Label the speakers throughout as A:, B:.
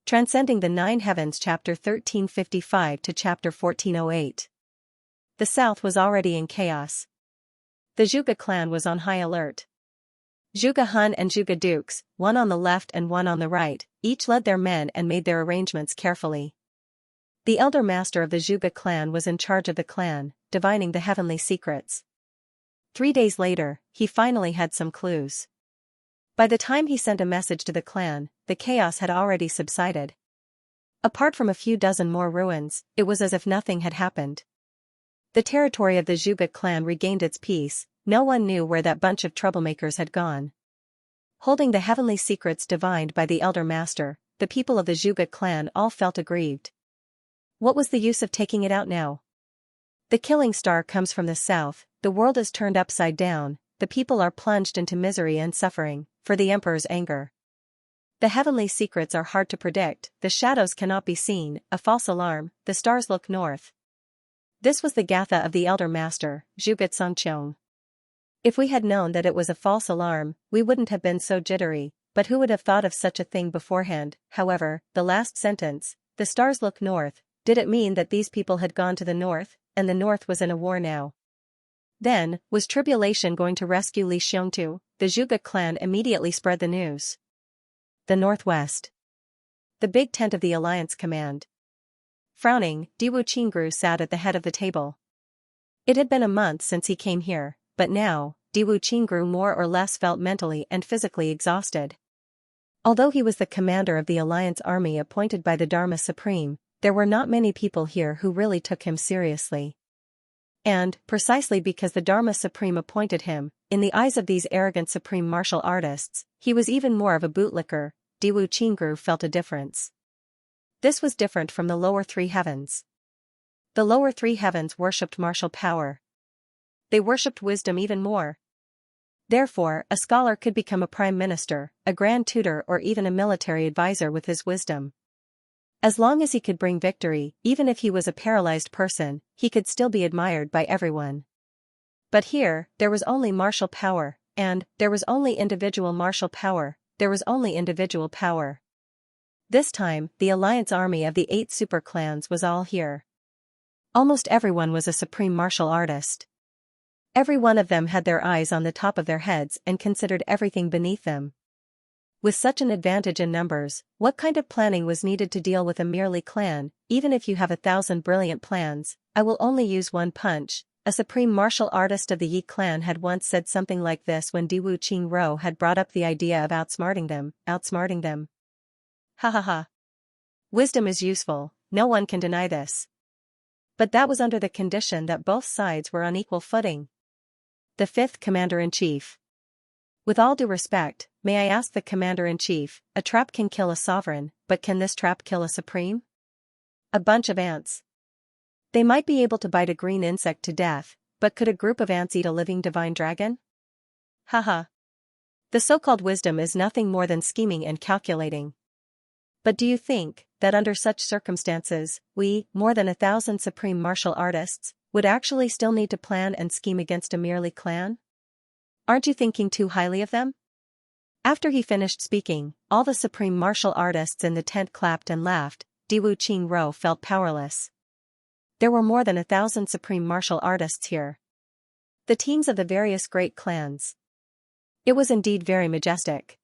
A: Transcending the Nine Heavens Chapter 1355 to Chapter 1408. The south was already in chaos. The Zhuge clan was on high alert. Zhuge Han and Zhuge dukes, one on the left and one on the right, each led their men and made their arrangements carefully. The elder master of the Zhuge clan was in charge of the clan, divining the heavenly secrets. 3 days later, he finally had some clues. By the time he sent a message to the clan, the chaos had already subsided. Apart from a few dozen more ruins, it was as if nothing had happened. The territory of the Zhuge clan regained its peace. No one knew where that bunch of troublemakers had gone. Holding the heavenly secrets divined by the elder master, the people of the Zhuge clan all felt aggrieved. What was the use of taking it out now? The killing star comes from the south, the world is turned upside down, the people are plunged into misery and suffering, for the emperor's anger. The heavenly secrets are hard to predict, the shadows cannot be seen, a false alarm, the stars look north. This was the gatha of the elder master, Zhuge Xianxia. If we had known that it was a false alarm, we wouldn't have been so jittery, but who would have thought of such a thing beforehand? However, the last sentence, the stars look north, did it mean that these people had gone to the north, and the north was in a war now? Then, was tribulation going to rescue Li Xiongtu? The Zhuge clan immediately spread the news. The northwest. The big tent of the alliance command. Frowning, Diwu Qingru sat at the head of the table. It had been a month since he came here, but now, Diwu Qingru more or less felt mentally and physically exhausted. Although he was the commander of the alliance army appointed by the Dharma Supreme, there were not many people here who really took him seriously. And, precisely because the Dharma Supreme appointed him, in the eyes of these arrogant supreme martial artists, he was even more of a bootlicker. Diwu Qingru felt a difference. This was different from the lower three heavens. The lower three heavens worshipped martial power. They worshipped wisdom even more. Therefore, a scholar could become a prime minister, a grand tutor or even a military advisor with his wisdom. As long as he could bring victory, even if he was a paralyzed person, he could still be admired by everyone. But here, there was only martial power, and there was only individual martial power, there was only individual power. This time, the alliance army of the 8 super clans was all here. Almost everyone was a supreme martial artist. Every one of them had their eyes on the top of their heads and considered everything beneath them. With such an advantage in numbers, what kind of planning was needed to deal with a merely clan? Even if you have 1,000 brilliant plans, I will only use one punch. A supreme martial artist of the Yi clan had once said something like this when Diwu Qingru had brought up the idea of outsmarting them. Ha ha ha. Wisdom is useful, no one can deny this. But that was under the condition that both sides were on equal footing. The 5th Commander-in-Chief. With all due respect, may I ask the Commander-in-Chief, a trap can kill a sovereign, but can this trap kill a supreme? A bunch of ants. They might be able to bite a green insect to death, but could a group of ants eat a living divine dragon? Haha. The so-called wisdom is nothing more than scheming and calculating. But do you think that under such circumstances, we, more than 1,000 supreme martial artists, would actually still need to plan and scheme against a merely clan? Aren't you thinking too highly of them? After he finished speaking, all the supreme martial artists in the tent clapped and laughed. Diwu Qingru felt powerless. There were more than 1,000 supreme martial artists here. The teams of the various great clans. It was indeed very majestic.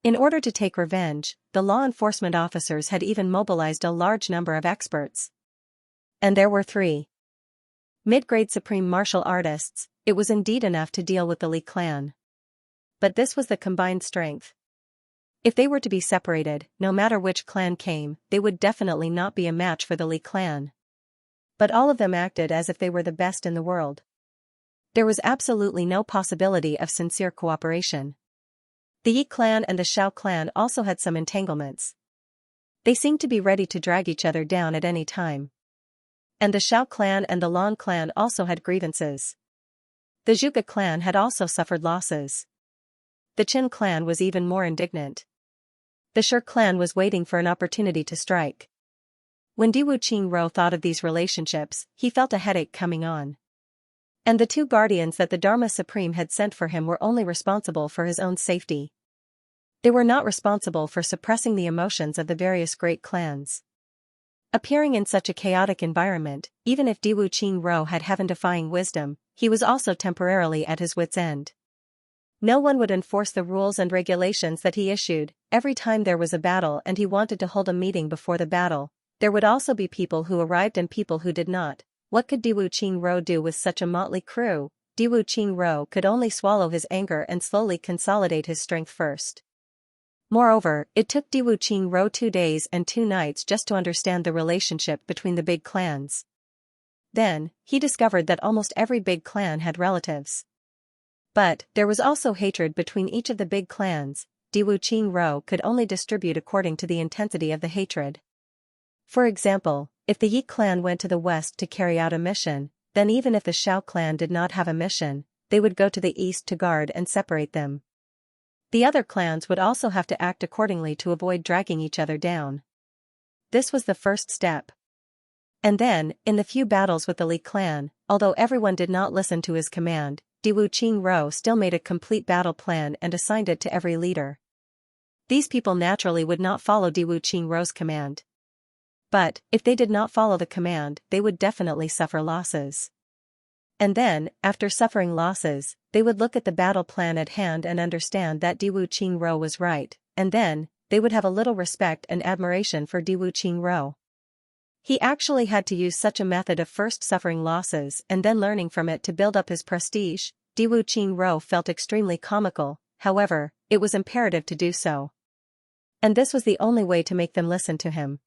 A: In order to take revenge, the law enforcement officers had even mobilized a large number of experts. And there were 3 mid-grade supreme martial artists. It was indeed enough to deal with the Li clan. But this was the combined strength. If they were to be separated, no matter which clan came, they would definitely not be a match for the Li clan. But all of them acted as if they were the best in the world. There was absolutely no possibility of sincere cooperation. The Yi clan and the Shao clan also had some entanglements. They seemed to be ready to drag each other down at any time. And the Shao clan and the Lan clan also had grievances. The Zhuge clan had also suffered losses. The Qin clan was even more indignant. The Shi clan was waiting for an opportunity to strike. When Diwu Qingru thought of these relationships, he felt a headache coming on. And the 2 guardians that the Dharma Supreme had sent for him were only responsible for his own safety. They were not responsible for suppressing the emotions of the various great clans. Appearing in such a chaotic environment, even if Diwu Qingro had heaven-defying wisdom, he was also temporarily at his wits' end. No one would enforce the rules and regulations that he issued. Every time there was a battle and he wanted to hold a meeting before the battle, there would also be people who arrived and people who did not. What could Diwu Qingro do with such a motley crew? Diwu Qingro could only swallow his anger and slowly consolidate his strength first. Moreover, it took Diwu Qingro 2 days and 2 nights just to understand the relationship between the big clans. Then, he discovered that almost every big clan had relatives. But, there was also hatred between each of the big clans. Diwu Qingro could only distribute according to the intensity of the hatred. For example, if the Yi clan went to the west to carry out a mission, then even if the Xiao clan did not have a mission, they would go to the east to guard and separate them. The other clans would also have to act accordingly to avoid dragging each other down. This was the first step. And then, in the few battles with the Li clan, although everyone did not listen to his command, Diwu Qingro still made a complete battle plan and assigned it to every leader. These people naturally would not follow Diwu Qingro's command. But, if they did not follow the command, they would definitely suffer losses. And then, after suffering losses, they would look at the battle plan at hand and understand that Diwu Qingro was right, and then, they would have a little respect and admiration for Diwu Qingro. He actually had to use such a method of first suffering losses and then learning from it to build up his prestige. Diwu Qingro felt extremely comical, however, it was imperative to do so. And this was the only way to make them listen to him.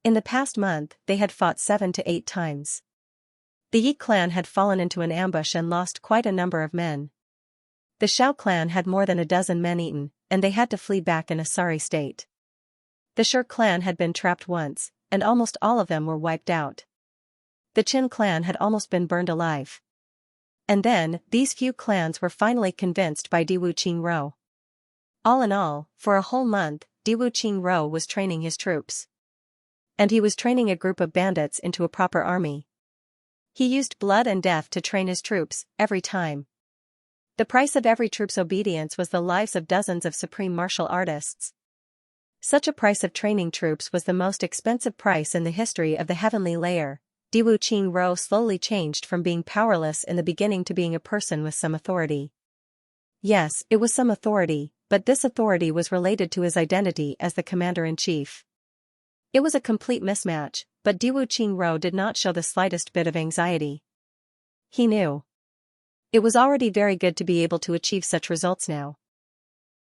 A: In the past month, they had fought 7 to 8 times. The Yi clan had fallen into an ambush and lost quite a number of men. The Xiao clan had more than a dozen men eaten, and they had to flee back in a sorry state. The Shi clan had been trapped once, and almost all of them were wiped out. The Qin clan had almost been burned alive. And then, these few clans were finally convinced by Diwu Qingro. All in all, for a whole month, Diwu Qingro was training his troops. And he was training a group of bandits into a proper army. He used blood and death to train his troops, every time. The price of every troop's obedience was the lives of dozens of supreme martial artists. Such a price of training troops was the most expensive price in the history of the heavenly layer. Diwu Qingro slowly changed from being powerless in the beginning to being a person with some authority. Yes, it was some authority, but this authority was related to his identity as the commander-in-chief. It was a complete mismatch, but Diwu Qingro did not show the slightest bit of anxiety. He knew. It was already very good to be able to achieve such results now.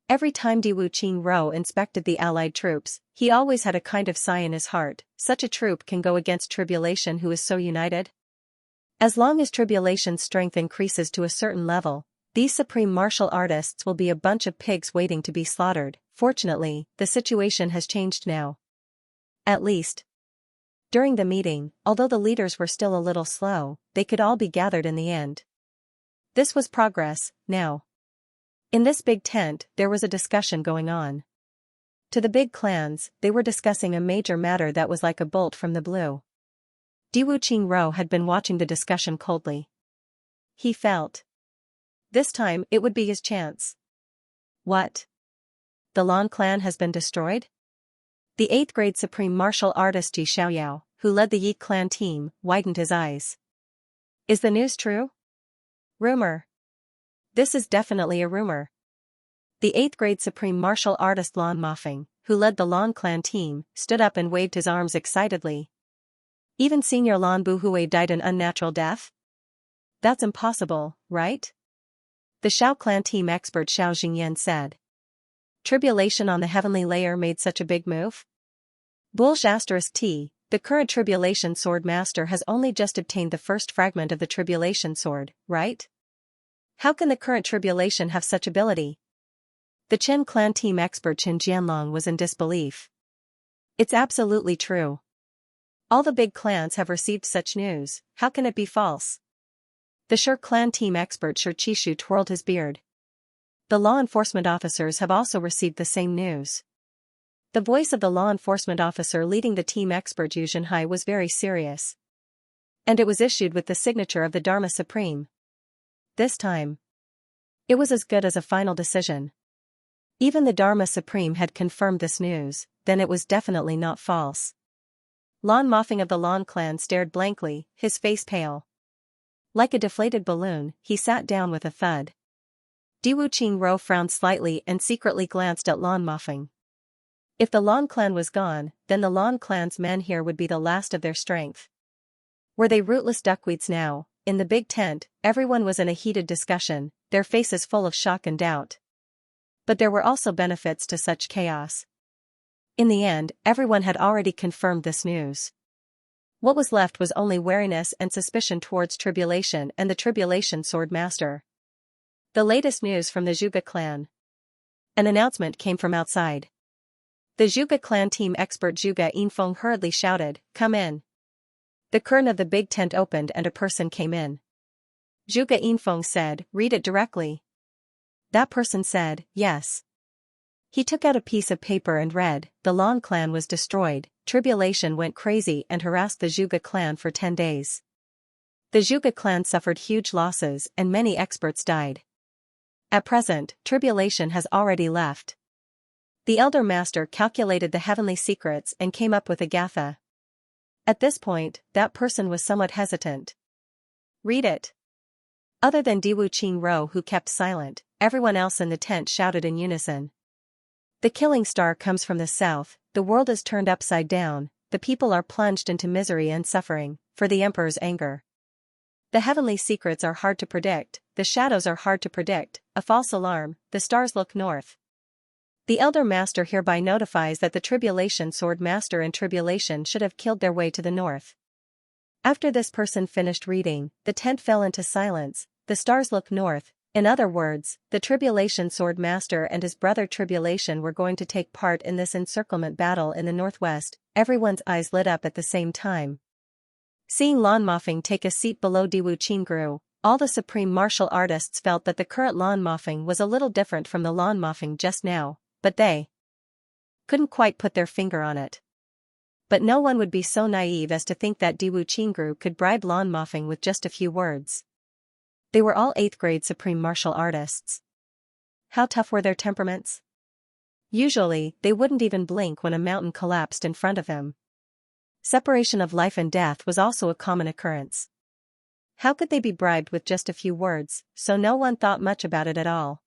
A: Every time Diwu Qingro inspected the allied troops, he always had a kind of sigh in his heart. Such a troop can go against Tribulation who is so united. As long as Tribulation's strength increases to a certain level, these supreme martial artists will be a bunch of pigs waiting to be slaughtered. Fortunately, the situation has changed now. At least. During the meeting, although the leaders were still a little slow, they could all be gathered in the end. This was progress, now. In this big tent, there was a discussion going on. To the big clans, they were discussing a major matter that was like a bolt from the blue. Diwu Qingro had been watching the discussion coldly. He felt. This time, it would be his chance. What? The Lan clan has been destroyed? The 8th grade supreme martial artist Xianxia, who led the Yi clan team, widened his eyes. Is the news true? Rumor. This is definitely a rumor. The 8th grade supreme martial artist Lan Mafeng, who led the Lan clan team, stood up and waved his arms excitedly. Even Senior Lan Buhui died an unnatural death? That's impossible, right? The Xiao clan team expert Xiao Jingyan said. Tribulation on the heavenly layer made such a big move? Bulge****, the current Tribulation Sword Master has only just obtained the first fragment of the Tribulation Sword, right? How can the current Tribulation have such ability? The Chen clan team expert Qin Jianlong was in disbelief. It's absolutely true. All the big clans have received such news, how can it be false? The Shi clan team expert Shi Qishu twirled his beard. The law enforcement officers have also received the same news. The voice of the law enforcement officer leading the team expert Yu Zhenhai was very serious. And it was issued with the signature of the Dharma Supreme. This time. It was as good as a final decision. Even the Dharma Supreme had confirmed this news, then it was definitely not false. Lan Mafeng of the Lan clan stared blankly, his face pale. Like a deflated balloon, he sat down with a thud. Diwu Qingro frowned slightly and secretly glanced at Lan Mafeng. If the Lan clan was gone, then the Lan clan's men here would be the last of their strength. Were they rootless duckweeds now? In the big tent, everyone was in a heated discussion, their faces full of shock and doubt. But there were also benefits to such chaos. In the end, everyone had already confirmed this news. What was left was only wariness and suspicion towards Tribulation and the Tribulation Sword Master. The latest news from the Zhuge clan. An announcement came from outside. The Zhuge clan team expert Zhuge Yinfeng hurriedly shouted, "Come in." The curtain of the big tent opened and a person came in. Zhuge Yinfeng said, "Read it directly." That person said, "Yes." He took out a piece of paper and read, "The Lan clan was destroyed, Tribulation went crazy and harassed the Zhuge clan for 10 days. The Zhuge clan suffered huge losses and many experts died. At present, Tribulation has already left." The Elder Master calculated the heavenly secrets and came up with a gatha. At this point, that person was somewhat hesitant. "Read it." Other than Diwu Qingro who kept silent, everyone else in the tent shouted in unison. "The killing star comes from the south, the world is turned upside down, the people are plunged into misery and suffering, for the Emperor's anger. The heavenly secrets are hard to predict, the shadows are hard to predict, a false alarm, the stars look north. The Elder Master hereby notifies that the Tribulation Sword Master and Tribulation should have killed their way to the north." After this person finished reading, the tent fell into silence. The stars look north. In other words, the Tribulation Sword Master and his brother Tribulation were going to take part in this encirclement battle in the northwest. Everyone's eyes lit up at the same time. Seeing Lan Mafeng take a seat below Diwu Qingru, all the supreme martial artists felt that the current Lan Mafeng was a little different from the Lan Mafeng just now, but they couldn't quite put their finger on it. But no one would be so naive as to think that Diwu Qingru could bribe Lan Mafeng with just a few words. They were all 8th grade supreme martial artists. How tough were their temperaments? Usually, they wouldn't even blink when a mountain collapsed in front of them. Separation of life and death was also a common occurrence. How could they be bribed with just a few words? So no one thought much about it at all.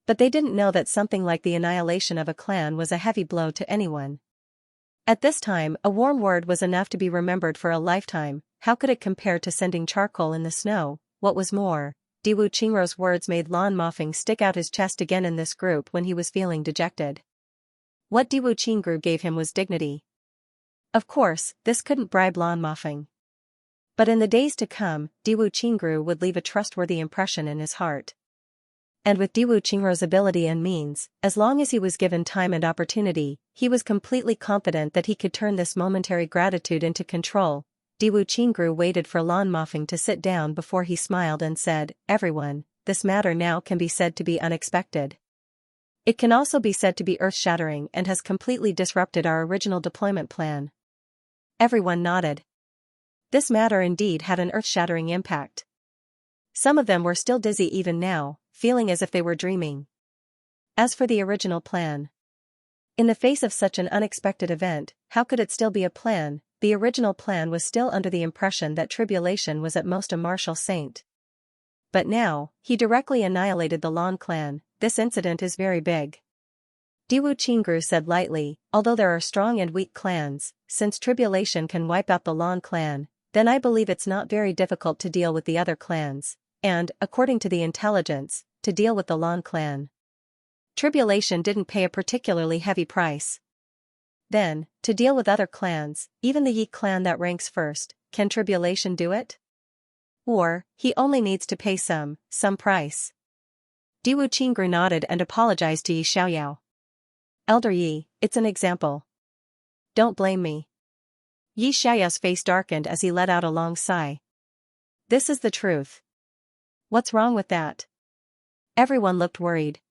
A: But they didn't know that something like the annihilation of a clan was a heavy blow to anyone. At this time, a warm word was enough to be remembered for a lifetime. How could it compare to sending charcoal in the snow? What was more, Diwu Qingru's words made Lan Mafeng stick out his chest again in this group when he was feeling dejected. What Diwu Qingru gave him was dignity. Of course, this couldn't bribe Lan Mafeng. But in the days to come, Diwu Qingru would leave a trustworthy impression in his heart. And with Diwu Qingru's ability and means, as long as he was given time and opportunity, he was completely confident that he could turn this momentary gratitude into control. Diwu Qingru waited for Lan Mafeng to sit down before he smiled and said, "Everyone, this matter now can be said to be unexpected. It can also be said to be earth-shattering and has completely disrupted our original deployment plan." Everyone nodded. This matter indeed had an earth-shattering impact. Some of them were still dizzy even now, feeling as if they were dreaming. As for the original plan, in the face of such an unexpected event, how could it still be a plan? The original plan was still under the impression that Tribulation was at most a martial saint. But now, he directly annihilated the Lan clan. This incident is very big. Diwu Qingru said lightly, "Although there are strong and weak clans, since Tribulation can wipe out the Lan clan, then I believe it's not very difficult to deal with the other clans, and, according to the intelligence, to deal with the Lan clan. Tribulation didn't pay a particularly heavy price. Then, to deal with other clans, even the Yi clan that ranks first, can Tribulation do it? Or, he only needs to pay some price." Diwu Qingru nodded and apologized to Yi Xiaoyao. "Elder Yi, it's an example. Don't blame me." Yi Xiaoyao's face darkened as he let out a long sigh. "This is the truth." "What's wrong with that?" Everyone looked worried.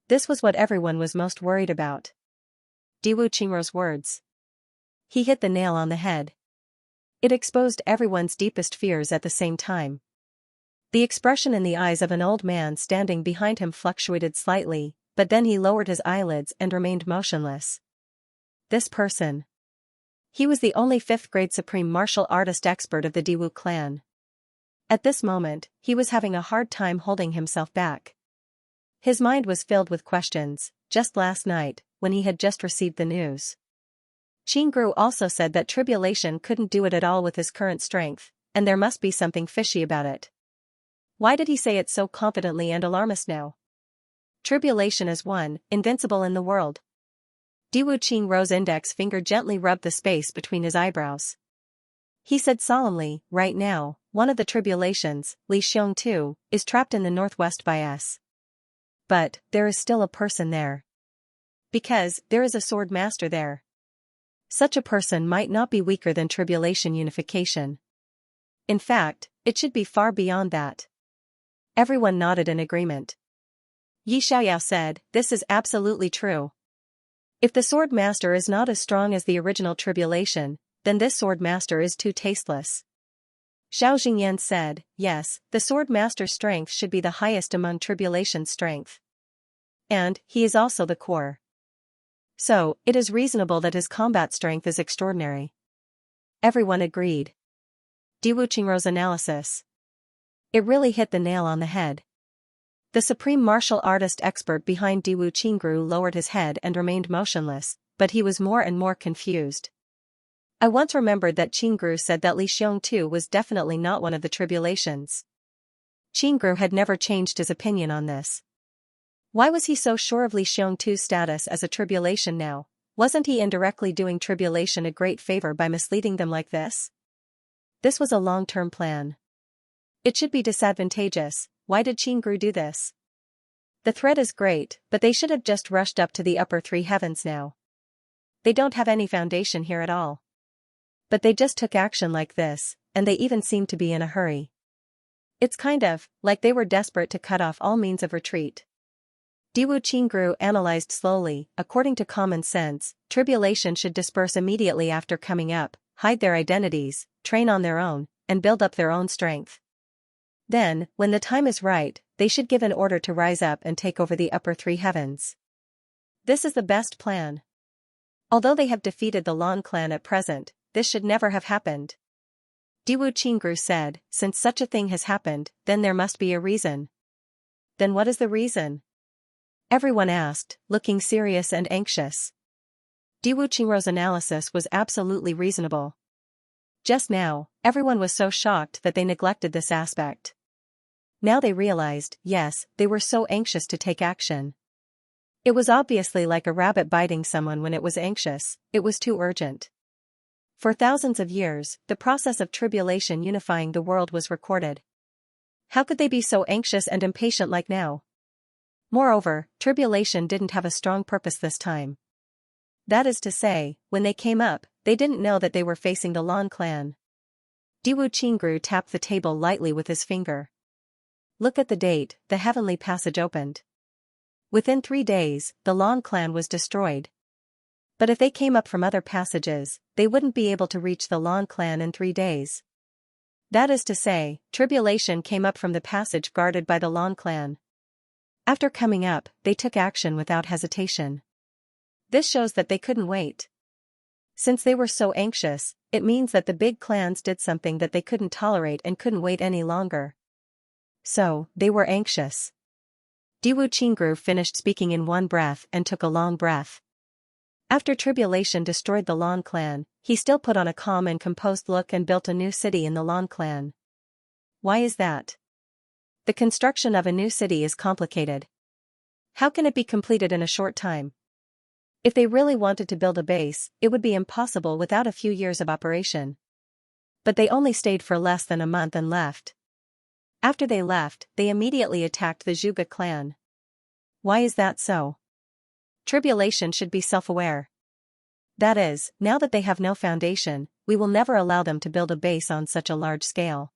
A: This was what everyone was most worried about. Diwu Qingru's words. He hit the nail on the head. It exposed everyone's deepest fears at the same time. The expression in the eyes of an old man standing behind him fluctuated slightly, but then he lowered his eyelids and remained motionless. This person. He was the only 5th grade supreme martial artist expert of the Diwu clan. At this moment, he was having a hard time holding himself back. His mind was filled with questions. Just last night, when he had just received the news, Qingru also said that tribulation couldn't do it at all with his current strength, and there must be something fishy about it. Why did he say it so confidently and alarmist now? Tribulation is one, invincible in the world. Diwu Qingru's index finger gently rubbed the space between his eyebrows. He said solemnly, right now, one of the tribulations, Li Xiong, is trapped in the northwest by us. But, there is still a person there. Because, there is a sword master there. Such a person might not be weaker than tribulation unification. In fact, it should be far beyond that. Everyone nodded in agreement. Xiaoyao said, this is absolutely true. If the sword master is not as strong as the original tribulation, then this sword master is too tasteless. Xiao Jingyan said, yes, the sword master's strength should be the highest among tribulation's strength. And, he is also the core. So, it is reasonable that his combat strength is extraordinary. Everyone agreed. Diwu Qingru's analysis. It really hit the nail on the head. The supreme martial artist expert behind Diwu Qingru lowered his head and remained motionless, but he was more and more confused. I once remembered that Qingru said that Li Xiong was definitely not one of the tribulations. Qingru had never changed his opinion on this. Why was he so sure of Li Xiong's status as a tribulation now? Wasn't he indirectly doing tribulation a great favor by misleading them like this? This was a long-term plan. It should be disadvantageous. Why did Qingru do this? The threat is great, but they should have just rushed up to the upper 3 heavens now. They don't have any foundation here at all. But they just took action like this, and they even seemed to be in a hurry. It's kind of like they were desperate to cut off all means of retreat. Diwu Qingru analyzed slowly. According to common sense, tribulation should disperse immediately after coming up, hide their identities, train on their own, and build up their own strength. Then, when the time is right, they should give an order to rise up and take over the upper 3 heavens. This is the best plan. Although they have defeated the Lan clan at present, this should never have happened. Diwu Qingru said, since such a thing has happened, then there must be a reason. Then what is the reason? Everyone asked, looking serious and anxious. Diwu Qingru's analysis was absolutely reasonable. Just now, everyone was so shocked that they neglected this aspect. Now they realized, yes, they were so anxious to take action. It was obviously like a rabbit biting someone when it was anxious, it was too urgent. For thousands of years, the process of tribulation unifying the world was recorded. How could they be so anxious and impatient like now? Moreover, tribulation didn't have a strong purpose this time. That is to say, when they came up, they didn't know that they were facing the Lan clan. Diwu Qingru tapped the table lightly with his finger. Look at the date, the heavenly passage opened. Within 3 days, the Lan clan was destroyed. But if they came up from other passages, they wouldn't be able to reach the Lan clan in 3 days. That is to say, tribulation came up from the passage guarded by the Lan clan. After coming up, they took action without hesitation. This shows that they couldn't wait. Since they were so anxious, it means that the big clans did something that they couldn't tolerate and couldn't wait any longer. So, they were anxious. Diwu Qingru finished speaking in one breath and took a long breath. After tribulation destroyed the Lan clan, he still put on a calm and composed look and built a new city in the Lan clan. Why is that? The construction of a new city is complicated. How can it be completed in a short time? If they really wanted to build a base, it would be impossible without a few years of operation. But they only stayed for less than a month and left. After they left, they immediately attacked the Zhuge clan. Why is that so? Tribulation should be self-aware. That is, now that they have no foundation, we will never allow them to build a base on such a large scale.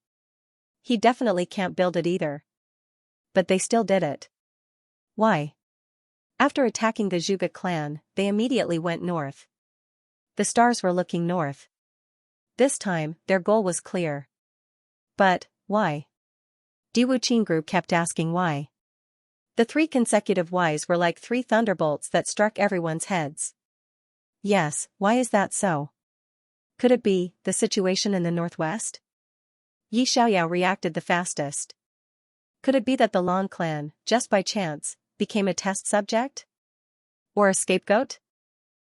A: He definitely can't build it either. But they still did it. Why? After attacking the Zhuge clan, they immediately went north. The stars were looking north. This time, their goal was clear. But, why? Diwu Qingru kept asking why. The 3 consecutive whys were like 3 thunderbolts that struck everyone's heads. Yes, why is that so? Could it be the situation in the northwest? Xiaoyao reacted the fastest. Could it be that the Lan clan, just by chance, became a test subject? Or a scapegoat?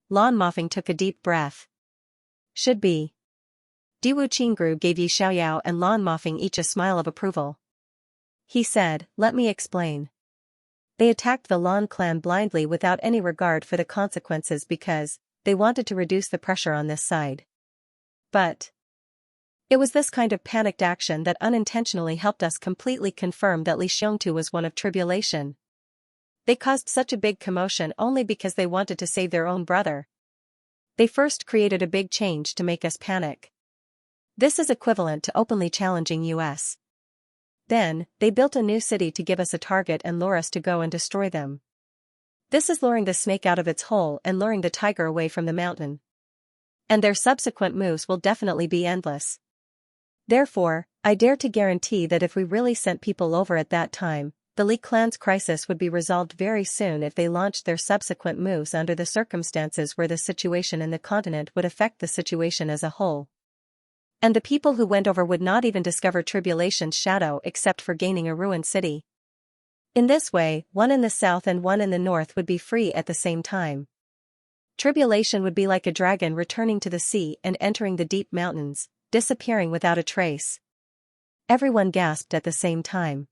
A: Lan Mofeng took a deep breath. Should be. Diwu Qingru gave Xiaoyao and Lan Mofeng each a smile of approval. He said, let me explain. They attacked the Lan clan blindly without any regard for the consequences because they wanted to reduce the pressure on this side. But it was this kind of panicked action that unintentionally helped us completely confirm that Li Xiongtu was one of tribulation. They caused such a big commotion only because they wanted to save their own brother. They first created a big change to make us panic. This is equivalent to openly challenging us. Then, they built a new city to give us a target and lure us to go and destroy them. This is luring the snake out of its hole and luring the tiger away from the mountain. And their subsequent moves will definitely be endless. Therefore, I dare to guarantee that if we really sent people over at that time, the Li clan's crisis would be resolved very soon if they launched their subsequent moves under the circumstances where the situation in the continent would affect the situation as a whole. And the people who went over would not even discover tribulation's shadow except for gaining a ruined city. In this way, one in the south and one in the north would be free at the same time. Tribulation would be like a dragon returning to the sea and entering the deep mountains, disappearing without a trace. Everyone gasped at the same time.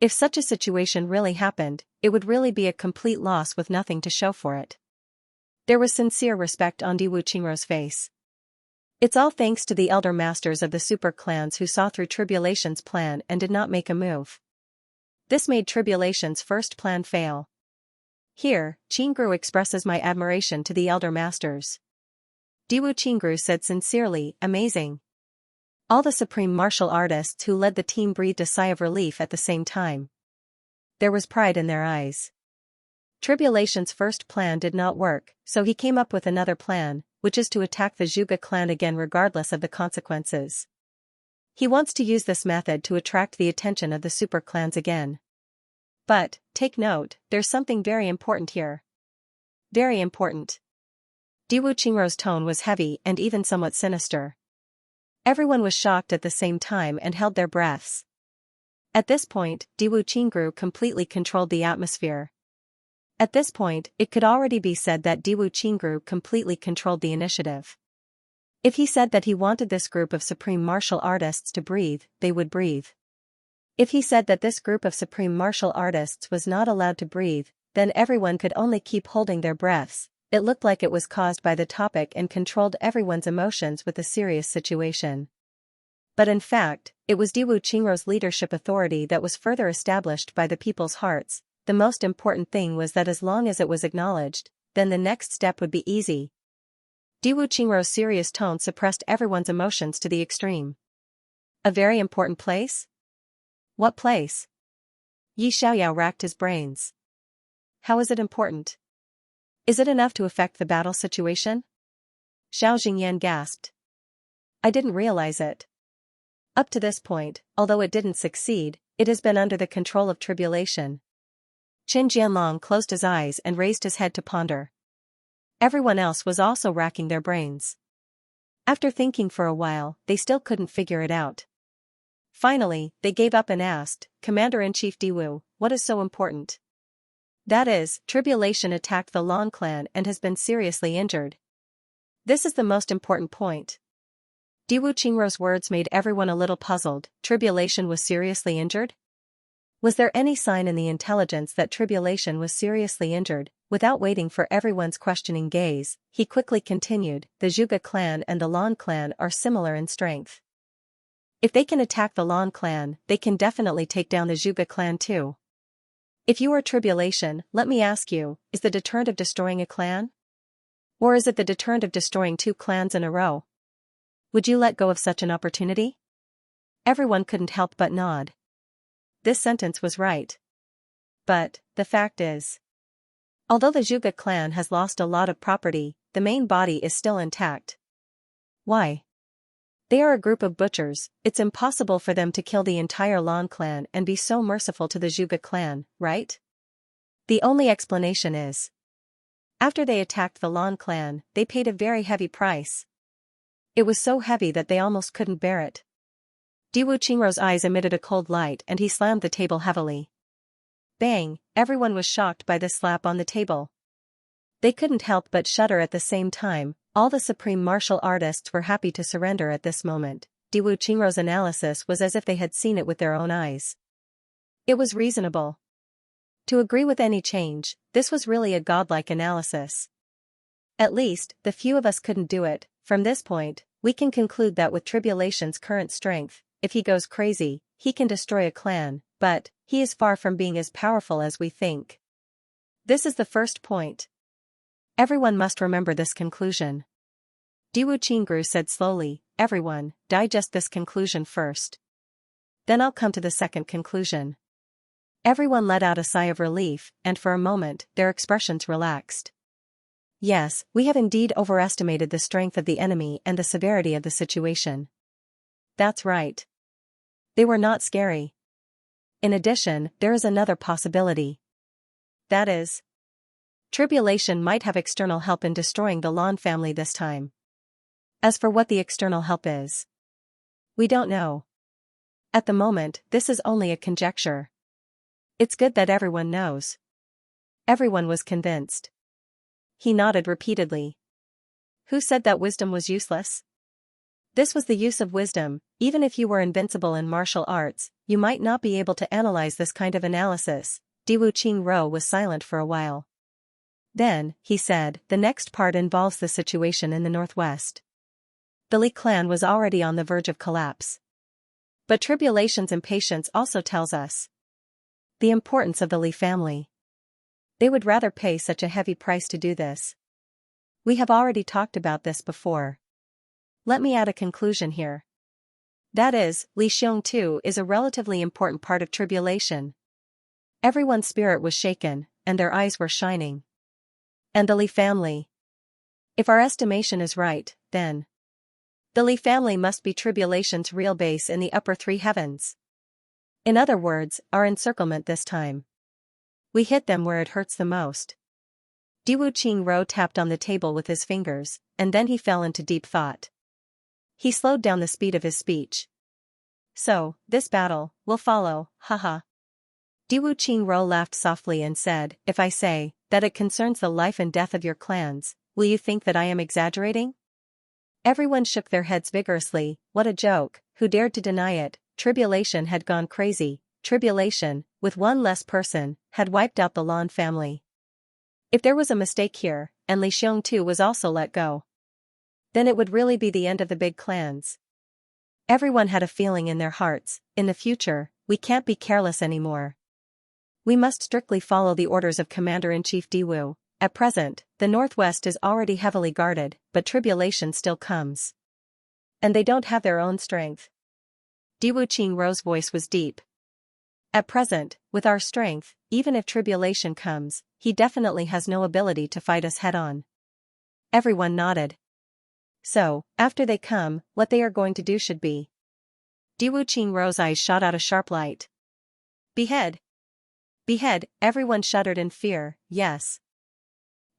A: If such a situation really happened, it would really be a complete loss with nothing to show for it. There was sincere respect on Diwu Qingru's face. It's all thanks to the elder masters of the super clans who saw through Tribulation's plan and did not make a move. This made Tribulation's first plan fail. Here, Qingru expresses my admiration to the elder masters. Diwu Qingru said sincerely, amazing. All the supreme martial artists who led the team breathed a sigh of relief at the same time. There was pride in their eyes. Tribulation's first plan did not work, so he came up with another plan, which is to attack the Zhuge clan again regardless of the consequences. He wants to use this method to attract the attention of the super clans again. But, take note, there's something very important here. Very important. Diwu Qingru's tone was heavy and even somewhat sinister. Everyone was shocked at the same time and held their breaths. At this point, Diwu Qingru completely controlled the atmosphere. At this point, it could already be said that Diwu Qingru completely controlled the initiative. If he said that he wanted this group of supreme martial artists to breathe, they would breathe. If he said that this group of supreme martial artists was not allowed to breathe, then everyone could only keep holding their breaths. It looked like it was caused by the topic and controlled everyone's emotions with a serious situation. But in fact, it was Diwu Qingru's leadership authority that was further established by the people's hearts. The most important thing was that as long as it was acknowledged, then the next step would be easy. Diwu Qingru's serious tone suppressed everyone's emotions to the extreme. A very important place? What place? Yi Xiaoyao racked his brains. How is it important? Is it enough to affect the battle situation? Xiao Jingyan gasped. I didn't realize it. Up to this point, although it didn't succeed, it has been under the control of Tribulation. Qin Jianlong closed his eyes and raised his head to ponder. Everyone else was also racking their brains. After thinking for a while, they still couldn't figure it out. Finally, they gave up and asked, Commander-in-Chief Diwu, what is so important? That is, Tribulation attacked the Lan clan and has been seriously injured. This is the most important point. Diwu Qingru's words made everyone a little puzzled. Tribulation was seriously injured? Was there any sign in the intelligence that Tribulation was seriously injured? Without waiting for everyone's questioning gaze, he quickly continued, the Zhuge clan and the Lan clan are similar in strength. If they can attack the Lan clan, they can definitely take down the Zhuge clan too. If you are Tribulation, let me ask you, is the deterrent of destroying a clan? Or is it the deterrent of destroying 2 clans in a row? Would you let go of such an opportunity? Everyone couldn't help but nod. This sentence was right. But, the fact is, although the Zhuge clan has lost a lot of property, the main body is still intact. Why? They are a group of butchers. It's impossible for them to kill the entire Lan clan and be so merciful to the Zhuge clan, right? The only explanation is, after they attacked the Lan clan, they paid a very heavy price. It was so heavy that they almost couldn't bear it. Diwu Qingrou's eyes emitted a cold light and he slammed the table heavily. Bang! Everyone was shocked by this slap on the table. They couldn't help but shudder at the same time. All the supreme martial artists were happy to surrender at this moment. Diwu Qingrou's analysis was as if they had seen it with their own eyes. It was reasonable. To agree with any change, this was really a godlike analysis. At least, the few of us couldn't do it. From this point, we can conclude that with Tribulation's current strength, if he goes crazy, he can destroy a clan, but he is far from being as powerful as we think. This is the first point. Everyone must remember this conclusion. Diwu Qingru said slowly, everyone, digest this conclusion first. Then I'll come to the second conclusion. Everyone let out a sigh of relief, and for a moment, their expressions relaxed. Yes, we have indeed overestimated the strength of the enemy and the severity of the situation. That's right. They were not scary. In addition, there is another possibility. That is, Tribulation might have external help in destroying the Lan family this time. As for what the external help is, we don't know. At the moment, this is only a conjecture. It's good that everyone knows. Everyone was convinced. He nodded repeatedly. Who said that wisdom was useless? This was the use of wisdom. Even if you were invincible in martial arts, you might not be able to analyze this kind of analysis. Diwu Qingru was silent for a while. Then, he said, the next part involves the situation in the northwest. The Li clan was already on the verge of collapse. But Tribulation's impatience also tells us the importance of the Li family. They would rather pay such a heavy price to do this. We have already talked about this before. Let me add a conclusion here. That is, Li Xiong is a relatively important part of Tribulation. Everyone's spirit was shaken, and their eyes were shining. And the Li family. If our estimation is right, then the Li family must be Tribulation's real base in the upper three heavens. In other words, our encirclement this time. We hit them where it hurts the most. Diwu Qingru tapped on the table with his fingers, and then he fell into deep thought. He slowed down the speed of his speech. So, this battle will follow, haha. Diwu Qingru laughed softly and said, if I say that it concerns the life and death of your clans, will you think that I am exaggerating? Everyone shook their heads vigorously. What a joke, who dared to deny it? Tribulation had gone crazy. Tribulation, with one less person, had wiped out the Lan family. If there was a mistake here, and Li Xiong was also let go, then it would really be the end of the big clans. Everyone had a feeling in their hearts, in the future, we can't be careless anymore. We must strictly follow the orders of Commander-in-Chief Diwu. At present, the northwest is already heavily guarded, but Tribulation still comes. And they don't have their own strength. Diwu Qingru's voice was deep. At present, with our strength, even if Tribulation comes, he definitely has no ability to fight us head-on. Everyone nodded. So, after they come, what they are going to do should be. Diwu Qingru's eyes shot out a sharp light. Behead. Behead, everyone shuddered in fear, yes.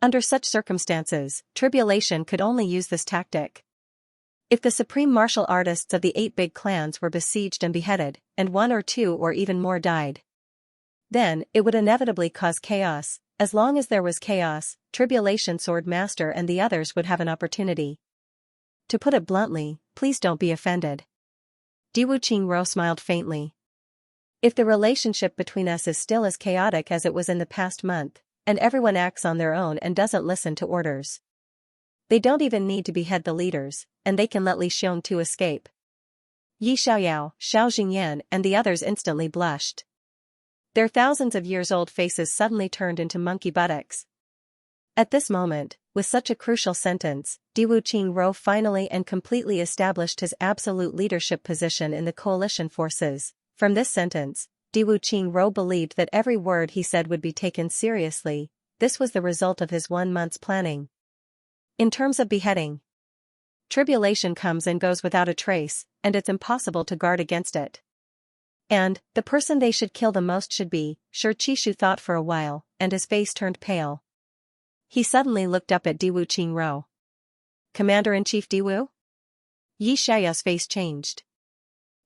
A: Under such circumstances, Tribulation could only use this tactic. If the supreme martial artists of the 8 big clans were besieged and beheaded, and 1 or 2 or even more died, then it would inevitably cause chaos. As long as there was chaos, Tribulation Sword Master and the others would have an opportunity. To put it bluntly, please don't be offended. Diwu Qingru smiled faintly. If the relationship between us is still as chaotic as it was in the past month, and everyone acts on their own and doesn't listen to orders, they don't even need to behead the leaders, and they can let Li Xiong escape. Yi Xiaoyao, Xiao Jingyan and the others instantly blushed. Their thousands of years old faces suddenly turned into monkey buttocks. At this moment, with such a crucial sentence, Diwu Qingru finally and completely established his absolute leadership position in the coalition forces. From this sentence, Diwu Qingru believed that every word he said would be taken seriously. This was the result of his 1 month's planning. In terms of beheading, Tribulation comes and goes without a trace, and it's impossible to guard against it. And, the person they should kill the most should be, Shi Qishu thought for a while, and his face turned pale. He suddenly looked up at Diwu Qingro. Commander-in-Chief Diwu? Yi Xiaoya's face changed.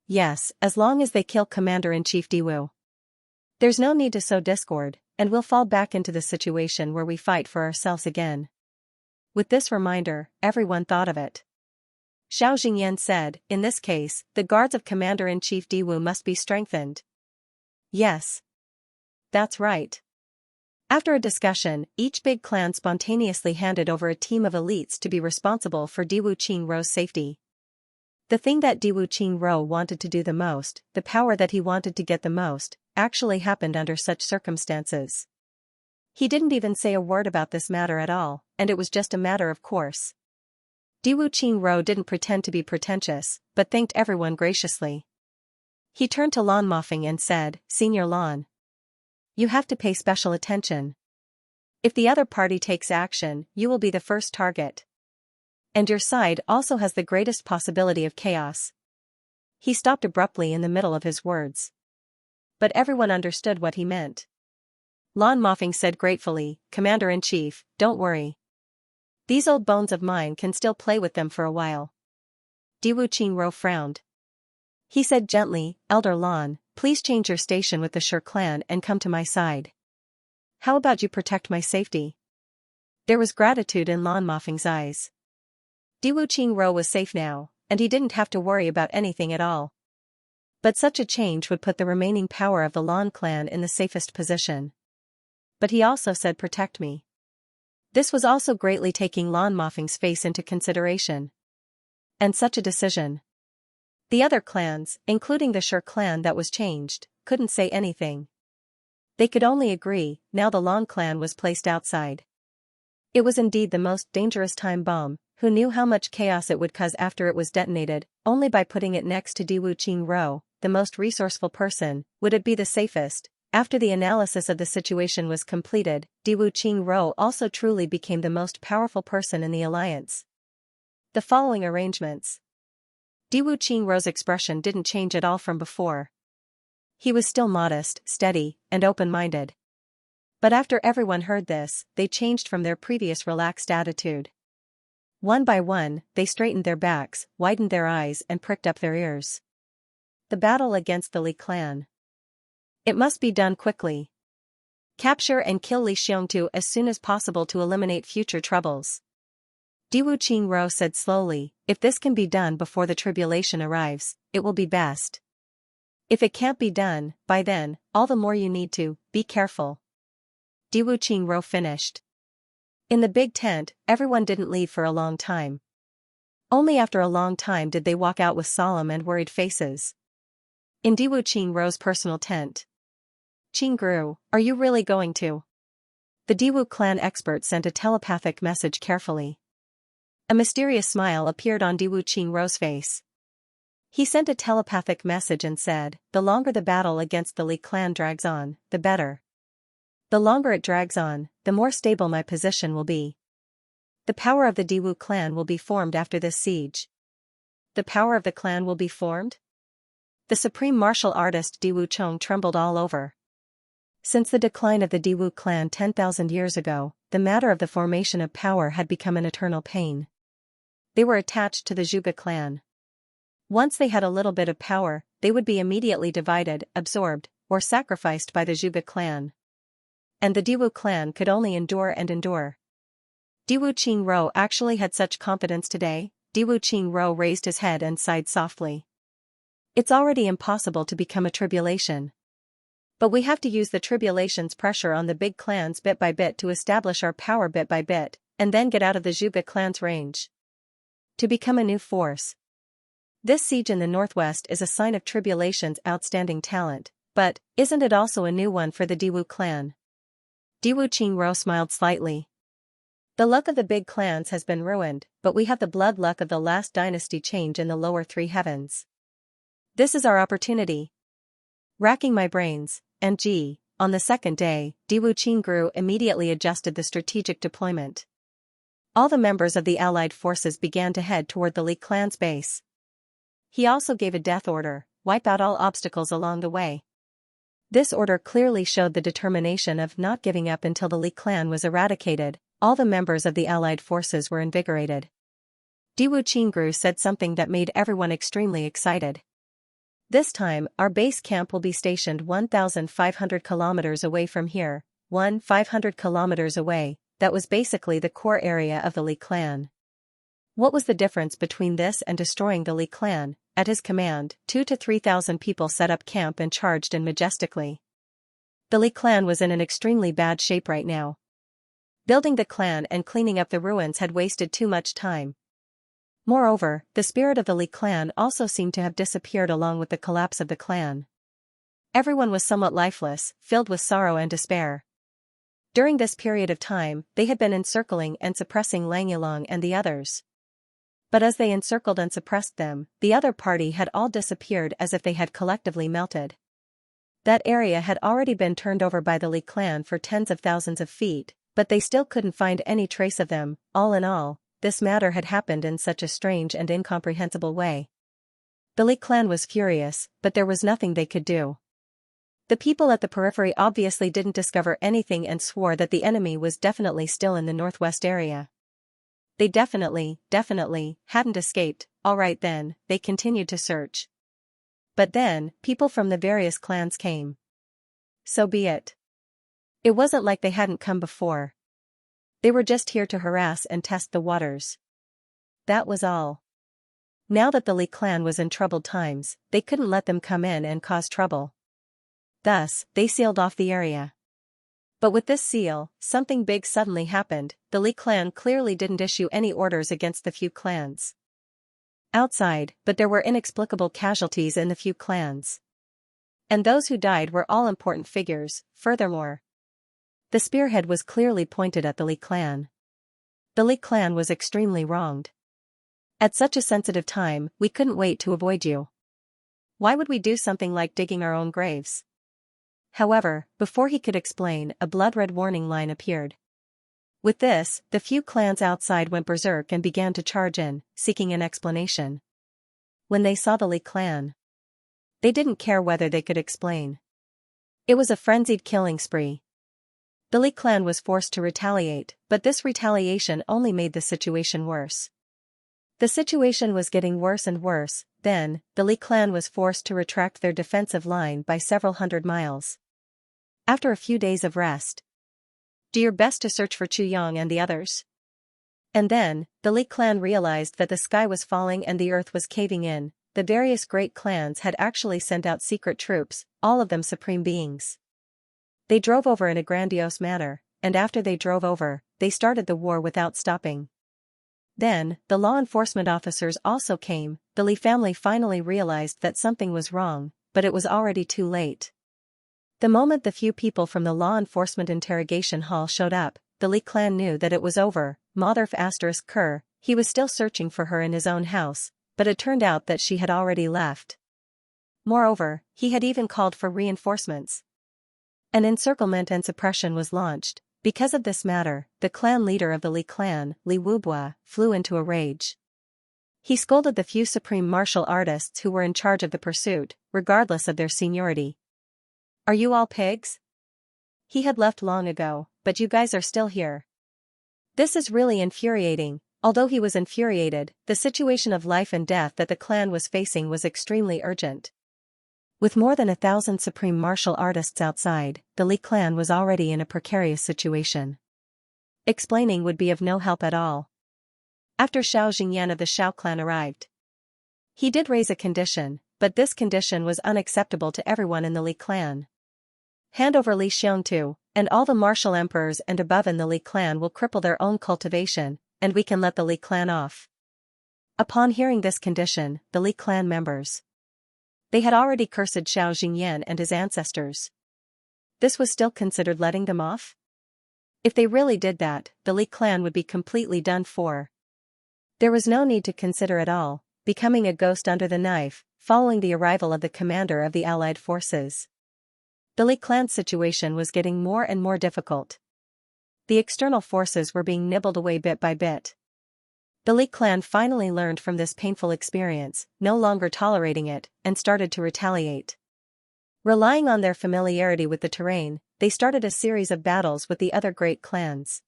A: Yes, as long as they kill Commander-in-Chief Diwu. There's no need to sow discord, and we'll fall back into the situation where we fight for ourselves again. With this reminder, everyone thought of it. Xiao Jingyan said, in this case, the guards of Commander-in-Chief Diwu must be strengthened. Yes. That's right. After a discussion, each big clan spontaneously handed over a team of elites to be responsible for Diwu Qingrou's safety. The thing that Diwu Qingrou wanted to do the most, the power that he wanted to get the most, actually happened under such circumstances. He didn't even say a word about this matter at all, and it was just a matter of course. Diwu Qingrou didn't pretend to be pretentious, but thanked everyone graciously. He turned to Lan Mofeng and said, Senior Lan, you have to pay special attention. If the other party takes action, you will be the first target. And your side also has the greatest possibility of chaos. He stopped abruptly in the middle of his words. But everyone understood what he meant. Lan Mofeng said gratefully, Commander-in-Chief, don't worry. These old bones of mine can still play with them for a while. Diwu Qingrou frowned. He said gently, Elder Lan, please change your station with the Shi clan and come to my side. How about you protect my safety? There was gratitude in Lan Mofeng's eyes. Diwu Qingrou was safe now, and he didn't have to worry about anything at all. But such a change would put the remaining power of the Lan clan in the safest position. But he also said protect me. This was also greatly taking Lan Mofeng's face into consideration. And such a decision. The other clans, including the Shi clan that was changed, couldn't say anything. They could only agree, now the Lan clan was placed outside. It was indeed the most dangerous time bomb, who knew how much chaos it would cause after it was detonated, only by putting it next to Diwu Qingrou, the most resourceful person, would it be the safest. After the analysis of the situation was completed, Diwu Qingrou also truly became the most powerful person in the alliance. The following arrangements. Diwu Qingrou's expression didn't change at all from before. He was still modest, steady, and open-minded. But after everyone heard this, they changed from their previous relaxed attitude. One by one, they straightened their backs, widened their eyes and pricked up their ears. The battle against the Li clan. It must be done quickly. Capture and kill Li Xiongtu as soon as possible to eliminate future troubles. Diwu Qingrou said slowly, if this can be done before the tribulation arrives, it will be best. If it can't be done, by then, all the more you need to, be careful. Diwu Qingrou finished. In the big tent, everyone didn't leave for a long time. Only after a long time did they walk out with solemn and worried faces. In Diwu Qingrou's personal tent. Qingru, are you really going to? The Diwu clan expert sent a telepathic message carefully. A mysterious smile appeared on Diwu Qingrou's face. He sent a telepathic message and said, the longer the battle against the Li clan drags on, the better. The longer it drags on, the more stable my position will be. The power of the Diwu clan will be formed after this siege. The power of the clan will be formed? The supreme martial artist Diwu Chong trembled all over. Since the decline of the Diwu clan 10,000 years ago, the matter of the formation of power had become an eternal pain. They were attached to the Zhuge clan. Once they had a little bit of power, they would be immediately divided, absorbed, or sacrificed by the Zhuge clan. And the Diwu clan could only endure and endure. Diwu Qingrou actually had such confidence today. Diwu Qingrou raised his head and sighed softly. It's already impossible to become a tribulation. But we have to use the tribulation's pressure on the big clans bit by bit to establish our power bit by bit, and then get out of the Zhuge clan's range. To become a new force. This siege in the northwest is a sign of tribulation's outstanding talent, but, isn't it also a new one for the Diwu clan? Diwu Qingrou smiled slightly. The luck of the big clans has been ruined, but we have the blood luck of the last dynasty change in the lower three heavens. This is our opportunity. Racking my brains, and on the second day, Diwu Qingrou immediately adjusted the strategic deployment. All the members of the allied forces began to head toward the Li clan's base. He also gave a death order: wipe out all obstacles along the way. This order clearly showed the determination of not giving up until the Li clan was eradicated. All the members of the allied forces were invigorated. Diwu Qingru said something that made everyone extremely excited. This time, our base camp will be stationed 1,500 kilometers away from here, 500 kilometers away. That was basically the core area of the Li clan. What was the difference between this and destroying the Li clan? At his command, 2,000 to 3,000 people set up camp and charged in majestically. The Li clan was in an extremely bad shape right now. Building the clan and cleaning up the ruins had wasted too much time. Moreover, the spirit of the Li clan also seemed to have disappeared along with the collapse of the clan. Everyone was somewhat lifeless, filled with sorrow and despair. During this period of time, they had been encircling and suppressing Lang Yilong and the others. But as they encircled and suppressed them, the other party had all disappeared as if they had collectively melted. That area had already been turned over by the Li clan for tens of thousands of feet, but they still couldn't find any trace of them. All in all, this matter had happened in such a strange and incomprehensible way. The Li clan was furious, but there was nothing they could do. The people at the periphery obviously didn't discover anything and swore that the enemy was definitely still in the northwest area. They definitely hadn't escaped. Alright then, they continued to search. But then, people from the various clans came. So be it. It wasn't like they hadn't come before. They were just here to harass and test the waters. That was all. Now that the Li clan was in troubled times, they couldn't let them come in and cause trouble. Thus, they sealed off the area. But with this seal, something big suddenly happened. The Li clan clearly didn't issue any orders against the few clans outside, but there were inexplicable casualties in the few clans. And those who died were all important figures. Furthermore, the spearhead was clearly pointed at the Li clan. The Li clan was extremely wronged. At such a sensitive time, we couldn't wait to avoid you. Why would we do something like digging our own graves? However, before he could explain, a blood-red warning line appeared. With this, the few clans outside went berserk and began to charge in, seeking an explanation. When they saw the Li clan, they didn't care whether they could explain. It was a frenzied killing spree. The Li clan was forced to retaliate, but this retaliation only made the situation worse. The situation was getting worse and worse. Then, the Li clan was forced to retract their defensive line by several hundred miles. After a few days of rest, do your best to search for Chu Yang and the others. And then, the Li clan realized that the sky was falling and the earth was caving in. The various great clans had actually sent out secret troops, all of them supreme beings. They drove over in a grandiose manner, and after they drove over, they started the war without stopping. Then, the law enforcement officers also came. The Li family finally realized that something was wrong, but it was already too late. The moment the few people from the law enforcement interrogation hall showed up, the Li clan knew that it was over. Motherf ****, he was still searching for her in his own house, but it turned out that she had already left. Moreover, he had even called for reinforcements. An encirclement and suppression was launched. Because of this matter, the clan leader of the Li clan, Li Wubua, flew into a rage. He scolded the few supreme martial artists who were in charge of the pursuit, regardless of their seniority. Are you all pigs? He had left long ago, but you guys are still here. This is really infuriating. Although he was infuriated, the situation of life and death that the clan was facing was extremely urgent. With more than 1,000 supreme martial artists outside, the Li clan was already in a precarious situation. Explaining would be of no help at all. After Xiao Jingyan of the Xiao clan arrived, he did raise a condition, but this condition was unacceptable to everyone in the Li clan. Hand over Li Xiongtu, and all the martial emperors and above in the Li clan will cripple their own cultivation, and we can let the Li clan off. Upon hearing this condition, the Li clan members, they had already cursed Xiao Jingyan and his ancestors. This was still considered letting them off? If they really did that, the Li clan would be completely done for. There was no need to consider at all, becoming a ghost under the knife, following the arrival of the commander of the allied forces. The Li clan's situation was getting more and more difficult. The external forces were being nibbled away bit by bit. The Li clan finally learned from this painful experience, no longer tolerating it, and started to retaliate. Relying on their familiarity with the terrain, they started a series of battles with the other great clans.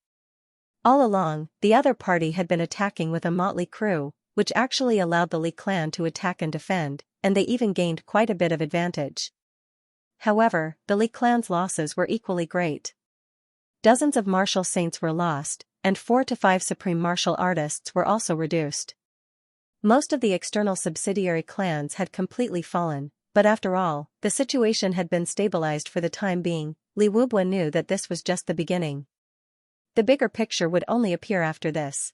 A: All along, the other party had been attacking with a motley crew, which actually allowed the Li clan to attack and defend, and they even gained quite a bit of advantage. However, the Li clan's losses were equally great. Dozens of martial saints were lost, and 4 to 5 supreme martial artists were also reduced. Most of the external subsidiary clans had completely fallen, but after all, the situation had been stabilized for the time being. Li Wubwa knew that this was just the beginning. The bigger picture would only appear after this.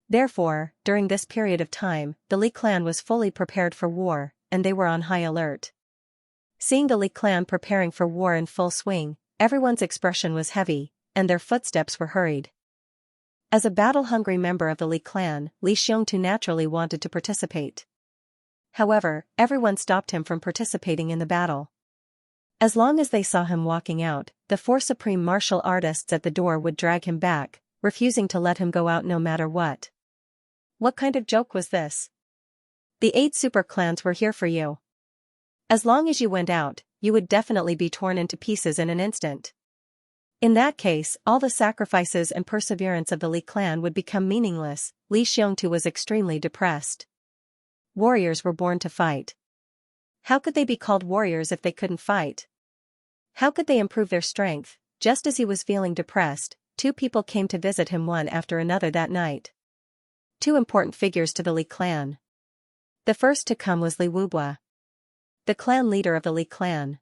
A: Therefore, during this period of time, the Li clan was fully prepared for war, and they were on high alert. Seeing the Li clan preparing for war in full swing, everyone's expression was heavy, and their footsteps were hurried. As a battle-hungry member of the Li clan, Li Xiongtu naturally wanted to participate. However, everyone stopped him from participating in the battle. As long as they saw him walking out, the 4 supreme martial artists at the door would drag him back, refusing to let him go out no matter what. What kind of joke was this? The 8 super clans were here for you. As long as you went out, you would definitely be torn into pieces in an instant. In that case, all the sacrifices and perseverance of the Li clan would become meaningless. Li Xiongtu was extremely depressed. Warriors were born to fight. How could they be called warriors if they couldn't fight? How could they improve their strength? Just as he was feeling depressed, 2 people came to visit him one after another that night. 2 important figures to the Li clan. The first to come was Li Wubwa, the clan leader of the Li clan.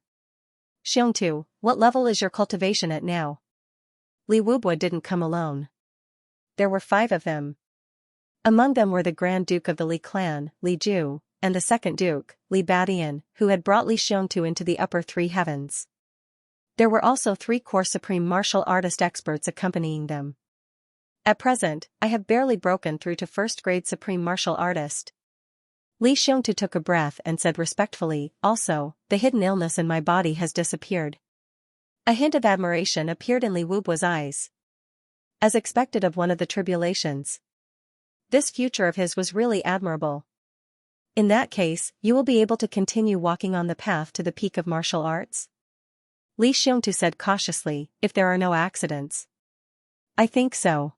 A: Xiongtu, what level is your cultivation at now? Li Wubwa didn't come alone. There were 5 of them. Among them were the Grand Duke of the Li clan, Li Ju, and the second Duke, Li Badian, who had brought Li Xiongtu into the upper 3 heavens. There were also 3 core supreme martial artist experts accompanying them. At present, I have barely broken through to 1st grade supreme martial artist. Li Xiongtu took a breath and said respectfully, also, the hidden illness in my body has disappeared. A hint of admiration appeared in Li Wubwa's eyes. As expected of one of the tribulations. This future of his was really admirable. In that case, you will be able to continue walking on the path to the peak of martial arts? Li Xiongtu said cautiously, if there are no accidents. I think so.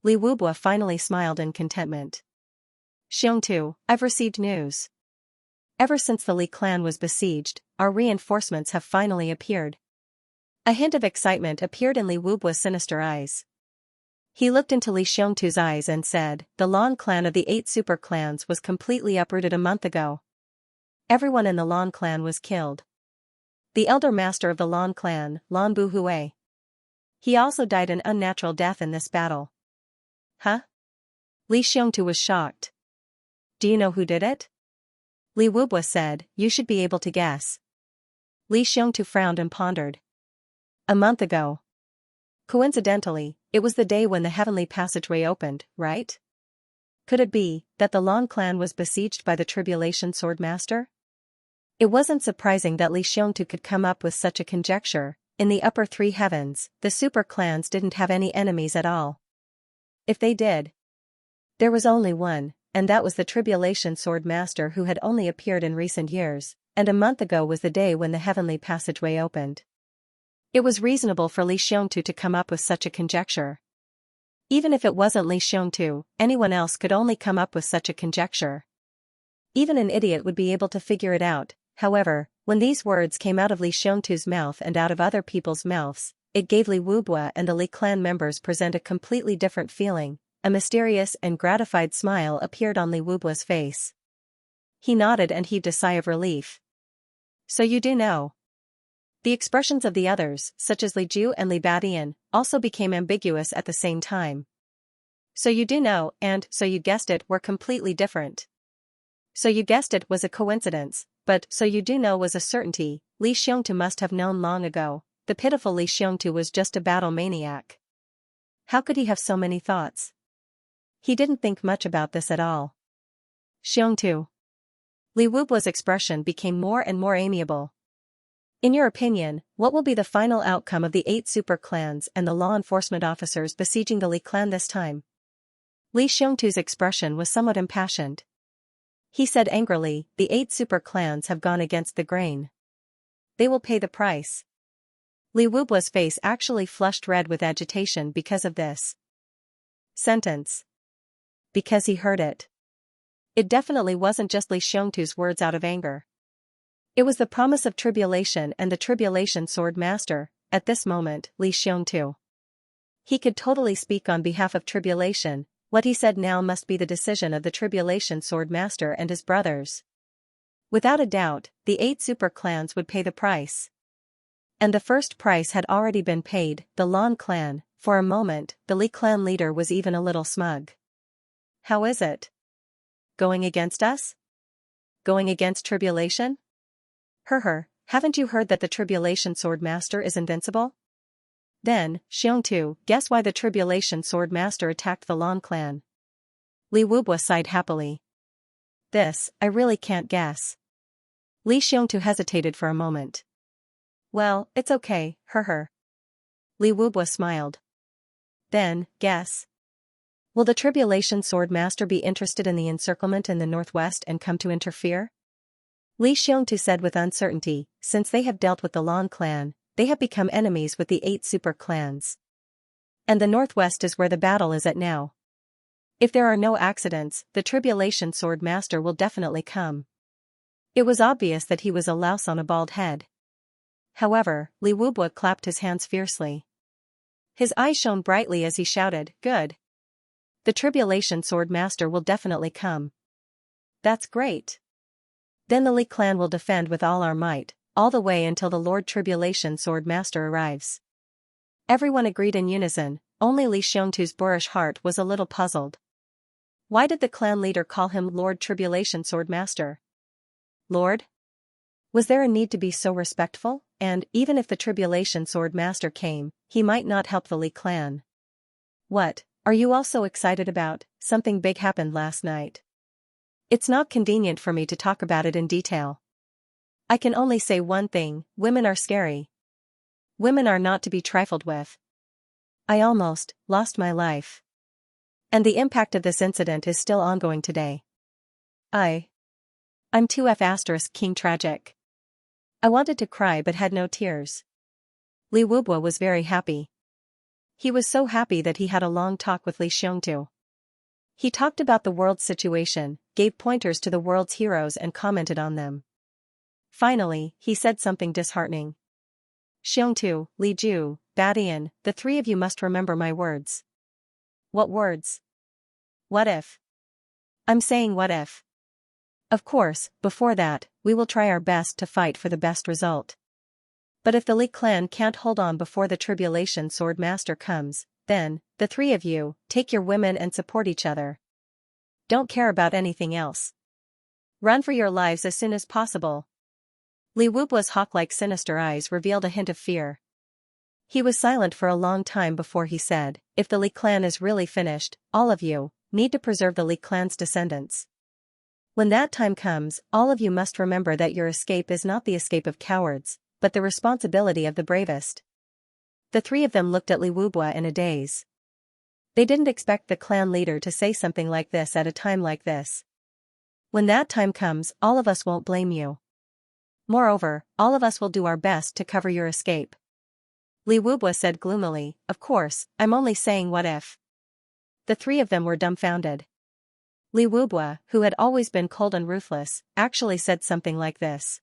A: Li Wubwa finally smiled in contentment. Xiongtu, I've received news. Ever since the Li clan was besieged, our reinforcements have finally appeared. A hint of excitement appeared in Li Wubwa's sinister eyes. He looked into Li Xiongtu's eyes and said, the Lan clan of the 8 super clans was completely uprooted a month ago. Everyone in the Lan clan was killed. The elder master of the Lan clan, Lan Buhui. He also died an unnatural death in this battle. Huh? Li Xiongtu was shocked. Do you know who did it? Li Wubwa said, you should be able to guess. Li Xiongtu frowned and pondered. A month ago. Coincidentally, it was the day when the heavenly passageway opened, right? Could it be that the Lan clan was besieged by the Tribulation Swordmaster? It wasn't surprising that Li Xiongtu could come up with such a conjecture. In the upper 3 heavens, the super clans didn't have any enemies at all. If they did, there was only one, and that was the Tribulation Swordmaster who had only appeared in recent years, and a month ago was the day when the heavenly passageway opened. It was reasonable for Li Xiongtu to come up with such a conjecture. Even if it wasn't Li Xiongtu, anyone else could only come up with such a conjecture. Even an idiot would be able to figure it out. However, when these words came out of Li Xiongtu's mouth and out of other people's mouths, it gave Li Wubwa and the Li clan members present a completely different feeling. A mysterious and gratified smile appeared on Li Wubwa's face. He nodded and heaved a sigh of relief. So you do know. The expressions of the others, such as Li Ju and Li Badian, also became ambiguous at the same time. So you do know and so you guessed it were completely different. So you guessed it was a coincidence, but so you do know was a certainty. Li Xiongtu must have known long ago. The pitiful Li Xiongtu was just a battle maniac. How could he have so many thoughts? He didn't think much about this at all. Xiongtu. Li Wubwa's expression became more and more amiable. In your opinion, what will be the final outcome of the 8 super clans and the law enforcement officers besieging the Li clan this time? Li Xiongtu's expression was somewhat impassioned. He said angrily, the 8 super clans have gone against the grain. They will pay the price. Li Wubua's face actually flushed red with agitation because of this sentence. Because he heard it. It definitely wasn't just Li Xiongtu's words out of anger. It was the promise of tribulation and the tribulation sword master, at this moment, Li Xiongtu. He could totally speak on behalf of tribulation. What he said now must be the decision of the tribulation sword master and his brothers. Without a doubt, the 8 super clans would pay the price. And the first price had already been paid, the Lan clan. For a moment, the Li clan leader was even a little smug. How is it? Going against us? Going against tribulation? Haven't you heard that the tribulation sword master is invincible? Then, Xiongtu, guess why the tribulation sword master attacked the Lan clan? Li Wubua sighed happily. This, I really can't guess. Li Xiongtu hesitated for a moment. Well, it's okay, Li Wubua smiled. Then, guess. Will the tribulation sword master be interested in the encirclement in the northwest and come to interfere? Li Xiongtu said with uncertainty, since they have dealt with the Lan clan, they have become enemies with the 8 super clans. And the northwest is where the battle is at now. If there are no accidents, the tribulation sword master will definitely come. It was obvious that he was a louse on a bald head. However, Li Wubua clapped his hands fiercely. His eyes shone brightly as he shouted, good. The tribulation sword master will definitely come. That's great. Then the Li clan will defend with all our might, all the way until the Lord Tribulation Sword Master arrives. Everyone agreed in unison, only Li Xiongtu's boorish heart was a little puzzled. Why did the clan leader call him Lord Tribulation Sword Master? Lord? Was there a need to be so respectful? And, even if the Tribulation Sword Master came, he might not help the Li clan. What, are you all so excited about? Something big happened last night. It's not convenient for me to talk about it in detail. I can only say one thing, women are scary. Women are not to be trifled with. I almost lost my life. And the impact of this incident is still ongoing today. I'm too *King tragic. I wanted to cry but had no tears. Li Wubua was very happy. He was so happy that he had a long talk with Li Xiongtu. He talked about the world's situation, gave pointers to the world's heroes and commented on them. Finally, he said something disheartening. Xiongtu, Li Ju, Badian, the 3 of you must remember my words. What words? What if? I'm saying what if. Of course, before that, we will try our best to fight for the best result. But if the Li clan can't hold on before the Tribulation Sword Master comes, then, the 3 of you, take your women and support each other. Don't care about anything else. Run for your lives as soon as possible. Li Wubua's hawk-like sinister eyes revealed a hint of fear. He was silent for a long time before he said, if the Li clan is really finished, all of you need to preserve the Li clan's descendants. When that time comes, all of you must remember that your escape is not the escape of cowards, but the responsibility of the bravest. The 3 of them looked at Li Wubua in a daze. They didn't expect the clan leader to say something like this at a time like this. When that time comes, all of us won't blame you. Moreover, all of us will do our best to cover your escape. Li Wubua said gloomily, of course, I'm only saying what if. The 3 of them were dumbfounded. Li Wubua, who had always been cold and ruthless, actually said something like this.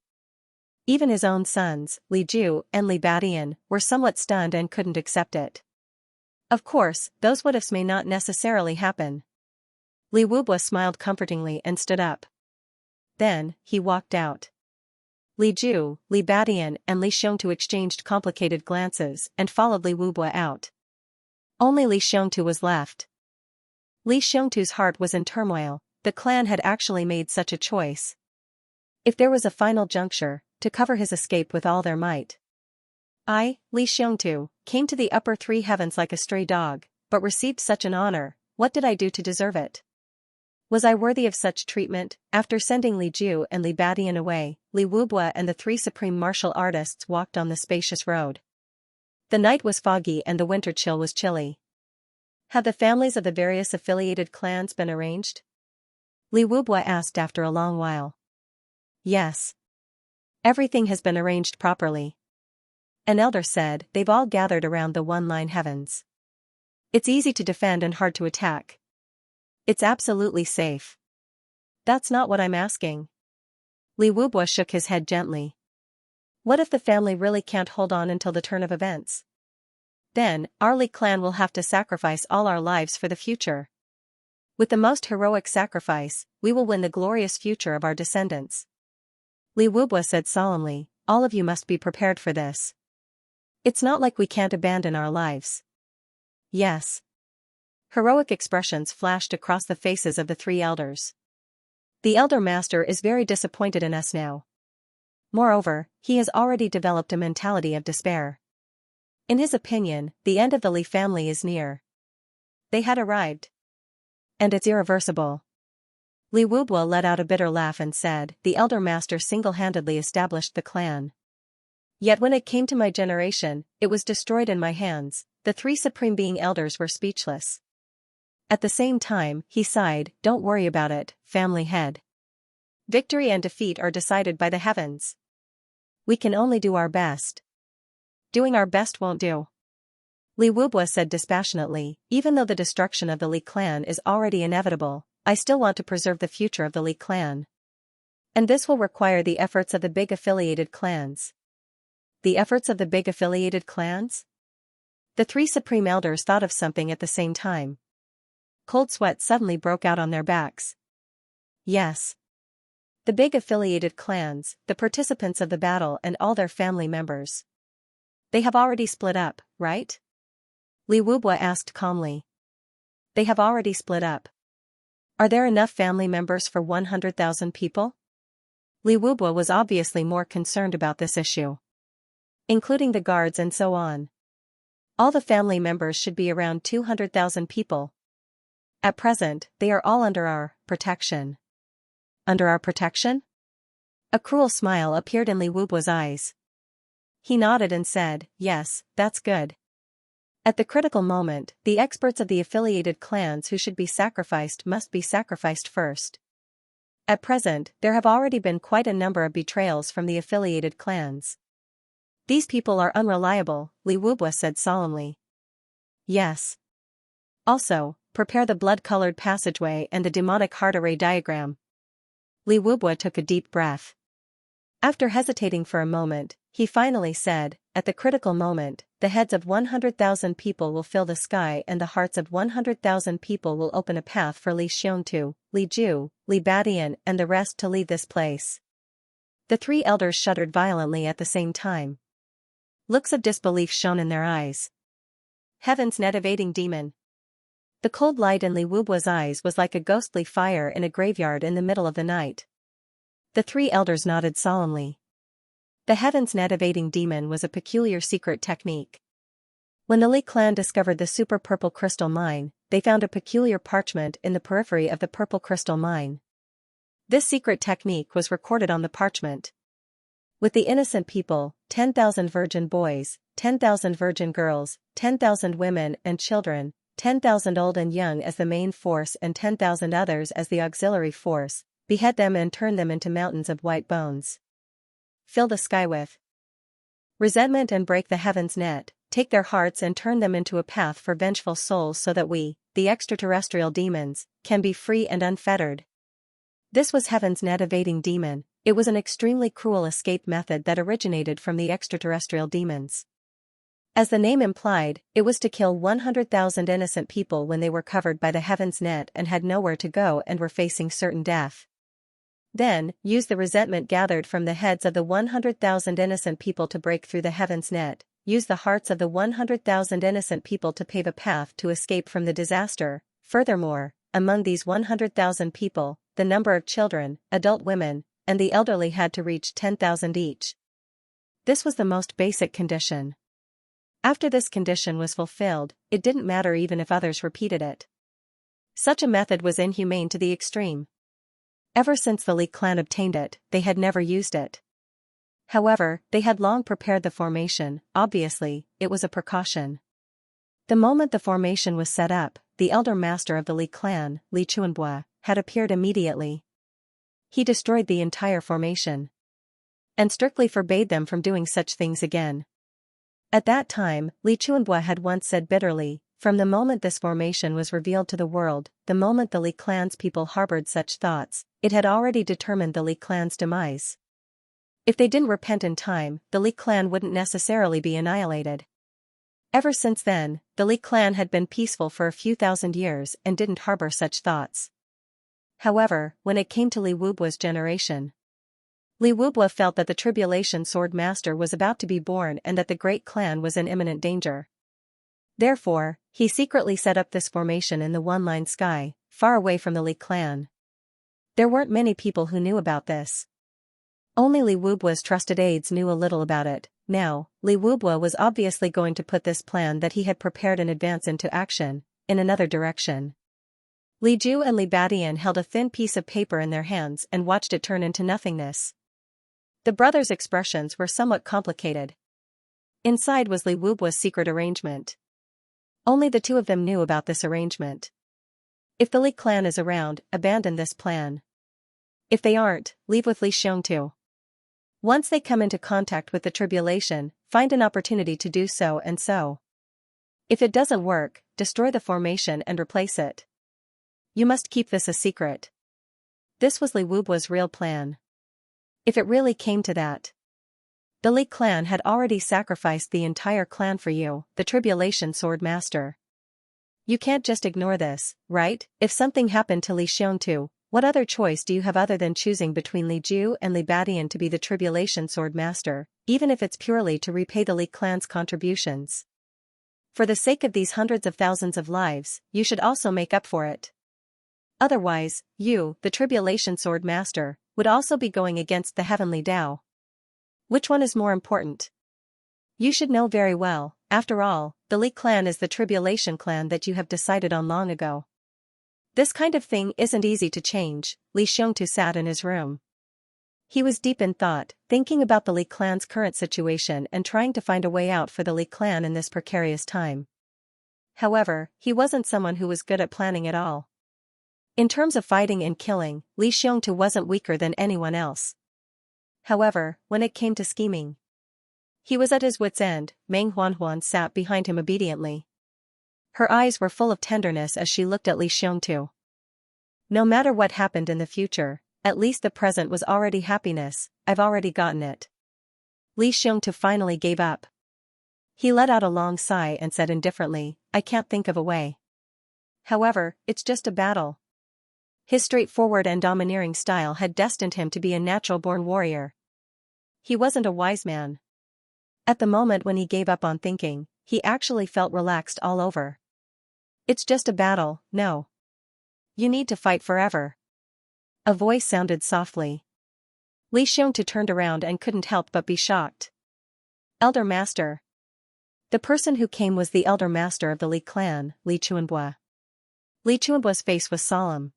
A: Even his own sons, Li Ju and Li Badian, were somewhat stunned and couldn't accept it. Of course, those what-ifs may not necessarily happen. Li Wubua smiled comfortingly and stood up. Then, he walked out. Li Ju, Li Badian and Li Xiongtu exchanged complicated glances and followed Li Wubua out. Only Li Xiongtu was left. Li Xiongtu's heart was in turmoil, the clan had actually made such a choice. If there was a final juncture, to cover his escape with all their might. I, Li Xiongtu, came to the upper 3 heavens like a stray dog, but received such an honor, what did I do to deserve it? Was I worthy of such treatment? After sending Li Ju and Li Badian away, Li Wubua and the three supreme martial artists walked on the spacious road. The night was foggy and the winter chill was chilly. Had the families of the various affiliated clans been arranged? Li Wubua asked after a long while. Yes. Everything has been arranged properly. An elder said, they've all gathered around the one-line heavens. It's easy to defend and hard to attack. It's absolutely safe. That's not what I'm asking. Li Wubua shook his head gently. What if the family really can't hold on until the turn of events? Then, our Li clan will have to sacrifice all our lives for the future. With the most heroic sacrifice, we will win the glorious future of our descendants. Li Wubua said solemnly, all of you must be prepared for this. It's not like we can't abandon our lives. Yes. Heroic expressions flashed across the faces of the three elders. The elder master is very disappointed in us now. Moreover, he has already developed a mentality of despair. In his opinion, the end of the Li family is near. They had arrived. And it's irreversible. Li Wubua let out a bitter laugh and said, the elder master single-handedly established the clan. Yet when it came to my generation, it was destroyed in my hands. The three supreme being elders were speechless. At the same time, he sighed, don't worry about it, family head. Victory and defeat are decided by the heavens. We can only do our best. Doing our best won't do. Li Wubua said dispassionately, even though the destruction of the Li clan is already inevitable, I still want to preserve the future of the Li clan. And this will require the efforts of the big affiliated clans. The efforts of the big affiliated clans? The three supreme elders thought of something at the same time. Cold sweat suddenly broke out on their backs. Yes. The big affiliated clans, the participants of the battle and all their family members. They have already split up, right? Li Wubua asked calmly. They have already split up. Are there enough family members for 100,000 people? Li Wubua was obviously more concerned about this issue. Including the guards and so on. All the family members should be around 200,000 people. At present, they are all under our protection. Under our protection? A cruel smile appeared in Li Wubua's eyes. He nodded and said, yes, that's good. At the critical moment, the experts of the affiliated clans who should be sacrificed must be sacrificed first. At present, there have already been quite a number of betrayals from the affiliated clans. These people are unreliable, Li Wubua said solemnly. Yes. Also, prepare the blood-colored passageway and the demonic heart array diagram. Li Wubua took a deep breath. After hesitating for a moment, he finally said, at the critical moment, the heads of 100,000 people will fill the sky and the hearts of 100,000 people will open a path for Li Xiongtu, Li Ju, Li Badian and the rest to leave this place. The three elders shuddered violently at the same time. Looks of disbelief shone in their eyes. Heaven's net evading demon. The cold light in Li Wubua's eyes was like a ghostly fire in a graveyard in the middle of the night. The three elders nodded solemnly. The heaven's net evading demon was a peculiar secret technique. When the Li clan discovered the super purple crystal mine, they found a peculiar parchment in the periphery of the purple crystal mine. This secret technique was recorded on the parchment. With the innocent people, 10,000 virgin boys, 10,000 virgin girls, 10,000 women and children, 10,000 old and young as the main force and 10,000 others as the auxiliary force, behead them and turn them into mountains of white bones. Fill the sky with resentment and break the heaven's net, take their hearts and turn them into a path for vengeful souls so that we, the extraterrestrial demons, can be free and unfettered. This was heaven's net evading demon. It was an extremely cruel escape method that originated from the extraterrestrial demons. As the name implied, it was to kill 100,000 innocent people when they were covered by the heaven's net and had nowhere to go and were facing certain death. Then, use the resentment gathered from the heads of the 100,000 innocent people to break through the heaven's net, use the hearts of the 100,000 innocent people to pave a path to escape from the disaster. Furthermore, among these 100,000 people, the number of children, adult women, and the elderly had to reach 10,000 each. This was the most basic condition. After this condition was fulfilled, it didn't matter even if others repeated it. Such a method was inhumane to the extreme. Ever since the Li clan obtained it, they had never used it. However, they had long prepared the formation. Obviously, it was a precaution. The moment the formation was set up, the elder master of the Li clan, Li Chuanbua, had appeared immediately. He destroyed the entire formation and strictly forbade them from doing such things again. At that time, Li Chuanbua had once said bitterly, from the moment this formation was revealed to the world, the moment the Li clan's people harbored such thoughts, it had already determined the Li clan's demise. If they didn't repent in time, the Li clan wouldn't necessarily be annihilated. Ever since then, the Li clan had been peaceful for a few thousand years and didn't harbor such thoughts. However, when it came to Li Wubua's generation, Li Wubua felt that the Tribulation Sword Master was about to be born and that the great clan was in imminent danger. Therefore, he secretly set up this formation in the one-line sky, far away from the Li clan. There weren't many people who knew about this. Only Li Wubua's trusted aides knew a little about it. Now, Li Wubua was obviously going to put this plan that he had prepared in advance into action, in another direction. Li Ju and Li Badian held a thin piece of paper in their hands and watched it turn into nothingness. The brothers' expressions were somewhat complicated. Inside was Li Wubua's secret arrangement. Only the two of them knew about this arrangement. If the Li clan is around, abandon this plan. If they aren't, leave with Li Xiongtu. Once they come into contact with the tribulation, find an opportunity to do so and so. If it doesn't work, destroy the formation and replace it. You must keep this a secret. This was Li Wubua's real plan. If it really came to that, the Li clan had already sacrificed the entire clan for you, the Tribulation Sword Master. You can't just ignore this, right? If something happened to Li Xiongtu, what other choice do you have other than choosing between Li Ju and Li Badian to be the Tribulation Sword Master, even if it's purely to repay the Li clan's contributions? For the sake of these hundreds of thousands of lives, you should also make up for it. Otherwise, you, the Tribulation Sword Master, would also be going against the Heavenly Tao. Which one is more important? You should know very well. After all, the Li clan is the Tribulation clan that you have decided on long ago. This kind of thing isn't easy to change. Li Xiongtu sat in his room. He was deep in thought, thinking about the Li clan's current situation and trying to find a way out for the Li clan in this precarious time. However, he wasn't someone who was good at planning at all. In terms of fighting and killing, Li Xiongtu wasn't weaker than anyone else. However, when it came to scheming, he was at his wit's end. Meng Huanhuan sat behind him obediently. Her eyes were full of tenderness as she looked at Li Xiongtu. No matter what happened in the future, at least the present was already happiness. I've already gotten it. Li Xiongtu finally gave up. He let out a long sigh and said indifferently, I can't think of a way. However, it's just a battle. His straightforward and domineering style had destined him to be a natural-born warrior. He wasn't a wise man. At the moment when he gave up on thinking, he actually felt relaxed all over. It's just a battle, no. You need to fight forever. A voice sounded softly. Li Xiongtu turned around and couldn't help but be shocked. Elder Master. The person who came was the Elder Master of the Li clan, Li Chuanbua. Li Chuanbua's face was solemn.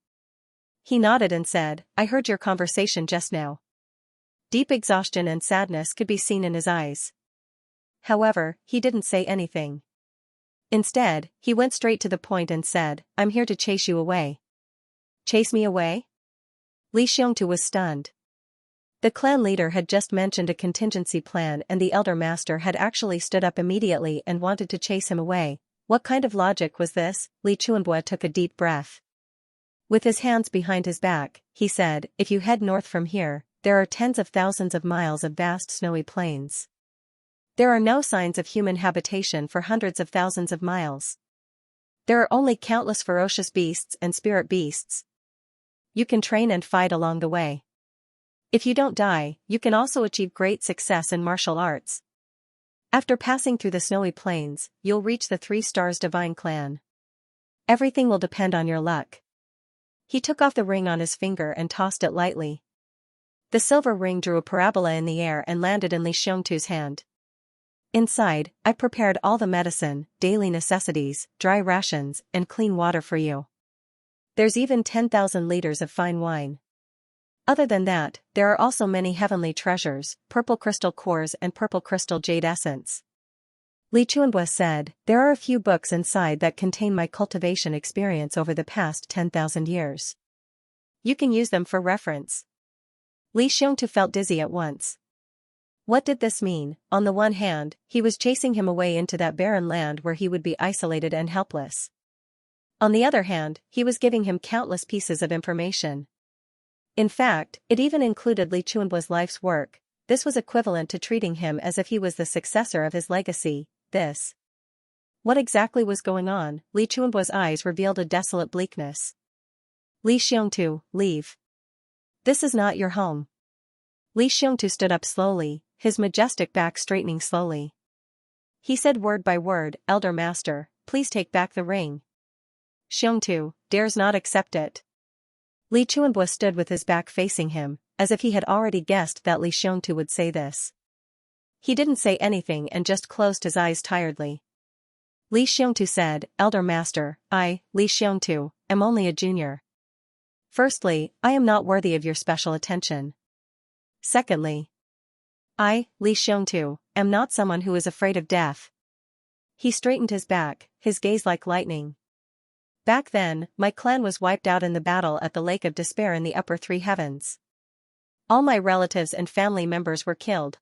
A: He nodded and said, I heard your conversation just now. Deep exhaustion and sadness could be seen in his eyes. However, he didn't say anything. Instead, he went straight to the point and said, I'm here to chase you away. Chase me away? Li Xiongtu was stunned. The clan leader had just mentioned a contingency plan and the Elder Master had actually stood up immediately and wanted to chase him away. What kind of logic was this? Li Chuanbua took a deep breath. With his hands behind his back, he said, if you head north from here, there are tens of thousands of miles of vast snowy plains. There are no signs of human habitation for hundreds of thousands of miles. There are only countless ferocious beasts and spirit beasts. You can train and fight along the way. If you don't die, you can also achieve great success in martial arts. After passing through the snowy plains, you'll reach the 3 Stars Divine Clan. Everything will depend on your luck. He took off the ring on his finger and tossed it lightly. The silver ring drew a parabola in the air and landed in Li Xiongtu's hand. Inside, I prepared all the medicine, daily necessities, dry rations, and clean water for you. There's even 10,000 liters of fine wine. Other than that, there are also many heavenly treasures, purple crystal cores and purple crystal jade essence. Li Chuanbua said, there are a few books inside that contain my cultivation experience over the past 10,000 years. You can use them for reference. Li Xiongtu felt dizzy at once. What did this mean? On the one hand, he was chasing him away into that barren land where he would be isolated and helpless. On the other hand, he was giving him countless pieces of information. In fact, it even included Li Chuanbua's life's work. This was equivalent to treating him as if he was the successor of his legacy. What exactly was going on? Li Chuanbua's eyes revealed a desolate bleakness. Li Xiongtu, leave. This is not your home. Li Xiongtu stood up slowly, his majestic back straightening slowly. He said word by word, Elder Master, please take back the ring. Xiongtu dares not accept it. Li Chuanbua stood with his back facing him, as if he had already guessed that Li Xiongtu would say this. He didn't say anything and just closed his eyes tiredly. Li Xiongtu said, Elder Master, I, Li Xiongtu, am only a junior. Firstly, I am not worthy of your special attention. Secondly, I, Li Xiongtu, am not someone who is afraid of death. He straightened his back, his gaze like lightning. Back then, my clan was wiped out in the battle at the Lake of Despair in the upper three heavens. All my relatives and family members were killed.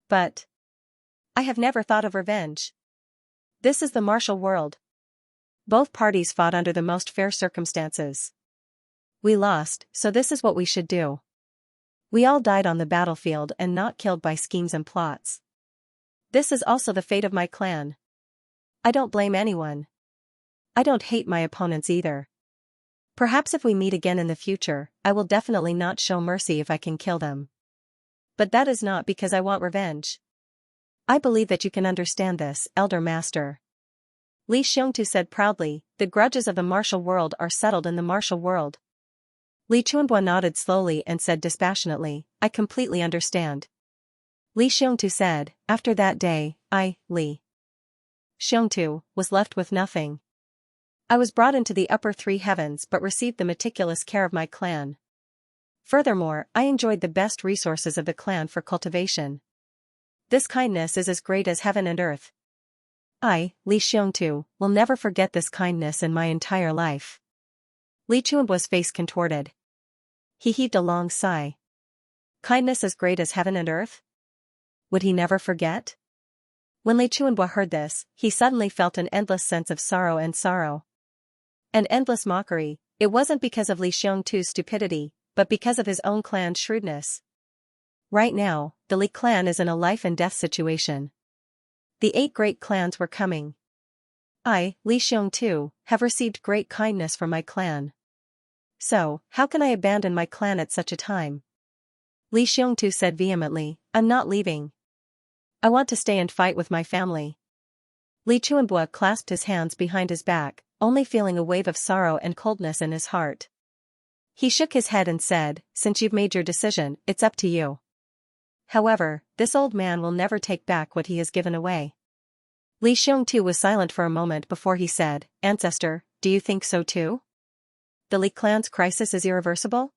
A: But I have never thought of revenge. This is the martial world. Both parties fought under the most fair circumstances. We lost, so this is what we should do. We all died on the battlefield and not killed by schemes and plots. This is also the fate of my clan. I don't blame anyone. I don't hate my opponents either. Perhaps if we meet again in the future, I will definitely not show mercy if I can kill them. But that is not because I want revenge. I believe that you can understand this, Elder Master. Li Xiongtu said proudly, the grudges of the martial world are settled in the martial world. Li Chuanbua nodded slowly and said dispassionately, I completely understand. Li Xiongtu said, after that day, I, Li Xiongtu, was left with nothing. I was brought into the upper three heavens but received the meticulous care of my clan. Furthermore, I enjoyed the best resources of the clan for cultivation. This kindness is as great as heaven and earth. I, Li Xiongtu, will never forget this kindness in my entire life. Li Chuanbua's face contorted. He heaved a long sigh. Kindness as great as heaven and earth? Would he never forget? When Li Chuanbua heard this, he suddenly felt an endless sense of sorrow. An endless mockery. It wasn't because of Li Xiongtu's stupidity, but because of his own clan's shrewdness. Right now, the Li clan is in a life and death situation. The 8 great clans were coming. I, Li Xiongtu, have received great kindness from my clan. So, how can I abandon my clan at such a time? Li Xiongtu said vehemently, I'm not leaving. I want to stay and fight with my family. Li Chuanbua clasped his hands behind his back, only feeling a wave of sorrow and coldness in his heart. He shook his head and said, since you've made your decision, it's up to you. However, this old man will never take back what he has given away. Li Xiongtu was silent for a moment before he said, Ancestor, do you think so too? The Li clan's crisis is irreversible?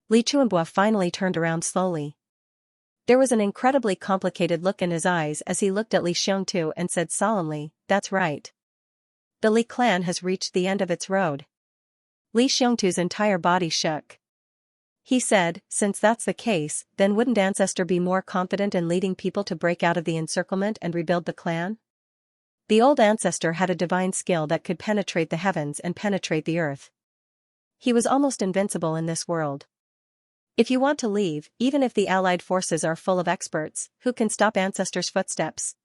A: Li Chuanbua finally turned around slowly. There was an incredibly complicated look in his eyes as he looked at Li Xiongtu and said solemnly, that's right. The Li clan has reached the end of its road. Li Xiongtu's entire body shook. He said, since that's the case, then wouldn't Ancestor be more confident in leading people to break out of the encirclement and rebuild the clan? The old Ancestor had a divine skill that could penetrate the heavens and penetrate the earth. He was almost invincible in this world. If you want to leave, even if the allied forces are full of experts, who can stop Ancestor's footsteps?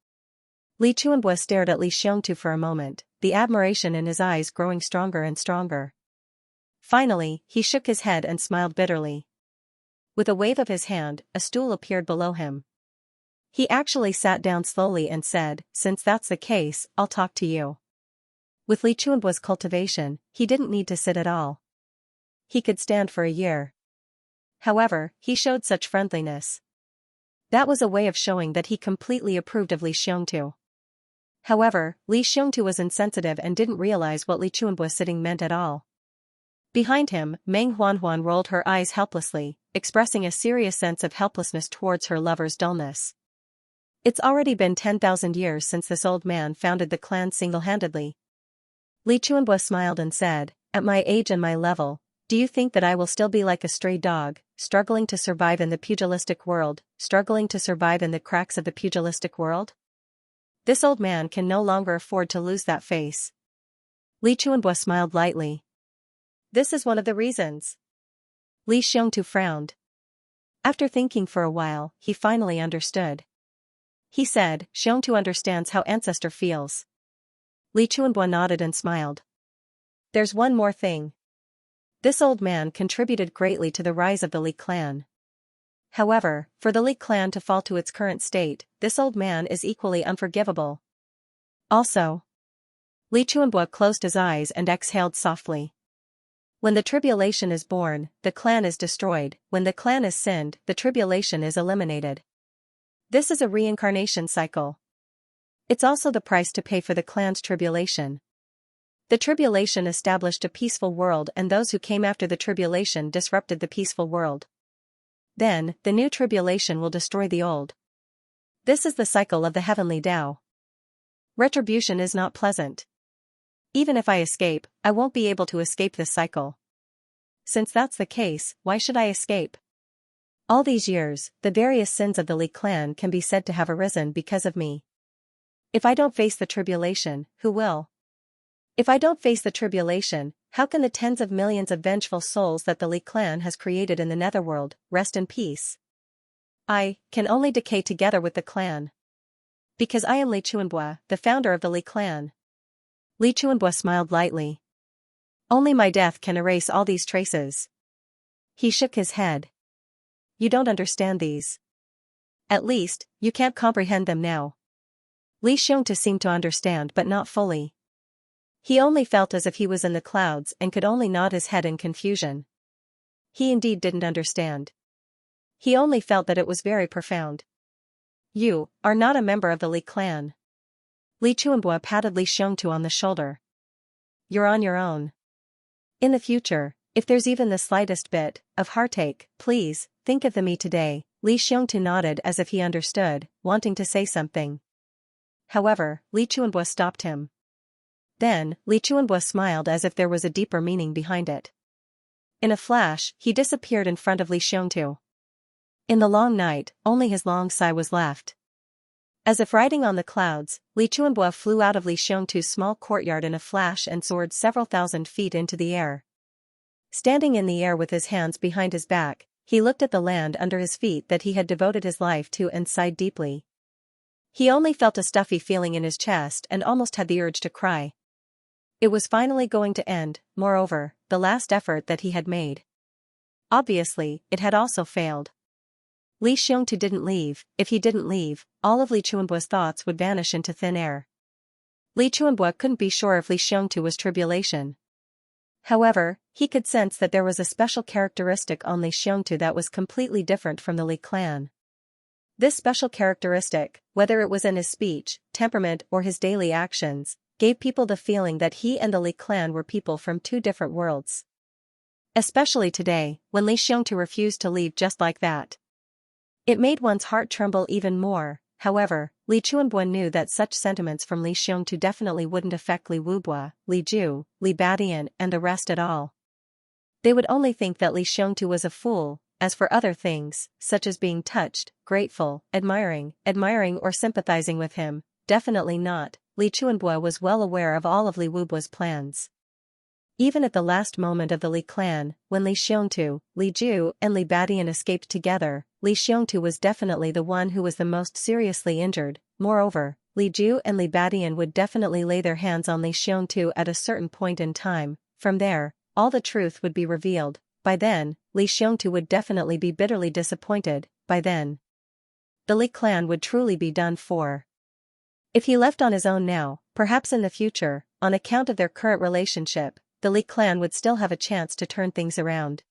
A: Li Chuanbua stared at Li Xiongtu for a moment, the admiration in his eyes growing stronger and stronger. Finally, he shook his head and smiled bitterly. With a wave of his hand, a stool appeared below him. He actually sat down slowly and said, since that's the case, I'll talk to you. With Li Chuanbua's cultivation, he didn't need to sit at all. He could stand for a year. However, he showed such friendliness. That was a way of showing that he completely approved of Li Xiongtu. However, Li Xiongtu was insensitive and didn't realize what Li Chuanbua sitting meant at all. Behind him, Meng Huanhuan rolled her eyes helplessly, expressing a serious sense of helplessness towards her lover's dullness. It's already been 10,000 years since this old man founded the clan single-handedly. Li Chuanbua smiled and said, "At my age and my level, do you think that I will still be like a stray dog, struggling to survive in the pugilistic world, struggling to survive in the cracks of the pugilistic world?" This old man can no longer afford to lose that face. Li Chuanbua smiled lightly. This is one of the reasons. Li Xiongtu frowned. After thinking for a while, he finally understood. He said, "Xiongtu understands how ancestor feels." Li Chuanbua nodded and smiled. There's one more thing. This old man contributed greatly to the rise of the Li clan. However, for the Li clan to fall to its current state, this old man is equally unforgivable. Also, Li Chuanbua closed his eyes and exhaled softly. When the tribulation is born, the clan is destroyed. When the clan is sinned, the tribulation is eliminated. This is a reincarnation cycle. It's also the price to pay for the clan's tribulation. The tribulation established a peaceful world, and those who came after the tribulation disrupted the peaceful world. Then, the new tribulation will destroy the old. This is the cycle of the heavenly Tao. Retribution is not pleasant. Even if I escape, I won't be able to escape this cycle. Since that's the case, why should I escape? All these years, the various sins of the Li clan can be said to have arisen because of me. If I don't face the tribulation, who will? If I don't face the tribulation, how can the tens of millions of vengeful souls that the Li clan has created in the netherworld rest in peace? I can only decay together with the clan. Because I am Li Chuanbua, the founder of the Li clan. Li Chuanbua smiled lightly. Only my death can erase all these traces. He shook his head. You don't understand these. At least, you can't comprehend them now. Li Xiongtu seemed to understand but not fully. He only felt as if he was in the clouds and could only nod his head in confusion. He indeed didn't understand. He only felt that it was very profound. You are not a member of the Li clan. Li Chuanbua patted Li Xiongtu on the shoulder. You're on your own. In the future, if there's even the slightest bit of heartache, please, think of me today. Li Xiongtu nodded as if he understood, wanting to say something. However, Li Chuanbua stopped him. Then, Li Chuanbua smiled as if there was a deeper meaning behind it. In a flash, he disappeared in front of Li Xiongtu. In the long night, only his long sigh was left. As if riding on the clouds, Li Chuanbua flew out of Li Xiongtu's small courtyard in a flash and soared several thousand feet into the air. Standing in the air with his hands behind his back, he looked at the land under his feet that he had devoted his life to and sighed deeply. He only felt a stuffy feeling in his chest and almost had the urge to cry. It was finally going to end, moreover, the last effort that he had made. Obviously, it had also failed. Li Xiongtu didn't leave. If he didn't leave, all of Li Chuanbua's thoughts would vanish into thin air. Li Chuanbua couldn't be sure if Li Xiongtu was tribulation. However, he could sense that there was a special characteristic on Li Xiongtu that was completely different from the Li clan. This special characteristic, whether it was in his speech, temperament or his daily actions, gave people the feeling that he and the Li clan were people from two different worlds. Especially today, when Li Xiongtu refused to leave just like that. It made one's heart tremble even more. However, Li Chuanbua knew that such sentiments from Li Xiongtu definitely wouldn't affect Li Wubua, Li Ju, Li Badian and the rest at all. They would only think that Li Xiongtu was a fool. As for other things, such as being touched, grateful, admiring or sympathizing with him, definitely not. Li Chuanbua was well aware of all of Li Wubua's plans. Even at the last moment of the Li clan, when Li Xiongtu, Li Ju and Li Badian escaped together, Li Xiongtu was definitely the one who was the most seriously injured. Moreover, Li Ju and Li Badian would definitely lay their hands on Li Xiongtu at a certain point in time. From there, all the truth would be revealed. By then, Li Xiongtu would definitely be bitterly disappointed. By then, the Li clan would truly be done for. If he left on his own now, perhaps in the future, on account of their current relationship, the Li clan would still have a chance to turn things around.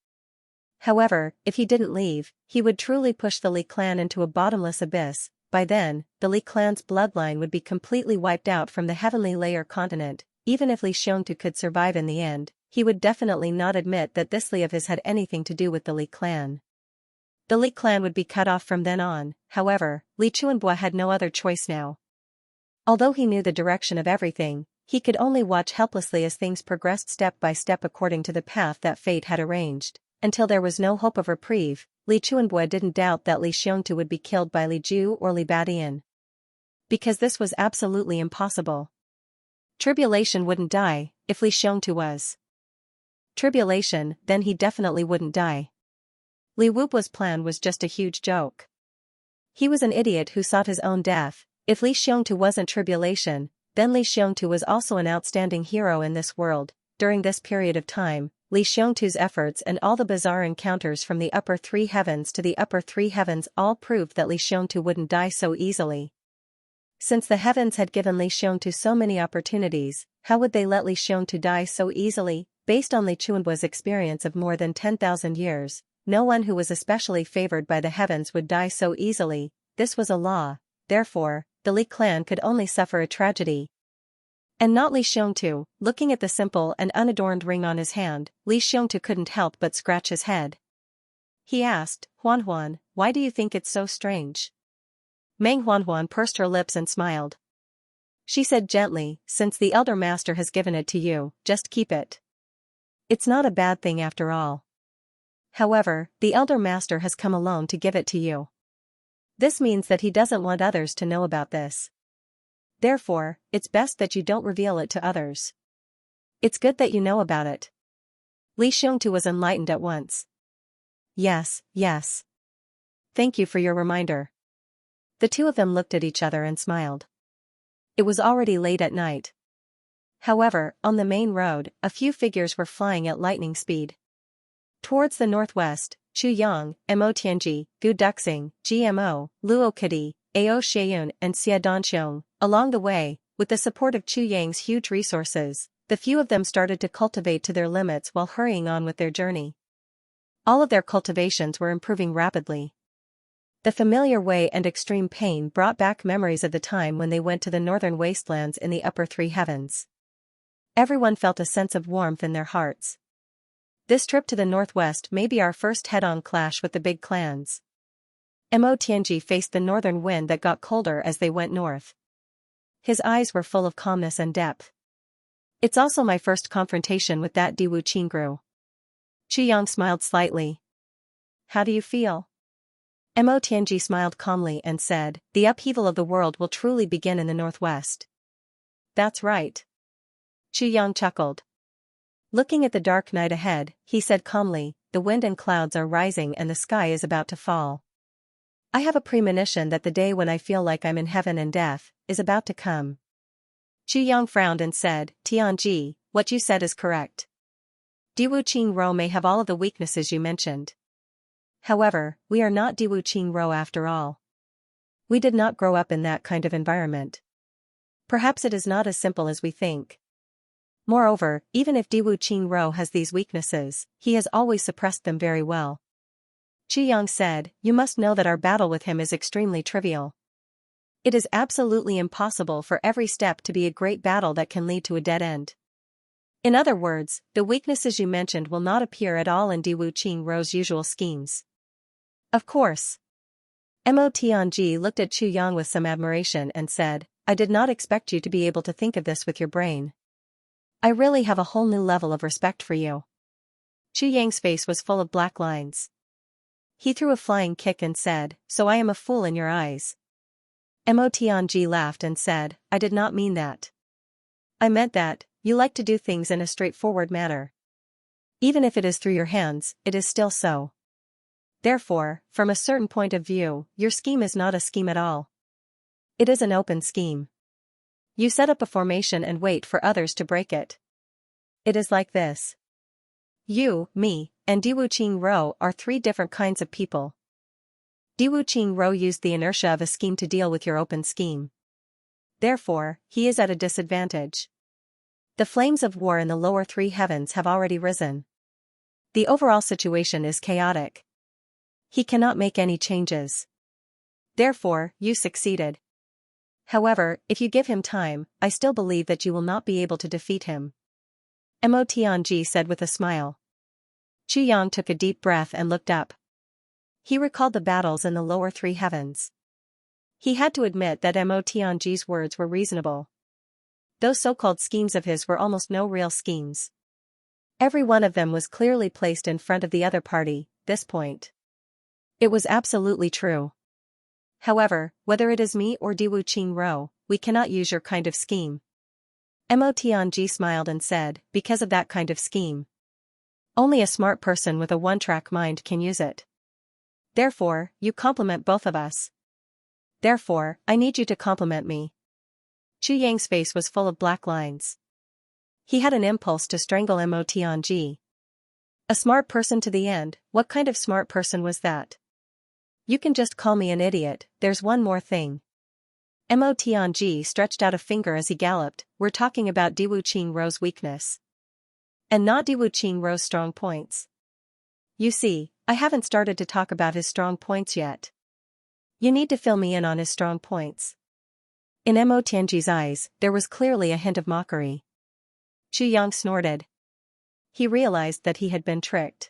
A: However, if he didn't leave, he would truly push the Li clan into a bottomless abyss. By then, the Li clan's bloodline would be completely wiped out from the heavenly layer continent. Even if Li Xiongtu could survive in the end, he would definitely not admit that this Li of his had anything to do with the Li clan. The Li clan would be cut off from then on. However, Li Chuanbua had no other choice now. Although he knew the direction of everything, he could only watch helplessly as things progressed step by step according to the path that fate had arranged. Until there was no hope of reprieve, Li Chuanbua didn't doubt that Li Xiongtu would be killed by Li Ju or Li Badian. Because this was absolutely impossible. Tribulation wouldn't die, if Li Xiongtu was. Tribulation, then he definitely wouldn't die. Li Wubua's plan was just a huge joke. He was an idiot who sought his own death. If Li Xiongtu wasn't tribulation, then Li Xiongtu was also an outstanding hero in this world. During this period of time, Li Xiongtu's efforts and all the bizarre encounters from the upper three heavens to the upper three heavens all proved that Li Xiongtu wouldn't die so easily. Since the heavens had given Li Xiongtu so many opportunities, how would they let Li Xiongtu die so easily? Based on Li Chuanbua's experience of more than 10,000 years, no one who was especially favored by the heavens would die so easily. This was a law. Therefore, the Li clan could only suffer a tragedy. And not Li Xiongtu. Looking at the simple and unadorned ring on his hand, Li Xiongtu couldn't help but scratch his head. He asked, "Huan, why do you think it's so strange?" Meng Huan pursed her lips and smiled. She said gently, "Since the elder master has given it to you, just keep it. It's not a bad thing after all. However, the elder master has come alone to give it to you. This means that he doesn't want others to know about this. Therefore, it's best that you don't reveal it to others. It's good that you know about it." Li Xiongtu was enlightened at once. Yes. Thank you for your reminder." The two of them looked at each other and smiled. It was already late at night. However, on the main road, a few figures were flying at lightning speed. Towards the northwest, Chu Yang, Mo Tianji, Gu Duxing, GMO, Luo Kadi, Ao Sheiyun and Xia Danxiong. Along the way, with the support of Chu Yang's huge resources, the few of them started to cultivate to their limits while hurrying on with their journey. All of their cultivations were improving rapidly. The familiar way and extreme pain brought back memories of the time when they went to the northern wastelands in the upper three heavens. Everyone felt a sense of warmth in their hearts. This trip to the northwest may be our first head-on clash with the big clans. Mo Tianji faced the northern wind that got colder as they went north. His eyes were full of calmness and depth. It's also my first confrontation with that Diwu Qingru. Chu Yang smiled slightly. How do you feel? Mo Tianji smiled calmly and said, the upheaval of the world will truly begin in the northwest. That's right. Chu Yang chuckled. Looking at the dark night ahead, he said calmly, the wind and clouds are rising and the sky is about to fall. I have a premonition that the day when I feel like I'm in heaven and death is about to come. Chu Yang frowned and said, Tianji, what you said is correct. Diwu Qingro may have all of the weaknesses you mentioned. However, we are not Diwu Qingro after all. We did not grow up in that kind of environment. Perhaps it is not as simple as we think. Moreover, even if Diwu Qingro has these weaknesses, he has always suppressed them very well. Chu Yang said, you must know that our battle with him is extremely trivial. It is absolutely impossible for every step to be a great battle that can lead to a dead end. In other words, the weaknesses you mentioned will not appear at all in Diwu Qingro's usual schemes. Of course. Mo Tianji looked at Chu Yang with some admiration and said, I did not expect you to be able to think of this with your brain. I really have a whole new level of respect for you. Chu Yang's face was full of black lines. He threw a flying kick and said, so I am a fool in your eyes. Mo Tianji laughed and said, I did not mean that. I meant that, you like to do things in a straightforward manner. Even if it is through your hands, it is still so. Therefore, from a certain point of view, your scheme is not a scheme at all. It is an open scheme. You set up a formation and wait for others to break it. It is like this. You, me, and Diwu Qingro are three different kinds of people. Diwu Qingro used the inertia of a scheme to deal with your open scheme. Therefore, he is at a disadvantage. The flames of war in the lower three heavens have already risen. The overall situation is chaotic. He cannot make any changes. Therefore, you succeeded. However, if you give him time, I still believe that you will not be able to defeat him. Mo Tianji said with a smile. Chu Yang took a deep breath and looked up. He recalled the battles in the lower three heavens. He had to admit that Mo Tianji's words were reasonable. Those so-called schemes of his were almost no real schemes. Every one of them was clearly placed in front of the other party, this point. It was absolutely true. However, whether it is me or Diwu Qingro, we cannot use your kind of scheme. Mo Tianji smiled and said, because of that kind of scheme. Only a smart person with a one-track mind can use it. Therefore, you compliment both of us. Therefore, I need you to compliment me. Chu Yang's face was full of black lines. He had an impulse to strangle Mo Tianji. A smart person to the end, what kind of smart person was that? You can just call me an idiot, there's one more thing. Mo Tianji stretched out a finger as he galloped, we're talking about Diwu Qingrou's weakness. And not Diwu Qingrou's strong points. You see, I haven't started to talk about his strong points yet. You need to fill me in on his strong points. In Mo Tianji's eyes, there was clearly a hint of mockery. Chu Yang snorted. He realized that he had been tricked.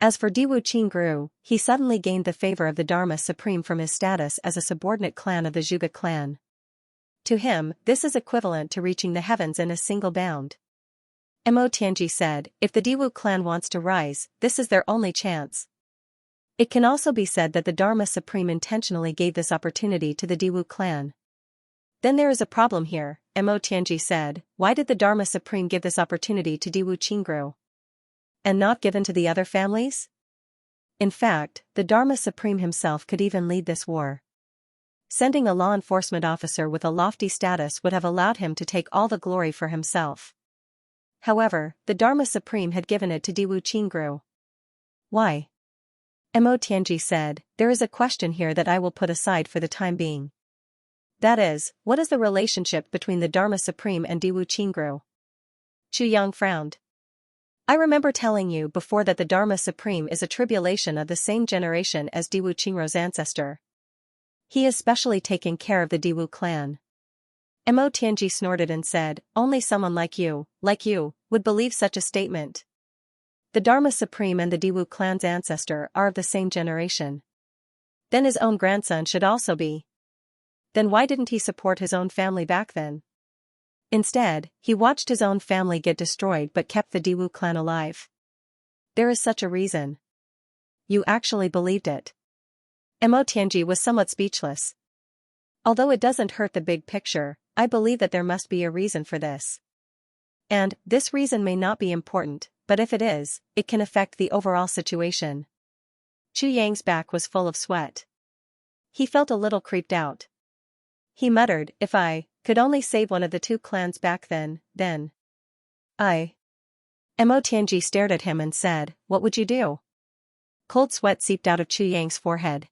A: As for Diwu Qingrou, he suddenly gained the favor of the Dharma Supreme from his status as a subordinate clan of the Zhuge clan. To him, this is equivalent to reaching the heavens in a single bound. Mo Tianji said, if the Diwu clan wants to rise, this is their only chance. It can also be said that the Dharma Supreme intentionally gave this opportunity to the Diwu clan. Then there is a problem here, Mo Tianji said, why did the Dharma Supreme give this opportunity to Diwu Qingrou? And not given to the other families? In fact, the Dharma Supreme himself could even lead this war. Sending a law enforcement officer with a lofty status would have allowed him to take all the glory for himself. However, the Dharma Supreme had given it to Diwu Qingrou. Why? Mo Tianji said, there is a question here that I will put aside for the time being. That is, what is the relationship between the Dharma Supreme and Diwu Qingrou? Chu Yang frowned. I remember telling you before that the Dharma Supreme is a tribulation of the same generation as Diwu Qingrou's ancestor. He is specially taking care of the Diwu clan. Mo Tianji snorted and said, only someone like you, would believe such a statement. The Dharma Supreme and the Diwu clan's ancestor are of the same generation. Then his own grandson should also be. Then why didn't he support his own family back then? Instead, he watched his own family get destroyed but kept the Diwu clan alive. There is such a reason. You actually believed it. Mo Tianji was somewhat speechless. Although it doesn't hurt the big picture, I believe that there must be a reason for this. And, this reason may not be important, but if it is, it can affect the overall situation. Chu Yang's back was full of sweat. He felt a little creeped out. He muttered, if I could only save one of the two clans back then. Mo Tianji stared at him and said, what would you do? Cold sweat seeped out of Chu Yang's forehead.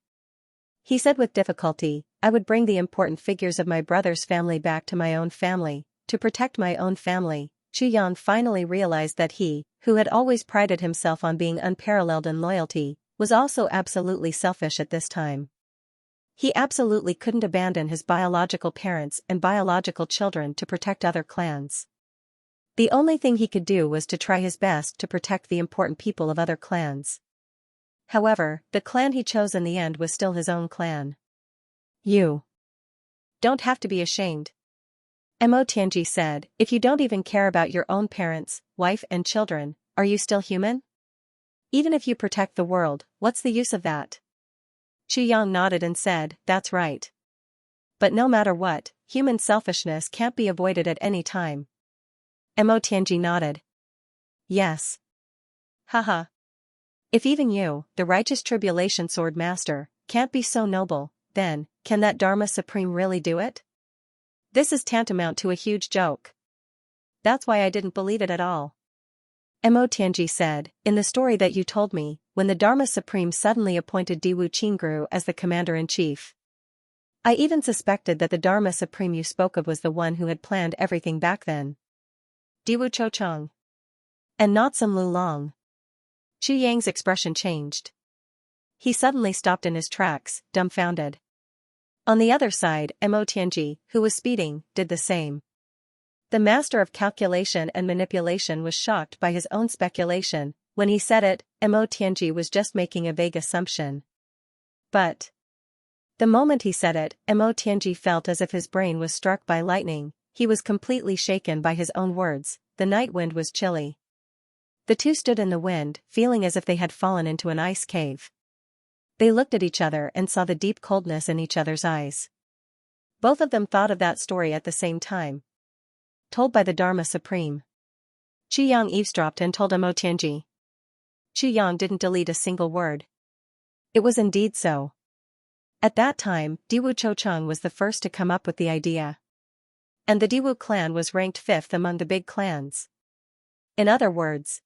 A: He said with difficulty, I would bring the important figures of my brother's family back to my own family, to protect my own family. Chu Yang finally realized that he, who had always prided himself on being unparalleled in loyalty, was also absolutely selfish at this time. He absolutely couldn't abandon his biological parents and biological children to protect other clans. The only thing he could do was to try his best to protect the important people of other clans. However, the clan he chose in the end was still his own clan. You don't have to be ashamed. Mo Tianji said, if you don't even care about your own parents, wife and children, are you still human? Even if you protect the world, what's the use of that? Chu Yang nodded and said, that's right. But no matter what, human selfishness can't be avoided at any time. Mo Tianji nodded. Yes. Haha. If even you, the righteous tribulation sword master, can't be so noble, then, can that Dharma Supreme really do it? This is tantamount to a huge joke. That's why I didn't believe it at all. Mo Tianji said, in the story that you told me, when the Dharma Supreme suddenly appointed Diwu Qingrou as the commander-in-chief. I even suspected that the Dharma Supreme you spoke of was the one who had planned everything back then. Diwu Chouchong. And not some Lu Long. Chu Yang's expression changed. He suddenly stopped in his tracks, dumbfounded. On the other side, Mo Tianji, who was speeding, did the same. The master of calculation and manipulation was shocked by his own speculation. When he said it, Mo Tianji was just making a vague assumption. But the moment he said it, Mo Tianji felt as if his brain was struck by lightning. He was completely shaken by his own words. The night wind was chilly. The two stood in the wind, feeling as if they had fallen into an ice cave. They looked at each other and saw the deep coldness in each other's eyes. Both of them thought of that story at the same time. Told by the Dharma Supreme. Qu Yang eavesdropped and told Mo Tianji. Qu Yang didn't delete a single word. It was indeed so. At that time, Diwu Choucheng was the first to come up with the idea. And the Diwu clan was ranked 5th among the big clans. In other words,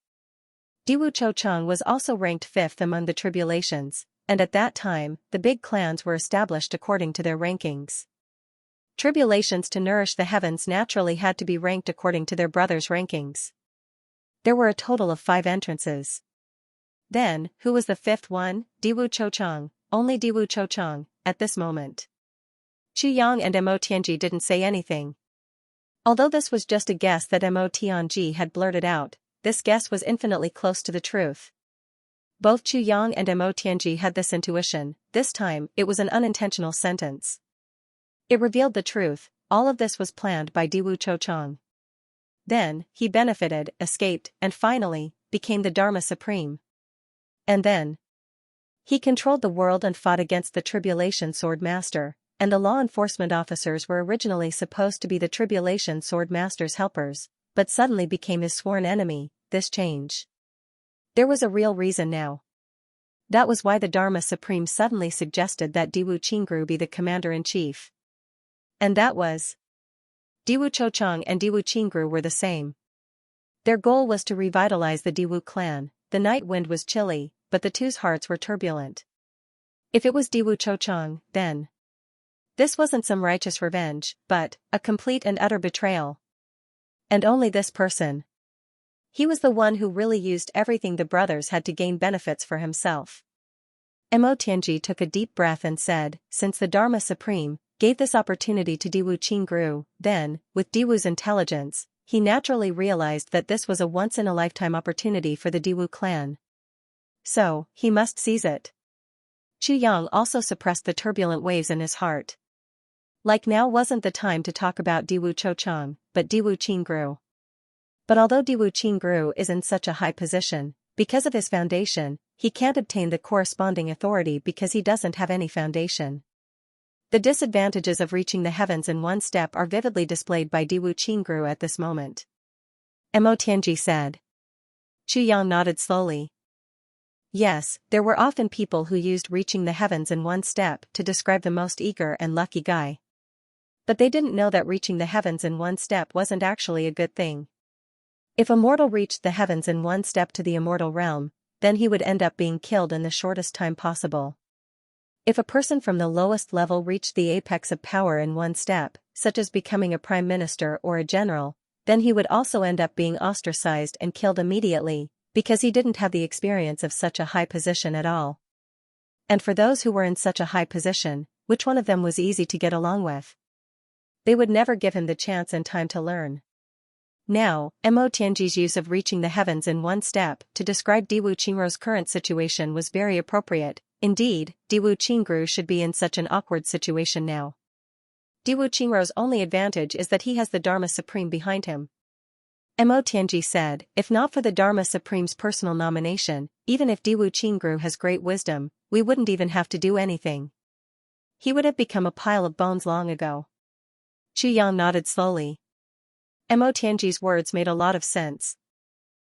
A: Diwu Choucheng was also ranked 5th among the tribulations, and at that time, the big clans were established according to their rankings. Tribulations to nourish the heavens naturally had to be ranked according to their brothers' rankings. There were a total of 5 entrances. Then, who was the 5th one? Diwu Choucheng, only Diwu Choucheng, at this moment. Qu Yang and Mo Tianji didn't say anything. Although this was just a guess that Mo Tianji had blurted out, this guess was infinitely close to the truth. Both Qu Yang and Mo Tianji had this intuition. This time, it was an unintentional sentence. It revealed the truth. All of this was planned by Diwu Choucheng. Then, he benefited, escaped, and finally, became the Dharma Supreme. And then, he controlled the world and fought against the Tribulation Sword Master, and the law enforcement officers were originally supposed to be the Tribulation Sword Master's helpers, but suddenly became his sworn enemy. This change. There was a real reason now. That was why the Dharma Supreme suddenly suggested that Diwu Qingru be the commander-in-chief. And that was. Diwu Choucheng and Diwu Qingru were the same. Their goal was to revitalize the Diwu clan. The night wind was chilly, but the two's hearts were turbulent. If it was Diwu Choucheng, then this wasn't some righteous revenge, but a complete and utter betrayal. And only this person. He was the one who really used everything the brothers had to gain benefits for himself. Mo Tianji took a deep breath and said, since the Dharma Supreme gave this opportunity to Diwu Qingru, then, with Diwu's intelligence, he naturally realized that this was a once-in-a-lifetime opportunity for the Diwu clan. So, he must seize it. Qu Yang also suppressed the turbulent waves in his heart. Like now wasn't the time to talk about Diwu Choucheng, but Diwu Qingru. But although Diwu Qingru is in such a high position, because of his foundation, he can't obtain the corresponding authority because he doesn't have any foundation. The disadvantages of reaching the heavens in one step are vividly displayed by Diwu Qingru at this moment. Mo Tianji said. Qu Yang nodded slowly. Yes, there were often people who used reaching the heavens in one step to describe the most eager and lucky guy. But they didn't know that reaching the heavens in one step wasn't actually a good thing. If a mortal reached the heavens in one step to the immortal realm, then he would end up being killed in the shortest time possible. If a person from the lowest level reached the apex of power in one step, such as becoming a prime minister or a general, then he would also end up being ostracized and killed immediately, because he didn't have the experience of such a high position at all. And for those who were in such a high position, which one of them was easy to get along with? They would never give him the chance and time to learn. Now, Mo Tianji's use of reaching the heavens in one step to describe Diwu Qingru's current situation was very appropriate. Indeed, Diwu Qingru should be in such an awkward situation now. Diwu Qingru's only advantage is that he has the Dharma Supreme behind him. Mo Tianji said, if not for the Dharma Supreme's personal nomination, even if Diwu Qingru has great wisdom, we wouldn't even have to do anything. He would have become a pile of bones long ago. Qu Yang nodded slowly. Mo Tianji's words made a lot of sense.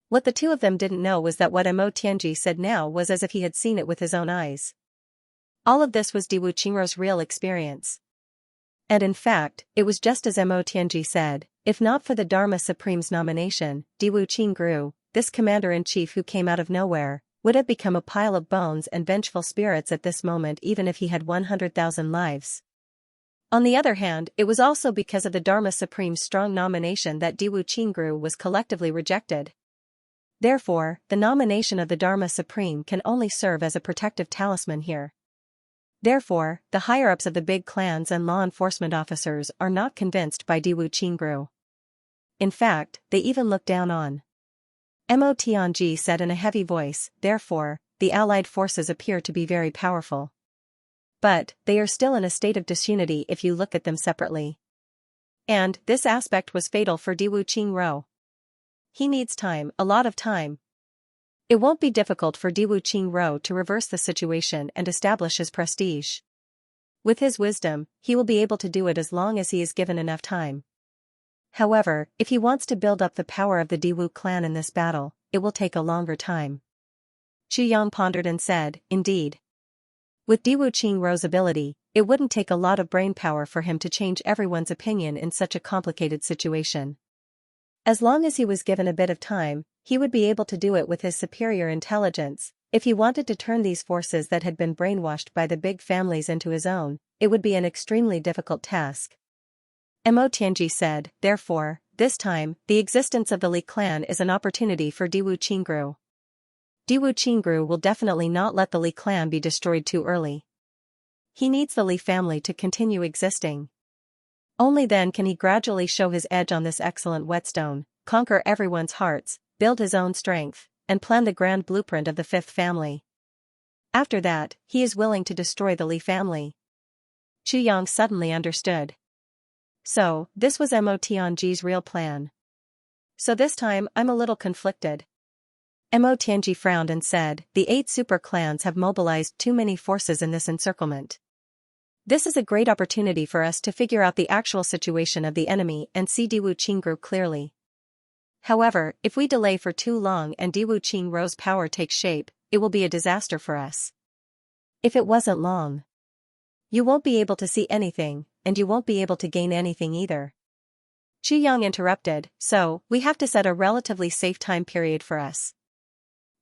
A: What the two of them didn't know was that what Mo Tianji said now was as if he had seen it with his own eyes. All of this was Diwu Qingru's real experience. And in fact, it was just as Mo Tianji said, if not for the Dharma Supreme's nomination, Diwu Qingru, this commander-in-chief who came out of nowhere, would have become a pile of bones and vengeful spirits at this moment even if he had 100,000 lives. On the other hand, it was also because of the Dharma Supreme's strong nomination that Diwu Qingru was collectively rejected. Therefore, the nomination of the Dharma Supreme can only serve as a protective talisman here. Therefore, the higher-ups of the big clans and law enforcement officers are not convinced by Diwu Qingru. in fact, they even look down on. Mo Tianji said in a heavy voice, therefore, the allied forces appear to be very powerful. But, they are still in a state of disunity if you look at them separately. And, this aspect was fatal for Diwu Qingruo. He needs time, a lot of time. It won't be difficult for Diwu Qingruo to reverse the situation and establish his prestige. With his wisdom, he will be able to do it as long as he is given enough time. However, if he wants to build up the power of the Diwu clan in this battle, it will take a longer time. Xu Yang pondered and said, indeed. With Diwu Qingruo's ability, it wouldn't take a lot of brainpower for him to change everyone's opinion in such a complicated situation. As long as he was given a bit of time, he would be able to do it with his superior intelligence. If he wanted to turn these forces that had been brainwashed by the big families into his own, it would be an extremely difficult task. Mo Tianji said, therefore, this time, the existence of the Li clan is an opportunity for Diwu Qingru. Diwu Qingru will definitely not let the Li clan be destroyed too early. He needs the Li family to continue existing. Only then can he gradually show his edge on this excellent whetstone, conquer everyone's hearts, build his own strength, and plan the grand blueprint of the fifth family. After that, he is willing to destroy the Li family. Xu Yang suddenly understood. So, this was Mo Tianji's real plan. So this time, I'm a little conflicted. Mo Tianji frowned and said, the 8 super clans have mobilized too many forces in this encirclement. This is a great opportunity for us to figure out the actual situation of the enemy and see Diwu Qingru clearly. However, if we delay for too long and Diwu Qingruo's power takes shape, it will be a disaster for us. If it wasn't long, you won't be able to see anything, and you won't be able to gain anything either. Xu Yang interrupted, so, we have to set a relatively safe time period for us.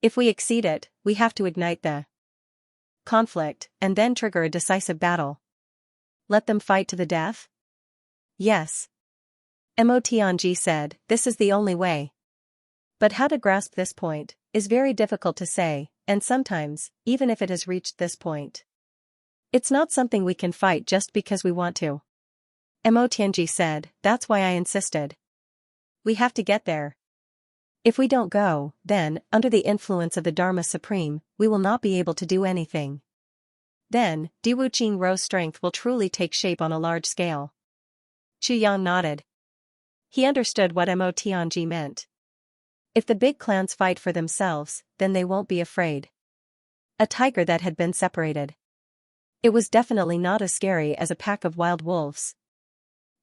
A: If we exceed it, we have to ignite the conflict, and then trigger a decisive battle. Let them fight to the death? Yes. Mo Tianji said, this is the only way. But how to grasp this point is very difficult to say, and sometimes, even if it has reached this point, it's not something we can fight just because we want to. Mo Tianji said, that's why I insisted. We have to get there. If we don't go, then, under the influence of the Dharma Supreme, we will not be able to do anything. Then, Diwu Qingruo's strength will truly take shape on a large scale. Xu Yang nodded. He understood what Mo Tianji meant. If the big clans fight for themselves, then they won't be afraid. A tiger that had been separated. It was definitely not as scary as a pack of wild wolves.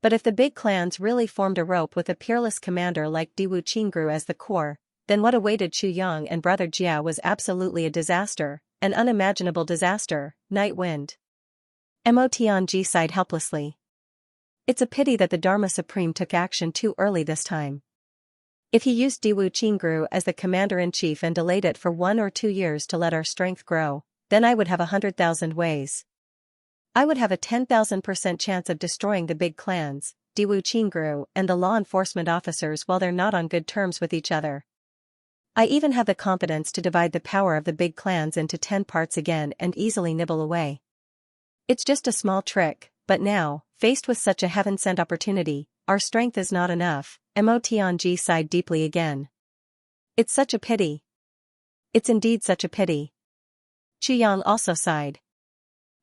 A: But if the big clans really formed a rope with a peerless commander like Diwu Qingru as the core, then what awaited Xu Yang and Brother Jia was absolutely a disaster, an unimaginable disaster. Night wind. Mo Tianji sighed helplessly. It's a pity that the Dharma Supreme took action too early this time. If he used Diwu Qingru as the commander-in-chief and delayed it for 1 or 2 years to let our strength grow, then I would have 100,000 ways. I would have a 10,000% chance of destroying the big clans, Diwu Qingru and the law enforcement officers while they're not on good terms with each other. I even have the competence to divide the power of the big clans into 10 parts again and easily nibble away. It's just a small trick, but now, faced with such a heaven-sent opportunity, our strength is not enough. Mo Tianji sighed deeply again. It's such a pity. It's indeed such a pity. Xu Yang also sighed.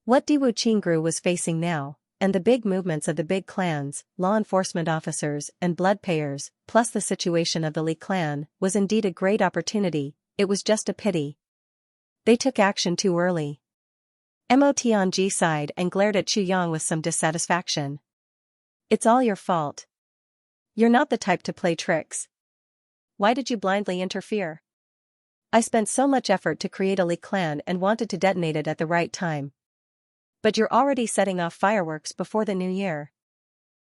A: What Diwu Qingru was facing now, and the big movements of the big clans, law enforcement officers and blood payers, plus the situation of the Li clan, was indeed a great opportunity. It was just a pity. They took action too early. Mo Tianji sighed and glared at Xu Yang with some dissatisfaction. It's all your fault. You're not the type to play tricks. Why did you blindly interfere? I spent so much effort to create a Li clan and wanted to detonate it at the right time. But you're already setting off fireworks before the new year.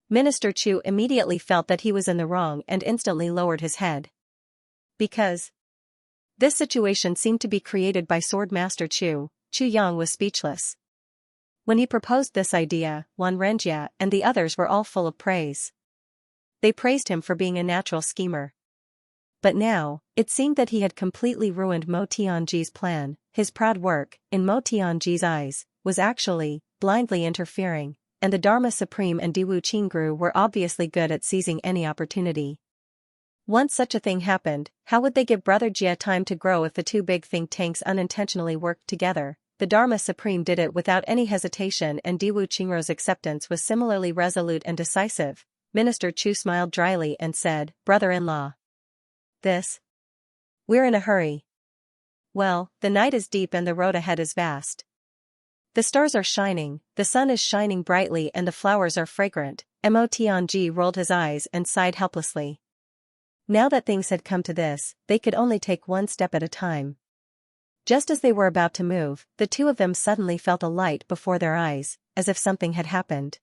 A: Minister Chu immediately felt that he was in the wrong and instantly lowered his head. Because this situation seemed to be created by Sword Master Chu, Xu Yang was speechless. When he proposed this idea, Wan Renjia and the others were all full of praise. They praised him for being a natural schemer. But now, it seemed that he had completely ruined Mo Tianji's plan. His proud work, in Mo Tianji's eyes, was actually blindly interfering, and the Dharma Supreme and Diwu Qingru were obviously good at seizing any opportunity. Once such a thing happened, how would they give Brother Jia time to grow if the two big think tanks unintentionally worked together? The Dharma Supreme did it without any hesitation, and Diwu Qingrou's acceptance was similarly resolute and decisive. Minister Chu smiled dryly and said, "Brother-in-law. We're in a hurry. Well, the night is deep and the road ahead is vast. The stars are shining, the sun is shining brightly and the flowers are fragrant." Mo Tianji rolled his eyes and sighed helplessly. Now that things had come to this, they could only take one step at a time. Just as they were about to move, the two of them suddenly felt a light before their eyes, as if something had happened.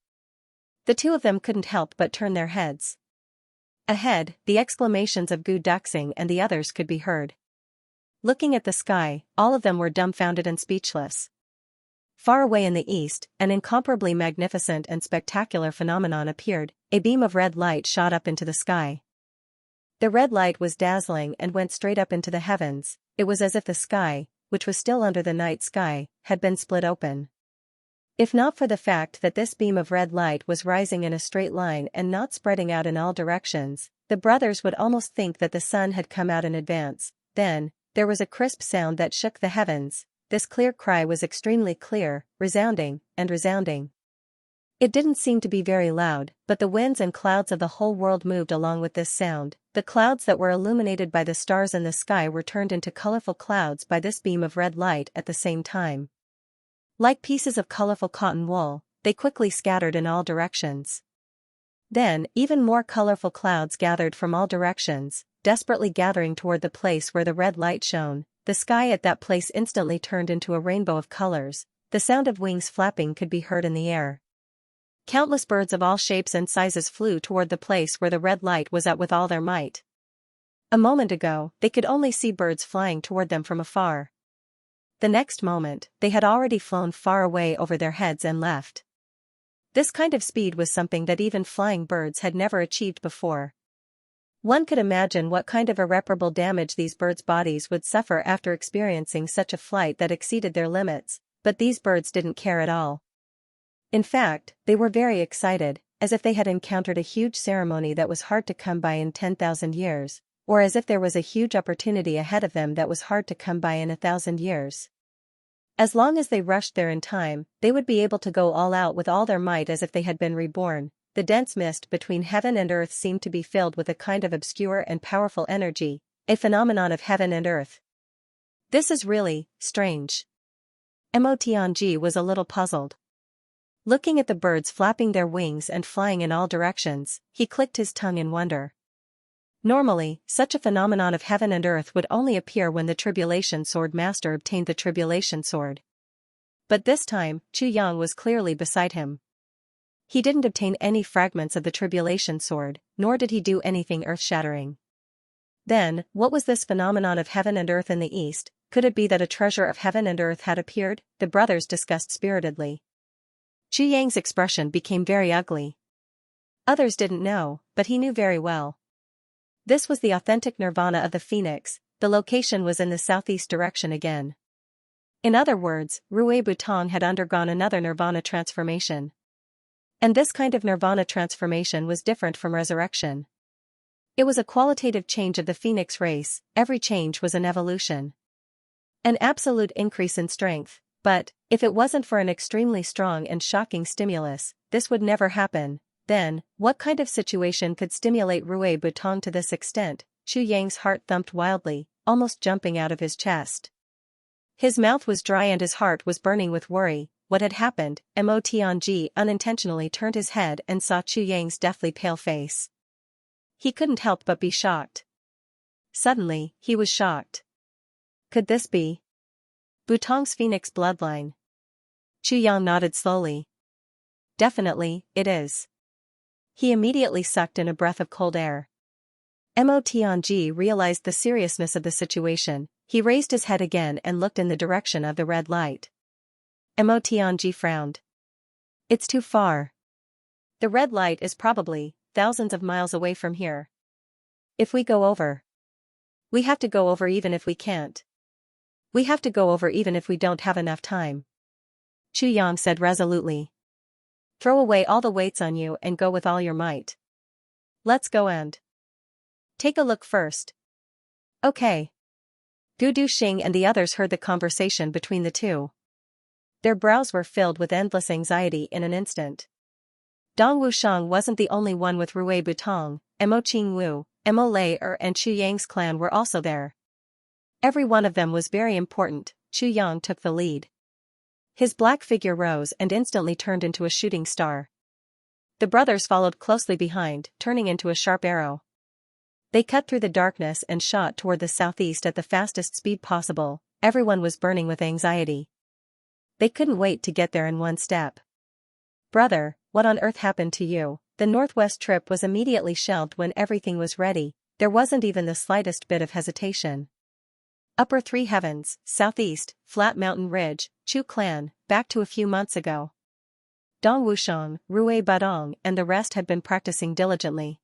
A: The two of them couldn't help but turn their heads. Ahead, the exclamations of Gu Duxing and the others could be heard. Looking at the sky, all of them were dumbfounded and speechless. Far away in the east, an incomparably magnificent and spectacular phenomenon appeared. A beam of red light shot up into the sky. The red light was dazzling and went straight up into the heavens. It was as if the sky, which was still under the night sky, had been split open. If not for the fact that this beam of red light was rising in a straight line and not spreading out in all directions, the brothers would almost think that the sun had come out in advance. Then, there was a crisp sound that shook the heavens. This clear cry was extremely clear, resounding, and resounding. It didn't seem to be very loud, but the winds and clouds of the whole world moved along with this sound. The clouds that were illuminated by the stars in the sky were turned into colorful clouds by this beam of red light at the same time. Like pieces of colorful cotton wool, they quickly scattered in all directions. Then, even more colorful clouds gathered from all directions, desperately gathering toward the place where the red light shone. The sky at that place instantly turned into a rainbow of colors. The sound of wings flapping could be heard in the air. Countless birds of all shapes and sizes flew toward the place where the red light was at with all their might. A moment ago, they could only see birds flying toward them from afar. The next moment, they had already flown far away over their heads and left. This kind of speed was something that even flying birds had never achieved before. One could imagine what kind of irreparable damage these birds' bodies would suffer after experiencing such a flight that exceeded their limits, but these birds didn't care at all. In fact, they were very excited, as if they had encountered a huge ceremony that was hard to come by in 10,000 years, or as if there was a huge opportunity ahead of them that was hard to come by in 1,000 years. As long as they rushed there in time, they would be able to go all out with all their might as if they had been reborn. The dense mist between heaven and earth seemed to be filled with a kind of obscure and powerful energy, a phenomenon of heaven and earth. This is really strange. Mo Tianji was a little puzzled. Looking at the birds flapping their wings and flying in all directions, he clicked his tongue in wonder. Normally, such a phenomenon of heaven and earth would only appear when the Tribulation Sword Master obtained the Tribulation Sword. But this time, Chu Yang was clearly beside him. He didn't obtain any fragments of the Tribulation Sword, nor did he do anything earth-shattering. Then, what was this phenomenon of heaven and earth in the east? Could it be that a treasure of heaven and earth had appeared? The brothers discussed spiritedly. Chu Yang's expression became very ugly. Others didn't know, but he knew very well. This was the authentic nirvana of the phoenix. The location was in the southeast direction again. In other words, Rui Butong had undergone another nirvana transformation. And this kind of nirvana transformation was different from resurrection. It was a qualitative change of the phoenix race. Every change was an evolution. An absolute increase in strength. But, if it wasn't for an extremely strong and shocking stimulus, this would never happen. Then, what kind of situation could stimulate Rui Butong to this extent? Chu Yang's heart thumped wildly, almost jumping out of his chest. His mouth was dry and his heart was burning with worry. What had happened? Mo Tianji unintentionally turned his head and saw Chu Yang's deathly pale face. He couldn't help but be shocked. Suddenly, he was shocked. Could this be Butong's phoenix bloodline? Chu Yang nodded slowly. Definitely, it is. He immediately sucked in a breath of cold air. Mo Tianji realized the seriousness of the situation. He raised his head again and looked in the direction of the red light. Mo Tianji frowned. It's too far. The red light is probably thousands of miles away from here. If we go over, we have to go over even if we can't. We have to go over even if we don't have enough time. Chu Yang said resolutely. Throw away all the weights on you and go with all your might. Let's go and Take a look first. Okay. Gu Duxing and the others heard the conversation between the two. Their brows were filled with endless anxiety in an instant. Dong Wushang wasn't the only one with Rui Butong. Mo Qingwu, Mo Lei and Chu Yang's clan were also there. Every one of them was very important. Chu Yang took the lead. His black figure rose and instantly turned into a shooting star. The brothers followed closely behind, turning into a sharp arrow. They cut through the darkness and shot toward the southeast at the fastest speed possible. Everyone was burning with anxiety. They couldn't wait to get there in one step. Brother, what on earth happened to you? The northwest trip was immediately shelved when everything was ready. There wasn't even the slightest bit of hesitation. Upper Three Heavens, Southeast, Flat Mountain Ridge, Chu Clan, back to a few months ago. Dong Wushang, Rui Badong and the rest had been practicing diligently.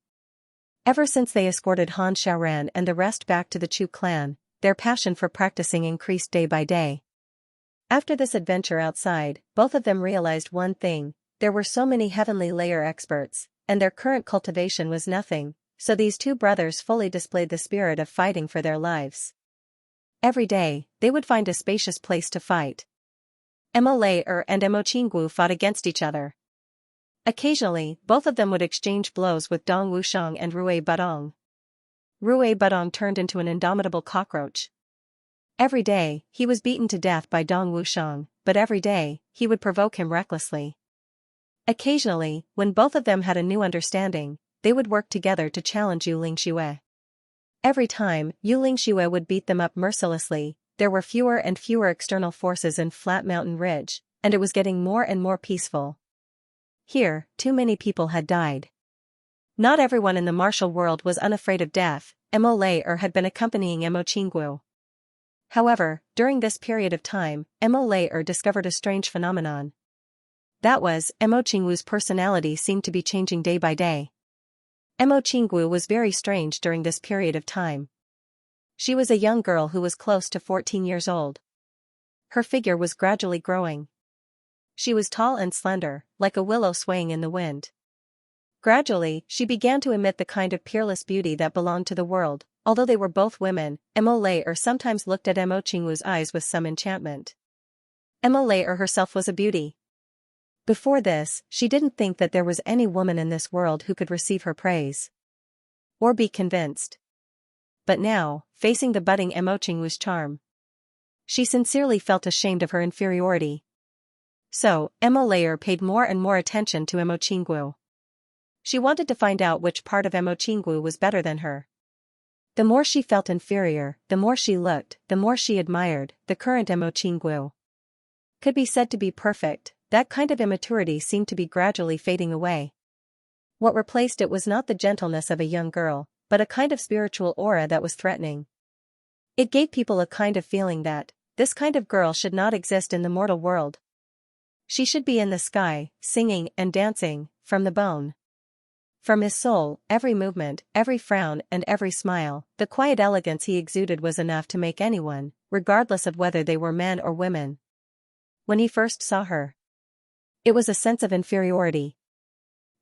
A: Ever since they escorted Han Xiaoran and the rest back to the Chu Clan, their passion for practicing increased day by day. After this adventure outside, both of them realized one thing: there were so many heavenly layer experts, and their current cultivation was nothing, so these two brothers fully displayed the spirit of fighting for their lives. Every day, they would find a spacious place to fight. Mo Lei and Mo Qinggu fought against each other. Occasionally, both of them would exchange blows with Dong Wushang and Rui Badong. Rui Badong turned into an indomitable cockroach. Every day, he was beaten to death by Dong Wushang, but every day, he would provoke him recklessly. Occasionally, when both of them had a new understanding, they would work together to challenge Yu Lingxue. Every time, Yu Lingxue would beat them up mercilessly. There were fewer and fewer external forces in Flat Mountain Ridge, and it was getting more and more peaceful. Here, too many people had died. Not everyone in the martial world was unafraid of death. Mo Lei had been accompanying Mo Qinggu. However, during this period of time, Mo Lei discovered a strange phenomenon. That was, Mo Qinggu's personality seemed to be changing day by day. Mo Qinggu was very strange during this period of time. She was a young girl who was close to 14 years old. Her figure was gradually growing. She was tall and slender, like a willow swaying in the wind. Gradually, she began to emit the kind of peerless beauty that belonged to the world. Although they were both women, Mo Lei sometimes looked at Mo Qinggu's eyes with some enchantment. Mo Lei herself was a beauty. Before this, she didn't think that there was any woman in this world who could receive her praise. Or be convinced. But now, facing the budding Mo Qinggu's charm, she sincerely felt ashamed of her inferiority. So, Mo Lei paid more and more attention to Mo Qinggu. She wanted to find out which part of Mo Qinggu was better than her. The more she felt inferior, the more she looked, the more she admired. The current Mo Qinggu could be said to be perfect. That kind of immaturity seemed to be gradually fading away. What replaced it was not the gentleness of a young girl, but a kind of spiritual aura that was threatening. It gave people a kind of feeling that this kind of girl should not exist in the mortal world. She should be in the sky, singing and dancing, from the bone. From his soul, every movement, every frown and every smile, the quiet elegance he exuded was enough to make anyone, regardless of whether they were men or women. When he first saw her, it was a sense of inferiority.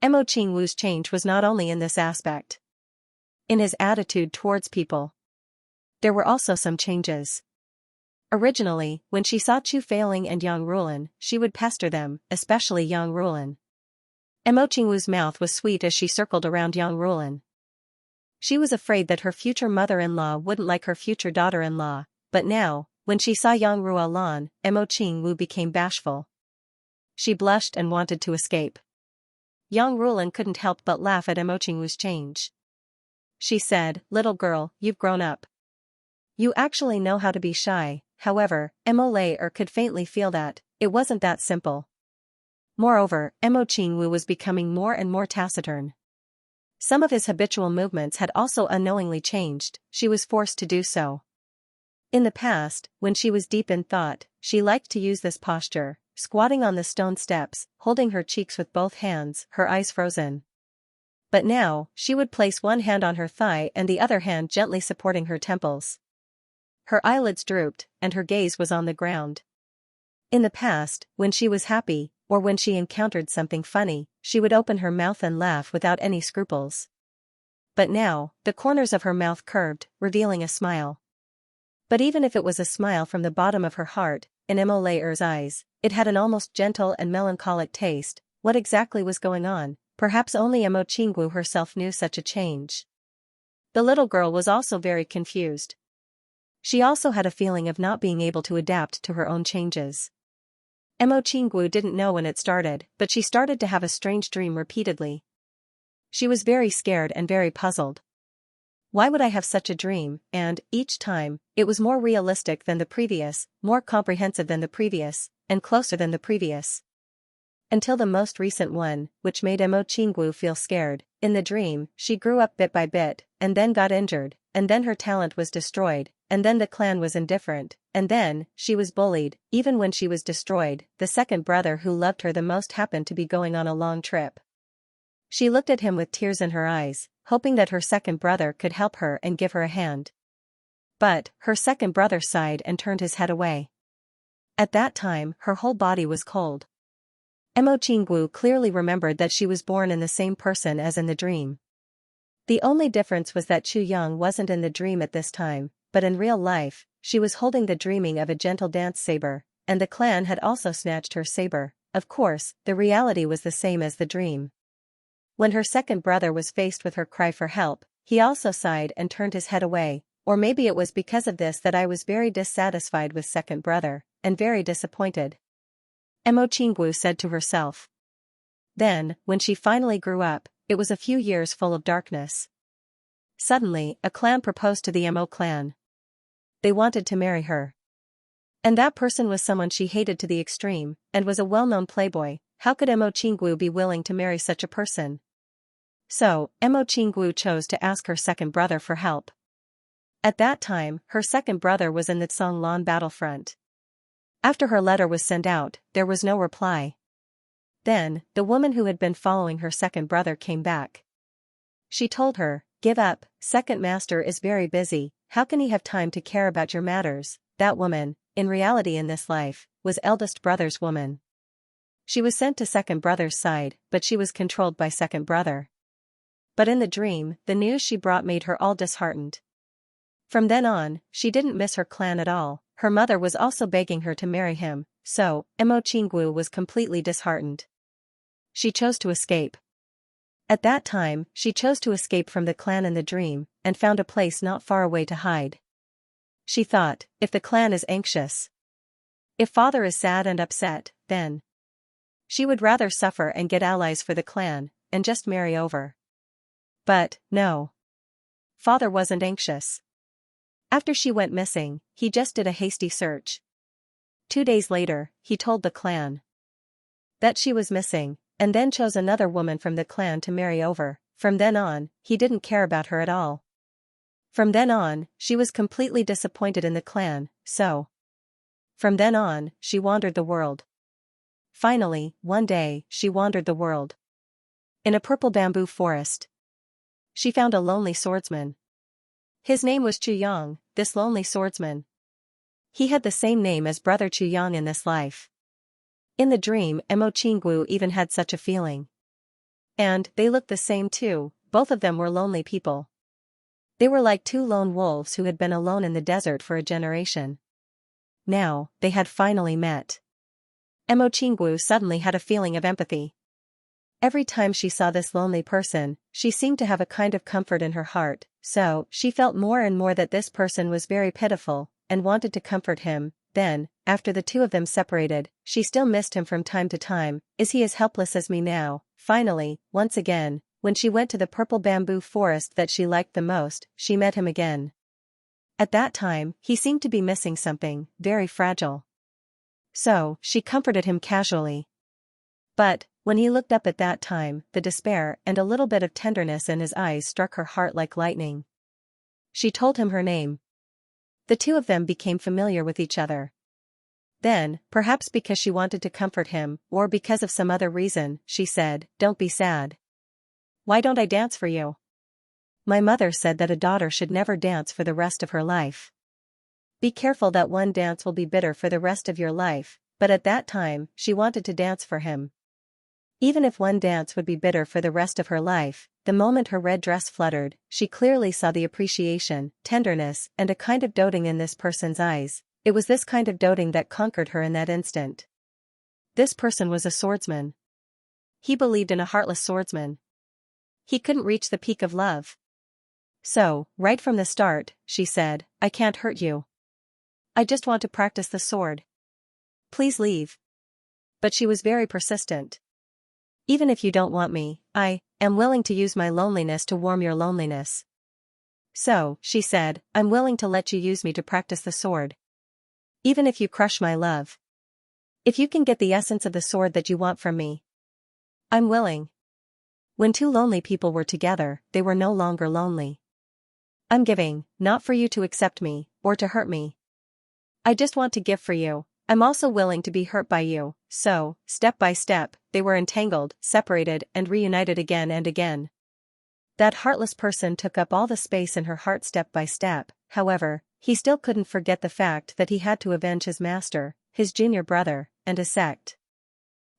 A: Mo Qinggu's change was not only in this aspect. In his attitude towards people, there were also some changes. Originally, when she saw Chu Feiling and Yang Rulan, she would pester them, especially Yang Rulan. Mo Qinggu's mouth was sweet as she circled around Yang Rulan. She was afraid that her future mother-in-law wouldn't like her future daughter-in-law, but now, when she saw Yang Rulan, Mo Qinggu became bashful. She blushed and wanted to escape. Yang Rulan couldn't help but laugh at Mo Qinggu's change. She said, "Little girl, you've grown up. You actually know how to be shy." However, Mo Lei could faintly feel that it wasn't that simple. Moreover, Mo Qinggu was becoming more and more taciturn. Some of his habitual movements had also unknowingly changed. She was forced to do so. In the past, when she was deep in thought, she liked to use this posture, squatting on the stone steps, holding her cheeks with both hands, her eyes frozen. But now, she would place one hand on her thigh and the other hand gently supporting her temples. Her eyelids drooped, and her gaze was on the ground. In the past, when she was happy, or when she encountered something funny, she would open her mouth and laugh without any scruples. but now, the corners of her mouth curved, revealing a smile. But even if it was a smile from the bottom of her heart, in Imole's eyes, it had an almost gentle and melancholic taste. What exactly was going on? Perhaps only Imo Qinggu herself knew such a change. The little girl was also very confused. She also had a feeling of not being able to adapt to her own changes. Imo Qinggu didn't know when it started, but she started to have a strange dream repeatedly. She was very scared and very puzzled. Why would I have such a dream? And, each time, it was more realistic than the previous, more comprehensive than the previous, and closer than the previous. Until the most recent one, which made Imo Qinggu feel scared. In the dream, she grew up bit by bit, and then got injured, and then her talent was destroyed, and then the clan was indifferent, and then, she was bullied. Even when she was destroyed, the second brother who loved her the most happened to be going on a long trip. She looked at him with tears in her eyes, hoping that her second brother could help her and give her a hand. But, her second brother sighed and turned his head away. At that time, her whole body was cold. Imo Qinggu clearly remembered that she was born in the same person as in the dream. The only difference was that Chu Yang wasn't in the dream at this time, but in real life, she was holding the dreaming of a gentle dance saber, and the clan had also snatched her saber. Of course, the reality was the same as the dream. When her second brother was faced with her cry for help, he also sighed and turned his head away, or maybe it was because of this that I was very dissatisfied with second brother, and very disappointed. Imo Qinggu said to herself. Then, when she finally grew up, it was a few years full of darkness. Suddenly, a clan proposed to the Imo clan. They wanted to marry her. And that person was someone she hated to the extreme, and was a well-known playboy. How could Imo Qinggu be willing to marry such a person? So, Imo Qinggu chose to ask her second brother for help. At that time, her second brother was in the Tsonglan battlefront. After her letter was sent out, there was no reply. Then, the woman who had been following her second brother came back. She told her, "Give up, second master is very busy, how can he have time to care about your matters?" That woman, in reality in this life, was eldest brother's woman. She was sent to second brother's side, but she was controlled by second brother. But in the dream, the news she brought made her all disheartened. From then on, she didn't miss her clan at all. Her mother was also begging her to marry him, so, Imo Qinggu was completely disheartened. She chose to escape. At that time, she chose to escape from the clan in the dream, and found a place not far away to hide. She thought, if the clan is anxious, if father is sad and upset, then she would rather suffer and get allies for the clan, and just marry over. But, no. Father wasn't anxious. After she went missing, he just did a hasty search. 2 days later, he told the clan that she was missing, and then chose another woman from the clan to marry over. From then on, he didn't care about her at all. From then on, she was completely disappointed in the clan, so from then on, she wandered the world. Finally, one day, she wandered the world. In a purple bamboo forest, she found a lonely swordsman. His name was Chu Yang, this lonely swordsman. He had the same name as brother Chu Yang in this life. In the dream, Imo Qinggu even had such a feeling. And, they looked the same too, both of them were lonely people. They were like two lone wolves who had been alone in the desert for a generation. Now, they had finally met. Imo Qinggu suddenly had a feeling of empathy. Every time she saw this lonely person, she seemed to have a kind of comfort in her heart, so, she felt more and more that this person was very pitiful, and wanted to comfort him. Then, after the two of them separated, she still missed him from time to time. Is he as helpless as me now? Finally, once again, when she went to the purple bamboo forest that she liked the most, she met him again. At that time, he seemed to be missing something, very fragile. So, she comforted him casually. But, when he looked up at that time, the despair and a little bit of tenderness in his eyes struck her heart like lightning. She told him her name. The two of them became familiar with each other. Then, perhaps because she wanted to comfort him, or because of some other reason, she said, "Don't be sad. Why don't I dance for you? My mother said that a daughter should never dance for the rest of her life. Be careful that one dance will be bitter for the rest of your life," but at that time, she wanted to dance for him. Even if one dance would be bitter for the rest of her life, the moment her red dress fluttered, she clearly saw the appreciation, tenderness, and a kind of doting in this person's eyes. It was this kind of doting that conquered her in that instant. This person was a swordsman. He believed in a heartless swordsman. He couldn't reach the peak of love. So, right from the start, she said, "I can't hurt you. I just want to practice the sword. Please leave." But she was very persistent. "Even if you don't want me, I am willing to use my loneliness to warm your loneliness. So," she said, "I'm willing to let you use me to practice the sword. Even if you crush my love. If you can get the essence of the sword that you want from me. I'm willing." When two lonely people were together, they were no longer lonely. "I'm giving, not for you to accept me, or to hurt me. I just want to give for you. I'm also willing to be hurt by you." So, step by step, they were entangled, separated, and reunited again and again. That heartless person took up all the space in her heart step by step. However, he still couldn't forget the fact that he had to avenge his master, his junior brother, and his sect.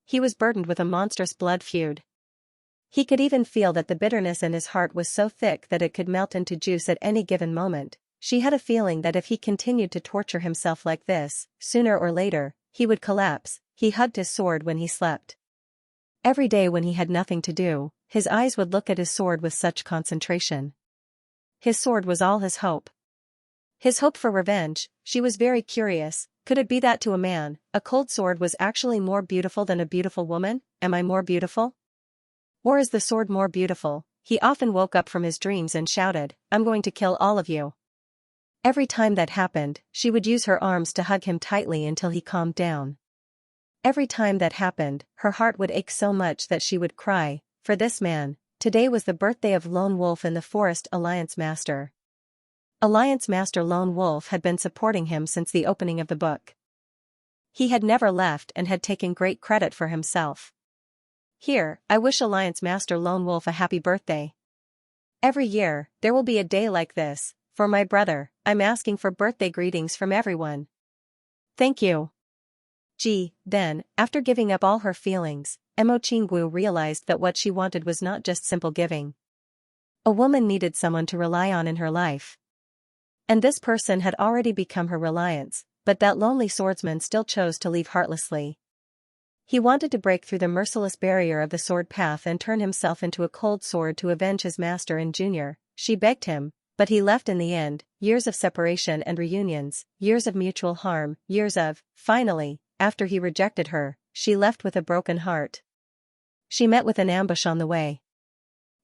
A: He was burdened with a monstrous blood feud. He could even feel that the bitterness in his heart was so thick that it could melt into juice at any given moment. She had a feeling that if he continued to torture himself like this, sooner or later, he would collapse. He hugged his sword when he slept. Every day when he had nothing to do, his eyes would look at his sword with such concentration. His sword was all his hope. His hope for revenge. She was very curious. Could it be that to a man, a cold sword was actually more beautiful than a beautiful woman? Am I more beautiful? Or is the sword more beautiful? He often woke up from his dreams and shouted, "I'm going to kill all of you." Every time that happened, she would use her arms to hug him tightly until he calmed down. Every time that happened, her heart would ache so much that she would cry, for this man. Today was the birthday of Lone Wolf in the Forest. Alliance Master. Alliance Master Lone Wolf had been supporting him since the opening of the book. He had never left and had taken great credit for himself. "Here, I wish Alliance Master Lone Wolf a happy birthday. Every year, there will be a day like this. For my brother, I'm asking for birthday greetings from everyone. Thank you." Then, after giving up all her feelings, Mo Qinggu realized that what she wanted was not just simple giving. A woman needed someone to rely on in her life. And this person had already become her reliance, but that lonely swordsman still chose to leave heartlessly. He wanted to break through the merciless barrier of the sword path and turn himself into a cold sword to avenge his master and junior. She begged him, but he left in the end. Years of separation and reunions, years of mutual harm, years of, finally, after he rejected her, she left with a broken heart. She met with an ambush on the way.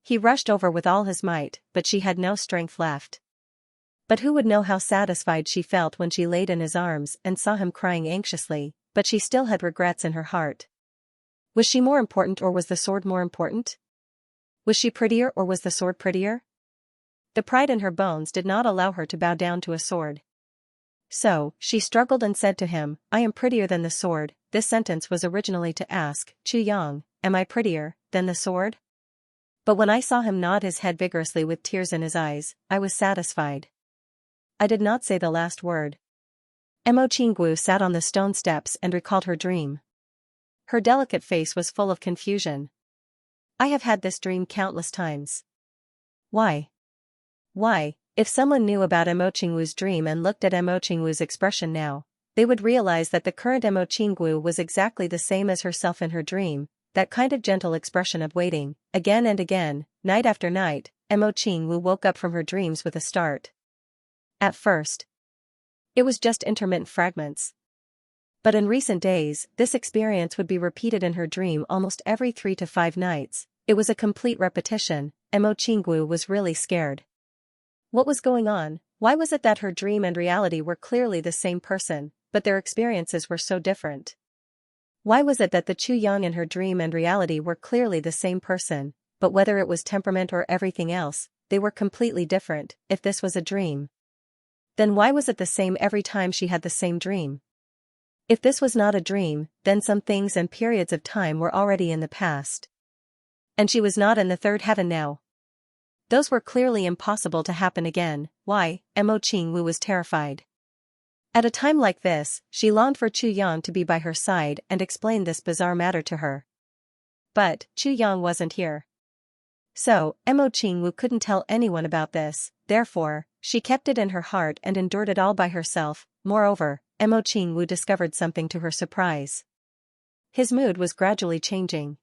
A: He rushed over with all his might, but she had no strength left. But who would know how satisfied she felt when she laid in his arms and saw him crying anxiously, but she still had regrets in her heart. Was she more important or was the sword more important? Was she prettier or was the sword prettier? The pride in her bones did not allow her to bow down to a sword. So, she struggled and said to him, "I am prettier than the sword." This sentence was originally to ask, "Chu Yang, am I prettier than the sword?" But when I saw him nod his head vigorously with tears in his eyes, I was satisfied. I did not say the last word. Mo Qinggu sat on the stone steps and recalled her dream. Her delicate face was full of confusion. "I have had this dream countless times." Why? If someone knew about Mo Qinggu's dream and looked at Mo Qinggu's expression now, they would realize that the current Mo Qinggu was exactly the same as herself in her dream, that kind of gentle expression of waiting. Again and again, night after night, Mo Qinggu woke up from her dreams with a start. At first, it was just intermittent fragments. But in recent days, this experience would be repeated in her dream almost every 3 to 5 nights. It was a complete repetition. Mo Qinggu was really scared. What was going on? Why was it that her dream and reality were clearly the same person, but their experiences were so different? Why was it that the Chu Yang in her dream and reality were clearly the same person, but whether it was temperament or everything else, they were completely different? If this was a dream, then why was it the same every time she had the same dream? If this was not a dream, then some things and periods of time were already in the past. And she was not in the third heaven now. Those were clearly impossible to happen again. Why? Mo Qinggu was terrified. At a time like this, she longed for Chu Yang to be by her side and explain this bizarre matter to her. But Chu Yang wasn't here. So, Mo Qingwu couldn't tell anyone about this, therefore, she kept it in her heart and endured it all by herself. Moreover, Mo Qingwu discovered something to her surprise. His mood was gradually changing.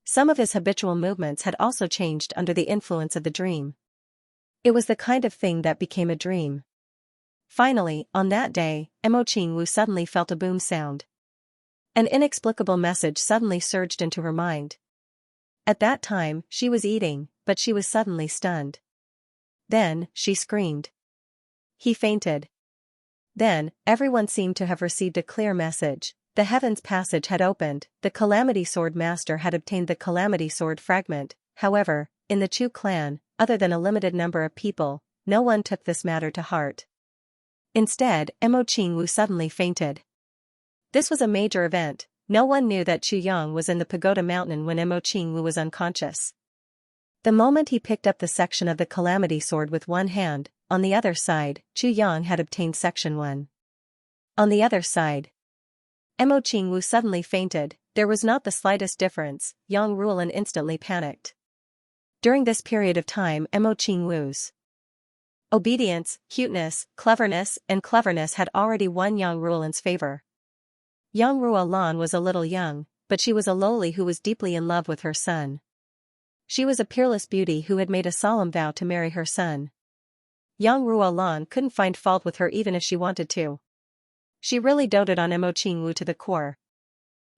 A: Some of his habitual movements had also changed under the influence of the dream. It was the kind of thing that became a dream. Finally, on that day, Mo Qingwu suddenly felt a boom sound. An inexplicable message suddenly surged into her mind. At that time, she was eating, but she was suddenly stunned. Then, she screamed. He fainted. Then, everyone seemed to have received a clear message. The heavens passage had opened, the Calamity Sword Master had obtained the Calamity Sword fragment. However, in the Chu clan, other than a limited number of people, no one took this matter to heart. Instead, Mo Qingwu suddenly fainted. This was a major event. No one knew that Chu Yang was in the Pagoda Mountain when Mo Qingwu was unconscious. The moment he picked up the section of the Calamity Sword with one hand, on the other side, Chu Yang had obtained section 1. On the other side, Mo Qingwu suddenly fainted. There was not the slightest difference. Yang Ruolan instantly panicked. During this period of time, Mo Qingwu's obedience, cuteness, and cleverness had already won Yang Ruolan's favor. Yang Ruolan was a little young, but she was a lowly who was deeply in love with her son. She was a peerless beauty who had made a solemn vow to marry her son. Yang Ruolan couldn't find fault with her even if she wanted to. She really doted on Mo Qingwu to the core.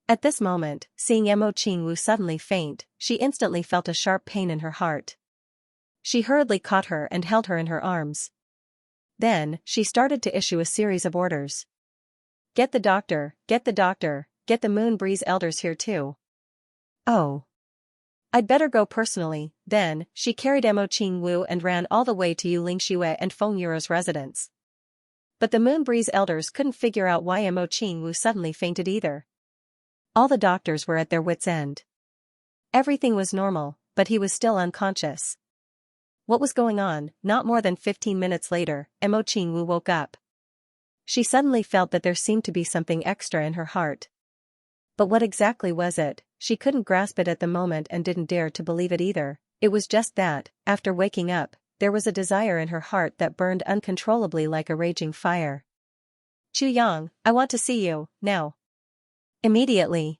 A: At this moment, seeing Mo Qingwu suddenly faint, she instantly felt a sharp pain in her heart. She hurriedly caught her and held her in her arms. Then, she started to issue a series of orders. Get the doctor, get the Moon Breeze elders here too. Oh. I'd better go personally. Then, she carried Mo Qingwu and ran all the way to Yu Lingxue and Feng Yuro's residence. But the Moon Breeze elders couldn't figure out why Mo Qingwu suddenly fainted either. All the doctors were at their wits' end. Everything was normal, but he was still unconscious. What was going on? Not more than 15 minutes later, Mo Qingwu woke up. She suddenly felt that there seemed to be something extra in her heart. But what exactly was it? She couldn't grasp it at the moment and didn't dare to believe it either. It was just that, after waking up, there was a desire in her heart that burned uncontrollably like a raging fire. Chu Yang, I want to see you, now. Immediately.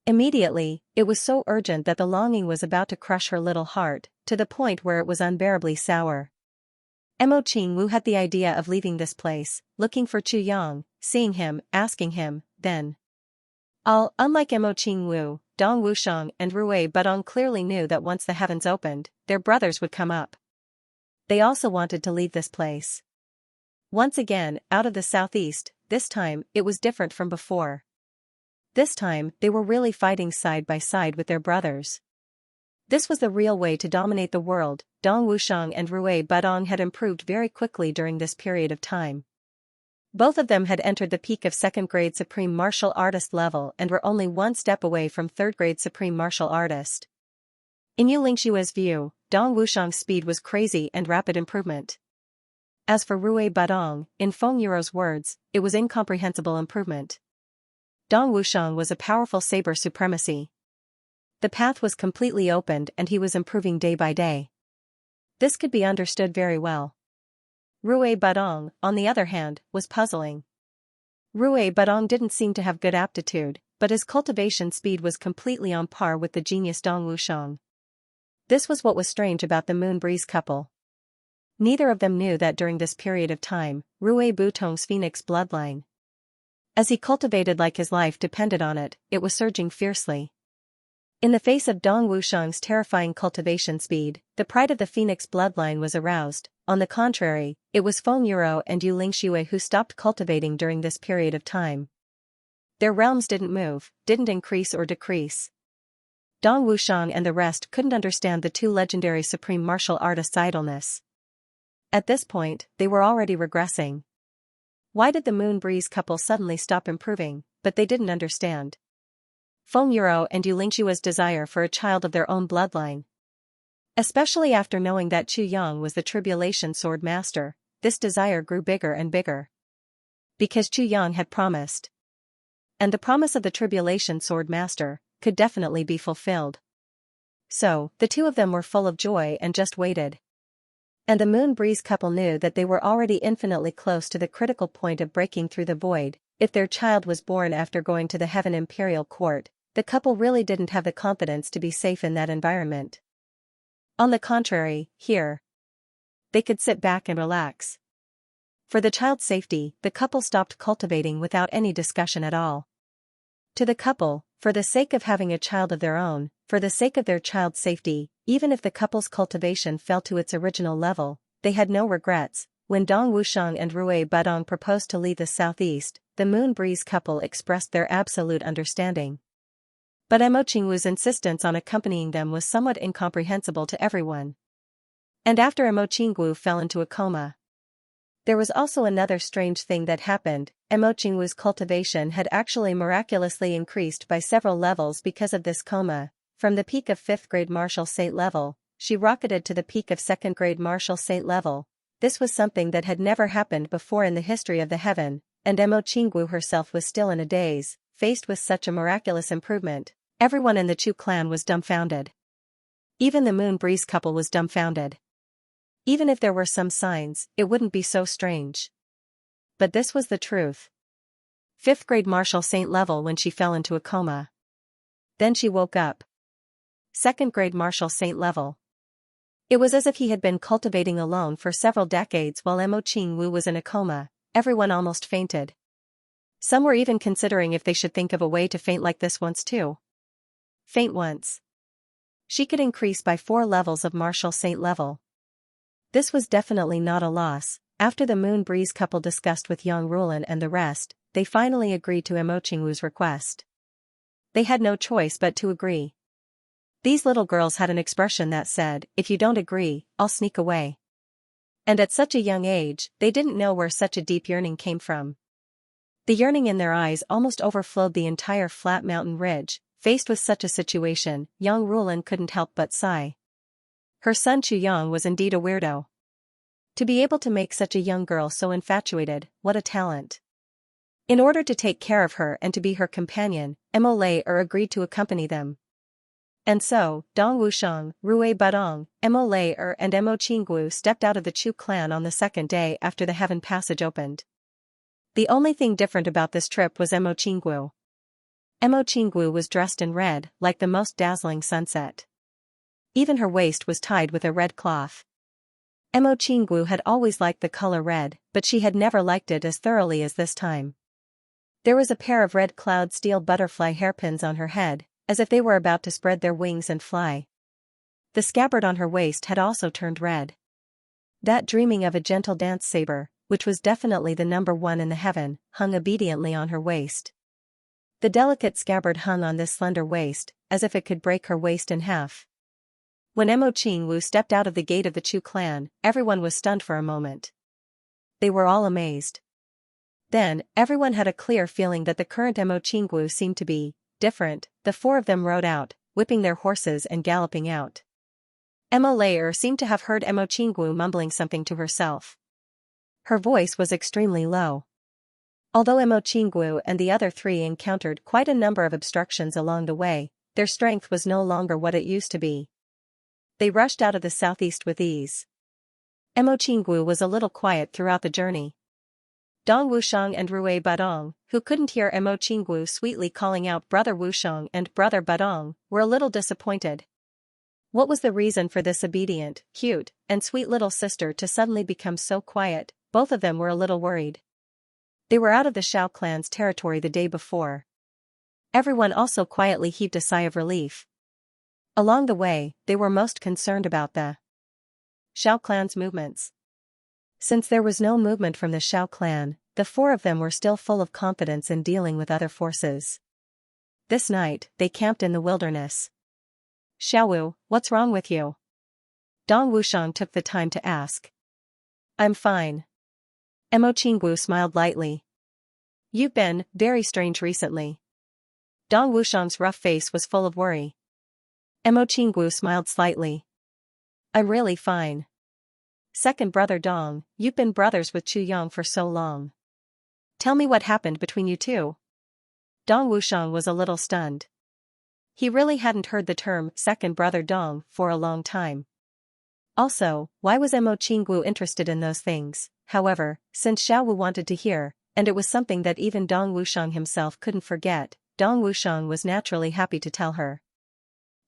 A: It was so urgent that the longing was about to crush her little heart, to the point where it was unbearably sour. Mo Qingwu had the idea of leaving this place, looking for Chu Yang, seeing him, asking him, then. Unlike Mo Qingwu, Dong Wushang and Rui Budong clearly knew that once the heavens opened, their brothers would come up. They also wanted to leave this place. Once again, out of the southeast, this time, it was different from before. This time, they were really fighting side by side with their brothers. This was the real way to dominate the world. Dong Wushang and Rui Budong had improved very quickly during this period of time. Both of them had entered the peak of 2nd grade Supreme Martial Artist level and were only one step away from 3rd grade Supreme Martial Artist. In Yu Lingshue's view, Dong Wushang's speed was crazy and rapid improvement. As for Rui Budong, in Feng Yuro's words, it was incomprehensible improvement. Dong Wushang was a powerful saber supremacy. The path was completely opened and he was improving day by day. This could be understood very well. Rui Budong, on the other hand, was puzzling. Rui Budong didn't seem to have good aptitude, but his cultivation speed was completely on par with the genius Dong Wushang. This was what was strange about the Moon Breeze couple. Neither of them knew that during this period of time, Rui Butong's phoenix bloodline, as he cultivated like his life depended on it, it was surging fiercely. In the face of Dong Wushang's terrifying cultivation speed, the pride of the phoenix bloodline was aroused. On the contrary, it was Feng Yuro and Yu Lingxue who stopped cultivating during this period of time. Their realms didn't move, didn't increase or decrease. Dong Wushang and the rest couldn't understand the two legendary supreme martial artists' idleness. At this point, they were already regressing. Why did the Moon Breeze couple suddenly stop improving? But they didn't understand. Feng Yuro and Yu Lingshue's desire for a child of their own bloodline. Especially after knowing that Chu Yang was the Tribulation Sword Master, this desire grew bigger and bigger. Because Chu Yang had promised. And the promise of the Tribulation Sword Master, could definitely be fulfilled. So, the two of them were full of joy and just waited. And the Moon Breeze couple knew that they were already infinitely close to the critical point of breaking through the void. If their child was born after going to the Heaven Imperial Court, the couple really didn't have the confidence to be safe in that environment. On the contrary, here, they could sit back and relax. For the child's safety, the couple stopped cultivating without any discussion at all. To the couple, for the sake of having a child of their own, for the sake of their child's safety, even if the couple's cultivation fell to its original level, they had no regrets. When Dong Wushang and Rui Budong proposed to leave the southeast, the Moon Breeze couple expressed their absolute understanding. But Emo Qingwu's insistence on accompanying them was somewhat incomprehensible to everyone. And after Emo Qingwu fell into a coma, there was also another strange thing that happened. Emo Qingwu's cultivation had actually miraculously increased by several levels because of this coma. From the peak of 5th grade martial saint level, she rocketed to the peak of 2nd grade martial saint level. This was something that had never happened before in the history of the heaven, and Emo Qingwu herself was still in a daze. Faced with such a miraculous improvement, everyone in the Chu clan was dumbfounded. Even the Moon Breeze couple was dumbfounded. Even if there were some signs, it wouldn't be so strange. But this was the truth. 5th grade martial saint level when she fell into a coma. Then she woke up. 2nd grade martial saint level. It was as if he had been cultivating alone for several decades while Emo Qingwu was in a coma. Everyone almost fainted. Some were even considering if they should think of a way to faint like this once too. Faint once. She could increase by 4 levels of martial saint level. This was definitely not a loss. After the Moon Breeze couple discussed with Yang Rulan and the rest, they finally agreed to Emo Qingwu's request. They had no choice but to agree. These little girls had an expression that said, "If you don't agree, I'll sneak away." And at such a young age, they didn't know where such a deep yearning came from. The yearning in their eyes almost overflowed the entire flat mountain ridge. Faced with such a situation, Yang Rulan couldn't help but sigh. Her son Chu Yang was indeed a weirdo. To be able to make such a young girl so infatuated, what a talent. In order to take care of her and to be her companion, Emo Lei agreed to accompany them. And so, Dong Wushang, Rui Budong, Emo Lei and Emo Qingwu stepped out of the Chu clan on the second day after the heaven passage opened. The only thing different about this trip was Emo Qingwu. Emo Qingwu was dressed in red, like the most dazzling sunset. Even her waist was tied with a red cloth. Emo Qingwu had always liked the color red, but she had never liked it as thoroughly as this time. There was a pair of red cloud steel butterfly hairpins on her head, as if they were about to spread their wings and fly. The scabbard on her waist had also turned red. That dreaming of a gentle dance saber, which was definitely the number 1 in the heaven, hung obediently on her waist. The delicate scabbard hung on this slender waist, as if it could break her waist in half. When Emo Qingwu stepped out of the gate of the Chu clan, everyone was stunned for a moment. They were all amazed. Then, everyone had a clear feeling that the current Emo Qingwu seemed to be different. The 4 of them rode out, whipping their horses and galloping out. Emo Lei seemed to have heard Emo Qingwu mumbling something to herself. Her voice was extremely low. Although Emo Qingwu and the other 3 encountered quite a number of obstructions along the way, their strength was no longer what it used to be. They rushed out of the southeast with ease. Emo Qingwu was a little quiet throughout the journey. Dong Wushang and Rui Budong, who couldn't hear Emo Qingwu sweetly calling out Brother Wushang and Brother Budong, were a little disappointed. What was the reason for this obedient, cute, and sweet little sister to suddenly become so quiet? Both of them were a little worried. They were out of the Shao clan's territory the day before. Everyone also quietly heaved a sigh of relief. Along the way, they were most concerned about the Shao clan's movements. Since there was no movement from the Shao clan, the 4 of them were still full of confidence in dealing with other forces. This night, they camped in the wilderness. "Xiaowu, what's wrong with you?" Dong Wushang took the time to ask. "I'm fine." Emo Qingwu smiled lightly. "You've been very strange recently." Dong Wushang's rough face was full of worry. Emo Qingwu smiled slightly. "I'm really fine." "Second brother Dong, you've been brothers with Chu Yang for so long. Tell me what happened between you two." Dong Wushang was a little stunned. He really hadn't heard the term second brother Dong for a long time. Also, why was Mo Qinggu interested in those things? However, since Xiao Wu wanted to hear, and it was something that even Dong Wushang himself couldn't forget, Dong Wushang was naturally happy to tell her.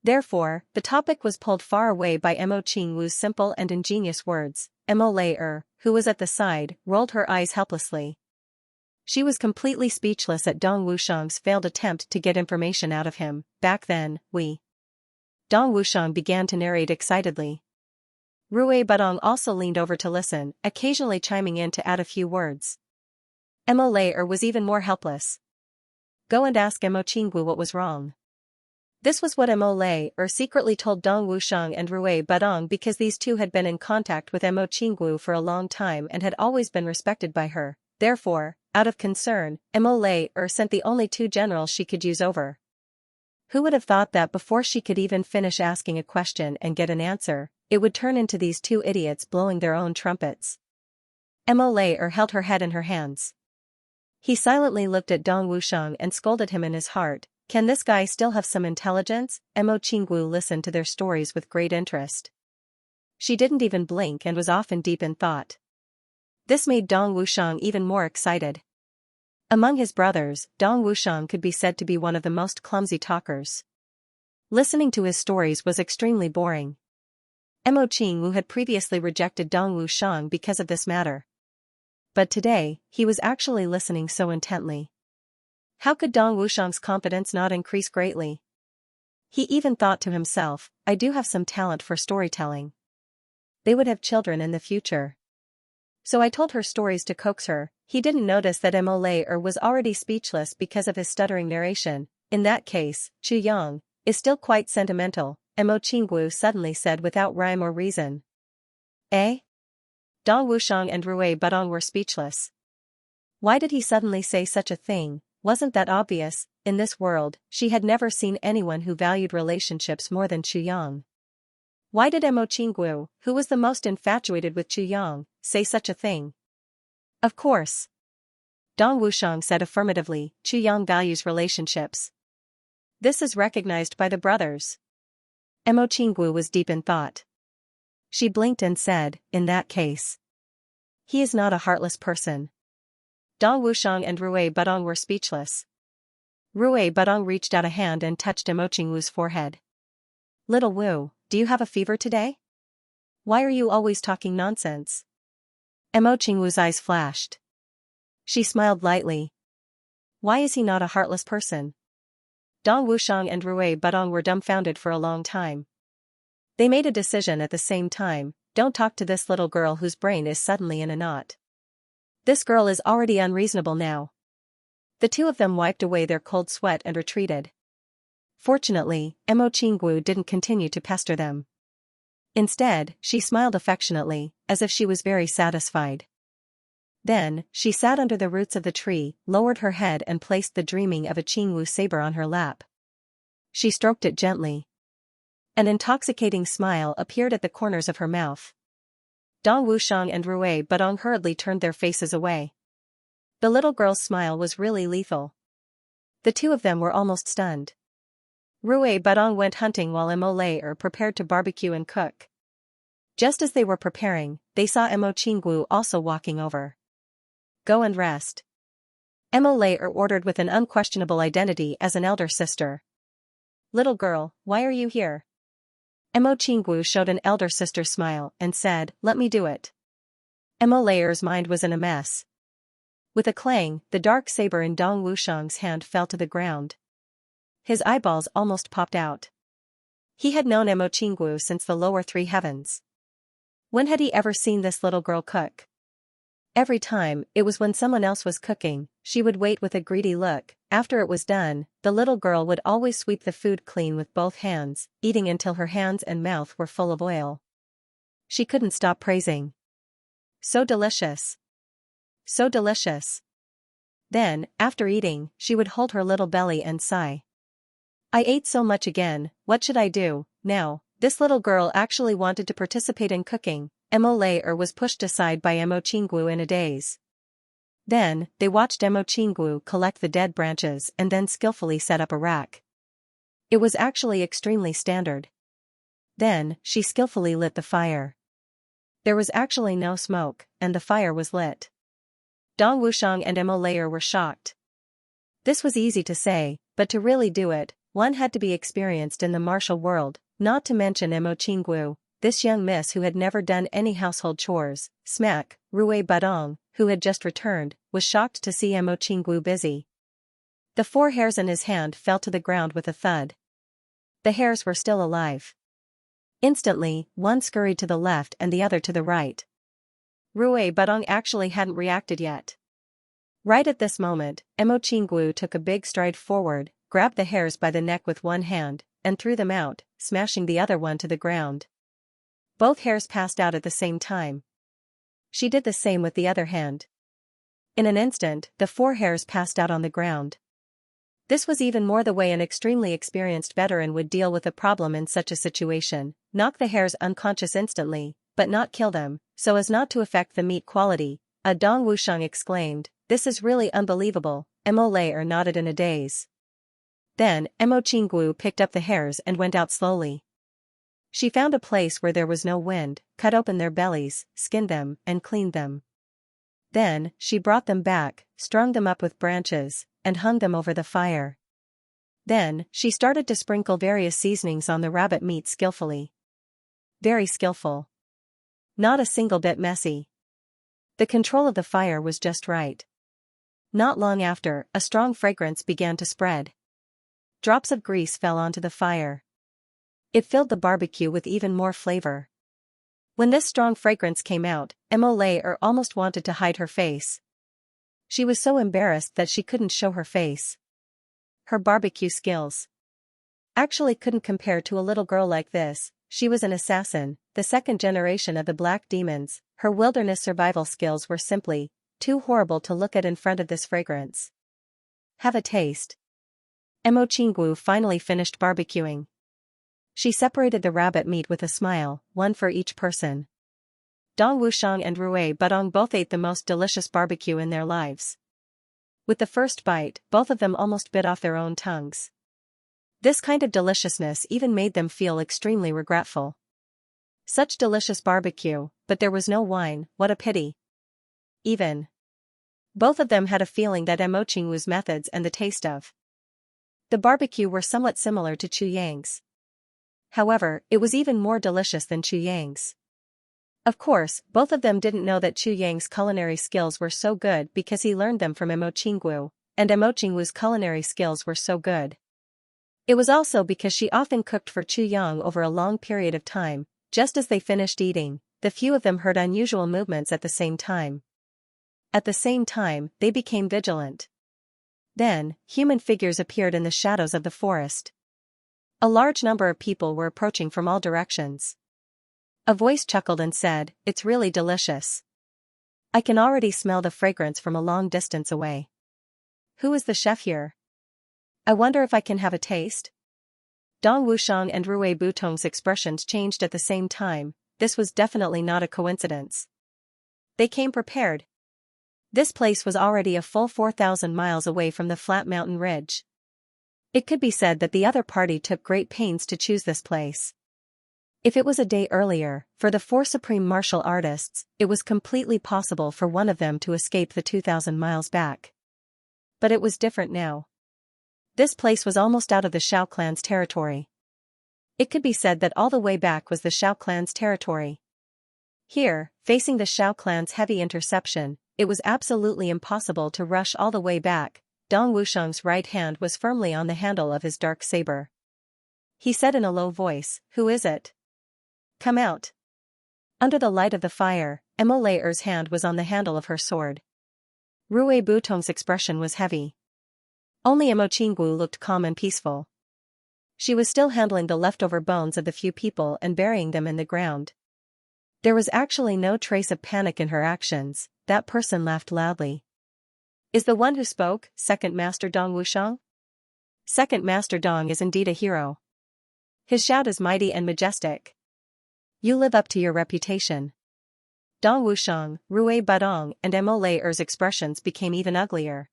A: Therefore, the topic was pulled far away by Mo Qingwu's simple and ingenious words. Mo Lei, who was at the side, rolled her eyes helplessly. She was completely speechless at Dong Wushang's failed attempt to get information out of him. Back then, Dong Wushang began to narrate excitedly. Rui Budong also leaned over to listen, occasionally chiming in to add a few words. Mo Lei was even more helpless. Go and ask Mo Qinggu what was wrong. This was what Mo Lei secretly told Dong Wushang and Rui Budong because these two had been in contact with Mo Qinggu for a long time and had always been respected by her. Therefore, out of concern, Mo Lei sent the only two generals she could use over. Who would have thought that before she could even finish asking a question and get an answer, it would turn into these two idiots blowing their own trumpets? Mo Lei held her head in her hands. He silently looked at Dong Wushang and scolded him in his heart. Can this guy still have some intelligence? Mo Qinggu listened to their stories with great interest. She didn't even blink and was often deep in thought. This made Dong Wushang even more excited. Among his brothers, Dong Wushang could be said to be one of the most clumsy talkers. Listening to his stories was extremely boring. Mo Qingwu had previously rejected Dong Wushang because of this matter. But today, he was actually listening so intently. How could Dong Wushang's confidence not increase greatly? He even thought to himself, I do have some talent for storytelling. They would have children in the future. So I told her stories to coax her. He didn't notice that Mo Lei was already speechless because of his stuttering narration. In that case, Chu Yang is still quite sentimental, Mo Qinggu suddenly said without rhyme or reason. Eh? Dong Wushang and Rui Budong were speechless. Why did he suddenly say such a thing? Wasn't that obvious? In this world, she had never seen anyone who valued relationships more than Chu Yang. Why did Mo Qinggu, who was the most infatuated with Chu Yang, say such a thing? Of course. Dong Wushang said affirmatively, Chu Yang values relationships. This is recognized by the brothers. Mo Qinggu was deep in thought. She blinked and said, in that case. He is not a heartless person. Dong Wushang and Rui Budong were speechless. Rui Budong reached out a hand and touched Mo Qingwu's forehead. Little Wu, do you have a fever today? Why are you always talking nonsense? Mo Qingwu's eyes flashed. She smiled lightly. Why is he not a heartless person? Dong Wushang and Rui Budong were dumbfounded for a long time. They made a decision at the same time. Don't talk to this little girl whose brain is suddenly in a knot. This girl is already unreasonable now. The two of them wiped away their cold sweat and retreated. Fortunately, Mo Qinggu didn't continue to pester them. Instead, she smiled affectionately, as if she was very satisfied. Then, she sat under the roots of the tree, lowered her head and placed the dreaming of a Qingwu saber on her lap. She stroked it gently. An intoxicating smile appeared at the corners of her mouth. Dong Wushang and Rui Budong hurriedly turned their faces away. The little girl's smile was really lethal. The two of them were almost stunned. Rui Budong went hunting while Mo Lei prepared to barbecue and cook. Just as they were preparing, they saw Mo Qinggu also walking over. Go and rest. Mo Lei ordered with an unquestionable identity as an elder sister. Little girl, why are you here? Mo Qinggu showed an elder sister smile and said, let me do it. Mo Lei's mind was in a mess. With a clang, the dark saber in Dong Wushang's hand fell to the ground. His eyeballs almost popped out. He had known Mo Qinggu since the lower three heavens. When had he ever seen this little girl cook? Every time, it was when someone else was cooking. She would wait with a greedy look. After it was done, the little girl would always sweep the food clean with both hands, eating until her hands and mouth were full of oil. She couldn't stop praising. So delicious. So delicious. Then, after eating, she would hold her little belly and sigh. I ate so much again, what should I do now? This little girl actually wanted to participate in cooking. Mo Lei was pushed aside by Mo Qinggu in a daze. Then, they watched Mo Qinggu collect the dead branches and then skillfully set up a rack. It was actually extremely standard. Then, she skillfully lit the fire. There was actually no smoke, and the fire was lit. Dong Wushang and Mo Layer were shocked. This was easy to say, but to really do it, one had to be experienced in the martial world, not to mention Mo Qinggu, this young miss who had never done any household chores. Smack, Rui Badong, who had just returned, was shocked to see Mo Qinggu busy. The 4 hairs in his hand fell to the ground with a thud. The hairs were still alive. Instantly, one scurried to the left and the other to the right. Rui Badong actually hadn't reacted yet. Right at this moment, Mo Qinggu took a big stride forward, grabbed the hairs by the neck with one hand, and threw them out, smashing the other one to the ground. Both hairs passed out at the same time. She did the same with the other hand. In an instant, the 4 hairs passed out on the ground. This was even more the way an extremely experienced veteran would deal with a problem in such a situation: knock the hairs unconscious instantly, but not kill them, so as not to affect the meat quality. Dong Wushang exclaimed, "This is really unbelievable." Mo Layer nodded in a daze. Then, Mo Qinggu picked up the hairs and went out slowly. She found a place where there was no wind, cut open their bellies, skinned them, and cleaned them. Then, she brought them back, strung them up with branches, and hung them over the fire. Then, she started to sprinkle various seasonings on the rabbit meat skillfully. Very skillful. Not a single bit messy. The control of the fire was just right. Not long after, a strong fragrance began to spread. Drops of grease fell onto the fire. It filled the barbecue with even more flavor. When this strong fragrance came out, Mo Layer almost wanted to hide her face. She was so embarrassed that she couldn't show her face. Her barbecue skills actually couldn't compare to a little girl like this. She was an assassin, the 2nd generation of the Black Demons. Her wilderness survival skills were simply too horrible to look at in front of this fragrance. Have a taste. Mo Qinggu finally finished barbecuing. She separated the rabbit meat with a smile, one for each person. Dong Wushang and Rui Badong both ate the most delicious barbecue in their lives. With the first bite, both of them almost bit off their own tongues. This kind of deliciousness even made them feel extremely regretful. Such delicious barbecue, but there was no wine. What a pity. Both of them had a feeling that Mo Qinggu's methods and the taste of the barbecue were somewhat similar to Chu Yang's. However, it was even more delicious than Chu Yang's. Of course, both of them didn't know that Chu Yang's culinary skills were so good because he learned them from Mo Qinggu, and Mo Qinggu's culinary skills were so good. It was also because she often cooked for Chu Yang over a long period of time. Just as they finished eating, the few of them heard unusual movements at the same time. At the same time, they became vigilant. Then, human figures appeared in the shadows of the forest. A large number of people were approaching from all directions. A voice chuckled and said, "It's really delicious. I can already smell the fragrance from a long distance away. Who is the chef here? I wonder if I can have a taste?" Dong Wushang and Rui Butong's expressions changed at the same time. This was definitely not a coincidence. They came prepared. This place was already a full 4,000 miles away from the flat mountain ridge. It could be said that the other party took great pains to choose this place. If it was a day earlier, for the 4 supreme martial artists, it was completely possible for one of them to escape the 2,000 miles back. But it was different now. This place was almost out of the Shao clan's territory. It could be said that all the way back was the Shao clan's territory. Here, facing the Shao clan's heavy interception, it was absolutely impossible to rush all the way back. Dong Wushang's right hand was firmly on the handle of his dark saber. He said in a low voice, "Who is it? Come out." Under the light of the fire, Mo Layer's hand was on the handle of her sword. Rui Butong's expression was heavy. Only Mo Qinggu looked calm and peaceful. She was still handling the leftover bones of the few people and burying them in the ground. There was actually no trace of panic in her actions. That person laughed loudly. "Is the one who spoke, Second Master Dong Wushang?" Second Master Dong is indeed a hero. His shout is mighty and majestic. You live up to your reputation. Dong Wushang, Rui Badong, and Mo Layer's expressions became even uglier.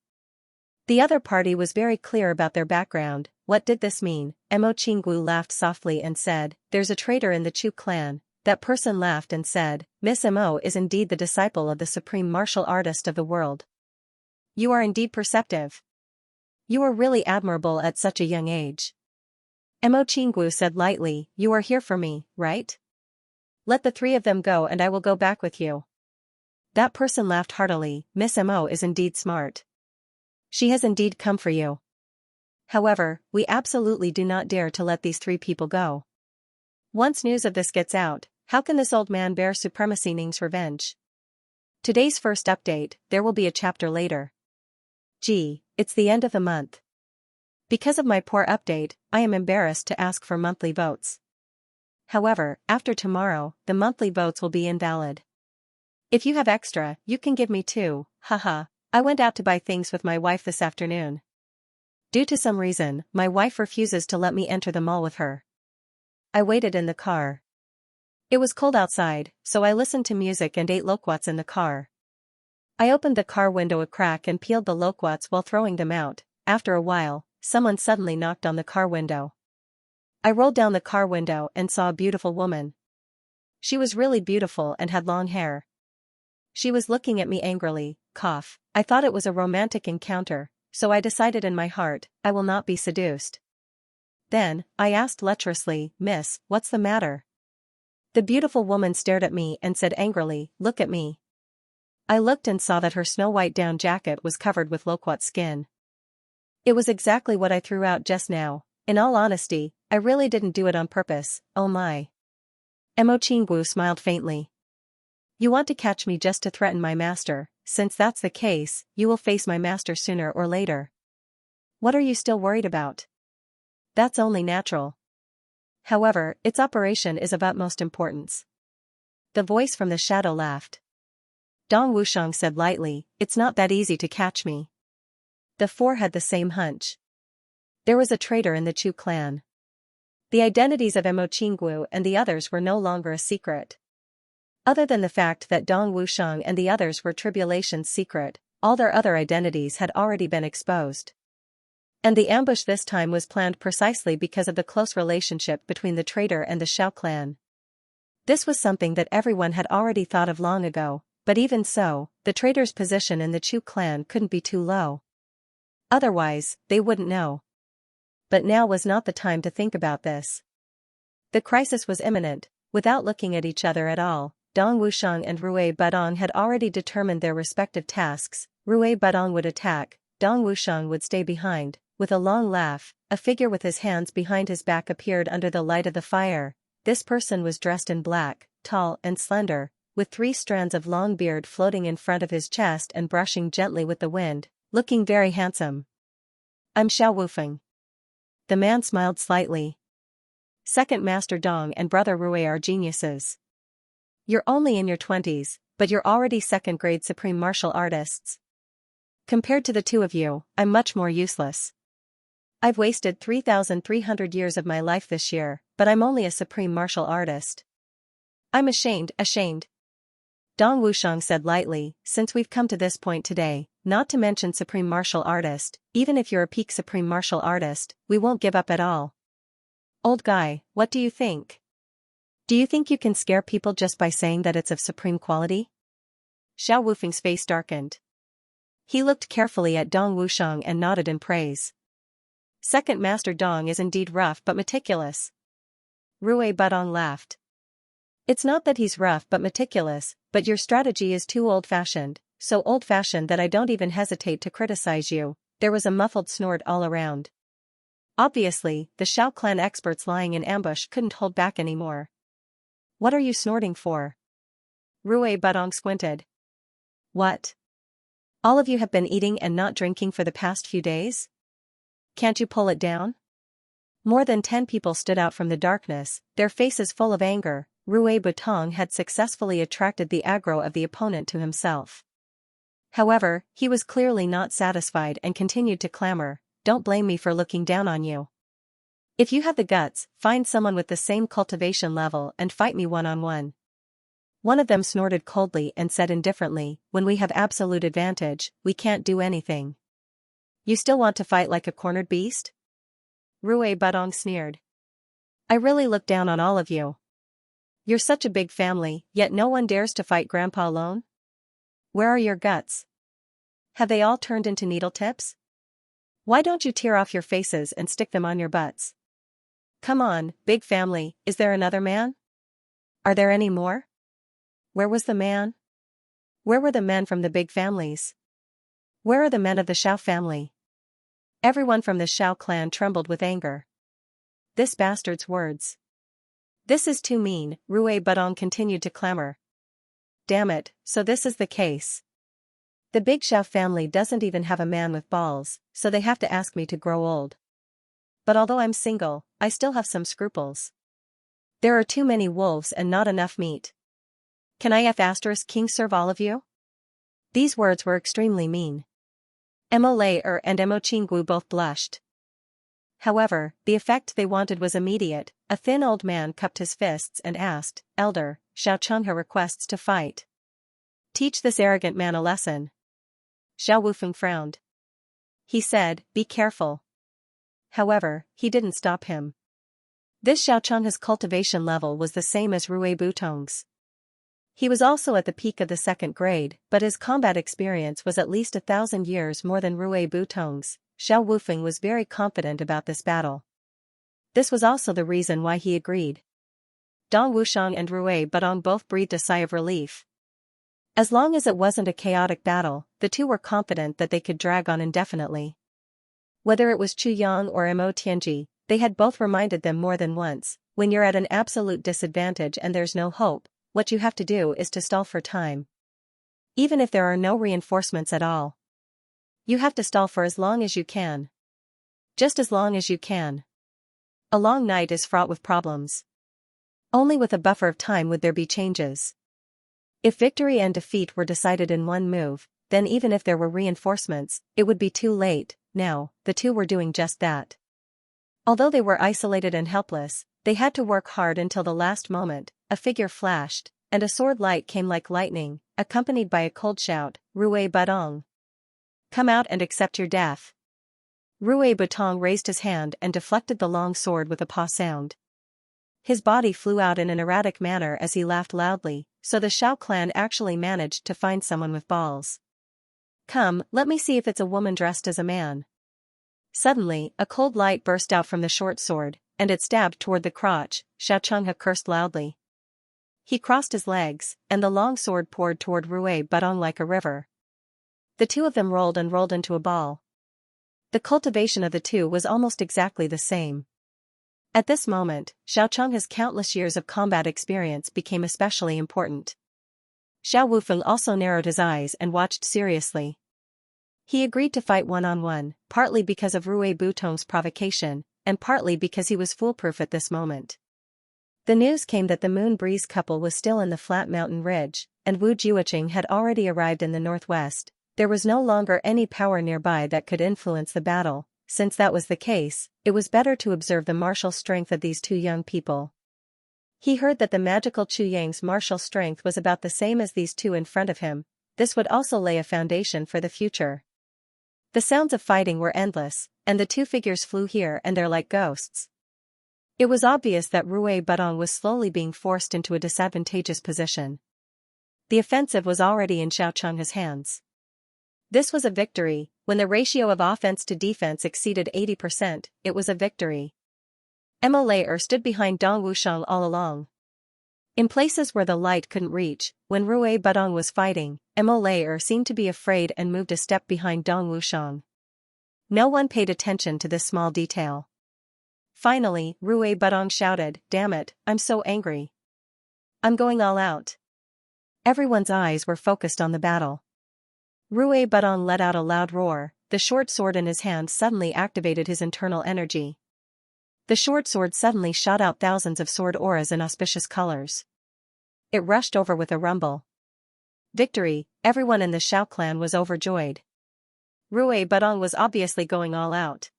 A: The other party was very clear about their background. what did this mean? Mo Qinggu laughed softly and said, there's a traitor in the Chu clan. That person laughed and said, Miss Mo is indeed the disciple of the supreme martial artist of the world. You are indeed perceptive. You are really admirable at such a young age. Mo Qinggu said lightly, you are here for me, right? Let the three of them go and I will go back with you. That person laughed heartily, Miss Mo is indeed smart. She has indeed come for you. However, we absolutely do not dare to let these three people go. Once news of this gets out, how can this old man bear Supremacy Ning's revenge? Today's first update, there will be a chapter later. Gee, it's the end of the month. Because of my poor update, I am embarrassed to ask for monthly votes. However, after tomorrow, the monthly votes will be invalid. If you have extra, you can give me too, haha. I went out to buy things with my wife this afternoon. Due to some reason, my wife refuses to let me enter the mall with her. I waited in the car. It was cold outside, so I listened to music and ate loquats in the car. I opened the car window a crack and peeled the loquats while throwing them out. After a while, someone suddenly knocked on the car window. I rolled down the car window and saw a beautiful woman. She was really beautiful and had long hair. She was looking at me angrily, cough. I thought it was a romantic encounter, so I decided in my heart, I will not be seduced. Then, I asked lecherously, Miss, what's the matter? The beautiful woman stared at me and said angrily, look at me. I looked and saw that her snow-white down jacket was covered with loquat skin. It was exactly what I threw out just now. In all honesty, I really didn't do it on purpose, oh my. Mo Qinggu smiled faintly. You want to catch me just to threaten my master. Since that's the case, you will face my master sooner or later. What are you still worried about? That's only natural. However, its operation is of utmost importance. The voice from the shadow laughed. Dong Wushang said lightly, it's not that easy to catch me. The four had the same hunch. There was a traitor in the Chu clan. The identities of Mo Qinggu and the others were no longer a secret. Other than the fact that Dong Wushang and the others were Tribulation's secret, all their other identities had already been exposed. And the ambush this time was planned precisely because of the close relationship between the traitor and the Xiao clan. This was something that everyone had already thought of long ago, but even so, the traitor's position in the Chu clan couldn't be too low. Otherwise, they wouldn't know. But now was not the time to think about this. The crisis was imminent. Without looking at each other at all, Dong Wushang and Rui Budong had already determined their respective tasks. Rui Budong would attack, Dong Wushang would stay behind. With a long laugh, a figure with his hands behind his back appeared under the light of the fire. This person was dressed in black, tall and slender, with 3 strands of long beard floating in front of his chest and brushing gently with the wind, looking very handsome. I'm Xiao Wufeng. The man smiled slightly. Second Master Dong and Brother Rui are geniuses. You're only in your 20s, but you're already second-grade supreme martial artists. Compared to the two of you, I'm much more useless. I've wasted 3,300 years of my life this year, but I'm only a supreme martial artist. I'm ashamed. Dong Wushang said lightly, since we've come to this point today, not to mention supreme martial artist, even if you're a peak supreme martial artist, we won't give up at all. Old guy, what do you think? Do you think you can scare people just by saying that it's of supreme quality? Xiao Wufeng's face darkened. He looked carefully at Dong Wushang and nodded in praise. Second Master Dong is indeed rough but meticulous. Rui Budong laughed. It's not that he's rough but meticulous, but your strategy is too old-fashioned, so old-fashioned that I don't even hesitate to criticize you. There was a muffled snort all around. Obviously, the Xiao clan experts lying in ambush couldn't hold back anymore. What are you snorting for? Rui Budong squinted. What? All of you have been eating and not drinking for the past few days? Can't you pull it down? More than 10 people stood out from the darkness, their faces full of anger. Rui Budong had successfully attracted the aggro of the opponent to himself. However, he was clearly not satisfied and continued to clamor, don't blame me for looking down on you. If you have the guts, find someone with the same cultivation level and fight me one-on-one. One of them snorted coldly and said indifferently, when we have absolute advantage, we can't do anything. You still want to fight like a cornered beast? Rui Budong sneered. I really look down on all of you. You're such a big family, yet no one dares to fight Grandpa alone? Where are your guts? Have they all turned into needle tips? Why don't you tear off your faces and stick them on your butts? Come on, big family, is there another man? Are there any more? Where was the man? Where were the men from the big families? Where are the men of the Xiao family? Everyone from the Xiao clan trembled with anger. This bastard's words. This is too mean, Rui Budong continued to clamor. Damn it, so this is the case. The big Xiao family doesn't even have a man with balls, so they have to ask me to grow old. But although I'm single, I still have some scruples. There are too many wolves and not enough meat. Can I King serve all of you? These words were extremely mean. Mo Lei and Mo Qinggu both blushed. However, the effect they wanted was immediate. A thin old man cupped his fists and asked, Elder, Xiao Chenghe requests to fight. Teach this arrogant man a lesson. Xiao Wufeng frowned. He said, be careful. However, he didn't stop him. This Xiao Chenghe's cultivation level was the same as Rui Butong's. He was also at the peak of the 2nd grade, but his combat experience was at least 1,000 years more than Rui Butong's. Xiao Wufeng was very confident about this battle. This was also the reason why he agreed. Dong Wushang and Rui Budong both breathed a sigh of relief. As long as it wasn't a chaotic battle, the two were confident that they could drag on indefinitely. Whether it was Chu Yang or Mo Tianji, they had both reminded them more than once, when you're at an absolute disadvantage and there's no hope, what you have to do is to stall for time. Even if there are no reinforcements at all. You have to stall for as long as you can. Just as long as you can. A long night is fraught with problems. Only with a buffer of time would there be changes. If victory and defeat were decided in one move, then even if there were reinforcements, it would be too late. Now, the two were doing just that. Although they were isolated and helpless, they had to work hard until the last moment. A figure flashed, and a sword light came like lightning, accompanied by a cold shout, Rui Budong. Come out and accept your death. Rui Budong raised his hand and deflected the long sword with a paw sound. His body flew out in an erratic manner as he laughed loudly, so the Xiao clan actually managed to find someone with balls. Come, let me see if it's a woman dressed as a man. Suddenly, a cold light burst out from the short sword, and it stabbed toward the crotch. Xiao Chenghe cursed loudly. He crossed his legs, and the long sword poured toward Rui Budong like a river. The two of them rolled and rolled into a ball. The cultivation of the two was almost exactly the same. At this moment, Xiao Chenghe's countless years of combat experience became especially important. Xiao Wufeng also narrowed his eyes and watched seriously. He agreed to fight one-on-one, partly because of Rui Butong's provocation, and partly because he was foolproof at this moment. The news came that the Moon Breeze couple was still in the flat mountain ridge, and Wu Jiuqing had already arrived in the northwest. There was no longer any power nearby that could influence the battle. Since that was the case, it was better to observe the martial strength of these two young people. He heard that the magical Chu Yang's martial strength was about the same as these two in front of him. This would also lay a foundation for the future. The sounds of fighting were endless, and the two figures flew here and there like ghosts. It was obvious that Rui Budong was slowly being forced into a disadvantageous position. The offensive was already in Xiao Chenghe's hands. This was a victory. When the ratio of offense to defense exceeded 80%, it was a victory. Mo Lei stood behind Dong Wushang all along. In places where the light couldn't reach, when Rui Budong was fighting, Mo Lei seemed to be afraid and moved a step behind Dong Wushang. No one paid attention to this small detail. Finally, Rui Budong shouted, "Damn it, I'm so angry. I'm going all out." Everyone's eyes were focused on the battle. Rui Budong let out a loud roar. The short sword in his hand suddenly activated his internal energy. The short sword suddenly shot out thousands of sword auras in auspicious colors. It rushed over with a rumble. Victory! Everyone in the Xiao clan was overjoyed. Rui Budong was obviously going all out.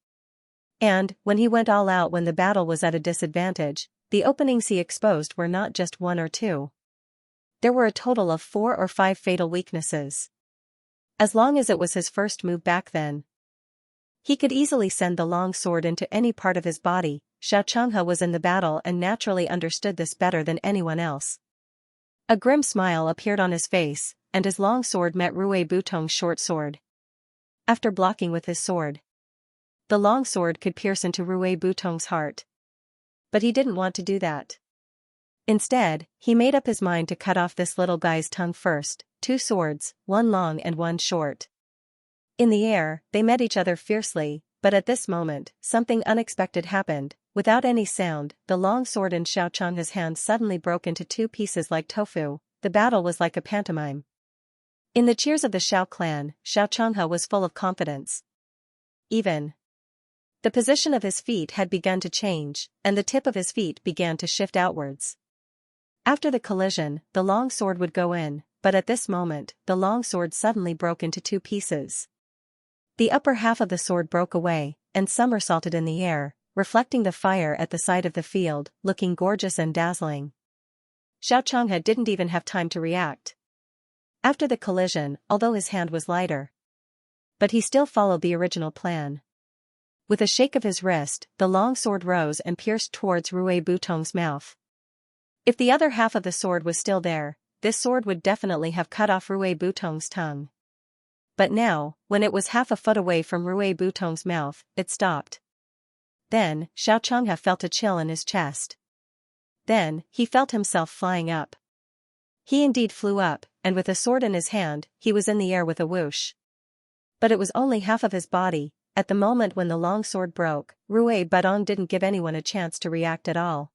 A: And, when he went all out when the battle was at a disadvantage, the openings he exposed were not just one or two. There were a total of 4 or 5 fatal weaknesses. As long as it was his first move back then. He could easily send the long sword into any part of his body. Xianxia was in the battle and naturally understood this better than anyone else. A grim smile appeared on his face, and his long sword met Rui Butong's short sword. After blocking with his sword, the long sword could pierce into Rui Butong's heart. But he didn't want to do that. Instead, he made up his mind to cut off this little guy's tongue first. 2 swords, one long and one short. In the air, they met each other fiercely, but at this moment, something unexpected happened. Without any sound, the long sword in Xianxia's hand suddenly broke into 2 pieces like tofu. The battle was like a pantomime. In the cheers of the Xiao clan, Xianxia was full of confidence. Even the position of his feet had begun to change, and the tip of his feet began to shift outwards. After the collision, the long sword would go in, but at this moment, the long sword suddenly broke into 2 pieces. The upper half of the sword broke away, and somersaulted in the air, reflecting the fire at the side of the field, looking gorgeous and dazzling. Xianxia didn't even have time to react. After the collision, although his hand was lighter, but he still followed the original plan. With a shake of his wrist, the long sword rose and pierced towards Rui Butong's mouth. If the other half of the sword was still there, this sword would definitely have cut off Rui Butong's tongue. But now, when it was half a foot away from Rui Butong's mouth, it stopped. Then, Xianxia felt a chill in his chest. Then, he felt himself flying up. He indeed flew up, and with a sword in his hand, he was in the air with a whoosh. But it was only half of his body. At the moment when the long sword broke, Rui Butong didn't give anyone a chance to react at all.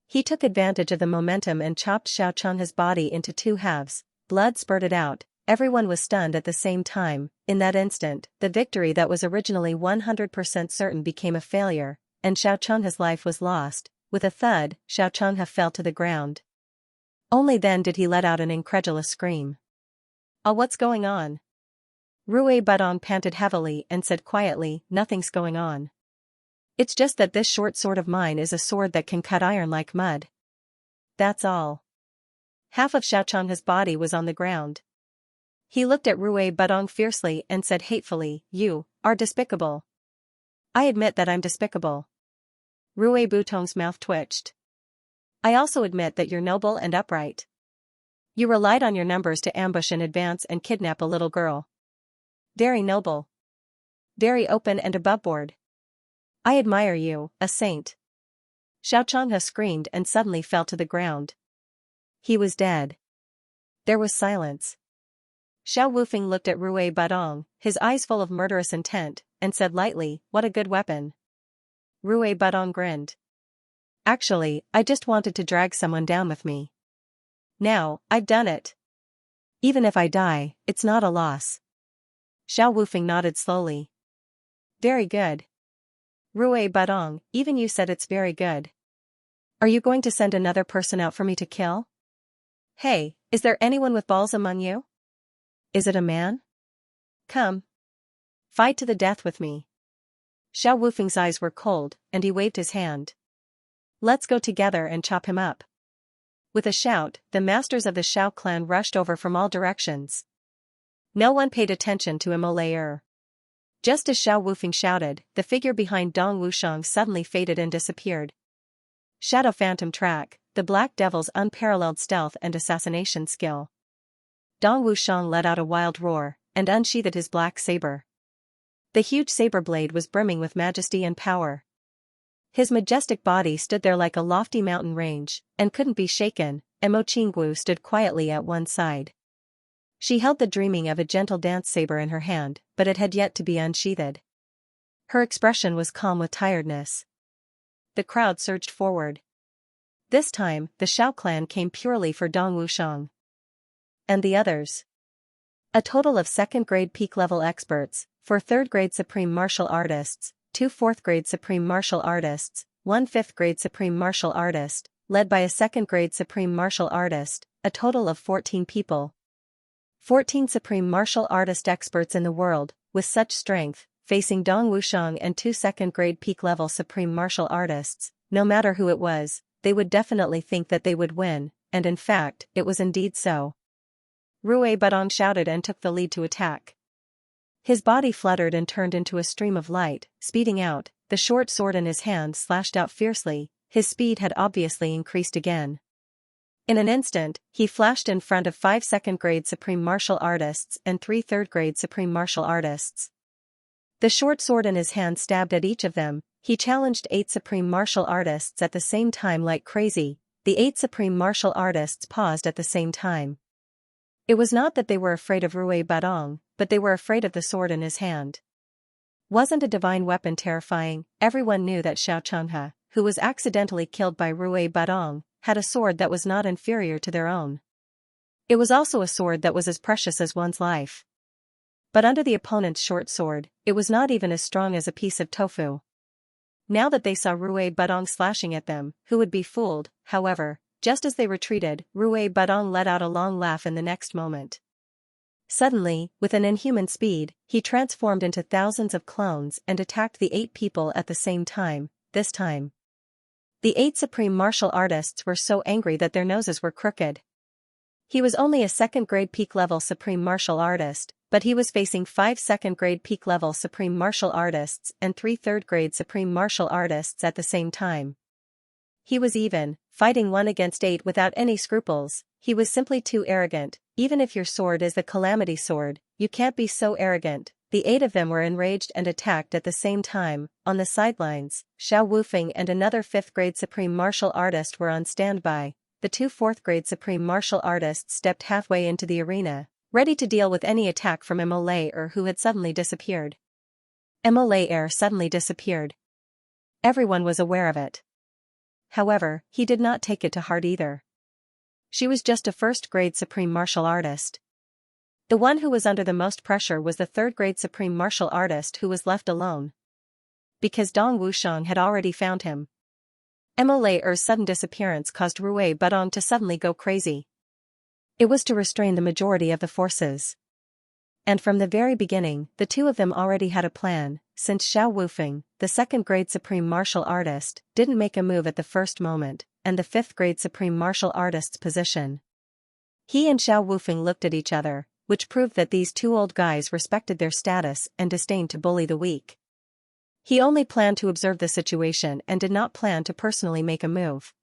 A: He took advantage of the momentum and chopped Xianxia's body into 2 halves. Blood spurted out. Everyone was stunned at the same time. In that instant, the victory that was originally 100% certain became a failure, and Xianxia's life was lost. With a thud, Xianxia fell to the ground. Only then did he let out an incredulous scream. "Oh, what's going on?" Rui Butong panted heavily and said quietly, "Nothing's going on. It's just that this short sword of mine is a sword that can cut iron like mud. That's all." Half of Xianxia's body was on the ground. He looked at Rui Butong fiercely and said hatefully, "You are despicable." "I admit that I'm despicable." Rui Butong's mouth twitched. "I also admit that you're noble and upright. You relied on your numbers to ambush in advance and kidnap a little girl. Very noble. Very open and aboveboard. I admire you, a saint." Xianxia screamed and suddenly fell to the ground. He was dead. There was silence. Xiao Wufeng looked at Rui Butong, his eyes full of murderous intent, and said lightly, "What a good weapon." Rui Butong grinned. "Actually, I just wanted to drag someone down with me. Now, I've done it. Even if I die, it's not a loss." Xiao Wufeng nodded slowly. "Very good. Rui Butong, even you said it's very good. Are you going to send another person out for me to kill? Hey, is there anyone with balls among you? Is it a man? Come. Fight to the death with me." Xiao Wufeng's eyes were cold, and he waved his hand. "Let's go together and chop him up." With a shout, the masters of the Xiao clan rushed over from all directions. No one paid attention to Imolayer. Just as Xiao Wufeng shouted, the figure behind Dong Wushang suddenly faded and disappeared. Shadow Phantom Track, the Black Devil's unparalleled stealth and assassination skill. Dong Wushang let out a wild roar, and unsheathed his black saber. The huge saber blade was brimming with majesty and power. His majestic body stood there like a lofty mountain range, and couldn't be shaken, and Mo Qinggu stood quietly at one side. She held the dreaming of a gentle dance saber in her hand, but it had yet to be unsheathed. Her expression was calm with tiredness. The crowd surged forward. This time, the Xiao clan came purely for Dong Wushang. And the others? A total of second-grade peak-level experts, 4 third-grade supreme martial artists, 2 fourth-grade supreme martial artists, 1 fifth-grade supreme martial artist, led by a second-grade supreme martial artist, a total of 14 people. 14 supreme martial artist experts in the world, with such strength, facing Dong Wushang and 2 second-grade peak-level supreme martial artists. No matter who it was, they would definitely think that they would win, and in fact, it was indeed so. Rui Butong shouted and took the lead to attack. His body fluttered and turned into a stream of light, speeding out, the short sword in his hand slashed out fiercely, his speed had obviously increased again. In an instant, he flashed in front of 5 second-grade supreme martial artists and 3 third-grade supreme martial artists. The short sword in his hand stabbed at each of them. He challenged 8 supreme martial artists at the same time like crazy. The 8 supreme martial artists paused at the same time. It was not that they were afraid of Rui Badong, but they were afraid of the sword in his hand. Wasn't a divine weapon terrifying? Everyone knew that Xianxia, who was accidentally killed by Rui Badong, had a sword that was not inferior to their own. It was also a sword that was as precious as one's life. But under the opponent's short sword, it was not even as strong as a piece of tofu. Now that they saw Rui Badong slashing at them, who would be fooled? However, just as they retreated, Rui Badong let out a long laugh in the next moment. Suddenly, with an inhuman speed, he transformed into thousands of clones and attacked the 8 people at the same time. This time, the 8 supreme martial artists were so angry that their noses were crooked. He was only a second-grade peak-level supreme martial artist, but he was facing 5 second-grade peak-level supreme martial artists and 3 third-grade supreme martial artists at the same time. He was even, fighting 1 against 8 without any scruples. He was simply too arrogant. Even if your sword is the calamity sword, you can't be so arrogant. The 8 of them were enraged and attacked at the same time. On the sidelines, Xiao Wufeng and another 5th-grade supreme martial artist were on standby. The 2 4th-grade supreme martial artists stepped halfway into the arena, ready to deal with any attack from Mo who had suddenly disappeared. Mo suddenly disappeared. Everyone was aware of it. However, he did not take it to heart either. She was just a 1st-grade supreme martial artist. The one who was under the most pressure was the 3rd-grade supreme martial artist who was left alone. Because Dong Wushang had already found him. Mo's sudden disappearance caused Rui Badong to suddenly go crazy. It was to restrain the majority of the forces. And from the very beginning, the 2 of them already had a plan, since Xiao Wufeng, the 2nd-grade supreme martial artist, didn't make a move at the first moment, and the 5th-grade supreme martial artist's position. He and Xiao Wufeng looked at each other, which proved that these 2 old guys respected their status and disdained to bully the weak. He only planned to observe the situation and did not plan to personally make a move.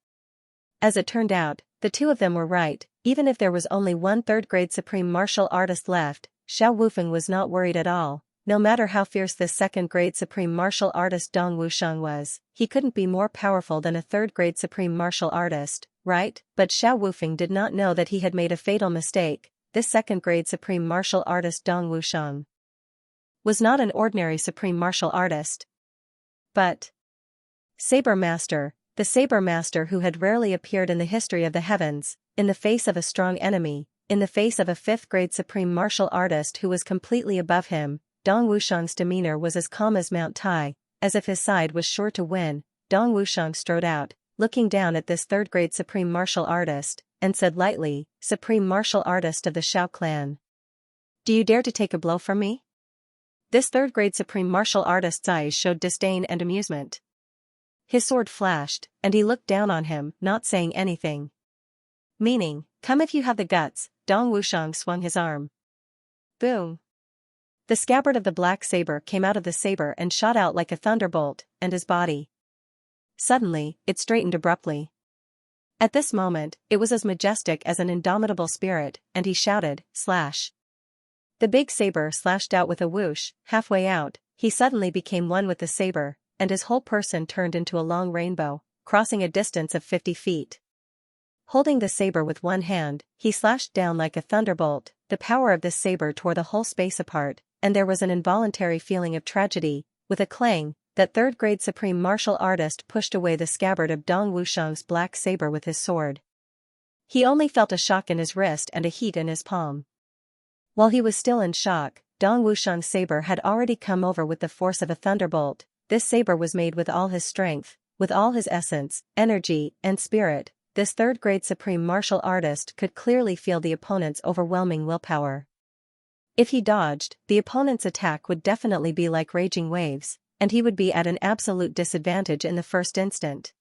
A: As it turned out, the 2 of them were right. Even if there was only 1 3rd-grade supreme martial artist left, Xiao Wufeng was not worried at all. No matter how fierce this 2nd-grade supreme martial artist Dong Wushang was, he couldn't be more powerful than a 3rd-grade supreme martial artist, right? But Xiao Wufeng did not know that he had made a fatal mistake. This 2nd-grade supreme martial artist Dong Wushang was not an ordinary supreme martial artist, but Saber Master, the Saber Master who had rarely appeared in the history of the heavens, in the face of a strong enemy, in the face of a 5th-grade supreme martial artist who was completely above him. Dong Wushang's demeanor was as calm as Mount Tai, as if his side was sure to win. Dong Wushang strode out, looking down at this 3rd-grade supreme martial artist, and said lightly, "Supreme martial artist of the Xiao clan. Do you dare to take a blow from me?" This 3rd-grade supreme martial artist's eyes showed disdain and amusement. His sword flashed, and he looked down on him, not saying anything. Meaning, come if you have the guts. Dong Wushang swung his arm. Boom! The scabbard of the black saber came out of the saber and shot out like a thunderbolt, and his body. Suddenly, it straightened abruptly. At this moment, it was as majestic as an indomitable spirit, and he shouted, "Slash!" The big saber slashed out with a whoosh. Halfway out, he suddenly became one with the saber, and his whole person turned into a long rainbow, crossing a distance of 50 feet. Holding the saber with one hand, he slashed down like a thunderbolt. The power of this saber tore the whole space apart, and there was an involuntary feeling of tragedy. With a clang, that 3rd-grade supreme martial artist pushed away the scabbard of Dong Wushang's black saber with his sword. He only felt a shock in his wrist and a heat in his palm. While he was still in shock, Dong Wushang's saber had already come over with the force of a thunderbolt. This saber was made with all his strength, with all his essence, energy, and spirit. This 3rd-grade supreme martial artist could clearly feel the opponent's overwhelming willpower. If he dodged, the opponent's attack would definitely be like raging waves, and he would be at an absolute disadvantage in the first instant.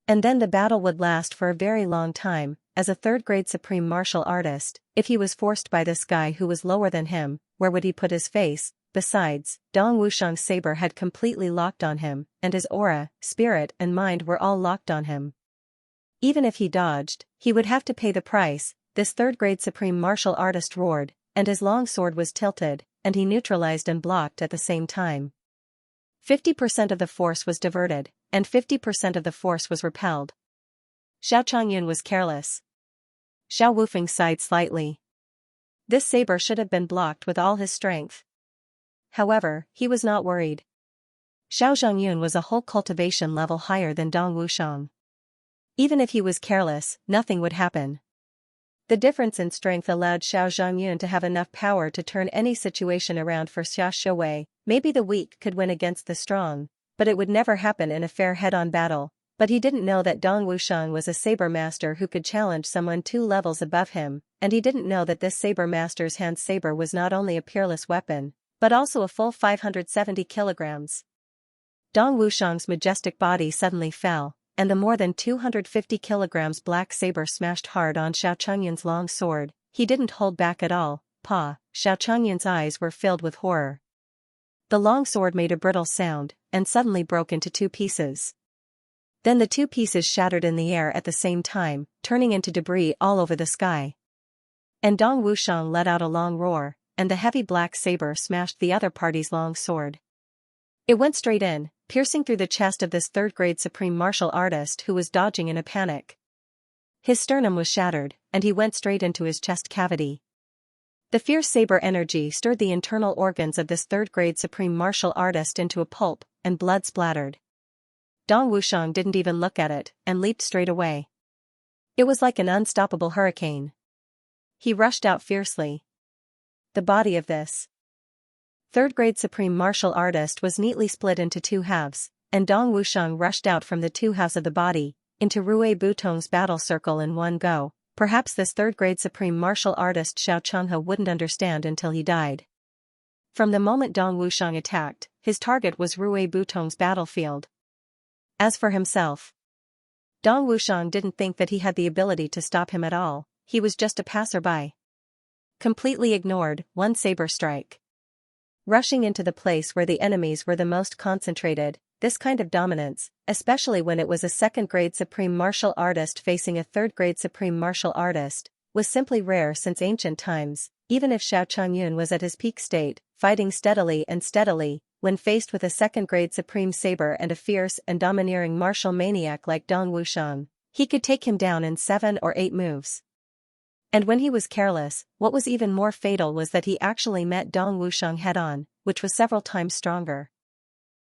A: And then the battle would last for a very long time. As a 3rd-grade supreme martial artist, if he was forced by this guy who was lower than him, where would he put his face? Besides, Dong Wushang's saber had completely locked on him, and his aura, spirit and mind were all locked on him. Even if he dodged, he would have to pay the price, this third-grade supreme martial artist roared, and his long sword was tilted, and he neutralized and blocked at the same time. 50% of the force was diverted, and 50% of the force was repelled. Xiao Changyun was careless. Xiao Wufeng sighed slightly. This saber should have been blocked with all his strength. However, he was not worried. Xiao Zhangyun was a whole cultivation level higher than Dong Wushang. Even if he was careless, nothing would happen. The difference in strength allowed Xiao Zhangyun to have enough power to turn any situation around for Xia Shuwei. Maybe the weak could win against the strong, but it would never happen in a fair head-on battle. But he didn't know that Dong Wushang was a saber master who could challenge someone 2 levels above him, and he didn't know that this saber master's hand saber was not only a peerless weapon, but also a full 570 kilograms. Dong Wushang's majestic body suddenly fell, and the more than 250 kilograms black saber smashed hard on Xiao Changyun's long sword. He didn't hold back at all. Xiao Changyun's eyes were filled with horror. The long sword made a brittle sound, and suddenly broke into 2 pieces. Then the 2 pieces shattered in the air at the same time, turning into debris all over the sky. And Dong Wushang let out a long roar, and the heavy black saber smashed the other party's long sword. It went straight in, piercing through the chest of this third-grade supreme martial artist who was dodging in a panic. His sternum was shattered, and he went straight into his chest cavity. The fierce saber energy stirred the internal organs of this third-grade supreme martial artist into a pulp, and blood splattered. Dong Wushang didn't even look at it, and leaped straight away. It was like an unstoppable hurricane. He rushed out fiercely. The body of this third-grade supreme martial artist was neatly split into 2 halves, and Dong Wushang rushed out from the 2 halves of the body, into Rui Butong's battle circle in one go. Perhaps this third-grade supreme martial artist Xiao Changhe wouldn't understand until he died. From the moment Dong Wushang attacked, his target was Rui Butong's battlefield. As for himself, Dong Wushang didn't think that he had the ability to stop him at all. He was just a passerby. Completely ignored one saber strike. Rushing into the place where the enemies were the most concentrated, this kind of dominance, especially when it was a second-grade supreme martial artist facing a third-grade supreme martial artist, was simply rare since ancient times. Even if Xiao Changyun was at his peak state, fighting steadily, when faced with a second-grade supreme saber and a fierce and domineering martial maniac like Dong Wushang, he could take him down in 7 or 8 moves. And when he was careless, what was even more fatal was that he actually met Dong Wushang head-on, which was several times stronger.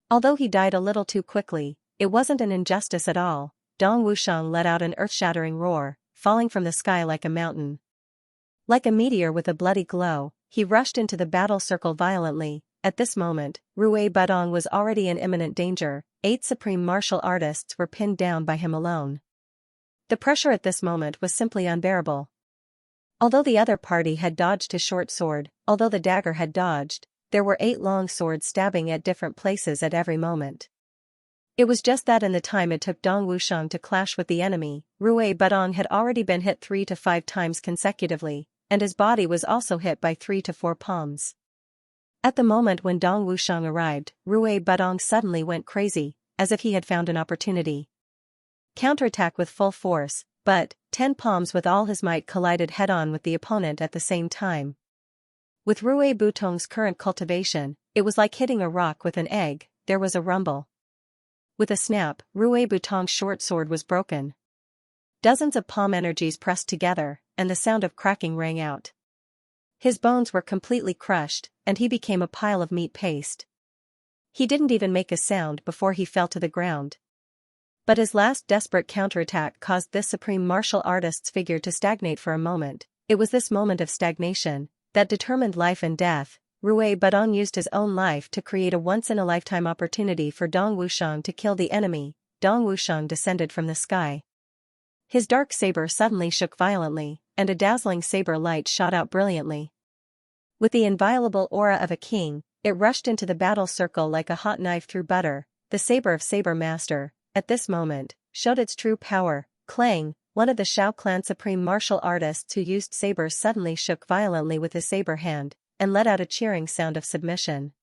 A: Although he died a little too quickly, it wasn't an injustice at all. Dong Wushang let out an earth-shattering roar, falling from the sky like a mountain. Like a meteor with a bloody glow, he rushed into the battle circle violently. At this moment, Rui Budong was already in imminent danger. 8 supreme martial artists were pinned down by him alone. The pressure at this moment was simply unbearable. Although the other party had dodged his short sword, although the dagger had dodged, there were 8 long swords stabbing at different places at every moment. It was just that in the time it took Dong Wushang to clash with the enemy, Rui Budong had already been hit 3 to 5 times consecutively, and his body was also hit by 3 to 4 palms. At the moment when Dong Wushang arrived, Rui Budong suddenly went crazy, as if he had found an opportunity. Counterattack with full force, but 10 palms with all his might collided head-on with the opponent at the same time. With Rui Butong's current cultivation, it was like hitting a rock with an egg. There was a rumble. With a snap, Rui Butong's short sword was broken. Dozens of palm energies pressed together, and the sound of cracking rang out. His bones were completely crushed, and he became a pile of meat paste. He didn't even make a sound before he fell to the ground. But his last desperate counterattack caused this supreme martial artist's figure to stagnate for a moment. It was this moment of stagnation that determined life and death. Rui Budong used his own life to create a once-in-a-lifetime opportunity for Dong Wushang to kill the enemy. Dong Wushang descended from the sky. His dark saber suddenly shook violently, and a dazzling saber light shot out brilliantly. With the inviolable aura of a king, it rushed into the battle circle like a hot knife through butter. The saber of Saber Master, at this moment, showed its true power. Clang, one of the Shao clan supreme martial artists who used sabers suddenly shook violently with his saber hand, and let out a cheering sound of submission.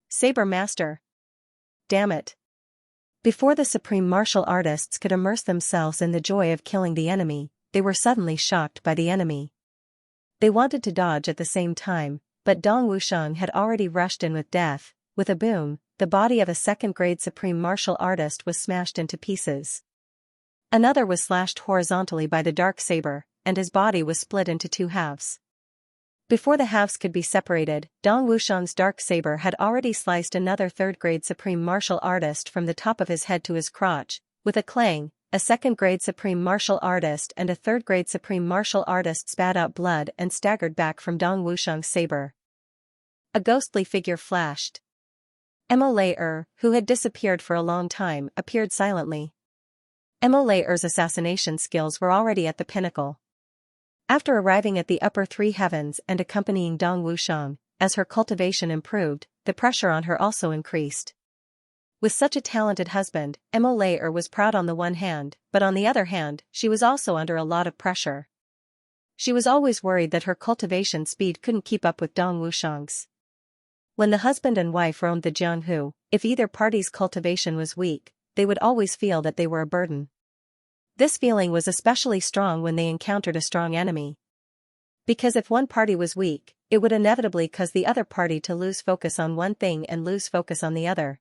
A: Saber Master! Damn it! Before the supreme martial artists could immerse themselves in the joy of killing the enemy, they were suddenly shocked by the enemy. They wanted to dodge at the same time, but Dong Wushang had already rushed in with death. With a boom, the body of a second-grade supreme martial artist was smashed into pieces. Another was slashed horizontally by the dark saber, and his body was split into two halves. Before the halves could be separated, Dong Wushang's dark saber had already sliced another third-grade supreme martial artist from the top of his head to his crotch. With a clang, a second-grade supreme martial artist and a third-grade supreme martial artist spat out blood and staggered back from Dong Wushang's saber. A ghostly figure flashed. Mo Lei, who had disappeared for a long time, appeared silently. Mo Lei's assassination skills were already at the pinnacle. After arriving at the upper three heavens and accompanying Dong Wushang, as her cultivation improved, the pressure on her also increased. With such a talented husband, Mo Lei was proud on the one hand, but on the other hand, she was also under a lot of pressure. She was always worried that her cultivation speed couldn't keep up with Dong Wushang's. When the husband and wife roamed the Jianghu, if either party's cultivation was weak, they would always feel that they were a burden. This feeling was especially strong when they encountered a strong enemy. Because if one party was weak, it would inevitably cause the other party to lose focus on one thing and lose focus on the other.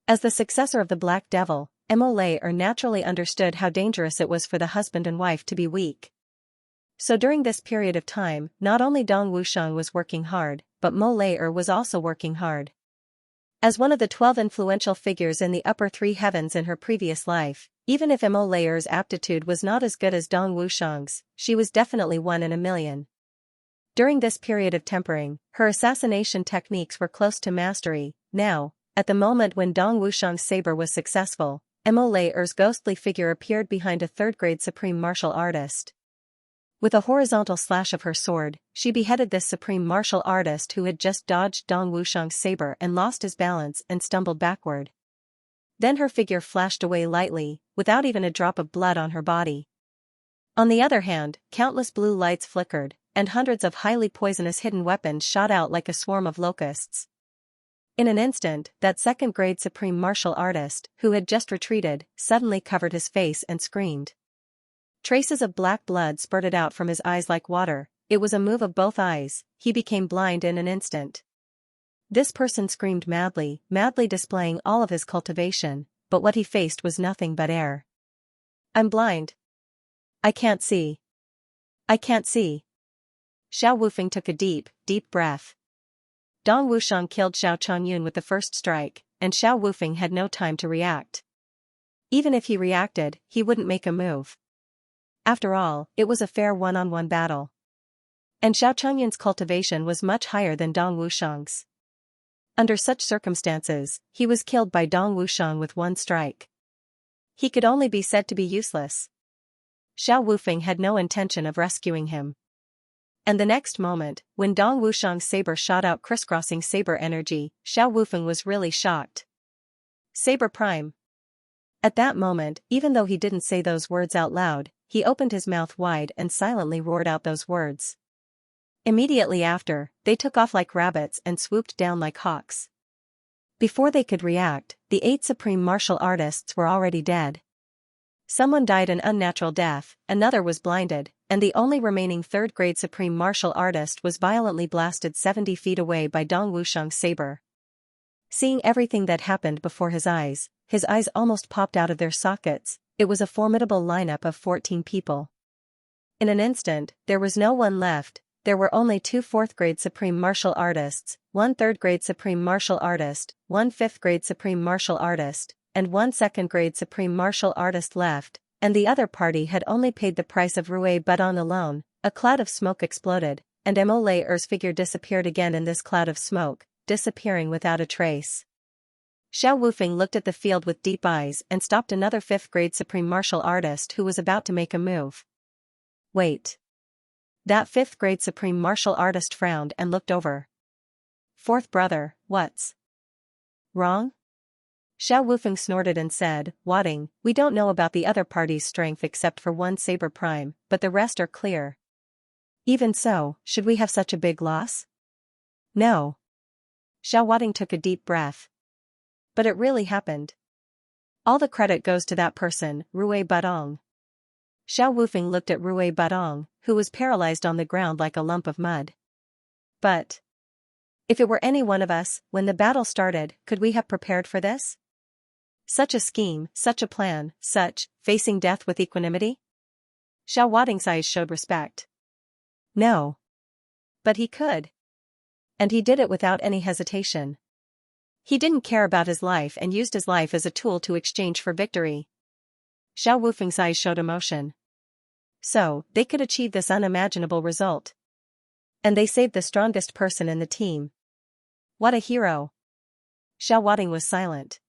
A: As the successor of the Black Devil, Mo Lei naturally understood how dangerous it was for the husband and wife to be weak. So during this period of time, not only Dong Wushang was working hard, but Mo Lei was also working hard. As one of the 12 influential figures in the upper three heavens in her previous life, even if Mo Lei's aptitude was not as good as Dong Wushang's, she was definitely one in a million. During this period of tempering, her assassination techniques were close to mastery. Now, at the moment when Dong Wushang's saber was successful, Mo Lei's ghostly figure appeared behind a third-grade supreme martial artist. With a horizontal slash of her sword, she beheaded this supreme martial artist who had just dodged Dong Wushang's saber and lost his balance and stumbled backward. Then her figure flashed away lightly, without even a drop of blood on her body. On the other hand, countless blue lights flickered, and hundreds of highly poisonous hidden weapons shot out like a swarm of locusts. In an instant, that second-grade supreme martial artist, who had just retreated, suddenly covered his face and screamed. Traces of black blood spurted out from his eyes like water. It was a move of both eyes. He became blind in an instant. This person screamed madly displaying all of his cultivation, but what he faced was nothing but air. "I'm blind. I can't see. I can't see." Xiao Wufeng took a deep breath. Dong Wushang killed Xiao Chongyun with the first strike, and Xiao Wufeng had no time to react. Even if he reacted, he wouldn't make a move. After all, it was a fair one-on-one battle. And Xiao Chongyun's cultivation was much higher than Dong Wushang's. Under such circumstances, he was killed by Dong Wushang with one strike. He could only be said to be useless. Xiao Wufeng had no intention of rescuing him. And the next moment, when Dong Wushang's saber shot out crisscrossing saber energy, Xiao Wufeng was really shocked. Saber Prime. At that moment, even though he didn't say those words out loud, he opened his mouth wide and silently roared out those words. Immediately after, they took off like rabbits and swooped down like hawks. Before they could react, the 8 supreme martial artists were already dead. Someone died an unnatural death, another was blinded, and the only remaining third-grade supreme martial artist was violently blasted 70 feet away by Dong Wushang's saber. Seeing everything that happened before his eyes almost popped out of their sockets. It was a formidable lineup of 14 people. In an instant, there was no one left. There were only 2 4th-grade supreme martial artists, 1 3rd-grade supreme martial artist, 1 5th-grade supreme martial artist, and 1 2nd-grade supreme martial artist left, and the other party had only paid the price of Rui Budon alone. A cloud of smoke exploded, and Mo Lei's figure disappeared again in this cloud of smoke, disappearing without a trace. Xiao Wufeng looked at the field with deep eyes and stopped another 5th-grade supreme martial artist who was about to make a move. Wait. That 5th-grade supreme martial artist frowned and looked over. "Fourth brother, what's wrong?" Xiao Wufeng snorted and said, "Wadding, we don't know about the other party's strength except for 1 Saber Prime, but the rest are clear." "Even so, should we have such a big loss?" No. Xiao Wading took a deep breath. But it really happened. All the credit goes to that person, Rui Badong. Xiao Wufeng looked at Rui Badong, who was paralyzed on the ground like a lump of mud. But if it were any one of us, when the battle started, could we have prepared for this? Such a scheme, such a plan, facing death with equanimity? Xiao Wading's eyes showed respect. No. But he could. And he did it without any hesitation. He didn't care about his life and used his life as a tool to exchange for victory. Xiao Wufeng's eyes showed emotion. So, they could achieve this unimaginable result. And they saved the strongest person in the team. What a hero. Xiao Wading was silent.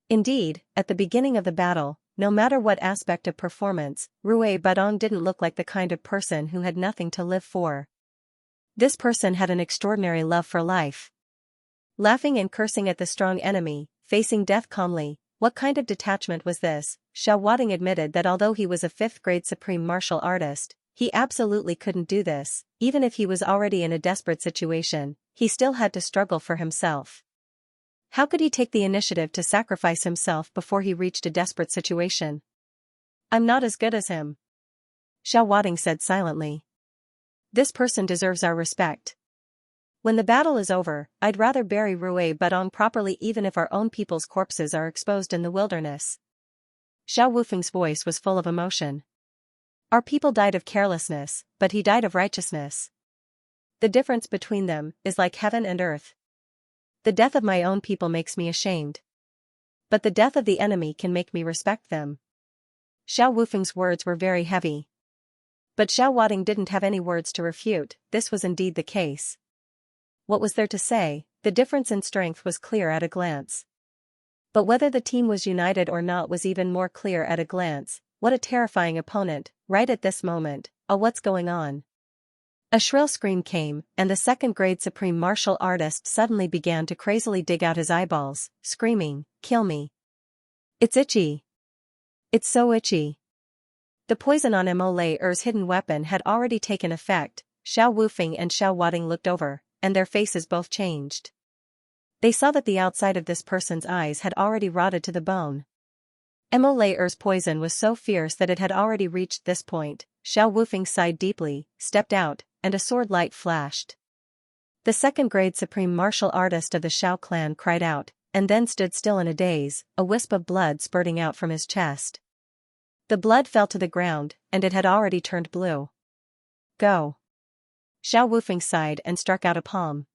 A: Indeed, at the beginning of the battle, no matter what aspect of performance, Rui Badong didn't look like the kind of person who had nothing to live for. This person had an extraordinary love for life. Laughing and cursing at the strong enemy, facing death calmly, what kind of detachment was this? Xiao Wading admitted that although he was a 5th-grade supreme martial artist, he absolutely couldn't do this. Even if he was already in a desperate situation, he still had to struggle for himself. How could he take the initiative to sacrifice himself before he reached a desperate situation? I'm not as good as him. Xiao Wading said silently. This person deserves our respect. When the battle is over, I'd rather bury Rui Badong properly even if our own people's corpses are exposed in the wilderness. Xiao Wufeng's voice was full of emotion. Our people died of carelessness, but he died of righteousness. The difference between them is like heaven and earth. The death of my own people makes me ashamed. But the death of the enemy can make me respect them. Xiao Wufeng's words were very heavy. But Xiao Wading didn't have any words to refute, this was indeed the case. What was there to say? The difference in strength was clear at a glance. But whether the team was united or not was even more clear at a glance. What a terrifying opponent, right at this moment. Oh, what's going on? A shrill scream came, and the 2nd-grade supreme martial artist suddenly began to crazily dig out his eyeballs, screaming, "Kill me. It's itchy. It's so itchy." The poison on Mo Lei-er's hidden weapon had already taken effect. Xiao Wufeng and Xiao Wading looked over, and their faces both changed. They saw that the outside of this person's eyes had already rotted to the bone. Mo Lei-er's poison was so fierce that it had already reached this point. Xiao Wufeng sighed deeply, stepped out, and a sword light flashed. The 2nd-grade supreme martial artist of the Xiao clan cried out, and then stood still in a daze, a wisp of blood spurting out from his chest. The blood fell to the ground, and it had already turned blue. Go. Xiao Wufeng sighed and struck out a palm.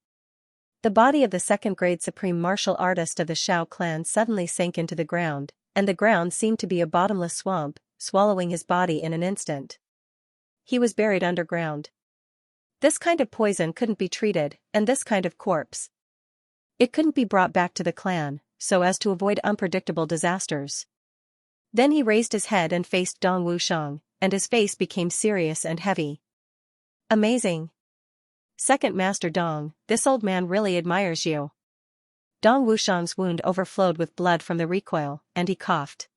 A: The body of the 2nd-grade supreme martial artist of the Xiao clan suddenly sank into the ground, and the ground seemed to be a bottomless swamp, swallowing his body in an instant. He was buried underground. This kind of poison couldn't be treated, and this kind of corpse. It couldn't be brought back to the clan, so as to avoid unpredictable disasters. Then he raised his head and faced Dong Wushang, and his face became serious and heavy. Amazing. 2nd Master Dong, this old man really admires you. Dong Wushang's wound overflowed with blood from the recoil, and he coughed.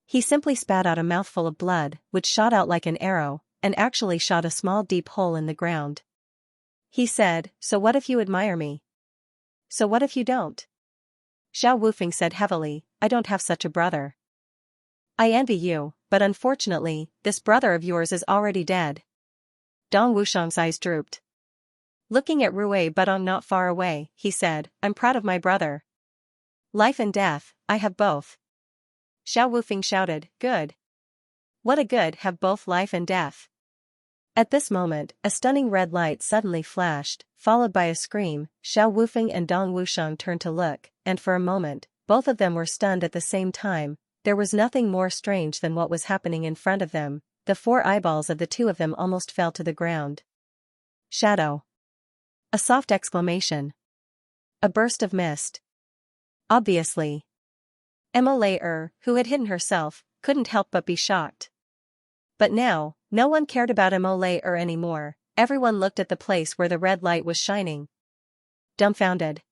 A: He simply spat out a mouthful of blood, which shot out like an arrow, and actually shot a small deep hole in the ground. He said, "So what if you admire me? So what if you don't?" Xiao Wufeng said heavily, "I don't have such a brother. I envy you, but unfortunately, this brother of yours is already dead." Dong Wushang's eyes drooped. Looking at Rui Badong not far away, he said, "I'm proud of my brother. Life and death, I have both." Xiao Wufeng shouted, "Good. What a good have both life and death." At this moment, a stunning red light suddenly flashed, followed by a scream. Xiao Wufeng and Dong Wushang turned to look, and for a moment, both of them were stunned at the same time. There was nothing more strange than what was happening in front of them. The 4 eyeballs of the 2 of them almost fell to the ground. Shadow. A soft exclamation. A burst of mist. Obviously. Mo Lei-er, who had hidden herself, couldn't help but be shocked. But now, no one cared about Mo Lei-er anymore. Everyone looked at the place where the red light was shining. Dumbfounded.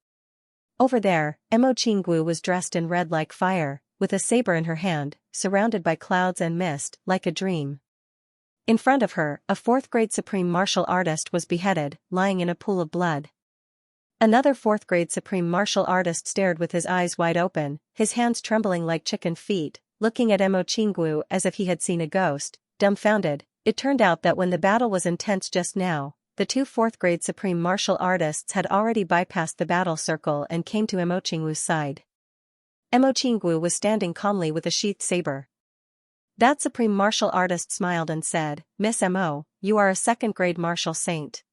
A: Over there, Mo Qinggu was dressed in red like fire, with a saber in her hand, surrounded by clouds and mist, like a dream. In front of her, a 4th-grade supreme martial artist was beheaded, lying in a pool of blood. Another fourth-grade supreme martial artist stared with his eyes wide open, his hands trembling like chicken feet, looking at Mo Qinggu as if he had seen a ghost, dumbfounded. It turned out that when the battle was intense just now, the two fourth-grade supreme martial artists had already bypassed the battle circle and came to Mo Qinggu's side. Mo Qinggu was standing calmly with a sheathed saber. That supreme martial artist smiled and said, "Miss Mo, you are a second-grade martial saint.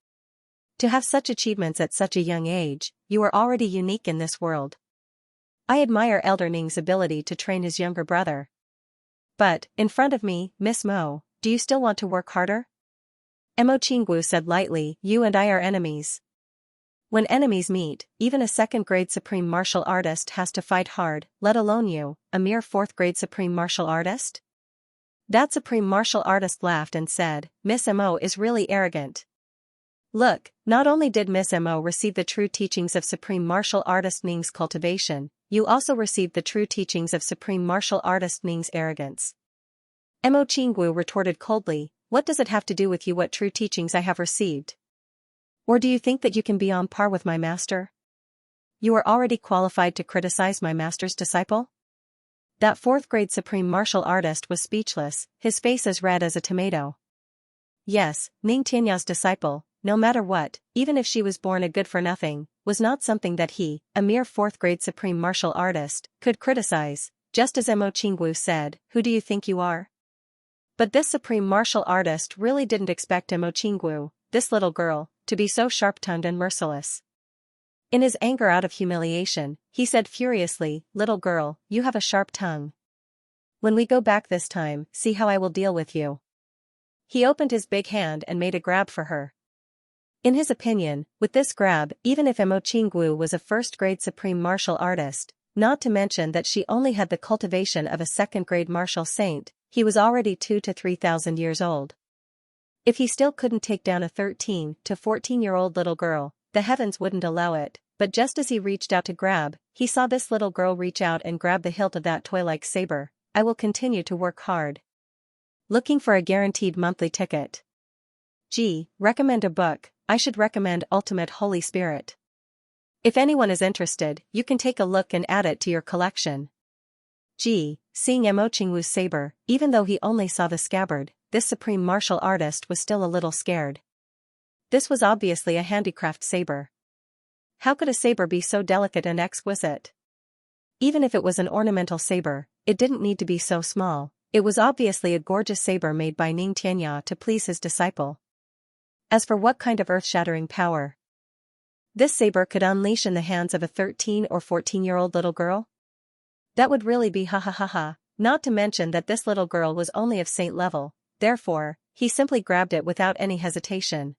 A: To have such achievements at such a young age, you are already unique in this world. I admire Elder Ning's ability to train his younger brother. But, in front of me, Miss Mo, do you still want to work harder?" Mo Qinggu said lightly, "You and I are enemies. When enemies meet, even a second-grade supreme martial artist has to fight hard, let alone you, a mere fourth-grade supreme martial artist?" That supreme martial artist laughed and said, "Miss Mo is really arrogant. Look, not only did Miss Mo receive the true teachings of supreme martial artist Ning's cultivation, you also received the true teachings of supreme martial artist Ning's arrogance." Mo Qinggu retorted coldly, "What does it have to do with you what true teachings I have received? Or do you think that you can be on par with my master? You are already qualified to criticize my master's disciple?" That fourth-grade supreme martial artist was speechless, his face as red as a tomato. Yes, Ning Tianya's disciple, no matter what, even if she was born a good-for-nothing, was not something that he, a mere fourth-grade supreme martial artist, could criticize, just as Mo Qinggu said, "Who do you think you are?" But this supreme martial artist really didn't expect Mo Qinggu, this little girl, to be so sharp-tongued and merciless. In his anger out of humiliation, he said furiously, "Little girl, you have a sharp tongue. When we go back this time, see how I will deal with you." He opened his big hand and made a grab for her. In his opinion, with this grab, even if Mo Qinggu was a first-grade supreme martial artist, not to mention that she only had the cultivation of a second-grade martial saint, he was already 2,000 to 3,000 years old. If he still couldn't take down a 13 to 14-year-old little girl, the heavens wouldn't allow it, but just as he reached out to grab, he saw this little girl reach out and grab the hilt of that toy-like saber. "I will continue to work hard." Looking for a guaranteed monthly ticket? Recommend a book. I should recommend Ultimate Holy Spirit. If anyone is interested, you can take a look and add it to your collection. Seeing Mo Qinggu's saber, even though he only saw the scabbard, this supreme martial artist was still a little scared. This was obviously a handicraft saber. How could a saber be so delicate and exquisite? Even if it was an ornamental saber, it didn't need to be so small. It was obviously a gorgeous saber made by Ning Tianya to please his disciple. As for what kind of earth-shattering power this saber could unleash in the hands of a 13 or 14-year-old little girl? That would really be ha ha ha ha, not to mention that this little girl was only of saint level, therefore, he simply grabbed it without any hesitation.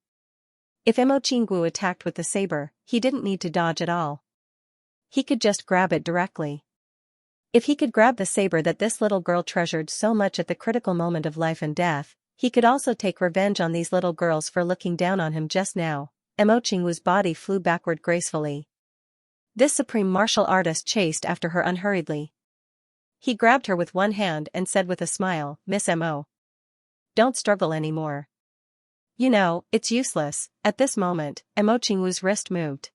A: If Mo Qinggu attacked with the saber, he didn't need to dodge at all. He could just grab it directly. If he could grab the saber that this little girl treasured so much at the critical moment of life and death, he could also take revenge on these little girls for looking down on him just now. Mo Qinggu's body flew backward gracefully. This supreme martial artist chased after her unhurriedly. He grabbed her with one hand and said with a smile, "Miss Mo, don't struggle anymore. You know, it's useless." At this moment, Mo Qinggu's wrist moved.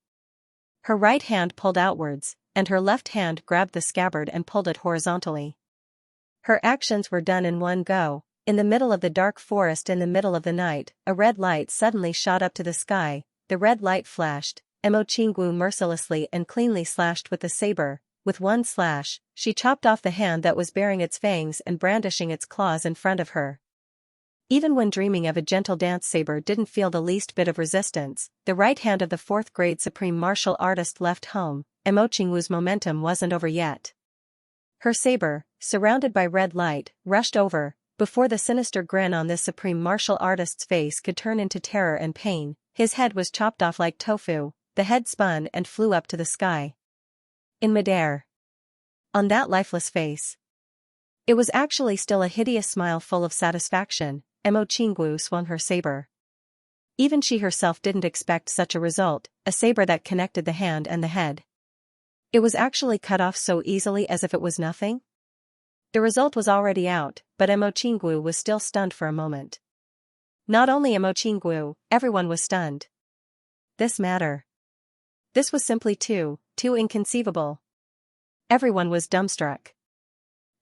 A: Her right hand pulled outwards, and her left hand grabbed the scabbard and pulled it horizontally. Her actions were done in one go. In the middle of the dark forest in the middle of the night, a red light suddenly shot up to the sky. The red light flashed. Mo Qinggu mercilessly and cleanly slashed with the saber. With one slash, she chopped off the hand that was baring its fangs and brandishing its claws in front of her. Even when dreaming of a gentle dance, saber didn't feel the least bit of resistance. The right hand of the fourth-grade supreme martial artist left home. Mo Qinggu's momentum wasn't over yet. Her saber, surrounded by red light, rushed over. Before the sinister grin on this supreme martial artist's face could turn into terror and pain, his head was chopped off like tofu. The head spun and flew up to the sky. In midair, on that lifeless face, it was actually still a hideous smile full of satisfaction. Mo Qinggu swung her saber. Even she herself didn't expect such a result, a saber that connected the hand and the head. It was actually cut off so easily as if it was nothing. The result was already out, but Mo Qinggu was still stunned for a moment. Not only Mo Qinggu, everyone was stunned. This matter This was simply too inconceivable. Everyone was dumbstruck.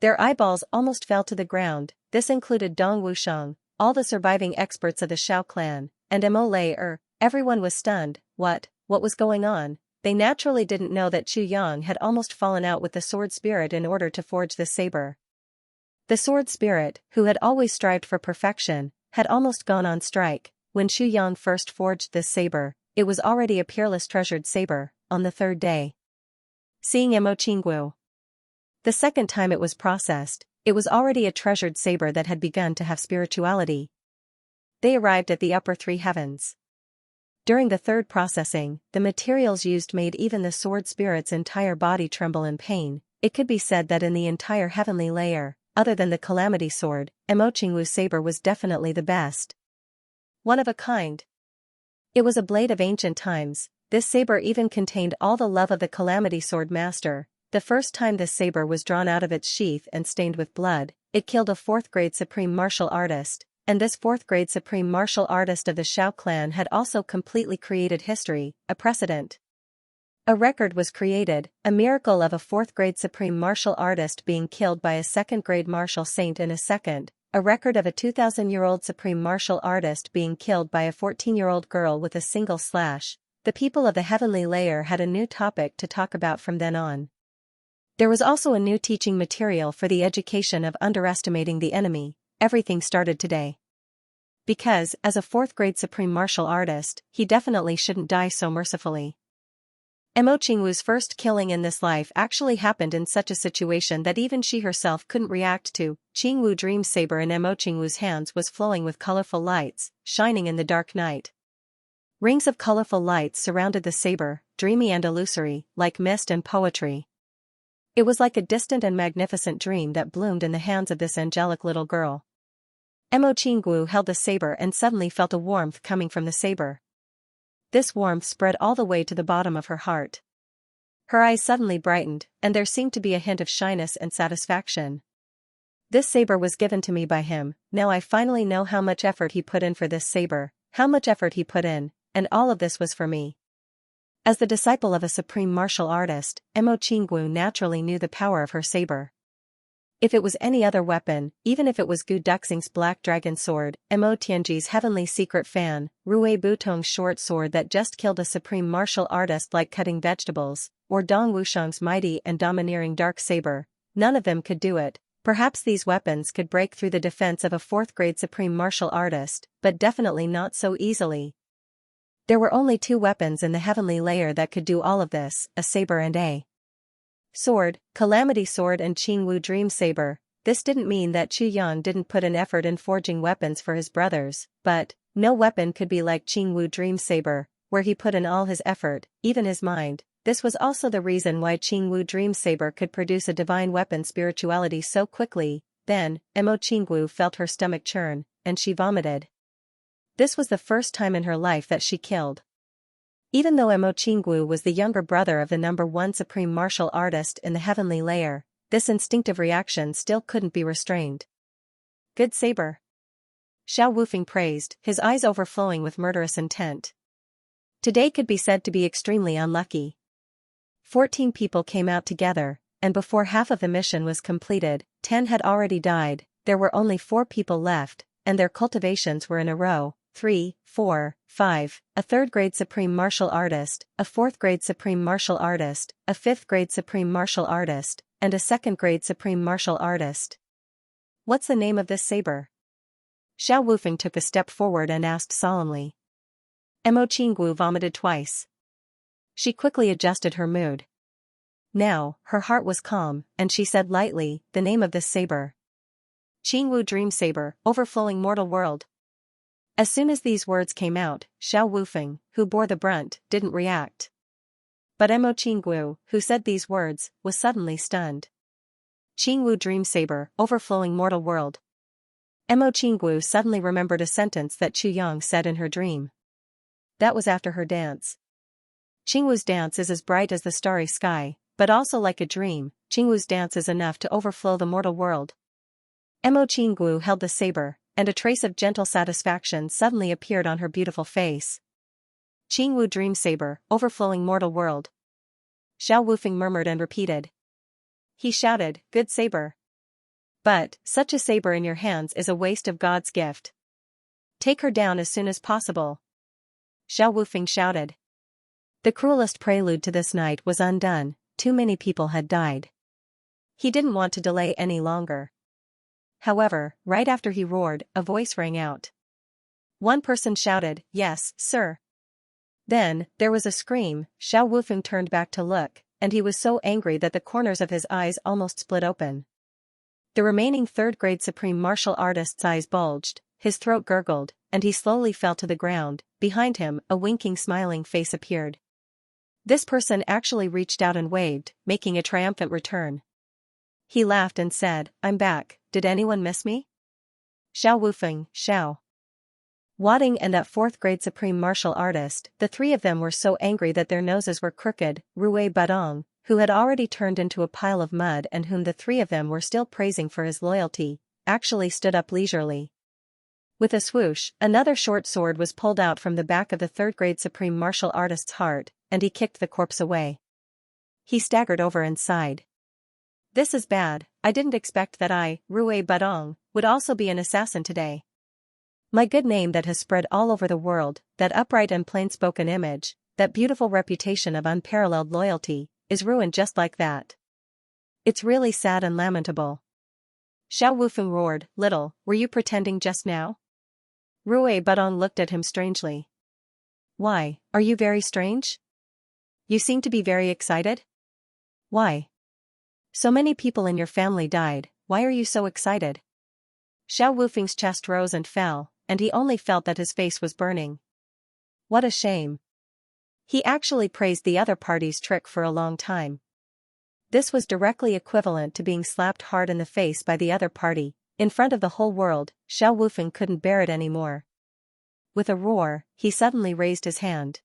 A: Their eyeballs almost fell to the ground. This included Dong Wusheng, all the surviving experts of the Xiao clan, and Mo Lei. Everyone was stunned. What was going on? They naturally didn't know that Chu Yang had almost fallen out with the sword spirit in order to forge this saber. The sword spirit, who had always strived for perfection, had almost gone on strike. When Xu Yang first forged this saber, it was already a peerless treasured saber. On the third day, seeing Mo Qinggu, the second time it was processed, it was already a treasured saber that had begun to have spirituality. They arrived at the upper three heavens. During the third processing, the materials used made even the sword spirit's entire body tremble in pain. It could be said that in the entire heavenly layer, other than the Calamity Sword, Mo Qingwu's saber was definitely the best. One of a kind. It was a blade of ancient times. This saber even contained all the love of the Calamity Sword master. The first time this saber was drawn out of its sheath and stained with blood, it killed a 4th-grade supreme martial artist, and this 4th-grade supreme martial artist of the Xiao clan had also completely created history, a precedent. A record was created, a miracle of a 4th-grade supreme martial artist being killed by a 2nd-grade martial saint in a second, a record of a 2,000-year-old supreme martial artist being killed by a 14-year-old girl with a single slash. The people of the heavenly layer had a new topic to talk about from then on. There was also a new teaching material for the education of underestimating the enemy. Everything started today. Because, as a 4th-grade supreme martial artist, he definitely shouldn't die so mercifully. Mo Qingwu's first killing in this life actually happened in such a situation that even she herself couldn't react to. Qingwu Dream Saber in Mo Qingwu's hands was flowing with colorful lights, shining in the dark night. Rings of colorful lights surrounded the saber, dreamy and illusory, like mist and poetry. It was like a distant and magnificent dream that bloomed in the hands of this angelic little girl. Mo Qingwu held the saber and suddenly felt a warmth coming from the saber. This warmth spread all the way to the bottom of her heart. Her eyes suddenly brightened, and there seemed to be a hint of shyness and satisfaction. This saber was given to me by him. Now I finally know how much effort he put in for this saber, how much effort he put in, and all of this was for me. As the disciple of a supreme martial artist, Mo Qingwu naturally knew the power of her saber. If it was any other weapon, even if it was Gu Duxing's black dragon sword, Mo Tianji's heavenly secret fan, Rui Butong's short sword that just killed a supreme martial artist like cutting vegetables, or Dong Wusheng's mighty and domineering dark saber, none of them could do it. Perhaps these weapons could break through the defense of a 4th-grade supreme martial artist, but definitely not so easily. There were only 2 weapons in the heavenly layer that could do all of this, a saber and a sword, Calamity Sword and Qingwu Dream Saber. This didn't mean that Chu Yang didn't put an effort in forging weapons for his brothers, but no weapon could be like Qingwu Dream Saber, where he put in all his effort, even his mind. This was also the reason why Qingwu Dream Saber could produce a divine weapon spirituality so quickly. Then, Mo Qingwu felt her stomach churn, and she vomited. This was the first time in her life that she killed. Even though Mo Qingwu was the younger brother of the #1 supreme martial artist in the heavenly layer, this instinctive reaction still couldn't be restrained. Good saber. Xiao Wufeng praised, his eyes overflowing with murderous intent. Today could be said to be extremely unlucky. 14 people came out together, and before half of the mission was completed, 10 had already died. There were only 4 people left, and their cultivations were in a row. 3, 4, 5, a 3rd-grade supreme martial artist, a 4th-grade supreme martial artist, a 5th-grade supreme martial artist, and a 2nd-grade supreme martial artist. What's the name of this saber? Xiao Wufeng took a step forward and asked solemnly. Mo Qingwu vomited twice. She quickly adjusted her mood. Now, her heart was calm, and she said lightly, the name of this saber. Qingwu Dream Saber, Overflowing Mortal World. As soon as these words came out, Xiao Wufeng, who bore the brunt, didn't react. But Mo Qingwu, who said these words, was suddenly stunned. Qingwu Dream Saber, Overflowing Mortal World. Mo Qingwu suddenly remembered a sentence that Chu Yang said in her dream. That was after her dance. Qingwu's dance is as bright as the starry sky, but also like a dream. Qingwu's dance is enough to overflow the mortal world. Mo Qingwu held the saber, and a trace of gentle satisfaction suddenly appeared on her beautiful face. Qingwu dream saber, overflowing mortal world. Xiao Wufeng murmured and repeated. He shouted, good saber. But, such a saber in your hands is a waste of God's gift. Take her down as soon as possible. Xiao Wufeng shouted. The cruelest prelude to this night was undone, too many people had died. He didn't want to delay any longer. However, right after he roared, a voice rang out. One person shouted, yes, sir. Then, there was a scream. Xiao Wufeng turned back to look, and he was so angry that the corners of his eyes almost split open. The remaining third-grade supreme martial artist's eyes bulged, his throat gurgled, and he slowly fell to the ground. Behind him, a winking smiling face appeared. This person actually reached out and waved, making a triumphant return. He laughed and said, I'm back, did anyone miss me? Xiao Wufeng, Xiao Wading and that fourth-grade supreme martial artist, the three of them were so angry that their noses were crooked. Rui Badong, who had already turned into a pile of mud and whom the three of them were still praising for his loyalty, actually stood up leisurely. With a swoosh, another short sword was pulled out from the back of the third-grade supreme martial artist's heart, and he kicked the corpse away. He staggered over and sighed. This is bad, I didn't expect that I, Rui Badong, would also be an assassin today. My good name that has spread all over the world, that upright and plain-spoken image, that beautiful reputation of unparalleled loyalty, is ruined just like that. It's really sad and lamentable. Xiao Wufeng roared, little, were you pretending just now? Rui Badong looked at him strangely. Why, are you very strange? You seem to be very excited? Why? So many people in your family died, why are you so excited? Xiao Wufeng's chest rose and fell, and he only felt that his face was burning. What a shame. He actually praised the other party's trick for a long time. This was directly equivalent to being slapped hard in the face by the other party, in front of the whole world. Xiao Wufeng couldn't bear it anymore. With a roar, he suddenly raised his hand.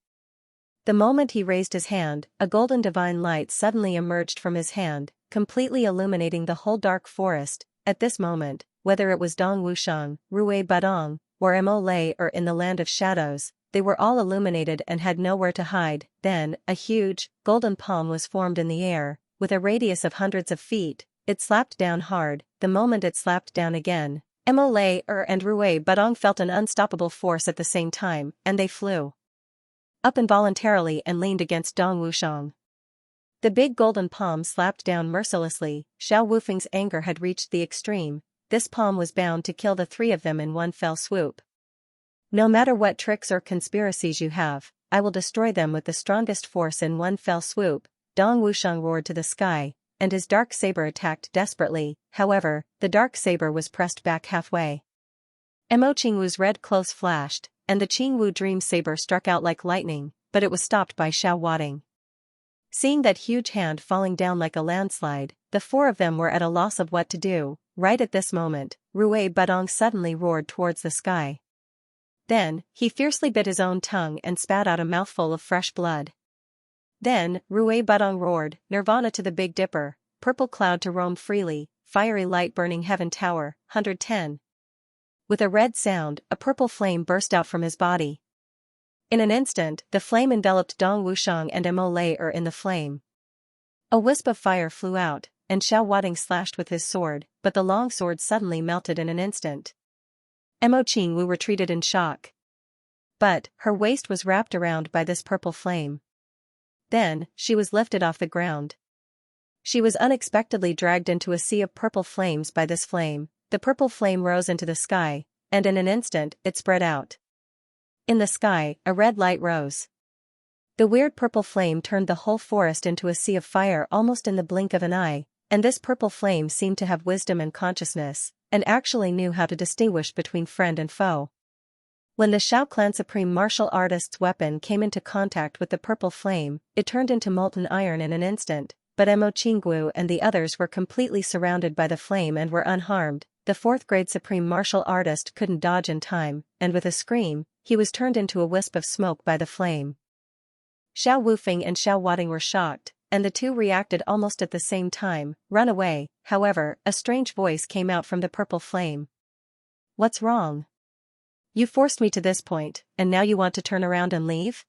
A: The moment he raised his hand, a golden divine light suddenly emerged from his hand, completely illuminating the whole dark forest. At this moment, whether it was Dong Wushang, Rui Badong, or Mo Lei or in the land of shadows, they were all illuminated and had nowhere to hide. Then, a huge, golden palm was formed in the air, with a radius of hundreds of feet. It slapped down hard. The moment it slapped down again, Mo Lei and Rui Badong felt an unstoppable force at the same time, and they flew up involuntarily and leaned against Dong Wushang. The big golden palm slapped down mercilessly. Xiao Wufeng's anger had reached the extreme. This palm was bound to kill the three of them in one fell swoop. No matter what tricks or conspiracies you have, I will destroy them with the strongest force in one fell swoop. Dong Wushang roared to the sky, and his dark saber attacked desperately. However, the dark saber was pressed back halfway. Mo Qingwu's red clothes flashed, and the Qingwu dream saber struck out like lightning, but it was stopped by Xiao Wading. Seeing that huge hand falling down like a landslide, the four of them were at a loss of what to do. Right at this moment, Rui Badong suddenly roared towards the sky. Then, he fiercely bit his own tongue and spat out a mouthful of fresh blood. Then, Rui Badong roared, Nirvana to the Big Dipper, purple cloud to roam freely, fiery light burning heaven tower, 110. With a red sound, a purple flame burst out from his body. In an instant, the flame enveloped Dong Wushang and Mo Lei in the flame. A wisp of fire flew out, and Xiao Wading slashed with his sword, but the long sword suddenly melted in an instant. Mo Qingwu retreated in shock. But, her waist was wrapped around by this purple flame. Then, she was lifted off the ground. She was unexpectedly dragged into a sea of purple flames by this flame. The purple flame rose into the sky, and in an instant, it spread out. In the sky, a red light rose. The weird purple flame turned the whole forest into a sea of fire almost in the blink of an eye, and this purple flame seemed to have wisdom and consciousness, and actually knew how to distinguish between friend and foe. When the Xiao clan supreme martial artist's weapon came into contact with the purple flame, it turned into molten iron in an instant, but Mo Qingwu and the others were completely surrounded by the flame and were unharmed. The fourth-grade supreme martial artist couldn't dodge in time, and with a scream, he was turned into a wisp of smoke by the flame. Xiao Wufeng and Xiao Wading were shocked, and the two reacted almost at the same time. Run away. However, a strange voice came out from the purple flame. What's wrong? You forced me to this point, and now you want to turn around and leave?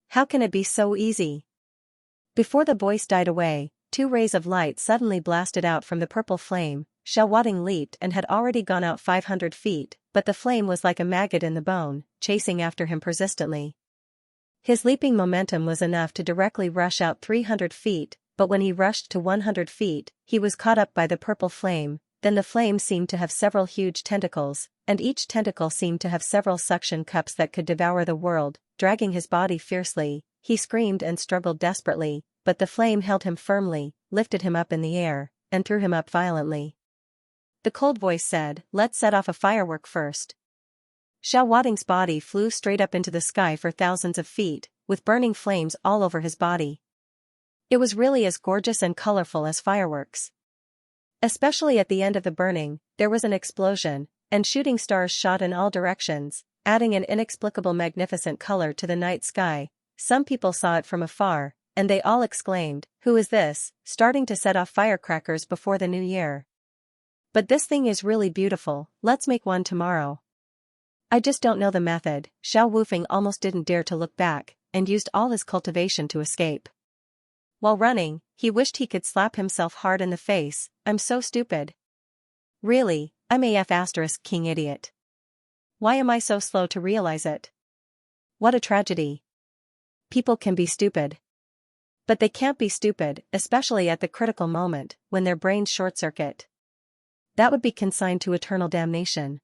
A: How can it be so easy? Before the voice died away, 2 rays of light suddenly blasted out from the purple flame. Xiaowading leaped and had already gone out 500 feet, but the flame was like a maggot in the bone, chasing after him persistently. His leaping momentum was enough to directly rush out 300 feet, but when he rushed to 100 feet, he was caught up by the purple flame. Then the flame seemed to have several huge tentacles, and each tentacle seemed to have several suction cups that could devour the world. Dragging his body fiercely, he screamed and struggled desperately, but the flame held him firmly, lifted him up in the air, and threw him up violently. The cold voice said, "Let's set off a firework first." Xiaowading's body flew straight up into the sky for thousands of feet, with burning flames all over his body. It was really as gorgeous and colorful as fireworks. Especially at the end of the burning, there was an explosion, and shooting stars shot in all directions, adding an inexplicable magnificent color to the night sky. Some people saw it from afar, and they all exclaimed, "Who is this, starting to set off firecrackers before the new year? But this thing is really beautiful, let's make one tomorrow." "I just don't know the method." Xiao Wufeng almost didn't dare to look back, and used all his cultivation to escape. While running, he wished he could slap himself hard in the face. "I'm so stupid. Really, I'm AF** king idiot. Why am I so slow to realize it? What a tragedy. People can be stupid. But they can't be stupid, especially at the critical moment, when their brains short-circuit. That would be consigned to eternal damnation.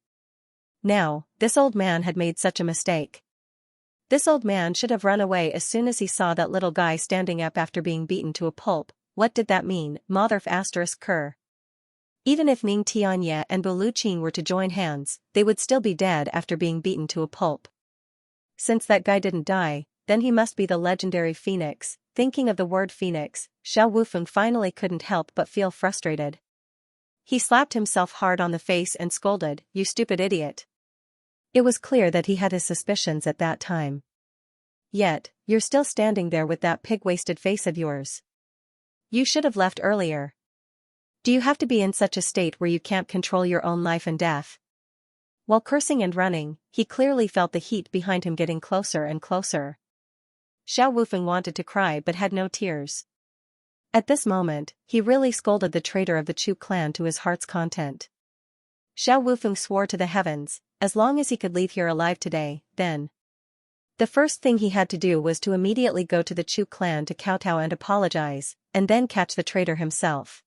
A: Now, this old man had made such a mistake. This old man should have run away as soon as he saw that little guy standing up after being beaten to a pulp. What did that mean? Motherf** Ker. Even if Ning Tianye and Buluqin were to join hands, they would still be dead after being beaten to a pulp. Since that guy didn't die, then he must be the legendary Phoenix. Thinking of the word Phoenix, Xiao Wufeng finally couldn't help but feel frustrated. He slapped himself hard on the face and scolded, "You stupid idiot." It was clear that he had his suspicions at that time. Yet, you're still standing there with that pig-wasted face of yours. You should have left earlier. Do you have to be in such a state where you can't control your own life and death? While cursing and running, he clearly felt the heat behind him getting closer and closer. Xiao Wufeng wanted to cry but had no tears. At this moment, he really scolded the traitor of the Chu clan to his heart's content. Xiao Wufeng swore to the heavens, as long as he could leave here alive today, then. The first thing he had to do was to immediately go to the Chu clan to kowtow and apologize, and then catch the traitor himself.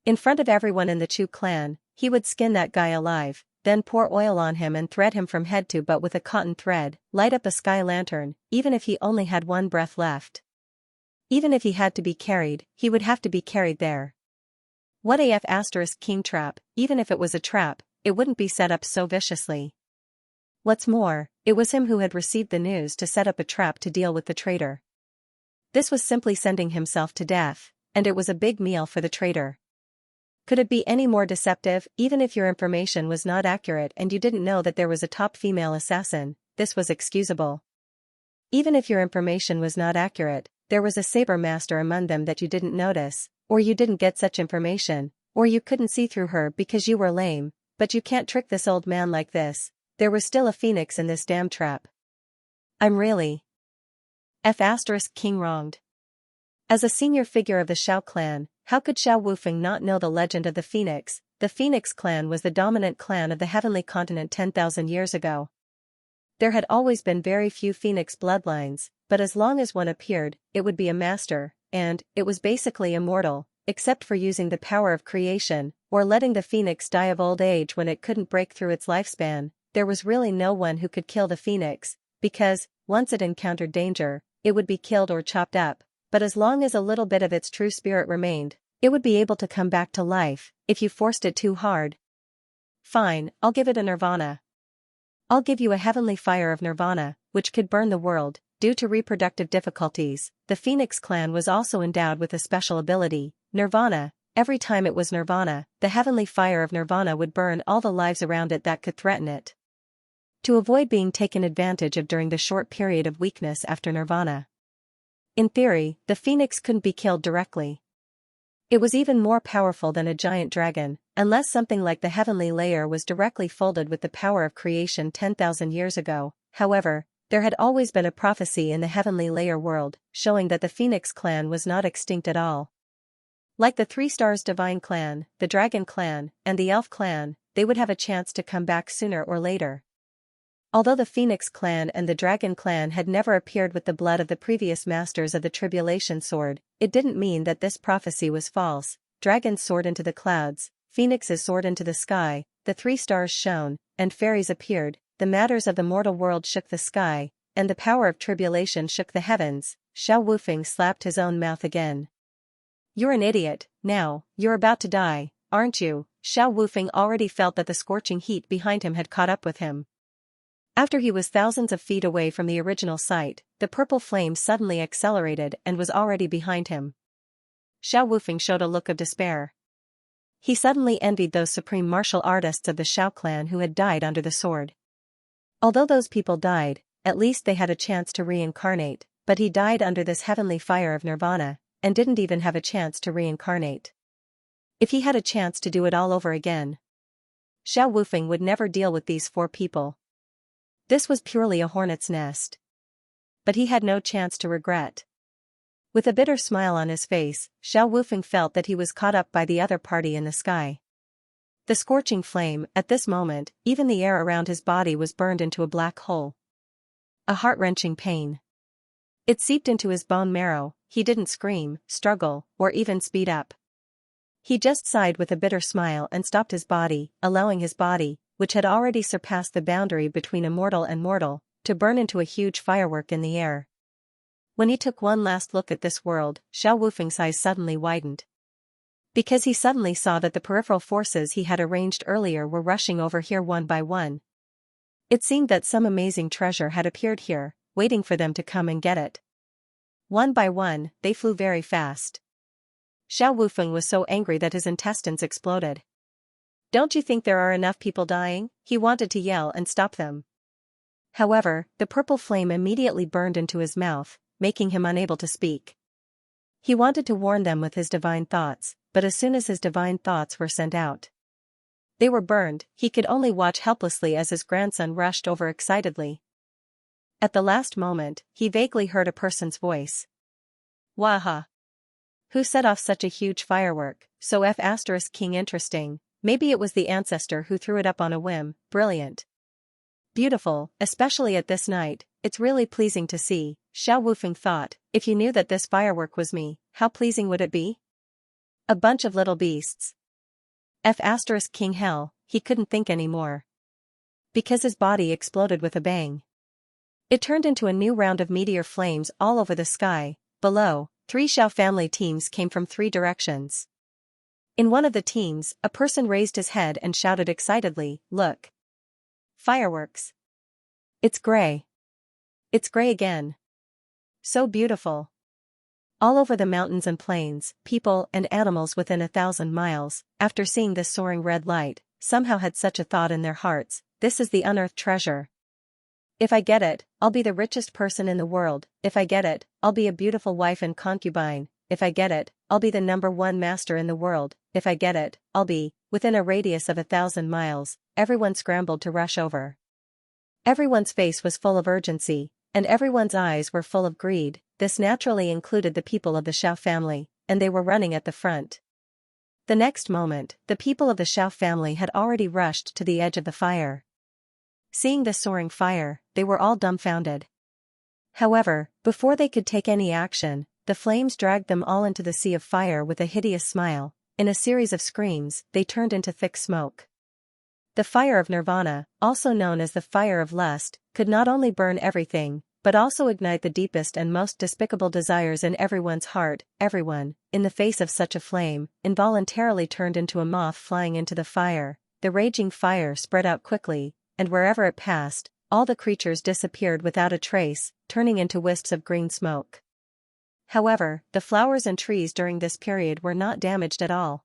A: In front of everyone in the Chu clan, he would skin that guy alive, then pour oil on him and thread him from head to butt with a cotton thread, light up a sky lantern, even if he only had one breath left. Even if he had to be carried, he would have to be carried there. What AF** king trap, even if it was a trap, it wouldn't be set up so viciously. What's more, it was him who had received the news to set up a trap to deal with the traitor. This was simply sending himself to death, and it was a big meal for the traitor. Could it be any more deceptive? Even if your information was not accurate and you didn't know that there was a top female assassin, this was excusable. Even if your information was not accurate, there was a saber master among them that you didn't notice, or you didn't get such information, or you couldn't see through her because you were lame, but you can't trick this old man like this. There was still a phoenix in this damn trap. I'm really king wronged. As a senior figure of the Xiao clan, how could Xiao Wufeng not know the legend of the Phoenix? The Phoenix clan was the dominant clan of the heavenly continent 10,000 years ago. There had always been very few Phoenix bloodlines, but as long as one appeared, it would be a master, and it was basically immortal, except for using the power of creation, or letting the Phoenix die of old age when it couldn't break through its lifespan. There was really no one who could kill the Phoenix, because, once it encountered danger, it would be killed or chopped up. But as long as a little bit of its true spirit remained, it would be able to come back to life, if you forced it too hard. Fine, I'll give it a nirvana. I'll give you a heavenly fire of nirvana, which could burn the world. Due to reproductive difficulties, the Phoenix clan was also endowed with a special ability, nirvana. Every time it was nirvana, the heavenly fire of nirvana would burn all the lives around it that could threaten it. To avoid being taken advantage of during the short period of weakness after nirvana. In theory, the Phoenix couldn't be killed directly. It was even more powerful than a giant dragon, unless something like the heavenly layer was directly folded with the power of creation 10,000 years ago. However, There had always been a prophecy in the heavenly layer world, showing that the Phoenix clan was not extinct at all. Like the Three Stars Divine clan, the Dragon clan, and the Elf clan, they would have a chance to come back sooner or later. Although the Phoenix clan and the Dragon clan had never appeared with the blood of the previous masters of the Tribulation Sword, it didn't mean that this prophecy was false. Dragons soared into the clouds, phoenixes soared into the sky, the three stars shone, and fairies appeared. The matters of the mortal world shook the sky, and the power of tribulation shook the heavens. Xiao Wufeng slapped his own mouth again. "You're an idiot, now, you're about to die, aren't you?" Xiao Wufeng already felt that the scorching heat behind him had caught up with him. After he was thousands of feet away from the original site, the purple flame suddenly accelerated and was already behind him. Xiao Wufeng showed a look of despair. He suddenly envied those supreme martial artists of the Xiao clan who had died under the sword. Although those people died, at least they had a chance to reincarnate, but he died under this heavenly fire of nirvana, and didn't even have a chance to reincarnate. If he had a chance to do it all over again, Xiao Wufeng would never deal with these four people. This was purely a hornet's nest. But he had no chance to regret. With a bitter smile on his face, Xiao Wufeng felt that he was caught up by the other party in the sky. The scorching flame, at this moment, even the air around his body was burned into a black hole. A heart-wrenching pain. It seeped into his bone marrow. He didn't scream, struggle, or even speed up. He just sighed with a bitter smile and stopped his body, allowing his body, which had already surpassed the boundary between immortal and mortal, to burn into a huge firework in the air. When he took one last look at this world, Xiao Wufeng's eyes suddenly widened. Because he suddenly saw that the peripheral forces he had arranged earlier were rushing over here one by one. It seemed that some amazing treasure had appeared here, waiting for them to come and get it. One by one, they flew very fast. Xiao Wufeng was so angry that his intestines exploded. "Don't you think there are enough people dying?" He wanted to yell and stop them. However, the purple flame immediately burned into his mouth, making him unable to speak. He wanted to warn them with his divine thoughts, but as soon as his divine thoughts were sent out, they were burned. He could only watch helplessly as his grandson rushed over excitedly. At the last moment, he vaguely heard a person's voice. "Waha! Who set off such a huge firework?" So King interesting. Maybe it was the ancestor who threw it up on a whim. Brilliant. Beautiful, especially at this night. It's really pleasing to see, Xiao Wufeng thought. If you knew that this firework was me, how pleasing would it be? A bunch of little beasts. King hell, he couldn't think anymore. Because his body exploded with a bang. It turned into a new round of meteor flames all over the sky. Below, 3 Xiao family teams came from 3 directions. In one of the teams, a person raised his head and shouted excitedly, "Look! Fireworks! It's gray! It's gray again! So beautiful!" All over the mountains and plains, people and animals within 1,000 miles, after seeing this soaring red light, somehow had such a thought in their hearts: this is the unearthed treasure. If I get it, I'll be the richest person in the world. If I get it, I'll be a beautiful wife and concubine. If I get it, I'll be the #1 master in the world. If I get it, I'll be, within a radius of 1,000 miles, everyone scrambled to rush over. Everyone's face was full of urgency, and everyone's eyes were full of greed. This naturally included the people of the Xiao family, and they were running at the front. The next moment, the people of the Xiao family had already rushed to the edge of the fire. Seeing the soaring fire, they were all dumbfounded. However, before they could take any action, the flames dragged them all into the sea of fire with a hideous smile. In a series of screams, they turned into thick smoke. The fire of nirvana, also known as the fire of lust, could not only burn everything, but also ignite the deepest and most despicable desires in everyone's heart. Everyone, in the face of such a flame, involuntarily turned into a moth flying into the fire. The raging fire spread out quickly, and wherever it passed, all the creatures disappeared without a trace, turning into wisps of green smoke. However, the flowers and trees during this period were not damaged at all.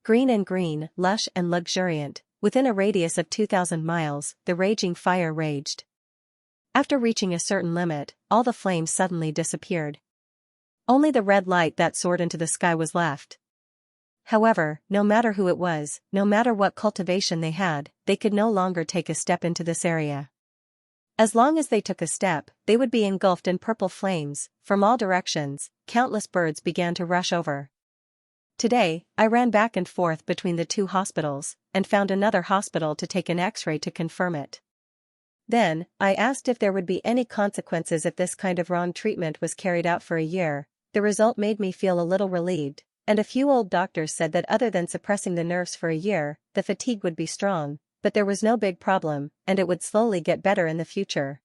A: Green, lush and luxuriant, within a radius of 2,000 miles, the raging fire raged. After reaching a certain limit, all the flames suddenly disappeared. Only the red light that soared into the sky was left. However, no matter who it was, no matter what cultivation they had, they could no longer take a step into this area. As long as they took a step, they would be engulfed in purple flames. From all directions, countless birds began to rush over. Today, I ran back and forth between the two hospitals, and found another hospital to take an X-ray to confirm it. Then, I asked if there would be any consequences if this kind of wrong treatment was carried out for a year. The result made me feel a little relieved, and a few old doctors said that other than suppressing the nerves for a year, the fatigue would be strong, but there was no big problem, and it would slowly get better in the future.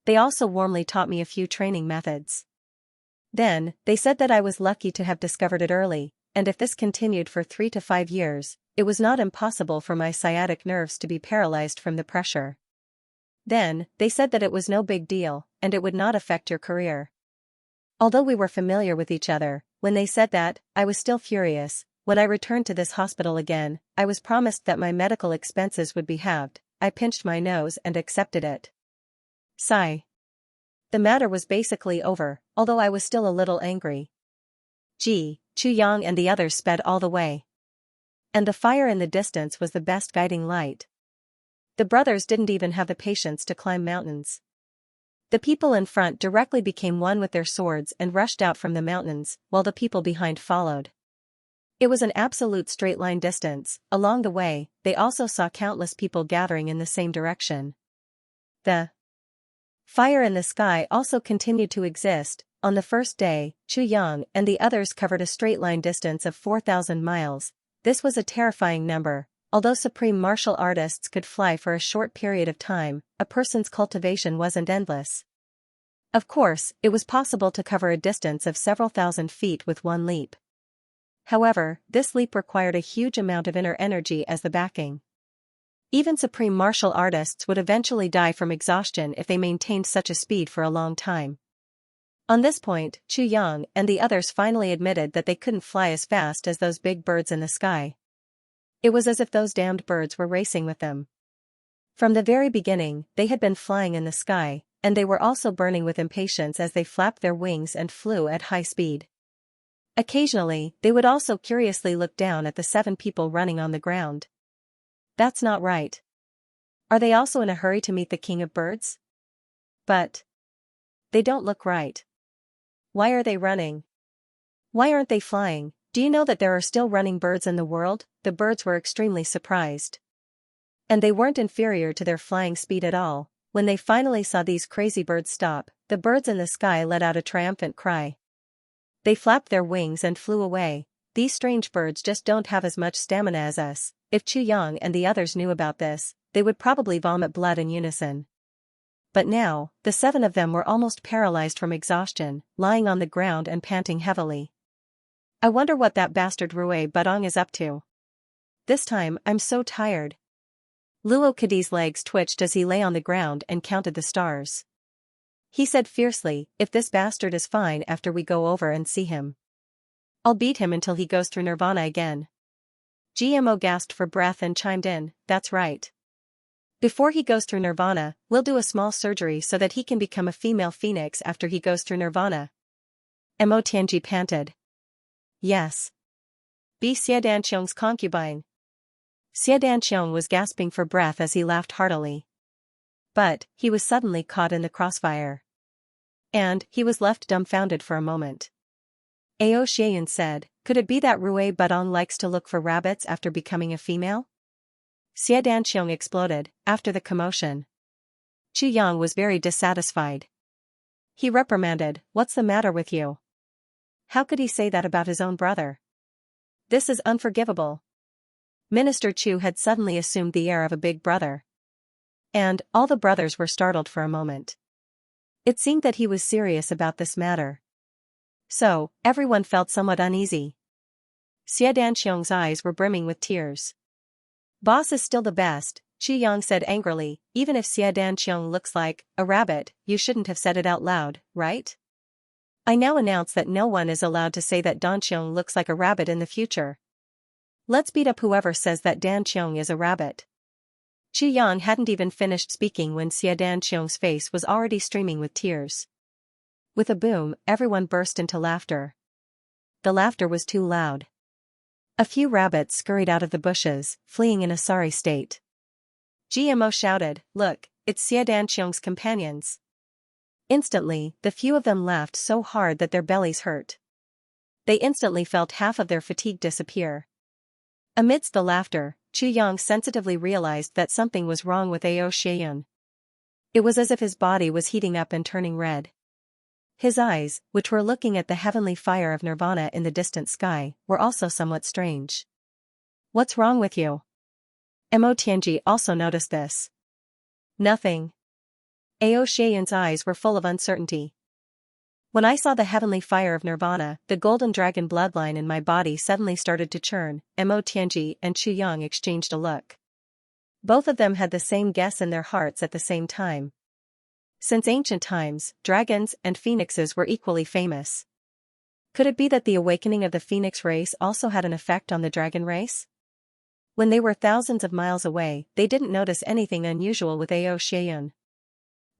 A: They also warmly taught me a few training methods. Then, they said that I was lucky to have discovered it early, and if this continued for 3 to 5 years, it was not impossible for my sciatic nerves to be paralyzed from the pressure. Then, they said that it was no big deal, and it would not affect your career. Although we were familiar with each other, when they said that, I was still furious. When I returned to this hospital again, I was promised that my medical expenses would be halved. I pinched my nose and accepted it. Sigh. The matter was basically over, although I was still a little angry. Chu Yang and the others sped all the way. And the fire in the distance was the best guiding light. The brothers didn't even have the patience to climb mountains. The people in front directly became one with their swords and rushed out from the mountains, while the people behind followed. It was an absolute straight-line distance. Along the way, they also saw countless people gathering in the same direction. The fire in the sky also continued to exist. On the first day, Chu Yang and the others covered a straight-line distance of 4,000 miles. This was a terrifying number. Although supreme martial artists could fly for a short period of time, a person's cultivation wasn't endless. Of course, it was possible to cover a distance of several thousand feet with one leap. However, this leap required a huge amount of inner energy as the backing. Even supreme martial artists would eventually die from exhaustion if they maintained such a speed for a long time. On this point, Chu Yang and the others finally admitted that they couldn't fly as fast as those big birds in the sky. It was as if those damned birds were racing with them. From the very beginning, they had been flying in the sky, and they were also burning with impatience as they flapped their wings and flew at high speed. Occasionally, they would also curiously look down at the 7 people running on the ground. That's not right. Are they also in a hurry to meet the king of birds? But they don't look right. Why are they running? Why aren't they flying? Do you know that there are still running birds in the world? The birds were extremely surprised. And they weren't inferior to their flying speed at all. When they finally saw these crazy birds stop, the birds in the sky let out a triumphant cry. They flapped their wings and flew away. These strange birds just don't have as much stamina as us. If Chu Yang and the others knew about this, they would probably vomit blood in unison. But now, the 7 of them were almost paralyzed from exhaustion, lying on the ground and panting heavily. I wonder what that bastard Rui Budong is up to. This time, I'm so tired. Luo Kadi's legs twitched as he lay on the ground and counted the stars. He said fiercely, if this bastard is fine after we go over and see him, I'll beat him until he goes through nirvana again. GMO gasped for breath and chimed in, that's right. Before he goes through nirvana, we'll do a small surgery so that he can become a female phoenix after he goes through nirvana. Mo Tianji panted. Yes. Be Xie Danqiong's concubine. Xie Danqiong was gasping for breath as he laughed heartily. But, he was suddenly caught in the crossfire. And, he was left dumbfounded for a moment. Ao Xieyun said, could it be that Rui Budong likes to look for rabbits after becoming a female? Xie Danqiong exploded, after the commotion. Chu Yang was very dissatisfied. He reprimanded, what's the matter with you? How could he say that about his own brother? This is unforgivable. Minister Chu had suddenly assumed the air of a big brother. And, all the brothers were startled for a moment. It seemed that he was serious about this matter. So, everyone felt somewhat uneasy. Xie Danqiong's eyes were brimming with tears. Boss is still the best, Chu Yang said angrily, even if Xie Danqiong looks like a rabbit, you shouldn't have said it out loud, right? I now announce that no one is allowed to say that Danqiong looks like a rabbit in the future. Let's beat up whoever says that Danqiong is a rabbit. Chu Yang hadn't even finished speaking when Xie Danqiong's face was already streaming with tears. With a boom, everyone burst into laughter. The laughter was too loud. A few rabbits scurried out of the bushes, fleeing in a sorry state. GMO shouted, look, it's Xianxia's companions. Instantly, the few of them laughed so hard that their bellies hurt. They instantly felt half of their fatigue disappear. Amidst the laughter, Chu Yang sensitively realized that something was wrong with Ao Xianyun. It was as if his body was heating up and turning red. His eyes, which were looking at the heavenly fire of nirvana in the distant sky, were also somewhat strange. What's wrong with you? Mo Tianji also noticed this. Nothing. Ao Xianyun's eyes were full of uncertainty. When I saw the heavenly fire of nirvana, the golden dragon bloodline in my body suddenly started to churn. Mo Tianji and Chu Yang exchanged a look. Both of them had the same guess in their hearts at the same time. Since ancient times, dragons and phoenixes were equally famous. Could it be that the awakening of the phoenix race also had an effect on the dragon race? When they were thousands of miles away, they didn't notice anything unusual with Ao Xianyun.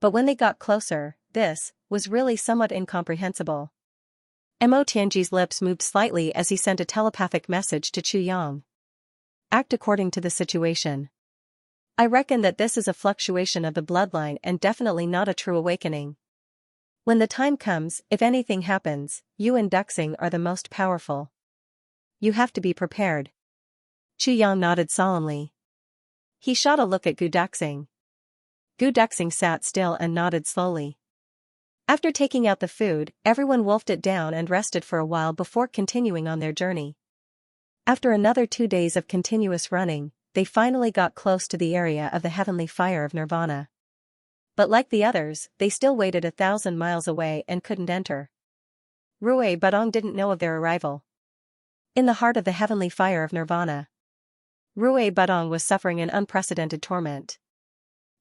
A: But when they got closer, this was really somewhat incomprehensible. Mo Tianji's lips moved slightly as he sent a telepathic message to Chu Yang. Act according to the situation. I reckon that this is a fluctuation of the bloodline and definitely not a true awakening. When the time comes, if anything happens, you and Duxing are the most powerful. You have to be prepared. Chu Yang nodded solemnly. He shot a look at Gu Duxing. Gu Duxing sat still and nodded slowly. After taking out the food, everyone wolfed it down and rested for a while before continuing on their journey. After another 2 days of continuous running, they finally got close to the area of the heavenly fire of nirvana. But like the others, they still waited 1,000 miles away and couldn't enter. Rui Budong didn't know of their arrival. In the heart of the heavenly fire of nirvana, Rui Budong was suffering an unprecedented torment.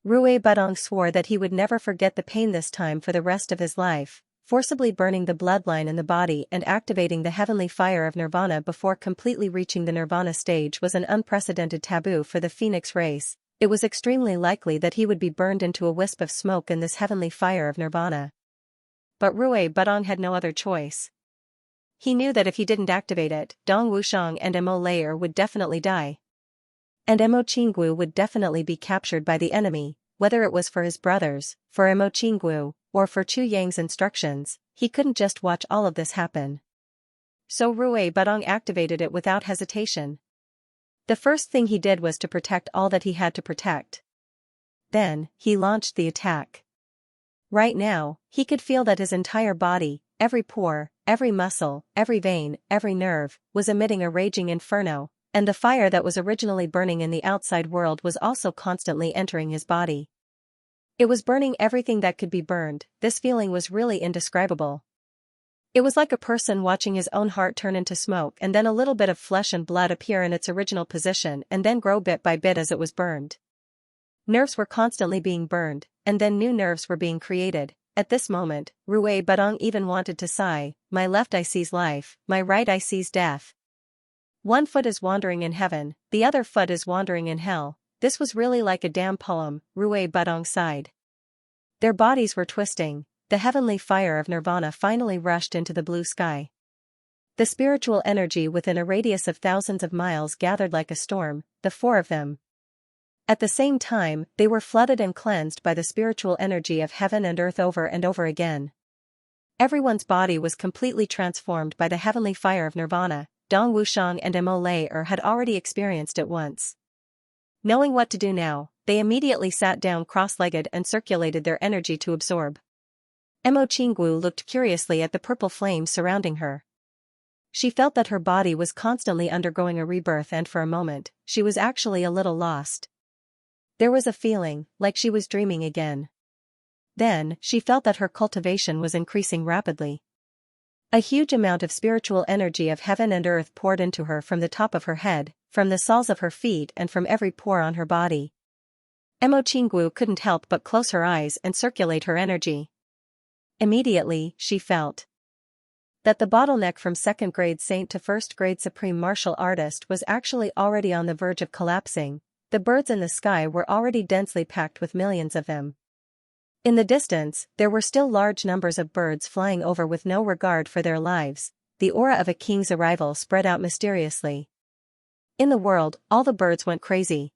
A: Rui Budong swore that he would never forget the pain this time for the rest of his life. Forcibly burning the bloodline in the body and activating the heavenly fire of nirvana before completely reaching the nirvana stage was an unprecedented taboo for the phoenix race. It was extremely likely that he would be burned into a wisp of smoke in this heavenly fire of nirvana. But Rui Budong had no other choice. He knew that if he didn't activate it, Dong Wushang and Mo Layer would definitely die. And Mo Qinggu would definitely be captured by the enemy, whether it was for his brothers, for Mo Qinggu, or for Chu Yang's instructions. He couldn't just watch all of this happen. So Rui Budong activated it without hesitation. The first thing he did was to protect all that he had to protect. Then, he launched the attack. Right now, he could feel that his entire body, every pore, every muscle, every vein, every nerve, was emitting a raging inferno, and the fire that was originally burning in the outside world was also constantly entering his body. It was burning everything that could be burned. This feeling was really indescribable. It was like a person watching his own heart turn into smoke and then a little bit of flesh and blood appear in its original position and then grow bit by bit as it was burned. Nerves were constantly being burned, and then new nerves were being created. At this moment, Rui Budong even wanted to sigh, my left eye sees life, my right eye sees death. One foot is wandering in heaven, the other foot is wandering in hell. This was really like a damn poem, Rui Budong sighed. Their bodies were twisting. The heavenly fire of nirvana finally rushed into the blue sky. The spiritual energy within a radius of thousands of miles gathered like a storm, the four of them. At the same time, they were flooded and cleansed by the spiritual energy of heaven and earth over and over again. Everyone's body was completely transformed by the heavenly fire of nirvana. Dong Wushang and Mo Layer had already experienced it once. Knowing what to do now, they immediately sat down cross-legged and circulated their energy to absorb. Mo Qinggu looked curiously at the purple flame surrounding her. She felt that her body was constantly undergoing a rebirth and for a moment, she was actually a little lost. There was a feeling like she was dreaming again. Then, she felt that her cultivation was increasing rapidly. A huge amount of spiritual energy of heaven and earth poured into her from the top of her head, from the soles of her feet and from every pore on her body. Mo Qinggu couldn't help but close her eyes and circulate her energy. Immediately, she felt that the bottleneck from 2nd grade saint to 1st grade supreme martial artist was actually already on the verge of collapsing. The birds in the sky were already densely packed with millions of them. In the distance, there were still large numbers of birds flying over with no regard for their lives. The aura of a king's arrival spread out mysteriously. In the world, all the birds went crazy.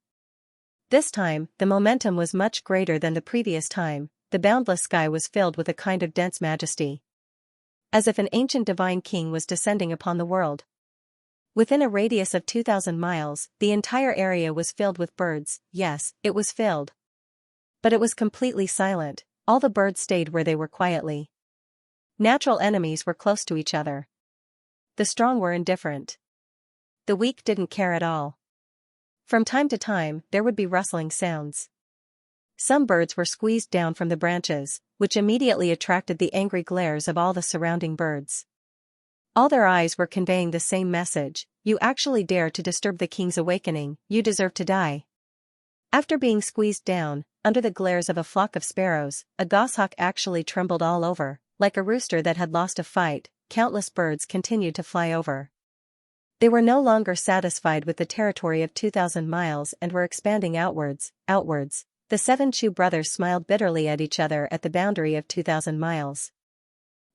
A: This time, the momentum was much greater than the previous time. The boundless sky was filled with a kind of dense majesty, as if an ancient divine king was descending upon the world. Within a radius of 2,000 miles, the entire area was filled with birds. Yes, it was filled. But it was completely silent. All the birds stayed where they were quietly. Natural enemies were close to each other. The strong were indifferent. The weak didn't care at all. From time to time, there would be rustling sounds. Some birds were squeezed down from the branches, which immediately attracted the angry glares of all the surrounding birds. All their eyes were conveying the same message: you actually dare to disturb the king's awakening, you deserve to die. After being squeezed down, under the glares of a flock of sparrows, a goshawk actually trembled all over. Like a rooster that had lost a fight, countless birds continued to fly over. They were no longer satisfied with the territory of 2,000 miles and were expanding outwards. The 7 Chu brothers smiled bitterly at each other at the boundary of 2,000 miles.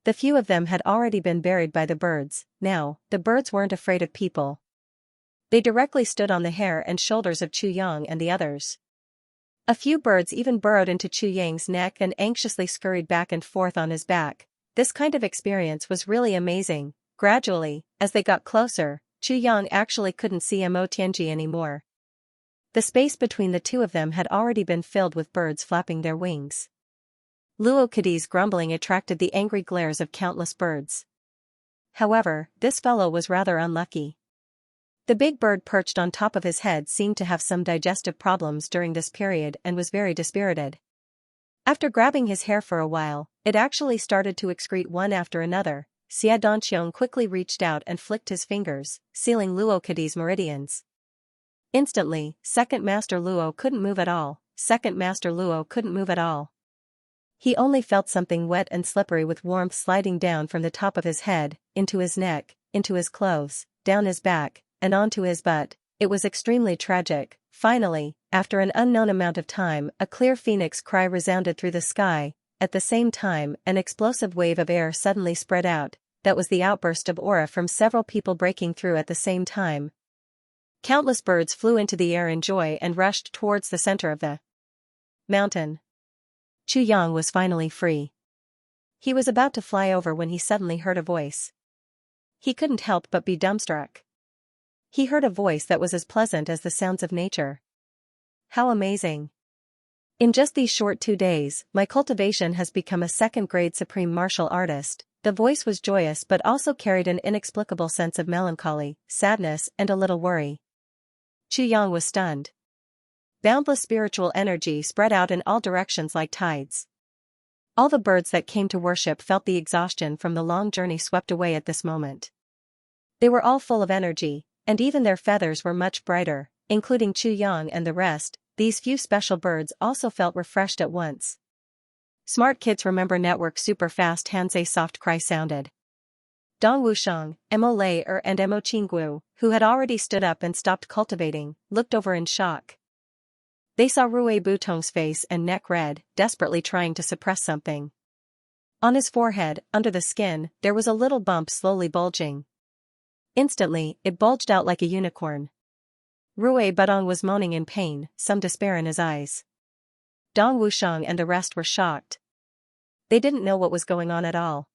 A: The few of them had already been buried by the birds. Now, the birds weren't afraid of people. They directly stood on the hair and shoulders of Chu Yang and the others. A few birds even burrowed into Chu Yang's neck and anxiously scurried back and forth on his back. This kind of experience was really amazing. Gradually, as they got closer, Chu Yang actually couldn't see Mo Tianji anymore. The space between the two of them had already been filled with birds flapping their wings. Luo Kadi's grumbling attracted the angry glares of countless birds. However, this fellow was rather unlucky. The big bird perched on top of his head seemed to have some digestive problems during this period and was very dispirited. After grabbing his hair for a while, it actually started to excrete one after another. Xia Donqiong quickly reached out and flicked his fingers, sealing Luo Kadi's meridians. Instantly, Second Master Luo couldn't move at all. He only felt something wet and slippery with warmth sliding down from the top of his head, into his neck, into his clothes, down his back, and onto his butt. It was extremely tragic. Finally, after an unknown amount of time, a clear phoenix cry resounded through the sky. At the same time, an explosive wave of air suddenly spread out. That was the outburst of aura from several people breaking through at the same time. Countless birds flew into the air in joy and rushed towards the center of the mountain. Chu Yang was finally free. He was about to fly over when he suddenly heard a voice. He couldn't help but be dumbstruck. He heard a voice that was as pleasant as the sounds of nature. How amazing! In just these short 2 days, my cultivation has become a second-grade supreme martial artist. The voice was joyous but also carried an inexplicable sense of melancholy, sadness, and a little worry. Chu Yang was stunned. Boundless spiritual energy spread out in all directions like tides. All the birds that came to worship felt the exhaustion from the long journey swept away at this moment. They were all full of energy, and even their feathers were much brighter, including Chu Yang and the rest. These few special birds also felt refreshed at once. Smart Kids Remember Network Super Fast Hansei Soft Cry sounded. Dong Wusheng, Mo Lei and Mo Qingguo, who had already stood up and stopped cultivating, looked over in shock. They saw Rui Butong's face and neck red, desperately trying to suppress something. On his forehead, under the skin, there was a little bump slowly bulging. Instantly, it bulged out like a unicorn. Rui Budong was moaning in pain, some despair in his eyes. Dong Wusheng and the rest were shocked. They didn't know what was going on at all.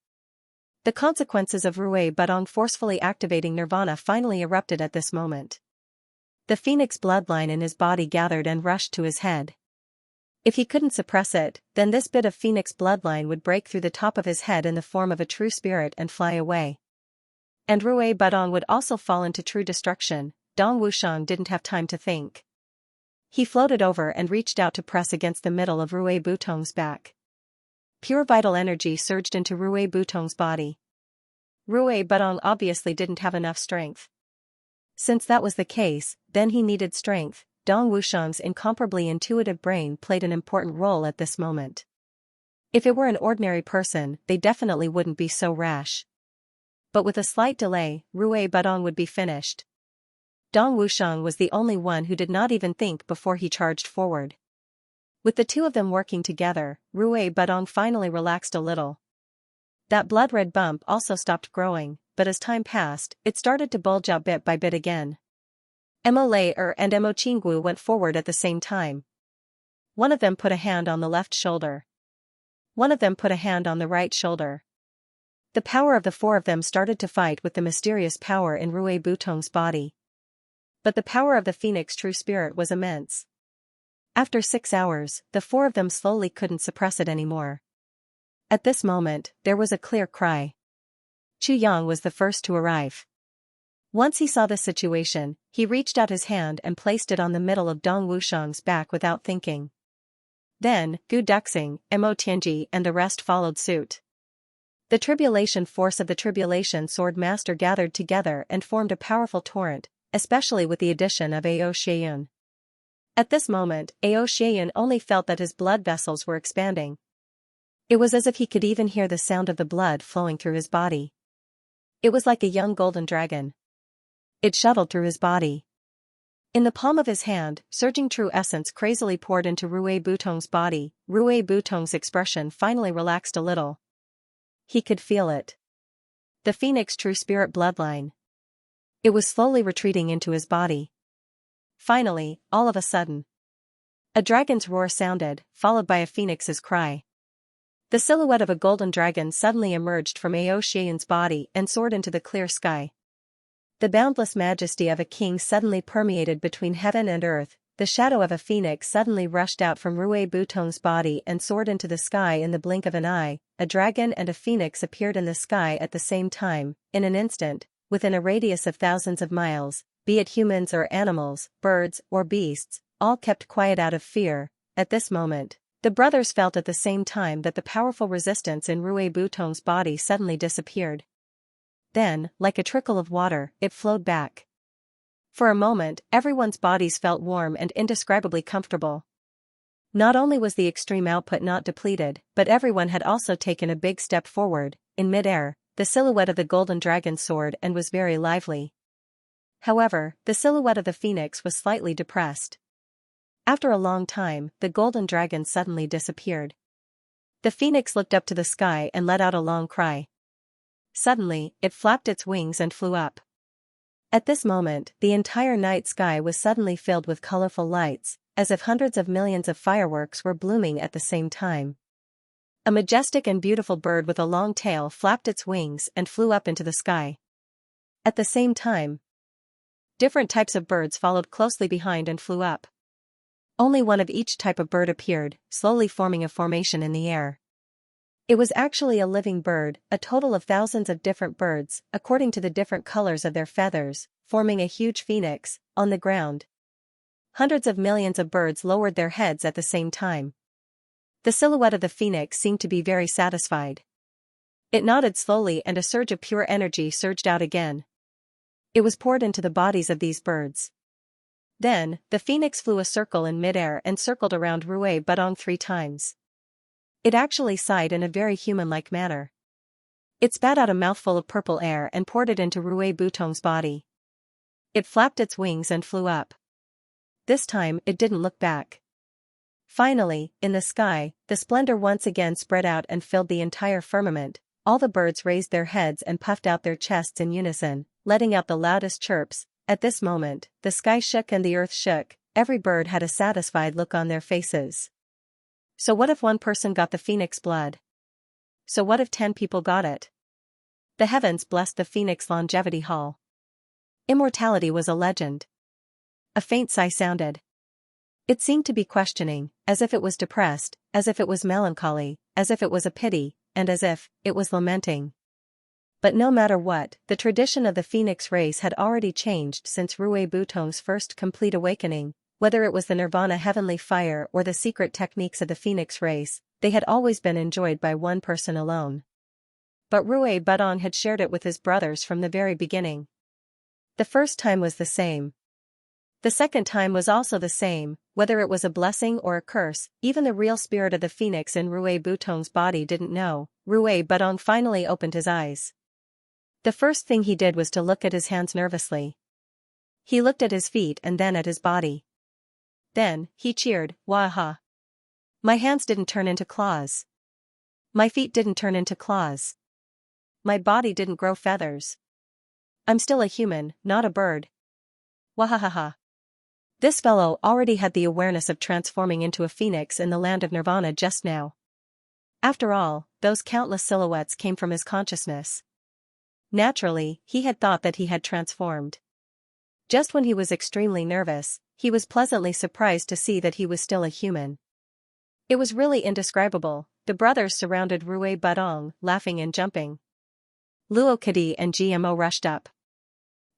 A: The consequences of Rui Budong forcefully activating Nirvana finally erupted at this moment. The phoenix bloodline in his body gathered and rushed to his head. If he couldn't suppress it, then this bit of phoenix bloodline would break through the top of his head in the form of a true spirit and fly away. And Rui Budong would also fall into true destruction. Dong Wusheng didn't have time to think. He floated over and reached out to press against the middle of Rui Butong's back. Pure vital energy surged into Rui Butong's body. Rui Budong obviously didn't have enough strength. Since that was the case, then he needed strength. Dong Wusheng's incomparably intuitive brain played an important role at this moment. If it were an ordinary person, they definitely wouldn't be so rash. But with a slight delay, Rui Budong would be finished. Dong Wusheng was the only one who did not even think before he charged forward. With the two of them working together, Rui Budong finally relaxed a little. That blood-red bump also stopped growing, but as time passed, it started to bulge out bit by bit again. Mo Lei and Mo Qinggu went forward at the same time. One of them put a hand on the left shoulder. One of them put a hand on the right shoulder. The power of the four of them started to fight with the mysterious power in Rui Butong's body. But the power of the Phoenix True Spirit was immense. After 6 hours, the four of them slowly couldn't suppress it anymore. At this moment, there was a clear cry. Chu Yang was the first to arrive. Once he saw the situation, he reached out his hand and placed it on the middle of Dong Wushang's back without thinking. Then, Gu Duxing, Mo Tianji and the rest followed suit. The tribulation force of the Tribulation Sword Master gathered together and formed a powerful torrent, especially with the addition of Ao Xieyun. At this moment, Ao Xieyun only felt that his blood vessels were expanding. It was as if he could even hear the sound of the blood flowing through his body. It was like a young golden dragon. It shuttled through his body. In the palm of his hand, surging true essence crazily poured into Rui Butong's body. Rui Butong's expression finally relaxed a little. He could feel it. The Phoenix True Spirit bloodline. It was slowly retreating into his body. Finally, all of a sudden, a dragon's roar sounded, followed by a phoenix's cry. The silhouette of a golden dragon suddenly emerged from Ao Xieyun's body and soared into the clear sky. The boundless majesty of a king suddenly permeated between heaven and earth. The shadow of a phoenix suddenly rushed out from Rui Butong's body and soared into the sky in the blink of an eye. A dragon and a phoenix appeared in the sky at the same time, in an instant, within a radius of thousands of miles, be it humans or animals, birds or beasts, all kept quiet out of fear. At this moment, the brothers felt at the same time that the powerful resistance in Rui Butong's body suddenly disappeared. Then, like a trickle of water, it flowed back. For a moment, everyone's bodies felt warm and indescribably comfortable. Not only was the extreme output not depleted, but everyone had also taken a big step forward. In mid-air, the silhouette of the golden dragon soared and was very lively. However, the silhouette of the phoenix was slightly depressed. After a long time, the golden dragon suddenly disappeared. The phoenix looked up to the sky and let out a long cry. Suddenly, it flapped its wings and flew up. At this moment, the entire night sky was suddenly filled with colorful lights, as if hundreds of millions of fireworks were blooming at the same time. A majestic and beautiful bird with a long tail flapped its wings and flew up into the sky. At the same time, different types of birds followed closely behind and flew up. Only one of each type of bird appeared, slowly forming a formation in the air. It was actually a living bird, a total of thousands of different birds, according to the different colors of their feathers, forming a huge phoenix, on the ground. Hundreds of millions of birds lowered their heads at the same time. The silhouette of the phoenix seemed to be very satisfied. It nodded slowly and a surge of pure energy surged out again. It was poured into the bodies of these birds. Then, the phoenix flew a circle in midair and circled around Rui Butong 3 times. It actually sighed in a very human-like manner. It spat out a mouthful of purple air and poured it into Rui Butong's body. It flapped its wings and flew up. This time, it didn't look back. Finally, in the sky, the splendor once again spread out and filled the entire firmament. All the birds raised their heads and puffed out their chests in unison, letting out the loudest chirps. At this moment, the sky shook and the earth shook. Every bird had a satisfied look on their faces. So what if one person got the phoenix blood? So what if 10 people got it? The heavens blessed the phoenix longevity hall. Immortality was a legend. A faint sigh sounded. It seemed to be questioning, as if it was depressed, as if it was melancholy, as if it was a pity, and as if it was lamenting. But no matter what, the tradition of the phoenix race had already changed since Rui Butong's first complete awakening. Whether it was the nirvana heavenly fire or the secret techniques of the phoenix race, they had always been enjoyed by one person alone. But Rui Butong had shared it with his brothers from the very beginning. The first time was the same. The second time was also the same. Whether it was a blessing or a curse, even the real spirit of the phoenix in Rui Butong's body didn't know. Rui Butong finally opened his eyes. The first thing he did was to look at his hands nervously. He looked at his feet and then at his body. Then, he cheered, "Waha! My hands didn't turn into claws. My feet didn't turn into claws. My body didn't grow feathers. I'm still a human, not a bird." Wahahaha. This fellow already had the awareness of transforming into a phoenix in the land of nirvana just now. After all, those countless silhouettes came from his consciousness. Naturally, he had thought that he had transformed. Just when he was extremely nervous, he was pleasantly surprised to see that he was still a human. It was really indescribable. The brothers surrounded Rue Badong, laughing and jumping. Luo Kadi and GMO rushed up.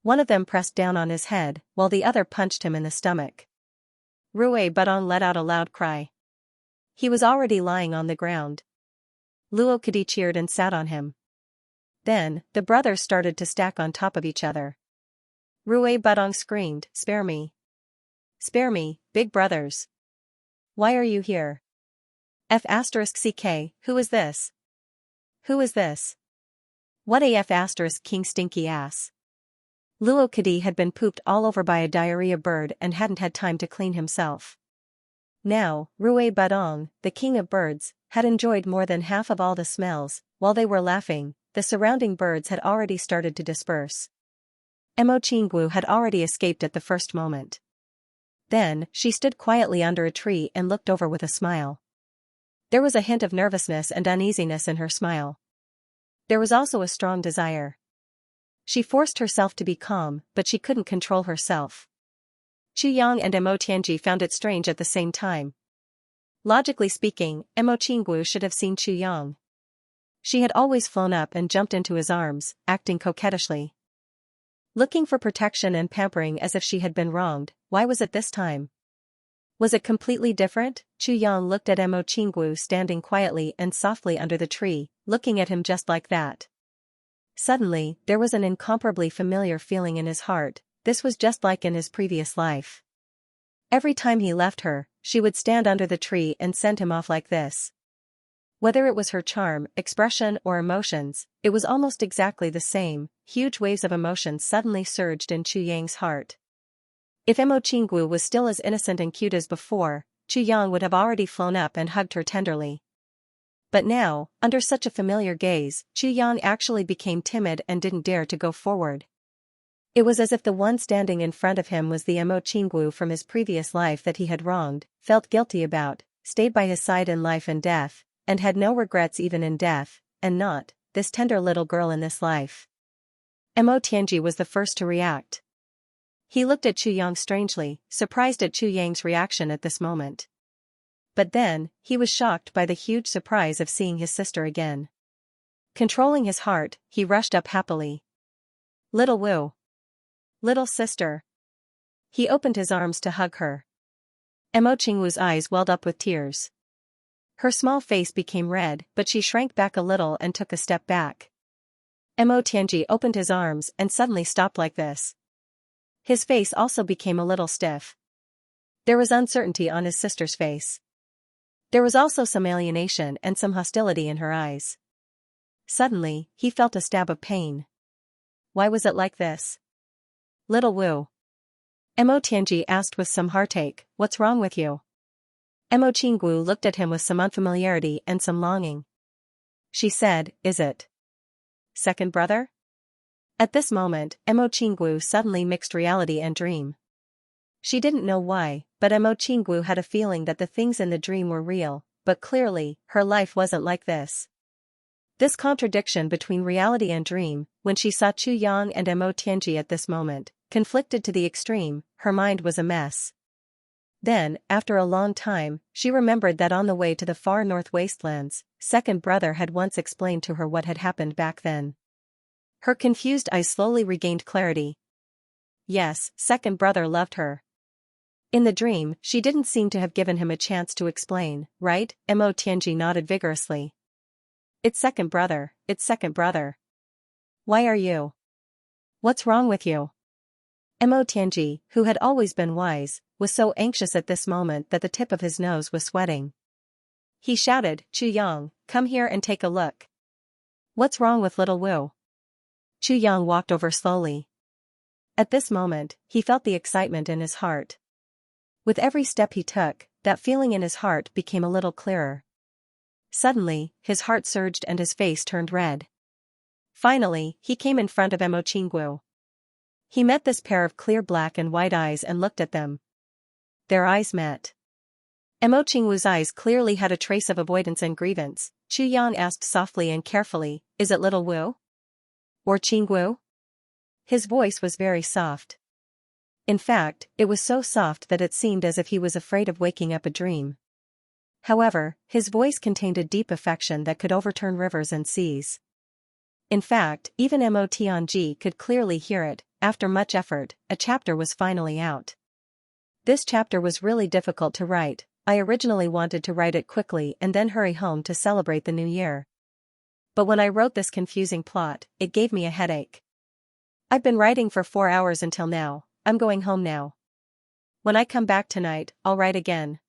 A: One of them pressed down on his head, while the other punched him in the stomach. Rue Badong let out a loud cry. He was already lying on the ground. Luo Kadi cheered and sat on him. Then, the brothers started to stack on top of each other. Rue Badong screamed, "Spare me! Spare me, big brothers! Why are you here? F***ck, who is this? Who is this? What a F***king stinky ass." Luo Kadi had been pooped all over by a diarrhea bird and hadn't had time to clean himself. Now, Rue Badong, the king of birds, had enjoyed more than half of all the smells. While they were laughing, the surrounding birds had already started to disperse. Mo Qinggu had already escaped at the first moment. Then, she stood quietly under a tree and looked over with a smile. There was a hint of nervousness and uneasiness in her smile. There was also a strong desire. She forced herself to be calm, but she couldn't control herself. Chu Yang and Mo Tianji found it strange at the same time. Logically speaking, Mo Qinggu should have seen Chu Yang. She had always flown up and jumped into his arms, acting coquettishly. Looking for protection and pampering as if she had been wronged. Why was it this time? Was it completely different? Chu Yang looked at Mo Qinggu standing quietly and softly under the tree, looking at him just like that. Suddenly, there was an incomparably familiar feeling in his heart. This was just like in his previous life. Every time he left her, she would stand under the tree and send him off like this. Whether it was her charm, expression, or emotions, it was almost exactly the same. Huge waves of emotion suddenly surged in Chu Yang's heart. If Mo Qinggu was still as innocent and cute as before, Chu Yang would have already flown up and hugged her tenderly. But now, under such a familiar gaze, Chu Yang actually became timid and didn't dare to go forward. It was as if the one standing in front of him was the Mo Qinggu from his previous life that he had wronged, felt guilty about, stayed by his side in life and death, and had no regrets even in death, and not this tender little girl in this life. Mo Tianji was the first to react. He looked at Chu Yang strangely, surprised at Chu Yang's reaction at this moment. But then, he was shocked by the huge surprise of seeing his sister again. Controlling his heart, he rushed up happily. "Little Wu. Little sister." He opened his arms to hug her. Mo Qingwu's eyes welled up with tears. Her small face became red, but she shrank back a little and took a step back. Mo Tianji opened his arms and suddenly stopped like this. His face also became a little stiff. There was uncertainty on his sister's face. There was also some alienation and some hostility in her eyes. Suddenly, he felt a stab of pain. Why was it like this? "Little Wu." Mo Tianji asked with some heartache, "What's wrong with you?" Mo Qinggu looked at him with some unfamiliarity and some longing. She said, "Is it second brother?" At this moment, Mo Qinggu suddenly mixed reality and dream. She didn't know why, but Mo Qinggu had a feeling that the things in the dream were real, but clearly, her life wasn't like this. This contradiction between reality and dream, when she saw Chu Yang and Mo Tianji at this moment, conflicted to the extreme, her mind was a mess. Then, after a long time, she remembered that on the way to the far north wastelands, second brother had once explained to her what had happened back then. Her confused eyes slowly regained clarity. Yes, second brother loved her. In the dream, she didn't seem to have given him a chance to explain, right? Mo Tianji nodded vigorously. It's second brother, it's second brother. Why are you? What's wrong with you? Mo Tianji, who had always been wise, was so anxious at this moment that the tip of his nose was sweating. He shouted, "Chu Yang, come here and take a look." "What's wrong with little Wu?" Chu Yang walked over slowly. At this moment, he felt the excitement in his heart. With every step he took, that feeling in his heart became a little clearer. Suddenly, his heart surged and his face turned red. Finally, he came in front of Mo Qinggu. He met this pair of clear black and white eyes and looked at them. Their eyes met. Mo Qingwu's eyes clearly had a trace of avoidance and grievance. Chu Yang asked softly and carefully, "Is it little Wu? Or Qingwu?" His voice was very soft. In fact, it was so soft that it seemed as if he was afraid of waking up a dream. However, his voice contained a deep affection that could overturn rivers and seas. In fact, even Mo Tianji could clearly hear it. After much effort, a chapter was finally out. This chapter was really difficult to write. I originally wanted to write it quickly and then hurry home to celebrate the new year. But when I wrote this confusing plot, it gave me a headache. I've been writing for 4 hours until now. I'm going home now. When I come back tonight, I'll write again.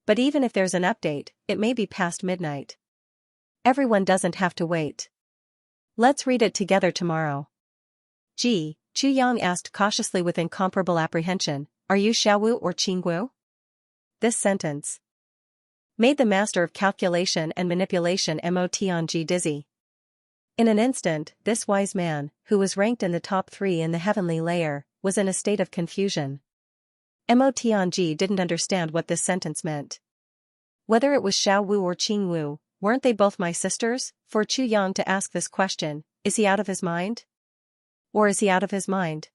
A: But even if there's an update, it may be past midnight. Everyone doesn't have to wait. Let's read it together tomorrow. Gee, Chu Yang asked cautiously with incomparable apprehension, "Are you Xiaowu or Qingwu?" This sentence made the master of calculation and manipulation Mo Tianji dizzy. In an instant, this wise man, who was ranked in the top 3 in the heavenly layer, was in a state of confusion. Mo Tianji didn't understand what this sentence meant. Whether it was Xiaowu or Qingwu, weren't they both my sisters? For Chu Yang to ask this question, is he out of his mind? Or is he out of his mind?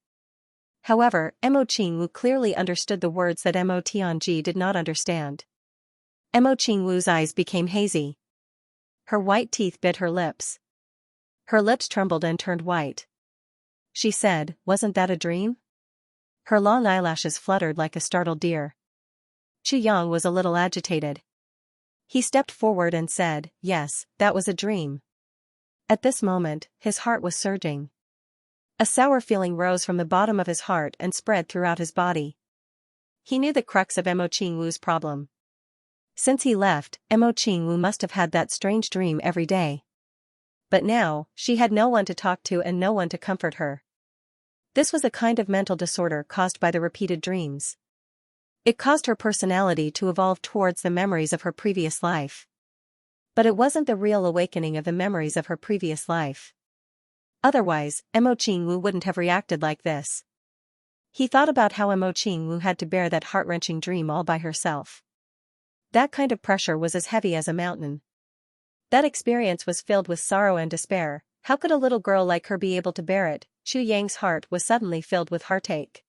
A: However, Mo Qingwu clearly understood the words that Mo Tianji did not understand. Mo Qingwu's eyes became hazy. Her white teeth bit her lips. Her lips trembled and turned white. She said, "Wasn't that a dream?" Her long eyelashes fluttered like a startled deer. Chu Yang was a little agitated. He stepped forward and said, "Yes, that was a dream." At this moment, his heart was surging. A sour feeling rose from the bottom of his heart and spread throughout his body. He knew the crux of Mo Qingwu's problem. Since he left, Mo Qingwu must have had that strange dream every day. But now, she had no one to talk to and no one to comfort her. This was a kind of mental disorder caused by the repeated dreams. It caused her personality to evolve towards the memories of her previous life. But it wasn't the real awakening of the memories of her previous life. Otherwise, Mo Qingwu wouldn't have reacted like this. He thought about how Mo Qingwu had to bear that heart-wrenching dream all by herself. That kind of pressure was as heavy as a mountain. That experience was filled with sorrow and despair. How could a little girl like her be able to bear it? Chu Yang's heart was suddenly filled with heartache.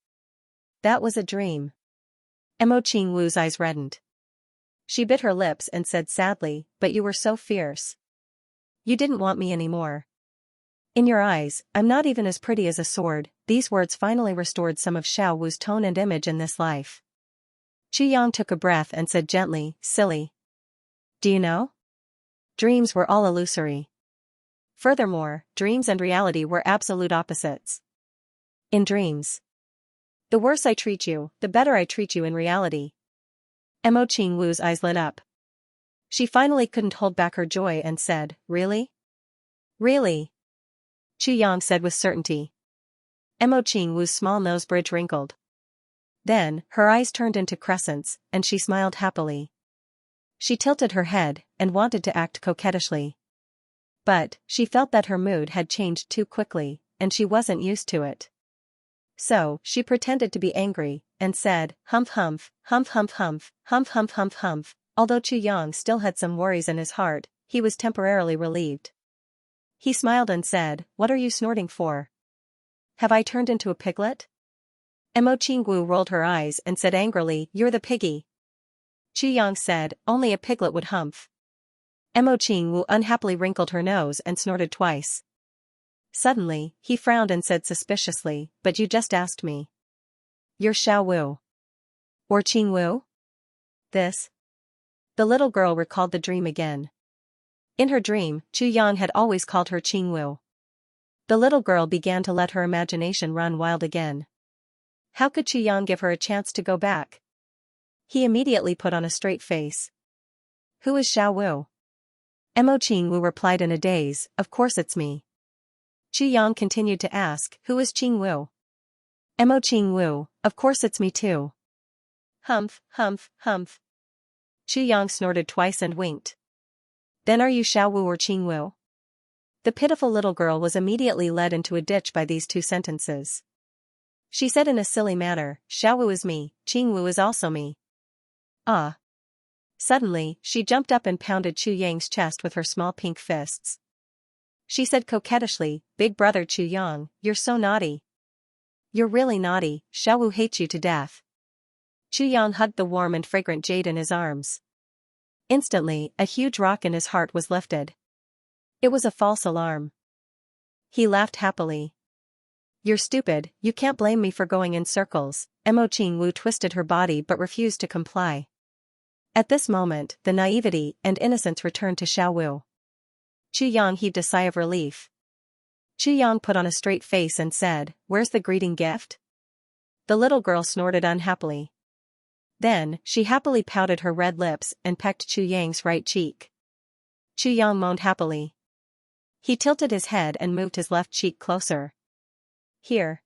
A: That was a dream. Mo Qingwu's eyes reddened. She bit her lips and said sadly, "But you were so fierce. You didn't want me anymore. In your eyes, I'm not even as pretty as a sword." These words finally restored some of Xiao Wu's tone and image in this life. Chu Yang took a breath and said gently, "Silly. Do you know? Dreams were all illusory. Furthermore, dreams and reality were absolute opposites. In dreams, the worse I treat you, the better I treat you in reality." Mo Qingwu's eyes lit up. She finally couldn't hold back her joy and said, "Really? Really?" Chu Yang said with certainty. Mo Qingwu's small nose bridge wrinkled. Then, her eyes turned into crescents, and she smiled happily. She tilted her head, and wanted to act coquettishly. But, she felt that her mood had changed too quickly, and she wasn't used to it. So, she pretended to be angry, and said, "Humph humph, humph humph humph, humph humph humph humph." Although Chu Yang still had some worries in his heart, he was temporarily relieved. He smiled and said, "What are you snorting for? Have I turned into a piglet?" Mo Qingwu rolled her eyes and said angrily, "You're the piggy." Chu Yang said, "Only a piglet would humph." Mo Qingwu unhappily wrinkled her nose and snorted twice. Suddenly, he frowned and said suspiciously, "But you just asked me. You're Xiao Wu. Or Qingwu?" This. The little girl recalled the dream again. In her dream, Chu Yang had always called her Qingwu. The little girl began to let her imagination run wild again. How could Chu Yang give her a chance to go back? He immediately put on a straight face. "Who is Xiao Wu?" Mo Qingwu replied in a daze, "Of course it's me." Chu Yang continued to ask, "Who is Qingwu?" Mo Qingwu, "Of course it's me too." Humph, humph, humph. Chu Yang snorted twice and winked. "Then are you Xiao Wu or Qingwu?" The pitiful little girl was immediately led into a ditch by these two sentences. She said in a silly manner, Xiaowu is me, Qingwu is also me. Ah. Suddenly, she jumped up and pounded Chu Yang's chest with her small pink fists. She said coquettishly, Big brother Chu Yang, you're so naughty. You're really naughty, Xiaowu hates you to death. Chu Yang hugged the warm and fragrant jade in his arms. Instantly, a huge rock in his heart was lifted. It was a false alarm. He laughed happily. You're stupid, you can't blame me for going in circles. Mo Qingwu twisted her body but refused to comply. At this moment, the naivety and innocence returned to Xiaowu. Chu Yang heaved a sigh of relief. Chu Yang put on a straight face and said, Where's the greeting gift? The little girl snorted unhappily. Then, she happily pouted her red lips and pecked Chu Yang's right cheek. Chu Yang moaned happily. He tilted his head and moved his left cheek closer. Here.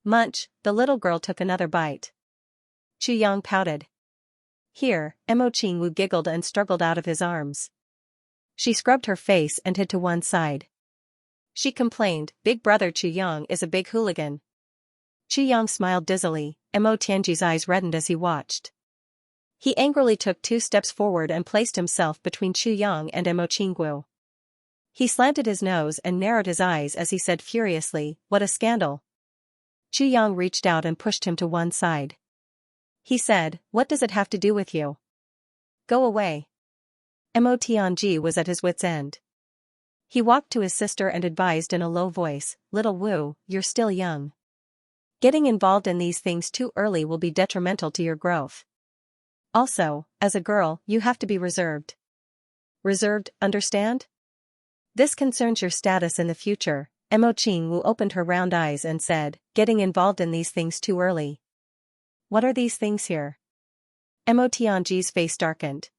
A: Munch, the little girl took another bite. Chu Yang pouted. Here, Mo Qingwu giggled and struggled out of his arms. She scrubbed her face and hid to one side. She complained, Big brother Chu Yang is a big hooligan. Chu Yang smiled dizzily, Mo Tianji's eyes reddened as he watched. He angrily took 2 steps forward and placed himself between Chu Yang and Mo Qingwu. He slanted his nose and narrowed his eyes as he said furiously, What a scandal. Chu Yang reached out and pushed him to one side. He said, What does it have to do with you? Go away. Mo Tianji was at his wit's end. He walked to his sister and advised in a low voice, Little Wu, you're still young. Getting involved in these things too early will be detrimental to your growth. Also, as a girl, you have to be reserved. Reserved, understand? This concerns your status in the future. Mo Qingwu opened her round eyes and said, Getting involved in these things too early. What are these things here? Mo Tianji's face darkened.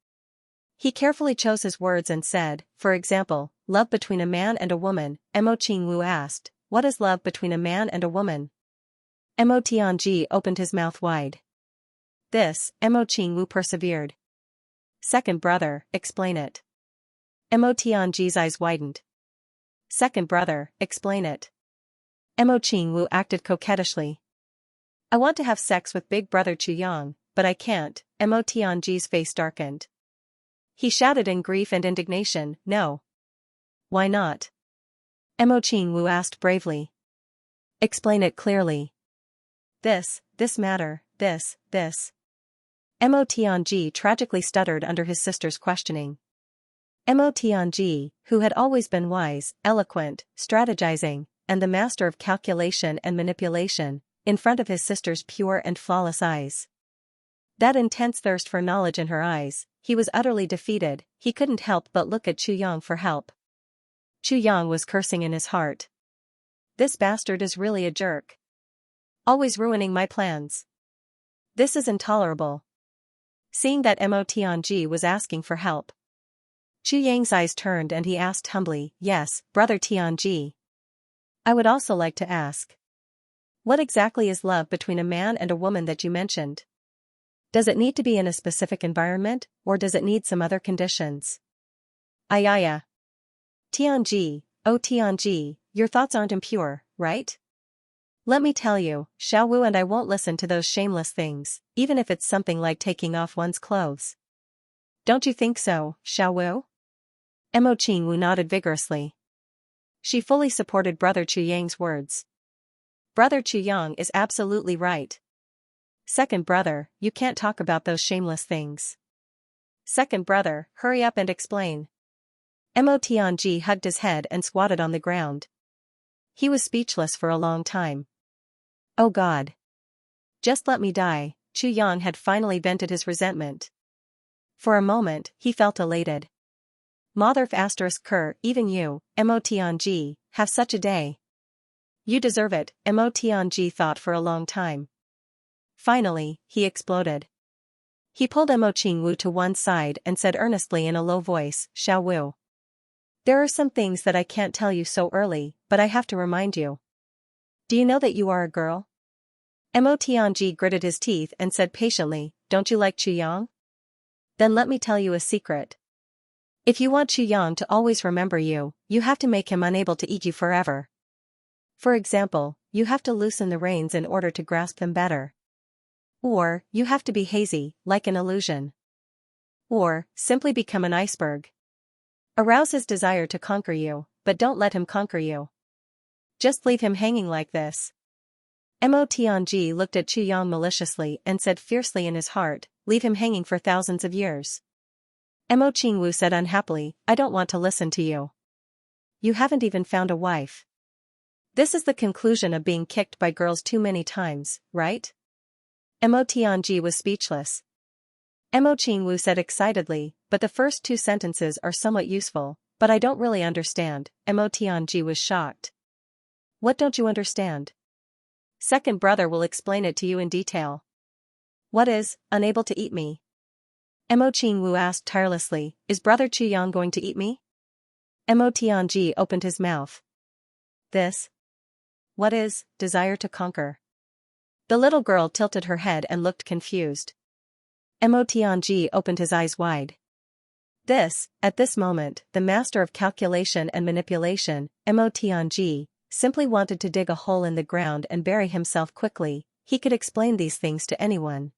A: He carefully chose his words and said, For example, love between a man and a woman. Mo Qingwu asked, What is love between a man and a woman? Mo Tianji opened his mouth wide. This, Mo Qingwu persevered. Second brother, explain it. Mo Tianji's eyes widened. Second brother, explain it. Mo Qingwu acted coquettishly. I want to have sex with big brother Chu Yang, but I can't. Mo Tianji's face darkened. He shouted in grief and indignation, No. Why not? Mo Qingwu asked bravely. Explain it clearly. This matter, this. Mo Tianji tragically stuttered under his sister's questioning. Mo Tianji, who had always been wise, eloquent, strategizing, and the master of calculation and manipulation, in front of his sister's pure and flawless eyes. That intense thirst for knowledge in her eyes, he was utterly defeated, he couldn't help but look at Chu Yang for help. Chu Yang was cursing in his heart. This bastard is really a jerk. Always ruining my plans. This is intolerable. Seeing that Mo Tianji was asking for help, Chu Yang's eyes turned and he asked humbly, Yes, brother Tianji. I would also like to ask. What exactly is love between a man and a woman that you mentioned? Does it need to be in a specific environment, or does it need some other conditions? Ayaya. Tianji, oh Tianji, your thoughts aren't impure, right? Let me tell you, Xiaowu and I won't listen to those shameless things, even if it's something like taking off one's clothes. Don't you think so, Xiaowu? Mo Qingwu nodded vigorously. She fully supported brother Chu Yang's words. Brother Chu Yang is absolutely right. Second brother, you can't talk about those shameless things. Second brother, hurry up and explain. Mo Tianji hugged his head and squatted on the ground. He was speechless for a long time. Oh God. Just let me die. Chu Yang had finally vented his resentment. For a moment, he felt elated. Motherf asterisk Ker, even you, Mo Tianji, have such a day. You deserve it, Mo Tianji thought for a long time. Finally, he exploded. He pulled Mo Qingwu to one side and said earnestly in a low voice, Xiaowu. There are some things that I can't tell you so early, but I have to remind you. Do you know that you are a girl? Mo Tianji gritted his teeth and said patiently, Don't you like Chu Yang? Then let me tell you a secret. If you want Chu Yang to always remember you, you have to make him unable to eat you forever. For example, you have to loosen the reins in order to grasp them better. Or, you have to be hazy, like an illusion. Or, simply become an iceberg. Arouse his desire to conquer you, but don't let him conquer you. Just leave him hanging like this. Mo Tianji looked at Chu Yang maliciously and said fiercely in his heart, leave him hanging for thousands of years. Mo Qingwu said unhappily, I don't want to listen to you. You haven't even found a wife. This is the conclusion of being kicked by girls too many times, right? Mo Tianji was speechless. Mo Qingwu said excitedly, but the first two sentences are somewhat useful, but I don't really understand. Mo Tianji was shocked. What don't you understand? Second brother will explain it to you in detail. What is, unable to eat me? Mo Qingwu asked tirelessly, is brother Chu Yang going to eat me? Mo Tianji opened his mouth. This? What is, desire to conquer? The little girl tilted her head and looked confused. Mo Tianji opened his eyes wide. This, at this moment, the master of calculation and manipulation, Mo Tianji, simply wanted to dig a hole in the ground and bury himself quickly. He could explain these things to anyone.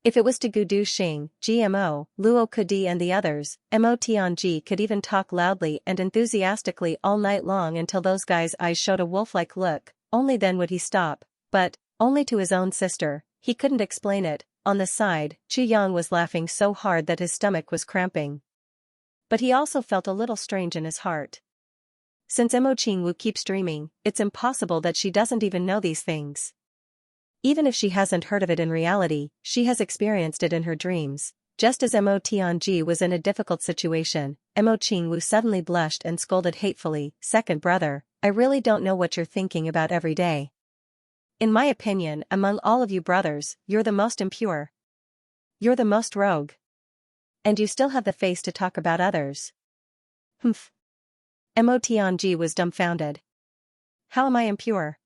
A: If it was to Gudu Xing, GMO, Luo Kudi and the others, Mo Tianji could even talk loudly and enthusiastically all night long until those guys' eyes showed a wolf-like look, only then would he stop, but, only to his own sister, he couldn't explain it. On the side, Chu Yang was laughing so hard that his stomach was cramping. But he also felt a little strange in his heart. Since Mo Qingwu keeps dreaming, it's impossible that she doesn't even know these things. Even if she hasn't heard of it in reality, she has experienced it in her dreams. Just as Mo Tianji was in a difficult situation, Mo Qingwu suddenly blushed and scolded hatefully, second brother, I really don't know what you're thinking about every day. In my opinion, among all of you brothers, you're the most impure. You're the most rogue. And you still have the face to talk about others. Humph. Mo Tianji was dumbfounded. How am I impure?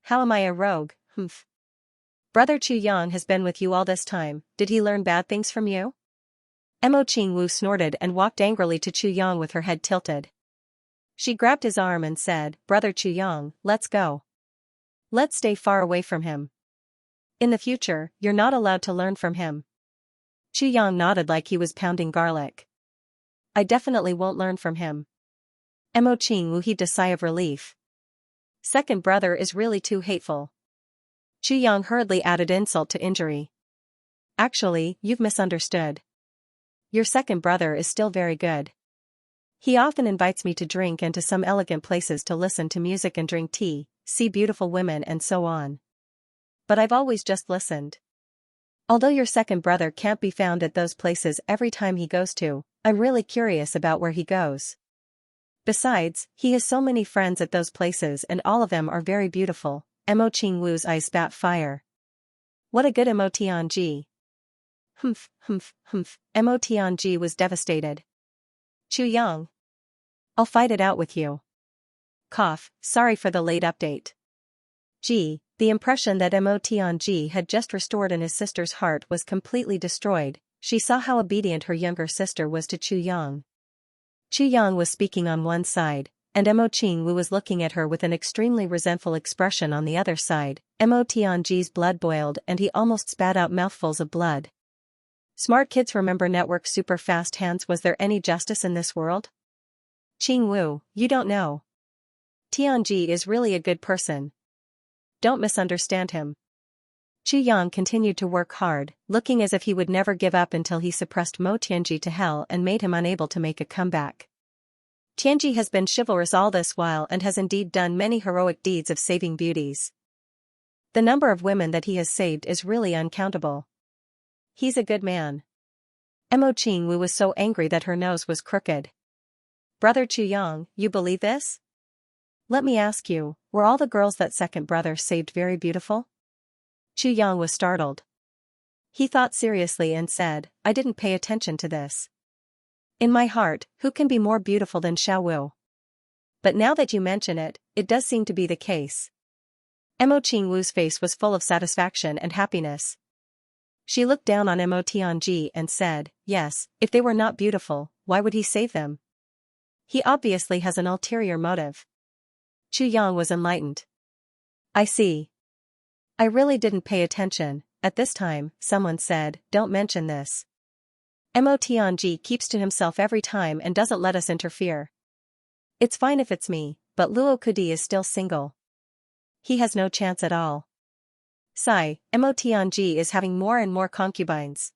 A: How am I a rogue? Humph. Brother Chu Yang has been with you all this time, did he learn bad things from you? Mo Qingwu snorted and walked angrily to Chu Yang with her head tilted. She grabbed his arm and said, Brother Chu Yang, let's go. Let's stay far away from him. In the future, you're not allowed to learn from him. Chu Yang nodded like he was pounding garlic. I definitely won't learn from him. Mo Qingwu heaved a sigh of relief. Second brother is really too hateful. Chu Yang hurriedly added insult to injury. Actually, you've misunderstood. Your second brother is still very good. He often invites me to drink and to some elegant places to listen to music and drink tea, see beautiful women and so on. But I've always just listened. Although your second brother can't be found at those places every time he goes to, I'm really curious about where he goes. Besides, he has so many friends at those places and all of them are very beautiful. Mo Qingwu's eyes spat fire. What a good Mo Tianji. Humph, humph, humph. Mo Tianji was devastated. Chu Yang. I'll fight it out with you. Cough, sorry for the late update. Gee, the impression that Mo Tianji had just restored in his sister's heart was completely destroyed. She saw how obedient her younger sister was to Chu Yang. Chu Yang was speaking on one side, and Mo Qingwu was looking at her with an extremely resentful expression on the other side. Mo Tianji's blood boiled and he almost spat out mouthfuls of blood. Smart kids remember network super fast hands. Was there any justice in this world? Qingwu, you don't know. Tianji is really a good person. Don't misunderstand him. Chu Yang continued to work hard, looking as if he would never give up until he suppressed Mo Tianji to hell and made him unable to make a comeback. Tianji has been chivalrous all this while and has indeed done many heroic deeds of saving beauties. The number of women that he has saved is really uncountable. He's a good man. Mo Qingwu was so angry that her nose was crooked. Brother Chu Yang, you believe this? Let me ask you, were all the girls that second brother saved very beautiful? Chu Yang was startled. He thought seriously and said, I didn't pay attention to this. In my heart, who can be more beautiful than Xiaowu? But now that you mention it, it does seem to be the case. Mo Qingwu's face was full of satisfaction and happiness. She looked down on Mo Tianji and said, yes, if they were not beautiful, why would he save them? He obviously has an ulterior motive. Chu Yang was enlightened. I see. I really didn't pay attention. At this time, someone said, don't mention this. Mo Tianji keeps to himself every time and doesn't let us interfere. It's fine if it's me, but Luo Kudi is still single. He has no chance at all. Sigh, Mo Tianji is having more and more concubines.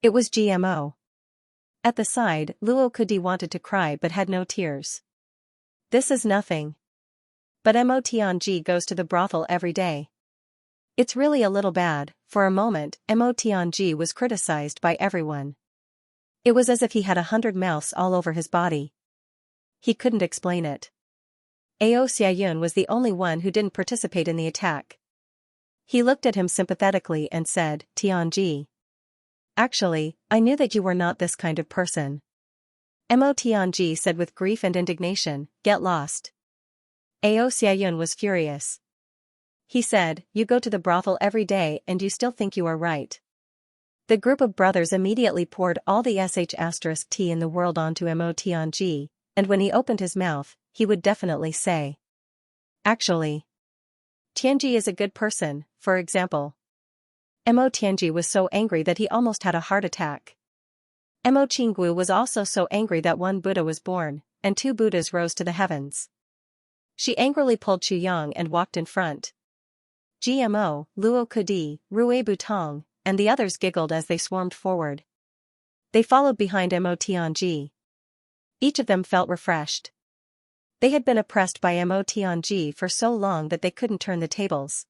A: It was GMO. At the side, Luo Kudi wanted to cry but had no tears. This is nothing. But Mo Tianji goes to the brothel every day. It's really a little bad. For a moment, Mo Tianji was criticized by everyone. It was as if he had 100 mouths all over his body. He couldn't explain it. Ao Xiayun was the only one who didn't participate in the attack. He looked at him sympathetically and said, Tianji. Actually, I knew that you were not this kind of person. Mo Tianji said with grief and indignation, get lost. Ao Xiayun was furious. He said, you go to the brothel every day and you still think you are right. The group of brothers immediately poured all the sh*t in the world onto Mo Tianji, and when he opened his mouth, he would definitely say. Actually, Tianji is a good person, for example. Mo Tianji was so angry that he almost had a heart attack. Mo Qinggu was also so angry that one Buddha was born, and 2 Buddhas rose to the heavens. She angrily pulled Chu Yang and walked in front. GMO, Luo Kudi, Rue Butong, and the others giggled as they swarmed forward. They followed behind Mo Tianji. Each of them felt refreshed. They had been oppressed by Mo Tianji for so long that they couldn't turn the tables.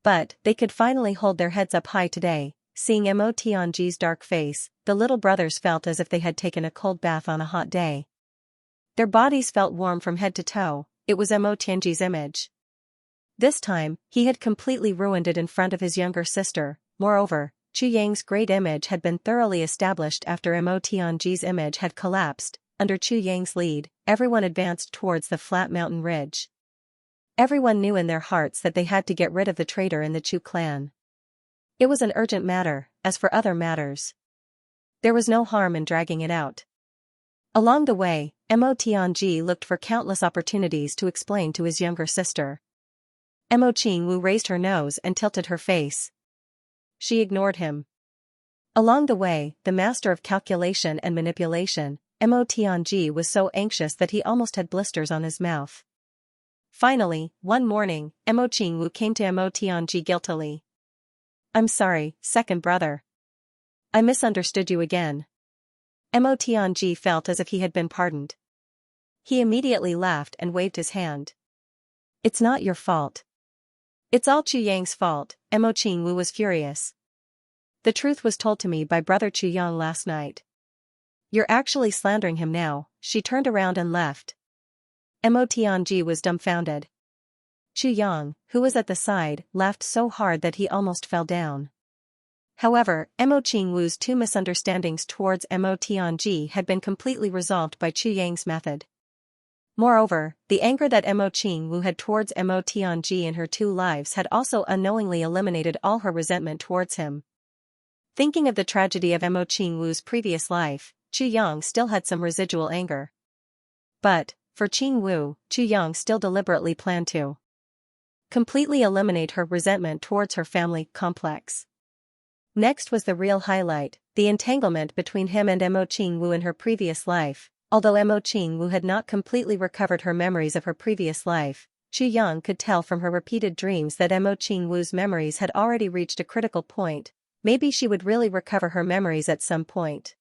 A: But they could finally hold their heads up high today. Seeing Mo Tianji's dark face, the little brothers felt as if they had taken a cold bath on a hot day. Their bodies felt warm from head to toe. It was Mo Tianji's image. This time, he had completely ruined it in front of his younger sister. Moreover, Chu Yang's great image had been thoroughly established after Mo Tianji's image had collapsed. Under Chu Yang's lead, everyone advanced towards the flat mountain ridge. Everyone knew in their hearts that they had to get rid of the traitor in the Chu clan. It was an urgent matter, as for other matters. There was no harm in dragging it out. Along the way, Mo Tianji looked for countless opportunities to explain to his younger sister. Mo Qingwu raised her nose and tilted her face. She ignored him. Along the way, the master of calculation and manipulation, Mo Tianji was so anxious that he almost had blisters on his mouth. Finally, one morning, Mo Qingwu came to Mo Tianji guiltily. I'm sorry, second brother. I misunderstood you again. Mo Tianji felt as if he had been pardoned. He immediately laughed and waved his hand. It's not your fault. It's all Chu Yang's fault. Mo Qingwu was furious. The truth was told to me by brother Chu Yang last night. You're actually slandering him now. She turned around and left. Mo Tianji was dumbfounded. Chu Yang, who was at the side, laughed so hard that he almost fell down. However, Mo Qingwu's 2 misunderstandings towards Mo Tianji had been completely resolved by Chu Yang's method. Moreover, the anger that Mo Qingwu had towards Mo Tianji in her 2 lives had also unknowingly eliminated all her resentment towards him. Thinking of the tragedy of Mo Qingwu's previous life, Chu Yang still had some residual anger. But, for Qingwu, Chu Yang still deliberately planned to completely eliminate her resentment towards her family complex. Next was the real highlight, the entanglement between him and Mo Qingwu in her previous life. Although Mo Qingwu had not completely recovered her memories of her previous life, Chu Yang could tell from her repeated dreams that Mo Qingwu's memories had already reached a critical point. Maybe she would really recover her memories at some point.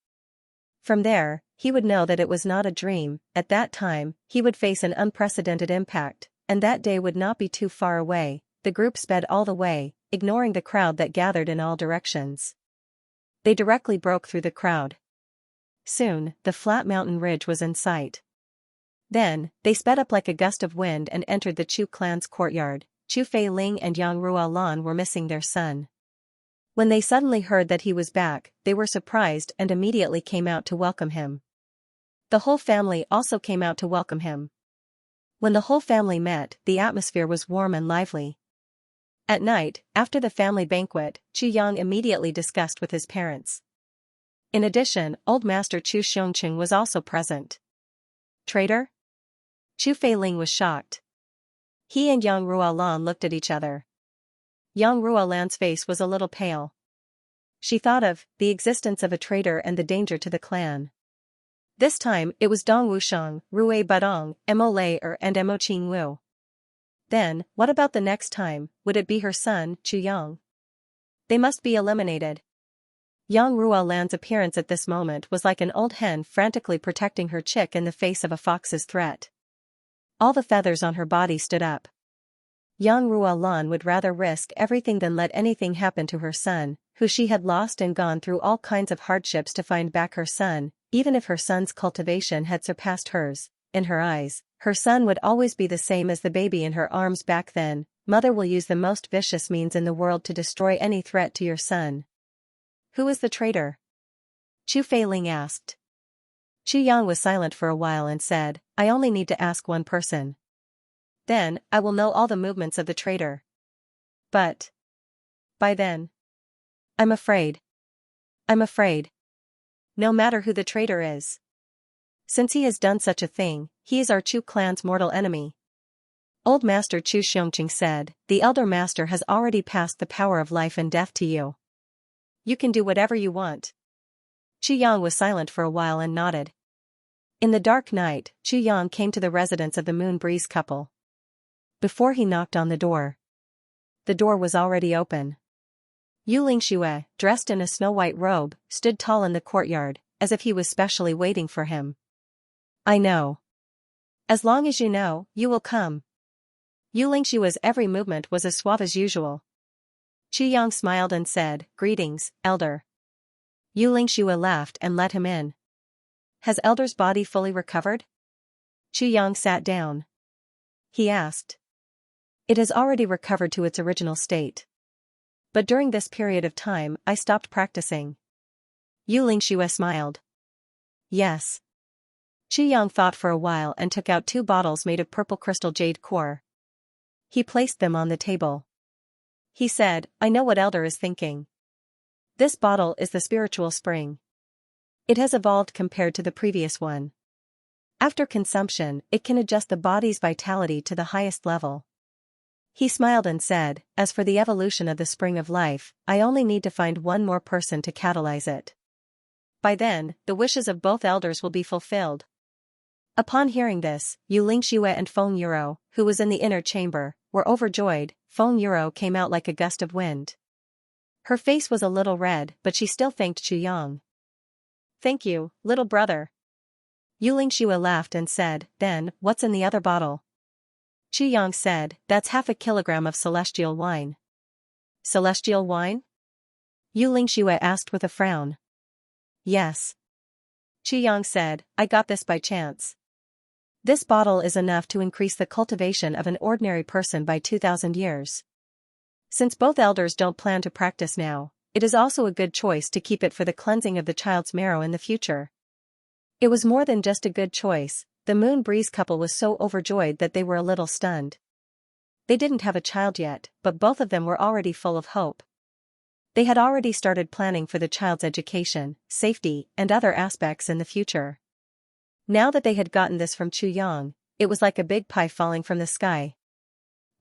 A: From there, he would know that it was not a dream. At that time, he would face an unprecedented impact, and that day would not be too far away. The group sped all the way, ignoring the crowd that gathered in all directions. They directly broke through the crowd. Soon, the flat mountain ridge was in sight. Then, they sped up like a gust of wind and entered the Chu clan's courtyard. Chu Feiling and Yang Ruolan were missing their son. When they suddenly heard that he was back, they were surprised and immediately came out to welcome him. The whole family also came out to welcome him. When the whole family met, the atmosphere was warm and lively. At night, after the family banquet, Chu Yang immediately discussed with his parents. In addition, Old Master Chu Xiongqing was also present. Traitor? Chu Feiling was shocked. He and Yang Ruolan looked at each other. Yang Ruolan's face was a little pale. She thought of the existence of a traitor and the danger to the clan. This time, it was Dong Wusheng, Rui Badong, Mo Lei and Mo Qingwu. Then, what about the next time? Would it be her son, Chu Yang? They must be eliminated. Yang Ruolan's appearance at this moment was like an old hen frantically protecting her chick in the face of a fox's threat. All the feathers on her body stood up. Yang Ruolan would rather risk everything than let anything happen to her son, who she had lost and gone through all kinds of hardships to find back her son, even if her son's cultivation had surpassed hers. In her eyes, her son would always be the same as the baby in her arms back then. Mother will use the most vicious means in the world to destroy any threat to your son. Who is the traitor? Chu Feiling asked. Chu Yang was silent for a while and said, I only need to ask one person. Then, I will know all the movements of the traitor. But by then, I'm afraid. No matter who the traitor is. Since he has done such a thing, he is our Chu clan's mortal enemy. Old Master Chu Xianxia said, the Elder Master has already passed the power of life and death to you. You can do whatever you want. Chu Yang was silent for a while and nodded. In the dark night, Chu Yang came to the residence of the Moon Breeze couple. Before he knocked on the door was already open. Yu Lingxue, dressed in a snow-white robe, stood tall in the courtyard, as if he was specially waiting for him. I know. As long as you know, you will come. Yu Lingxue's every movement was as suave as usual. Chu Yang smiled and said, Greetings, Elder. Yu Lingxue laughed and let him in. Has Elder's body fully recovered? Chu Yang sat down. He asked. It has already recovered to its original state. But during this period of time, I stopped practicing. Yu Lingxue smiled. Yes. Chu Yang thought for a while and took out 2 bottles made of purple crystal jade core. He placed them on the table. He said, I know what Elder is thinking. This bottle is the spiritual spring. It has evolved compared to the previous one. After consumption, it can adjust the body's vitality to the highest level. He smiled and said, as for the evolution of the spring of life, I only need to find one more person to catalyze it. By then, the wishes of both elders will be fulfilled. Upon hearing this, Yu Lingxue and Feng Yuro, who was in the inner chamber, were overjoyed. Feng Yuro came out like a gust of wind. Her face was a little red, but she still thanked Chu Yang. Thank you, little brother. Yu Lingxue laughed and said, then, what's in the other bottle? Chu Yang said, that's 1/2 kilogram of celestial wine. Celestial wine? Yu Lingxue asked with a frown. Yes. Chu Yang said, I got this by chance. This bottle is enough to increase the cultivation of an ordinary person by 2,000 years. Since both elders don't plan to practice now, it is also a good choice to keep it for the cleansing of the child's marrow in the future. It was more than just a good choice. The Moon Breeze couple was so overjoyed that they were a little stunned. They didn't have a child yet, but both of them were already full of hope. They had already started planning for the child's education, safety, and other aspects in the future. Now that they had gotten this from Chu Yang, it was like a big pie falling from the sky.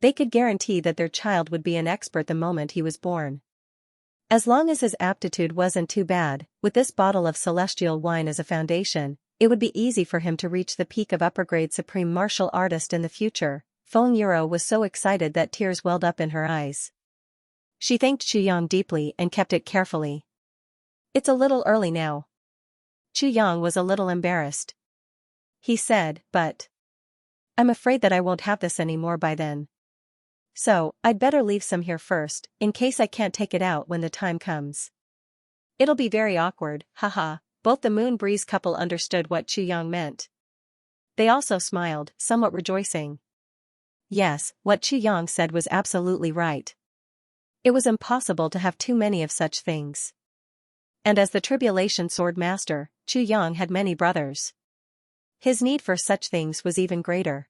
A: They could guarantee that their child would be an expert the moment he was born. As long as his aptitude wasn't too bad, with this bottle of celestial wine as a foundation, it would be easy for him to reach the peak of upper-grade supreme martial artist in the future. Feng Yuro was so excited that tears welled up in her eyes. She thanked Chu Yang deeply and kept it carefully. It's a little early now. Chu Yang was a little embarrassed. He said, but I'm afraid that I won't have this anymore by then. So, I'd better leave some here first, in case I can't take it out when the time comes. It'll be very awkward, haha. Both the Moon Breeze couple understood what Chu Yang meant. They also smiled, somewhat rejoicing. Yes, what Chu Yang said was absolutely right. It was impossible to have too many of such things. And as the Tribulation Sword Master, Chu Yang had many brothers. His need for such things was even greater.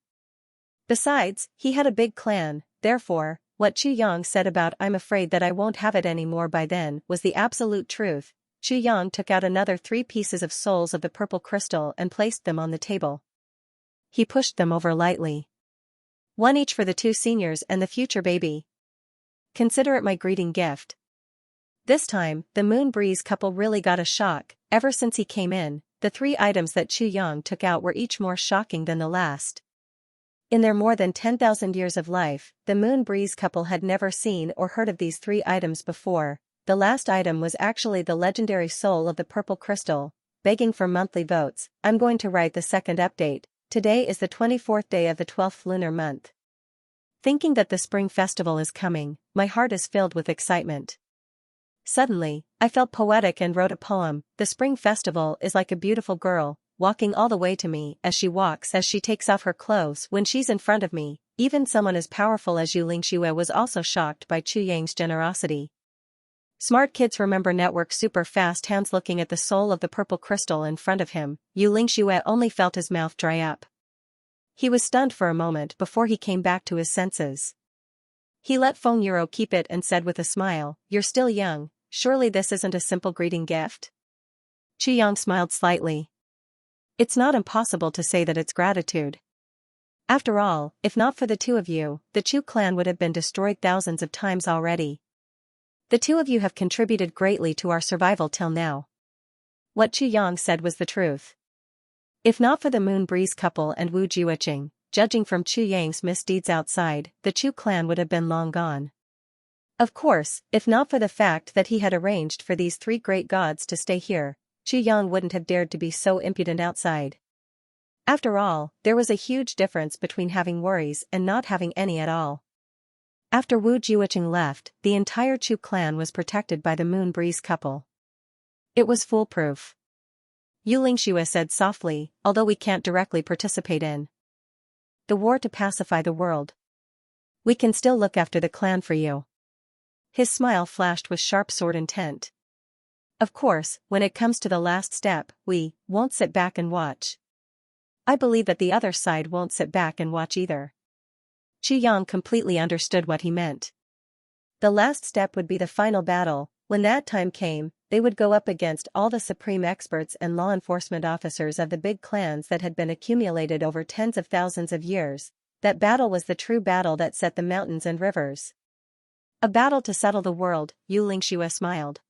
A: Besides, he had a big clan, therefore, what Chu Yang said about I'm afraid that I won't have it anymore by then was the absolute truth. Chu Yang took out another 3 pieces of souls of the purple crystal and placed them on the table. He pushed them over lightly. One each for the two seniors and the future baby. Consider it my greeting gift. This time, the Moon Breeze couple really got a shock. Ever since he came in, the 3 items that Chu Yang took out were each more shocking than the last. In their more than 10,000 years of life, the Moon Breeze couple had never seen or heard of these 3 items before. The last item was actually the legendary soul of the purple crystal. Begging for monthly votes, I'm going to write the second update. Today is the 24th day of the 12th lunar month. Thinking that the spring festival is coming, my heart is filled with excitement. Suddenly, I felt poetic and wrote a poem. The spring festival is like a beautiful girl, walking all the way to me. As she takes off her clothes when she's in front of me. Even someone as powerful as Xianxia was also shocked by Chu Yang's generosity. Smart kids remember network super fast hands looking at the soul of the purple crystal in front of him. Xianxia only felt his mouth dry up. He was stunned for a moment before he came back to his senses. He let Feng Yuro keep it and said with a smile, "You're still young, surely this isn't a simple greeting gift?" Chu Yang smiled slightly. It's not impossible to say that it's gratitude. After all, if not for the 2 of you, the Chu clan would have been destroyed thousands of times already. The 2 of you have contributed greatly to our survival till now. What Chu Yang said was the truth. If not for the Moon Breeze couple and Wu Jiuqing, judging from Chu Yang's misdeeds outside, the Chu clan would have been long gone. Of course, if not for the fact that he had arranged for these 3 great gods to stay here, Chu Yang wouldn't have dared to be so impudent outside. After all, there was a huge difference between having worries and not having any at all. After Wu Jiuqing left, the entire Chu clan was protected by the Moon Breeze couple. It was foolproof. Xianxia said softly, although we can't directly participate in the war to pacify the world, we can still look after the clan for you. His smile flashed with sharp sword intent. Of course, when it comes to the last step, we won't sit back and watch. I believe that the other side won't sit back and watch either. Chu Yang completely understood what he meant. The last step would be the final battle. When that time came, they would go up against all the supreme experts and law enforcement officers of the big clans that had been accumulated over tens of thousands of years. That battle was the true battle that set the mountains and rivers. A battle to settle the world, Xianxia smiled.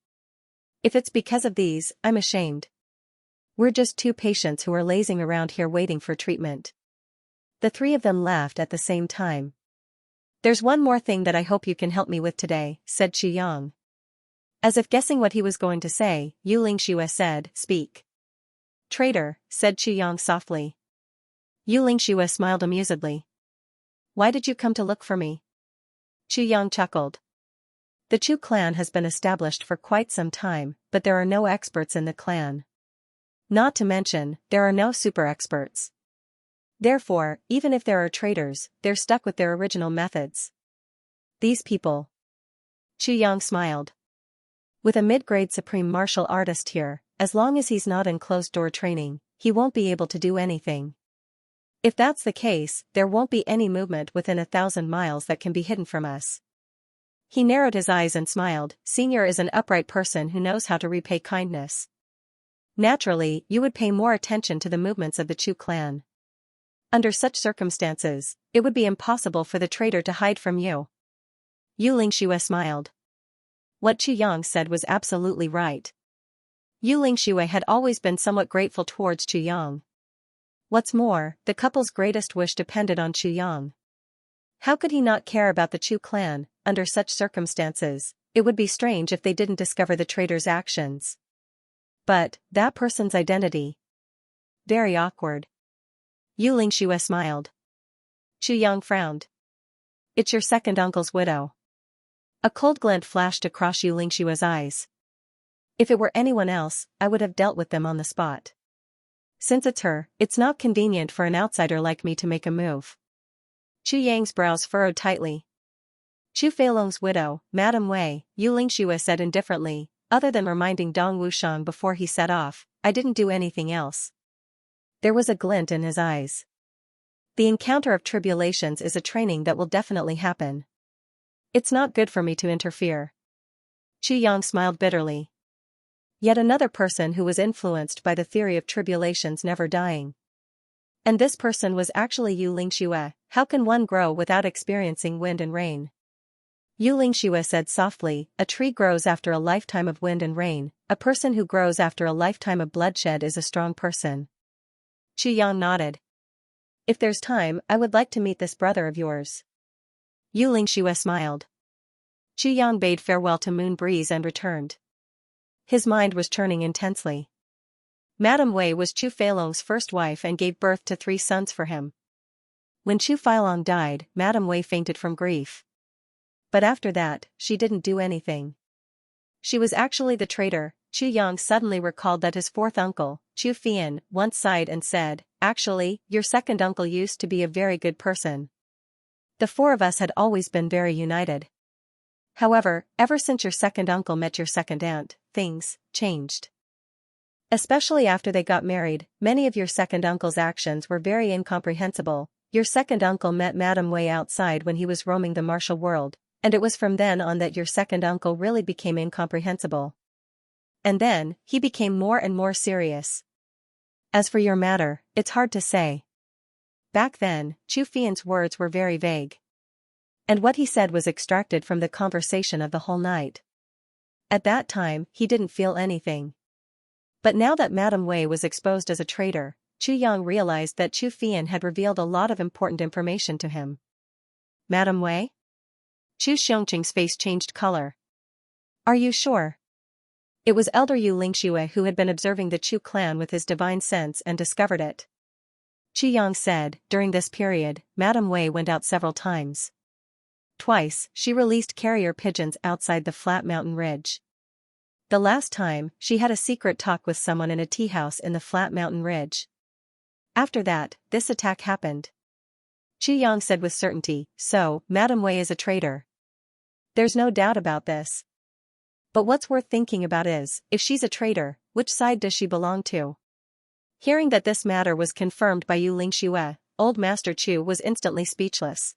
A: If it's because of these, I'm ashamed. We're just 2 patients who are lazing around here waiting for treatment. The 3 of them laughed at the same time. There's one more thing that I hope you can help me with today, said Chu Yang. As if guessing what he was going to say, Xianxia said, "Speak." "Traitor," said Chu Yang softly. Xianxia smiled amusedly. "Why did you come to look for me?" Chu Yang chuckled. The Chu clan has been established for quite some time, but there are no experts in the clan. Not to mention, there are no super experts. Therefore, even if there are traitors, they're stuck with their original methods. These people. Chu Yang smiled. With a mid-grade supreme martial artist here, as long as he's not in closed-door training, he won't be able to do anything. If that's the case, there won't be any movement within 1,000 miles that can be hidden from us. He narrowed his eyes and smiled. Senior is an upright person who knows how to repay kindness. Naturally, you would pay more attention to the movements of the Chu clan. Under such circumstances, it would be impossible for the traitor to hide from you. Xianxia smiled. What Chu Yang said was absolutely right. Xianxia had always been somewhat grateful towards Chu Yang. What's more, the couple's greatest wish depended on Chu Yang. How could he not care about the Chu clan? Under such circumstances, it would be strange if they didn't discover the traitor's actions. But, that person's identity? Very awkward. Xianxia smiled. Chu Yang frowned. It's your second uncle's widow. A cold glint flashed across Xianxia's eyes. If it were anyone else, I would have dealt with them on the spot. Since it's her, it's not convenient for an outsider like me to make a move. Chu Yang's brows furrowed tightly. Chu Feilong's widow, Madame Wei, Xianxia said indifferently, other than reminding Dong Wushang before he set off, I didn't do anything else. There was a glint in his eyes. The encounter of tribulations is a training that will definitely happen. It's not good for me to interfere. Chu Yang smiled bitterly. Yet another person who was influenced by the theory of tribulations never dying. And this person was actually Yu Lingxue. How can one grow without experiencing wind and rain? Yu Lingxue said softly, a tree grows after a lifetime of wind and rain, a person who grows after a lifetime of bloodshed is a strong person. Chu Yang nodded. If there's time, I would like to meet this brother of yours. Yu Lingxue smiled. Chu Yang bade farewell to Moon Breeze and returned. His mind was churning intensely. Madame Wei was Chu Feilong's first wife and gave birth to 3 sons for him. When Chu Feilong died, Madame Wei fainted from grief. But after that, she didn't do anything. She was actually the traitor. Chu Yang suddenly recalled that his 4th uncle, Chu Fian, once sighed and said, "Actually, your 2nd uncle used to be a very good person. The 4 of us had always been very united. However, ever since your 2nd uncle met your 2nd aunt, things changed. Especially after they got married, many of your 2nd uncle's actions were very incomprehensible. Your 2nd uncle met Madame Wei outside when he was roaming the martial world, and it was from then on that your 2nd uncle really became incomprehensible. And then, he became more and more serious. As for your matter, it's hard to say." Back then, Chu Fian's words were very vague. And what he said was extracted from the conversation of the whole night. At that time, he didn't feel anything. But now that Madame Wei was exposed as a traitor, Chu Yang realized that Chu Fian had revealed a lot of important information to him. Madame Wei? Chu Xiongqing's face changed color. Are you sure? It was Elder Yu Lingxue who had been observing the Chu clan with his divine sense and discovered it. Chu Yang said, during this period, Madame Wei went out several times. Twice, she released carrier pigeons outside the flat mountain ridge. The last time, she had a secret talk with someone in a tea house in the flat mountain ridge. After that, this attack happened. Chu Yang said with certainty, so, Madame Wei is a traitor. There's no doubt about this. But what's worth thinking about is, if she's a traitor, which side does she belong to? Hearing that this matter was confirmed by Yu Lingxue, Old Master Chu was instantly speechless.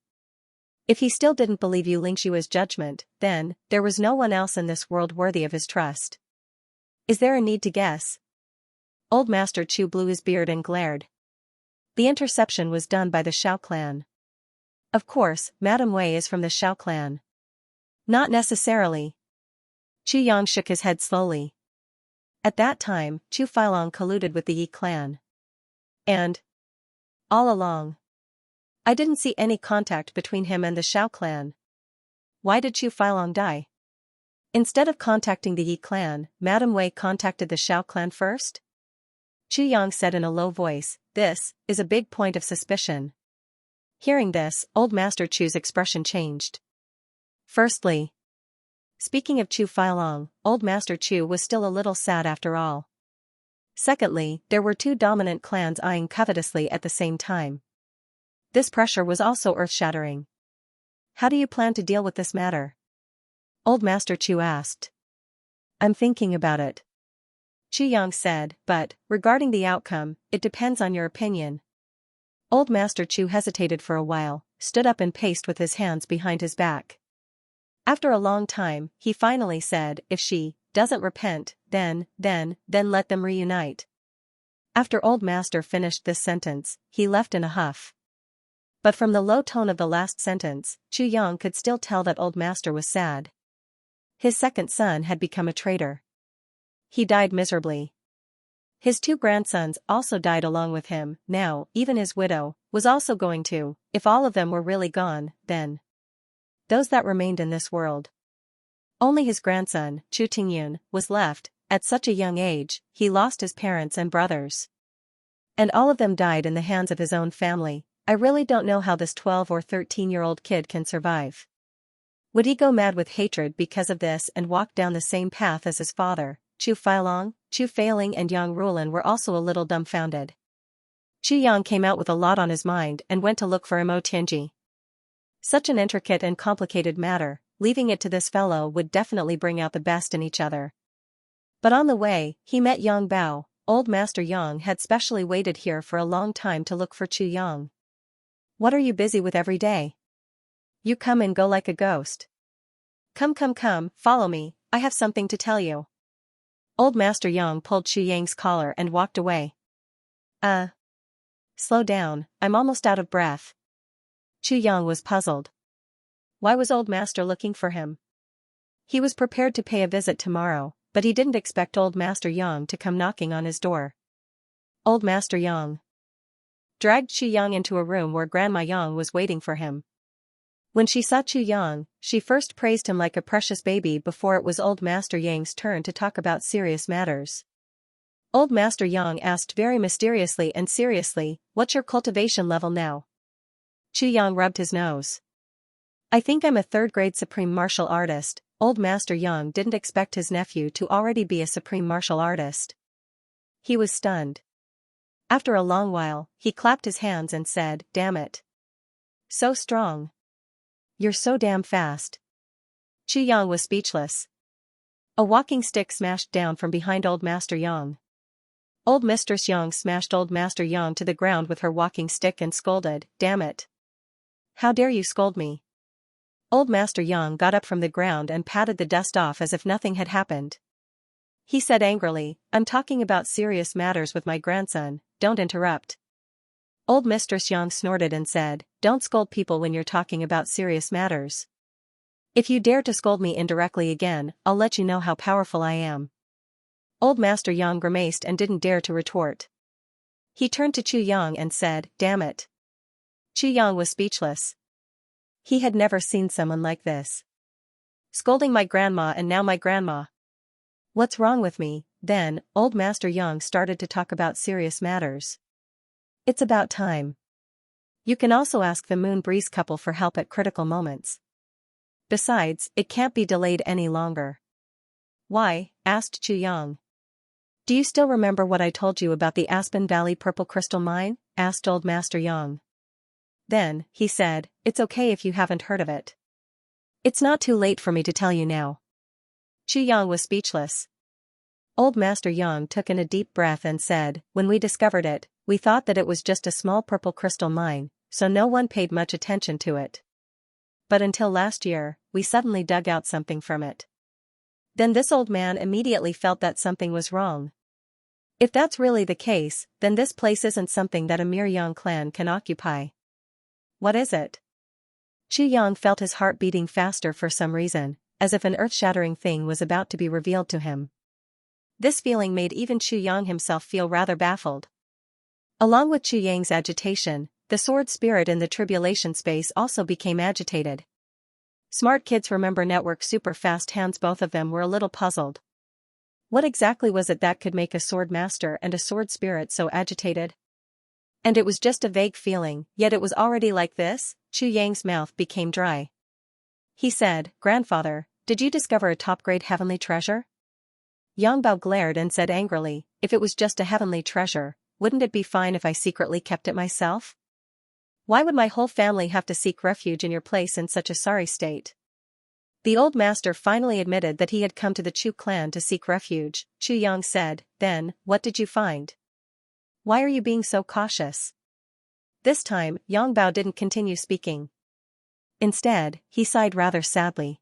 A: If he still didn't believe Yu Lingxue's judgment, then, there was no one else in this world worthy of his trust. Is there a need to guess? Old Master Chu blew his beard and glared. The interception was done by the Xiao clan. Of course, Madame Wei is from the Xiao clan. Not necessarily. Chu Yang shook his head slowly. At that time, Chu Feilong colluded with the Yi clan. And all along, I didn't see any contact between him and the Xiao clan. Why did Chu Feilong die? Instead of contacting the Yi clan, Madame Wei contacted the Xiao clan first? Chu Yang said in a low voice, this is a big point of suspicion. Hearing this, Old Master Chu's expression changed. Firstly, speaking of Chu Feilong, Old Master Chu was still a little sad after all. Secondly, there were 2 dominant clans eyeing covetously at the same time. This pressure was also earth-shattering. How do you plan to deal with this matter? Old Master Chu asked. I'm thinking about it. Chu Yang said, but, regarding the outcome, it depends on your opinion. Old Master Chu hesitated for a while, stood up and paced with his hands behind his back. After a long time, he finally said, if she doesn't repent, then let them reunite. After Old Master finished this sentence, he left in a huff. But from the low tone of the last sentence, Chu Yang could still tell that Old Master was sad. His 2nd son had become a traitor. He died miserably. His 2 grandsons also died along with him. Now, even his widow was also going to. If all of them were really gone, then those that remained in this world. Only his grandson, Chu Tingyun, was left. At such a young age, he lost his parents and brothers. And all of them died in the hands of his own family. I really don't know how this 12 or 13-year-old kid can survive. Would he go mad with hatred because of this and walk down the same path as his father? Chu Feilong, Chu Feiling and Yang Rulan were also a little dumbfounded. Chu Yang came out with a lot on his mind and went to look for Mo Tianji. Such an intricate and complicated matter, leaving it to this fellow would definitely bring out the best in each other. But on the way, he met Yang Bao. Old Master Yang had specially waited here for a long time to look for Chu Yang. What are you busy with every day? You come and go like a ghost. Come, follow me, I have something to tell you. Old Master Yang pulled Chu Yang's collar and walked away. Slow down, I'm almost out of breath. Chu Yang was puzzled. Why was Old Master looking for him? He was prepared to pay a visit tomorrow, but he didn't expect Old Master Yang to come knocking on his door. Old Master Yang dragged Chu Yang into a room where Grandma Yang was waiting for him. When she saw Chu Yang, she first praised him like a precious baby before it was Old Master Yang's turn to talk about serious matters. Old Master Yang asked very mysteriously and seriously, "What's your cultivation level now?" Chu Yang rubbed his nose. "I think I'm a third-grade supreme martial artist." Old Master Yang didn't expect his nephew to already be a supreme martial artist. He was stunned. After a long while, he clapped his hands and said, "Damn it. So strong. You're so damn fast." Chu Yang was speechless. A walking stick smashed down from behind Old Master Yang. Old Mistress Yang smashed Old Master Yang to the ground with her walking stick and scolded, "Damn it. How dare you scold me?" Old Master Yang got up from the ground and patted the dust off as if nothing had happened. He said angrily, "I'm talking about serious matters with my grandson, don't interrupt." Old Mistress Yang snorted and said, "Don't scold people when you're talking about serious matters. If you dare to scold me indirectly again, I'll let you know how powerful I am." Old Master Yang grimaced and didn't dare to retort. He turned to Chu Yang and said, "Damn it." Chu Yang was speechless. He had never seen someone like this. Scolding my grandma and now my grandma. What's wrong with me? Then, Old Master Yang started to talk about serious matters. It's about time. You can also ask the Moon Breeze couple for help at critical moments. Besides, it can't be delayed any longer. Why? Asked Chu Yang. Do you still remember what I told you about the Aspen Valley Purple Crystal Mine? Asked Old Master Yang. Then, he said, "It's okay if you haven't heard of it. It's not too late for me to tell you now." Chu Yang was speechless. Old Master Yang took in a deep breath and said, "When we discovered it, we thought that it was just a small purple crystal mine, so no one paid much attention to it. But until last year, we suddenly dug out something from it." Then this old man immediately felt that something was wrong. If that's really the case, then this place isn't something that a mere Yang clan can occupy. What is it? Chu Yang felt his heart beating faster for some reason, as if an earth-shattering thing was about to be revealed to him. This feeling made even Chu Yang himself feel rather baffled. Along with Chu Yang's agitation, the sword spirit in the tribulation space also became agitated. Smart Kids Remember Network super fast hands, both of them were a little puzzled. What exactly was it that could make a sword master and a sword spirit so agitated? And it was just a vague feeling, yet it was already like this. Chu Yang's mouth became dry. He said, "Grandfather, did you discover a top-grade heavenly treasure?" Yang Bao glared and said angrily, "If it was just a heavenly treasure, wouldn't it be fine if I secretly kept it myself? Why would my whole family have to seek refuge in your place in such a sorry state?" The old master finally admitted that he had come to the Chu clan to seek refuge. Chu Yang said, "Then, what did you find? Why are you being so cautious?" This time, Yang Bao didn't continue speaking. Instead, he sighed rather sadly.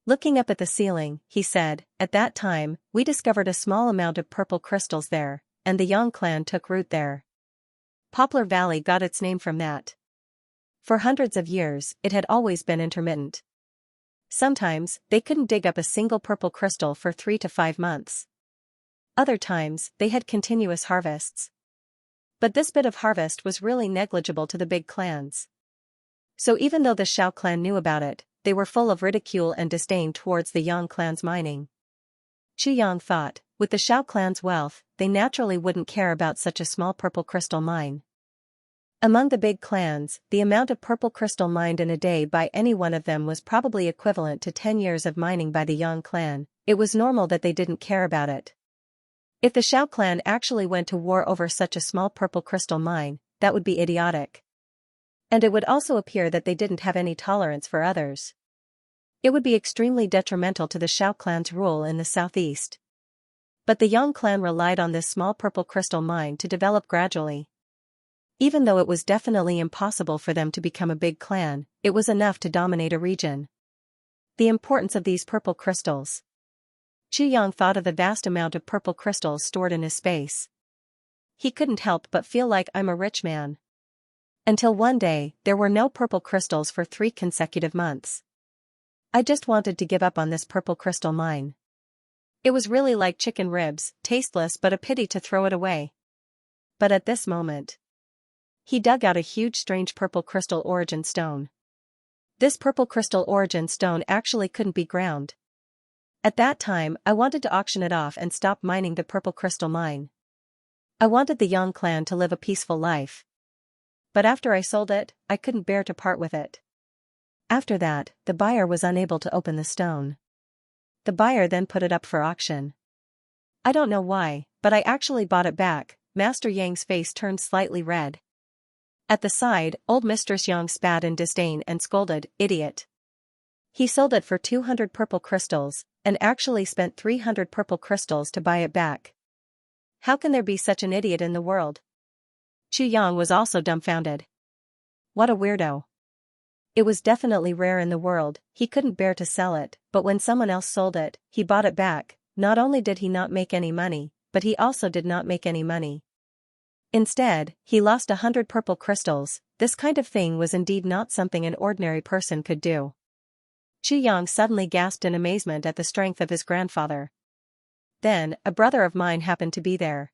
A: Looking up at the ceiling, he said, "At that time, we discovered a small amount of purple crystals there, and the Yang clan took root there. Poplar Valley got its name from that. For hundreds of years, it had always been intermittent. Sometimes, they couldn't dig up a single purple crystal for 3 to 5 months. Other times, they had continuous harvests. But this bit of harvest was really negligible to the big clans. So even though the Shao clan knew about it, they were full of ridicule and disdain towards the Yang clan's mining. Chu Yang thought, with the Shao clan's wealth, they naturally wouldn't care about such a small purple crystal mine. Among the big clans, the amount of purple crystal mined in a day by any one of them was probably equivalent to 10 years of mining by the Yang clan. It was normal that they didn't care about it. If the Shao clan actually went to war over such a small purple crystal mine, that would be idiotic. And it would also appear that they didn't have any tolerance for others. It would be extremely detrimental to the Shao clan's rule in the southeast. But the Yang clan relied on this small purple crystal mine to develop gradually. Even though it was definitely impossible for them to become a big clan, it was enough to dominate a region. The importance of these purple crystals. Chu Yang thought of the vast amount of purple crystals stored in his space. he couldn't help but feel like I'm a rich man. Until one day, there were no purple crystals for 3 consecutive months. I just wanted to give up on this purple crystal mine. It was really like chicken ribs, tasteless but a pity to throw it away. But at this moment, he dug out a huge strange purple crystal origin stone. This purple crystal origin stone actually couldn't be ground. At that time, I wanted to auction it off and stop mining the purple crystal mine. I wanted the Yang clan to live a peaceful life. But after I sold it, I couldn't bear to part with it. After that, the buyer was unable to open the stone. The buyer then put it up for auction. I don't know why, but I actually bought it back. Master Yang's face turned slightly red. At the side, old Mistress Yang spat in disdain and scolded, "Idiot. He sold it for 200 purple crystals, and actually spent 300 purple crystals to buy it back. How can there be such an idiot in the world?" Chu Yang was also dumbfounded. What a weirdo. It was definitely rare in the world, he couldn't bear to sell it, but when someone else sold it, he bought it back. Not only did he not make any money, but he also did not make any money. Instead, he lost 100 purple crystals. This kind of thing was indeed not something an ordinary person could do. Chu Yang suddenly gasped in amazement at the strength of his grandfather. Then, a brother of mine happened to be there.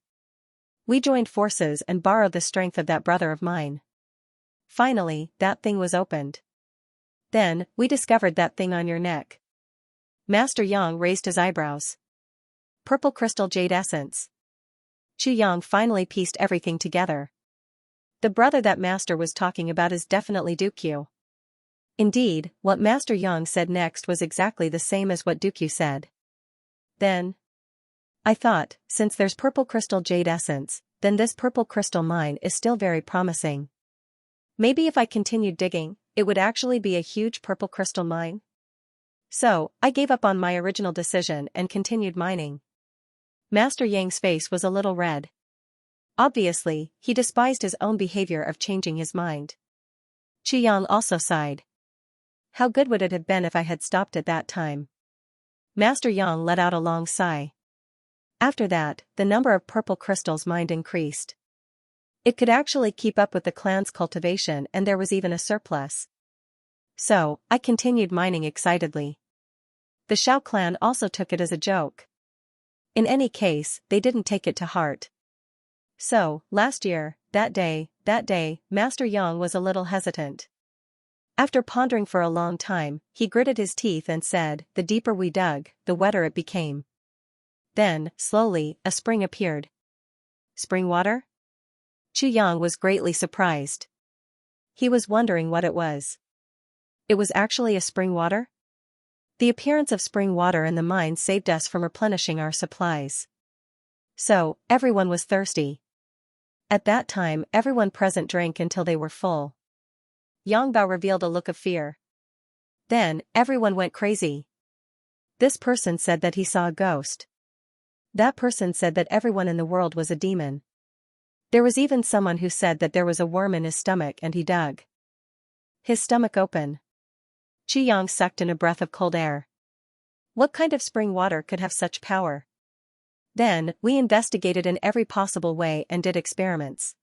A: We joined forces and borrowed the strength of that brother of mine. Finally, that thing was opened. Then, we discovered that thing on your neck. Master Yang raised his eyebrows. Purple crystal jade essence. Chu Yang finally pieced everything together. The brother that Master was talking about is definitely Dukyu. Indeed, what Master Yang said next was exactly the same as what Dukyu said. Then, I thought, since there's purple crystal jade essence, then this purple crystal mine is still very promising. Maybe if I continued digging, it would actually be a huge purple crystal mine. So, I gave up on my original decision and continued mining. Master Yang's face was a little red. Obviously, he despised his own behavior of changing his mind. Chu Yang also sighed. How good would it have been if I had stopped at that time? Master Yang let out a long sigh. After that, the number of purple crystals mined increased. It could actually keep up with the clan's cultivation, and there was even a surplus. So, I continued mining excitedly. The Xiao clan also took it as a joke. In any case, they didn't take it to heart. So, last year, that day, Master Yang was a little hesitant. After pondering for a long time, he gritted his teeth and said, "The deeper we dug, the wetter it became." Then, slowly, a spring appeared. Spring water? Chu Yang was greatly surprised. He was wondering what it was. It was actually a spring water? The appearance of spring water in the mine saved us from replenishing our supplies. So, everyone was thirsty. At that time, everyone present drank until they were full. Yang Bao revealed a look of fear. Then, everyone went crazy. This person said that he saw a ghost. That person said that everyone in the world was a demon. There was even someone who said that there was a worm in his stomach and he dug his stomach open. Chu Yang sucked in a breath of cold air. What kind of spring water could have such power? Then, we investigated in every possible way and did experiments.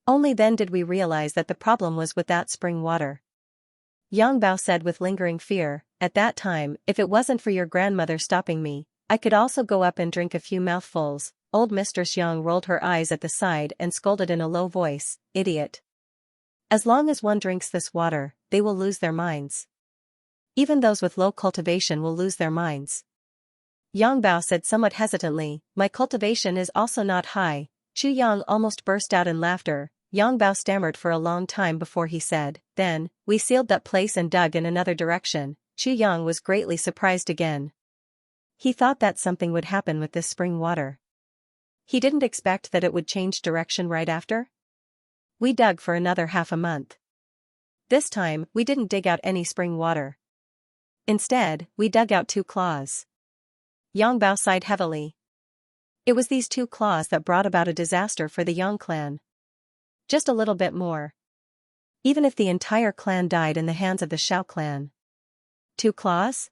A: Only then did we realize that the problem was with that spring water. Yang Bao said with lingering fear, "At that time, if it wasn't for your grandmother stopping me, I could also go up and drink a few mouthfuls." Old Mistress Yang rolled her eyes at the side and scolded in a low voice, "Idiot. As long as one drinks this water, they will lose their minds. Even those with low cultivation will lose their minds." Yang Bao said somewhat hesitantly, "My cultivation is also not high." Chu Yang almost burst out in laughter. Yang Bao stammered for a long time before he said, "Then, we sealed that place and dug in another direction." Chu Yang was greatly surprised again. He thought that something would happen with this spring water. He didn't expect that it would change direction right after. We dug for another half a month. This time, we didn't dig out any spring water. Instead, we dug out 2 claws. Yang Bao sighed heavily. It was these 2 claws that brought about a disaster for the Yang clan. Just a little bit more. Even if the entire clan died in the hands of the Xiao clan. 2 claws?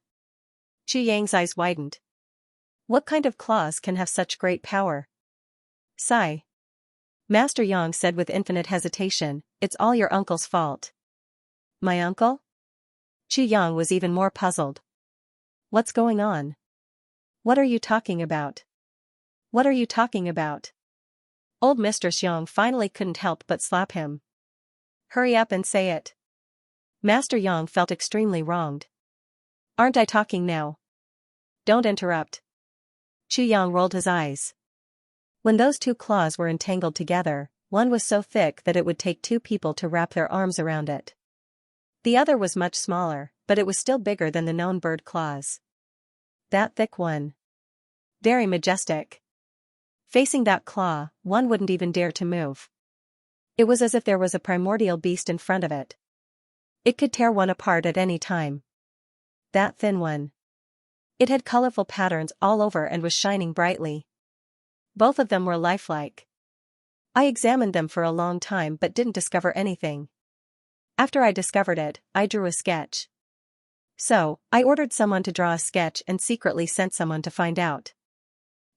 A: Chu Yang's eyes widened. What kind of claws can have such great power? Sigh. Master Yang said with infinite hesitation, "It's all your uncle's fault." My uncle? Chu Yang was even more puzzled. What's going on? What are you talking about? What are you talking about? Old Mistress Yang finally couldn't help but slap him. Hurry up and say it. Master Yang felt extremely wronged. Aren't I talking now? Don't interrupt. Chu Yang rolled his eyes. When those two claws were entangled together, one was so thick that it would take two people to wrap their arms around it. The other was much smaller, but it was still bigger than the known bird claws. That thick one. Very majestic. Facing that claw, one wouldn't even dare to move. It was as if there was a primordial beast in front of it. It could tear one apart at any time. That thin one. It had colorful patterns all over and was shining brightly. Both of them were lifelike. I examined them for a long time but didn't discover anything. After I discovered it, I drew a sketch. So, I ordered someone to draw a sketch and secretly sent someone to find out.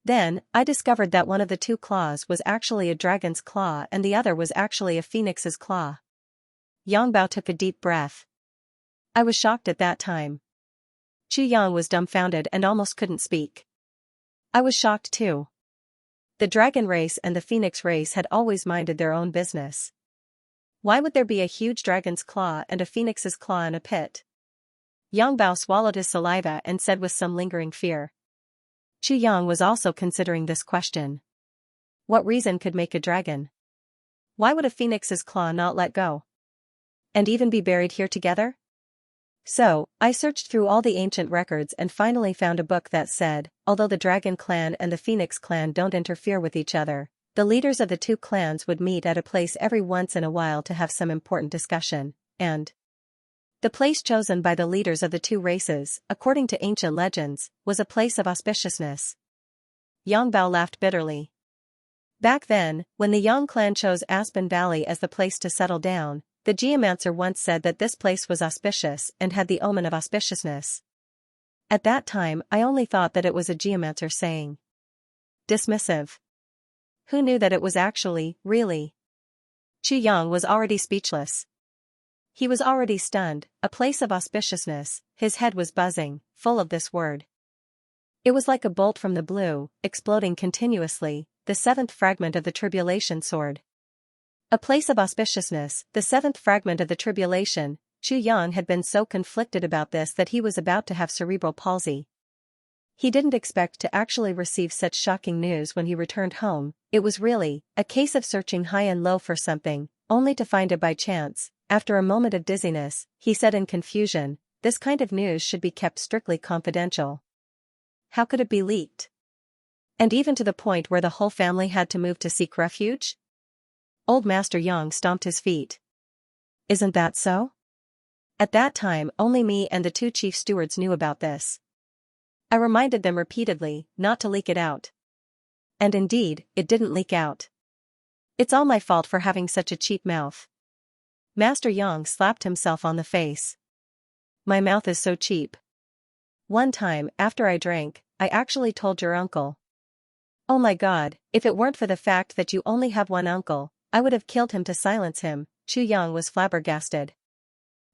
A: Then, I discovered that one of the two claws was actually a dragon's claw and the other was actually a phoenix's claw. Yang Bao took a deep breath. I was shocked at that time. Chu Yang was dumbfounded and almost couldn't speak. I was shocked too. The dragon race and the phoenix race had always minded their own business. Why would there be a huge dragon's claw and a phoenix's claw in a pit? Yang Bao swallowed his saliva and said with some lingering fear. Chu Yang was also considering this question. What reason could make a dragon? Why would a phoenix's claw not let go? And even be buried here together? So, I searched through all the ancient records and finally found a book that said, although the Dragon Clan and the Phoenix Clan don't interfere with each other, the leaders of the two clans would meet at a place every once in a while to have some important discussion, and the place chosen by the leaders of the two races, according to ancient legends, was a place of auspiciousness. Yang Bao laughed bitterly. Back then, when the Yang clan chose Aspen Valley as the place to settle down, the geomancer once said that this place was auspicious and had the omen of auspiciousness. At that time I only thought that it was a geomancer saying. Dismissive. Who knew that it was actually, really? Chu Yang was already speechless. He was already stunned, a place of auspiciousness, his head was buzzing, full of this word. It was like a bolt from the blue, exploding continuously, the seventh fragment of the tribulation sword. A place of auspiciousness, the seventh fragment of the tribulation. Chu Yang had been so conflicted about this that he was about to have cerebral palsy. He didn't expect to actually receive such shocking news when he returned home. It was really a case of searching high and low for something, only to find it by chance. After a moment of dizziness, he said in confusion, "This kind of news should be kept strictly confidential. How could it be leaked? And even to the point where the whole family had to move to seek refuge?" Old Master Yang stomped his feet. "Isn't that so? At that time only me and the two chief stewards knew about this. I reminded them repeatedly not to leak it out. And indeed, it didn't leak out. It's all my fault for having such a cheap mouth." Master Yang slapped himself on the face. "My mouth is so cheap. One time, after I drank, I actually told your uncle. Oh my God, if it weren't for the fact that you only have one uncle, I would have killed him to silence him." Chu Yang was flabbergasted.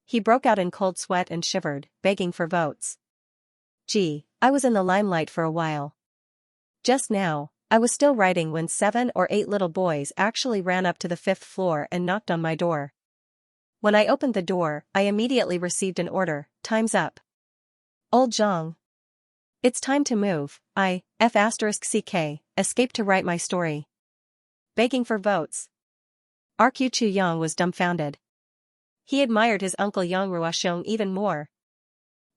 A: He broke out in cold sweat and shivered, begging for votes. "Gee, I was in the limelight for a while. Just now, I was still writing when 7 or 8 little boys actually ran up to the 5th floor and knocked on my door. When I opened the door, I immediately received an order, 'Time's up. Old Zhang. It's time to move.' I, F***CK, escaped to write my story. Begging for votes." RQ Chu Yang was dumbfounded. He admired his uncle Yang Ruoxiong even more.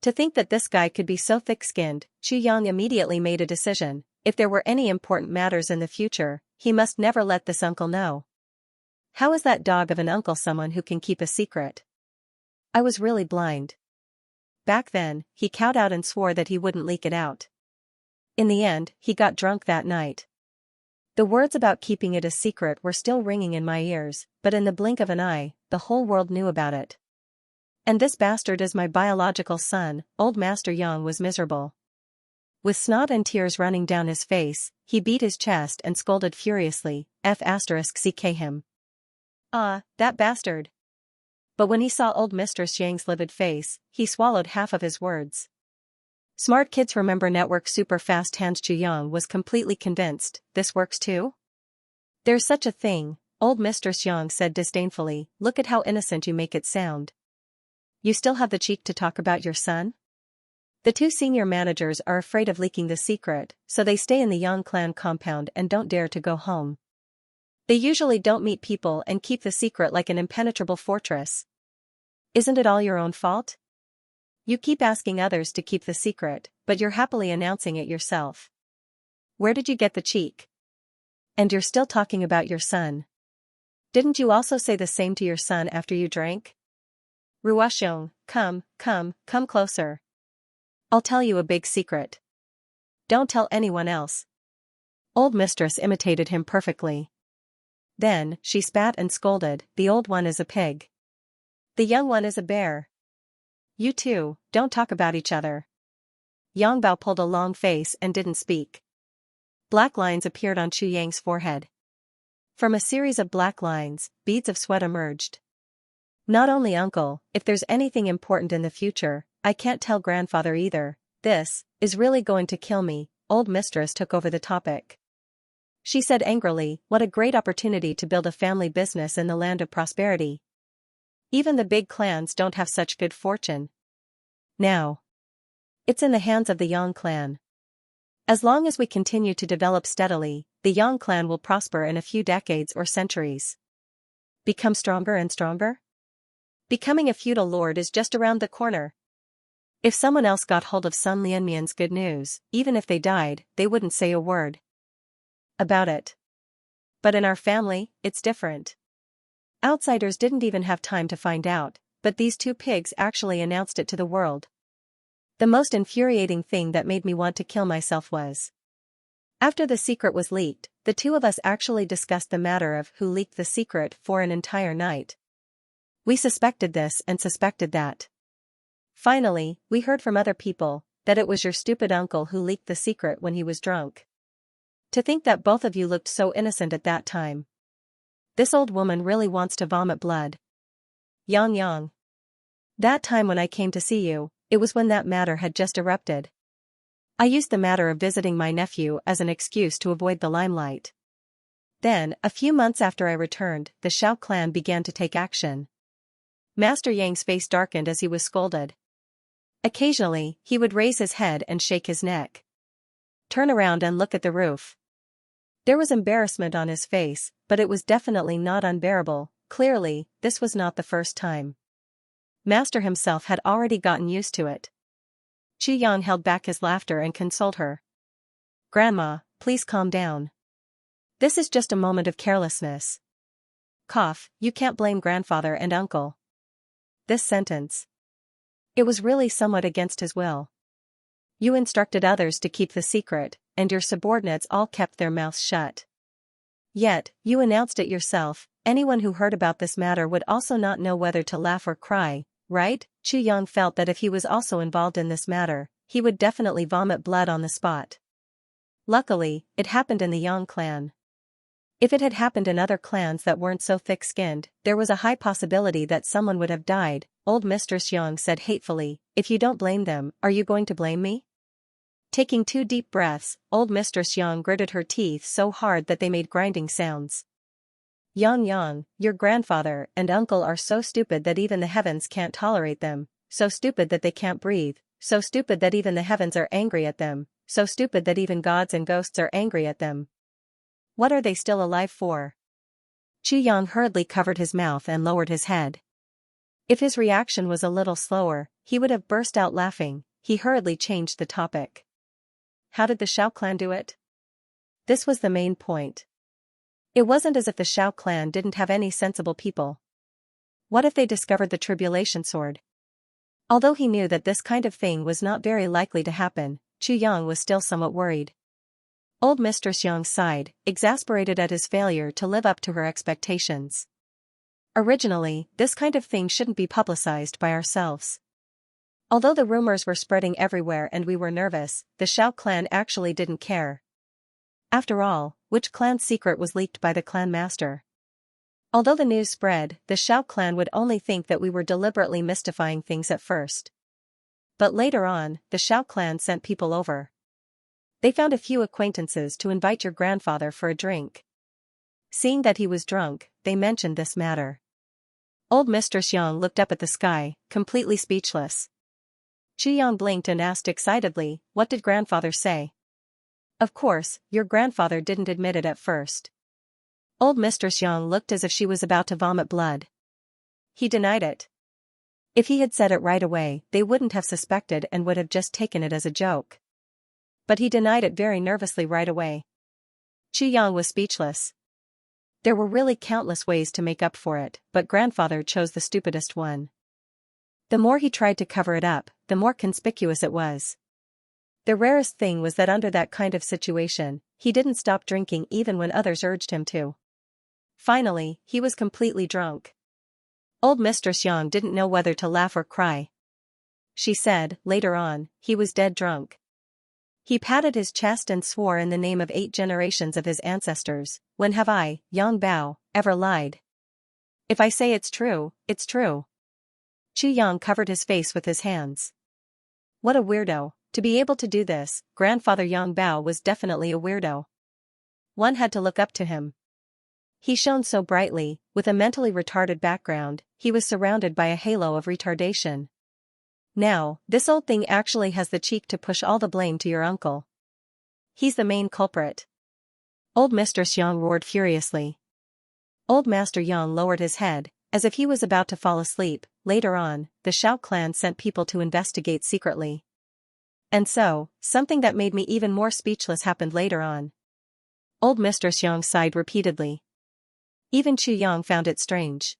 A: To think that this guy could be so thick-skinned, Chu Yang immediately made a decision. If there were any important matters in the future, he must never let this uncle know. How is that dog of an uncle someone who can keep a secret? I was really blind. Back then, he cowed out and swore that he wouldn't leak it out. In the end, he got drunk that night. The words about keeping it a secret were still ringing in my ears, but in the blink of an eye, the whole world knew about it. And this bastard is my biological son. Old Master Yang was miserable. With snot and tears running down his face, he beat his chest and scolded furiously, *CK him. Ah, that bastard. But when he saw old Mistress Yang's livid face, he swallowed half of his words. Smart kids remember network super fast hands. Chu Yang was completely convinced, this works too? There's such a thing, old Mistress Yang said disdainfully, look at how innocent you make it sound. You still have the cheek to talk about your son? The two senior managers are afraid of leaking the secret, so they stay in the Yang clan compound and don't dare to go home. They usually don't meet people and keep the secret like an impenetrable fortress. Isn't it all your own fault? You keep asking others to keep the secret, but you're happily announcing it yourself. Where did you get the cheek? And you're still talking about your son. Didn't you also say the same to your son after you drank? Ruoxiong, come closer. I'll tell you a big secret. Don't tell anyone else. Old Mistress imitated him perfectly. Then, she spat and scolded, the old one is a pig. The young one is a bear. You two, don't talk about each other. Yang Bao pulled a long face and didn't speak. Black lines appeared on Chu Yang's forehead. From a series of black lines, beads of sweat emerged. Not only uncle, if there's anything important in the future, I can't tell grandfather either. This is really going to kill me. Old Mistress took over the topic. She said angrily, what a great opportunity to build a family business in the land of prosperity. Even the big clans don't have such good fortune. Now, it's in the hands of the Yang clan. As long as we continue to develop steadily, the Yang clan will prosper in a few decades or centuries. Become stronger and stronger? Becoming a feudal lord is just around the corner. If someone else got hold of Sun Lianmian's good news, even if they died, they wouldn't say a word about it. But in our family, it's different. Outsiders didn't even have time to find out, but these two pigs actually announced it to the world. The most infuriating thing that made me want to kill myself was, after the secret was leaked, the two of us actually discussed the matter of who leaked the secret for an entire night. We suspected this and suspected that. Finally, we heard from other people that it was your stupid uncle who leaked the secret when he was drunk. To think that both of you looked so innocent at that time. This old woman really wants to vomit blood. Yang. That time when I came to see you, it was when that matter had just erupted. I used the matter of visiting my nephew as an excuse to avoid the limelight. Then, a few months after I returned, the Xiao clan began to take action. Master Yang's face darkened as he was scolded. Occasionally, he would raise his head and shake his neck. Turn around and look at the roof. There was embarrassment on his face, but it was definitely not unbearable. Clearly, this was not the first time. Master himself had already gotten used to it. Chu Yang held back his laughter and consoled her. Grandma, please calm down. This is just a moment of carelessness. Cough, you can't blame grandfather and uncle. This sentence. It was really somewhat against his will. You instructed others to keep the secret, and your subordinates all kept their mouths shut. Yet, you announced it yourself, anyone who heard about this matter would also not know whether to laugh or cry, right? Chu Yang felt that if he was also involved in this matter, he would definitely vomit blood on the spot. Luckily, it happened in the Yang clan. If it had happened in other clans that weren't so thick-skinned, there was a high possibility that someone would have died. Old Mistress Yang said hatefully, if you don't blame them, are you going to blame me? Taking 2 deep breaths, old Mistress Yang gritted her teeth so hard that they made grinding sounds. Yang, your grandfather and uncle are so stupid that even the heavens can't tolerate them, so stupid that they can't breathe, so stupid that even the heavens are angry at them, so stupid that even gods and ghosts are angry at them. What are they still alive for? Chu Yang hurriedly covered his mouth and lowered his head. If his reaction was a little slower, he would have burst out laughing. He hurriedly changed the topic. How did the Xiao clan do it? This was the main point. It wasn't as if the Xiao clan didn't have any sensible people. What if they discovered the tribulation sword? Although he knew that this kind of thing was not very likely to happen, Chu Yang was still somewhat worried. Old Mistress Yang sighed, exasperated at his failure to live up to her expectations. Originally, this kind of thing shouldn't be publicized by ourselves. Although the rumors were spreading everywhere and we were nervous, the Xiao clan actually didn't care. After all, which clan's secret was leaked by the clan master? Although the news spread, the Xiao clan would only think that we were deliberately mystifying things at first. But later on, the Xiao clan sent people over. They found a few acquaintances to invite your grandfather for a drink. Seeing that he was drunk, they mentioned this matter. Old Mistress Yang looked up at the sky, completely speechless. Qi Yang blinked and asked excitedly, "What did grandfather say?" Of course, your grandfather didn't admit it at first. Old Mistress Yang looked as if she was about to vomit blood. He denied it. If he had said it right away, they wouldn't have suspected and would have just taken it as a joke. But he denied it very nervously right away. Qi Yang was speechless. There were really countless ways to make up for it, but grandfather chose the stupidest one. The more he tried to cover it up, the more conspicuous it was. The rarest thing was that under that kind of situation, he didn't stop drinking even when others urged him to. Finally, he was completely drunk. Old Mistress Yang didn't know whether to laugh or cry. She said, later on, he was dead drunk. He patted his chest and swore in the name of 8 generations of his ancestors, "When have I, Yang Bao, ever lied? If I say it's true, it's true." Qi Yang covered his face with his hands. What a weirdo, to be able to do this. Grandfather Yang Bao was definitely a weirdo. One had to look up to him. He shone so brightly, with a mentally retarded background, he was surrounded by a halo of retardation. Now, this old thing actually has the cheek to push all the blame to your uncle. He's the main culprit. Old Mistress Yang roared furiously. Old Master Yang lowered his head, as if he was about to fall asleep. Later on, the Xiao clan sent people to investigate secretly. And so, something that made me even more speechless happened later on. Old Mistress Yang sighed repeatedly. Even Qi Yang found it strange.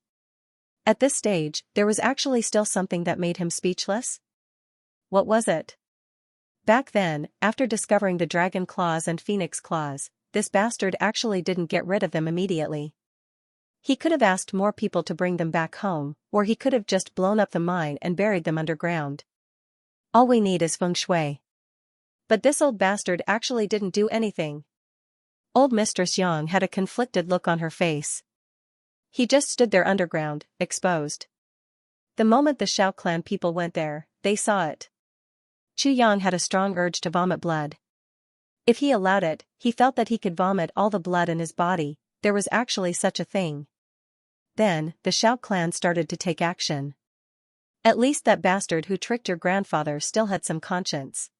A: At this stage, there was actually still something that made him speechless. What was it? Back then, after discovering the dragon claws and phoenix claws, this bastard actually didn't get rid of them immediately. He could have asked more people to bring them back home, or he could have just blown up the mine and buried them underground. All we need is feng shui. But this old bastard actually didn't do anything. Old Mistress Yang had a conflicted look on her face. He just stood there underground, exposed. The moment the Xiao clan people went there, they saw it. Qi Yang had a strong urge to vomit blood. If he allowed it, he felt that he could vomit all the blood in his body. There was actually such a thing. Then, the Xiao clan started to take action. At least that bastard who tricked your grandfather still had some conscience.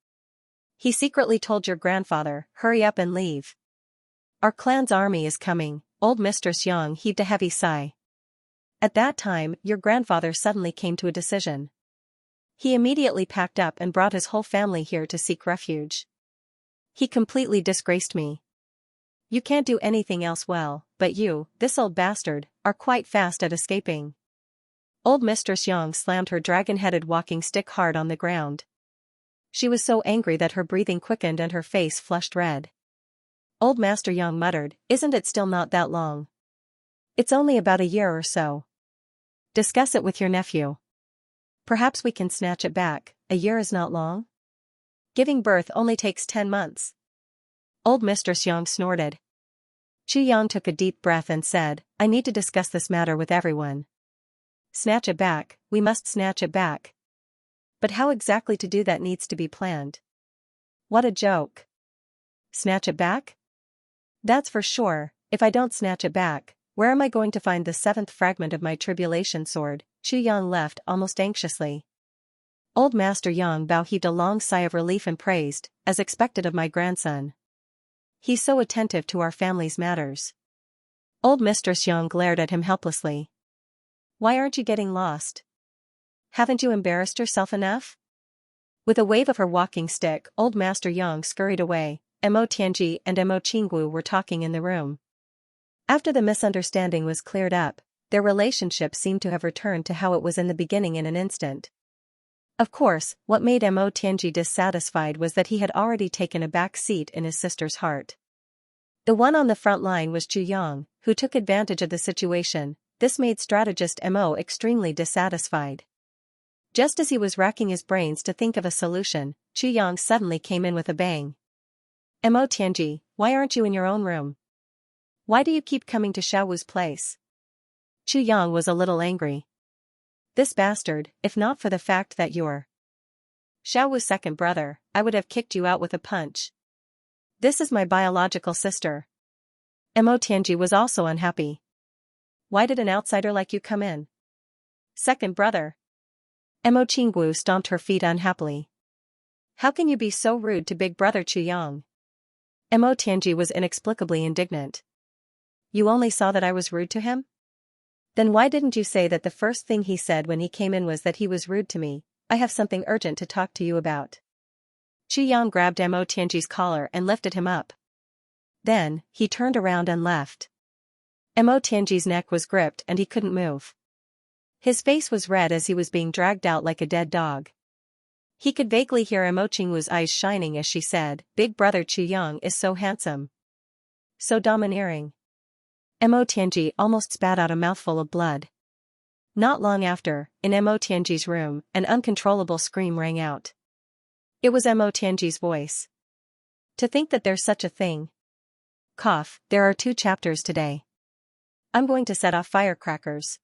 A: He secretly told your grandfather, "Hurry up and leave. Our clan's army is coming." Old Mistress Yang heaved a heavy sigh. At that time, your grandfather suddenly came to a decision. He immediately packed up and brought his whole family here to seek refuge. He completely disgraced me. You can't do anything else well, but you, this old bastard, are quite fast at escaping. Old Mistress Yang slammed her dragon-headed walking stick hard on the ground. She was so angry that her breathing quickened and her face flushed red. Old Master Yang muttered, "Isn't it still not that long? It's only about a year or so. Discuss it with your nephew. Perhaps we can snatch it back. A year is not long? Giving birth only takes 10 months. Old Mistress Yang snorted. Qi Yang took a deep breath and said, "I need to discuss this matter with everyone. Snatch it back, we must snatch it back. But how exactly to do that needs to be planned. What a joke. Snatch it back? That's for sure. If I don't snatch it back, where am I going to find the 7th fragment of my tribulation sword?" Qi Yang left almost anxiously. Old Master Yang Bao heaved a long sigh of relief and praised, "As expected of my grandson. He's so attentive to our family's matters." Old Mistress Yang glared at him helplessly. "Why aren't you getting lost? Haven't you embarrassed yourself enough?" With a wave of her walking stick, Old Master Yang scurried away. Mo Tianji and Mo Qinggu were talking in the room. After the misunderstanding was cleared up, their relationship seemed to have returned to how it was in the beginning in an instant. Of course, what made Mo Tianji dissatisfied was that he had already taken a back seat in his sister's heart. The one on the front line was Zhu Yang, who took advantage of the situation. This made strategist Mo extremely dissatisfied. Just as he was racking his brains to think of a solution, Chu Yang suddenly came in with a bang. Mo Tianji, why aren't you in your own room? Why do you keep coming to Xiaowu's place? Chu Yang was a little angry. This bastard, if not for the fact that you're Xiaowu's second brother, I would have kicked you out with a punch. This is my biological sister. Mo Tianji was also unhappy. Why did an outsider like you come in? Second brother. Mo Qinggu stomped her feet unhappily. How can you be so rude to big brother Chu Yang? Mo Tianji was inexplicably indignant. You only saw that I was rude to him? Then why didn't you say that the first thing he said when he came in was that he was rude to me? I have something urgent to talk to you about. Chu Yang grabbed Mo Tianji's collar and lifted him up. Then, he turned around and left. Mo Tianji's neck was gripped and he couldn't move. His face was red as he was being dragged out like a dead dog. He could vaguely hear Mo Qingwu's eyes shining as she said, Big brother Chu Yang is so handsome. So domineering. Mo Tianji almost spat out a mouthful of blood. Not long after, in Mo Tianji's room, an uncontrollable scream rang out. It was Mo Tianji's voice. To think that there's such a thing. Cough, there are 2 chapters today. I'm going to set off firecrackers.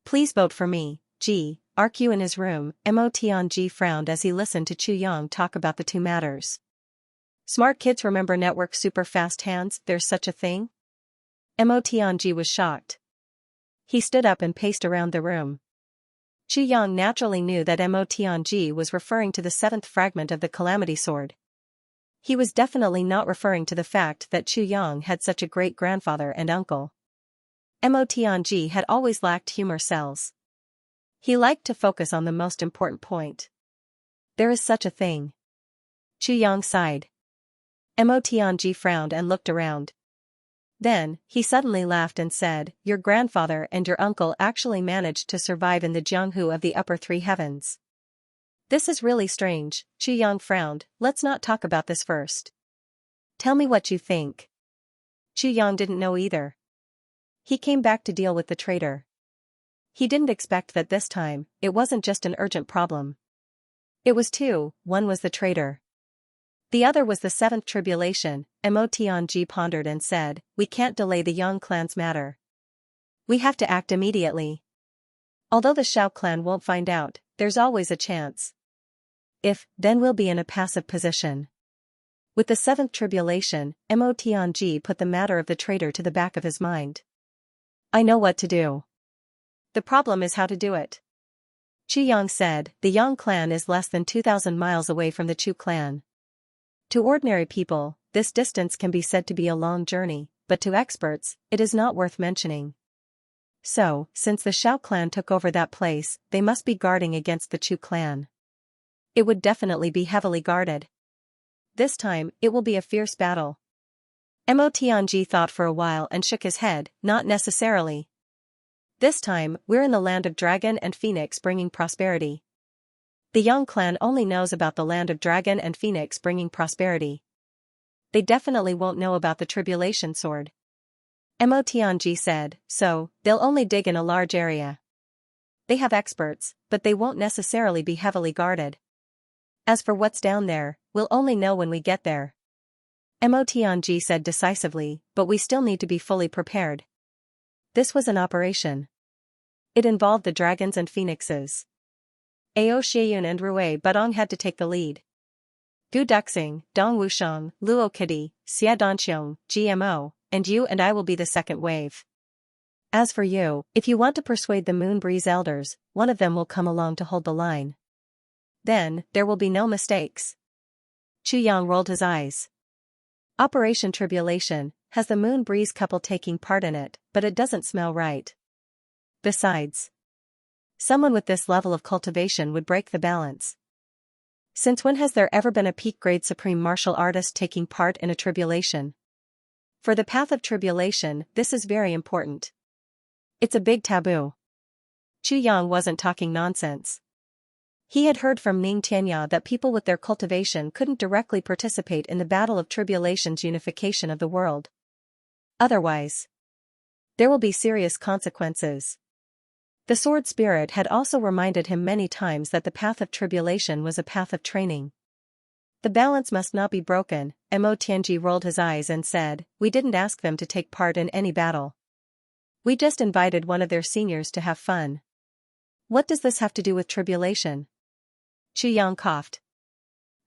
A: Please vote for me, G. RQ in his room, Mo Tianji frowned as he listened to Chu Yang talk about the 2 matters. Smart kids remember network super fast hands, there's such a thing? Mo Tianji was shocked. He stood up and paced around the room. Chu Yang naturally knew that Mo Tianji was referring to the 7th fragment of the Calamity Sword. He was definitely not referring to the fact that Chu Yang had such a great-grandfather and uncle. Mo Tianji had always lacked humor cells. He liked to focus on the most important point. There is such a thing. Chu Yang sighed. Mo Tianji frowned and looked around. Then, he suddenly laughed and said, Your grandfather and your uncle actually managed to survive in the Jianghu of the upper 3 heavens. This is really strange, Chu Yang frowned, let's not talk about this first. Tell me what you think. Chu Yang didn't know either. He came back to deal with the traitor. He didn't expect that this time, it wasn't just an urgent problem. It was 2, one was the traitor. The other was the 7th tribulation, Mo Tianji pondered and said, We can't delay the Yang clan's matter. We have to act immediately. Although the Xiao clan won't find out, there's always a chance. If, then we'll be in a passive position. With the 7th tribulation, Mo Tianji put the matter of the traitor to the back of his mind. I know what to do. The problem is how to do it. Chu Yang said, the Yang clan is less than 2,000 miles away from the Chu clan. To ordinary people, this distance can be said to be a long journey, but to experts, it is not worth mentioning. So, since the Xiao clan took over that place, they must be guarding against the Chu clan. It would definitely be heavily guarded. This time, it will be a fierce battle. Mo Tianji thought for a while and shook his head, not necessarily. This time, we're in the land of Dragon and Phoenix bringing prosperity. The Yang clan only knows about the land of Dragon and Phoenix bringing prosperity. They definitely won't know about the Tribulation Sword. Mo Tianji said, so, they'll only dig in a large area. They have experts, but they won't necessarily be heavily guarded. As for what's down there, we'll only know when we get there. Mo Tianji said decisively, but we still need to be fully prepared. This was an operation. It involved the dragons and phoenixes. Ao Xieyun and Rui Budong had to take the lead. Gu Duxing, Dong Wusheng, Luo Kidi, Xia Danqiong, GMO, and you and I will be the second wave. As for you, if you want to persuade the Moon Breeze elders, one of them will come along to hold the line. Then, there will be no mistakes. Chu Yang rolled his eyes. Operation Tribulation has the Moon Breeze couple taking part in it, but it doesn't smell right. Besides, someone with this level of cultivation would break the balance. Since when has there ever been a peak-grade supreme martial artist taking part in a tribulation? For the path of tribulation, this is very important. It's a big taboo. Chu Yang wasn't talking nonsense. He had heard from Ning Tianya that people with their cultivation couldn't directly participate in the battle of tribulation's unification of the world. Otherwise, there will be serious consequences. The sword spirit had also reminded him many times that the path of tribulation was a path of training. The balance must not be broken. Mo Tianji rolled his eyes and said, "We didn't ask them to take part in any battle. We just invited one of their seniors to have fun." "What does this have to do with tribulation?" Xianxia coughed.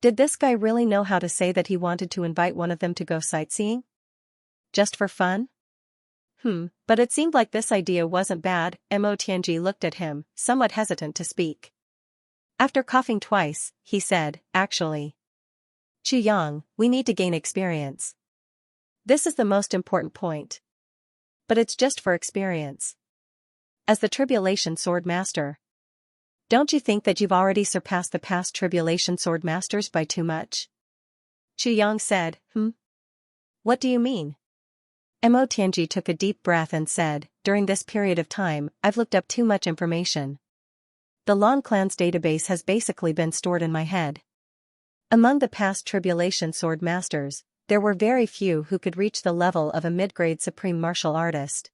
A: Did this guy really know how to say that he wanted to invite one of them to go sightseeing? Just for fun? But it seemed like this idea wasn't bad. Mo Tianji looked at him, somewhat hesitant to speak. After coughing twice, he said, "Actually, Xianxia, we need to gain experience. This is the most important point. But it's just for experience. As the Tribulation Sword Master, don't you think that you've already surpassed the past Tribulation Sword Masters by too much?" Xianxia said, What do you mean? Mo Tianji took a deep breath and said, "During this period of time, I've looked up too much information. The Long Clan's database has basically been stored in my head. Among the past Tribulation Sword Masters, there were very few who could reach the level of a mid-grade supreme martial artist.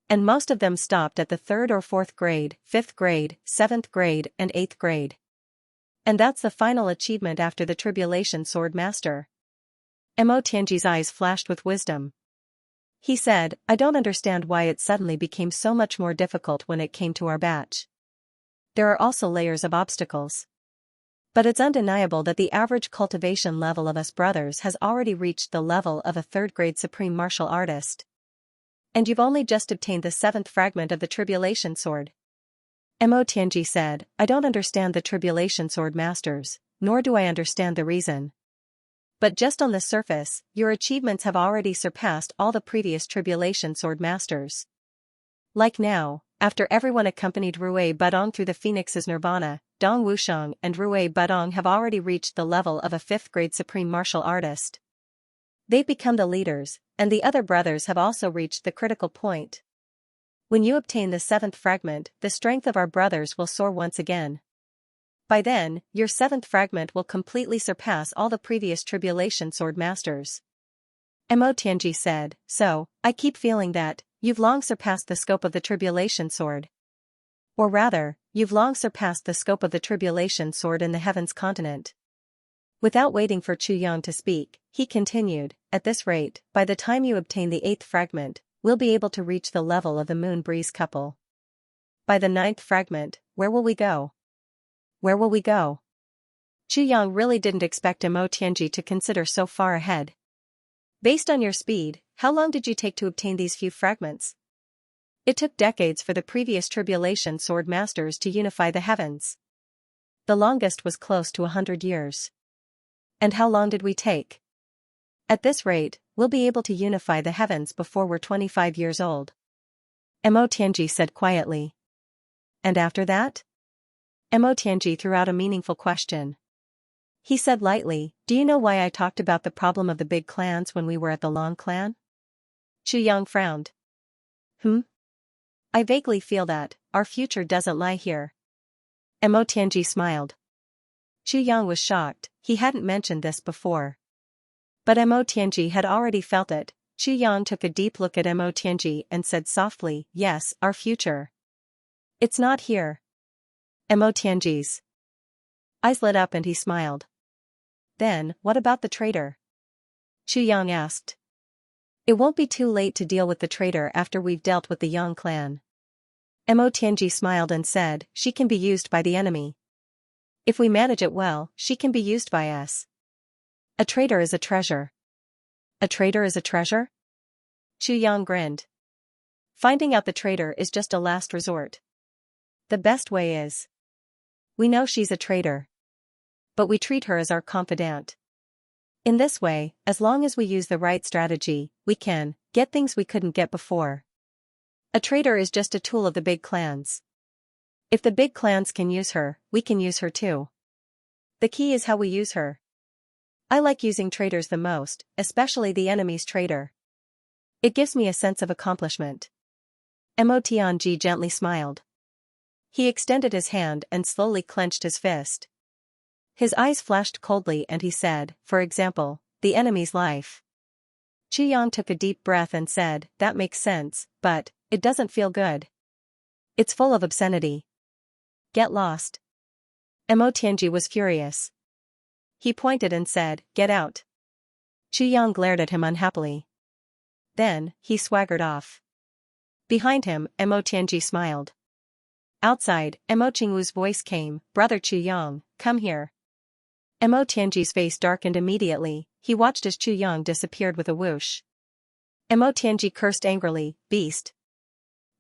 A: And most of them stopped at the 3rd or 4th grade, 5th grade, 7th grade, and 8th grade. And that's the final achievement after the Tribulation Sword Master." Mo Tianji's eyes flashed with wisdom. He said, "I don't understand why it suddenly became so much more difficult when it came to our batch. There are also layers of obstacles. But it's undeniable that the average cultivation level of us brothers has already reached the level of a 3rd grade supreme martial artist. And you've only just obtained the 7th fragment of the Tribulation Sword." Mo Tianji said, "I don't understand the Tribulation Sword Masters, nor do I understand the reason. But just on the surface, your achievements have already surpassed all the previous Tribulation Sword Masters. Like now, after everyone accompanied Rui Budong through the Phoenix's Nirvana, Dong Wusheng and Rui Budong have already reached the level of a 5th grade supreme martial artist. They've become the leaders, and the other brothers have also reached the critical point. When you obtain the 7th fragment, the strength of our brothers will soar once again. By then, your 7th fragment will completely surpass all the previous Tribulation Sword Masters." Mo Tianji said, "So, I keep feeling that, you've long surpassed the scope of the Tribulation Sword. Or rather, you've long surpassed the scope of the Tribulation Sword in the Heavens continent." Without waiting for Xianxia to speak, he continued, "At this rate, by the time you obtain the 8th fragment, we'll be able to reach the level of the Moon Breeze couple. By the 9th fragment, where will we go? Where will we go?" Xianxia really didn't expect Mo Tianji to consider so far ahead. "Based on your speed, how long did you take to obtain these few fragments?" "It took decades for the previous Tribulation Sword Masters to unify the heavens. The longest was close to 100 years. And how long did we take? At this rate, we'll be able to unify the heavens before we're 25 years old." Mo Tianji said quietly. "And after that?" Mo Tianji threw out a meaningful question. He said lightly, "Do you know why I talked about the problem of the big clans when we were at the Long Clan?" Xianxia frowned. "I vaguely feel that, our future doesn't lie here." Mo Tianji smiled. Xianxia was shocked, he hadn't mentioned this before. But Mo Tianji had already felt it. Xianxia took a deep look at Mo Tianji and said softly, "Yes, our future. It's not here." Mo Tianji's eyes lit up and he smiled. "Then, what about the traitor?" Xianxia asked. "It won't be too late to deal with the traitor after we've dealt with the Yang clan." Mo Tianji smiled and said, "She can be used by the enemy. If we manage it well, she can be used by us. A traitor is a treasure." "A traitor is a treasure?" Xianxia grinned. "Finding out the traitor is just a last resort. The best way is, we know she's a traitor, but we treat her as our confidant. In this way, as long as we use the right strategy, we can get things we couldn't get before. A traitor is just a tool of the big clans. If the big clans can use her, we can use her too. The key is how we use her. I like using traitors the most, especially the enemy's traitor. It gives me a sense of accomplishment." Mo Tianji gently smiled. He extended his hand and slowly clenched his fist. His eyes flashed coldly and he said, "For example, the enemy's life." Xianxia took a deep breath and said, "That makes sense, but it doesn't feel good." It's full of obscenity. Get lost. Mo Tianji was furious. He pointed and said, "Get out." Chu Yang glared at him unhappily. Then, he swaggered off. Behind him, Mo Tianji smiled. Outside, Mo Qingwu's voice came, "Brother Chu Yang, come here." Mo Tianji's face darkened immediately. He watched as Chu Yang disappeared with a whoosh. Mo Tianji cursed angrily, "Beast."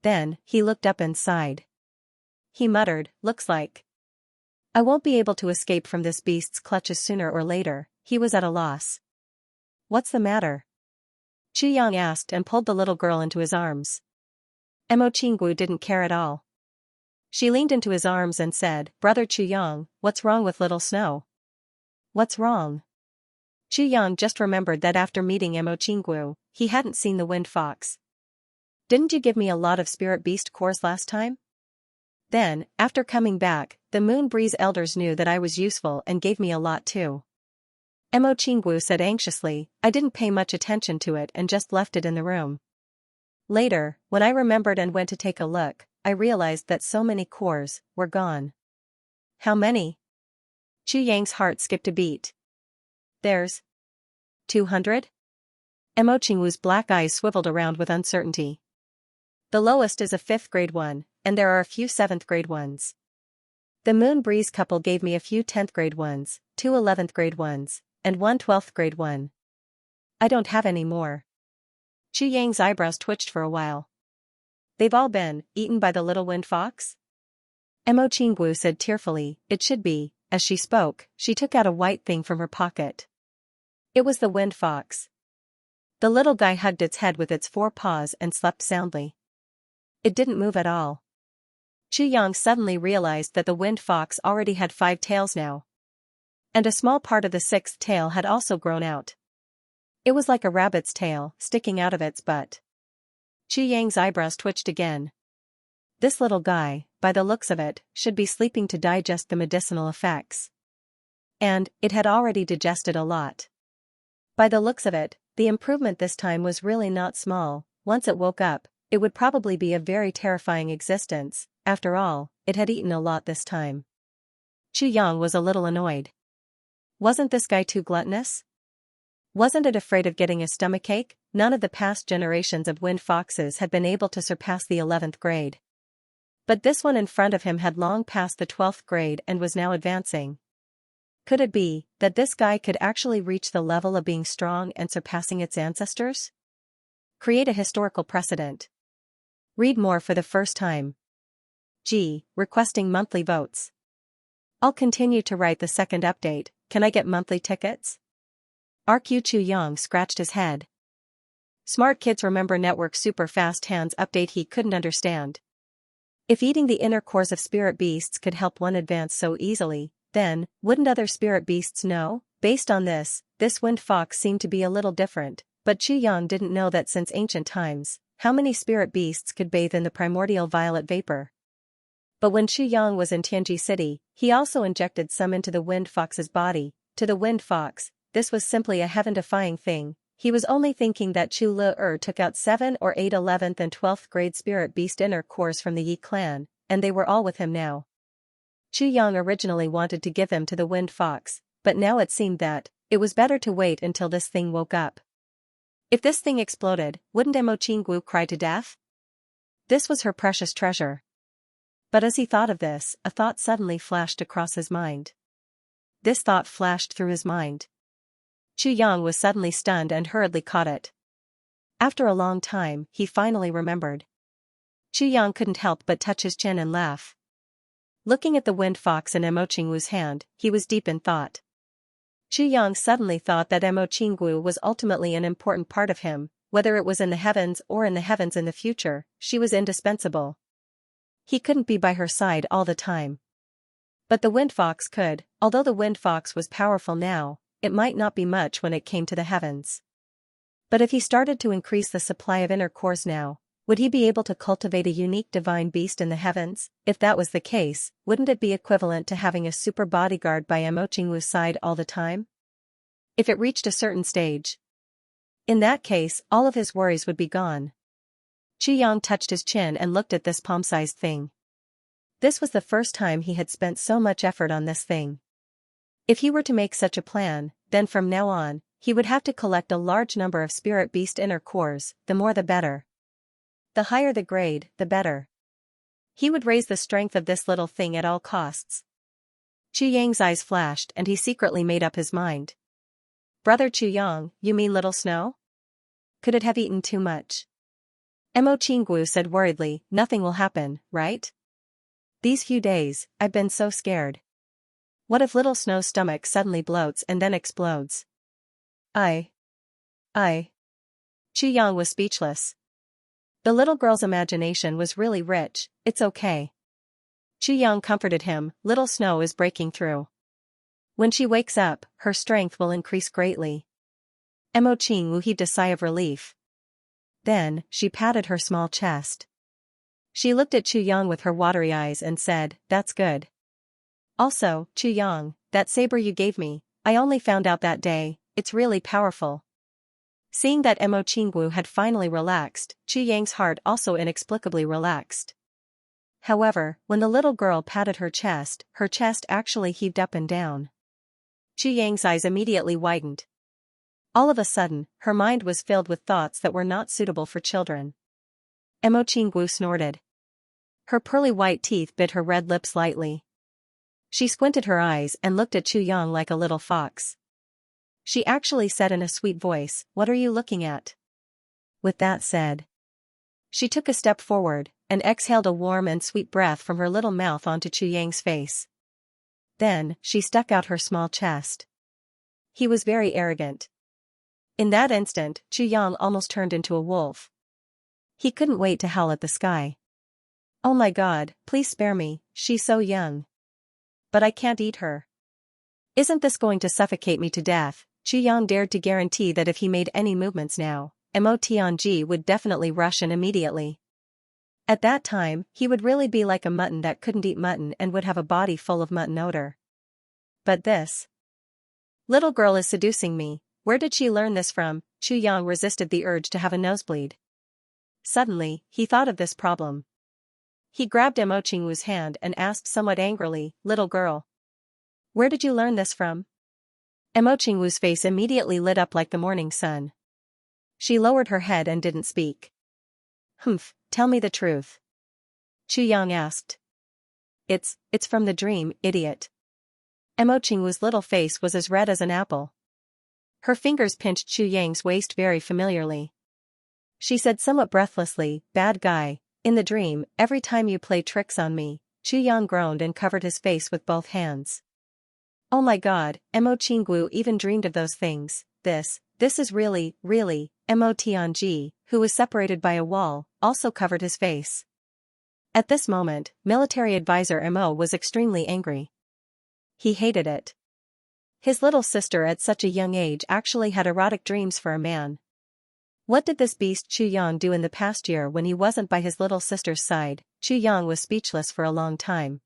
A: Then, he looked up and sighed. He muttered, "Looks like I won't be able to escape from this beast's clutches sooner or later." He was at a loss. "What's the matter?" Chu Yang asked and pulled the little girl into his arms. Mo Qingwu didn't care at all. She leaned into his arms and said, "Brother Chu Yang, what's wrong with little Snow?" "What's wrong?" Chu Yang just remembered that after meeting Mo Qingwu, he hadn't seen the wind fox. "Didn't you give me a lot of spirit beast cores last time?" Then, after coming back, the Moon Breeze elders knew that I was useful and gave me a lot too. Mo Qingwu said anxiously, "I didn't pay much attention to it and just left it in the room. Later, when I remembered and went to take a look, I realized that so many cores were gone." "How many?" Chu Yang's heart skipped a beat. "There's 200? Mo Qingwu's black eyes swiveled around with uncertainty. "The lowest is a 5th grade one, and there are a few 7th grade ones. The Moon Breeze couple gave me a few 10th grade ones, 2 11th grade ones, and 1 12th grade one. I don't have any more." Chu Yang's eyebrows twitched for a while. "They've all been eaten by the little wind fox?" Mo Qingwu said tearfully, "It should be." As she spoke, she took out a white thing from her pocket. It was the wind fox. The little guy hugged its head with its 4 paws and slept soundly. It didn't move at all. Chu Yang suddenly realized that the wind fox already had 5 tails now. And a small part of the 6th tail had also grown out. It was like a rabbit's tail, sticking out of its butt. Chu Yang's eyebrows twitched again. This little guy, by the looks of it, should be sleeping to digest the medicinal effects. And, it had already digested a lot. By the looks of it, the improvement this time was really not small. Once it woke up, it would probably be a very terrifying existence. After all, it had eaten a lot this time. Chu Yang was a little annoyed. Wasn't this guy too gluttonous? Wasn't it afraid of getting a stomachache? None of the past generations of wind foxes had been able to surpass the 11th grade. But this one in front of him had long passed the 12th grade and was now advancing. Could it be that this guy could actually reach the level of being strong and surpassing its ancestors? Create a historical precedent. Read more for the first time. G. Requesting monthly votes. I'll continue to write the second update. Can I get monthly tickets? RQ Chu Yang scratched his head. Smart kids remember network super fast hands update he couldn't understand. If eating the inner cores of spirit beasts could help one advance so easily, then, wouldn't other spirit beasts know? Based on this wind fox seemed to be a little different, but Chu Yang didn't know that since ancient times, how many spirit beasts could bathe in the primordial violet vapor. But when Chu Yang was in Tianji City, he also injected some into the wind fox's body. To the wind fox, this was simply a heaven-defying thing. He was only thinking that Chu Le took out 7 or 8 11th and 12th grade spirit beast inner cores from the Yi clan, and they were all with him now. Chu Yang originally wanted to give them to the wind fox, but now it seemed that it was better to wait until this thing woke up. If this thing exploded, wouldn't Mo Qingwu cry to death? This was her precious treasure. But as he thought of this, a thought suddenly flashed across his mind. This thought flashed through his mind. Chu Yang was suddenly stunned and hurriedly caught it. After a long time, he finally remembered. Chu Yang couldn't help but touch his chin and laugh. Looking at the wind fox in Mo Qingwu's hand, he was deep in thought. Chu Yang suddenly thought that Mo Qingwu was ultimately an important part of him, whether it was in the heavens or in the heavens in the future, she was indispensable. He couldn't be by her side all the time. But the wind fox could. Although the wind fox was powerful now, it might not be much when it came to the heavens. But if he started to increase the supply of inner cores now, would he be able to cultivate a unique divine beast in the heavens? If that was the case, wouldn't it be equivalent to having a super bodyguard by Mo Qingwu's side all the time? If it reached a certain stage. In that case, all of his worries would be gone. Chu Yang touched his chin and looked at this palm-sized thing. This was the first time he had spent so much effort on this thing. If he were to make such a plan, then from now on, he would have to collect a large number of spirit beast inner cores, the more the better. The higher the grade, the better. He would raise the strength of this little thing at all costs. Chu Yang's eyes flashed and he secretly made up his mind. Brother Chu Yang, you mean Little Snow? Could it have eaten too much? Mo Qinggu said worriedly, nothing will happen, right? These few days, I've been so scared. What if Little Snow's stomach suddenly bloats and then explodes? I. Chu Yang was speechless. The little girl's imagination was really rich, it's okay. Chu Yang comforted him, Little Snow is breaking through. When she wakes up, her strength will increase greatly. Mo Qingwu heaved a sigh of relief. Then, she patted her small chest. She looked at Chu Yang with her watery eyes and said, that's good. Also, Chu Yang, that saber you gave me, I only found out that day, it's really powerful. Seeing that Mo Qingwu had finally relaxed, Chu Yang's heart also inexplicably relaxed. However, when the little girl patted her chest actually heaved up and down. Chu Yang's eyes immediately widened. All of a sudden, her mind was filled with thoughts that were not suitable for children. Mo Qingwu snorted. Her pearly white teeth bit her red lips lightly. She squinted her eyes and looked at Chu Yang like a little fox. She actually said in a sweet voice, what are you looking at? With that said, she took a step forward and exhaled a warm and sweet breath from her little mouth onto Chu Yang's face. Then, she stuck out her small chest. He was very arrogant. In that instant, Chu Yang almost turned into a wolf. He couldn't wait to howl at the sky. Oh my God, please spare me, she's so young. But I can't eat her. Isn't this going to suffocate me to death? Chu Yang dared to guarantee that if he made any movements now, Mo Tianji would definitely rush in immediately. At that time, he would really be like a mutton that couldn't eat mutton and would have a body full of mutton odor. But this little girl is seducing me, where did she learn this from? Chu Yang resisted the urge to have a nosebleed. Suddenly, he thought of this problem. He grabbed Mo Qingwu's hand and asked somewhat angrily, little girl. Where did you learn this from? Mo Qingwu's face immediately lit up like the morning sun. She lowered her head and didn't speak. Humph, tell me the truth. Chu Yang asked. It's from the dream, idiot. Mo Qingwu's little face was as red as an apple. Her fingers pinched Chu Yang's waist very familiarly. She said somewhat breathlessly, bad guy, in the dream, every time you play tricks on me. Chu Yang groaned and covered his face with both hands. Oh my God, Mo Qingwu even dreamed of those things. This is really, Mo Tianji, who was separated by a wall, also covered his face. At this moment, military advisor Mo was extremely angry. He hated it. His little sister at such a young age actually had erotic dreams for a man. What did this beast Chu Yang do in the past year when he wasn't by his little sister's side? Chu Yang was speechless for a long time.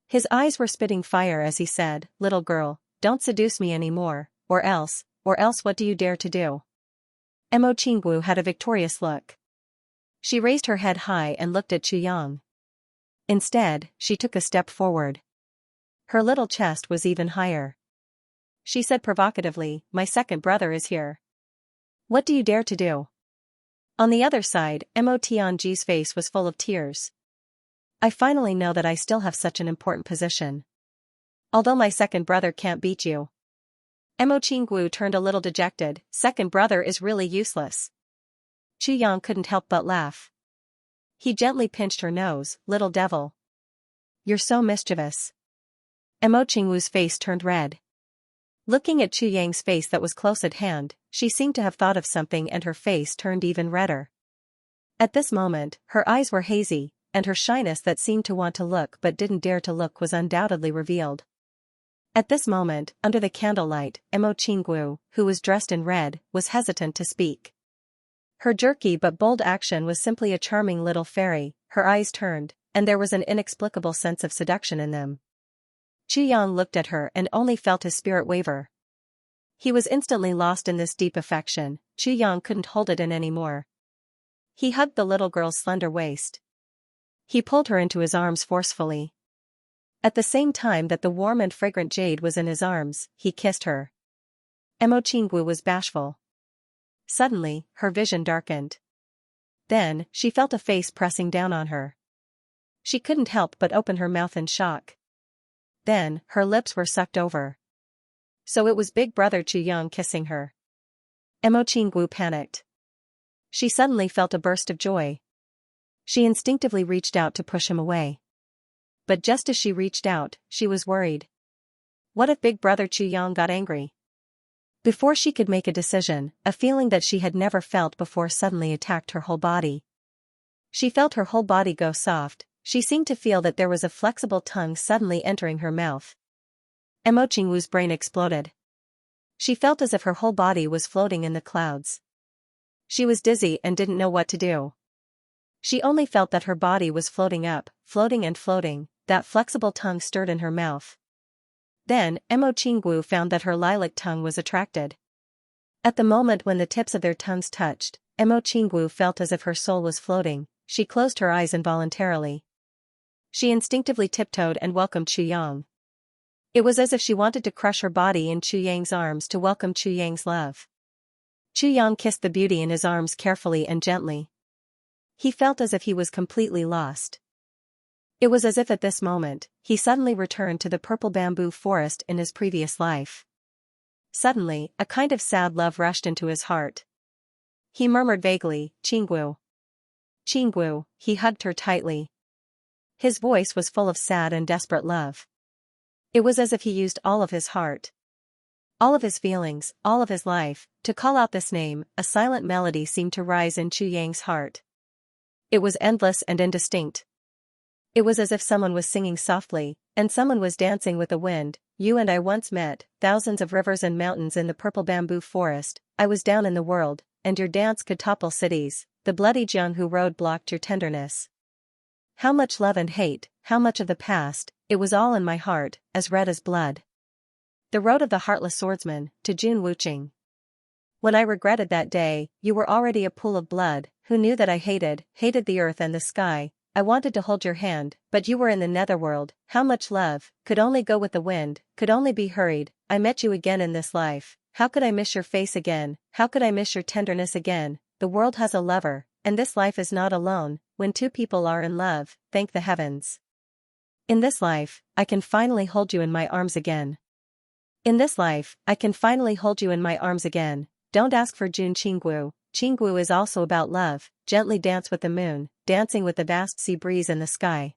A: His eyes were spitting fire as he said, little girl, don't seduce me anymore, or else what do you dare to do? Mo Qingwu had a victorious look. She raised her head high and looked at Chu Yang. Instead, she took a step forward. Her little chest was even higher. She said provocatively, my second brother is here. What do you dare to do? On the other side, Mo Tianji's face was full of tears. I finally know that I still have such an important position. Although my second brother can't beat you. Mo Qingwu turned a little dejected, second brother is really useless. Chu Yang couldn't help but laugh. He gently pinched her nose, little devil. You're so mischievous. Mo Qingwu's face turned red. Looking at Chu Yang's face that was close at hand, she seemed to have thought of something and her face turned even redder. At this moment, her eyes were hazy, and her shyness that seemed to want to look but didn't dare to look was undoubtedly revealed. At this moment, under the candlelight, Mo Qingwu, who was dressed in red, was hesitant to speak. Her jerky but bold action was simply a charming little fairy, her eyes turned, and there was an inexplicable sense of seduction in them. Chu Yang looked at her and only felt his spirit waver. He was instantly lost in this deep affection. Chu Yang couldn't hold it in anymore. He hugged the little girl's slender waist. He pulled her into his arms forcefully. At the same time that the warm and fragrant jade was in his arms, he kissed her. Emo Qinggu was bashful. Suddenly, her vision darkened. Then, she felt a face pressing down on her. She couldn't help but open her mouth in shock. Then, her lips were sucked over. So it was Big Brother Chu Yang kissing her. Emo Qinggu panicked. She suddenly felt a burst of joy. She instinctively reached out to push him away. But just as she reached out, she was worried. What if Big Brother Chu Yang got angry? Before she could make a decision, a feeling that she had never felt before suddenly attacked her whole body. She felt her whole body go soft. She seemed to feel that there was a flexible tongue suddenly entering her mouth. Emo Qingwu's brain exploded. She felt as if her whole body was floating in the clouds. She was dizzy and didn't know what to do. She only felt that her body was floating up, floating and floating, that flexible tongue stirred in her mouth. Then, Emo Qingwu found that her lilac tongue was attracted. At the moment when the tips of their tongues touched, Emo Qingwu felt as if her soul was floating. She closed her eyes involuntarily. She instinctively tiptoed and welcomed Chu Yang. It was as if she wanted to crush her body in Chu Yang's arms to welcome Chu Yang's love. Chu Yang kissed the beauty in his arms carefully and gently. He felt as if he was completely lost. It was as if at this moment, he suddenly returned to the purple bamboo forest in his previous life. Suddenly, a kind of sad love rushed into his heart. He murmured vaguely, "Qinggu. Qinggu," he hugged her tightly. His voice was full of sad and desperate love. It was as if he used all of his heart, all of his feelings, all of his life, to call out this name. A silent melody seemed to rise in Chu Yang's heart. It was endless and indistinct. It was as if someone was singing softly, and someone was dancing with the wind. You and I once met, thousands of rivers and mountains in the purple bamboo forest. I was down in the world, and your dance could topple cities. The bloody Jianghu road blocked your tenderness. How much love and hate, how much of the past, it was all in my heart, as red as blood. The road of the heartless swordsman, to Jun Wuqing. When I regretted that day, you were already a pool of blood. Who knew that I hated the earth and the sky? I wanted to hold your hand, but you were in the netherworld. How much love could only go with the wind, could only be hurried. I met you again in this life. How could I miss your face again? How could I miss your tenderness again? The world has a lover, and this life is not alone. When two people are in love, thank the heavens. In this life, I can finally hold you in my arms again. In this life, I can finally hold you in my arms again. Don't ask for Jun Qinggu. Qinggu is also about love. Gently dance with the moon, dancing with the vast sea breeze in the sky.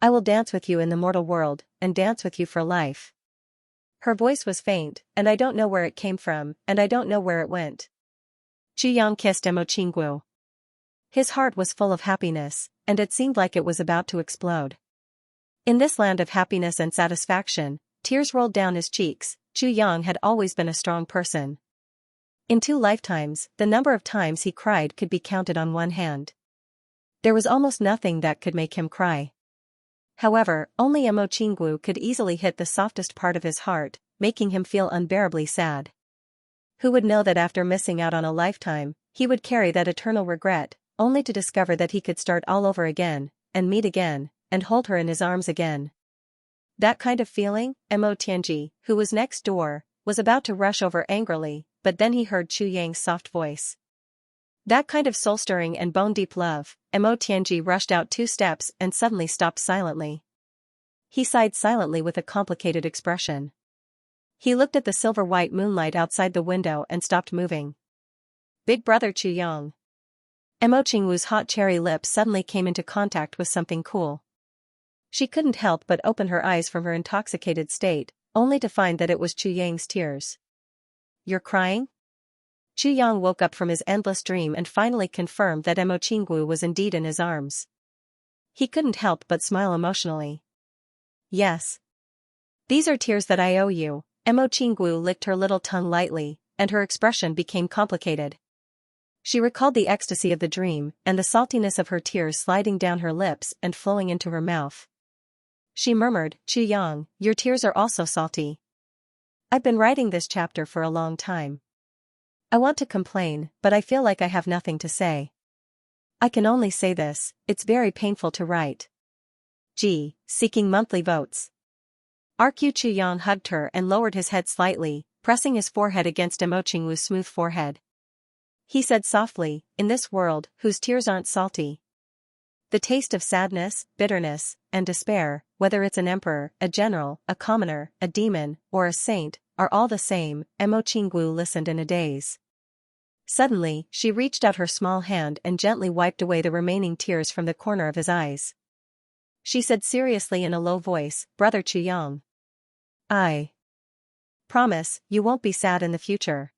A: I will dance with you in the mortal world, and dance with you for life. Her voice was faint, and I don't know where it came from, and I don't know where it went. Chu Yang kissed Emo Qinggu. His heart was full of happiness, and it seemed like it was about to explode. In this land of happiness and satisfaction, tears rolled down his cheeks. Chu Yang had always been a strong person. In 2 lifetimes, the number of times he cried could be counted on one hand. There was almost nothing that could make him cry. However, only Emo Qinggu could easily hit the softest part of his heart, making him feel unbearably sad. Who would know that after missing out on a lifetime, he would carry that eternal regret, only to discover that he could start all over again, and meet again, and hold her in his arms again. That kind of feeling, Emo Tianji, who was next door, was about to rush over angrily, but then he heard Chu Yang's soft voice. That kind of soul-stirring and bone-deep love. Emo Tianji rushed out 2 steps and suddenly stopped silently. He sighed silently with a complicated expression. He looked at the silver-white moonlight outside the window and stopped moving. Big Brother Chu Yang. Emo Qingwu's hot cherry lips suddenly came into contact with something cool. She couldn't help but open her eyes from her intoxicated state, only to find that it was Chu Yang's tears. You're crying? Chu Yang woke up from his endless dream and finally confirmed that Emo Qingwu was indeed in his arms. He couldn't help but smile emotionally. Yes. These are tears that I owe you. Emo Qingwu licked her little tongue lightly, and her expression became complicated. She recalled the ecstasy of the dream and the saltiness of her tears sliding down her lips and flowing into her mouth. She murmured, Chu Yang, your tears are also salty. I've been writing this chapter for a long time. I want to complain, but I feel like I have nothing to say. I can only say this, it's very painful to write. G. Seeking monthly votes. RQ Chuyang hugged her and lowered his head slightly, pressing his forehead against Emo Qingwu's smooth forehead. He said softly, in this world, whose tears aren't salty. The taste of sadness, bitterness, and despair, whether it's an emperor, a general, a commoner, a demon, or a saint, are all the same. Emo Qingwu listened in a daze. Suddenly, she reached out her small hand and gently wiped away the remaining tears from the corner of his eyes. She said seriously in a low voice, Brother Chuyang. I promise, you won't be sad in the future.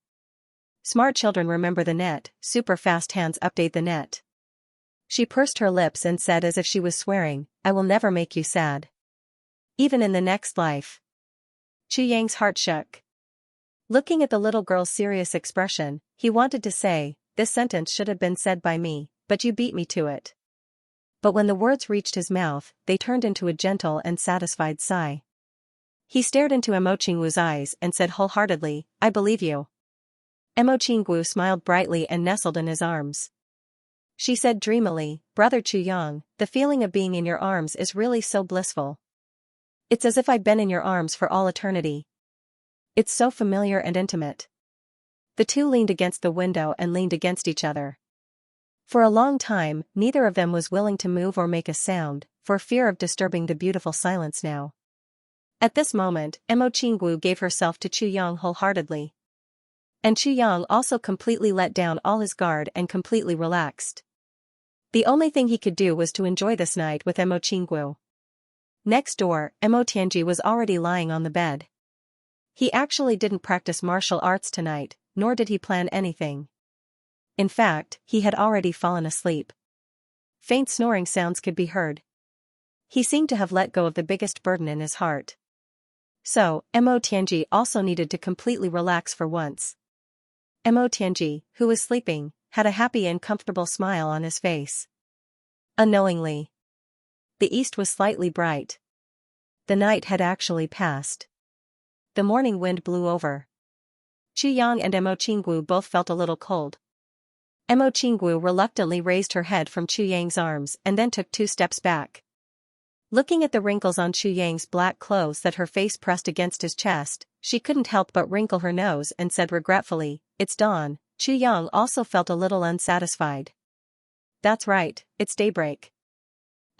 A: Smart children remember the net, super fast hands update the net. She pursed her lips and said as if she was swearing, I will never make you sad. Even in the next life. Chuyang's heart shook. Looking at the little girl's serious expression, he wanted to say, this sentence should have been said by me, but you beat me to it. But when the words reached his mouth, they turned into a gentle and satisfied sigh. He stared into Emo Qingwu's eyes and said wholeheartedly, I believe you. Emo Qingwu smiled brightly and nestled in his arms. She said dreamily, Brother Chuyang, the feeling of being in your arms is really so blissful. It's as if I'd been in your arms for all eternity. It's so familiar and intimate. The two leaned against the window and leaned against each other. For a long time, neither of them was willing to move or make a sound, for fear of disturbing the beautiful silence now. At this moment, Emo Qingwu gave herself to Chuyang wholeheartedly. And Chuyang also completely let down all his guard and completely relaxed. The only thing he could do was to enjoy this night with Emo Qingwu. Next door, Emo Tianji was already lying on the bed. He actually didn't practice martial arts tonight, nor did he plan anything. In fact, he had already fallen asleep. Faint snoring sounds could be heard. He seemed to have let go of the biggest burden in his heart. So, Emo Tianji also needed to completely relax for once. Emo Tianji, who was sleeping, had a happy and comfortable smile on his face. Unknowingly, the east was slightly bright. The night had actually passed. The morning wind blew over. Chuyang and Emo Qingwu both felt a little cold. Emo Qingwu reluctantly raised her head from Chuyang's arms and then took 2 steps back. Looking at the wrinkles on Chuyang's black clothes that her face pressed against his chest, she couldn't help but wrinkle her nose and said regretfully, it's dawn. Chuyang also felt a little unsatisfied. That's right, it's daybreak.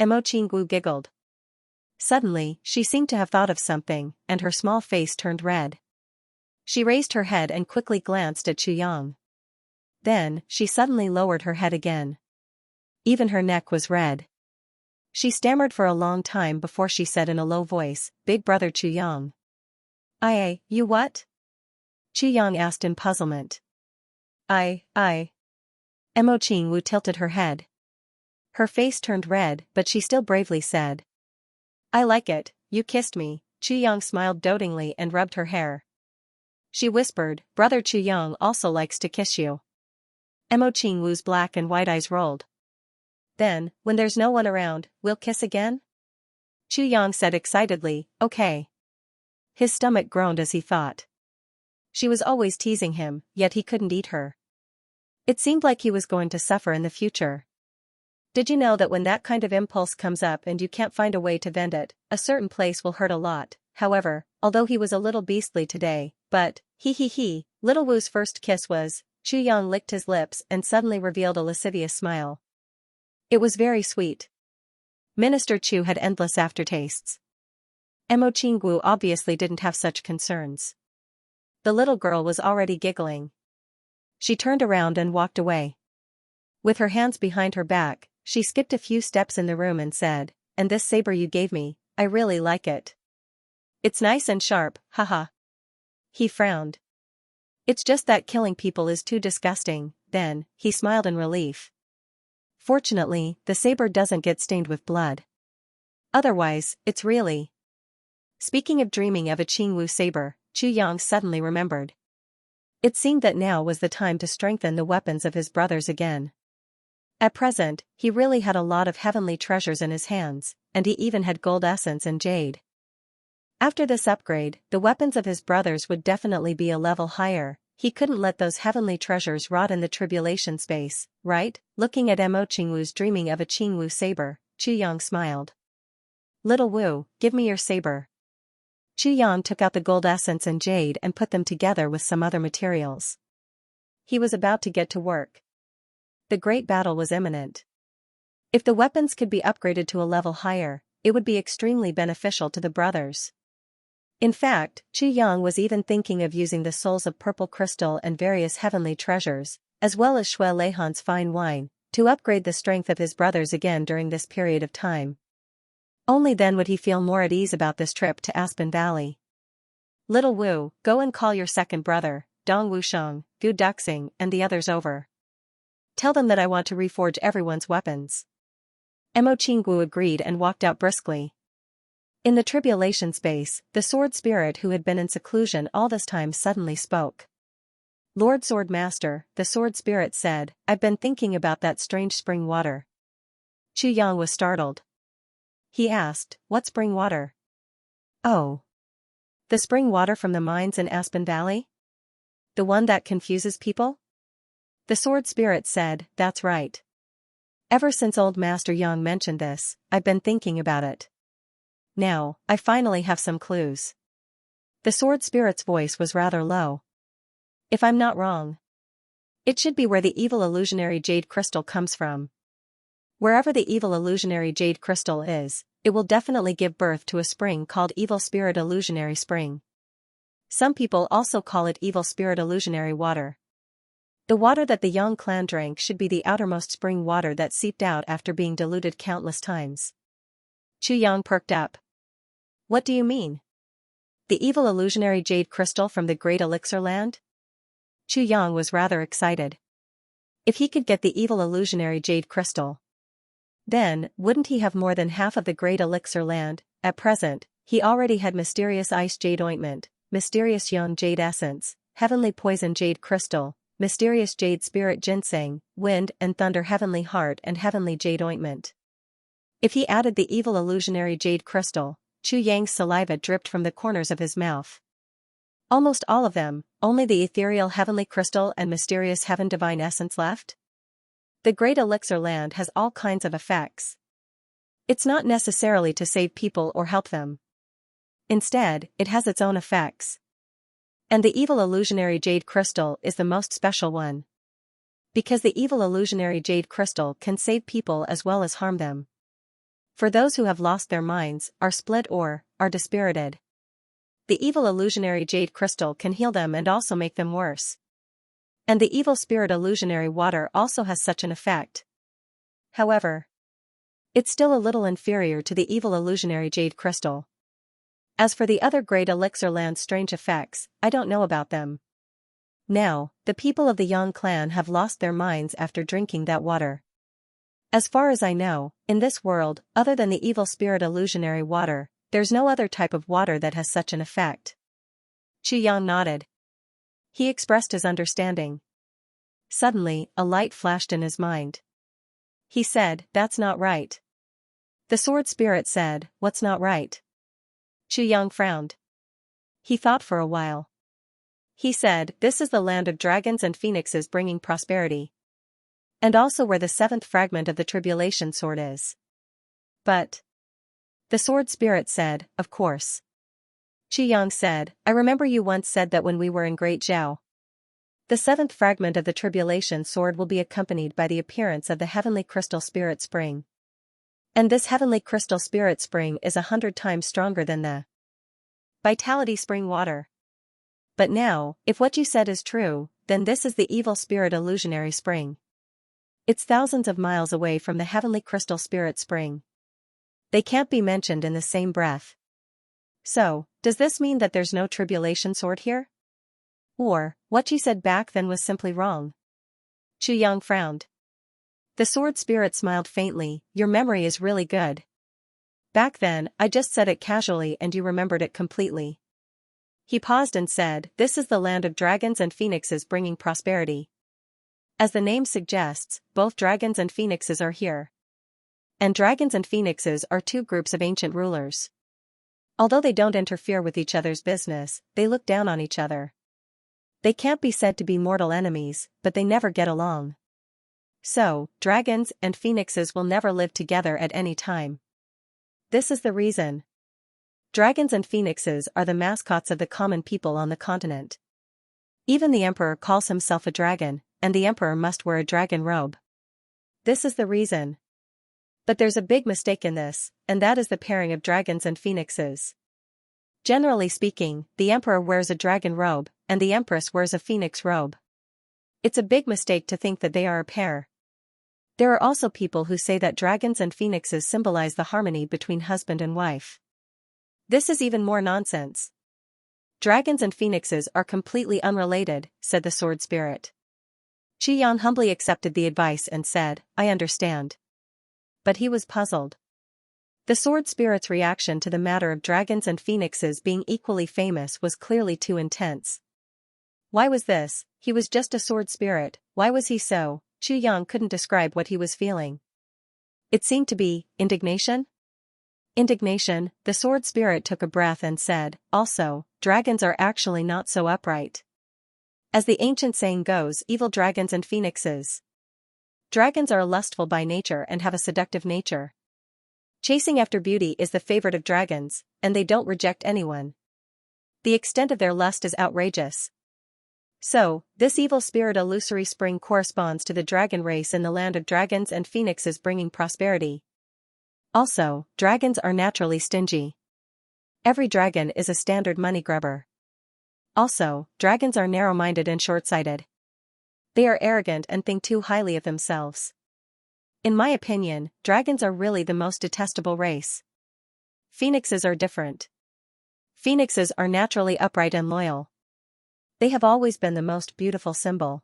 A: Emo Qingwu giggled. Suddenly, she seemed to have thought of something, and her small face turned red. She raised her head and quickly glanced at Chuyang. Then, she suddenly lowered her head again. Even her neck was red. She stammered for a long time before she said in a low voice, Big Brother Chuyang. You what? Chuyang asked in puzzlement. Emo Qingwu tilted her head. Her face turned red, but she still bravely said. I like it, you kissed me. Chuyang smiled dotingly and rubbed her hair. She whispered, Brother Chuyang also likes to kiss you. Emo Qingwu's black and white eyes rolled. Then, when there's no one around, we'll kiss again? Chuyang said excitedly, okay. His stomach groaned as he thought. She was always teasing him, yet he couldn't eat her. It seemed like he was going to suffer in the future. Did you know that when that kind of impulse comes up and you can't find a way to vent it, a certain place will hurt a lot? However, although he was a little beastly today, but, Little Wu's first kiss was, Chuyang licked his lips and suddenly revealed a lascivious smile. It was very sweet. Minister Chu had endless aftertastes. Emo Qingwu obviously didn't have such concerns. The little girl was already giggling. She turned around and walked away. With her hands behind her back, she skipped a few steps in the room and said, and this saber you gave me, I really like it. It's nice and sharp, haha. He frowned. It's just that killing people is too disgusting. Then, he smiled in relief. Fortunately, the saber doesn't get stained with blood. Otherwise, it's really. Speaking of dreaming of a Qingwu saber, Chuyang suddenly remembered. It seemed that now was the time to strengthen the weapons of his brothers again. At present, he really had a lot of heavenly treasures in his hands, and he even had gold essence and jade. After this upgrade, the weapons of his brothers would definitely be a level higher. He couldn't let those heavenly treasures rot in the tribulation space, right? Looking at Mo Qingwu's dreaming of a Qingwu saber, Chu Yang smiled. Little Wu, give me your saber. Chu Yang took out the gold essence and jade and put them together with some other materials. He was about to get to work. The great battle was imminent. If the weapons could be upgraded to a level higher, it would be extremely beneficial to the brothers. In fact, Chu Yang was even thinking of using the souls of purple crystal and various heavenly treasures, as well as Shui Leihan's fine wine, to upgrade the strength of his brothers again during this period of time. Only then would he feel more at ease about this trip to Aspen Valley. Little Wu, go and call your second brother, Dong Wusheng, Gu Duxing, and the others over. Tell them that I want to reforge everyone's weapons. Mo Qingwu agreed and walked out briskly. In the tribulation space, the sword spirit who had been in seclusion all this time suddenly spoke. Lord Sword Master, the sword spirit said, I've been thinking about that strange spring water. Chu Yang was startled. He asked, what spring water? Oh. The spring water from the mines in Aspen Valley? The one that confuses people? The sword spirit said, that's right. Ever since old Master Yang mentioned this, I've been thinking about it. Now, I finally have some clues. The sword spirit's voice was rather low. If I'm not wrong, it should be where the evil illusionary jade crystal comes from. Wherever the evil illusionary jade crystal is, it will definitely give birth to a spring called Evil Spirit Illusionary Spring. Some people also call it Evil Spirit Illusionary Water. The water that the Yang clan drank should be the outermost spring water that seeped out after being diluted countless times. Chu Yang perked up. What do you mean? The evil illusionary jade crystal from the Great Elixir Land? Chu Yang was rather excited. If he could get the evil illusionary jade crystal, then, wouldn't he have more than half of the Great Elixir Land? At present, he already had mysterious ice jade ointment, mysterious young jade essence, heavenly poison jade crystal, mysterious jade spirit ginseng, wind and thunder heavenly heart and heavenly jade ointment. If he added the evil illusionary jade crystal, Chu Yang's saliva dripped from the corners of his mouth. Almost all of them, only the ethereal heavenly crystal and mysterious heaven divine essence left? The Great Elixir Land has all kinds of effects. It's not necessarily to save people or help them. Instead, it has its own effects. And the evil illusionary jade crystal is the most special one. Because the evil illusionary jade crystal can save people as well as harm them. For those who have lost their minds, are split or are dispirited, the evil illusionary jade crystal can heal them and also make them worse. And the evil spirit illusionary water also has such an effect. However, it's still a little inferior to the evil illusionary jade crystal. As for the other Great Elixir Land's strange effects, I don't know about them. Now, the people of the Yang clan have lost their minds after drinking that water. As far as I know, in this world, other than the evil spirit illusionary water, there's no other type of water that has such an effect. Chu Yang nodded. He expressed his understanding. Suddenly, a light flashed in his mind. He said, that's not right. The sword spirit said, what's not right? Chu Yang frowned. He thought for a while. He said, this is the land of dragons and phoenixes bringing prosperity. And also where the seventh fragment of the tribulation sword is. But the sword spirit said, of course. Chu Yang said, I remember you once said that when we were in Great Zhao. The seventh fragment of the tribulation sword will be accompanied by the appearance of the heavenly crystal spirit spring. And this heavenly crystal spirit spring is 100 times stronger than the vitality spring water. But now, if what you said is true, then this is the evil spirit illusionary spring. It's thousands of miles away from the heavenly crystal spirit spring. They can't be mentioned in the same breath. So, does this mean that there's no tribulation sword here? Or, what you said back then was simply wrong? Chu Yang frowned. The sword spirit smiled faintly, your memory is really good. Back then, I just said it casually and you remembered it completely. He paused and said, this is the land of dragons and phoenixes bringing prosperity. As the name suggests, both dragons and phoenixes are here. And dragons and phoenixes are two groups of ancient rulers. Although they don't interfere with each other's business, they look down on each other. They can't be said to be mortal enemies, but they never get along. So, dragons and phoenixes will never live together at any time. This is the reason. Dragons and phoenixes are the mascots of the common people on the continent. Even the emperor calls himself a dragon, and the emperor must wear a dragon robe. This is the reason. But there's a big mistake in this, and that is the pairing of dragons and phoenixes. Generally speaking, the emperor wears a dragon robe, and the empress wears a phoenix robe. It's a big mistake to think that they are a pair. There are also people who say that dragons and phoenixes symbolize the harmony between husband and wife. This is even more nonsense. Dragons and phoenixes are completely unrelated, said the sword spirit. Xianxia humbly accepted the advice and said, I understand. But he was puzzled. The sword spirit's reaction to the matter of dragons and phoenixes being equally famous was clearly too intense. Why was this? He was just a sword spirit, why was he so? Xianxia couldn't describe what he was feeling. It seemed to be indignation? Indignation, the sword spirit took a breath and said, also, dragons are actually not so upright. As the ancient saying goes, evil dragons and phoenixes. Dragons are lustful by nature and have a seductive nature. Chasing after beauty is the favorite of dragons, and they don't reject anyone. The extent of their lust is outrageous. So, this evil spirit illusory spring corresponds to the dragon race in the land of dragons and phoenixes bringing prosperity. Also, dragons are naturally stingy. Every dragon is a standard money grubber. Also, dragons are narrow-minded and short-sighted. They are arrogant and think too highly of themselves. In my opinion, dragons are really the most detestable race. Phoenixes are different. Phoenixes are naturally upright and loyal. They have always been the most beautiful symbol.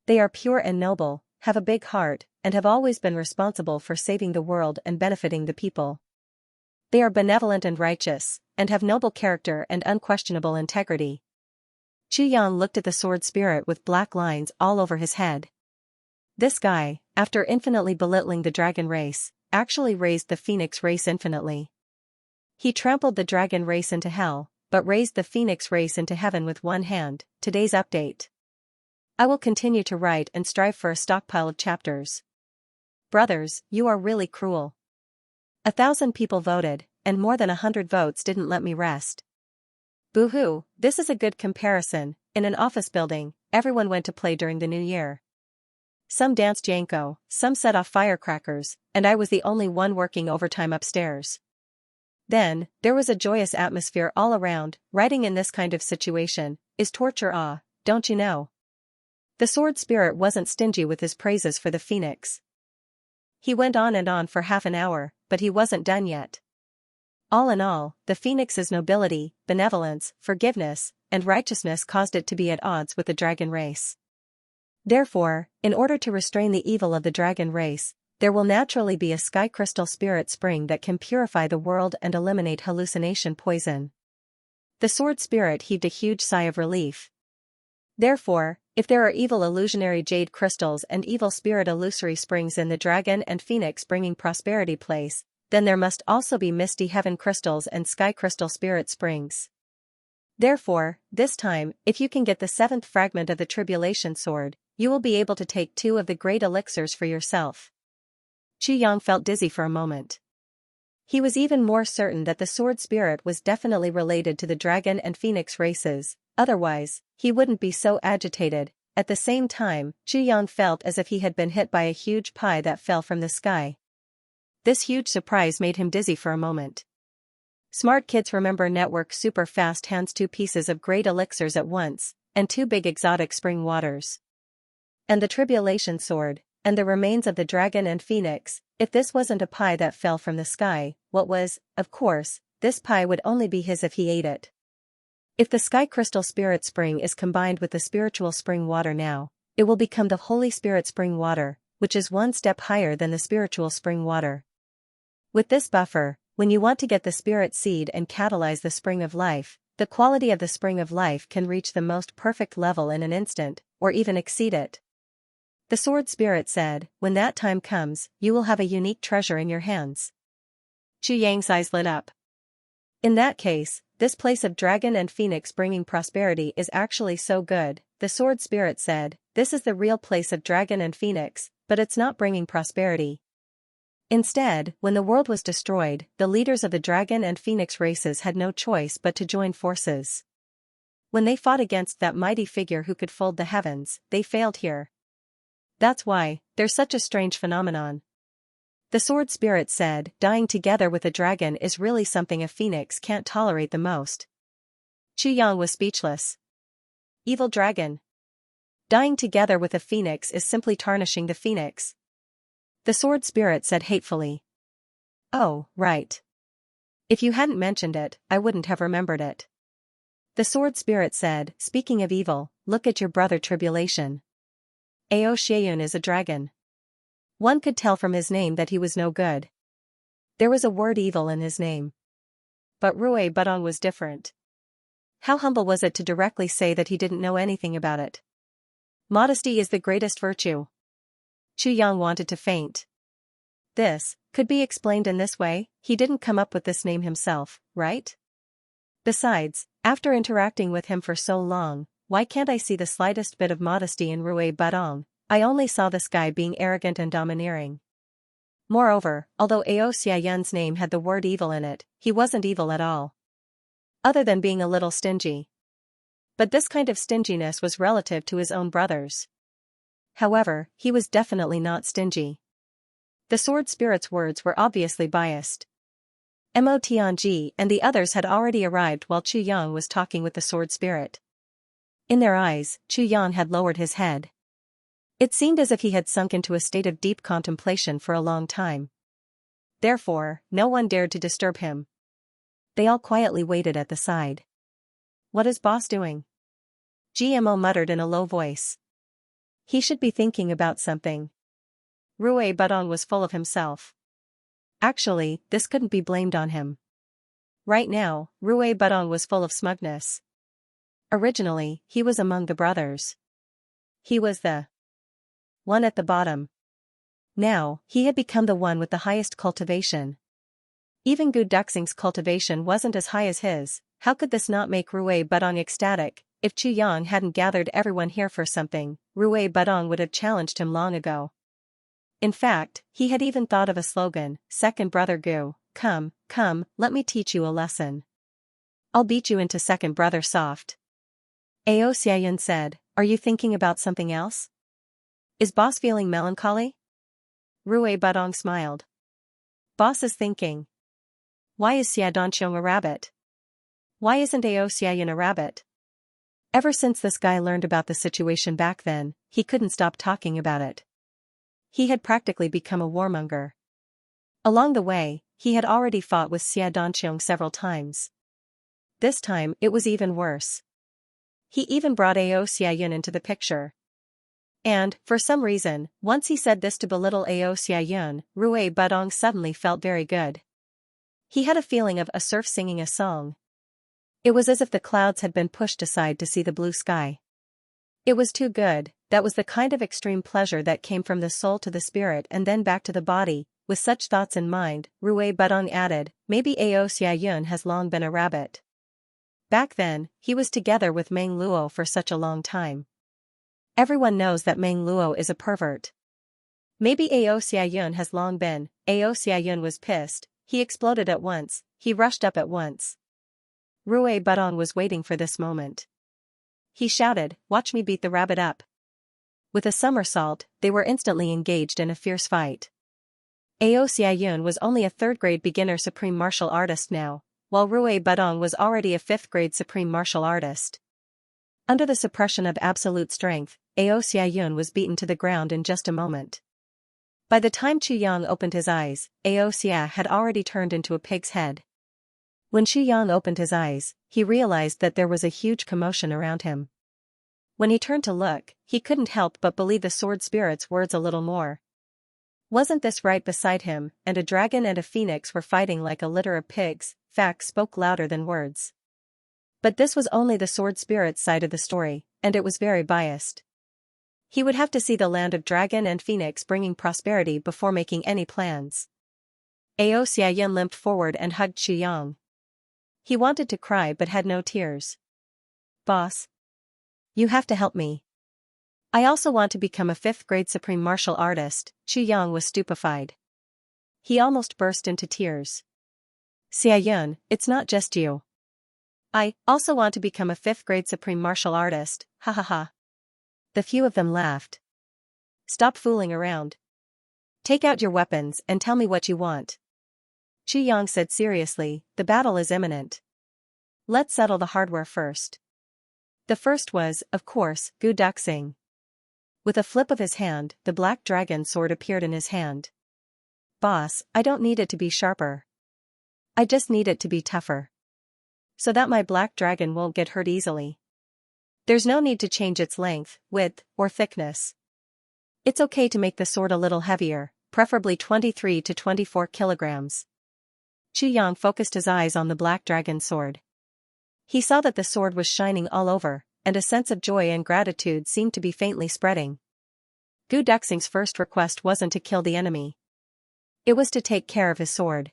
A: They are pure and noble, have a big heart, and have always been responsible for saving the world and benefiting the people. They are benevolent and righteous, and have noble character and unquestionable integrity. Xianxia looked at the sword spirit with black lines all over his head. This guy, after infinitely belittling the dragon race, actually raised the phoenix race infinitely. He trampled the dragon race into hell, but raised the phoenix race into heaven with one hand. Today's update. I will continue to write and strive for a stockpile of chapters. Brothers, you are really cruel. 1,000 people voted, and more than 100 votes didn't let me rest. Boo-hoo, this is a good comparison. In an office building, everyone went to play during the new year. Some danced yanko, some set off firecrackers, and I was the only one working overtime upstairs. Then, there was a joyous atmosphere all around. Writing in this kind of situation is torture, don't you know? The sword spirit wasn't stingy with his praises for the phoenix. He went on and on for half an hour, but he wasn't done yet. All in all, the phoenix's nobility, benevolence, forgiveness, and righteousness caused it to be at odds with the dragon race. Therefore, in order to restrain the evil of the dragon race, there will naturally be a sky crystal spirit spring that can purify the world and eliminate hallucination poison. The sword spirit heaved a huge sigh of relief. Therefore, if there are evil illusionary jade crystals and evil spirit illusory springs in the dragon and phoenix bringing prosperity place, then there must also be misty heaven crystals and sky crystal spirit springs. Therefore, this time, if you can get the 7th fragment of the tribulation sword, you will be able to take 2 of the great elixirs for yourself. Xianxia felt dizzy for a moment. He was even more certain that the sword spirit was definitely related to the dragon and phoenix races, otherwise, he wouldn't be so agitated. At the same time, Xianxia felt as if he had been hit by a huge pie that fell from the sky. This huge surprise made him dizzy for a moment. Smart kids remember network super fast hands 2 pieces of great elixirs at once, and 2 big exotic spring waters. And the tribulation sword, and the remains of the dragon and phoenix. If this wasn't a pie that fell from the sky, what was? Of course, this pie would only be his if he ate it. If the sky crystal spirit spring is combined with the spiritual spring water now, it will become the Holy Spirit spring water, which is 1 step higher than the spiritual spring water. With this buffer, when you want to get the spirit seed and catalyze the spring of life, the quality of the spring of life can reach the most perfect level in an instant, or even exceed it. The sword spirit said, when that time comes, you will have a unique treasure in your hands. Xianxia's eyes lit up. In that case, this place of dragon and phoenix bringing prosperity is actually so good, the sword spirit said. This is the real place of dragon and phoenix, but it's not bringing prosperity. Instead, when the world was destroyed, the leaders of the dragon and phoenix races had no choice but to join forces. When they fought against that mighty figure who could fold the heavens, they failed here. That's why there's such a strange phenomenon. The sword spirit said, dying together with a dragon is really something a phoenix can't tolerate the most. Xianxia was speechless. Evil dragon. Dying together with a phoenix is simply tarnishing the phoenix. The sword spirit said hatefully. Oh, right. If you hadn't mentioned it, I wouldn't have remembered it. The sword spirit said, speaking of evil, look at your brother Tribulation. Xianxia is a dragon. One could tell from his name that he was no good. There was a word evil in his name. But Rui Budong was different. How humble was it to directly say that he didn't know anything about it? Modesty is the greatest virtue. Xianxia wanted to faint. This could be explained in this way: he didn't come up with this name himself, right? Besides, after interacting with him for so long, why can't I see the slightest bit of modesty in Rui Budong? I only saw this guy being arrogant and domineering. Moreover, although Xiaoxia's name had the word evil in it, he wasn't evil at all. Other than being a little stingy. But this kind of stinginess was relative to his own brothers. However, he was definitely not stingy. The sword spirit's words were obviously biased. Mo Tianji and the others had already arrived while Xianxia was talking with the sword spirit. In their eyes, Xianxia had lowered his head. It seemed as if he had sunk into a state of deep contemplation for a long time. Therefore, no one dared to disturb him. They all quietly waited at the side. What is boss doing? GMO muttered in a low voice. He should be thinking about something. Rui Budong was full of himself. Actually, this couldn't be blamed on him. Right now, Rui Budong was full of smugness. Originally, he was among the brothers. He was the one at the bottom. Now, he had become the one with the highest cultivation. Even Gu Duxing's cultivation wasn't as high as his. How could this not make Rui Budong ecstatic? If Xianxia hadn't gathered everyone here for something, Rui Budong would have challenged him long ago. In fact, he had even thought of a slogan: Second Brother Gu, come, let me teach you a lesson. I'll beat you into Second Brother Soft. Xianxia said, are you thinking about something else? Is boss feeling melancholy? Rui Budong smiled. Boss is thinking. Why is Xiaodanqiong a rabbit? Why isn't Xianxia a rabbit? Ever since this guy learned about the situation back then, he couldn't stop talking about it. He had practically become a warmonger. Along the way, he had already fought with Xiaodanqiong several times. This time, it was even worse. He even brought Xianxia into the picture. And, for some reason, once he said this to belittle Xianxia, Rui Budong suddenly felt very good. He had a feeling of a surf singing a song. It was as if the clouds had been pushed aside to see the blue sky. It was too good. That was the kind of extreme pleasure that came from the soul to the spirit and then back to the body. With such thoughts in mind, Rui Budong added, maybe Xianxia has long been a rabbit. Back then, he was together with Meng Luo for such a long time. Everyone knows that Meng Luo is a pervert. Maybe Xianxia has long been. Xianxia was pissed. He exploded at once. He rushed up at once. Rui Budong was waiting for this moment. He shouted, watch me beat the rabbit up. With a somersault, they were instantly engaged in a fierce fight. Xianxia was only a third-grade beginner supreme martial artist now, while Rui Budong was already a fifth-grade supreme martial artist. Under the suppression of absolute strength, Xianxia was beaten to the ground in just a moment. By the time Xianxia opened his eyes, Xianxia had already turned into a pig's head. When Xianxia opened his eyes, he realized that there was a huge commotion around him. When he turned to look, he couldn't help but believe the sword spirit's words a little more. Wasn't this right beside him, and a dragon and a phoenix were fighting like a litter of pigs? Facts spoke louder than words. But this was only the sword spirit's side of the story, and it was very biased. He would have to see the land of dragon and phoenix bringing prosperity before making any plans. Xianxia limped forward and hugged Xianxia. He wanted to cry but had no tears. Boss. You have to help me. I also want to become a 5th-grade supreme martial artist. Xianxia was stupefied. He almost burst into tears. Xiaoyun, it's not just you. I also want to become a 5th-grade supreme martial artist, ha ha ha. The few of them laughed. Stop fooling around. Take out your weapons and tell me what you want. Xianxia said seriously, the battle is imminent. Let's settle the hardware first. The first was, of course, Gu Duxing. With a flip of his hand, the black dragon sword appeared in his hand. Boss, I don't need it to be sharper. I just need it to be tougher. So that my black dragon won't get hurt easily. There's no need to change its length, width, or thickness. It's okay to make the sword a little heavier, preferably 23 to 24 kilograms. Xianxia focused his eyes on the black dragon sword. He saw that the sword was shining all over, and a sense of joy and gratitude seemed to be faintly spreading. Gu Duxing's first request wasn't to kill the enemy. It was to take care of his sword.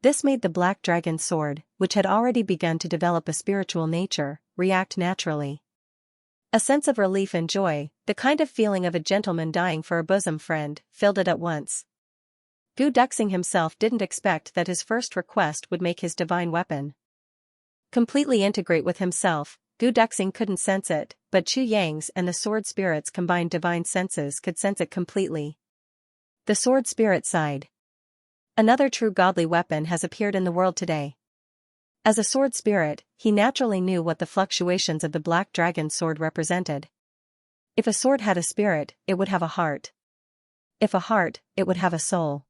A: This made the black dragon sword, which had already begun to develop a spiritual nature, react naturally. A sense of relief and joy, the kind of feeling of a gentleman dying for a bosom friend, filled it at once. Gu Duxing himself didn't expect that his first request would make his divine weapon completely integrate with himself. Gu Duxing couldn't sense it, but Xianxia's and the sword spirit's combined divine senses could sense it completely. The sword spirit sighed. Another true godly weapon has appeared in the world today. As a sword spirit, he naturally knew what the fluctuations of the black dragon sword represented. If a sword had a spirit, it would have a heart. If a heart, it would have a soul.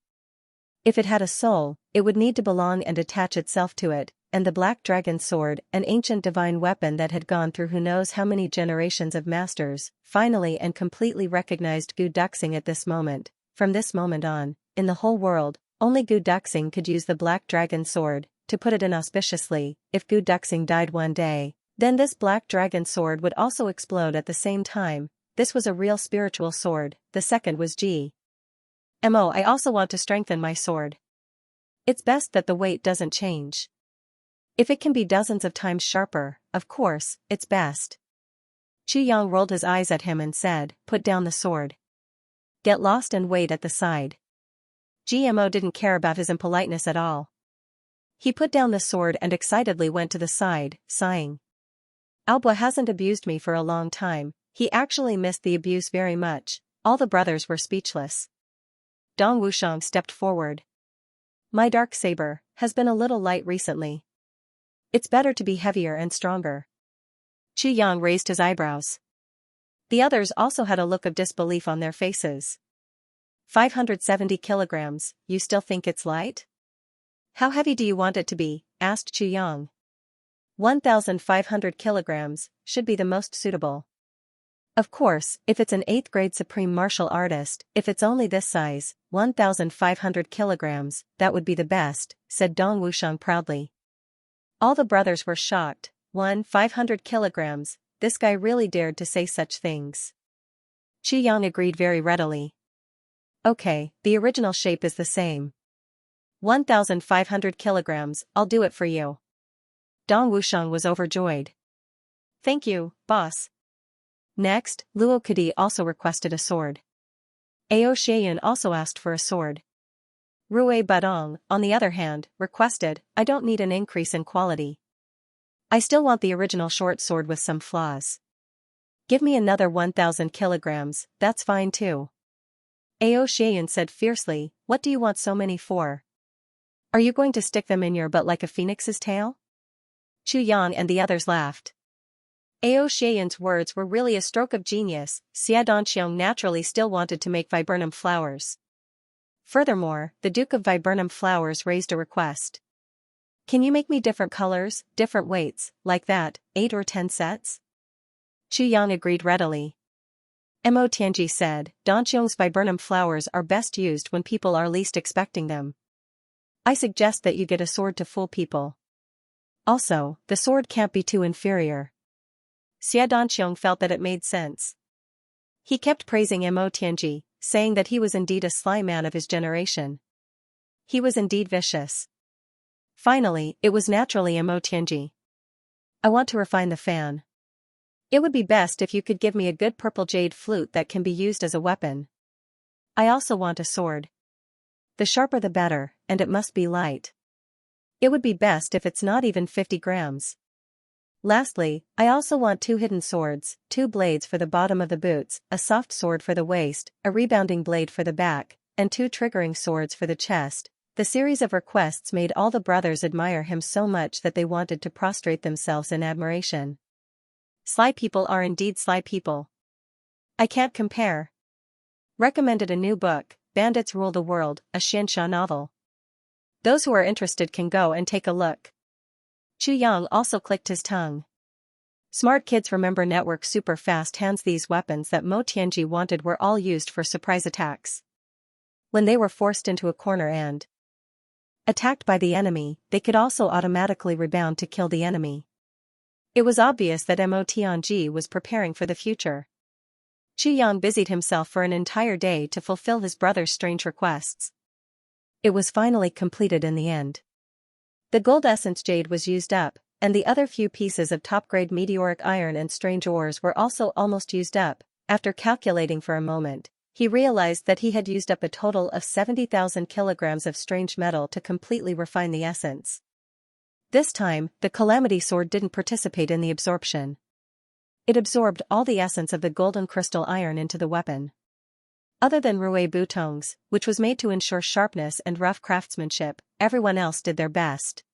A: If it had a soul, it would need to belong and attach itself to it, and the black dragon sword, an ancient divine weapon that had gone through who knows how many generations of masters, finally and completely recognized Gu Duxing at this moment. From this moment on, in the whole world, only Gu Duxing could use the black dragon sword. To put it inauspiciously, if Gu Duxing died one day, then this black dragon sword would also explode at the same time. This was a real spiritual sword. The second was Mo. I also want to strengthen my sword. It's best that the weight doesn't change. If it can be dozens of times sharper, of course, it's best. Xianxia rolled his eyes at him and said, put down the sword. Get lost and wait at the side. Mo didn't care about his impoliteness at all. He put down the sword and excitedly went to the side, sighing. Albua hasn't abused me for a long time. He actually missed the abuse very much. All the brothers were speechless. Dong Wushang stepped forward. My dark saber has been a little light recently. It's better to be heavier and stronger. Xianxia raised his eyebrows. The others also had a look of disbelief on their faces. 570 kilograms, you still think it's light? How heavy do you want it to be? Asked Xianxia. 1,500 kilograms should be the most suitable. Of course, if it's an 8th-grade supreme martial artist, if it's only this size, 1,500 kilograms, that would be the best, said Dong Wushang proudly. All the brothers were shocked. 500 kilograms, this guy really dared to say such things. Xianxia agreed very readily. Okay, the original shape is the same. 1,500 kilograms, I'll do it for you. Dong Wushang was overjoyed. Thank you, boss. Next, Luo Kudi also requested a sword. Ao Xiaoyun also asked for a sword. Rui Badong, on the other hand, requested, I don't need an increase in quality. I still want the original short sword with some flaws. Give me another 1,000 kilograms, that's fine too. Ao Xiaoyun said fiercely, what do you want so many for? Are you going to stick them in your butt like a phoenix's tail? Xianxia and the others laughed. Ao Xiaoyun's words were really a stroke of genius. Xia Donqiang naturally still wanted to make viburnum flowers. Furthermore, the Duke of Viburnum Flowers raised a request. Can you make me different colors, different weights, like that, 8 or 10 sets? Xianxia agreed readily. Mo Tianji said, Donqiang's viburnum flowers are best used when people are least expecting them. I suggest that you get a sword to fool people. Also, the sword can't be too inferior. Xia Donqiang felt that it made sense. He kept praising Mo Tianji, saying that he was indeed a sly man of his generation. He was indeed vicious. Finally, it was naturally Mo Tianji. I want to refine the fan. It would be best if you could give me a good purple jade flute that can be used as a weapon. I also want a sword. The sharper the better, and it must be light. It would be best if it's not even 50 grams. Lastly, I also want 2 hidden swords, 2 blades for the bottom of the boots, a soft sword for the waist, a rebounding blade for the back, and 2 triggering swords for the chest. The series of requests made all the brothers admire him so much that they wanted to prostrate themselves in admiration. Sly people are indeed sly people. I can't compare. Recommended a new book, Bandits Rule the World, a Xianxia novel. Those who are interested can go and take a look. Chu Yang also clicked his tongue. Smart kids remember network super fast hands. These weapons that Mo Tianji wanted were all used for surprise attacks. When they were forced into a corner and attacked by the enemy, they could also automatically rebound to kill the enemy. It was obvious that Mo Tianji was preparing for the future. Chu Yang busied himself for an entire day to fulfill his brother's strange requests. It was finally completed in the end. The gold essence jade was used up, and the other few pieces of top-grade meteoric iron and strange ores were also almost used up. After calculating for a moment, he realized that he had used up a total of 70,000 kilograms of strange metal to completely refine the essence. This time, the Calamity Sword didn't participate in the absorption. It absorbed all the essence of the golden crystal iron into the weapon. Other than Rouet Boutong's, which was made to ensure sharpness and rough craftsmanship, everyone else did their best.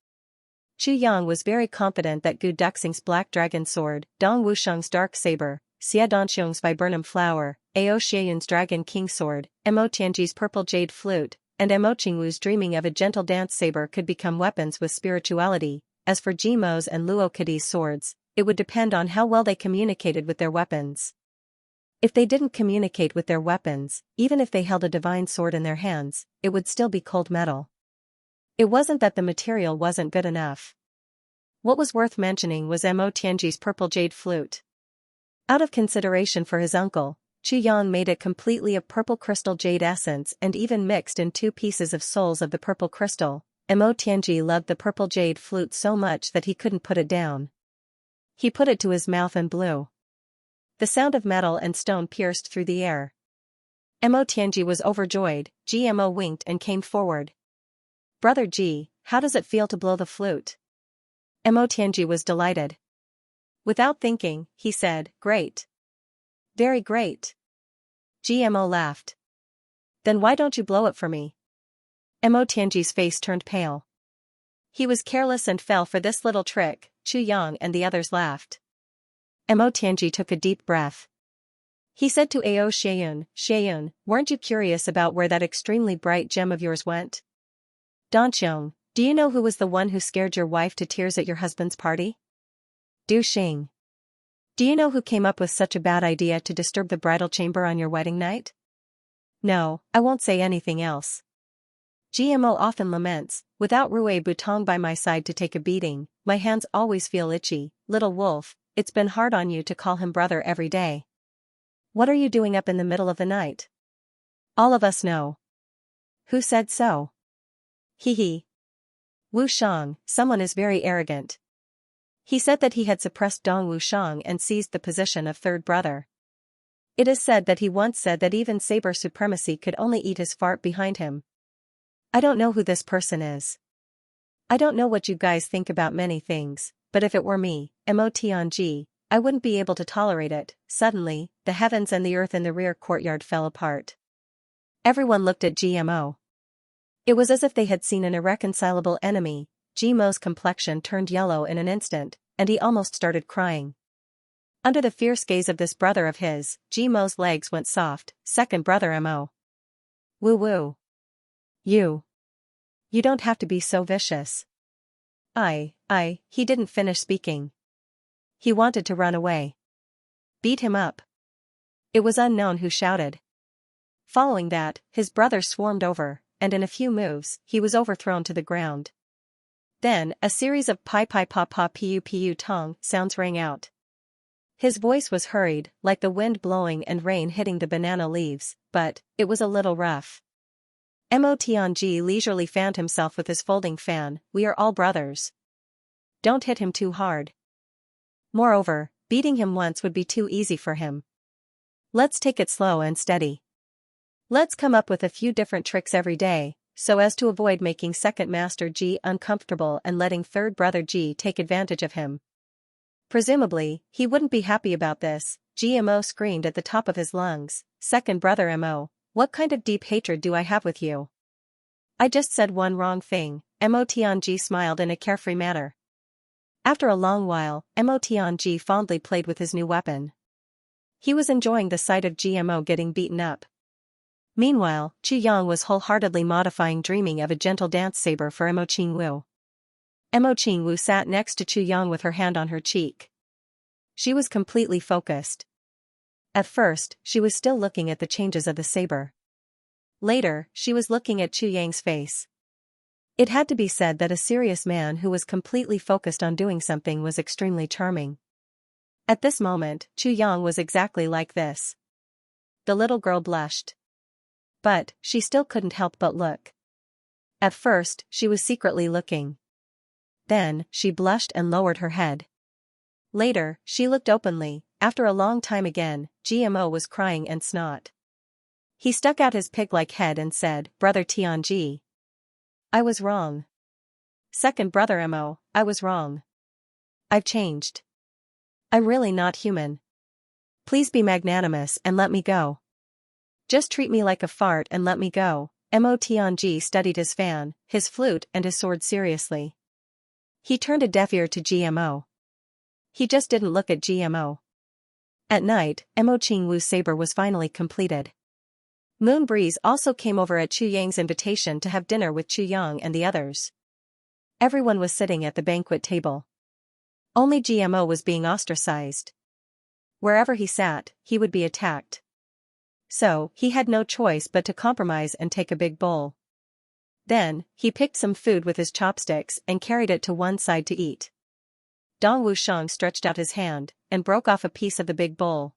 A: Chu Yang was very confident that Gu Duxing's Black Dragon Sword, Dong Wusheng's Dark Saber, Xia Danxiong's Viburnum Flower, Ao Xieyun's Dragon King Sword, Mo Tianji's Purple Jade Flute, and Mo Qingwu's Dreaming of a Gentle Dance Saber could become weapons with spirituality. As for Jimo's and Luo Kadi's swords, it would depend on how well they communicated with their weapons. If they didn't communicate with their weapons, even if they held a divine sword in their hands, it would still be cold metal. It wasn't that the material wasn't good enough. What was worth mentioning was Mo Tianji's Purple Jade Flute. Out of consideration for his uncle, Chu Yang made it completely of purple crystal jade essence and even mixed in 2 pieces of souls of the purple crystal. Mo Tianji loved the purple jade flute so much that he couldn't put it down. He put it to his mouth and blew. The sound of metal and stone pierced through the air. Mo Tianji was overjoyed. Mo winked and came forward. Brother Ji, how does it feel to blow the flute? Mo Tianji was delighted. Without thinking, he said, great. Very great. Mo laughed. Then why don't you blow it for me? Mo Tianji's face turned pale. He was careless and fell for this little trick. Chu Yang and the others laughed. Mo Tianji took a deep breath. He said to Ao Xieyun, weren't you curious about where that extremely bright gem of yours went? Danxiong, do you know who was the one who scared your wife to tears at your husband's party? Du Xing. Do you know who came up with such a bad idea to disturb the bridal chamber on your wedding night? No, I won't say anything else. GMO often laments, without Rouet Boutong by my side to take a beating, my hands always feel itchy. Little wolf, it's been hard on you to call him brother every day. What are you doing up in the middle of the night? All of us know. Who said so? Hee hee. Wu Shang, someone is very arrogant. He said that he had suppressed Dong Wushang and seized the position of third brother. It is said that he once said that even saber supremacy could only eat his fart behind him. I don't know who this person is. I don't know what you guys think about many things, but if it were me, Mo Tianji, I wouldn't be able to tolerate it. Suddenly, the heavens and the earth in the rear courtyard fell apart. Everyone looked at GMO. It was as if they had seen an irreconcilable enemy. GMO's complexion turned yellow in an instant, and he almost started crying. Under the fierce gaze of this brother of his, GMO's legs went soft. Second brother Mo. Woo. You don't have to be so vicious. He didn't finish speaking. He wanted to run away. Beat him up. It was unknown who shouted. Following that, his brother swarmed over, and in a few moves, he was overthrown to the ground. Then, a series of pi pi pa pa pu tong sounds rang out. His voice was hurried, like the wind blowing and rain hitting the banana leaves, but it was a little rough. Mo Tianji leisurely fanned himself with his folding fan. We are all brothers. Don't hit him too hard. Moreover, beating him once would be too easy for him. Let's take it slow and steady. Let's come up with a few different tricks every day, so as to avoid making second master Ji uncomfortable and letting third brother Ji take advantage of him. Presumably, he wouldn't be happy about this. GMO screamed at the top of his lungs. Second brother Mo, what kind of deep hatred do I have with you? I just said one wrong thing. Mo Tianji smiled in a carefree manner. After a long while, Mo Tianji fondly played with his new weapon. He was enjoying the sight of GMO getting beaten up. Meanwhile, Chu Yang was wholeheartedly dreaming of a gentle dance saber for Mo Qingwu. Mo Qingwu sat next to Chu Yang with her hand on her cheek. She was completely focused. At first, she was still looking at the changes of the saber. Later, she was looking at Chu Yang's face. It had to be said that a serious man who was completely focused on doing something was extremely charming. At this moment, Chu Yang was exactly like this. The little girl blushed. But, she still couldn't help but look. At first, she was secretly looking. Then, she blushed and lowered her head. Later, she looked openly. After a long time again, GMO was crying and snot. He stuck out his pig-like head and said, Brother Tianji. I was wrong. Second brother Mo, I was wrong. I've changed. I'm really not human. Please be magnanimous and let me go. Just treat me like a fart and let me go. Mo Tianji studied his fan, his flute and his sword seriously. He turned a deaf ear to GMO. He just didn't look at GMO. At night, Mo Qingwu's saber was finally completed. Moon Breeze also came over at Chu Yang's invitation to have dinner with Chu Yang and the others. Everyone was sitting at the banquet table. Only GMO was being ostracized. Wherever he sat, he would be attacked. So, he had no choice but to compromise and take a big bowl. Then, he picked some food with his chopsticks and carried it to one side to eat. Dong Wushang stretched out his hand and broke off a piece of the big bowl.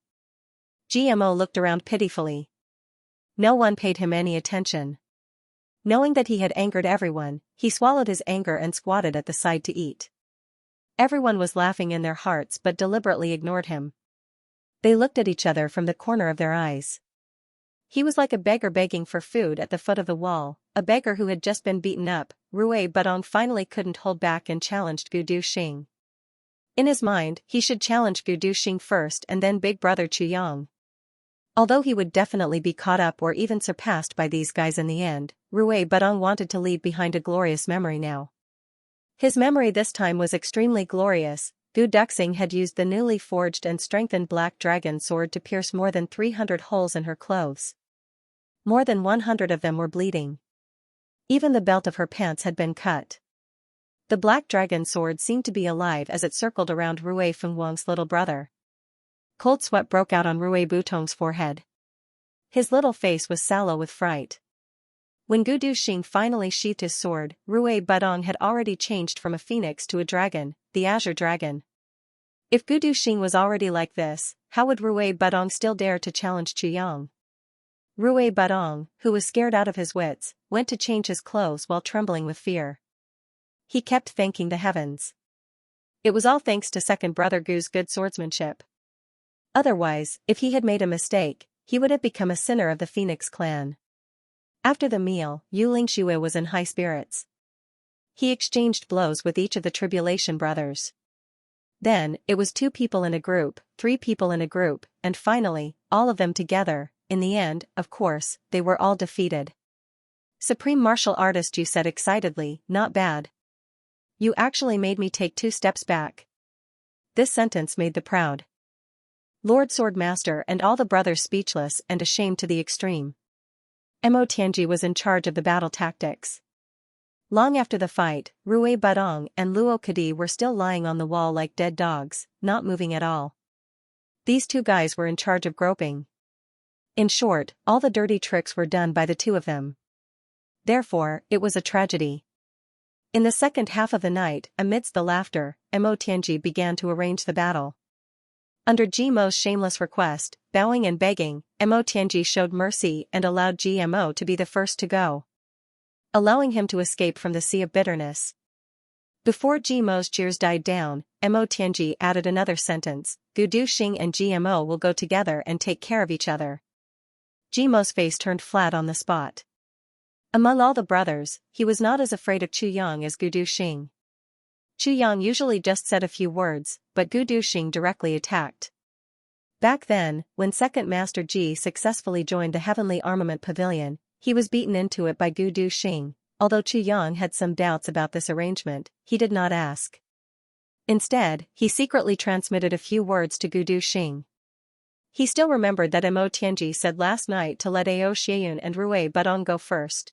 A: GMO looked around pitifully. No one paid him any attention. Knowing that he had angered everyone, he swallowed his anger and squatted at the side to eat. Everyone was laughing in their hearts but deliberately ignored him. They looked at each other from the corner of their eyes. He was like a beggar begging for food at the foot of the wall, a beggar who had just been beaten up. Rui Budong finally couldn't hold back and challenged Gu Duxing. In his mind, he should challenge Gu Duxing first and then big brother Chu Yang. Although he would definitely be caught up or even surpassed by these guys in the end, Rui Budong wanted to leave behind a glorious memory now. His memory this time was extremely glorious. Gu Duxing had used the newly forged and strengthened black dragon sword to pierce more than 300 holes in her clothes. More than 100 of them were bleeding. Even the belt of her pants had been cut. The black dragon sword seemed to be alive as it circled around Rui Fengwang's little brother. Cold sweat broke out on Rui Butong's forehead. His little face was sallow with fright. When Gu Duxing finally sheathed his sword, Rui Budong had already changed from a phoenix to a dragon, the azure dragon. If Gu Duxing was already like this, how would Rui Budong still dare to challenge Chu Yang? Rui Budong, who was scared out of his wits, went to change his clothes while trembling with fear. He kept thanking the heavens. It was all thanks to second brother Gu's good swordsmanship. Otherwise, if he had made a mistake, he would have become a sinner of the Phoenix clan. After the meal, Yu Lingxue was in high spirits. He exchanged blows with each of the Tribulation brothers. Then, it was 2 people in a group, 3 people in a group, and finally, all of them together. In the end, of course, they were all defeated. Supreme Martial Artist, Yu said excitedly, not bad. You actually made me take 2 steps back. This sentence made the proud Lord Swordmaster and all the brothers speechless and ashamed to the extreme. Mo Tianji was in charge of the battle tactics. Long after the fight, Rui Budong and Luo Kadi were still lying on the wall like dead dogs, not moving at all. These 2 guys were in charge of groping. In short, all the dirty tricks were done by the 2 of them. Therefore, it was a tragedy. In the second half of the night, amidst the laughter, Mo Tianji began to arrange the battle. Under Gmo's shameless request, bowing and begging, Mo Tianji showed mercy and allowed Gmo to be the first to go. allowing him to escape from the sea of bitterness. Before Jimo's jeers died down, Mo Tianji added another sentence, Gudu Xing and GMO will go together and take care of each other. Jimo's face turned flat on the spot. Among all the brothers, he was not as afraid of Chu Yang as Gudu Xing. Chu Yang usually just said a few words, but Gudu Xing directly attacked. Back then, when Second Master Ji successfully joined the Heavenly Armament Pavilion, he was beaten into it by Gudu Xing. Although Chu Yang had some doubts about this arrangement, he did not ask. Instead, he secretly transmitted a few words to Gudu Xing. He still remembered that Mo Tianji said last night to let Ao Xieyun and Rui Budong go first.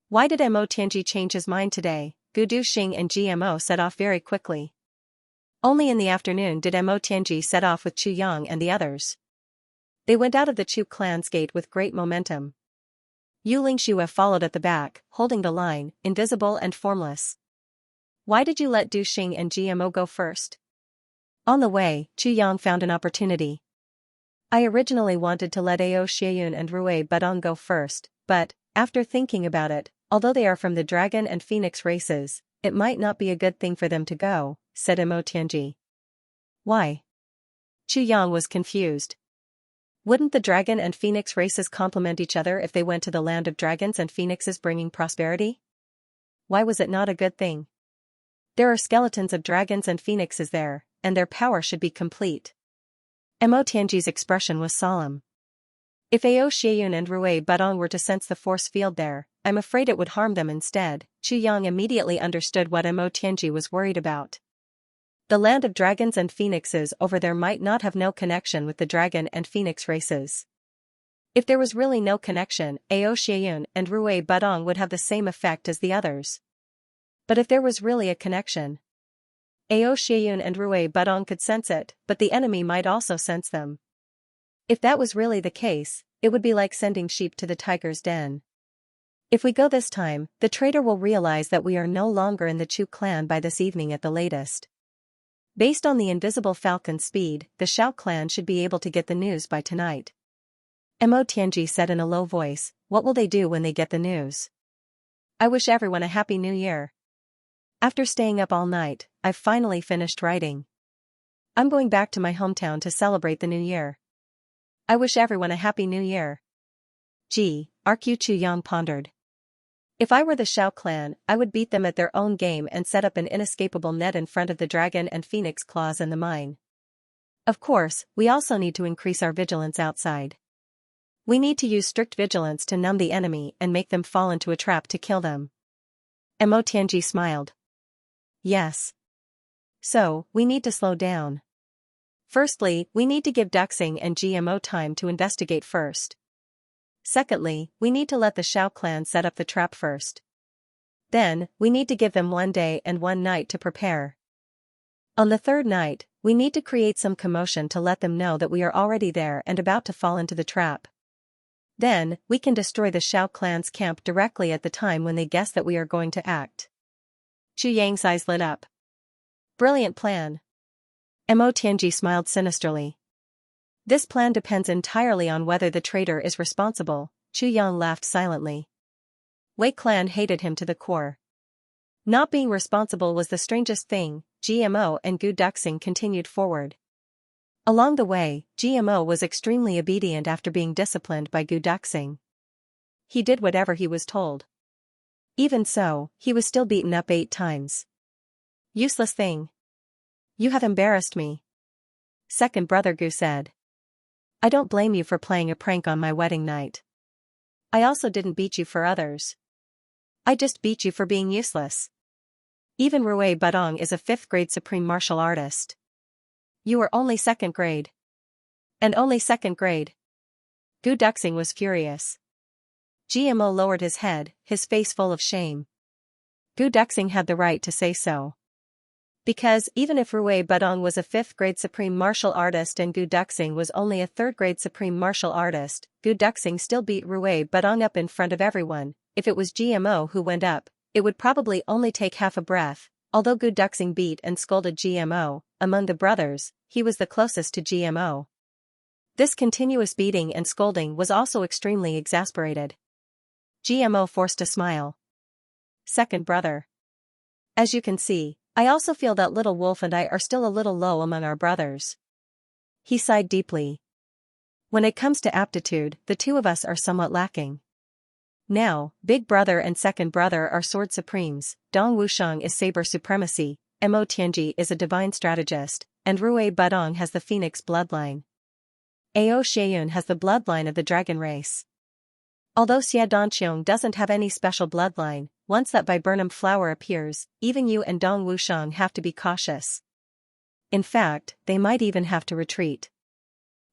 A: Why did Mo Tianji change his mind today? Gudu Xing and GMO set off very quickly. Only in the afternoon did Mo Tianji set off with Chu Yang and the others. They went out of the Chu clan's gate with great momentum. Yu Lingxue followed at the back, holding the line, invisible and formless. Why did you let Du Xing and GMO go first? On the way, Chu Yang found an opportunity. I originally wanted to let Ao Xieyun and Rui Budong go first, but, after thinking about it, although they are from the Dragon and Phoenix races, it might not be a good thing for them to go, said Mo Tianji. Why? Chu Yang was confused. Wouldn't the Dragon and Phoenix races complement each other if they went to the land of dragons and phoenixes bringing prosperity? Why was it not a good thing? There are skeletons of dragons and phoenixes there, and their power should be complete. Mo Tianji's expression was solemn. If Ao Xieyun and Rui Budong were to sense the force field there, I'm afraid it would harm them instead. Chu Yang immediately understood what Mo Tianji was worried about. The land of dragons and phoenixes over there might not have no connection with the dragon and phoenix races. If there was really no connection, Ao Xieyun and Rui Budong would have the same effect as the others. But if there was really a connection, Ao Xieyun and Rui Budong could sense it, but the enemy might also sense them. If that was really the case, it would be like sending sheep to the tiger's den. If we go this time, the traitor will realize that we are no longer in the Chu clan by this evening at the latest. Based on the invisible falcon's speed, the Xiao clan should be able to get the news by tonight. Mo Tianji said in a low voice, what will they do when they get the news? I wish everyone a happy new year. After staying up all night, I've finally finished writing. I'm going back to my hometown to celebrate the new year. I wish everyone a happy new year. Gee, RQ Chu Yang pondered. If I were the Xiao clan, I would beat them at their own game and set up an inescapable net in front of the dragon and phoenix claws in the mine. Of course, we also need to increase our vigilance outside. We need to use strict vigilance to numb the enemy and make them fall into a trap to kill them. Mo Tianji smiled. Yes. So, we need to slow down. Firstly, we need to give Duxing and GMO time to investigate first. Secondly, we need to let the Xiao clan set up the trap first. Then, we need to give them 1 day and 1 night to prepare. On the 3rd night, we need to create some commotion to let them know that we are already there and about to fall into the trap. Then, we can destroy the Xiao clan's camp directly at the time when they guess that we are going to act. Chu Yang's eyes lit up. Brilliant plan. Mo Tianji smiled sinisterly. This plan depends entirely on whether the traitor is responsible. Chu Yang laughed silently. Wei clan hated him to the core. Not being responsible was the strangest thing. GMO and Gu Duxing continued forward. Along the way, GMO was extremely obedient after being disciplined by Gu Duxing. He did whatever he was told. Even so, he was still beaten up 8 times. Useless thing. You have embarrassed me. Second brother Gu said. I don't blame you for playing a prank on my wedding night. I also didn't beat you for others. I just beat you for being useless. Even Rui Budong is a 5th grade supreme martial artist. You were only 2nd grade. And only 2nd grade. Gu Duxing was furious. GMO lowered his head, his face full of shame. Gu Duxing had the right to say so. Because, even if Rui Budong was a 5th grade supreme martial artist and Gu Duxing was only a 3rd grade supreme martial artist, Gu Duxing still beat Rui Budong up in front of everyone. If it was GMO who went up, it would probably only take half a breath. Although Gu Duxing beat and scolded GMO, among the brothers, he was the closest to GMO. This continuous beating and scolding was also extremely exasperated. GMO forced a smile. second brother. As you can see, I also feel that little wolf and I are still a little low among our brothers. He sighed deeply. When it comes to aptitude, the two of us are somewhat lacking. Now, big brother and second brother are sword supremes, Dong Wushang is saber supremacy, Mo Tianji is a divine strategist, and Rui Budong has the phoenix bloodline. Ao Xieyun has the bloodline of the dragon race. Although Xia Donqiong doesn't have any special bloodline, once that viburnum flower appears, even you and Dong Wushang have to be cautious. In fact, they might even have to retreat.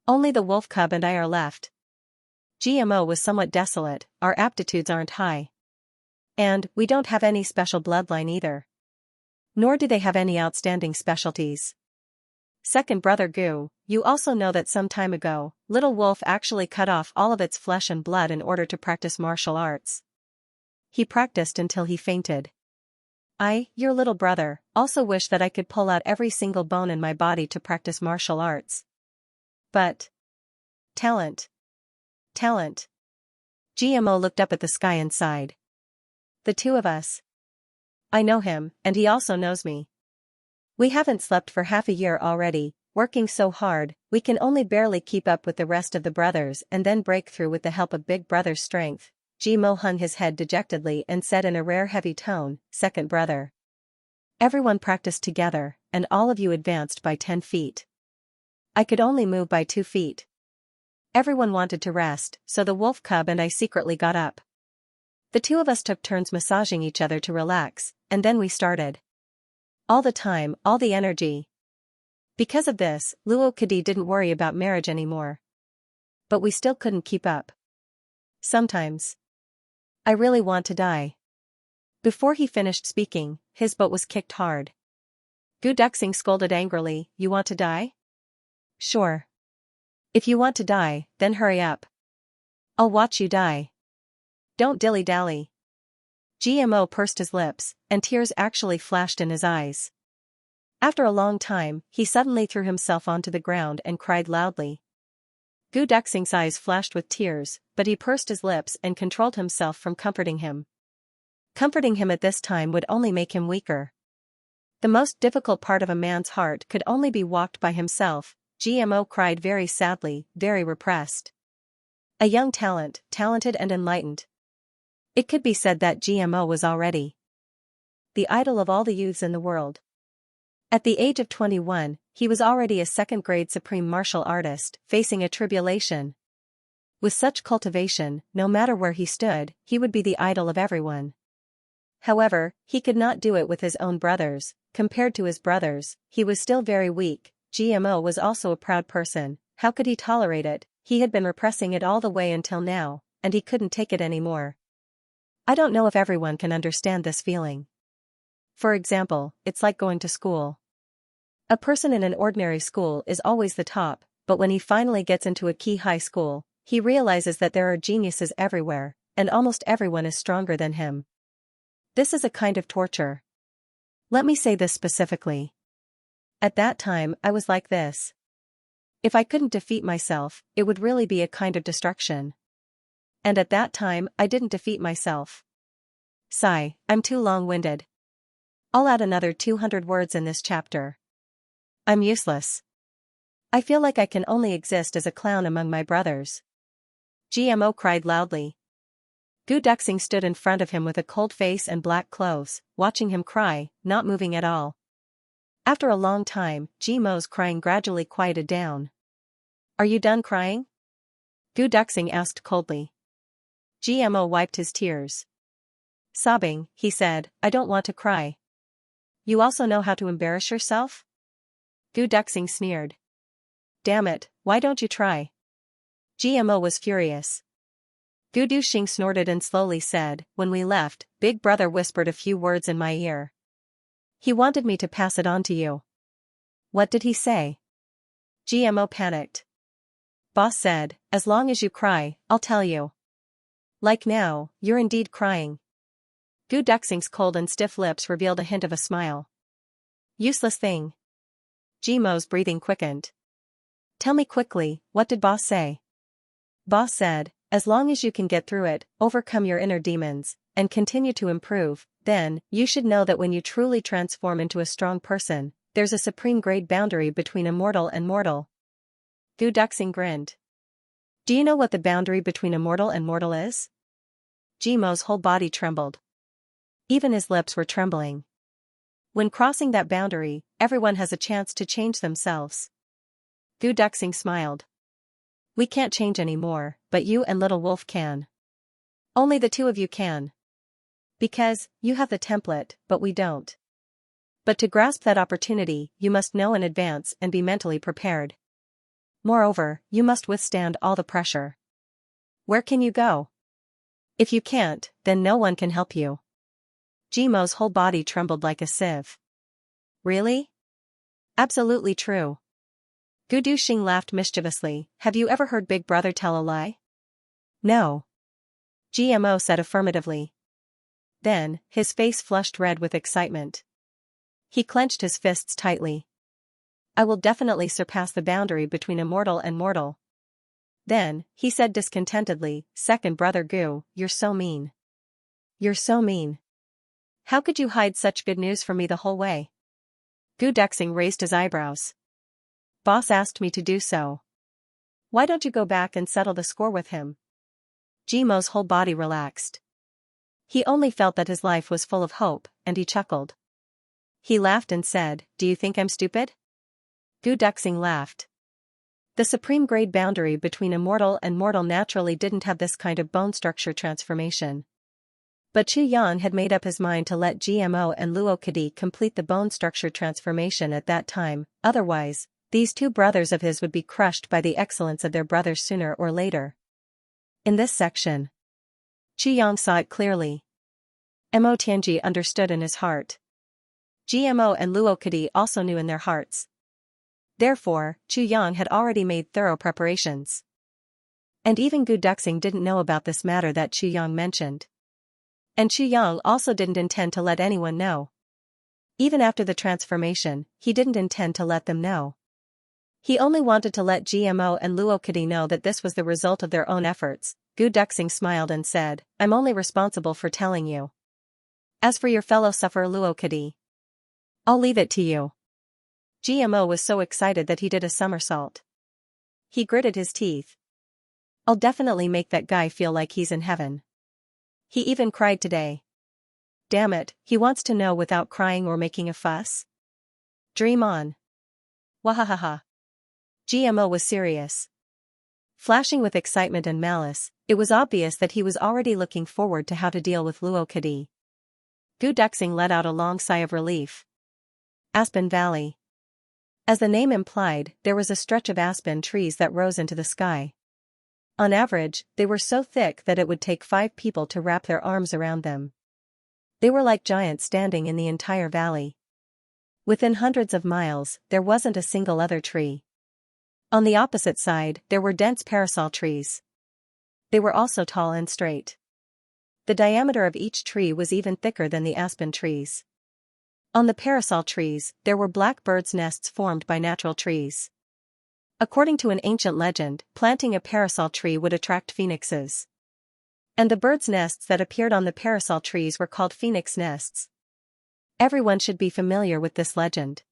A: Only the wolf cub and I are left. GMO was somewhat desolate, our aptitudes aren't high. And, we don't have any special bloodline either. Nor do they have any outstanding specialties. Second brother Gu, you also know that some time ago, Little Wolf actually cut off all of its flesh and blood in order to practice martial arts. He practiced until he fainted. I, your little brother, also wish that I could pull out every single bone in my body to practice martial arts. But... Talent. GMO looked up at the sky and sighed. The two of us. I know him, and he also knows me. We haven't slept for half a year already, working so hard, we can only barely keep up with the rest of the brothers and then break through with the help of big brother's strength. GMO hung his head dejectedly and said in a rare heavy tone, second brother. Everyone practiced together, and all of you advanced by 10 feet. I could only move by 2 feet. Everyone wanted to rest, so the wolf cub and I secretly got up. The two of us took turns massaging each other to relax, and then we started. All the time, all the energy. Because of this, Luo Kadi didn't worry about marriage anymore. But we still couldn't keep up. Sometimes. I really want to die. Before he finished speaking, his boat was kicked hard. Gu Duxing scolded angrily, you want to die? Sure. If you want to die, then hurry up. I'll watch you die. Don't dilly-dally. GMO pursed his lips, and tears actually flashed in his eyes. After a long time, he suddenly threw himself onto the ground and cried loudly. Gu Duxing's eyes flashed with tears, but he pursed his lips and controlled himself from comforting him. Comforting him at this time would only make him weaker. The most difficult part of a man's heart could only be walked by himself. GMO cried very sadly, very repressed. A young talent, talented and enlightened. It could be said that GMO was already the idol of all the youths in the world. At the age of 21, he was already a second-grade supreme martial artist, facing a tribulation. With such cultivation, no matter where he stood, he would be the idol of everyone. However, he could not do it with his own brothers. Compared to his brothers, he was still very weak. GMO was also a proud person. How could he tolerate it? He had been repressing it all the way until now, and he couldn't take it anymore. I don't know if everyone can understand this feeling. For example, it's like going to school. A person in an ordinary school is always the top, but when he finally gets into a key high school, he realizes that there are geniuses everywhere, and almost everyone is stronger than him. This is a kind of torture. Let me say this specifically. At that time, I was like this. If I couldn't defeat myself, it would really be a kind of destruction. And at that time, I didn't defeat myself. Sigh, I'm too long-winded. I'll add another 200 words in this chapter. I'm useless. I feel like I can only exist as a clown among my brothers. GMO cried loudly. Gu Duxing stood in front of him with a cold face and black clothes, watching him cry, not moving at all. After a long time, GMO's crying gradually quieted down. Are you done crying? Gu Duxing asked coldly. GMO wiped his tears. Sobbing, he said, I don't want to cry. You also know how to embarrass yourself? Gu Duxing sneered. Damn it, why don't you try? GMO was furious. Gu Duxing snorted and slowly said, when we left, Big Brother whispered a few words in my ear. He wanted me to pass it on to you. What did he say? GMO panicked. Boss said, as long as you cry, I'll tell you. Like now, you're indeed crying. Gu Duxing's cold and stiff lips revealed a hint of a smile. Useless thing. GMO's breathing quickened. Tell me quickly, what did boss say? Boss said, As long as you can get through it, overcome your inner demons, and continue to improve, then, you should know that when you truly transform into a strong person, there's a supreme grade boundary between immortal and mortal. Gu Duxing grinned. Do you know what the boundary between immortal and mortal is? Jimo's whole body trembled. Even his lips were trembling. When crossing that boundary, everyone has a chance to change themselves. Gu Duxing smiled. We can't change anymore, but you and Little Wolf can. Only the two of you can. Because, you have the template, but we don't. But to grasp that opportunity, you must know in advance and be mentally prepared. Moreover, you must withstand all the pressure. Where can you go? If you can't, then no one can help you. Jimo's whole body trembled like a sieve. Really? Absolutely true. Gu Duxing laughed mischievously. Have you ever heard Big Brother tell a lie? No. GMO said affirmatively. Then, his face flushed red with excitement. He clenched his fists tightly. I will definitely surpass the boundary between immortal and mortal. Then, he said discontentedly, Second Brother Gu, you're so mean. You're so mean. How could you hide such good news from me the whole way? Gu Duxing raised his eyebrows. Boss asked me to do so. Why don't you go back and settle the score with him? Jimo's whole body relaxed. He only felt that his life was full of hope, and he chuckled. He laughed and said, Do you think I'm stupid? Gu Duxing laughed. The supreme grade boundary between immortal and mortal naturally didn't have this kind of bone structure transformation. But Chu Yang had made up his mind to let GMO and Luo Kadi complete the bone structure transformation at that time, otherwise, these two brothers of his would be crushed by the excellence of their brothers sooner or later. In this section, Chu Yang saw it clearly. Mo Tianji understood in his heart. GMO and Luo Kadi also knew in their hearts. Therefore, Chu Yang had already made thorough preparations. And even Gu Duxing didn't know about this matter that Chu Yang mentioned. And Chu Yang also didn't intend to let anyone know. Even after the transformation, he didn't intend to let them know. He only wanted to let GMO and Luo Kadi know that this was the result of their own efforts. Gu Duxing smiled and said, I'm only responsible for telling you. As for your fellow sufferer Luo Kadi, I'll leave it to you. GMO was so excited that he did a somersault. He gritted his teeth. I'll definitely make that guy feel like he's in heaven. He even cried today. Damn it, he wants to know without crying or making a fuss. Dream on. Wahahaha. GMO was serious. Flashing with excitement and malice, it was obvious that he was already looking forward to how to deal with Luo Kadi. Gu Duxing let out a long sigh of relief. Aspen Valley. As the name implied, there was a stretch of aspen trees that rose into the sky. On average, they were so thick that it would take 5 people to wrap their arms around them. They were like giants standing in the entire valley. Within hundreds of miles, there wasn't a single other tree. On the opposite side, there were dense parasol trees. They were also tall and straight. The diameter of each tree was even thicker than the aspen trees. On the parasol trees, there were black birds' nests formed by natural trees. According to an ancient legend, planting a parasol tree would attract phoenixes. And the birds' nests that appeared on the parasol trees were called phoenix nests. Everyone should be familiar with this legend.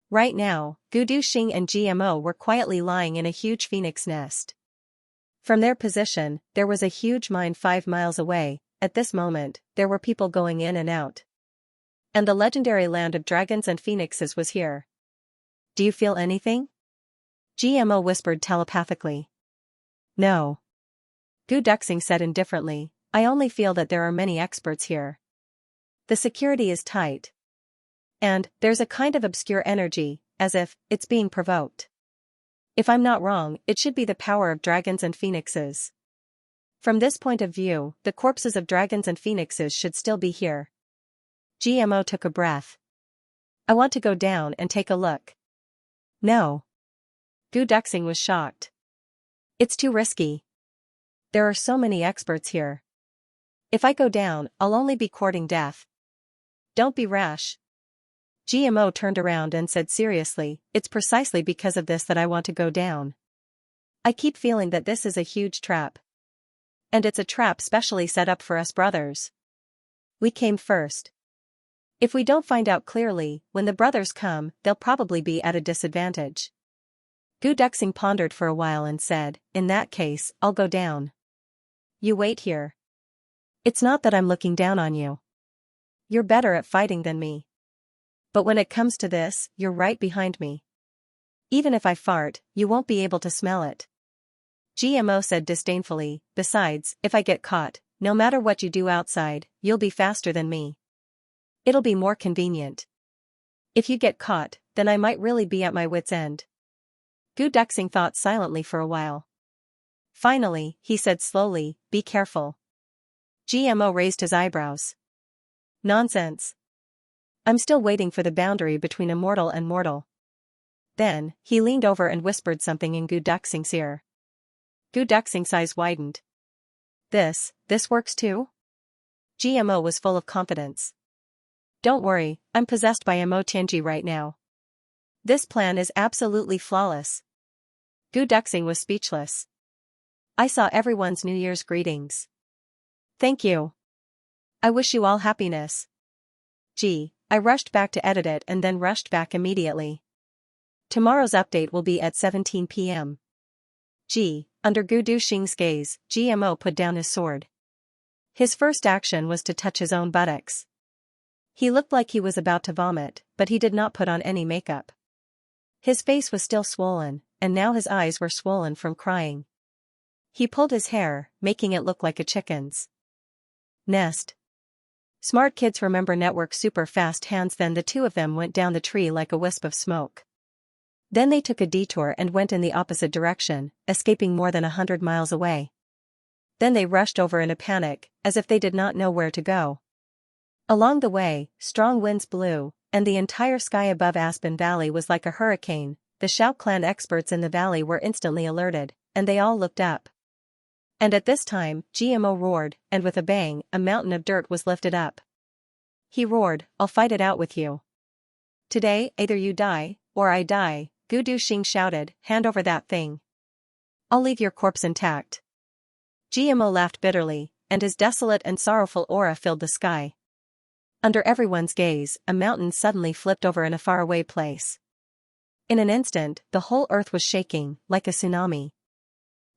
A: Right now, Gu Duxing and GMO were quietly lying in a huge phoenix nest. From their position, there was a huge mine 5 miles away. At this moment, there were people going in and out. And the legendary land of dragons and phoenixes was here. Do you feel anything? GMO whispered telepathically. No. Gu Duxing said indifferently, I only feel that there are many experts here. The security is tight. And, there's a kind of obscure energy, as if, it's being provoked. If I'm not wrong, it should be the power of dragons and phoenixes. From this point of view, the corpses of dragons and phoenixes should still be here. GMO took a breath. I want to go down and take a look. No. Gu Duxing was shocked. It's too risky. There are so many experts here. If I go down, I'll only be courting death. Don't be rash. GMO turned around and said seriously, it's precisely because of this that I want to go down. I keep feeling that this is a huge trap. And it's a trap specially set up for us brothers. We came first. If we don't find out clearly, when the brothers come, they'll probably be at a disadvantage. Gu Duxing pondered for a while and said, in that case, I'll go down. You wait here. It's not that I'm looking down on you. You're better at fighting than me. But when it comes to this, you're right behind me. Even if I fart, you won't be able to smell it. GMO said disdainfully, besides, if I get caught, no matter what you do outside, you'll be faster than me. It'll be more convenient. If you get caught, then I might really be at my wit's end. Gu Duxing thought silently for a while. Finally, he said slowly, be careful. GMO raised his eyebrows. Nonsense. I'm still waiting for the boundary between immortal and mortal. Then, he leaned over and whispered something in Gu Duxing's ear. Gu Duxing's eyes widened. This works too? GMO was full of confidence. Don't worry, I'm possessed by Mo Tianji right now. This plan is absolutely flawless. Gu Duxing was speechless. I saw everyone's New Year's greetings. Thank you. I wish you all happiness. Gee, I rushed back to edit it and then rushed back immediately. Tomorrow's update will be at 17 p.m. Gee, under Gu Duxing's gaze, GMO put down his sword. His first action was to touch his own buttocks. He looked like he was about to vomit, but he did not put on any makeup. His face was still swollen, and now his eyes were swollen from crying. He pulled his hair, making it look like a chicken's nest. Smart kids remember network super fast hands. Then the two of them went down the tree like a wisp of smoke. Then they took a detour and went in the opposite direction, escaping more than 100 miles away. Then they rushed over in a panic, as if they did not know where to go. Along the way, strong winds blew, and the entire sky above Aspen Valley was like a hurricane. The Shao clan experts in the valley were instantly alerted, and they all looked up. And at this time, GMO roared, and with a bang, a mountain of dirt was lifted up. He roared, I'll fight it out with you. Today, either you die, or I die, Gu Duxing shouted, hand over that thing. I'll leave your corpse intact. GMO laughed bitterly, and his desolate and sorrowful aura filled the sky. Under everyone's gaze, a mountain suddenly flipped over in a faraway place. In an instant, the whole earth was shaking, like a tsunami.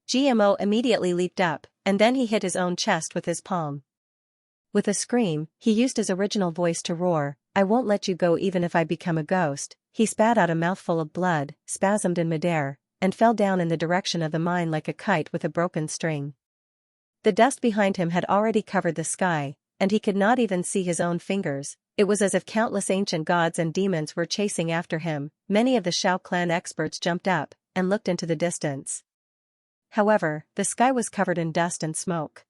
A: GMO immediately leaped up, and then he hit his own chest with his palm. With a scream, he used his original voice to roar, I won't let you go even if I become a ghost. He spat out a mouthful of blood, spasmed in midair, and fell down in the direction of the mine like a kite with a broken string. The dust behind him had already covered the sky, and he could not even see his own fingers. It was as if countless ancient gods and demons were chasing after him. Many of the Shao clan experts jumped up and looked into the distance. However, the sky was covered in dust and smoke.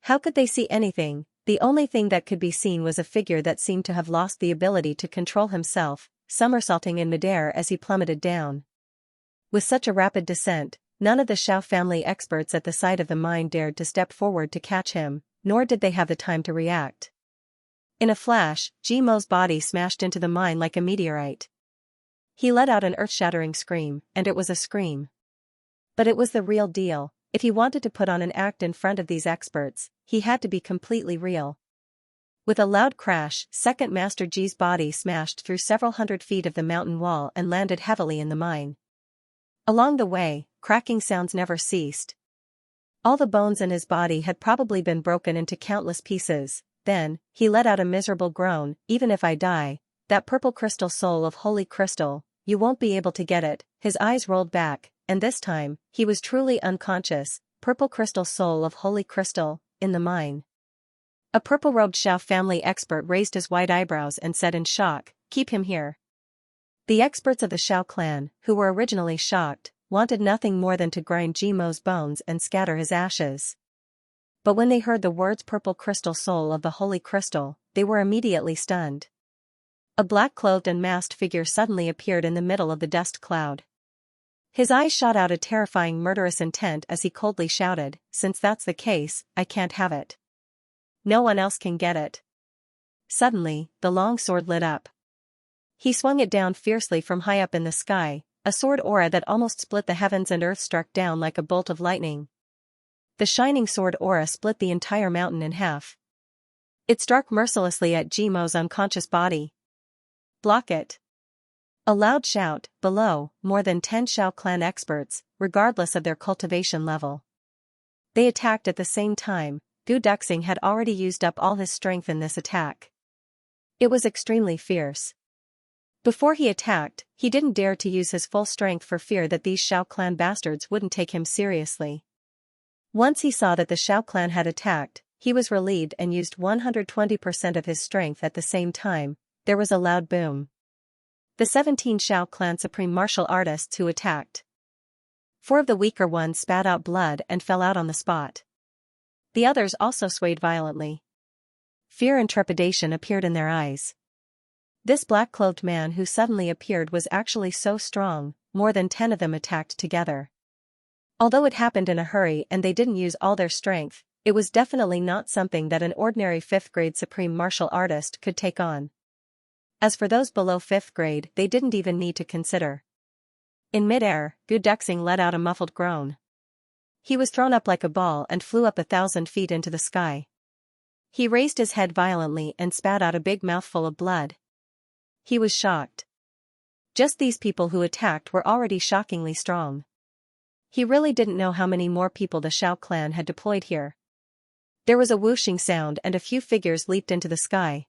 A: How could they see anything? The only thing that could be seen was a figure that seemed to have lost the ability to control himself, somersaulting in midair as he plummeted down. With such a rapid descent, none of the Shao family experts at the site of the mine dared to step forward to catch him, nor did they have the time to react. In a flash, GMO's body smashed into the mine like a meteorite. He let out an earth-shattering scream, and it was a scream. But it was the real deal. If he wanted to put on an act in front of these experts, he had to be completely real. With a loud crash, Second Master Ji's body smashed through several hundred feet of the mountain wall and landed heavily in the mine. Along the way, cracking sounds never ceased. All the bones in his body had probably been broken into countless pieces. Then, he let out a miserable groan, even if I die, that purple crystal soul of holy crystal, you won't be able to get it. His eyes rolled back, and this time, he was truly unconscious. Purple crystal soul of holy crystal, in the mine. A purple-robed Shao family expert raised his white eyebrows and said in shock, keep him here. The experts of the Shao clan, who were originally shocked, wanted nothing more than to grind GMO's bones and scatter his ashes. But when they heard the words purple crystal soul of the holy crystal, they were immediately stunned. A black-clothed and masked figure suddenly appeared in the middle of the dust cloud. His eyes shot out a terrifying murderous intent as he coldly shouted, since that's the case, I can't have it. No one else can get it. Suddenly, the long sword lit up. He swung it down fiercely from high up in the sky, a sword aura that almost split the heavens and earth struck down like a bolt of lightning. The shining sword aura split the entire mountain in half. It struck mercilessly at Jimo's unconscious body. Block it. A loud shout, below, more than 10 Shao clan experts, regardless of their cultivation level. They attacked at the same time. Gu Duxing had already used up all his strength in this attack. It was extremely fierce. Before he attacked, he didn't dare to use his full strength for fear that these Shao clan bastards wouldn't take him seriously. Once he saw that the Shao clan had attacked, he was relieved and used 120% of his strength at the same time. There was a loud boom. The 17 Shao clan supreme martial artists who attacked. 4 of the weaker ones spat out blood and fell out on the spot. The others also swayed violently. Fear and trepidation appeared in their eyes. This black-clothed man who suddenly appeared was actually so strong, more than 10 of them attacked together. Although it happened in a hurry and they didn't use all their strength, it was definitely not something that an ordinary 5th grade supreme martial artist could take on. As for those below 5th grade, they didn't even need to consider. In mid-air, Gu Duxing let out a muffled groan. He was thrown up like a ball and flew up 1,000 feet into the sky. He raised his head violently and spat out a big mouthful of blood. He was shocked. Just these people who attacked were already shockingly strong. He really didn't know how many more people the Shao clan had deployed here. There was a whooshing sound and a few figures leaped into the sky.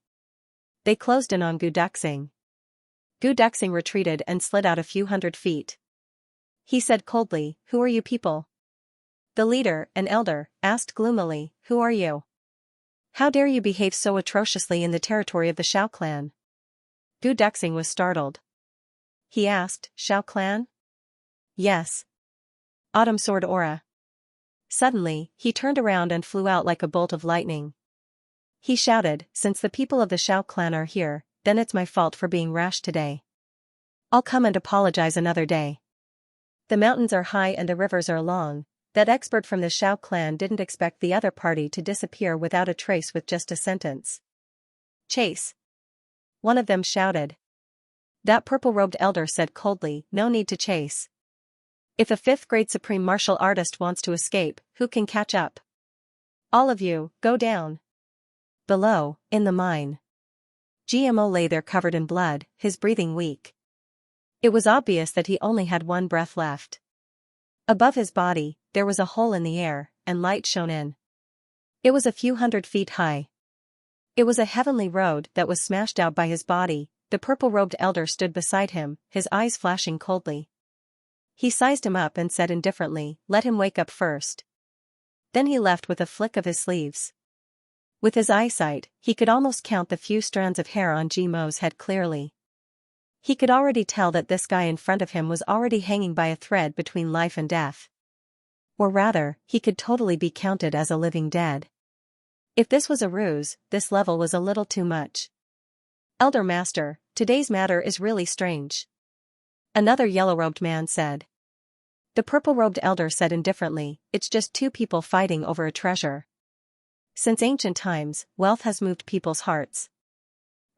A: They closed in on Gu Duxing. Gu Duxing retreated and slid out a few hundred feet. He said coldly, "Who are you people?" The leader, an elder, asked gloomily, "Who are you? How dare you behave so atrociously in the territory of the Shao clan?" Gu Duxing was startled. He asked, "Shao clan?" "Yes." Autumn sword aura. Suddenly, he turned around and flew out like a bolt of lightning. He shouted, "Since the people of the Shao clan are here, then it's my fault for being rash today. I'll come and apologize another day. The mountains are high and the rivers are long." That expert from the Shao clan didn't expect the other party to disappear without a trace with just a sentence. "Chase!" One of them shouted. That purple-robed elder said coldly, "No need to chase. If a 5th grade supreme martial artist wants to escape, who can catch up? All of you, go down." Below, in the mine. GMO lay there covered in blood, his breathing weak. It was obvious that he only had one breath left. Above his body, there was a hole in the air, and light shone in. It was a few hundred feet high. It was a heavenly road that was smashed out by his body. The purple-robed elder stood beside him, his eyes flashing coldly. He sized him up and said indifferently, "Let him wake up first." Then he left with a flick of his sleeves. With his eyesight, he could almost count the few strands of hair on Jimo's head clearly. He could already tell that this guy in front of him was already hanging by a thread between life and death. Or rather, he could totally be counted as a living dead. If this was a ruse, this level was a little too much. "Elder Master, today's matter is really strange," another yellow-robed man said. The purple-robed elder said indifferently, "It's just 2 people fighting over a treasure. Since ancient times, wealth has moved people's hearts.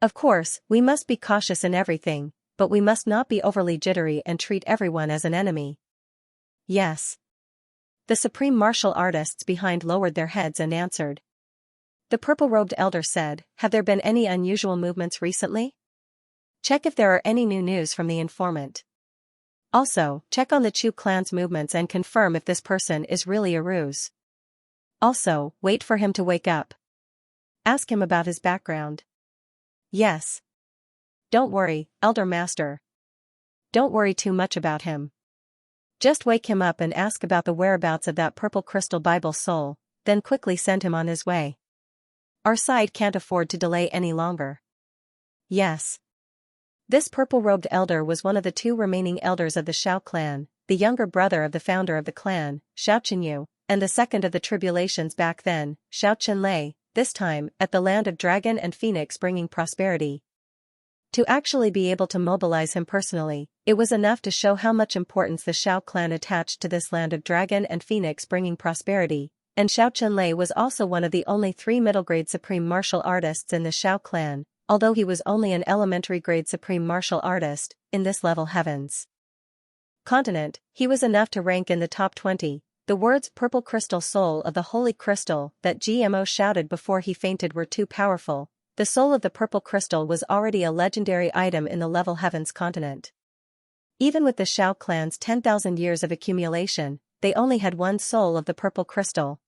A: Of course, we must be cautious in everything, but we must not be overly jittery and treat everyone as an enemy." "Yes." The supreme martial artists behind lowered their heads and answered. The purple-robed elder said, "Have there been any unusual movements recently? Check if there are any new news from the informant. Also, check on the Chu clan's movements and confirm if this person is really a ruse. Also, wait for him to wake up. Ask him about his background." "Yes." "Don't worry, Elder Master. Don't worry too much about him. Just wake him up and ask about the whereabouts of that purple crystal Bible soul, then quickly send him on his way. Our side can't afford to delay any longer." "Yes." This purple-robed elder was one of the 2 remaining elders of the Shao clan, the younger brother of the founder of the clan, Xianxia, and the second of the tribulations back then, Xianxia, this time, at the land of Dragon and Phoenix bringing prosperity. To actually be able to mobilize him personally, it was enough to show how much importance the Shao clan attached to this land of Dragon and Phoenix bringing prosperity, and Xianxia was also one of the only 3 middle-grade supreme martial artists in the Shao clan, although he was only an elementary-grade supreme martial artist, in this level heavens continent, he was enough to rank in the top 20, The words "purple crystal soul of the holy crystal" that GMO shouted before he fainted were too powerful. The soul of the purple crystal was already a legendary item in the level heavens continent. Even with the Shao clan's 10,000 years of accumulation, they only had one soul of the purple crystal.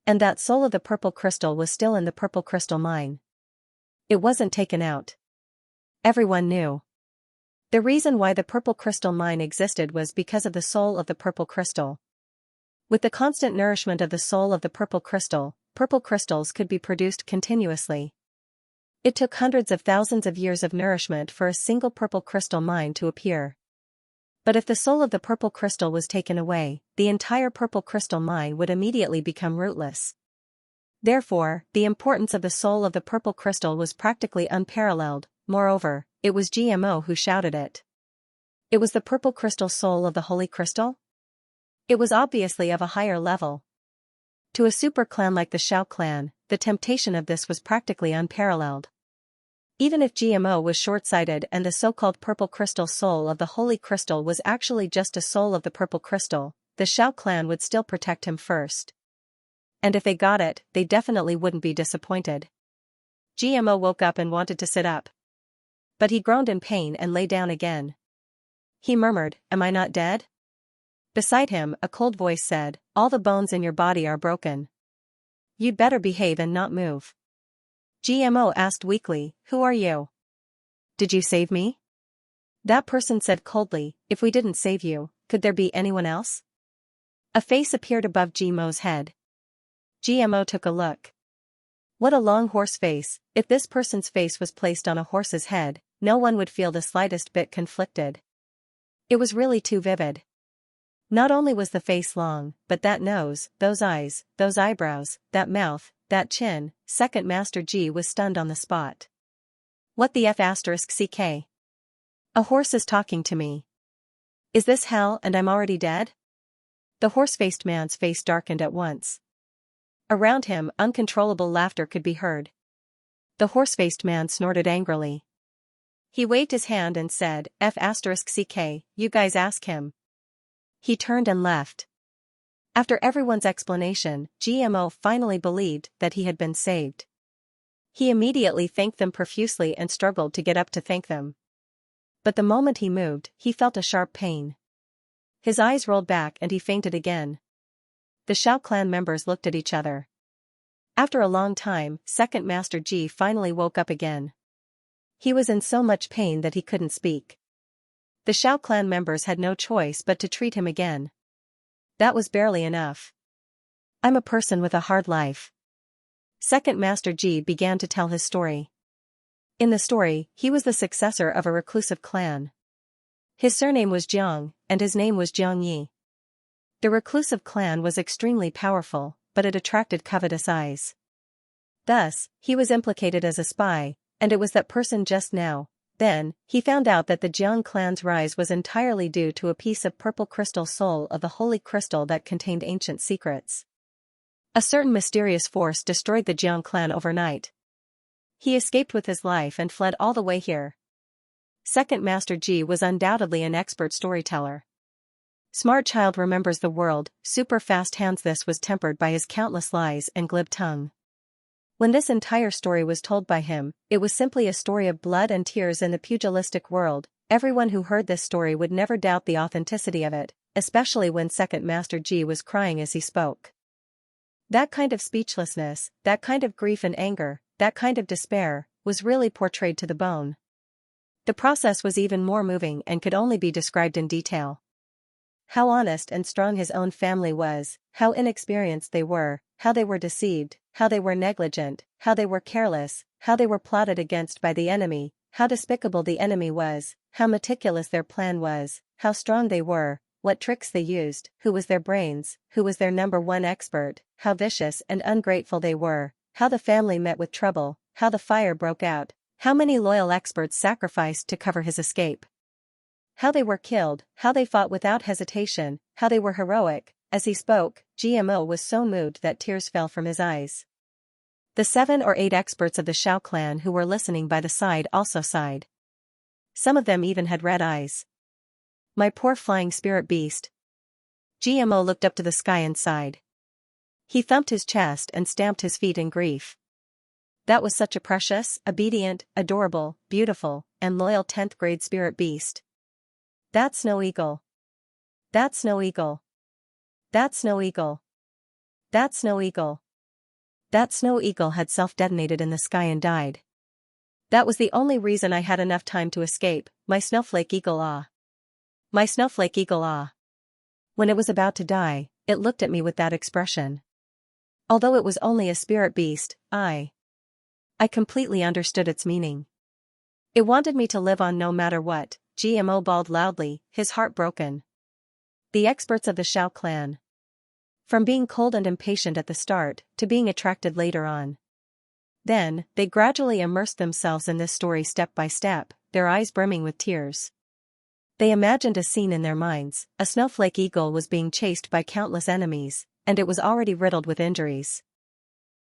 A: And that soul of the purple crystal was still in the purple crystal mine. It wasn't taken out. Everyone knew. The reason why the purple crystal mine existed was because of the soul of the purple crystal. With the constant nourishment of the soul of the purple crystals could be produced continuously. It took hundreds of thousands of years of nourishment for a single purple crystal mine to appear. But if the soul of the purple crystal was taken away, the entire purple crystal mine would immediately become rootless. Therefore, the importance of the soul of the purple crystal was practically unparalleled. Moreover, it was GMO who shouted it. It was the purple crystal soul of the holy crystal? It was obviously of a higher level. To a super clan like the Shao clan, the temptation of this was practically unparalleled. Even if GMO was short-sighted and the so-called purple crystal soul of the holy crystal was actually just a soul of the purple crystal, the Shao clan would still protect him first. And if they got it, they definitely wouldn't be disappointed. GMO woke up and wanted to sit up. But he groaned in pain and lay down again. He murmured, "Am I not dead?" Beside him, a cold voice said, "All the bones in your body are broken. You'd better behave and not move." GMO asked weakly, "Who are you? Did you save me?" That person said coldly, "If we didn't save you, could there be anyone else?" A face appeared above GMO's head. GMO took a look. What a long horse face. If this person's face was placed on a horse's head, no one would feel the slightest bit conflicted. It was really too vivid. Not only was the face long, but that nose, those eyes, those eyebrows, that mouth, that chin. Second Master G was stunned on the spot. What the F***ck? A horse is talking to me. Is this hell and I'm already dead? The horse-faced man's face darkened at once. Around him, uncontrollable laughter could be heard. The horse-faced man snorted angrily. He waved his hand and said, F***ck, you guys ask him. He turned and left. After everyone's explanation, GMO finally believed that he had been saved. He immediately thanked them profusely and struggled to get up to thank them. But the moment he moved, he felt a sharp pain. His eyes rolled back and he fainted again. The Shao clan members looked at each other. After a long time, Second Master G finally woke up again. He was in so much pain that he couldn't speak. The Shao clan members had no choice but to treat him again. That was barely enough. I'm a person with a hard life. Second Master G began to tell his story. In the story, he was the successor of a reclusive clan. His surname was Jiang, and his name was Xianxia. The reclusive clan was extremely powerful, but it attracted covetous eyes. Thus, he was implicated as a spy, and it was that person just now. Then, he found out that the Jiang clan's rise was entirely due to a piece of purple crystal soul of the holy crystal that contained ancient secrets. A certain mysterious force destroyed the Jiang clan overnight. He escaped with his life and fled all the way here. Second Master G was undoubtedly an expert storyteller. Smart child remembers the world, super fast hands. This was tempered by his countless lies and glib tongue. When this entire story was told by him, it was simply a story of blood and tears in the pugilistic world. Everyone who heard this story would never doubt the authenticity of it, especially when Second Master G was crying as he spoke. That kind of speechlessness, that kind of grief and anger, that kind of despair, was really portrayed to the bone. The process was even more moving and could only be described in detail. How honest and strong his own family was, how inexperienced they were, how they were deceived, how they were negligent, how they were careless, how they were plotted against by the enemy, how despicable the enemy was, how meticulous their plan was, how strong they were, what tricks they used, who was their brains, who was their number one expert, how vicious and ungrateful they were, how the family met with trouble, how the fire broke out, how many loyal experts sacrificed to cover his escape. How they were killed, how they fought without hesitation, how they were heroic. As he spoke, GMO was so moved that tears fell from his eyes. The 7 or 8 experts of the Shao clan who were listening by the side also sighed. Some of them even had red eyes. My poor flying spirit beast. GMO looked up to the sky and sighed. He thumped his chest and stamped his feet in grief. That was such a precious, obedient, adorable, beautiful, and loyal 10th grade spirit beast. That snow eagle. That snow eagle. That snow eagle. That snow eagle. That snow eagle had self-detonated in the sky and died. That was the only reason I had enough time to escape, my snowflake eagle ah. My snowflake eagle ah. When it was about to die, it looked at me with that expression. Although it was only a spirit beast, I completely understood its meaning. It wanted me to live on no matter what. GMO bawled loudly, his heart broken. The experts of the Xiao clan. From being cold and impatient at the start, to being attracted later on. Then, they gradually immersed themselves in this story step by step, their eyes brimming with tears. They imagined a scene in their minds. A snowflake eagle was being chased by countless enemies, and it was already riddled with injuries.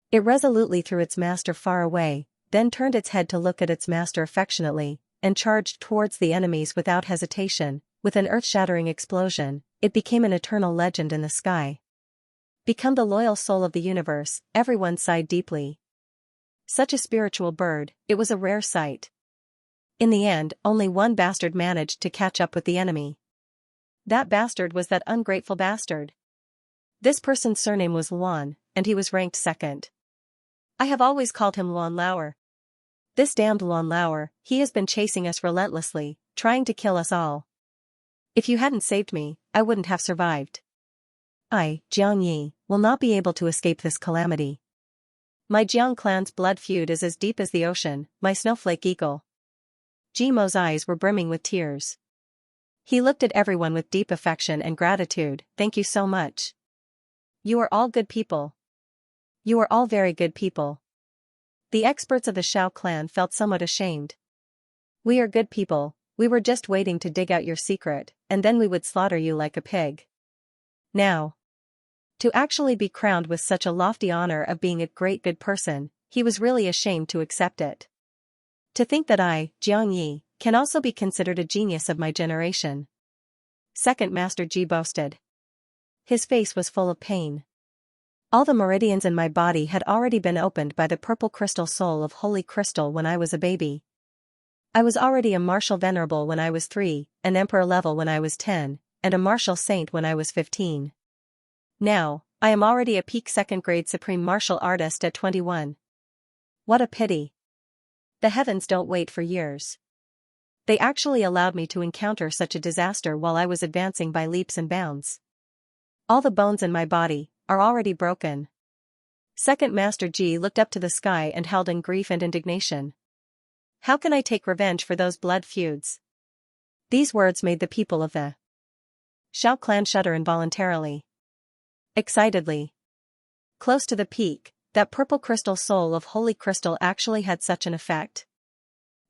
A: It resolutely threw its master far away, then turned its head to look at its master affectionately, and charged towards the enemies without hesitation. With an earth-shattering explosion, it became an eternal legend in the sky. Become the loyal soul of the universe, everyone sighed deeply. Such a spiritual bird, it was a rare sight. In the end, only one bastard managed to catch up with the enemy. That bastard was that ungrateful bastard. This person's surname was Luan, and he was ranked second. I have always called him Luan Lauer. This damned Luan Lauer, he has been chasing us relentlessly, trying to kill us all. If you hadn't saved me, I wouldn't have survived. I, Xianxia, will not be able to escape this calamity. My Jiang clan's blood feud is as deep as the ocean, my snowflake eagle. Jimo's eyes were brimming with tears. He looked at everyone with deep affection and gratitude. Thank you so much. You are all good people. You are all very good people. The experts of the Xiao clan felt somewhat ashamed. We are good people, we were just waiting to dig out your secret, and then we would slaughter you like a pig. Now, to actually be crowned with such a lofty honor of being a great good person, he was really ashamed to accept it. To think that I, Xianxia, can also be considered a genius of my generation. Second Master Ji boasted. His face was full of pain. All the meridians in my body had already been opened by the purple crystal soul of holy crystal when I was a baby. I was already a martial venerable when I was 3, an emperor level when I was 10, and a martial saint when I was 15. Now, I am already a peak 2nd grade supreme martial artist at 21. What a pity. The heavens don't wait for years. They actually allowed me to encounter such a disaster while I was advancing by leaps and bounds. All the bones in my body are already broken. Second Master Ji looked up to the sky and held in grief and indignation. How can I take revenge for those blood feuds? These words made the people of the Xiao clan shudder involuntarily. Excitedly. Close to the peak, that purple crystal soul of holy crystal actually had such an effect.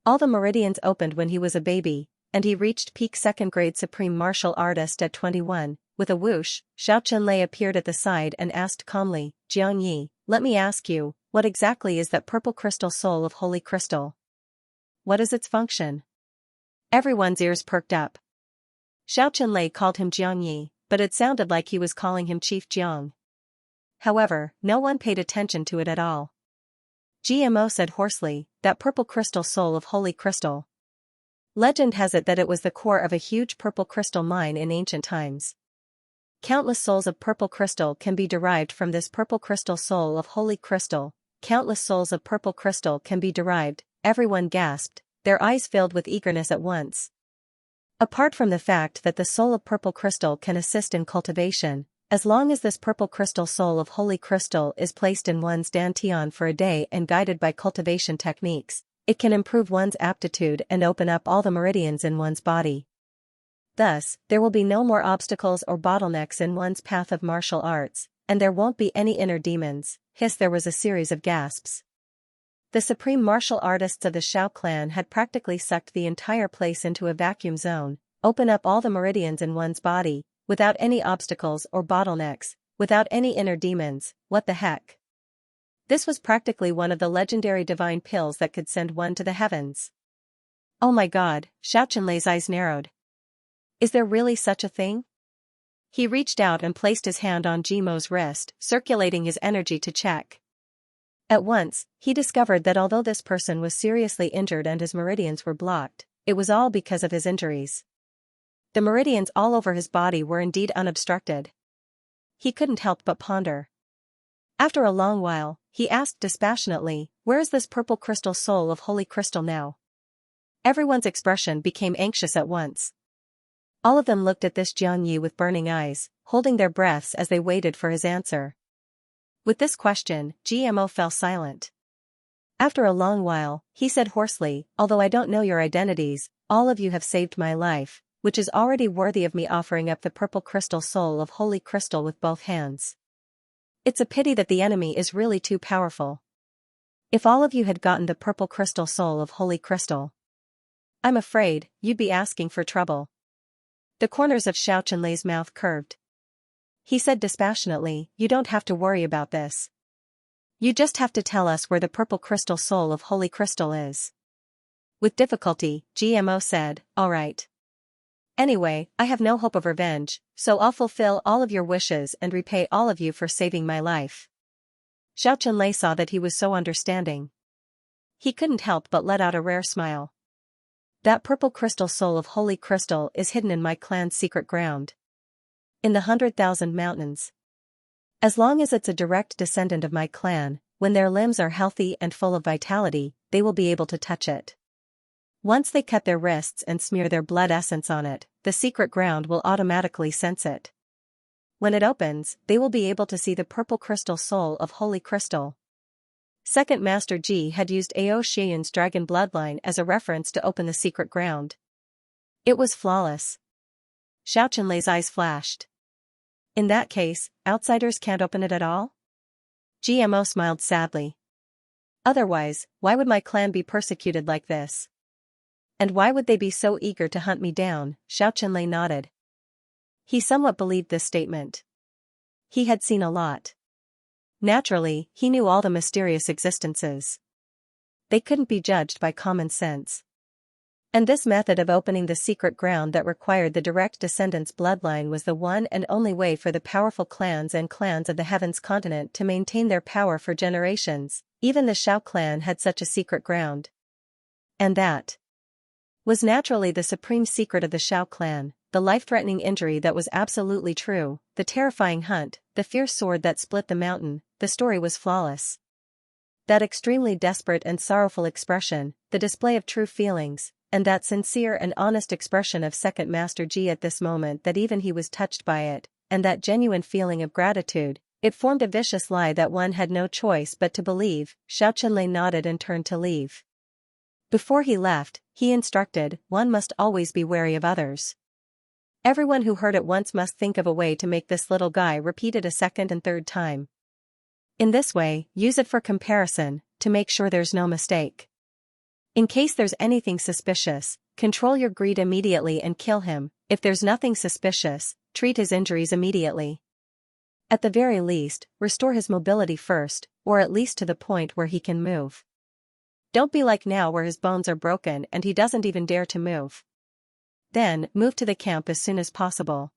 A: All the meridians opened when he was a baby, and he reached peak 2nd grade supreme martial artist at 21. With a whoosh, Xiaoqianlei appeared at the side and asked calmly, Xianxia, let me ask you, what exactly is that purple crystal soul of holy crystal? What is its function? Everyone's ears perked up. Xiaoqianlei called him Xianxia, but it sounded like he was calling him Chief Jiang. However, no one paid attention to it at all. GMO said hoarsely, that purple crystal soul of holy crystal. Legend has it that it was the core of a huge purple crystal mine in ancient times. Countless souls of purple crystal can be derived from this purple crystal soul of holy crystal. Countless souls of purple crystal can be derived, everyone gasped, their eyes filled with eagerness at once. Apart from the fact that the soul of purple crystal can assist in cultivation, as long as this purple crystal soul of holy crystal is placed in one's dantian for a day and guided by cultivation techniques, it can improve one's aptitude and open up all the meridians in one's body. Thus, there will be no more obstacles or bottlenecks in one's path of martial arts, and there won't be any inner demons. There was a series of gasps. The supreme martial artists of the Xiao clan had practically sucked the entire place into a vacuum zone, open up all the meridians in one's body, without any obstacles or bottlenecks, without any inner demons. What the heck? This was practically one of the legendary divine pills that could send one to the heavens. Oh my god, Xiaoqianlei's eyes narrowed. Is there really such a thing? He reached out and placed his hand on Jimo's wrist, circulating his energy to check. At once, he discovered that although this person was seriously injured and his meridians were blocked, it was all because of his injuries. The meridians all over his body were indeed unobstructed. He couldn't help but ponder. After a long while, he asked dispassionately, "Where is this purple crystal soul of holy crystal now?" Everyone's expression became anxious at once. All of them looked at this Xianxia with burning eyes, holding their breaths as they waited for his answer. With this question, GMO fell silent. After a long while, he said hoarsely, "Although I don't know your identities, all of you have saved my life, which is already worthy of me offering up the purple crystal soul of holy crystal with both hands. It's a pity that the enemy is really too powerful. If all of you had gotten the purple crystal soul of holy crystal, I'm afraid you'd be asking for trouble." The corners of Xianxia's mouth curved. He said dispassionately, "You don't have to worry about this. You just have to tell us where the purple crystal soul of holy crystal is." With difficulty, GMO said, "All right. Anyway, I have no hope of revenge, so I'll fulfill all of your wishes and repay all of you for saving my life." Xianxia saw that he was so understanding. He couldn't help but let out a rare smile. "That purple crystal soul of holy crystal is hidden in my clan's secret ground. In the 100,000 mountains. As long as it's a direct descendant of my clan, when their limbs are healthy and full of vitality, they will be able to touch it. Once they cut their wrists and smear their blood essence on it, the secret ground will automatically sense it. When it opens, they will be able to see the purple crystal soul of holy crystal." Second Master Ji had used Ao Xian's dragon bloodline as a reference to open the secret ground. It was flawless. Xianxia's eyes flashed. "In that case, outsiders can't open it at all?" GMO smiled sadly. "Otherwise, why would my clan be persecuted like this? And why would they be so eager to hunt me down?" Xianxia nodded. He somewhat believed this statement. He had seen a lot. Naturally, he knew all the mysterious existences. They couldn't be judged by common sense. And this method of opening the secret ground that required the direct descendant's bloodline was the one and only way for the powerful clans and clans of the Heavens continent to maintain their power for generations. Even the Xiao clan had such a secret ground. And that was naturally the supreme secret of the Xiao clan, the life-threatening injury that was absolutely true, the terrifying hunt, the fierce sword that split the mountain. The story was flawless. That extremely desperate and sorrowful expression, the display of true feelings, and that sincere and honest expression of Second Master Ji at this moment that even he was touched by it, and that genuine feeling of gratitude, it formed a vicious lie that one had no choice but to believe. Xianxia nodded and turned to leave. Before he left, he instructed, "One must always be wary of others. Everyone who heard it once must think of a way to make this little guy repeat it a second and third time. In this way, use it for comparison, to make sure there's no mistake. In case there's anything suspicious, control your greed immediately and kill him. If there's nothing suspicious, treat his injuries immediately. At the very least, restore his mobility first, or at least to the point where he can move. Don't be like now where his bones are broken and he doesn't even dare to move. Then, move to the camp as soon as possible.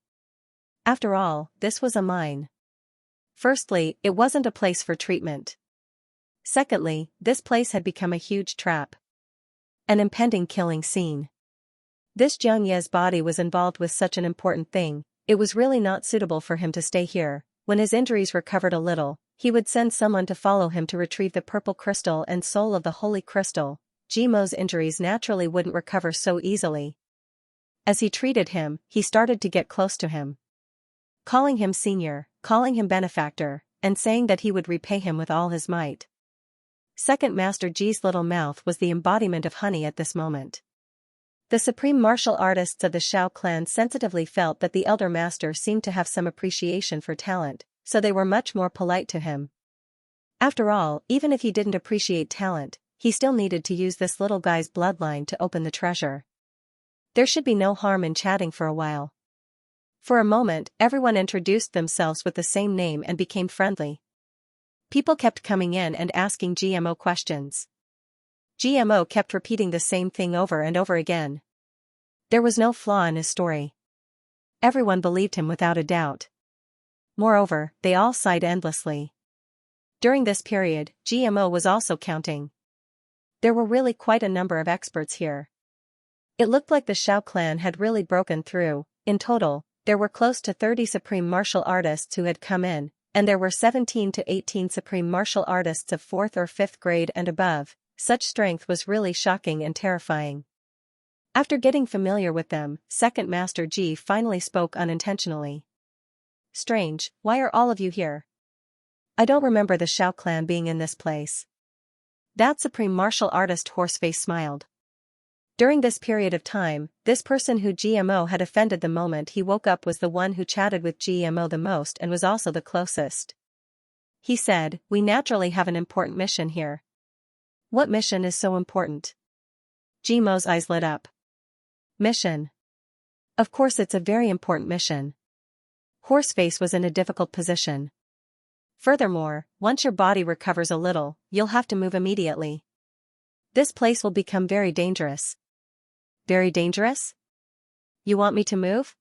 A: After all, this was a mine. Firstly, it wasn't a place for treatment. Secondly, this place had become a huge trap. An impending killing scene. This Xianxia's body was involved with such an important thing, it was really not suitable for him to stay here. When his injuries recovered a little, he would send someone to follow him to retrieve the purple crystal and soul of the holy crystal. Jimo's injuries naturally wouldn't recover so easily. As he treated him, he started to get close to him. Calling him senior, calling him benefactor, and saying that he would repay him with all his might. Second Master Ji's little mouth was the embodiment of honey at this moment. The supreme martial artists of the Xiao clan sensitively felt that the elder master seemed to have some appreciation for talent, so they were much more polite to him. After all, even if he didn't appreciate talent, he still needed to use this little guy's bloodline to open the treasure. There should be no harm in chatting for a while. For a moment, everyone introduced themselves with the same name and became friendly. People kept coming in and asking GMO questions. GMO kept repeating the same thing over and over again. There was no flaw in his story. Everyone believed him without a doubt. Moreover, they all sighed endlessly. During this period, GMO was also counting. There were really quite a number of experts here. It looked like the Shao clan had really broken through. In total, there were close to 30 supreme martial artists who had come in, and there were 17 to 18 supreme martial artists of 4th or 5th grade and above. Such strength was really shocking and terrifying. After getting familiar with them, Second Master Ji finally spoke unintentionally. Strange, why are all of you here? I don't remember the Shao clan being in this place. That supreme martial artist Horseface smiled. During this period of time, this person who GMO had offended the moment he woke up was the one who chatted with GMO the most and was also the closest. He said, "We naturally have an important mission here." What mission is so important? GMO's eyes lit up. Mission. Of course it's a very important mission. Horseface was in a difficult position. Furthermore, once your body recovers a little, you'll have to move immediately. This place will become very dangerous. Very dangerous? You want me to move?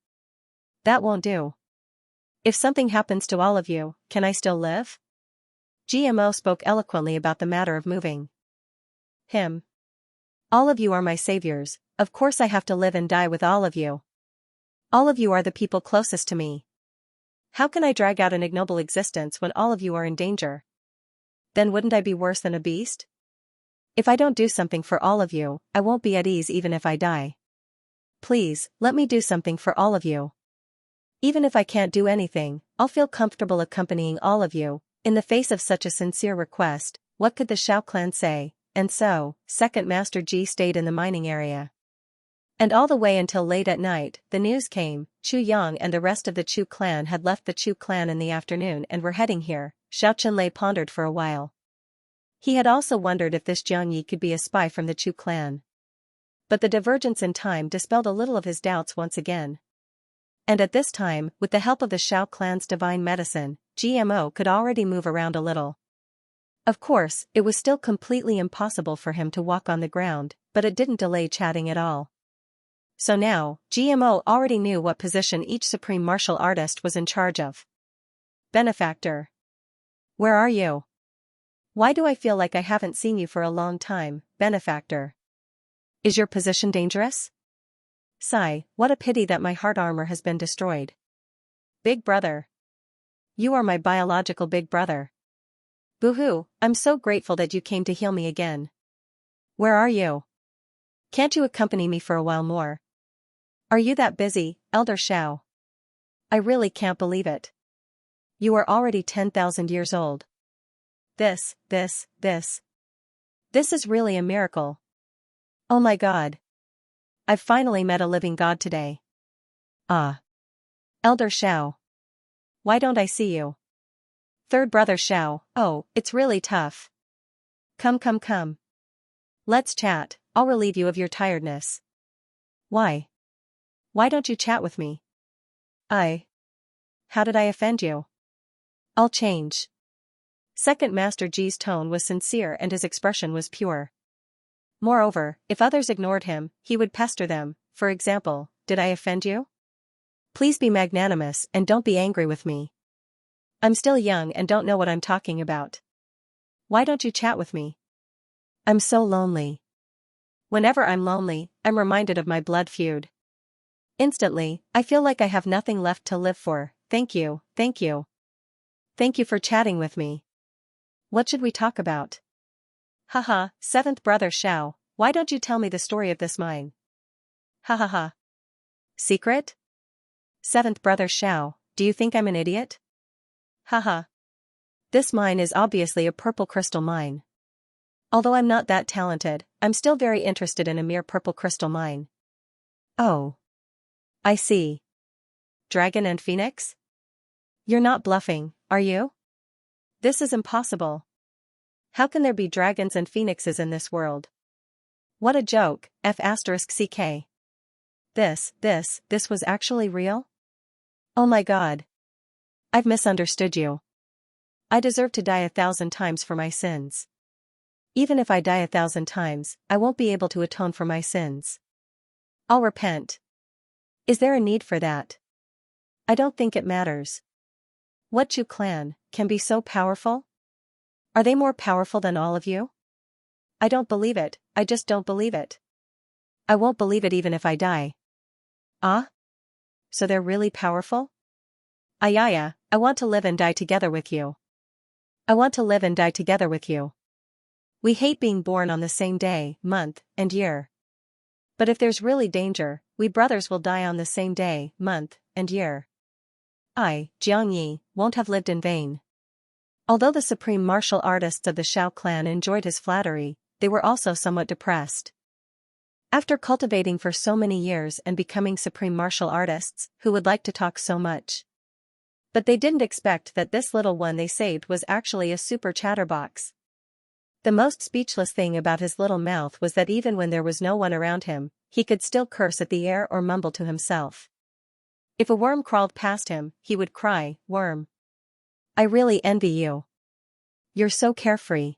A: That won't do. If something happens to all of you, can I still live? GMO spoke eloquently about the matter of moving. Him. All of you are my saviors, of course I have to live and die with all of you. All of you are the people closest to me. How can I drag out an ignoble existence when all of you are in danger? Then wouldn't I be worse than a beast? If I don't do something for all of you, I won't be at ease even if I die. Please, let me do something for all of you. Even if I can't do anything, I'll feel comfortable accompanying all of you. In the face of such a sincere request, what could the Shao clan say? And so, Second Master Ji stayed in the mining area. And all the way until late at night, the news came, Chu Yang and the rest of the Chu clan had left the Chu clan in the afternoon and were heading here. Xiao Chenlei pondered for a while. He had also wondered if this Jiang Yi could be a spy from the Chu clan. But the divergence in time dispelled a little of his doubts once again. And at this time, with the help of the Shao clan's divine medicine, GMO could already move around a little. Of course, it was still completely impossible for him to walk on the ground, but it didn't delay chatting at all. So now, GMO already knew what position each supreme martial artist was in charge of. Benefactor. Where are you? Why do I feel like I haven't seen you for a long time, Benefactor? Is your position dangerous? Sigh, what a pity that my heart armor has been destroyed. Big brother. You are my biological big brother. Boo-hoo, I'm so grateful that you came to heal me again. Where are you? Can't you accompany me for a while more? Are you that busy, Elder Shao? I really can't believe it. You are already 10,000 years old. This is really a miracle. Oh my God. I've finally met a living God today. Ah. Elder Shao. Why don't I see you? Third brother Shao, oh, it's really tough. Come. Let's chat, I'll relieve you of your tiredness. Why? Why don't you chat with me? How did I offend you? I'll change. Second Master Ji's tone was sincere and his expression was pure. Moreover, if others ignored him, he would pester them. For example, did I offend you? Please be magnanimous and don't be angry with me. I'm still young and don't know what I'm talking about. Why don't you chat with me? I'm so lonely. Whenever I'm lonely, I'm reminded of my blood feud. Instantly, I feel like I have nothing left to live for. Thank you. Thank you for chatting with me. What should we talk about? Haha, seventh brother Shao, why don't you tell me the story of this mine? Ha. Secret? Seventh brother Shao, do you think I'm an idiot? Haha. This mine is obviously a purple crystal mine. Although I'm not that talented, I'm still very interested in a mere purple crystal mine. Oh. I see. Dragon and Phoenix? You're not bluffing, are you? This is impossible. How can there be dragons and phoenixes in this world? What a joke, F***ck. This was actually real? Oh my God. I've misunderstood you. I deserve to die 1,000 times for my sins. Even if I die 1,000 times, I won't be able to atone for my sins. I'll repent. Is there a need for that? I don't think it matters. What Zhu clan can be so powerful? Are they more powerful than all of you? I don't believe it, I just don't believe it. I won't believe it even if I die. Ah? So they're really powerful? Ayaya, I want to live and die together with you. I want to live and die together with you. We hate being born on the same day, month, and year. But if there's really danger, we brothers will die on the same day, month, and year. I, Xianxia, won't have lived in vain. Although the supreme martial artists of the Shao clan enjoyed his flattery, they were also somewhat depressed. After cultivating for so many years and becoming supreme martial artists, who would like to talk so much? But they didn't expect that this little one they saved was actually a super chatterbox. The most speechless thing about his little mouth was that even when there was no one around him, he could still curse at the air or mumble to himself. If a worm crawled past him, he would cry, "Worm. I really envy you. You're so carefree.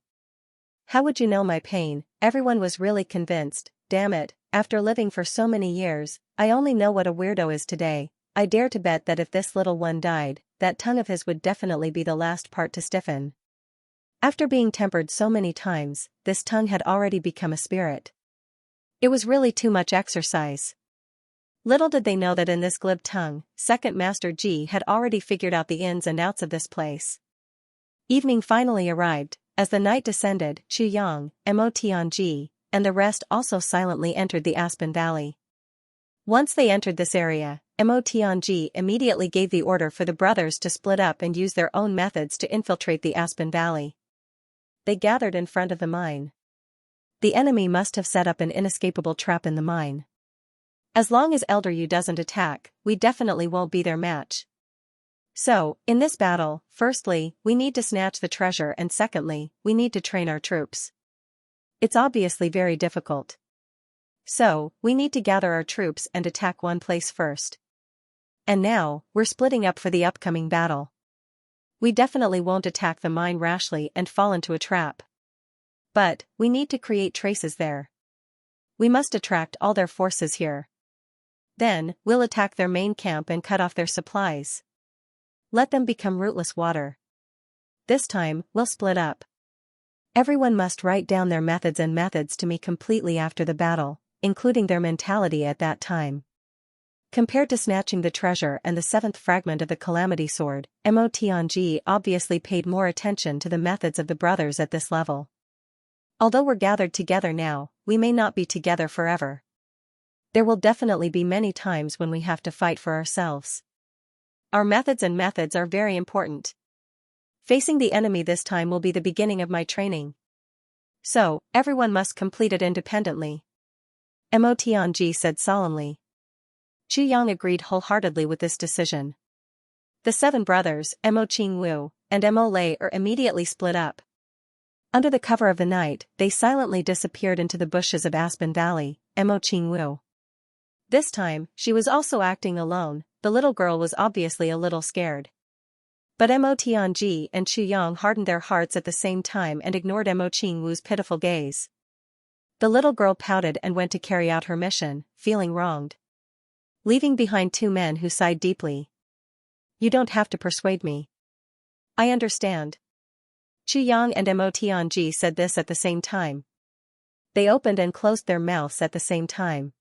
A: How would you know my pain?" Everyone was really convinced, damn it, after living for so many years, I only know what a weirdo is today. I dare to bet that if this little one died, that tongue of his would definitely be the last part to stiffen. After being tempered so many times, this tongue had already become a spirit. It was really too much exercise. Little did they know that in this glib tongue, Second Master Ji had already figured out the ins and outs of this place. Evening finally arrived. As the night descended, Chu Yang, Mo Tianji, and the rest also silently entered the Aspen Valley. Once they entered this area, Mo Tianji immediately gave the order for the brothers to split up and use their own methods to infiltrate the Aspen Valley. They gathered in front of the mine. The enemy must have set up an inescapable trap in the mine. As long as Elder Yu doesn't attack, we definitely won't be their match. So, in this battle, firstly, we need to snatch the treasure and secondly, we need to train our troops. It's obviously very difficult. So, we need to gather our troops and attack one place first. And now, we're splitting up for the upcoming battle. We definitely won't attack the mine rashly and fall into a trap. But, we need to create traces there. We must attract all their forces here. Then, we'll attack their main camp and cut off their supplies. Let them become rootless water. This time, we'll split up. Everyone must write down their methods to me completely after the battle, including their mentality at that time. Compared to snatching the treasure and the seventh fragment of the Calamity Sword, Mo Tianji obviously paid more attention to the methods of the brothers at this level. Although we're gathered together now, we may not be together forever. There will definitely be many times when we have to fight for ourselves. Our methods are very important. Facing the enemy this time will be the beginning of my training. So, everyone must complete it independently. Mo Tianji said solemnly. Chu Yang agreed wholeheartedly with this decision. The seven brothers, Mo Qingwu, and Mo Lei immediately split up. Under the cover of the night, they silently disappeared into the bushes of Aspen Valley. Mo Qingwu. This time, she was also acting alone. The little girl was obviously a little scared. But Mo Tianji and Chu Yang hardened their hearts at the same time and ignored Mo Qingwu's pitiful gaze. The little girl pouted and went to carry out her mission, feeling wronged. Leaving behind two men who sighed deeply. You don't have to persuade me. I understand. Chu Yang and Mo Tianji said this at the same time. They opened and closed their mouths at the same time.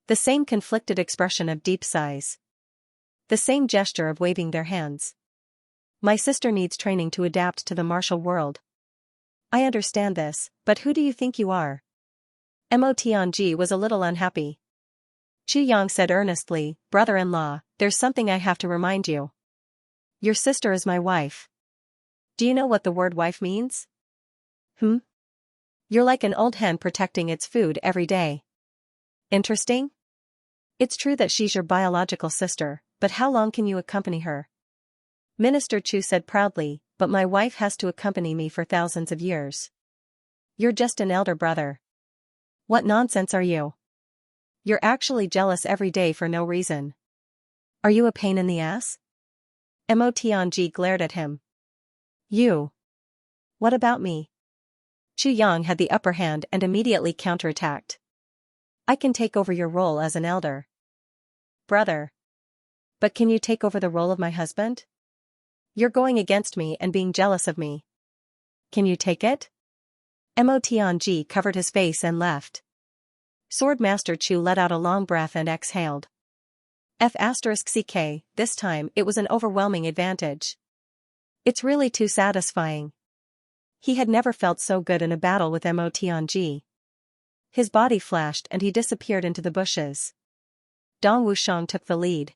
A: The same conflicted expression of deep sighs. The same gesture of waving their hands. My sister needs training to adapt to the martial world. I understand this, but who do you think you are? Mo Tianji was a little unhappy. Chu Yang said earnestly, brother-in-law, there's something I have to remind you. Your sister is my wife. Do you know what the word wife means? You're like an old hen protecting its food every day. Interesting? It's true that she's your biological sister, but how long can you accompany her? Minister Chu said proudly, but my wife has to accompany me for thousands of years. You're just an elder brother. What nonsense are you? You're actually jealous every day for no reason. Are you a pain in the ass? Mo Tianji glared at him. You. What about me? Chu Yang had the upper hand and immediately counterattacked. I can take over your role as an elder brother. But can you take over the role of my husband? You're going against me and being jealous of me. Can you take it? Mo Tianji covered his face and left. Swordmaster Chu let out a long breath and exhaled. F*ck, this time it was an overwhelming advantage. It's really too satisfying. He had never felt so good in a battle with Mo Tianji. His body flashed and he disappeared into the bushes. Dong Wushang took the lead.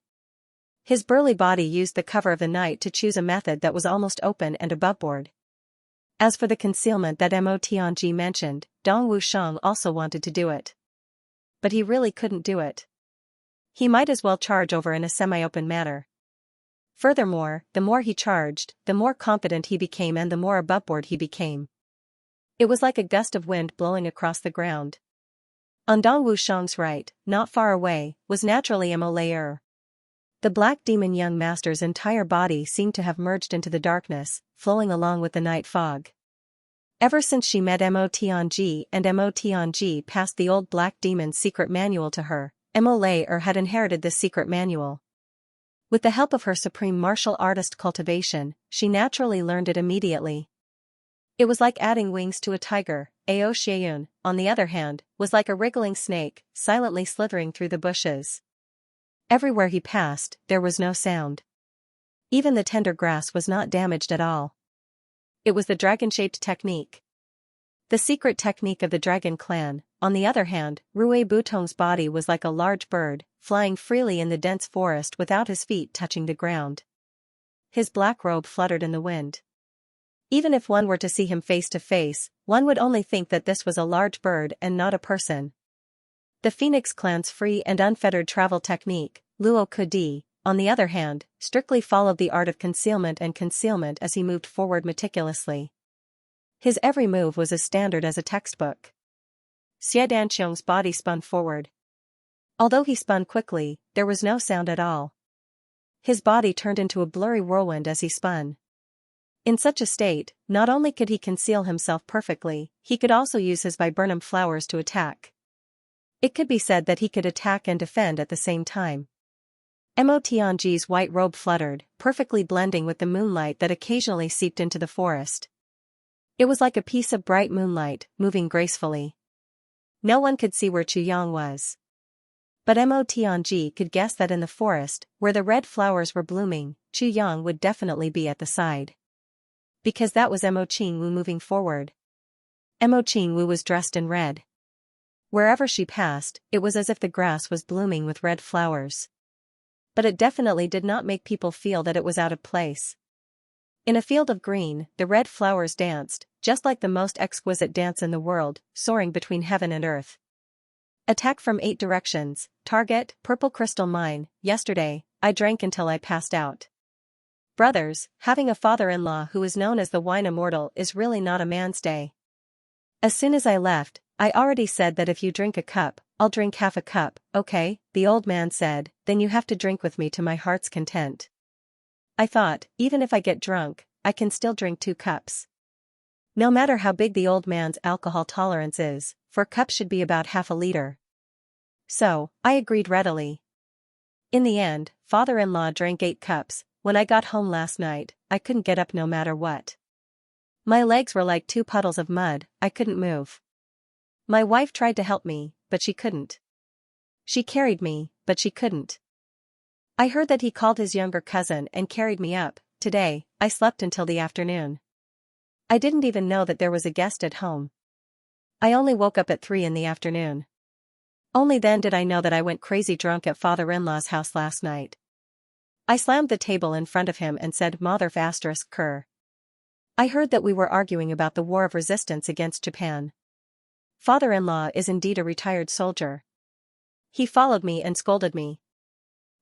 A: His burly body used the cover of the night to choose a method that was almost open and aboveboard. As for the concealment that Mo Tianji mentioned, Dong Wushang also wanted to do it. But he really couldn't do it. He might as well charge over in a semi-open manner. Furthermore, the more he charged, the more confident he became and the more aboveboard he became. It was like a gust of wind blowing across the ground. On Dong Wushang's right, not far away, was naturally Mo Layer. The black demon young master's entire body seemed to have merged into the darkness, flowing along with the night fog. Ever since she met Mo Tianji and Mo Tianji passed the old black demon's secret manual to her, Mo Layer had inherited this secret manual. With the help of her supreme martial artist Cultivation, she naturally learned it immediately. It was like adding wings to a tiger. Ao Xianyun, on the other hand, was like a wriggling snake, silently slithering through the bushes. Everywhere he passed, there was no sound. Even the tender grass was not damaged at all. It was the dragon-shaped technique. The secret technique of the dragon clan. On the other hand, Rui Butong's body was like a large bird, flying freely in the dense forest without his feet touching the ground. His black robe fluttered in the wind. Even if one were to see him face to face, one would only think that this was a large bird and not a person. The Phoenix clan's free and unfettered travel technique, Luo Kudi, on the other hand, strictly followed the art of concealment as he moved forward meticulously. His every move was as standard as a textbook. Xie Danqiong's body spun forward. Although he spun quickly, there was no sound at all. His body turned into a blurry whirlwind as he spun. In such a state, not only could he conceal himself perfectly, he could also use his viburnum flowers to attack. It could be said that he could attack and defend at the same time. Mo Tianji's white robe fluttered, perfectly blending with the moonlight that occasionally seeped into the forest. It was like a piece of bright moonlight, moving gracefully. No one could see where Chuyang was. But Mo Tianji could guess that in the forest, where the red flowers were blooming, Chuyang would definitely be at the side. Because that was Mo Qingwu moving forward. Mo Qingwu was dressed in red. Wherever she passed, it was as if the grass was blooming with red flowers. But it definitely did not make people feel that it was out of place. In a field of green, the red flowers danced, just like the most exquisite dance in the world, soaring between heaven and earth. Attack from 8 directions, target, purple crystal mine. Yesterday, I drank until I passed out. Brothers, having a father-in-law who is known as the wine immortal is really not a man's day. As soon as I left, I already said that if you drink a cup, I'll drink half a cup, okay? The old man said, then you have to drink with me to my heart's content. I thought, even if I get drunk, I can still drink 2 cups. No matter how big the old man's alcohol tolerance is, 4 cups should be about half a liter. So, I agreed readily. In the end, father-in-law drank 8 cups. When I got home last night, I couldn't get up no matter what. My legs were like 2 puddles of mud, I couldn't move. My wife tried to help me, but she couldn't. She carried me, but she couldn't. I heard that he called his younger cousin and carried me up. Today, I slept until the afternoon. I didn't even know that there was a guest at home. I only woke up at 3 in the afternoon. Only then did I know that I went crazy drunk at father-in-law's house last night. I slammed the table in front of him and said Mother ****. I heard that we were arguing about the war of resistance against Japan. Father-in-law is indeed a retired soldier. He followed me and scolded me.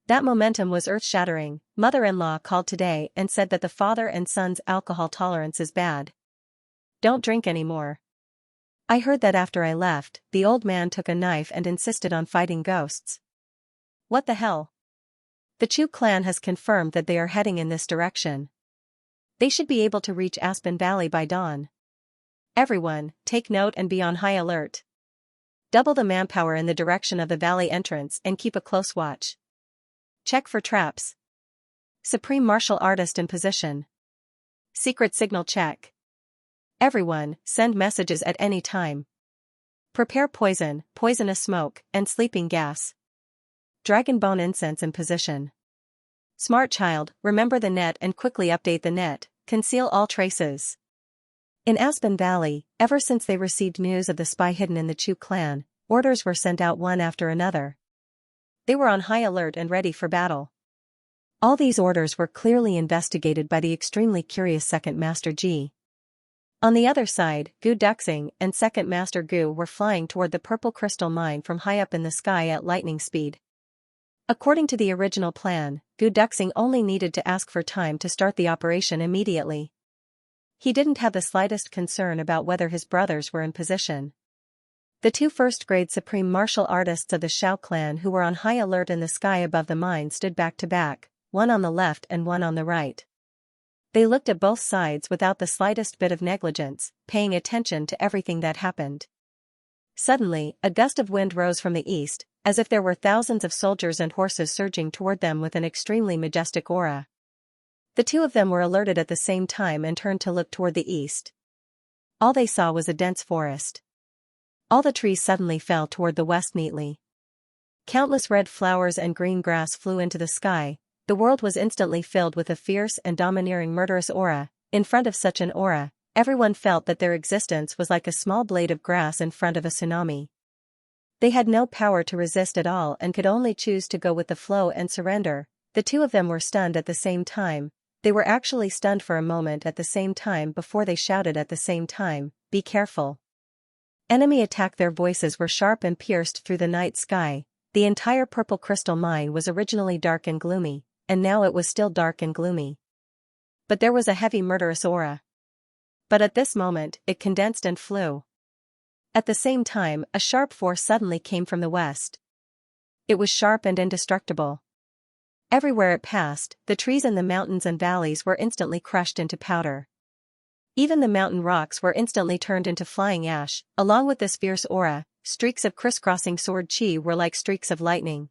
A: That momentum was earth-shattering. Mother-in-law called today and said that the father and son's alcohol tolerance is bad. Don't drink anymore. I heard that after I left, the old man took a knife and insisted on fighting ghosts. What the hell? The Chu clan has confirmed that they are heading in this direction. They should be able to reach Aspen Valley by dawn. Everyone, take note and be on high alert. Double the manpower in the direction of the valley entrance and keep a close watch. Check for traps. Supreme martial artist in position. Secret signal check. Everyone, send messages at any time. Prepare poison, poisonous smoke, and sleeping gas. Dragon bone incense in position. Smart child, remember the net and quickly update the net, conceal all traces. In Aspen Valley, ever since they received news of the spy hidden in the Chu clan, orders were sent out one after another. They were on high alert and ready for battle. All these orders were clearly investigated by the extremely curious Second Master Ji. On the other side, Gu Duxing and Second Master Gu were flying toward the purple crystal mine from high up in the sky at lightning speed. According to the original plan, Gu Duxing only needed to ask for time to start the operation immediately. He didn't have the slightest concern about whether his brothers were in position. The two first-grade supreme martial artists of the Shao clan who were on high alert in the sky above the mine stood back to back, one on the left and one on the right. They looked at both sides without the slightest bit of negligence, paying attention to everything that happened. Suddenly, a gust of wind rose from the east, as if there were thousands of soldiers and horses surging toward them with an extremely majestic aura. The two of them were alerted at the same time and turned to look toward the east. All they saw was a dense forest. All the trees suddenly fell toward the west neatly. Countless red flowers and green grass flew into the sky. The world was instantly filled with a fierce and domineering murderous aura. In front of such an aura, everyone felt that their existence was like a small blade of grass in front of a tsunami. They had no power to resist at all and could only choose to go with the flow and surrender. The two of them were stunned at the same time. They were actually stunned for a moment at the same time before they shouted at the same time, "Be careful." Enemy attack! Their voices were sharp and pierced through the night sky. The entire purple crystal mine was originally dark and gloomy, and now it was still dark and gloomy. But there was a heavy murderous aura. But at this moment, it condensed and flew. At the same time, a sharp force suddenly came from the west. It was sharp and indestructible. Everywhere it passed, the trees in the mountains and valleys were instantly crushed into powder. Even the mountain rocks were instantly turned into flying ash. Along with this fierce aura, streaks of crisscrossing sword chi were like streaks of lightning.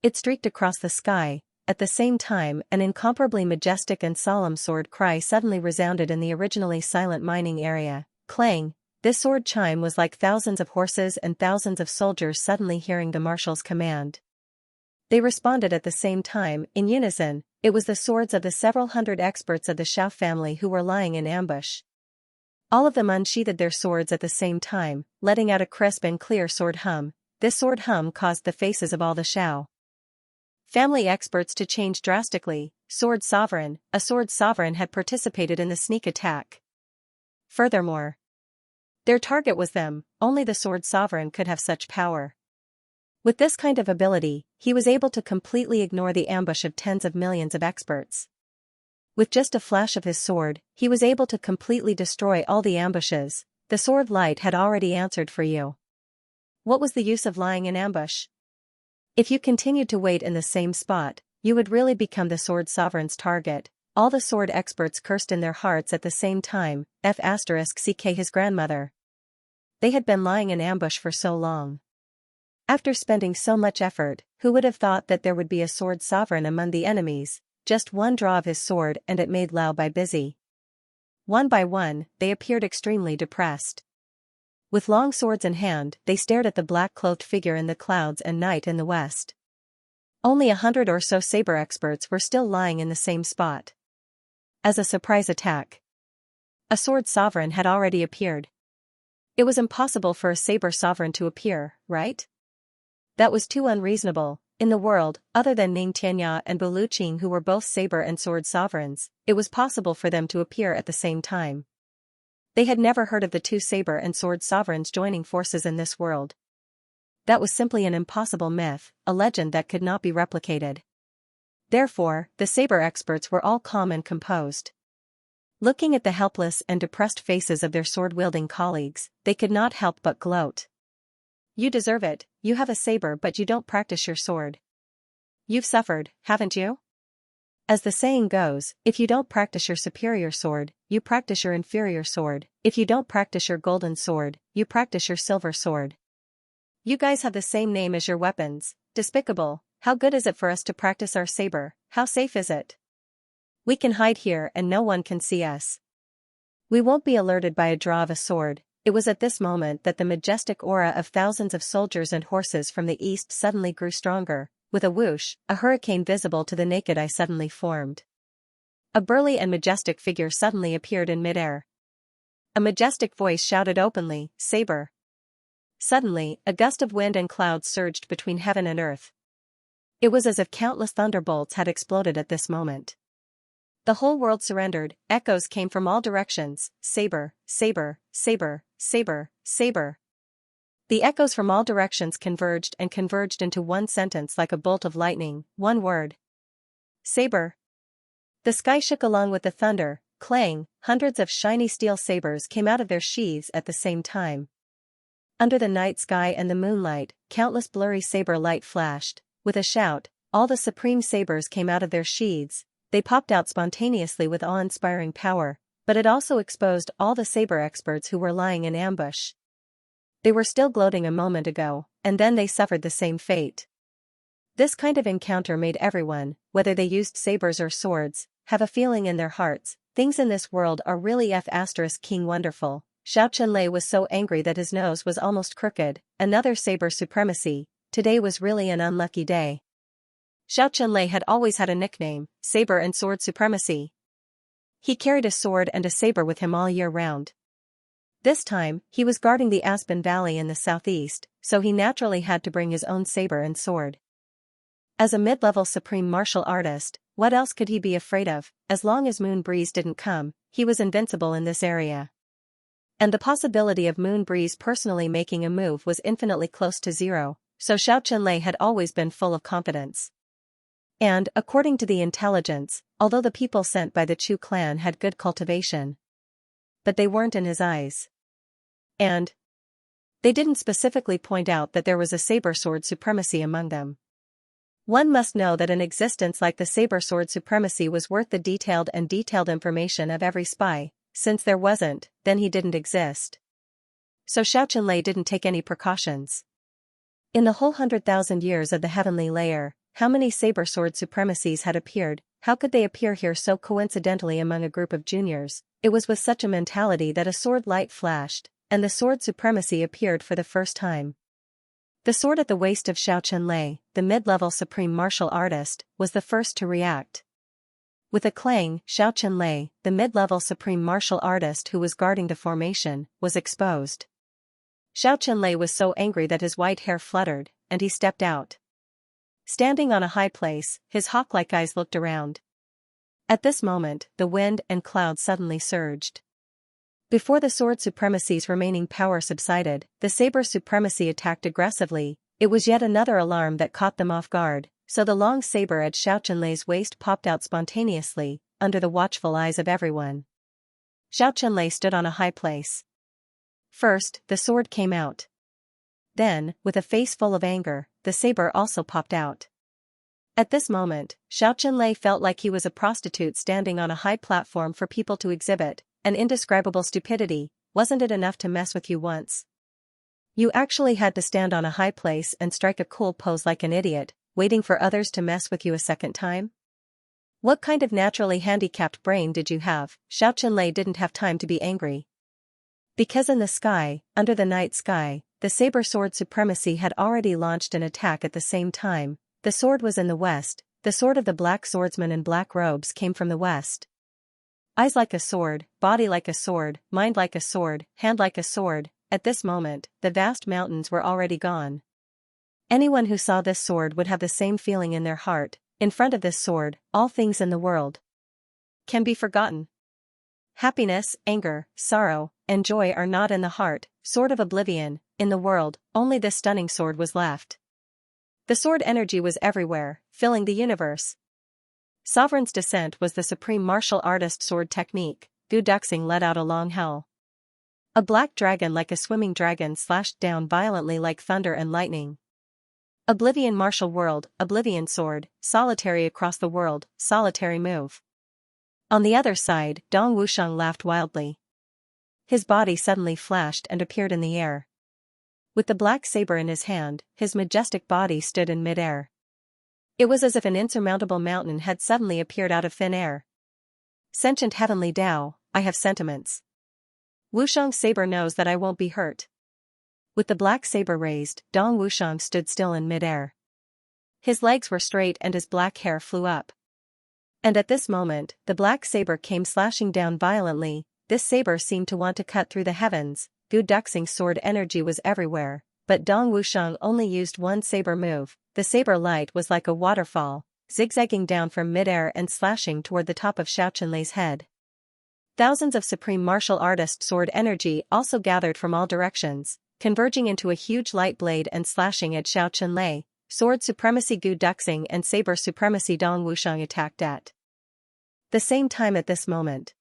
A: It streaked across the sky. At the same time, an incomparably majestic and solemn sword cry suddenly resounded in the originally silent mining area. Clang! This sword chime was like thousands of horses and thousands of soldiers suddenly hearing the marshal's command. They responded at the same time, in unison. It was the swords of the several hundred experts of the Shao family who were lying in ambush. All of them unsheathed their swords at the same time, letting out a crisp and clear sword hum. This sword hum caused the faces of all the Shao family experts to change drastically. Sword Sovereign, a Sword Sovereign had participated in the sneak attack. Furthermore, their target was them. Only the Sword Sovereign could have such power. With this kind of ability, he was able to completely ignore the ambush of tens of millions of experts. With just a flash of his sword, he was able to completely destroy all the ambushes. The sword light had already answered for you. What was the use of lying in ambush? If you continued to wait in the same spot, you would really become the Sword Sovereign's target. All the sword experts cursed in their hearts at the same time. *CK his grandmother. They had been lying in ambush for so long. After spending so much effort, who would have thought that there would be a Sword Sovereign among the enemies? Just one draw of his sword and it made Lao Bai busy. One by one, they appeared extremely depressed. With long swords in hand, they stared at the black-clothed figure in the clouds and night in the west. Only 100 or so saber experts were still lying in the same spot. As a surprise attack, a Sword Sovereign had already appeared. It was impossible for a Saber Sovereign to appear, right? That was too unreasonable. In the world, other than Ning Tianya and Buluqing who were both Saber and Sword Sovereigns, it was possible for them to appear at the same time. They had never heard of the two Saber and Sword Sovereigns joining forces in this world. That was simply an impossible myth, a legend that could not be replicated. Therefore, the Saber experts were all calm and composed. Looking at the helpless and depressed faces of their sword-wielding colleagues, they could not help but gloat. You deserve it, you have a saber but you don't practice your sword. You've suffered, haven't you? As the saying goes, if you don't practice your superior sword, you practice your inferior sword. If you don't practice your golden sword, you practice your silver sword. You guys have the same name as your weapons. Despicable. how good is it for us to practice our saber, how safe is it? We can hide here and no one can see us. We won't be alerted by a draw of a sword. It was at this moment that the majestic aura of thousands of soldiers and horses from the east suddenly grew stronger. With a whoosh, a hurricane visible to the naked eye suddenly formed. A burly and majestic figure suddenly appeared in midair. A majestic voice shouted openly, "Saber!" Suddenly, a gust of wind and clouds surged between heaven and earth. It was as if countless thunderbolts had exploded at this moment. The whole world surrendered. Echoes came from all directions, "Saber, saber, saber, saber, saber." The echoes from all directions converged into one sentence like a bolt of lightning, one word. Saber. The sky shook along with the thunder, clang, hundreds of shiny steel sabers came out of their sheaths at the same time. Under the night sky and the moonlight, countless blurry saber light flashed. With a shout, all the supreme sabers came out of their sheaths. They popped out spontaneously with awe-inspiring power, but it also exposed all the saber experts who were lying in ambush. They were still gloating a moment ago, and then they suffered the same fate. This kind of encounter made everyone, whether they used sabers or swords, have a feeling in their hearts, things in this world are really *king wonderful. Xianxia was so angry that his nose was almost crooked. Another saber supremacy. Today was really an unlucky day. Xianxia had always had a nickname, Saber and Sword Supremacy. He carried a sword and a saber with him all year round. This time, he was guarding the Aspen Valley in the southeast, so he naturally had to bring his own saber and sword. As a mid-level supreme martial artist, what else could he be afraid of? As long as Moon Breeze didn't come, he was invincible in this area. And the possibility of Moon Breeze personally making a move was infinitely close to zero, so Xianxia had always been full of confidence. And, according to the intelligence, although the people sent by the Chu clan had good cultivation, but they weren't in his eyes. And they didn't specifically point out that there was a saber sword supremacy among them. One must know that an existence like the saber sword supremacy was worth the detailed information of every spy. Since there wasn't, then he didn't exist. So Xianxia didn't take any precautions. In the whole 100,000 years of the heavenly layer, how many saber sword supremacies had appeared? How could they appear here so coincidentally among a group of juniors? It was with such a mentality that a sword light flashed, and the sword supremacy appeared for the first time. The sword at the waist of Xianxia, the mid-level supreme martial artist, was the first to react. With a clang, Xianxia, the mid-level supreme martial artist who was guarding the formation, was exposed. Xianxia was so angry that his white hair fluttered, and he stepped out. Standing on a high place, his hawk-like eyes looked around. At this moment, the wind and clouds suddenly surged. Before the sword supremacy's remaining power subsided, the saber supremacy attacked aggressively. It was yet another alarm that caught them off guard, so the long saber at Xianxia's waist popped out spontaneously, under the watchful eyes of everyone. Xianxia stood on a high place. First, the sword came out. Then, with a face full of anger, the saber also popped out. At this moment, Xianxia felt like he was a prostitute standing on a high platform for people to exhibit. An indescribable stupidity. Wasn't it enough to mess with you once? You actually had to stand on a high place and strike a cool pose like an idiot, waiting for others to mess with you a second time? What kind of naturally handicapped brain did you have? Xianxia didn't have time to be angry. Because in the sky, under the night sky, the saber sword supremacy had already launched an attack at the same time. The sword was in the west, the sword of the black swordsman in black robes came from the west. Eyes like a sword, body like a sword, mind like a sword, hand like a sword. At this moment, the vast mountains were already gone. Anyone who saw this sword would have the same feeling in their heart. In front of this sword, all things in the world can be forgotten. Happiness, anger, sorrow, and joy are not in the heart. Sword of oblivion. In the world, only this stunning sword was left. The sword energy was everywhere, filling the universe. Sovereign's Descent was the supreme martial artist sword technique. Gu Duxing let out a long howl. A black dragon like a swimming dragon slashed down violently like thunder and lightning. Oblivion martial world, oblivion sword, solitary across the world, solitary move. On the other side, Dong Wushang laughed wildly. His body suddenly flashed and appeared in the air. With the black saber in his hand, his majestic body stood in midair. It was as if an insurmountable mountain had suddenly appeared out of thin air. Sentient heavenly Tao, I have sentiments. Wushang's saber knows that I won't be hurt. With the black saber raised, Dong Wushang stood still in midair. His legs were straight and his black hair flew up. And at this moment, the black saber came slashing down violently. This saber seemed to want to cut through the heavens. Gu Duxing's sword energy was everywhere, but Dong Wushang only used one saber move. The saber light was like a waterfall, zigzagging down from midair and slashing toward the top of Xiaoqinlei's head. Thousands of supreme martial artist sword energy also gathered from all directions, converging into a huge light blade and slashing at Xiaoqinlei. Sword supremacy Gu Duxing and saber supremacy Dong Wushang attacked at the same time at this moment.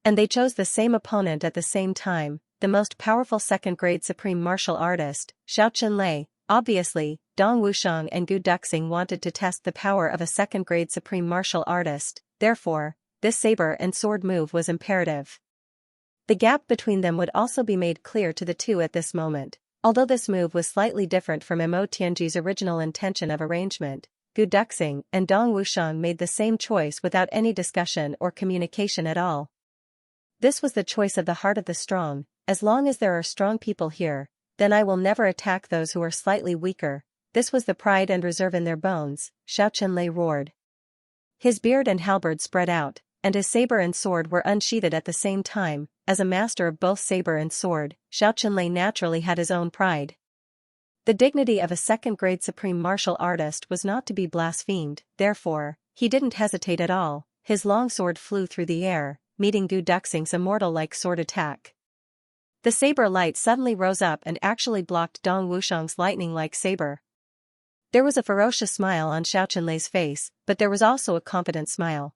A: And they chose the same opponent at the same time, the most powerful second-grade supreme martial artist, Xiaoqinlei. Obviously, Dong Wushang and Gu Duxing wanted to test the power of a second-grade supreme martial artist, therefore, this saber and sword move was imperative. The gap between them would also be made clear to the two at this moment. Although this move was slightly different from Mo Tianji's original intention of arrangement, Gu Duxing and Dong Wushang made the same choice without any discussion or communication at all. This was the choice of the heart of the strong. As long as there are strong people here, then I will never attack those who are slightly weaker. This was the pride and reserve in their bones, Xiaoqinlei roared. His beard and halberd spread out, and his saber and sword were unsheathed at the same time. As a master of both saber and sword, Xiaoqinlei naturally had his own pride. The dignity of a second-grade supreme martial artist was not to be blasphemed, therefore, he didn't hesitate at all. His long sword flew through the air, meeting Gu Duxing's immortal-like sword attack. The saber light suddenly rose up and actually blocked Dong Wushang's lightning-like saber. There was a ferocious smile on Xiaoqinlei's face, but there was also a confident smile.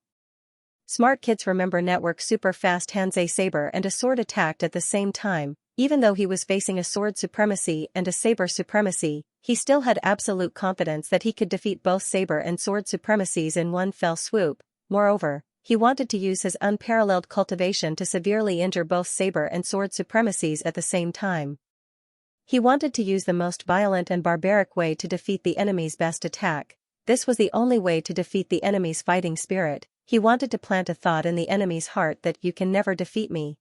A: Smart kids remember network super fast Hanzei saber and a sword attacked at the same time. Even though he was facing a sword supremacy and a saber supremacy, he still had absolute confidence that he could defeat both saber and sword supremacies in one fell swoop. Moreover, he wanted to use his unparalleled cultivation to severely injure both saber and sword supremacies at the same time. He wanted to use the most violent and barbaric way to defeat the enemy's best attack. This was the only way to defeat the enemy's fighting spirit. He wanted to plant a thought in the enemy's heart that you can never defeat me.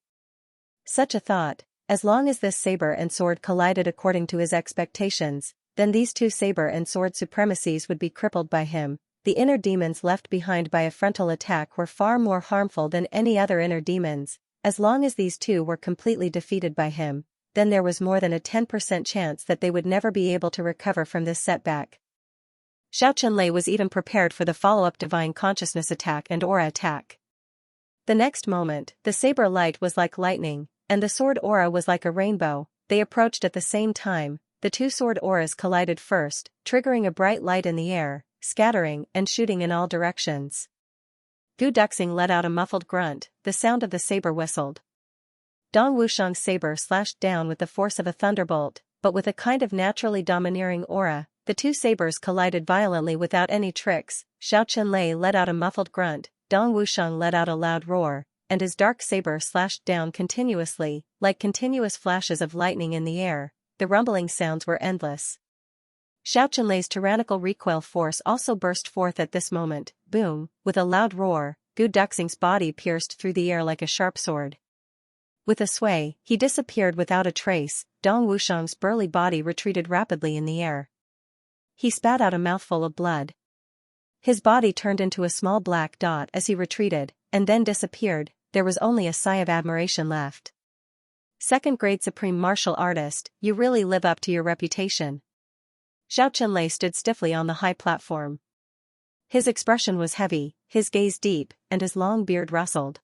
A: Such a thought, as long as this saber and sword collided according to his expectations, then these two saber and sword supremacies would be crippled by him. The inner demons left behind by a frontal attack were far more harmful than any other inner demons. As long as these two were completely defeated by him, then there was more than a 10% chance that they would never be able to recover from this setback. Xiaoqinlei was even prepared for the follow-up divine consciousness attack and aura attack. The next moment, the saber light was like lightning, and the sword aura was like a rainbow. They approached at the same time. The two sword auras collided first, triggering a bright light in the air, scattering and shooting in all directions. Gu Duxing let out a muffled grunt. The sound of the saber whistled. Dong Wushang's saber slashed down with the force of a thunderbolt, but with a kind of naturally domineering aura. The two sabers collided violently without any tricks. Xiaoqinlei let out a muffled grunt, Dong Wushang let out a loud roar, and his dark saber slashed down continuously, like continuous flashes of lightning in the air. The rumbling sounds were endless. Xiaoqinlei's tyrannical recoil force also burst forth at this moment. Boom! With a loud roar, Gu Duxing's body pierced through the air like a sharp sword. With a sway, he disappeared without a trace. Dong Wushang's burly body retreated rapidly in the air. He spat out a mouthful of blood. His body turned into a small black dot as he retreated, and then disappeared. There was only a sigh of admiration left. Second-grade supreme martial artist, you really live up to your reputation. Xiaoqinlei stood stiffly on the high platform. His expression was heavy, his gaze deep, and his long beard rustled.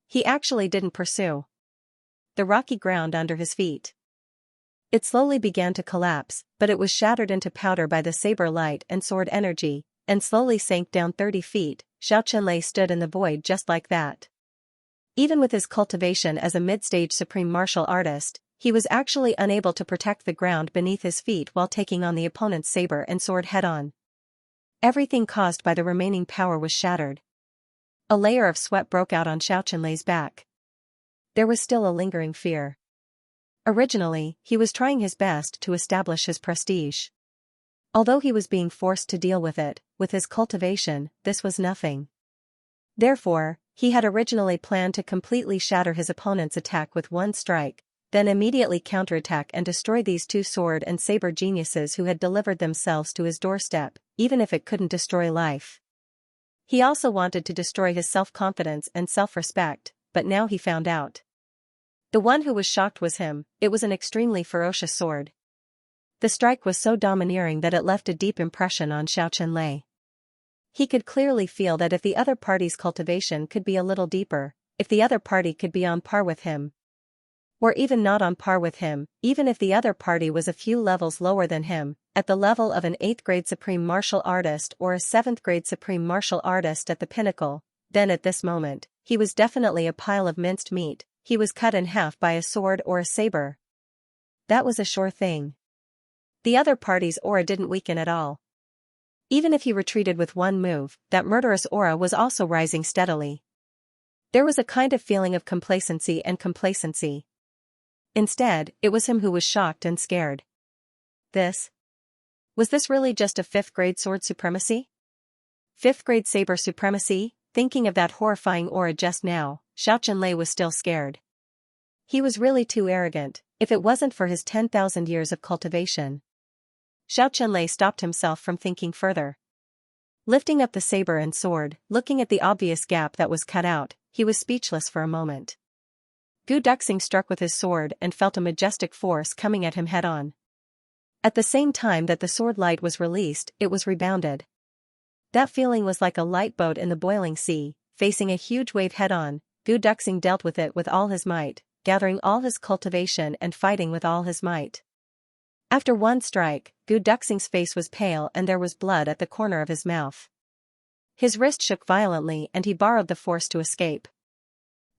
A: He actually didn't pursue the rocky ground under his feet. It slowly began to collapse, but it was shattered into powder by the saber light and sword energy, and slowly sank down 30 feet. Xiaoqinlei stood in the void just like that. Even with his cultivation as a mid-stage supreme martial artist, he was actually unable to protect the ground beneath his feet while taking on the opponent's saber and sword head-on. Everything caused by the remaining power was shattered. A layer of sweat broke out on Xiaoqinlei's back. There was still a lingering fear. Originally, he was trying his best to establish his prestige. Although he was being forced to deal with it, with his cultivation, this was nothing. Therefore, he had originally planned to completely shatter his opponent's attack with one strike, then immediately counterattack and destroy these two sword and saber geniuses who had delivered themselves to his doorstep, even if it couldn't destroy life. He also wanted to destroy his self-confidence and self-respect, but now he found out. The one who was shocked was him. It was an extremely ferocious sword. The strike was so domineering that it left a deep impression on Xianxia. He could clearly feel that if the other party's cultivation could be a little deeper, if the other party could be on par with him, or even not on par with him, even if the other party was a few levels lower than him, at the level of an 8th grade supreme martial artist or a 7th grade supreme martial artist at the pinnacle, then at this moment, he was definitely a pile of minced meat. He was cut in half by a sword or a saber. That was a sure thing. The other party's aura didn't weaken at all. Even if he retreated with one move, that murderous aura was also rising steadily. There was a kind of feeling of complacency. Instead, it was him who was shocked and scared. Was this really just a 5th grade sword supremacy? 5th grade saber supremacy? Thinking of that horrifying aura just now, Xianxia was still scared. He was really too arrogant, if it wasn't for his 10,000 years of cultivation. Xianxia stopped himself from thinking further. Lifting up the saber and sword, looking at the obvious gap that was cut out, he was speechless for a moment. Gu Duxing struck with his sword and felt a majestic force coming at him head-on. At the same time that the sword light was released, it was rebounded. That feeling was like a light boat in the boiling sea, facing a huge wave head-on. Gu Duxing dealt with it with all his might, gathering all his cultivation and fighting with all his might. After one strike, Gu Duxing's face was pale and there was blood at the corner of his mouth. His wrist shook violently and he borrowed the force to escape.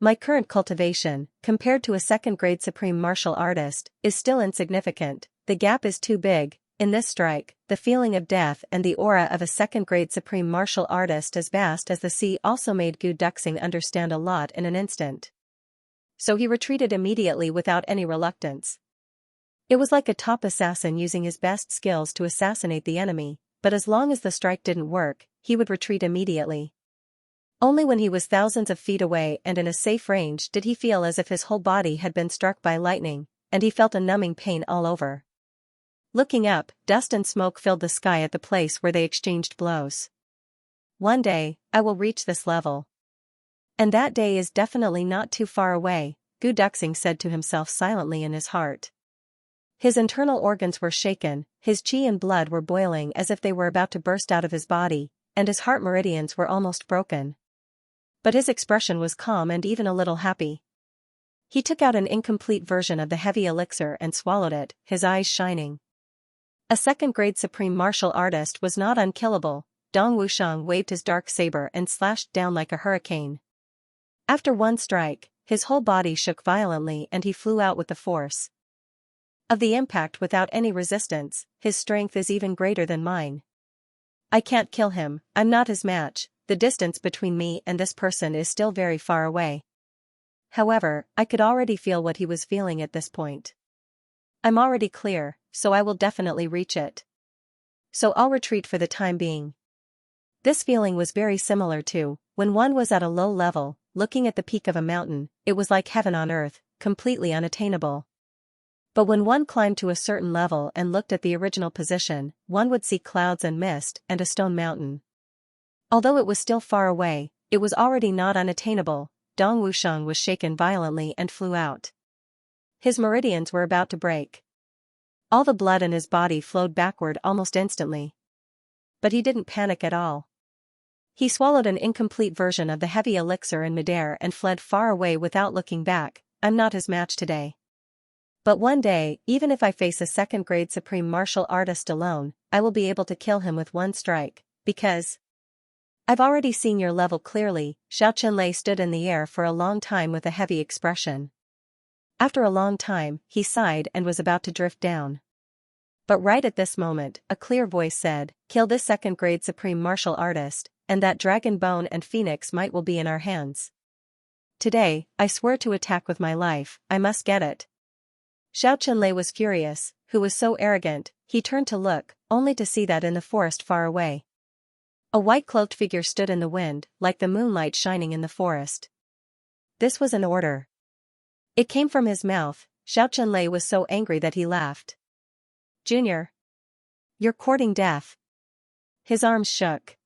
A: My current cultivation, compared to a 2nd grade supreme martial artist, is still insignificant. The gap is too big. In this strike, the feeling of death and the aura of a 2nd grade supreme martial artist as vast as the sea also made Gu Duxing understand a lot in an instant. So he retreated immediately without any reluctance. It was like a top assassin using his best skills to assassinate the enemy, but as long as the strike didn't work, he would retreat immediately. Only when he was thousands of feet away and in a safe range did he feel as if his whole body had been struck by lightning, and he felt a numbing pain all over. Looking up, dust and smoke filled the sky at the place where they exchanged blows. One day, I will reach this level. And that day is definitely not too far away, Gu Duxing said to himself silently in his heart. His internal organs were shaken, his qi and blood were boiling as if they were about to burst out of his body, and his heart meridians were almost broken. But his expression was calm and even a little happy. He took out an incomplete version of the heavy elixir and swallowed it, his eyes shining. A 2nd grade supreme martial artist was not unkillable. Dong Wushang waved his dark saber and slashed down like a hurricane. After one strike, his whole body shook violently and he flew out with the force of the impact without any resistance. His strength is even greater than mine. I can't kill him, I'm not his match. The distance between me and this person is still very far away. However, I could already feel what he was feeling at this point. I'm already clear, so I will definitely reach it. So I'll retreat for the time being. This feeling was very similar to when one was at a low level, looking at the peak of a mountain. It was like heaven on earth, completely unattainable. But when one climbed to a certain level and looked at the original position, one would see clouds and mist and a stone mountain. Although it was still far away, it was already not unattainable. Dong Wushang was shaken violently and flew out. His meridians were about to break. All the blood in his body flowed backward almost instantly. But he didn't panic at all. He swallowed an incomplete version of the heavy elixir in midair and fled far away without looking back. I'm not his match today. But one day, even if I face a 2nd grade supreme martial artist alone, I will be able to kill him with one strike, because I've already seen your level clearly. Xianxia stood in the air for a long time with a heavy expression. After a long time, he sighed and was about to drift down. But right at this moment, a clear voice said, "Kill this 2nd grade supreme martial artist, and that dragon bone and phoenix might will be in our hands. Today, I swear to attack with my life. I must get it." Xianxia was furious. Who was so arrogant? he turned to look, only to see that in the forest far away, a white-cloaked figure stood in the wind, like the moonlight shining in the forest. This was an order. It came from his mouth. Xianxia was so angry that he laughed. "Junior, you're courting death." His arms shook.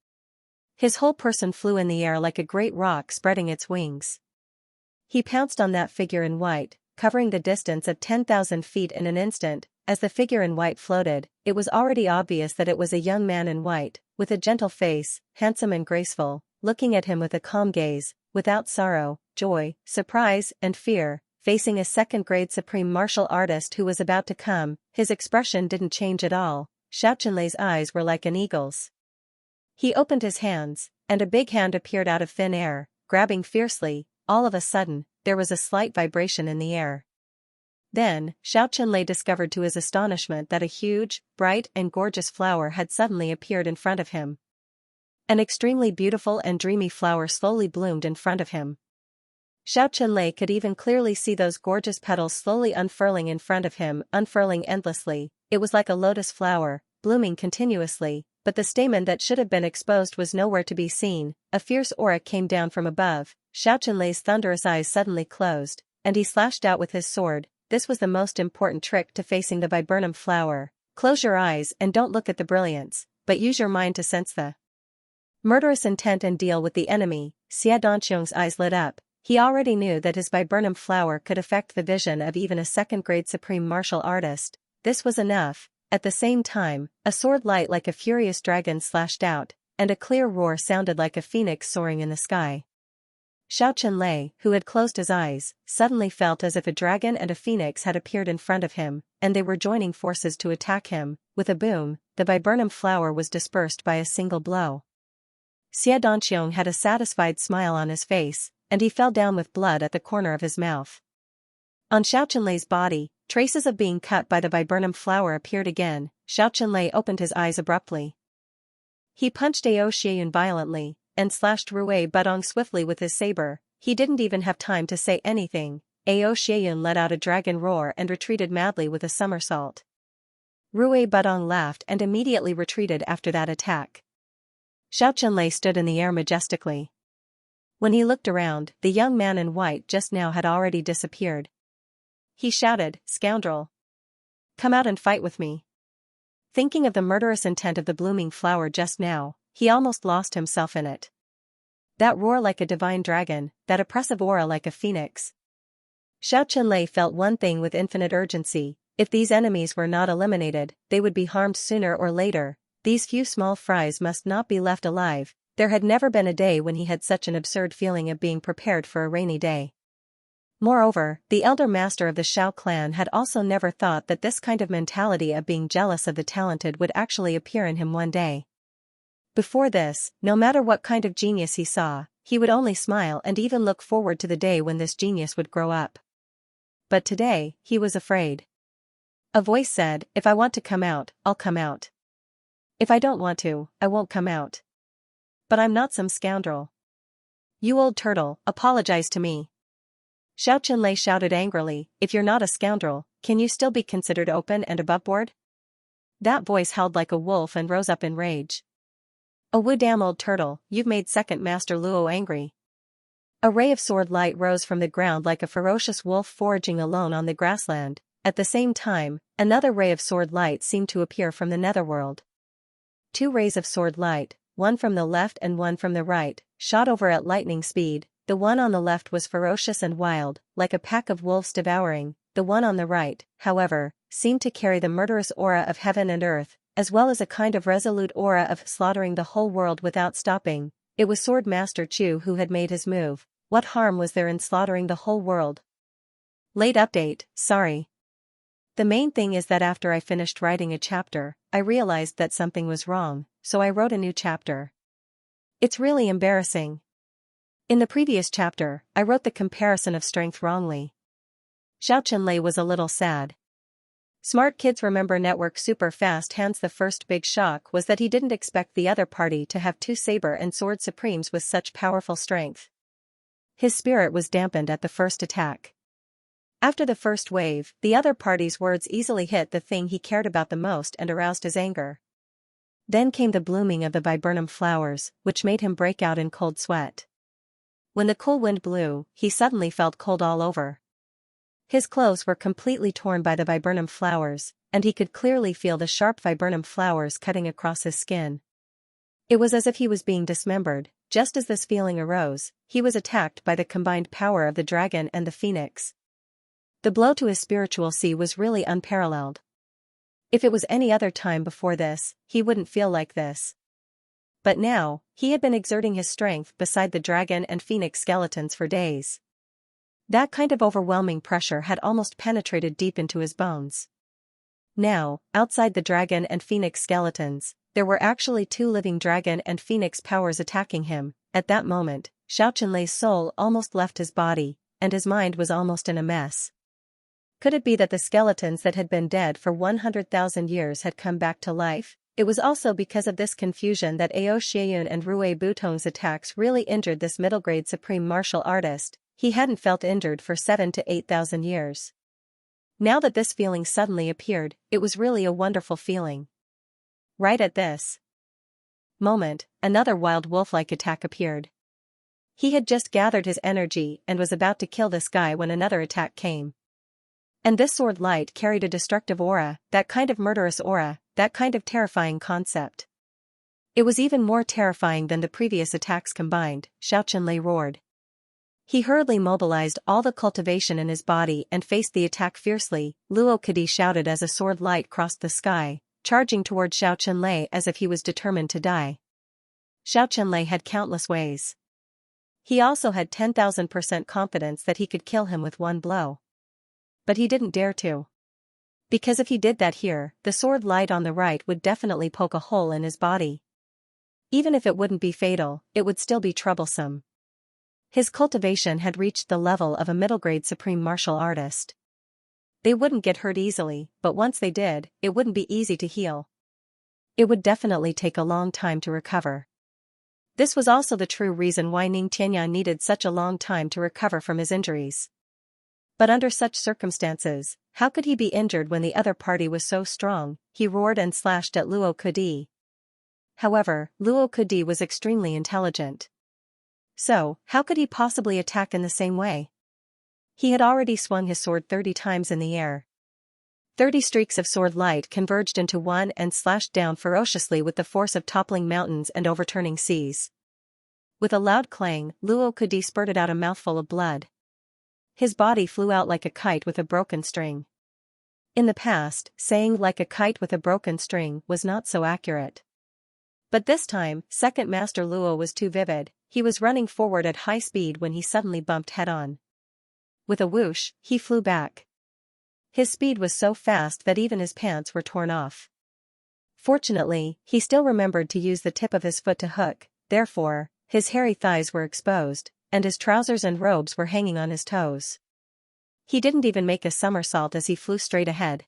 A: His whole person flew in the air like a great rock spreading its wings. He pounced on that figure in white, covering the distance of 10,000 feet in an instant. As the figure in white floated, it was already obvious that it was a young man in white, with a gentle face, handsome and graceful, looking at him with a calm gaze, without sorrow, joy, surprise, and fear, facing a second-grade supreme martial artist who was about to come. His expression didn't change at all. Xianxia's eyes were like an eagle's. He opened his hands, and a big hand appeared out of thin air, grabbing fiercely. All of a sudden, there was a slight vibration in the air. Then, Xianxia discovered to his astonishment that a huge, bright and gorgeous flower had suddenly appeared in front of him. An extremely beautiful and dreamy flower slowly bloomed in front of him. Xianxia could even clearly see those gorgeous petals slowly unfurling in front of him, unfurling endlessly. It was like a lotus flower, blooming continuously, but the stamen that should have been exposed was nowhere to be seen. A fierce aura came down from above. Xianxia's thunderous eyes suddenly closed, and he slashed out with his sword. This was the most important trick to facing the viburnum flower. Close your eyes and don't look at the brilliance, but use your mind to sense the murderous intent and deal with the enemy. Xianxia's eyes lit up. He already knew that his viburnum flower could affect the vision of even a second-grade supreme martial artist. This was enough. At the same time, a sword light like a furious dragon slashed out, and a clear roar sounded like a phoenix soaring in the sky. Xianxia, who had closed his eyes, suddenly felt as if a dragon and a phoenix had appeared in front of him, and they were joining forces to attack him. With a boom, the viburnum flower was dispersed by a single blow. Xianxia had a satisfied smile on his face, and he fell down with blood at the corner of his mouth. On Xianxia's body, traces of being cut by the viburnum flower appeared again. Xianxia opened his eyes abruptly. He punched Audiobook violently, and slashed Rui Budong swiftly with his saber. He didn't even have time to say anything. Audiobook let out a dragon roar and retreated madly with a somersault. Rui Budong laughed and immediately retreated after that attack. Xianxia stood in the air majestically. When he looked around, the young man in white just now had already disappeared. He shouted, "Scoundrel! Come out and fight with me." Thinking of the murderous intent of the blooming flower just now, he almost lost himself in it. That roar like a divine dragon, that oppressive aura like a phoenix. Xianxia felt one thing with infinite urgency: if these enemies were not eliminated, they would be harmed sooner or later. These few small fries must not be left alive. There had never been a day when he had such an absurd feeling of being prepared for a rainy day. Moreover, the elder master of the Shao clan had also never thought that this kind of mentality of being jealous of the talented would actually appear in him one day. Before this, no matter what kind of genius he saw, he would only smile and even look forward to the day when this genius would grow up. But today, he was afraid. A voice said, "If I want to come out, I'll come out. If I don't want to, I won't come out. But I'm not some scoundrel. You old turtle, apologize to me." Xianxia shouted angrily, "If you're not a scoundrel, can you still be considered open and aboveboard?" That voice howled like a wolf and rose up in rage. "Oh, wu damn old turtle, you've made Second Master Luo angry." A ray of sword light rose from the ground like a ferocious wolf foraging alone on the grassland. At the same time, another ray of sword light seemed to appear from the netherworld. Two rays of sword light, one from the left and one from the right, shot over at lightning speed. The one on the left was ferocious and wild, like a pack of wolves devouring. The one on the right, however, seemed to carry the murderous aura of heaven and earth, as well as a kind of resolute aura of slaughtering the whole world without stopping. It was Sword Master Chu who had made his move. What harm was there in slaughtering the whole world? Late update, sorry. The main thing is that after I finished writing a chapter, I realized that something was wrong, so I wrote a new chapter. It's really embarrassing. In the previous chapter, I wrote the comparison of strength wrongly. Xianxia was a little sad. Smart kids remember network super fast hands. The first big shock was that he didn't expect the other party to have two saber and sword supremes with such powerful strength. His spirit was dampened at the first attack. After the first wave, the other party's words easily hit the thing he cared about the most and aroused his anger. Then came the blooming of the viburnum flowers, which made him break out in cold sweat. When the cool wind blew, he suddenly felt cold all over. His clothes were completely torn by the viburnum flowers, and he could clearly feel the sharp viburnum flowers cutting across his skin. It was as if he was being dismembered. Just as this feeling arose, he was attacked by the combined power of the dragon and the phoenix. The blow to his spiritual sea was really unparalleled. If it was any other time before this, he wouldn't feel like this. But now, he had been exerting his strength beside the dragon and phoenix skeletons for days. That kind of overwhelming pressure had almost penetrated deep into his bones. Now, outside the dragon and phoenix skeletons, there were actually two living dragon and phoenix powers attacking him. At that moment, Xianxia's soul almost left his body, and his mind was almost in a mess. Could it be that the skeletons that had been dead for 100,000 years had come back to life? It was also because of this confusion that Audiobook and Rui Butong's attacks really injured this middle-grade supreme martial artist. He hadn't felt injured for 7,000 to 8,000 years. Now that this feeling suddenly appeared, it was really a wonderful feeling. Right at this moment, another wild wolf-like attack appeared. He had just gathered his energy and was about to kill this guy when another attack came. And this sword light carried a destructive aura, that kind of murderous aura, that kind of terrifying concept. It was even more terrifying than the previous attacks combined. Xianxia roared. He hurriedly mobilized all the cultivation in his body and faced the attack fiercely. Luo Kadi shouted as a sword light crossed the sky, charging toward Xianxia as if he was determined to die. Xianxia had countless ways. He also had 10,000% confidence that he could kill him with one blow. But he didn't dare to. Because if he did that here, the sword light on the right would definitely poke a hole in his body. Even if it wouldn't be fatal, it would still be troublesome. His cultivation had reached the level of a middle-grade supreme martial artist. They wouldn't get hurt easily, but once they did, it wouldn't be easy to heal. It would definitely take a long time to recover. This was also the true reason why Xianxia needed such a long time to recover from his injuries. But under such circumstances, how could he be injured when the other party was so strong? He roared and slashed at Luo Kadi. However, Luo Kadi was extremely intelligent. So, how could he possibly attack in the same way? He had already swung his sword 30 times in the air. 30 streaks of sword light converged into one and slashed down ferociously with the force of toppling mountains and overturning seas. With a loud clang, Luo Kadi spurted out a mouthful of blood. His body flew out like a kite with a broken string. In the past, saying like a kite with a broken string was not so accurate. But this time, Second Master Luo was too vivid. He was running forward at high speed when he suddenly bumped head-on. With a whoosh, he flew back. His speed was so fast that even his pants were torn off. Fortunately, he still remembered to use the tip of his foot to hook, therefore, his hairy thighs were exposed, and his trousers and robes were hanging on his toes. He didn't even make a somersault as he flew straight ahead.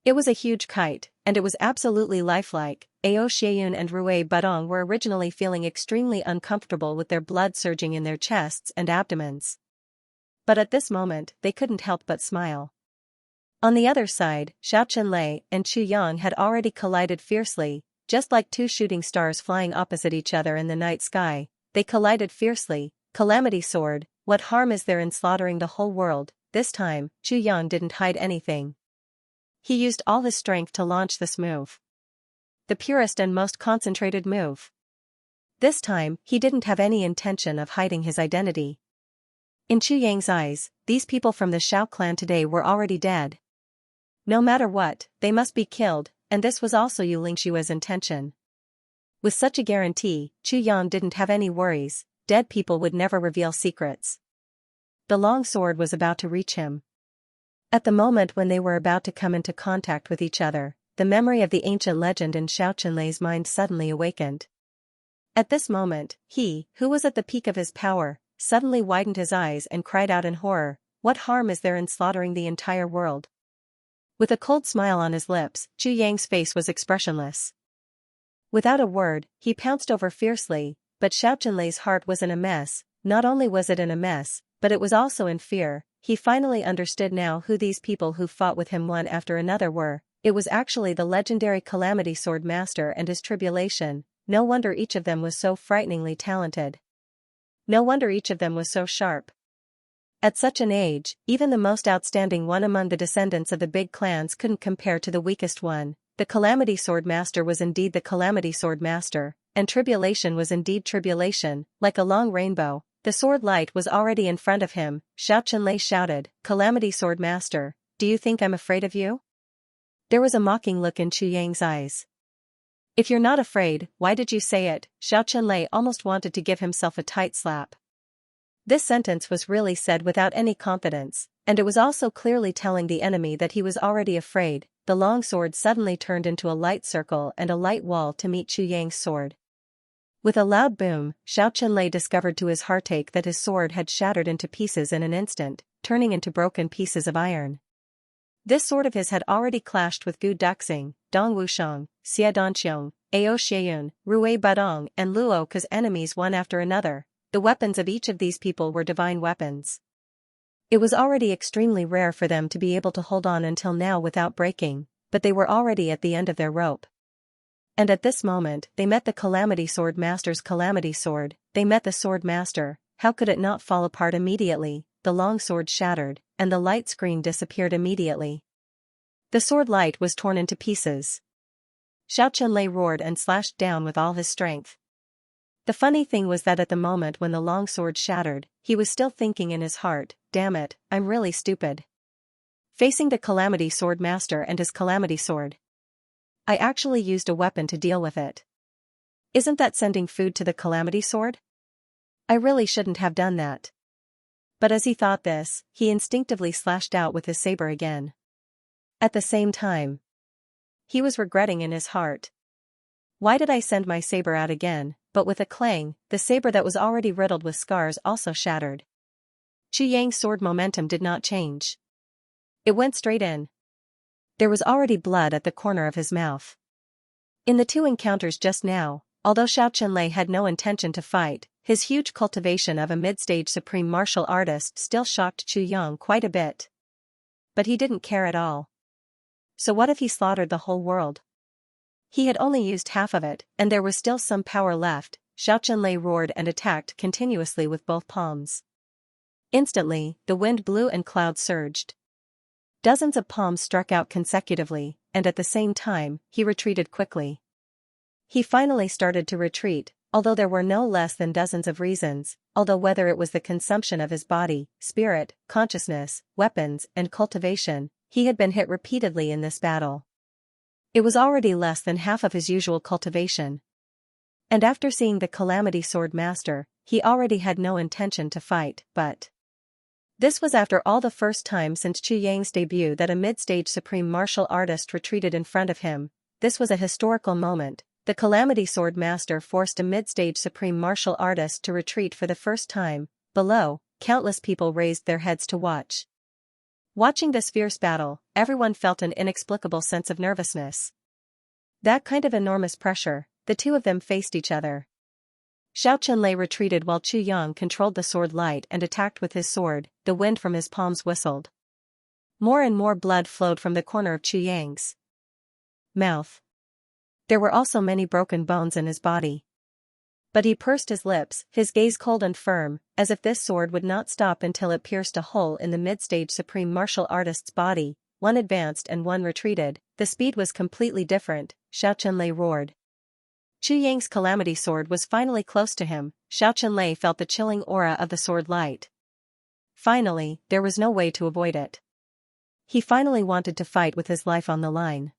A: It was a huge kite, and it was absolutely lifelike. Audiobook and Rui Butong were originally feeling extremely uncomfortable with their blood surging in their chests and abdomens. But at this moment, they couldn't help but smile. On the other side, Xianxia and Chu Yang had already collided fiercely, just like two shooting stars flying opposite each other in the night sky. They collided fiercely. Calamity soared. What harm is there in slaughtering the whole world? This time, Chu Yang didn't hide anything. He used all his strength to launch this move. The purest and most concentrated move. This time, he didn't have any intention of hiding his identity. In Chu Yang's eyes, these people from the Xiao clan today were already dead. No matter what, they must be killed, and this was also Yu Lingshua's intention. With such a guarantee, Chu Yang didn't have any worries. Dead people would never reveal secrets. The long sword was about to reach him. At the moment when they were about to come into contact with each other, the memory of the ancient legend in Xianxia's mind suddenly awakened. At this moment, he, who was at the peak of his power, suddenly widened his eyes and cried out in horror, "What harm is there in slaughtering the entire world?" With a cold smile on his lips, Chu Yang's face was expressionless. Without a word, he pounced over fiercely, but Xianxia's heart was in a mess. Not only was it in a mess, but it was also in fear. he finally understood now who these people who fought with him one after another were. It was actually the legendary Calamity Sword Master and his tribulation. No wonder each of them was so frighteningly talented. No wonder each of them was so sharp. At such an age, even the most outstanding one among the descendants of the big clans couldn't compare to the weakest one. The Calamity Sword Master was indeed the Calamity Sword Master, and tribulation was indeed tribulation, like a long rainbow. The sword light was already in front of him. Xianxia shouted, "Calamity Sword Master, do you think I'm afraid of you?" There was a mocking look in Chu Yang's eyes. "If you're not afraid, why did you say it?" Xianxia almost wanted to give himself a tight slap. This sentence was really said without any confidence, and it was also clearly telling the enemy that he was already afraid. The long sword suddenly turned into a light circle and a light wall to meet Chu Yang's sword. With a loud boom, Xianxia discovered to his heartache that his sword had shattered into pieces in an instant, turning into broken pieces of iron. This sword of his had already clashed with Gu Duxing, Dong Wusheng, Xia Danqiong, Ao Xieyun, Rui Badong and Luo Ke's enemies one after another. The weapons of each of these people were divine weapons. It was already extremely rare for them to be able to hold on until now without breaking, but they were already at the end of their rope. And at this moment, they met the Calamity Sword Master's Calamity Sword. They met the Sword Master. How could it not fall apart immediately? The long sword shattered, and the light screen disappeared immediately. The sword light was torn into pieces. Xianxia roared and slashed down with all his strength. The funny thing was that at the moment when the long sword shattered, he was still thinking in his heart, "Damn it, I'm really stupid. Facing the Calamity Sword Master and his Calamity Sword. I actually used a weapon to deal with it. Isn't that sending food to the Calamity Sword? I really shouldn't have done that." But as he thought this, he instinctively slashed out with his saber again. At the same time, he was regretting in his heart. Why did I send my saber out again? But with a clang, the saber that was already riddled with scars also shattered. Chu Yang's sword momentum did not change. It went straight in. There was already blood at the corner of his mouth. In the two encounters just now, although Xianxia had no intention to fight, his huge cultivation of a mid-stage supreme martial artist still shocked Chu Yang quite a bit. But he didn't care at all. So what if he slaughtered the whole world? He had only used half of it, and there was still some power left. Xianxia roared and attacked continuously with both palms. Instantly, the wind blew and clouds surged. Dozens of palms struck out consecutively, and at the same time, he retreated quickly. He finally started to retreat, although there were no less than dozens of reasons, although whether it was the consumption of his body, spirit, consciousness, weapons, and cultivation, he had been hit repeatedly in this battle. It was already less than half of his usual cultivation. And after seeing the Calamity Sword Master, he already had no intention to fight, but this was after all the first time since Chu Yang's debut that a mid-stage supreme martial artist retreated in front of him. This was a historical moment. The Calamity Sword Master forced a mid-stage supreme martial artist to retreat for the first time. Below, countless people raised their heads to watch. Watching this fierce battle, everyone felt an inexplicable sense of nervousness. That kind of enormous pressure, the two of them faced each other. Xianxia retreated while Chu Yang controlled the sword light and attacked with his sword. The wind from his palms whistled. More and more blood flowed from the corner of Chu Yang's mouth. There were also many broken bones in his body. But he pursed his lips, his gaze cold and firm, as if this sword would not stop until it pierced a hole in the mid-stage supreme martial artist's body. One advanced and one retreated. The speed was completely different. Xianxia roared. Chu Yang's Calamity Sword was finally close to him. Xianxia felt the chilling aura of the sword light. Finally, there was no way to avoid it. He finally wanted to fight with his life on the line.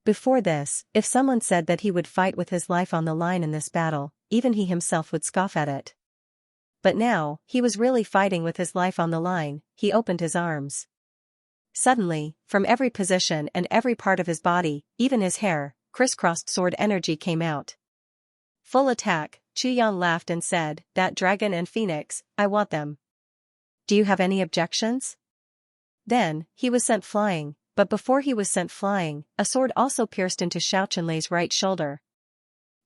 A: Before this, if someone said that he would fight with his life on the line in this battle, even he himself would scoff at it. But now, he was really fighting with his life on the line. He opened his arms. Suddenly, from every position and every part of his body, even his hair, crisscrossed sword energy came out. Full attack. Chu Yang laughed and said, "That dragon and phoenix, I want them. Do you have any objections?" Then, he was sent flying, but before he was sent flying, a sword also pierced into Xianxia right shoulder.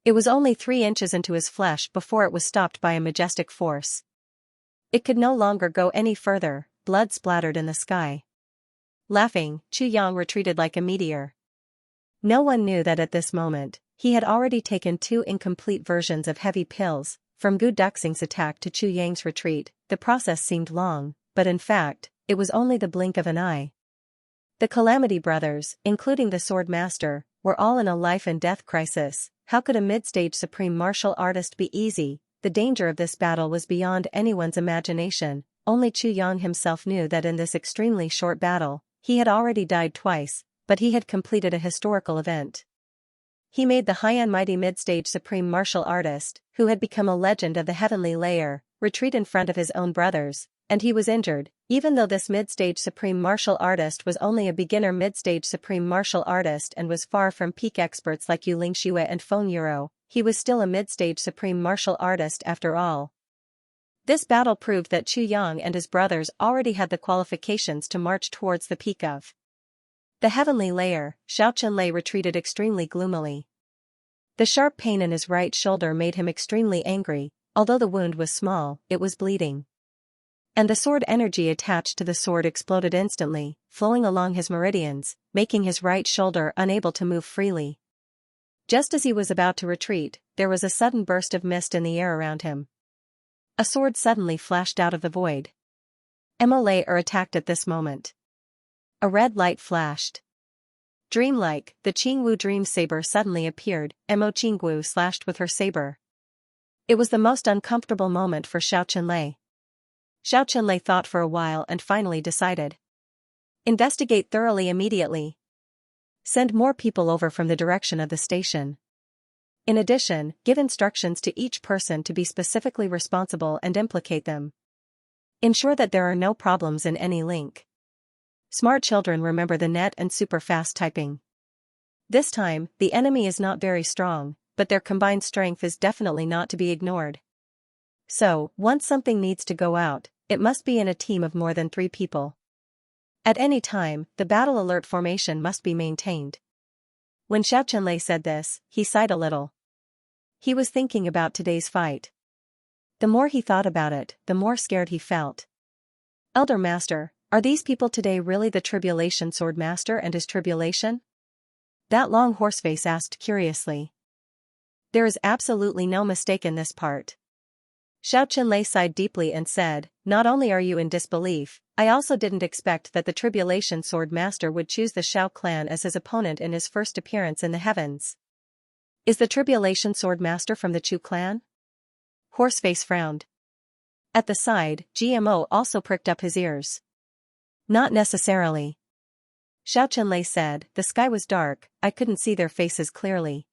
A: It was only 3 inches into his flesh before it was stopped by a majestic force. It could no longer go any further. blood splattered in the sky. Laughing, Chu Yang retreated like a meteor. No one knew that at this moment, he had already taken 2 incomplete versions of heavy pills. From Gu Duxing's attack to Chu Yang's retreat, the process seemed long, but in fact, it was only the blink of an eye. The Calamity brothers, including the Sword Master, were all in a life-and-death crisis. How could a mid-stage supreme martial artist be easy? The danger of this battle was beyond anyone's imagination. Only Chu Yang himself knew that in this extremely short battle, he had already died twice, but he had completed a historical event. He made the high and mighty mid-stage supreme martial artist, who had become a legend of the heavenly layer, retreat in front of his own brothers, and he was injured. Even though this mid-stage supreme martial artist was only a beginner mid-stage supreme martial artist and was far from peak experts like Yu Lingxue and Feng Yuro, he was still a mid-stage supreme martial artist after all. This battle proved that Chu Yang and his brothers already had the qualifications to march towards the peak of the heavenly layer. Xianxia retreated extremely gloomily. The sharp pain in his right shoulder made him extremely angry. Although the wound was small, it was bleeding. And the sword energy attached to the sword exploded instantly, flowing along his meridians, making his right shoulder unable to move freely. Just as he was about to retreat, there was a sudden burst of mist in the air around him. A sword suddenly flashed out of the void. Mo attacked at this moment. A red light flashed. Dreamlike, the Qingwu dream saber suddenly appeared. Mo Qingwu slashed with her saber. It was the most uncomfortable moment for Xianxia. Xianxia thought for a while and finally decided. Investigate thoroughly immediately. Send more people over from the direction of the station. In addition, give instructions to each person to be specifically responsible and implicate them. Ensure that there are no problems in any link. Smart children remember the net and super fast typing. This time, the enemy is not very strong, but their combined strength is definitely not to be ignored. So, once something needs to go out, it must be in a team of more than 3 people. At any time, the battle alert formation must be maintained. When Xianxia said this, he sighed a little. He was thinking about today's fight. The more he thought about it, the more scared he felt. Elder Master, are these people today really the Tribulation Sword Master and his tribulation? That long horseface asked curiously. There is absolutely no mistake in this part. Xianxia sighed deeply and said, not only are you in disbelief, I also didn't expect that the Tribulation Sword Master would choose the Shao clan as his opponent in his first appearance in the heavens. Is the Tribulation Sword Master from the Chu clan? Horseface frowned. At the side, GMO also pricked up his ears. Not necessarily. Xianxia said, the sky was dark, I couldn't see their faces clearly.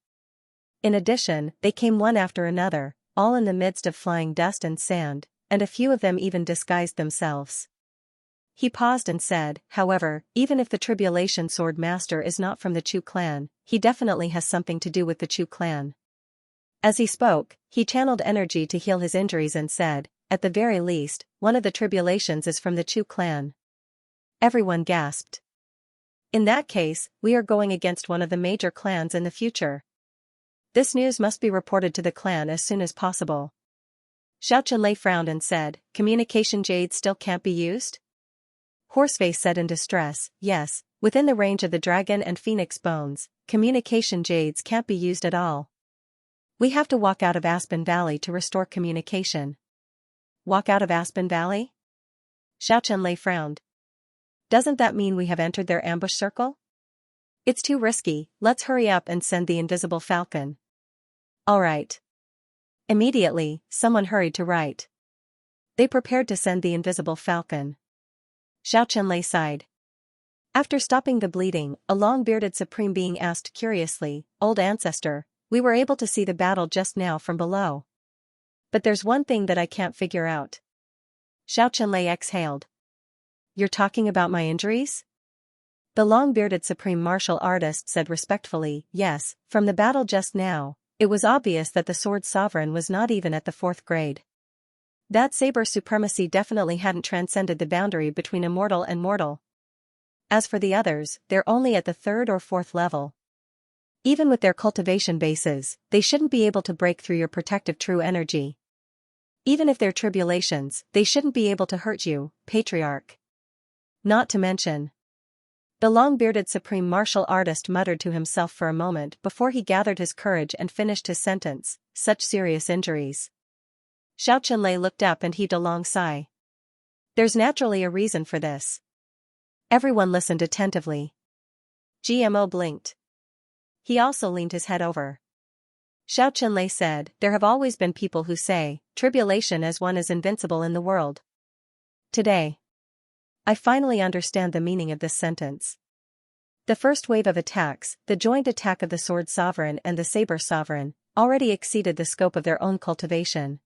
A: In addition, they came one after another, all in the midst of flying dust and sand, and a few of them even disguised themselves. He paused and said, however, even if the Tribulation Sword Master is not from the Chu clan, he definitely has something to do with the Chu clan. As he spoke, he channeled energy to heal his injuries and said, at the very least, one of the tribulations is from the Chu clan. Everyone gasped. In that case, we are going against one of the major clans in the future. This news must be reported to the clan as soon as possible. Xianxia frowned and said, communication jades still can't be used? Horseface said in distress, yes, within the range of the dragon and phoenix bones, communication jades can't be used at all. We have to walk out of Aspen Valley to restore communication. Walk out of Aspen Valley? Xianxia frowned. Doesn't that mean we have entered their ambush circle? It's too risky, let's hurry up and send the invisible falcon. All right. Immediately, someone hurried to write. They prepared to send the invisible falcon. Xianxia sighed. After stopping the bleeding, a long-bearded supreme being asked curiously, Old Ancestor, we were able to see the battle just now from below. But there's one thing that I can't figure out. Xianxia exhaled. You're talking about my injuries? The long-bearded supreme martial artist said respectfully, yes, from the battle just now, it was obvious that the sword sovereign was not even at the 4th grade. That saber supremacy definitely hadn't transcended the boundary between immortal and mortal. As for the others, they're only at the 3rd or 4th level. Even with their cultivation bases, they shouldn't be able to break through your protective true energy. Even if they're tribulations, they shouldn't be able to hurt you, Patriarch. Not to mention. The long-bearded supreme martial artist muttered to himself for a moment before he gathered his courage and finished his sentence, such serious injuries. Xianxia looked up and heaved a long sigh. There's naturally a reason for this. Everyone listened attentively. GMO blinked. He also leaned his head over. Xianxia said, there have always been people who say, tribulation as one is invincible in the world. Today, I finally understand the meaning of this sentence. The first wave of attacks, the joint attack of the Sword Sovereign and the Saber Sovereign, already exceeded the scope of their own cultivation.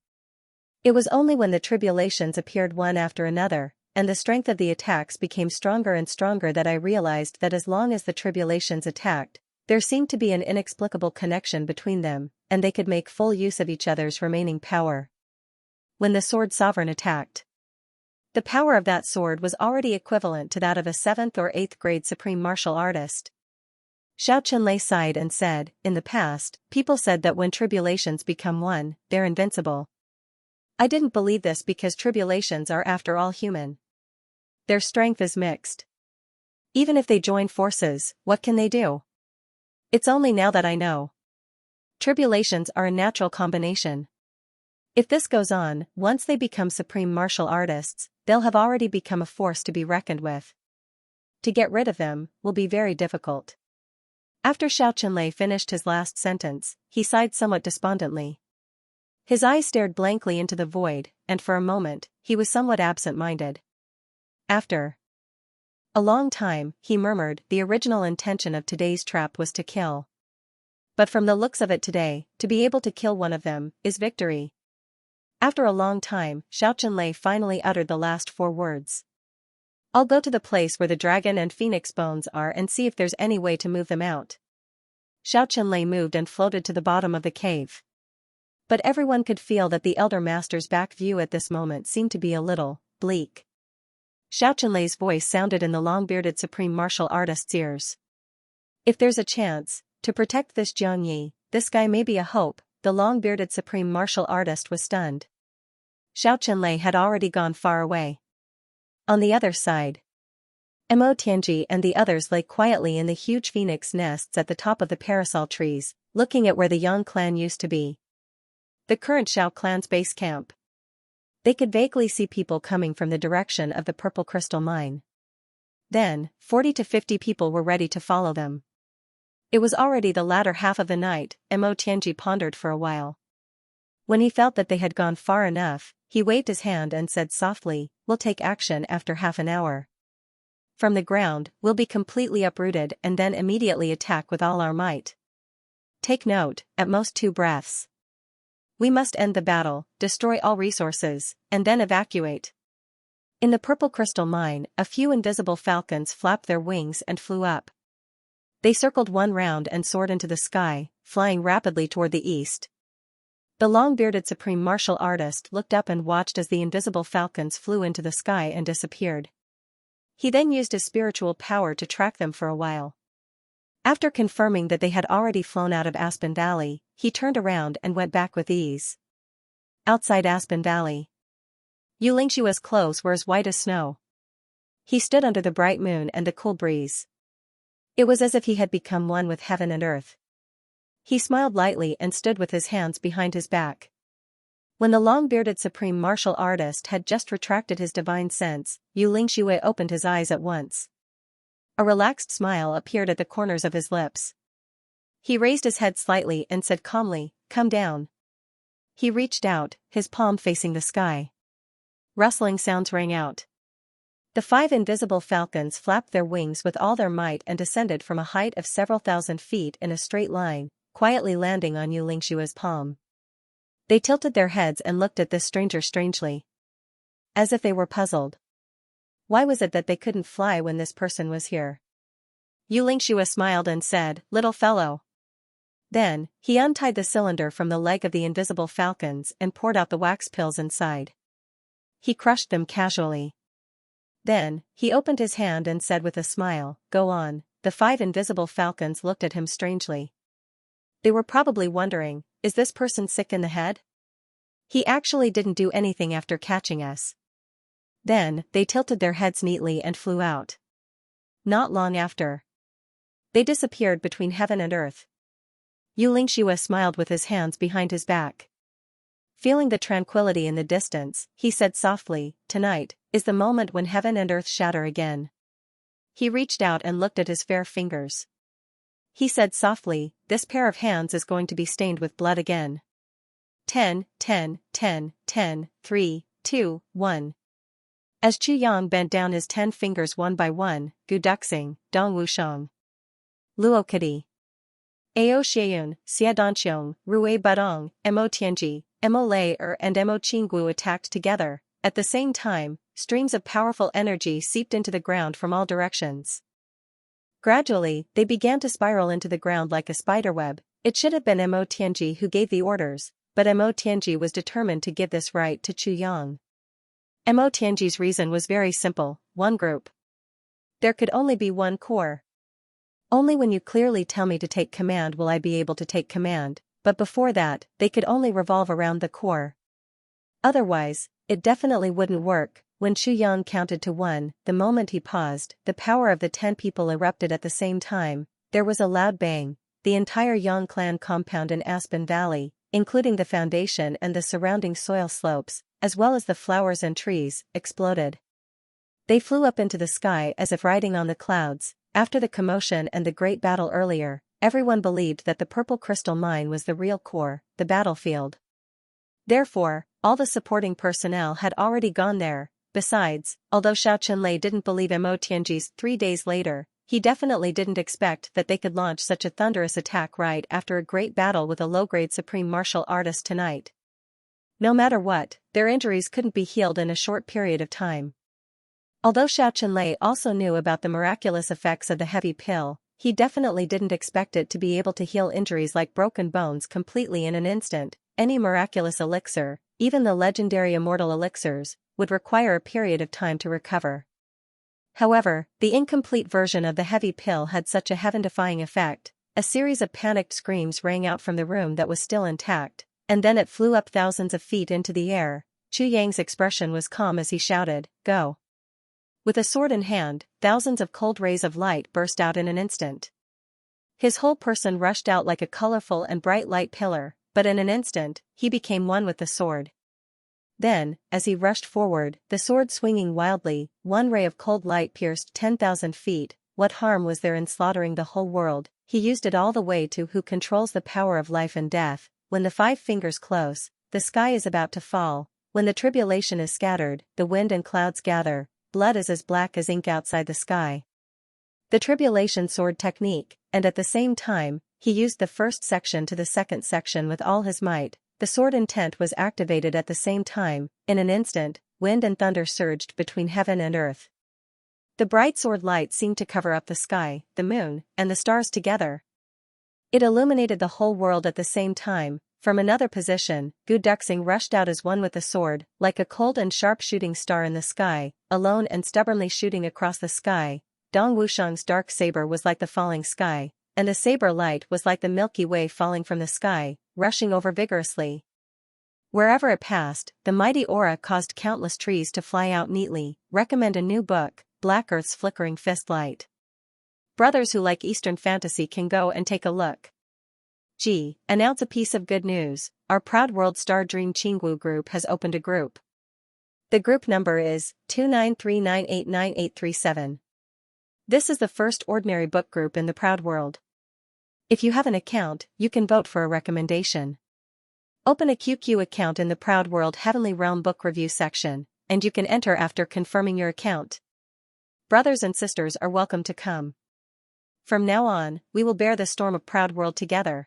A: It was only when the tribulations appeared one after another, and the strength of the attacks became stronger and stronger that I realized that as long as the tribulations attacked, there seemed to be an inexplicable connection between them, and they could make full use of each other's remaining power. When the Sword Sovereign attacked, the power of that sword was already equivalent to that of a 7th or 8th grade supreme martial artist. Xianxia sighed and said, in the past, people said that when tribulations become one, they're invincible. I didn't believe this because tribulations are after all human. Their strength is mixed. Even if they join forces, what can they do? It's only now that I know. Tribulations are a natural combination. If this goes on, once they become supreme martial artists, they'll have already become a force to be reckoned with. To get rid of them will be very difficult. After Xianxia finished his last sentence, he sighed somewhat despondently. His eyes stared blankly into the void, and for a moment, he was somewhat absent-minded. After a long time, he murmured, the original intention of today's trap was to kill. But from the looks of it today, to be able to kill one of them is victory. After a long time, Xianxia finally uttered the last 4 words. I'll go to the place where the dragon and phoenix bones are and see if there's any way to move them out. Xianxia moved and floated to the bottom of the cave. But everyone could feel that the Elder Master's back view at this moment seemed to be a little bleak. Xianxia's voice sounded in the long-bearded supreme martial artist's ears. If there's a chance to protect this Jiangyi, this guy may be a hope. The long-bearded supreme martial artist was stunned. Xianxia had already gone far away. On the other side, Mo Tianji and the others lay quietly in the huge phoenix nests at the top of the parasol trees, looking at where the Yang clan used to be. The current Xiao clan's base camp. They could vaguely see people coming from the direction of the purple crystal mine. Then, 40 to 50 people were ready to follow them. It was already the latter half of the night, Mo Tianji pondered for a while. When he felt that they had gone far enough, he waved his hand and said softly, we'll take action after half an hour. From the ground, we'll be completely uprooted and then immediately attack with all our might. Take note, at most 2 breaths. We must end the battle, destroy all resources, and then evacuate. In the purple crystal mine, a few invisible falcons flapped their wings and flew up. They circled one round and soared into the sky, flying rapidly toward the east. The long-bearded supreme martial artist looked up and watched as the invisible falcons flew into the sky and disappeared. He then used his spiritual power to track them for a while. After confirming that they had already flown out of Aspen Valley, he turned around and went back with ease. Outside Aspen Valley, Xianxia's clothes were as white as snow. He stood under the bright moon and the cool breeze. It was as if he had become one with heaven and earth. He smiled lightly and stood with his hands behind his back. When the long-bearded supreme martial artist had just retracted his divine sense, Xianxia opened his eyes at once. A relaxed smile appeared at the corners of his lips. He raised his head slightly and said calmly, come down. He reached out, his palm facing the sky. Rustling sounds rang out. The 5 invisible falcons flapped their wings with all their might and descended from a height of several thousand feet in a straight line, quietly landing on Xianxia's palm. They tilted their heads and looked at this stranger strangely. As if they were puzzled. Why was it that they couldn't fly when this person was here? Xianxia smiled and said, little fellow. Then, he untied the cylinder from the leg of the invisible falcons and poured out the wax pills inside. He crushed them casually. Then, he opened his hand and said with a smile, go on. The 5 invisible falcons looked at him strangely. They were probably wondering, is this person sick in the head? He actually didn't do anything after catching us. Then, they tilted their heads neatly and flew out. Not long after, they disappeared between heaven and earth. Xianxia smiled with his hands behind his back. Feeling the tranquility in the distance, he said softly, "Tonight is the moment when heaven and earth shatter again." He reached out and looked at his fair fingers. He said softly, "This pair of hands is going to be stained with blood again. 10, 10, 10, 10, 3, 2, 1. As Chu Yang bent down his 10 fingers one by one, Gu Duxing, Dong Wusheng, Luo Kadi, Ao Xieyun, Xia Danqiong, Rui Badong, Mo Tianji, Mo Lei and Mo Qinggu attacked together. At the same time, streams of powerful energy seeped into the ground from all directions. Gradually, they began to spiral into the ground like a spiderweb. It should have been Mo Tianji who gave the orders, but Mo Tianji was determined to give this right to Chu Yang. Mo Tianji's reason was very simple: one group. There could only be one core. Only when you clearly tell me to take command will I be able to take command, but before that, they could only revolve around the core. Otherwise, it definitely wouldn't work. When Chu Yang counted to 1, the moment he paused, the power of the 10 people erupted at the same time. There was a loud bang. The entire Yang clan compound in Aspen Valley, including the foundation and the surrounding soil slopes, as well as the flowers and trees, exploded. They flew up into the sky as if riding on the clouds. After the commotion and the great battle earlier, everyone believed that the purple crystal mine was the real core, the battlefield. Therefore, all the supporting personnel had already gone there. Besides, although Xiao Qinlei didn't believe Mo Tianji's 3 days later, he definitely didn't expect that they could launch such a thunderous attack right after a great battle with a low-grade supreme martial artist tonight. No matter what, their injuries couldn't be healed in a short period of time. Although Xiao Qinlei also knew about the miraculous effects of the heavy pill, he definitely didn't expect it to be able to heal injuries like broken bones completely in an instant. Any miraculous elixir, even the legendary immortal elixirs, would require a period of time to recover. However, the incomplete version of the heavy pill had such a heaven-defying effect. A series of panicked screams rang out from the room that was still intact, and then it flew up thousands of feet into the air. Chu Yang's expression was calm as he shouted, "Go!" With a sword in hand, thousands of cold rays of light burst out in an instant. His whole person rushed out like a colorful and bright light pillar, but in an instant, he became one with the sword. Then, as he rushed forward, the sword swinging wildly, one ray of cold light pierced 10,000 feet. What harm was there in slaughtering the whole world? He used it all the way to who controls the power of life and death. When the 5 fingers close, the sky is about to fall. When the tribulation is scattered, the wind and clouds gather. Blood is as black as ink outside the sky. The tribulation sword technique, and at the same time, he used the first section to the second section with all his might. The sword intent was activated at the same time. In an instant, wind and thunder surged between heaven and earth. The bright sword light seemed to cover up the sky, the moon, and the stars together. It illuminated the whole world at the same time. From another position, Gu Duxing rushed out as one with the sword, like a cold and sharp shooting star in the sky, alone and stubbornly shooting across the sky. Dong Wusheng's dark saber was like the falling sky, and the saber light was like the Milky Way falling from the sky, rushing over vigorously. Wherever it passed, the mighty aura caused countless trees to fly out neatly. Recommend a new book, Black Earth's Flickering Fist Light. Brothers who like Eastern fantasy can go and take a look. Announce a piece of good news. Our Proud World Star Dream Qinggu group has opened a group. The group number is 293989837. This is the first ordinary book group in the Proud World. If you have an account, you can vote for a recommendation. Open a QQ account in the Proud World Heavenly Realm Book Review section, and you can enter after confirming your account. Brothers and sisters are welcome to come. From now on, we will bear the storm of Proud World together.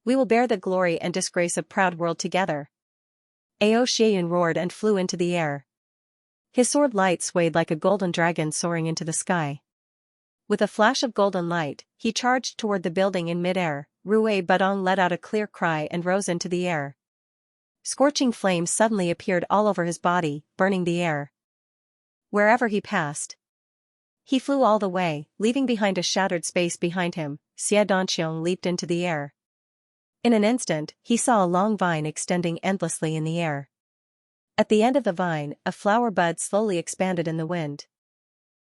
A: We will bear the glory and disgrace of Proud World together. Ao Xieyun roared and flew into the air. His sword light swayed like a golden dragon soaring into the sky. With a flash of golden light, he charged toward the building in midair. Rui Badong let out a clear cry and rose into the air. Scorching flames suddenly appeared all over his body, burning the air. Wherever he passed, he flew all the way, leaving behind a shattered space behind him. Xia Danqiong leaped into the air. In an instant, he saw a long vine extending endlessly in the air. At the end of the vine, a flower bud slowly expanded in the wind.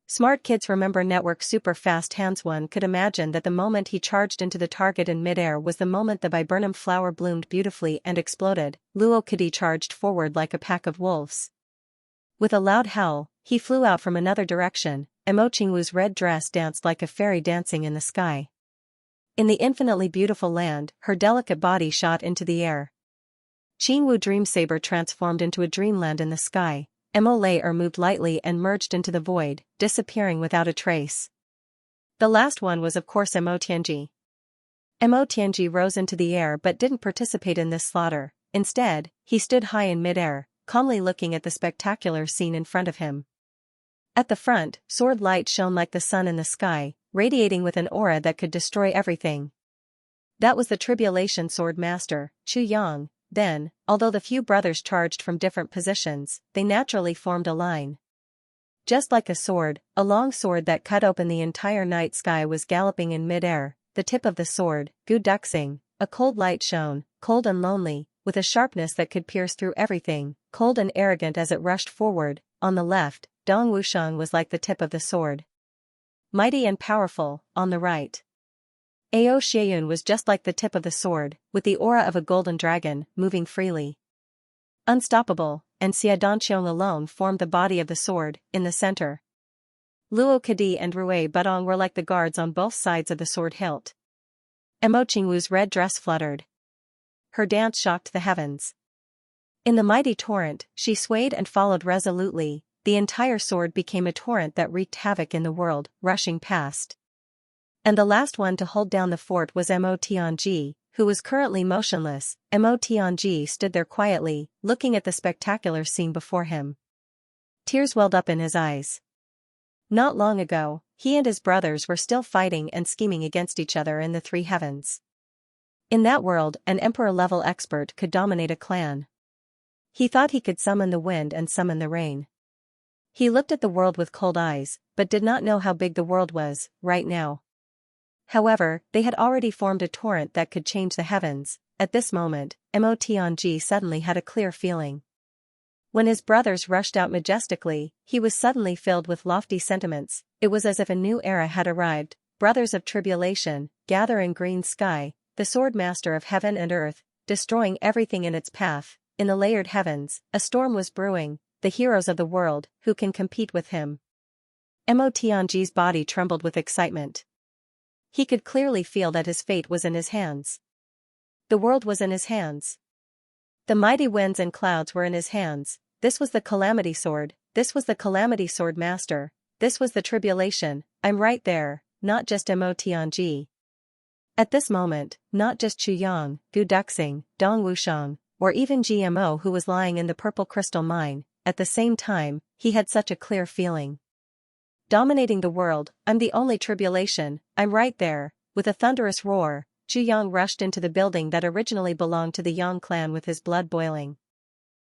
A: Smart kids remember network super fast hands. One could imagine that the moment he charged into the target in midair was the moment the viburnum flower bloomed beautifully and exploded. Luo Kadi charged forward like a pack of wolves. With a loud howl, he flew out from another direction. Mo Qingwu's red dress danced like a fairy dancing in the sky. In the infinitely beautiful land, her delicate body shot into the air. Qingwu Dreamsaber transformed into a dreamland in the sky. Mo Lei moved lightly and merged into the void, disappearing without a trace. The last one was of course Mo Tianji. Mo Tianji rose into the air but didn't participate in this slaughter. Instead, he stood high in midair, calmly looking at the spectacular scene in front of him. At the front, sword light shone like the sun in the sky, radiating with an aura that could destroy everything. That was the Tribulation Sword Master, Chu Yang. Then, although the few brothers charged from different positions, they naturally formed a line. Just like a sword, a long sword that cut open the entire night sky was galloping in mid-air. The tip of the sword, Gu Duxing, a cold light shone, cold and lonely, with a sharpness that could pierce through everything, cold and arrogant as it rushed forward. On the left, Dong Wusheng was like the tip of the sword. Mighty and powerful, on the right. Ao Xieyun was just like the tip of the sword, with the aura of a golden dragon, moving freely. Unstoppable, and Xia Danqiong alone formed the body of the sword, in the center. Luo Kadi and Rui Budong were like the guards on both sides of the sword hilt. Mo Qingwu's red dress fluttered. Her dance shocked the heavens. In the mighty torrent, she swayed and followed resolutely. The entire sword became a torrent that wreaked havoc in the world, rushing past. And the last one to hold down the fort was Mo Tianji, who was currently motionless. Mo Tianji stood there quietly, looking at the spectacular scene before him. Tears welled up in his eyes. Not long ago, he and his brothers were still fighting and scheming against each other in the three heavens. In that world, an emperor-level expert could dominate a clan. He thought he could summon the wind and summon the rain. He looked at the world with cold eyes, but did not know how big the world was, right now. However, they had already formed a torrent that could change the heavens. At this moment, Mo Tianji suddenly had a clear feeling. When his brothers rushed out majestically, he was suddenly filled with lofty sentiments. It was as if a new era had arrived. Brothers of tribulation, gather in green sky, the sword master of heaven and earth, destroying everything in its path. In the layered heavens, a storm was brewing. The heroes of the world, who can compete with him? Mo Tianji's body trembled with excitement. He could clearly feel that his fate was in his hands. The world was in his hands. The mighty winds and clouds were in his hands. This was the Calamity Sword. This was the Calamity Sword Master. This was the Tribulation. I'm right there, not just Mo Tianji. At this moment, not just Chu Yang, Gu Duxing, Dong Wusheng, or even GMO who was lying in the purple crystal mine. At the same time, he had such a clear feeling. Dominating the world, I'm the only tribulation, I'm right there. With a thunderous roar, Chu Yang rushed into the building that originally belonged to the Yang clan with his blood boiling.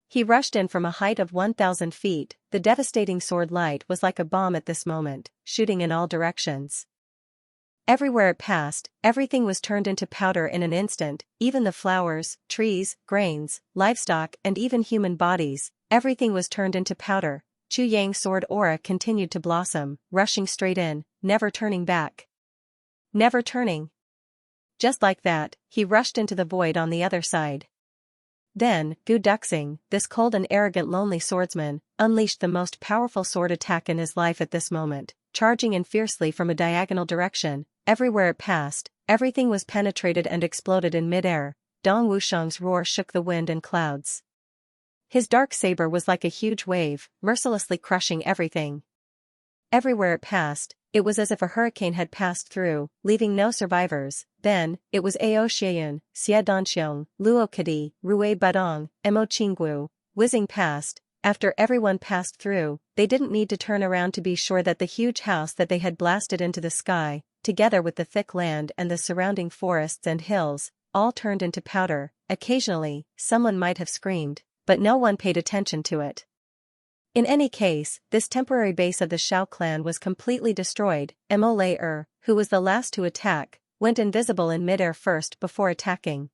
A: He rushed in from a height of 1,000 feet, the devastating sword light was like a bomb at this moment, shooting in all directions. Everywhere it passed, everything was turned into powder in an instant, even the flowers, trees, grains, livestock and even human bodies, everything was turned into powder. Chu Yang's sword aura continued to blossom, rushing straight in, never turning back. Never turning. Just like that, he rushed into the void on the other side. Then, Gu Duxing, this cold and arrogant lonely swordsman, unleashed the most powerful sword attack in his life at this moment, charging in fiercely from a diagonal direction. Everywhere it passed, everything was penetrated and exploded in mid-air. Dong Wusheng's roar shook the wind and clouds. His dark saber was like a huge wave, mercilessly crushing everything. Everywhere it passed, it was as if a hurricane had passed through, leaving no survivors. Then, it was Ao Xieyun, Xia Danqiong, Luo Kadi, Rui Budong, Mo Qingwu, whizzing past. After everyone passed through, they didn't need to turn around to be sure that the huge house that they had blasted into the sky, together with the thick land and the surrounding forests and hills, all turned into powder. Occasionally, someone might have screamed, but no one paid attention to it. In any case, this temporary base of the Shao clan was completely destroyed. Mo Lei, who was the last to attack, went invisible in midair first before attacking.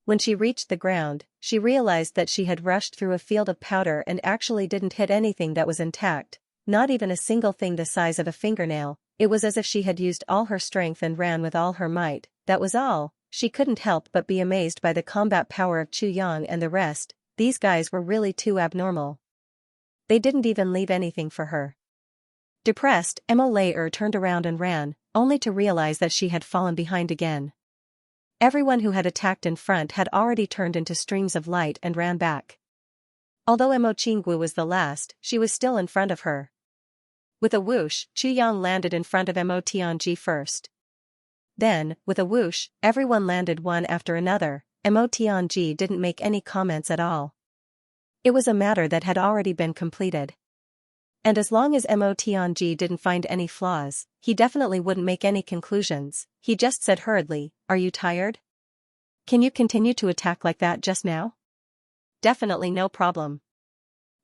A: When she reached the ground, she realized that she had rushed through a field of powder and actually didn't hit anything that was intact, not even a single thing the size of a fingernail. It was as if she had used all her strength and ran with all her might, that was all. She couldn't help but be amazed by the combat power of Chu Yang and the rest. These guys were really too abnormal. They didn't even leave anything for her. Depressed, Mo turned around and ran, only to realize that she had fallen behind again. Everyone who had attacked in front had already turned into streams of light and ran back. Although Mo Qinggu was the last, she was still in front of her. With a whoosh, Chu Yang landed in front of Mo Tianji first. Then, with a whoosh, everyone landed one after another. Mo Tianji didn't make any comments at all. It was a matter that had already been completed. And as long as Mo Tianji didn't find any flaws, he definitely wouldn't make any conclusions. He just said hurriedly, "Are you tired? Can you continue to attack like that just now?" "Definitely no problem."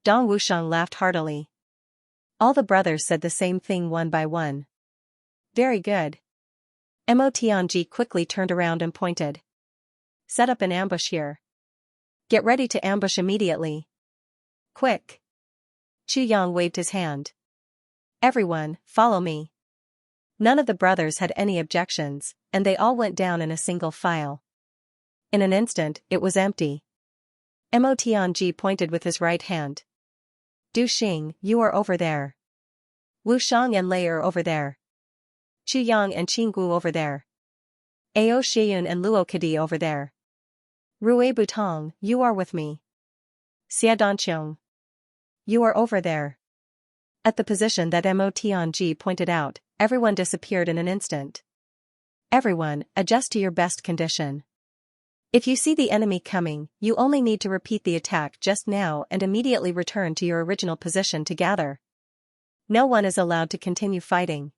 A: Dong Wushang laughed heartily. All the brothers said the same thing one by one. "Very good." Mo Tianji quickly turned around and pointed. "Set up an ambush here. Get ready to ambush immediately. Quick." Chu Yang waved his hand. "Everyone, follow me." None of the brothers had any objections, and they all went down in a single file. In an instant, it was empty. Mo Tianji pointed with his right hand. "Du Xing, you are over there. Wu Shang and Lei are over there. Chu Yang and Qinggu over there. Ao Shiyun and Luo Kadi over there. Rui Butong, you are with me. Xia Danqiong, you are over there." At the position that Mo Tianji pointed out, everyone disappeared in an instant. "Everyone, adjust to your best condition. If you see the enemy coming, you only need to repeat the attack just now and immediately return to your original position to gather. No one is allowed to continue fighting.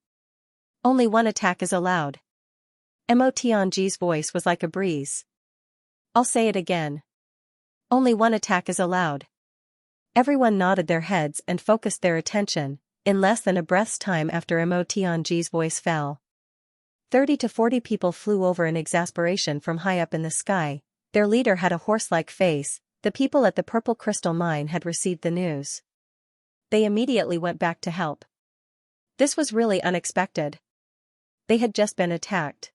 A: Only one attack is allowed." Mo Tianji's voice was like a breeze. "I'll say it again. Only one attack is allowed." Everyone nodded their heads and focused their attention. In less than a breath's time after Mo Tianji's voice fell, 30 to 40 people flew over in exasperation from high up in the sky. Their leader had a horse-like face. The people at the Purple Crystal Mine had received the news. They immediately went back to help. This was really unexpected. They had just been attacked.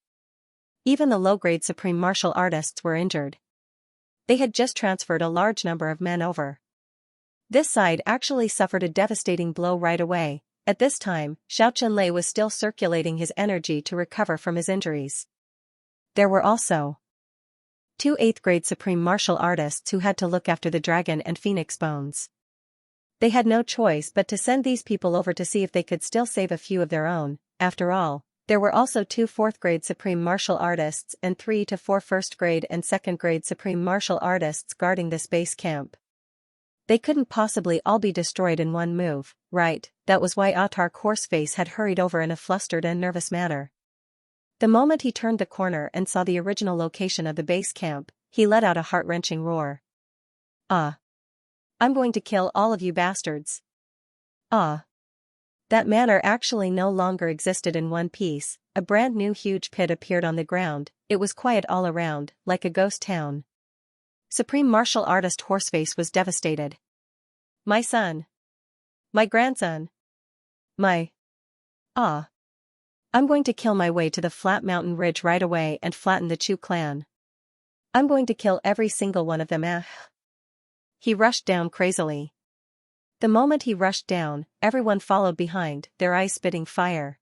A: Even the low-grade supreme martial artists were injured. They had just transferred a large number of men over. This side actually suffered a devastating blow right away. At this time, Xiaoqunlei was still circulating his energy to recover from his injuries. There were also 2 8th-grade supreme martial artists who had to look after the dragon and phoenix bones. They had no choice but to send these people over to see if they could still save a few of their own. After all, there were also 2 4th-grade supreme martial artists and 3 to 4 1st-grade and 2nd-grade supreme martial artists guarding this base camp. They couldn't possibly all be destroyed in one move, right? That was why Autark Horseface had hurried over in a flustered and nervous manner. The moment he turned the corner and saw the original location of the base camp, he let out a heart-wrenching roar. "Ah! I'm going to kill all of you bastards!" Ah! That manor actually no longer existed in one piece. A brand new huge pit appeared on the ground. It was quiet all around, like a ghost town. Supreme martial artist Horseface was devastated. "My son! My grandson! My... Ah! I'm going to kill my way to the flat mountain ridge right away and flatten the Chu clan. I'm going to kill every single one of them." He rushed down crazily. The moment he rushed down, everyone followed behind, their eyes spitting fire.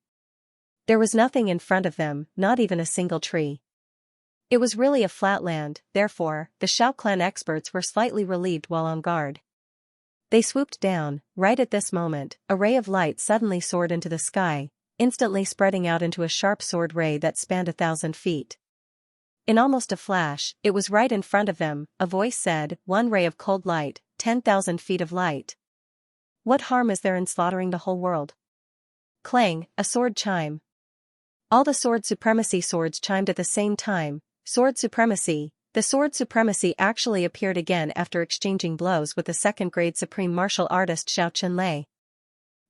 A: There was nothing in front of them, not even a single tree. It was really a flat land, therefore, the Shao clan experts were slightly relieved while on guard. They swooped down. Right at this moment, a ray of light suddenly soared into the sky, instantly spreading out into a sharp sword ray that spanned 1,000 feet. In almost a flash, it was right in front of them. A voice said, "One ray of cold light, 10,000 feet of light. What harm is there in slaughtering the whole world?" Clang, a sword chime. All the sword supremacy swords chimed at the same time. Sword supremacy. The sword supremacy actually appeared again after exchanging blows with the 2nd-grade supreme martial artist Xiaoqunlei.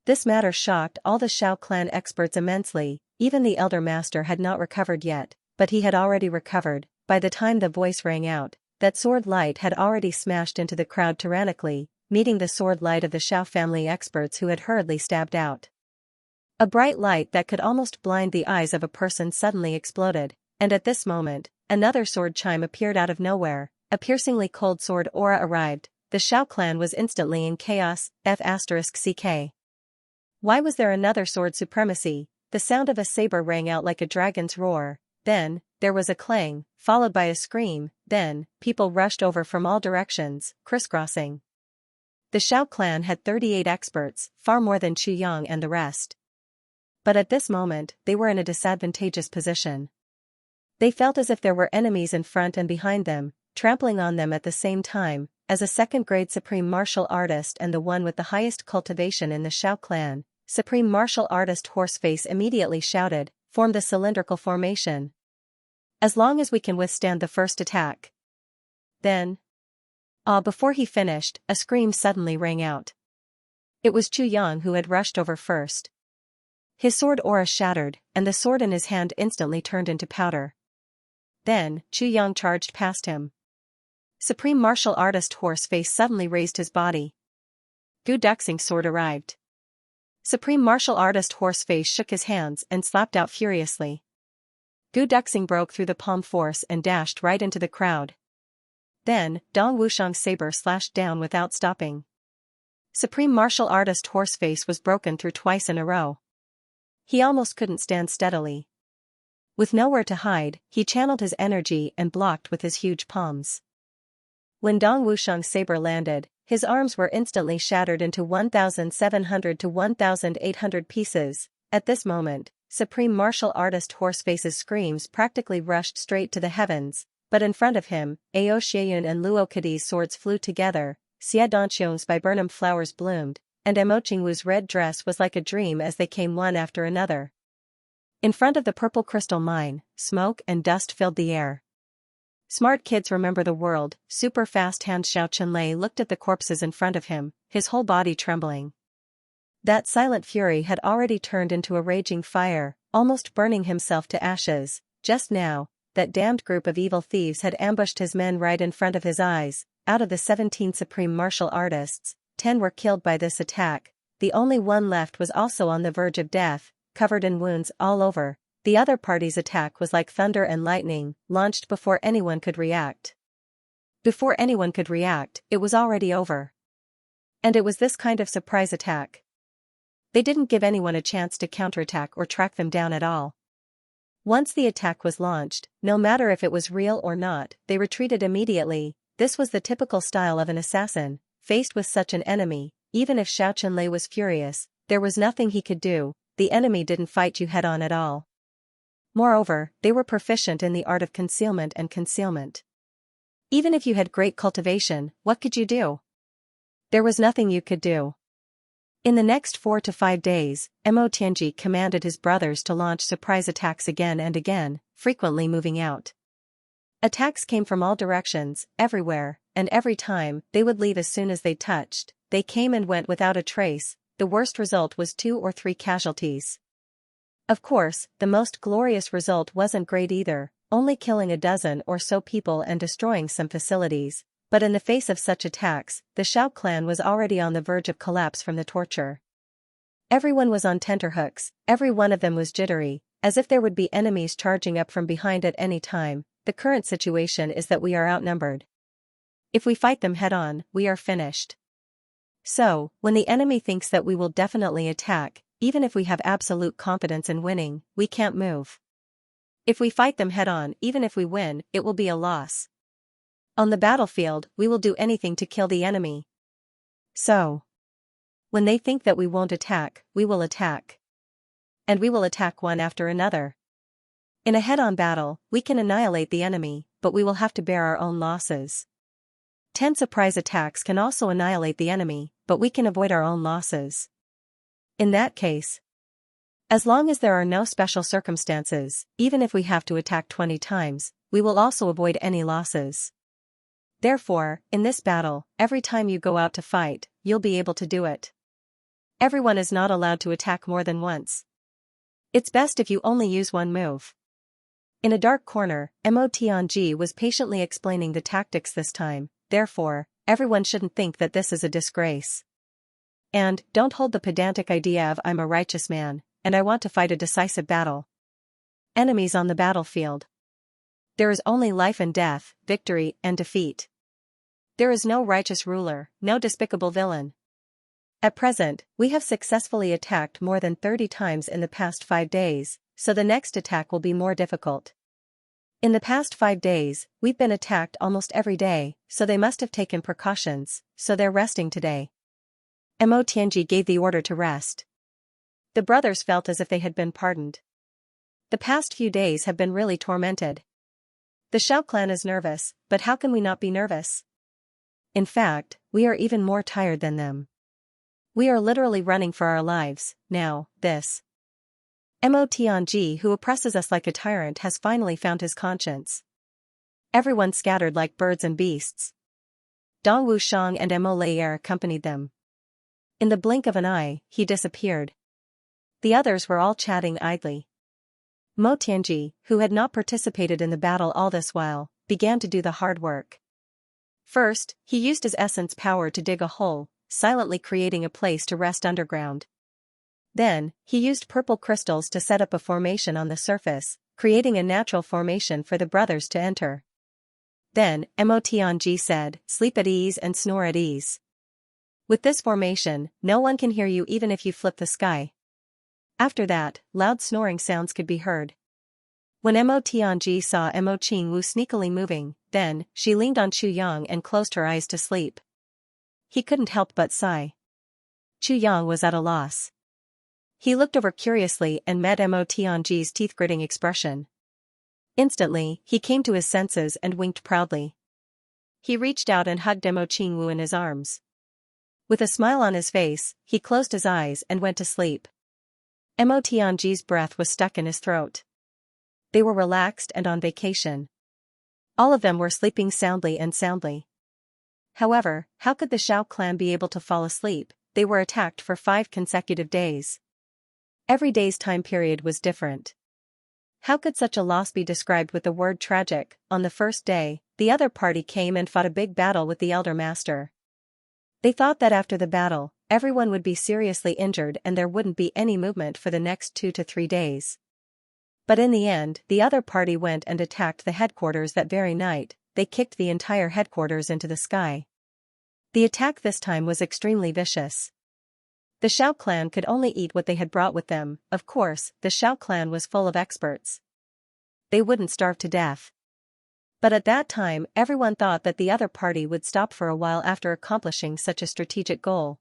A: This matter shocked all the Shao clan experts immensely. Even the elder master had not recovered yet, but he had already recovered. By the time the voice rang out, that sword light had already smashed into the crowd tyrannically, meeting the sword light of the Xiao family experts who had hurriedly stabbed out. A bright light that could almost blind the eyes of a person suddenly exploded, and at this moment, another sword chime appeared out of nowhere. A piercingly cold sword aura arrived. The Xiao clan was instantly in chaos. F***ck. Why was there another sword supremacy? The sound of a saber rang out like a dragon's roar. Then, there was a clang, followed by a scream. Then, people rushed over from all directions, crisscrossing. The Xiao clan had 38 experts, far more than Chu Yang and the rest. But at this moment, they were in a disadvantageous position. They felt as if there were enemies in front and behind them, trampling on them at the same time. As a second-grade supreme martial artist and the one with the highest cultivation in the Xiao clan, Supreme Martial Artist Horseface immediately shouted, "Form the cylindrical formation. As long as we can withstand the first attack." Then, before he finished, a scream suddenly rang out. It was Chu Yang who had rushed over first. His sword aura shattered, and the sword in his hand instantly turned into powder. Then, Chu Yang charged past him. Supreme Martial Artist Horseface suddenly raised his body. Gu Duxing's sword arrived. Supreme Martial Artist Horseface shook his hands and slapped out furiously. Gu Duxing broke through the palm force and dashed right into the crowd. Then, Dong Wushang's saber slashed down without stopping. Supreme Martial Artist Horseface was broken through twice in a row. He almost couldn't stand steadily. With nowhere to hide, he channeled his energy and blocked with his huge palms. When Dong Wushang's saber landed, his arms were instantly shattered into 1,700 to 1,800 pieces. At this moment, Supreme Martial Artist Horseface's screams practically rushed straight to the heavens, but in front of him, Ao Xieyun and Luo Kadi's swords flew together, Xia Donqiong's viburnum flowers bloomed, and Emo Qingwu's red dress was like a dream as they came one after another. In front of the purple crystal mine, smoke and dust filled the air. Smart kids remember the world. Super fast hand Xiao Chenlei looked at the corpses in front of him, his whole body trembling. That silent fury had already turned into a raging fire, almost burning himself to ashes. Just now, that damned group of evil thieves had ambushed his men right in front of his eyes. Out of the 17 supreme martial artists, 10 were killed by this attack. The only one left was also on the verge of death, covered in wounds all over. The other party's attack was like thunder and lightning, launched before anyone could react. Before anyone could react, it was already over. And it was this kind of surprise attack. They didn't give anyone a chance to counterattack or track them down at all. Once the attack was launched, no matter if it was real or not, they retreated immediately. This was the typical style of an assassin. Faced with such an enemy, even if Xiao Chenlei was furious, there was nothing he could do. The enemy didn't fight you head-on at all. Moreover, they were proficient in the art of concealment and concealment. Even if you had great cultivation, what could you do? There was nothing you could do. In the next 4 to 5 days, Mo Tianji commanded his brothers to launch surprise attacks again and again, frequently moving out. Attacks came from all directions, everywhere, and every time, they would leave as soon as they touched. They came and went without a trace. The worst result was 2 or 3 casualties. Of course, the most glorious result wasn't great either, only killing a dozen or so people and destroying some facilities. But in the face of such attacks, the Xiao clan was already on the verge of collapse from the torture. Everyone was on tenterhooks, every one of them was jittery, as if there would be enemies charging up from behind at any time. The current situation is that we are outnumbered. If we fight them head-on, we are finished. So, when the enemy thinks that we will definitely attack, even if we have absolute confidence in winning, we can't move. If we fight them head-on, even if we win, it will be a loss. On the battlefield, we will do anything to kill the enemy. So, when they think that we won't attack, we will attack. And we will attack one after another. In a head-on battle, we can annihilate the enemy, but we will have to bear our own losses. 10 surprise attacks can also annihilate the enemy, but we can avoid our own losses. In that case, as long as there are no special circumstances, even if we have to attack 20 times, we will also avoid any losses. Therefore, in this battle, every time you go out to fight, you'll be able to do it. Everyone is not allowed to attack more than once. It's best if you only use one move. In a dark corner, Mo Tianji was patiently explaining the tactics this time, therefore, everyone shouldn't think that this is a disgrace. And, don't hold the pedantic idea of I'm a righteous man, and I want to fight a decisive battle. Enemies on the battlefield. There is only life and death, victory and defeat. There is no righteous ruler, no despicable villain. At present, we have successfully attacked more than 30 times in the past 5 days, so the next attack will be more difficult. In the past 5 days, we've been attacked almost every day, so they must have taken precautions, so they're resting today. Mo Tianji gave the order to rest. The brothers felt as if they had been pardoned. The past few days have been really tormented. The Xiao clan is nervous, but how can we not be nervous? In fact, we are even more tired than them. We are literally running for our lives, now, this Mo Tianji who oppresses us like a tyrant has finally found his conscience. Everyone scattered like birds and beasts. Dong Wushang and Mo Leier accompanied them. In the blink of an eye, he disappeared. The others were all chatting idly. Mo Tianji, who had not participated in the battle all this while, began to do the hard work. First, he used his essence power to dig a hole, silently creating a place to rest underground. Then, he used purple crystals to set up a formation on the surface, creating a natural formation for the brothers to enter. Then, Mo Tianji said, "Sleep at ease and snore at ease. With this formation, no one can hear you even if you flip the sky." After that, loud snoring sounds could be heard. When Mo Tianji saw Mo Qingwu sneakily moving, then, she leaned on Chu Yang and closed her eyes to sleep. He couldn't help but sigh. Chu Yang was at a loss. He looked over curiously and met Mo Tianji's teeth-gritting expression. Instantly, he came to his senses and winked proudly. He reached out and hugged Mo Qingwu in his arms. With a smile on his face, he closed his eyes and went to sleep. Mo Tianji's breath was stuck in his throat. They were relaxed and on vacation. All of them were sleeping soundly and soundly. However, how could the Xiao clan be able to fall asleep? They were attacked for 5 consecutive days. Every day's time period was different. How could such a loss be described with the word tragic? On the first day, the other party came and fought a big battle with the Elder Master. They thought that after the battle, everyone would be seriously injured and there wouldn't be any movement for the next 2 to 3 days. But in the end, the other party went and attacked the headquarters that very night. They kicked the entire headquarters into the sky. The attack this time was extremely vicious. The Xiao clan could only eat what they had brought with them. Of course, the Xiao clan was full of experts. They wouldn't starve to death. But at that time, everyone thought that the other party would stop for a while after accomplishing such a strategic goal.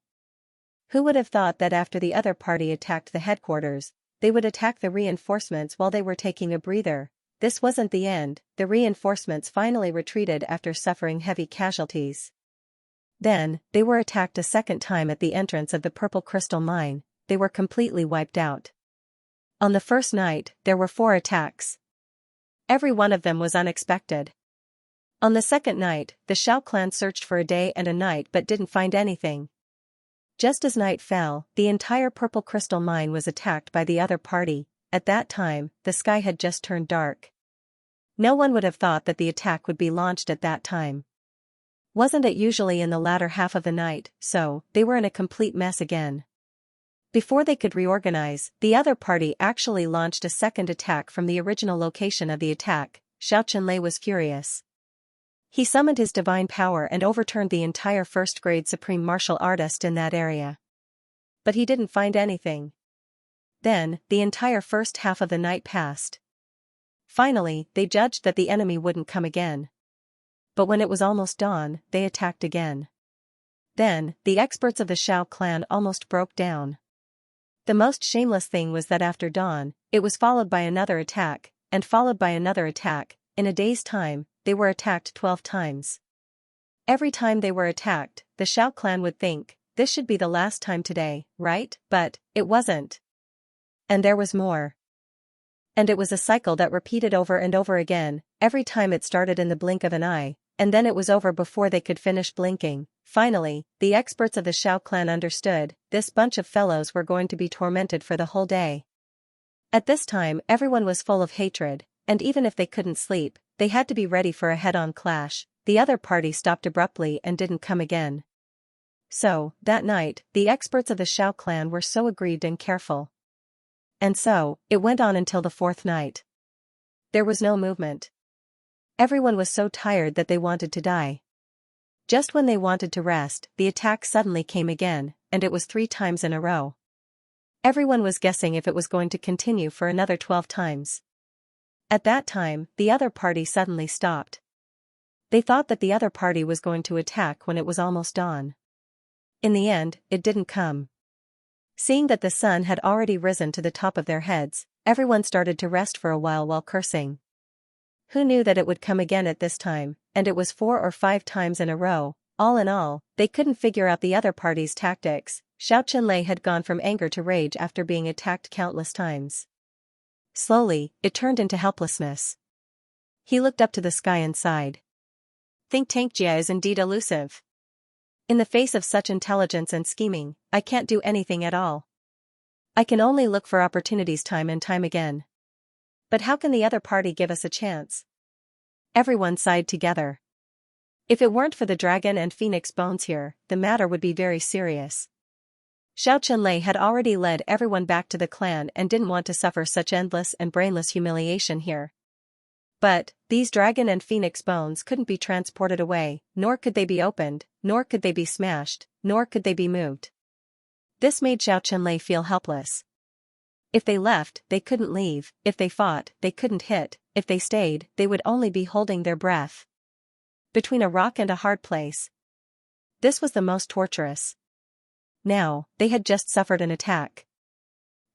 A: Who would have thought that after the other party attacked the headquarters, they would attack the reinforcements while they were taking a breather? This wasn't the end. The reinforcements finally retreated after suffering heavy casualties. Then, they were attacked a second time at the entrance of the Purple Crystal Mine. They were completely wiped out. On the first night, there were 4 attacks. Every one of them was unexpected. On the second night, the Xiao clan searched for a day and a night but didn't find anything. Just as night fell, the entire Purple Crystal Mine was attacked by the other party. At that time, the sky had just turned dark. No one would have thought that the attack would be launched at that time. Wasn't it usually in the latter half of the night? So, they were in a complete mess again. Before they could reorganize, the other party actually launched a second attack from the original location of the attack. Xiao Chenlei was furious. He summoned his divine power and overturned the entire first-grade supreme martial artist in that area. But he didn't find anything. Then, the entire first half of the night passed. Finally, they judged that the enemy wouldn't come again. But when it was almost dawn, they attacked again. Then, the experts of the Xiao clan almost broke down. The most shameless thing was that after dawn, it was followed by another attack, and followed by another attack. In a day's time, they were attacked 12 times. Every time they were attacked, the Xiao clan would think, this should be the last time today, right? But, it wasn't. And there was more. And it was a cycle that repeated over and over again. Every time it started in the blink of an eye, and then it was over before they could finish blinking. Finally, the experts of the Xiao clan understood, this bunch of fellows were going to be tormented for the whole day. At this time everyone was full of hatred, and even if they couldn't sleep, they had to be ready for a head-on clash. The other party stopped abruptly and didn't come again. So, that night, the experts of the Xiao clan were so aggrieved and careful. And so, it went on until the fourth night. There was no movement. Everyone was so tired that they wanted to die. Just when they wanted to rest, the attack suddenly came again, and it was 3 times in a row. Everyone was guessing if it was going to continue for another 12 times. At that time, the other party suddenly stopped. They thought that the other party was going to attack when it was almost dawn. In the end, it didn't come. Seeing that the sun had already risen to the top of their heads, everyone started to rest for a while cursing. Who knew that it would come again at this time, and it was 4 or 5 times in a row. All in all, they couldn't figure out the other party's tactics. Xianxia had gone from anger to rage after being attacked countless times. Slowly, it turned into helplessness. He looked up to the sky and sighed. Xianxia is indeed elusive. In the face of such intelligence and scheming, I can't do anything at all. I can only look for opportunities time and time again. But how can the other party give us a chance? Everyone sighed together. If it weren't for the dragon and phoenix bones here, the matter would be very serious. Xianxia had already led everyone back to the clan and didn't want to suffer such endless and brainless humiliation here. But, these dragon and phoenix bones couldn't be transported away, nor could they be opened, nor could they be smashed, nor could they be moved. This made Xianxia feel helpless. If they left, they couldn't leave; if they fought, they couldn't hit; if they stayed, they would only be holding their breath. Between a rock and a hard place. This was the most torturous. Now, they had just suffered an attack.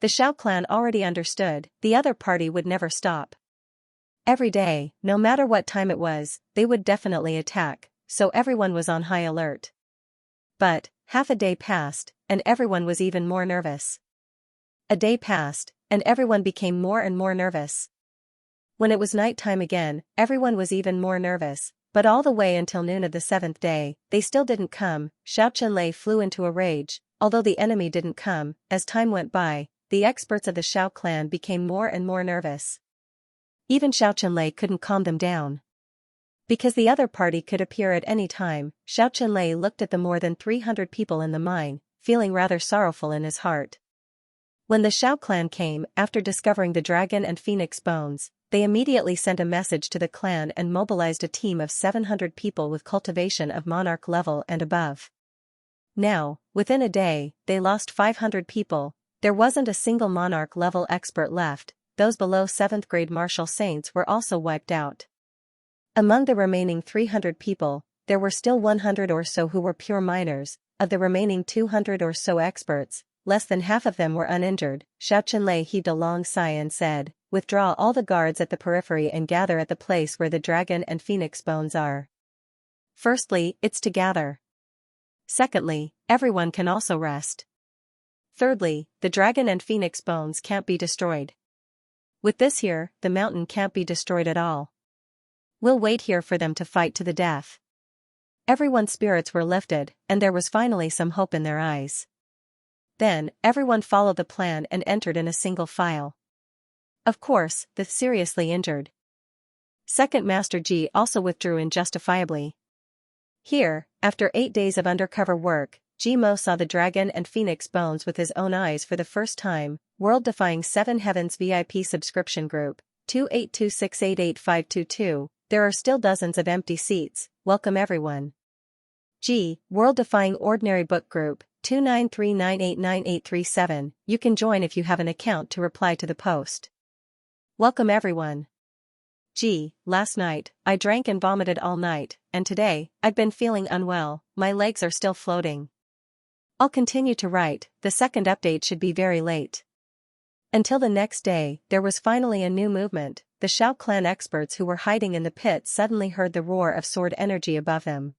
A: The Xiao clan already understood, the other party would never stop. Every day, no matter what time it was, they would definitely attack, so everyone was on high alert. But, half a day passed, and everyone was even more nervous. A day passed, and everyone became more and more nervous. When it was night time again, everyone was even more nervous, but all the way until noon of the 7th day, they still didn't come. Xianxia flew into a rage. Although the enemy didn't come, as time went by, the experts of the Xiao clan became more and more nervous. Even Xianxia couldn't calm them down. Because the other party could appear at any time, Xianxia looked at the more than 300 people in the mine, feeling rather sorrowful in his heart. When the Xiao clan came after discovering the dragon and phoenix bones, they immediately sent a message to the clan and mobilized a team of 700 people with cultivation of monarch level and above. Now, within a day, they lost 500 people. There wasn't a single monarch level expert left. Those below 7th grade martial saints were also wiped out. Among the remaining 300 people, there were still 100 or so who were pure minors. Of the remaining 200 or so experts, less than half of them were uninjured. Xianxia heaved a long sigh and said, "Withdraw all the guards at the periphery and gather at the place where the dragon and phoenix bones are. Firstly, it's to gather. Secondly, everyone can also rest. Thirdly, the dragon and phoenix bones can't be destroyed. With this here, the mountain can't be destroyed at all. We'll wait here for them to fight to the death." Everyone's spirits were lifted, and there was finally some hope in their eyes. Then, everyone followed the plan and entered in a single file. Of course, the seriously injured Second Master Ji also withdrew injustifiably. Here, after 8 days of undercover work, Ji Mo saw the dragon and phoenix bones with his own eyes for the first time. World-defying 7 Heavens VIP subscription group, 2826888522. There are still dozens of empty seats. Welcome everyone. G. World-defying ordinary book group, 293989837. You can join if you have an account to reply to the post. Welcome everyone. G. Last night, I drank and vomited all night, and today, I've been feeling unwell. My legs are still floating. I'll continue to write. The second update should be very late. Until the next day, there was finally a new movement. The Xiao clan experts who were hiding in the pit suddenly heard the roar of sword energy above them.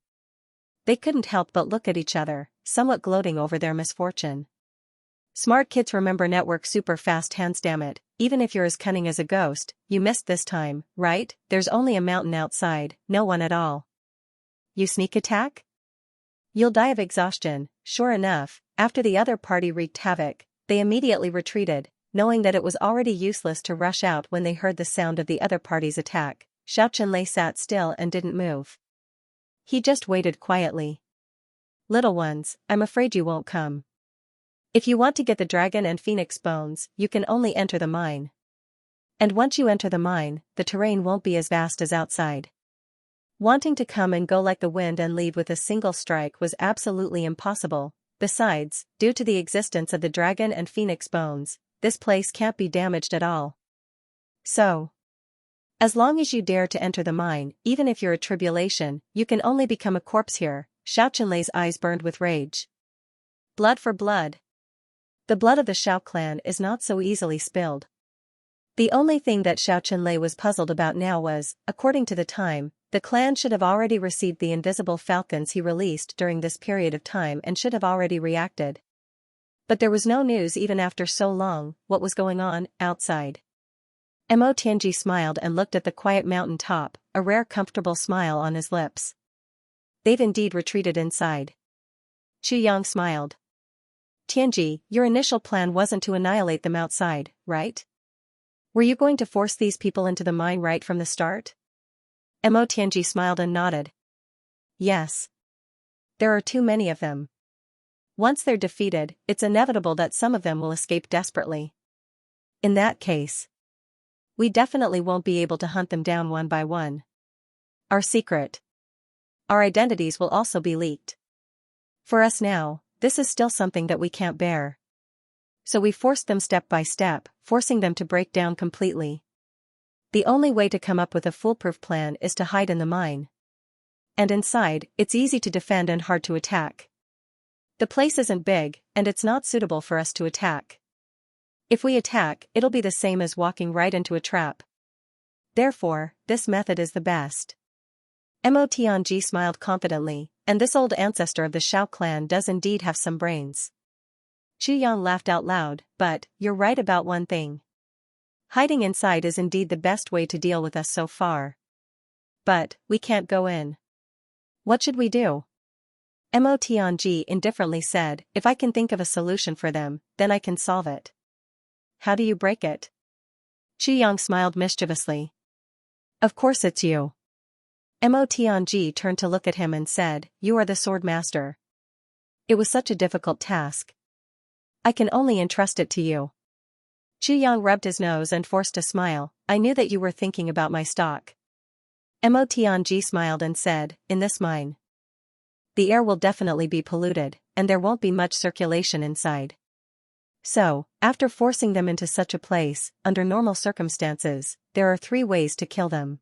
A: They couldn't help but look at each other, somewhat gloating over their misfortune. Smart kids remember network super fast hands, damn it. Even if you're as cunning as a ghost, you missed this time, right? There's only a mountain outside, no one at all. You sneak attack? You'll die of exhaustion. Sure enough, after the other party wreaked havoc, they immediately retreated. knowing that it was already useless to rush out when they heard the sound of the other party's attack. Xianxia sat still and didn't move. He just waited quietly. "Little ones, I'm afraid you won't come. If you want to get the dragon and phoenix bones, you can only enter the mine. And once you enter the mine, the terrain won't be as vast as outside." Wanting to come and go like the wind and leave with a single strike was absolutely impossible. Besides, due to the existence of the dragon and phoenix bones, this place can't be damaged at all. So, as long as you dare to enter the mine, even if you're a tribulation, you can only become a corpse here. Xiaoqianlei's eyes burned with rage. Blood for blood. The blood of the Xiao clan is not so easily spilled. The only thing that Xiaoqianlei was puzzled about now was, according to the time, the clan should have already received the invisible falcons he released during this period of time and should have already reacted. But there was no news even after so long. What was going on outside? Mo Tianji smiled and looked at the quiet mountain top, a rare comfortable smile on his lips. They've indeed retreated inside. Qu Yang smiled. Tianji, your initial plan wasn't to annihilate them outside, right? Were you going to force these people into the mine right from the start? Mo Tianji smiled and nodded. Yes. There are too many of them. Once they're defeated, it's inevitable that some of them will escape desperately. In that case, we definitely won't be able to hunt them down one by one. Our secret. Our identities will also be leaked. For us now, this is still something that we can't bear. So we forced them step by step, forcing them to break down completely. The only way to come up with a foolproof plan is to hide in the mine. And inside, it's easy to defend and hard to attack. The place isn't big, and it's not suitable for us to attack. If we attack, it'll be the same as walking right into a trap. Therefore, this method is the best. Mo Tianji smiled confidently, and this old ancestor of the Xiao clan does indeed have some brains. Qu Yang laughed out loud, but, you're right about one thing. Hiding inside is indeed the best way to deal with us so far. But, we can't go in. What should we do? Mo Tianji indifferently said, if I can think of a solution for them, then I can solve it. How do you break it? Qu Yang smiled mischievously. Of course it's you. Mo Tianji turned to look at him and said, you are the sword master. It was such a difficult task. I can only entrust it to you. Qu Yang rubbed his nose and forced a smile. I knew that you were thinking about my stock. Mo Tianji smiled and said, in this mine, the air will definitely be polluted, and there won't be much circulation inside. So, after forcing them into such a place, under normal circumstances, there are 3 ways to kill them.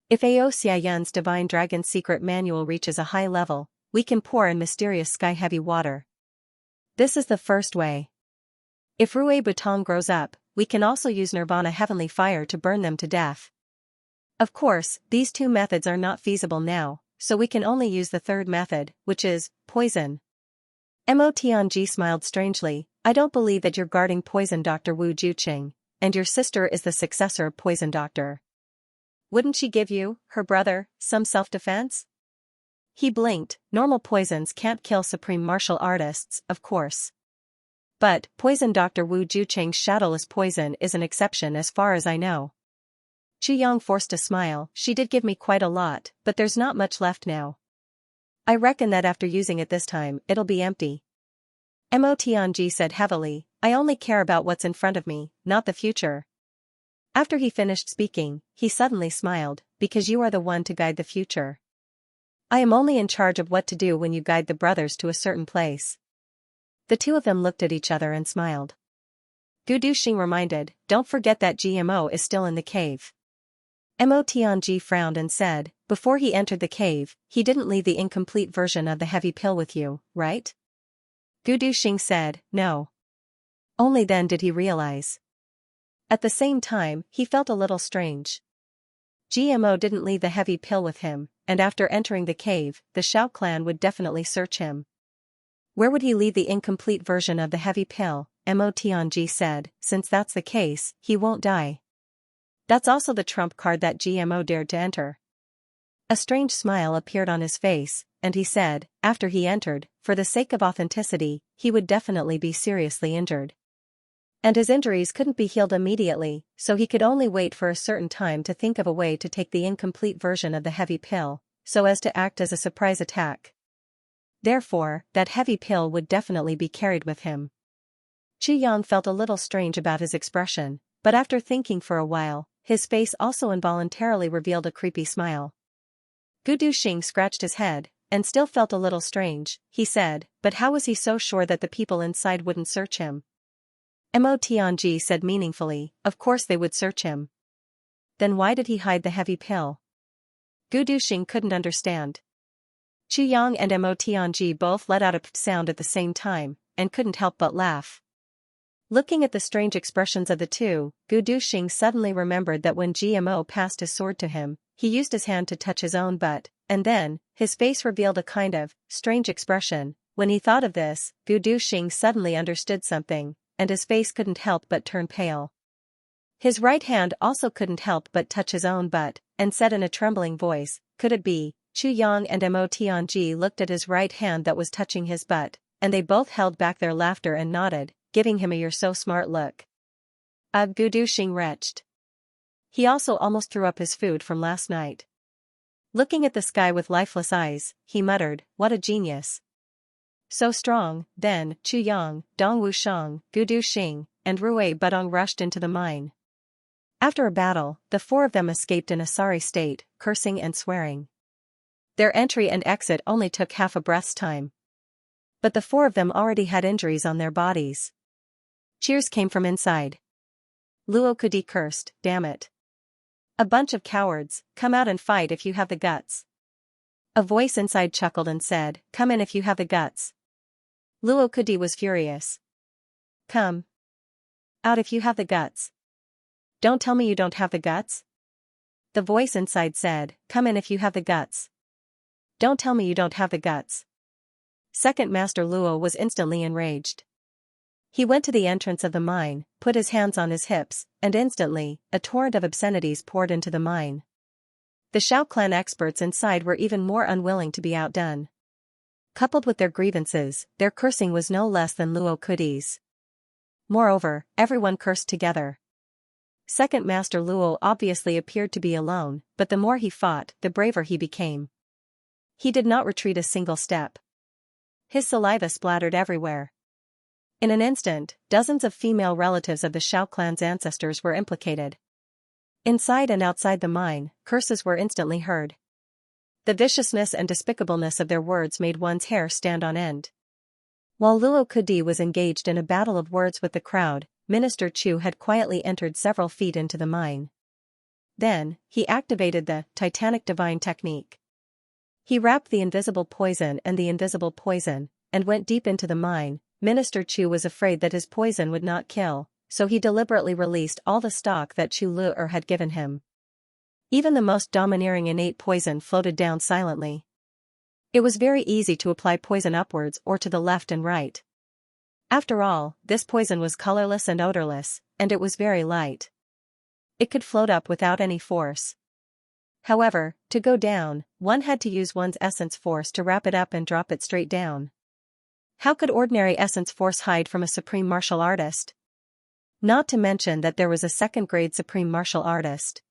A: If Ao Xiaoyan's divine dragon secret manual reaches a high level, we can pour in mysterious sky-heavy water. This is the first way. If Rue Butong grows up, we can also use Nirvana heavenly fire to burn them to death. Of course, these 2 methods are not feasible now, so we can only use the third method, which is poison. Mo Tianji smiled strangely. I don't believe that you're guarding Poison Dr. Wu Juqing, and your sister is the successor of Poison Doctor. Wouldn't she give you, her brother, some self-defense? He blinked. Normal poisons can't kill supreme martial artists, of course. But, Poison Dr. Wu Juqing's shadowless poison is an exception as far as I know. Qu Yang forced a smile. She did give me quite a lot, but there's not much left now. I reckon that after using it this time, it'll be empty. Mo Tianji said heavily, I only care about what's in front of me, not the future. After he finished speaking, he suddenly smiled, because you are the one to guide the future. I am only in charge of what to do when you guide the brothers to a certain place. The 2 of them looked at each other and smiled. Gu Duxing reminded, don't forget that GMO is still in the cave. Mo Tianji frowned and said, before he entered the cave, he didn't leave the incomplete version of the heavy pill with you, right? Gu Duxing said, no. Only then did he realize. At the same time, he felt a little strange. GMO didn't leave the heavy pill with him, and after entering the cave, the Xiao clan would definitely search him. Where would he leave the incomplete version of the heavy pill? Mo Tianji said, since that's the case, he won't die. That's also the trump card that GMO dared to enter. A strange smile appeared on his face, and he said, after he entered, for the sake of authenticity, he would definitely be seriously injured. And his injuries couldn't be healed immediately, so he could only wait for a certain time to think of a way to take the incomplete version of the heavy pill, so as to act as a surprise attack. Therefore, that heavy pill would definitely be carried with him. Chu Yang felt a little strange about his expression, but after thinking for a while, his face also involuntarily revealed a creepy smile. Gu Duxing scratched his head, and still felt a little strange, he said, but how was he so sure that the people inside wouldn't search him? Mo Tianji said meaningfully, of course they would search him. Then why did he hide the heavy pill? Gu Duxing couldn't understand. Chu Yang and Mo Tianji both let out a p sound at the same time, and couldn't help but laugh. Looking at the strange expressions of the two, Gu Duxing suddenly remembered that when GMO passed his sword to him, he used his hand to touch his own butt, and then, his face revealed a kind of strange expression. When he thought of this, Gu Duxing suddenly understood something, and his face couldn't help but turn pale. His right hand also couldn't help but touch his own butt, and said in a trembling voice, could it be? Chu Yang and Mo Tianji looked at his right hand that was touching his butt, and they both held back their laughter and nodded, giving him a "you're so smart" look. Gu Duxing retched. He also almost threw up his food from last night. Looking at the sky with lifeless eyes, he muttered, what a genius. So strong. Then, Chu Yang, Dong Wushang, Gu Duxing, and Rui Budong rushed into the mine. After a battle, the four of them escaped in a sorry state, cursing and swearing. Their entry and exit only took half a breath's time. But the four of them already had injuries on their bodies. Cheers came from inside. Luo Kudi cursed, damn it. A bunch of cowards, come out and fight if you have the guts. A voice inside chuckled and said, come in if you have the guts. Luo Kudi was furious. Come out if you have the guts. Don't tell me you don't have the guts. The voice inside said, come in if you have the guts. Don't tell me you don't have the guts. Second Master Luo was instantly enraged. He went to the entrance of the mine, put his hands on his hips, and instantly, a torrent of obscenities poured into the mine. The Shao clan experts inside were even more unwilling to be outdone. Coupled with their grievances, their cursing was no less than Luo Kudi's. Moreover, everyone cursed together. Second Master Luo obviously appeared to be alone, but the more he fought, the braver he became. He did not retreat a single step. His saliva splattered everywhere. In an instant, dozens of female relatives of the Shao clan's ancestors were implicated. Inside and outside the mine, curses were instantly heard. The viciousness and despicableness of their words made one's hair stand on end. While Luo Kudi was engaged in a battle of words with the crowd, Minister Chu had quietly entered several feet into the mine. Then, he activated the Titanic Divine Technique. He wrapped the invisible poison and the invisible poison, and went deep into the mine. Minister Chu was afraid that his poison would not kill, so he deliberately released all the stock that Chu Lu'er had given him. Even the most domineering innate poison floated down silently. It was very easy to apply poison upwards or to the left and right. After all, this poison was colorless and odorless, and it was very light. It could float up without any force. However, to go down, one had to use one's essence force to wrap it up and drop it straight down. How could ordinary essence force hide from a supreme martial artist? Not to mention that there was a second-grade supreme martial artist.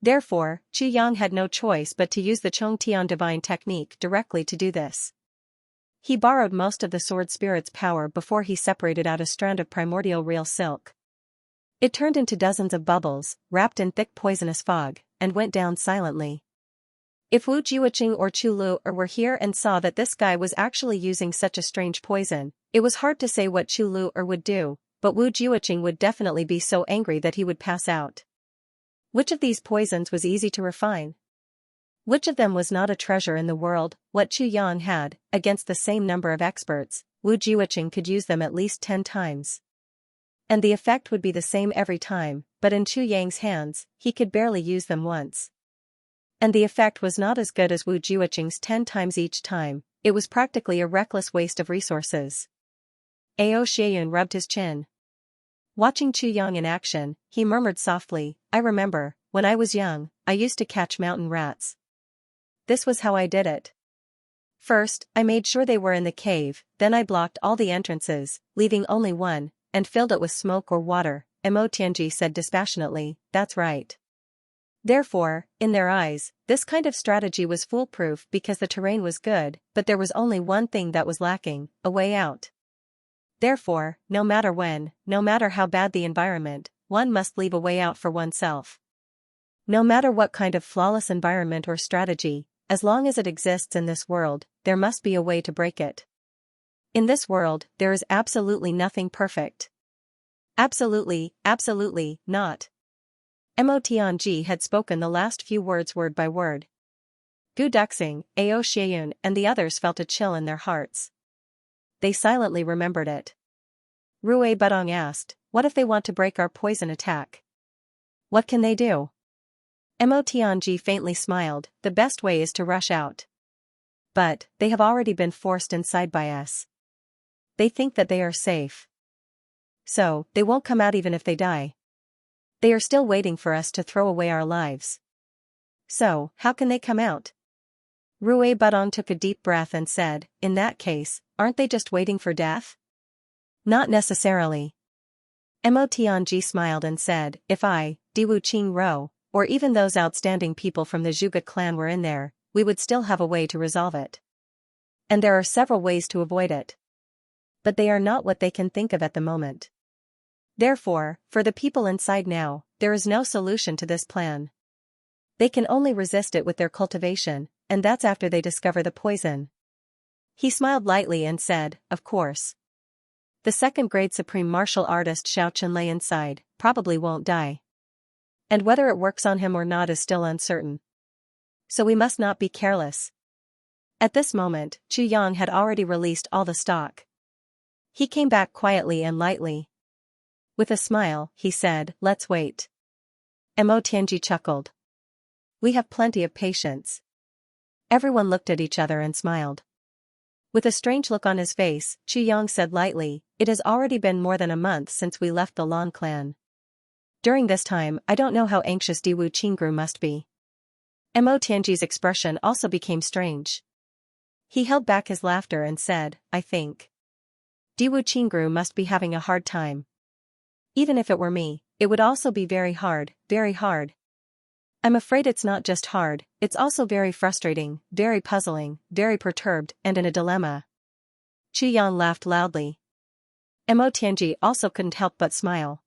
A: Therefore, Chu Yang had no choice but to use the Chongtian divine technique directly to do this. He borrowed most of the sword spirit's power before he separated out a strand of primordial real silk. It turned into dozens of bubbles, wrapped in thick poisonous fog, and went down silently. If Wu Jiuqing or Chu Lu'er were here and saw that this guy was actually using such a strange poison, it was hard to say what Chu Lu'er would do, but Wu Jiuqing would definitely be so angry that he would pass out. Which of these poisons was easy to refine? Which of them was not a treasure in the world? What Chu Yang had, against the same number of experts, Wu Jiuqing could use them at least 10 times. And the effect would be the same every time, but in Chu Yang's hands, he could barely use them once. And the effect was not as good as Wu Jiuqing's 10 times each time. It was practically a reckless waste of resources. Ao Xieyun rubbed his chin. Watching Chu Yang in action, he murmured softly, I remember, when I was young, I used to catch mountain rats. This was how I did it. First, I made sure they were in the cave, then I blocked all the entrances, leaving only one, and filled it with smoke or water, Mo Tianji said dispassionately, that's right. Therefore, in their eyes, this kind of strategy was foolproof because the terrain was good, but there was only one thing that was lacking, a way out. Therefore, no matter when, no matter how bad the environment, one must leave a way out for oneself. No matter what kind of flawless environment or strategy, as long as it exists in this world, there must be a way to break it. In this world, there is absolutely nothing perfect. Absolutely not. Mo Tianji had spoken the last few words word by word. Gu Duxing, Ao Xieyun and the others felt a chill in their hearts. They silently remembered it. Rui Budong asked, what if they want to break our poison attack? What can they do? Mo Tianji faintly smiled, the best way is to rush out. But, they have already been forced inside by us. They think that they are safe. So, they won't come out even if they die. They are still waiting for us to throw away our lives. So, how can they come out? Rui Budong took a deep breath and said, in that case, aren't they just waiting for death? Not necessarily. Mo Tianji smiled and said, if I, Diwu Qing Ro, or even those outstanding people from the Zhuge clan were in there, we would still have a way to resolve it. And there are several ways to avoid it. But they are not what they can think of at the moment. Therefore, for the people inside now, there is no solution to this plan. They can only resist it with their cultivation, and that's after they discover the poison. He smiled lightly and said, of course. The second-grade supreme martial artist Xiao Qinlei inside, probably won't die. And whether it works on him or not is still uncertain. So we must not be careless. At this moment, Chu Yang had already released all the stock. He came back quietly and lightly. With a smile, he said, let's wait. Mo Tianji chuckled. We have plenty of patience. Everyone looked at each other and smiled. With a strange look on his face, Chu Yang said lightly, it has already been more than a month since we left the Lan clan. During this time, I don't know how anxious Diwu Qingru must be. Mo Tianji's expression also became strange. He held back his laughter and said, I think Diwu Qingru must be having a hard time. Even if it were me, it would also be very hard, very hard. I'm afraid it's not just hard, it's also very frustrating, very puzzling, very perturbed, and in a dilemma. Chu Yang laughed loudly. Mo Tianji also couldn't help but smile.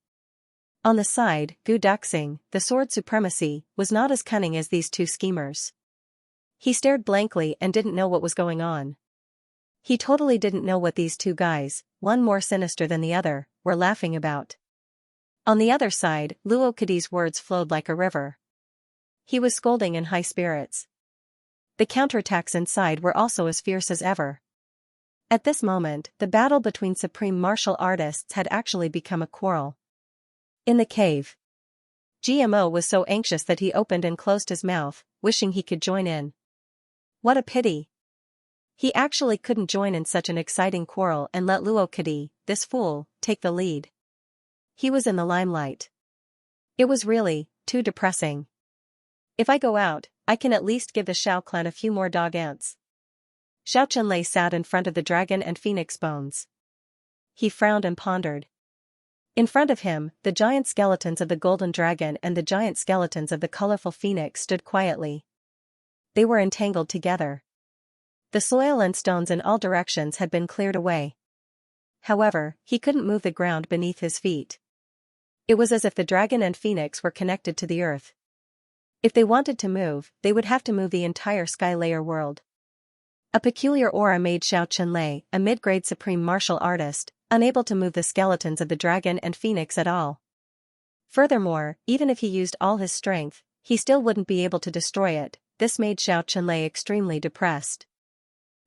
A: On the side, Gu Duxing, the sword supremacy, was not as cunning as these two schemers. He stared blankly and didn't know what was going on. He totally didn't know what these two guys, one more sinister than the other, were laughing about. On the other side, Luo Kadi's words flowed like a river. He was scolding in high spirits. The counterattacks inside were also as fierce as ever. At this moment, the battle between supreme martial artists had actually become a quarrel. In the cave, GMO was so anxious that he opened and closed his mouth, wishing he could join in. What a pity. He actually couldn't join in such an exciting quarrel and let Luo Kadi, this fool, take the lead. He was in the limelight. It was really too depressing. If I go out, I can at least give the Xiao clan a few more dog ants. Xiao Qinlei sat in front of the dragon and phoenix bones. He frowned and pondered. In front of him, the giant skeletons of the golden dragon and the giant skeletons of the colorful phoenix stood quietly. They were entangled together. The soil and stones in all directions had been cleared away. However, he couldn't move the ground beneath his feet. It was as if the dragon and phoenix were connected to the earth. If they wanted to move, they would have to move the entire sky layer world. A peculiar aura made Xiao Qinlei, a mid-grade supreme martial artist, unable to move the skeletons of the dragon and phoenix at all. Furthermore, even if he used all his strength, he still wouldn't be able to destroy it. This made Xiao Qinlei extremely depressed.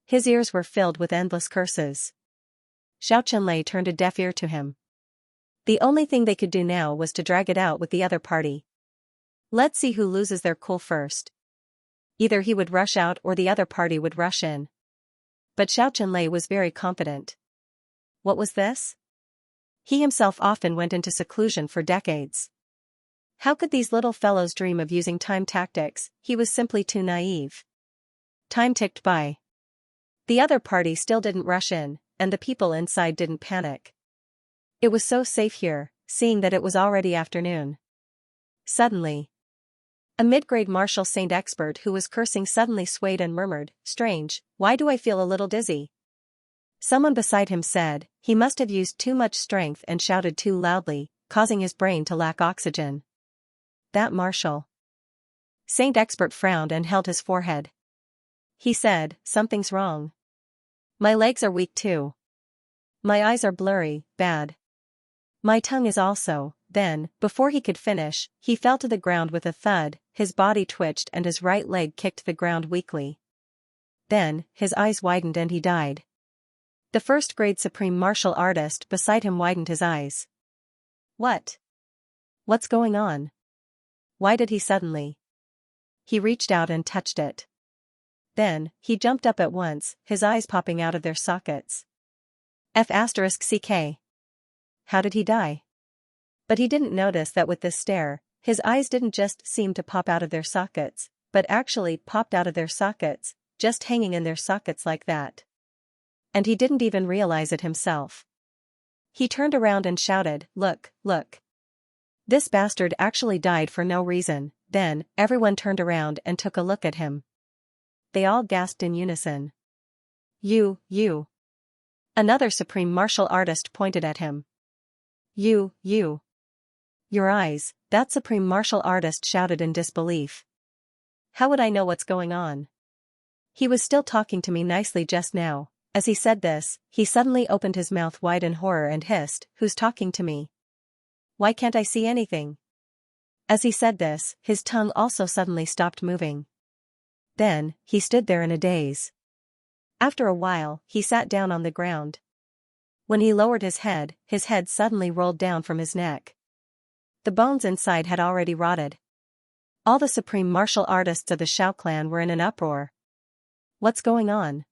A: His ears were filled with endless curses. Xiao Qinlei turned a deaf ear to him. The only thing they could do now was to drag it out with the other party. Let's see who loses their cool first. Either he would rush out or the other party would rush in. But Xiao Qinlei was very confident. What was this? He himself often went into seclusion for decades. How could these little fellows dream of using time tactics? He was simply too naive. Time ticked by. The other party still didn't rush in, and the people inside didn't panic. It was so safe here, seeing that it was already afternoon. Suddenly, a mid-grade martial saint expert who was cursing suddenly swayed and murmured, "Strange, why do I feel a little dizzy?" Someone beside him said, he must have used too much strength and shouted too loudly, causing his brain to lack oxygen. That martial saint expert frowned and held his forehead. He said, "Something's wrong. My legs are weak too. My eyes are blurry, bad. My tongue is also." Then, before he could finish, he fell to the ground with a thud, his body twitched and his right leg kicked the ground weakly. Then, his eyes widened and he died. The first-grade supreme martial artist beside him widened his eyes. What? What's going on? Why did he suddenly? He reached out and touched it. Then, he jumped up at once, his eyes popping out of their sockets. F***ck. How did he die? But he didn't notice that with this stare, his eyes didn't just seem to pop out of their sockets, but actually popped out of their sockets, just hanging in their sockets like that. And he didn't even realize it himself. He turned around and shouted, "Look, look. This bastard actually died for no reason." Then, everyone turned around and took a look at him. They all gasped in unison. You. Another supreme martial artist pointed at him. You. Your eyes," that supreme martial artist shouted in disbelief. "How would I know what's going on? He was still talking to me nicely just now." As he said this, he suddenly opened his mouth wide in horror and hissed, "Who's talking to me? Why can't I see anything?" As he said this, his tongue also suddenly stopped moving. Then, he stood there in a daze. After a while, he sat down on the ground. When he lowered his head suddenly rolled down from his neck. The bones inside had already rotted. All the supreme martial artists of the Xiao clan were in an uproar. What's going on?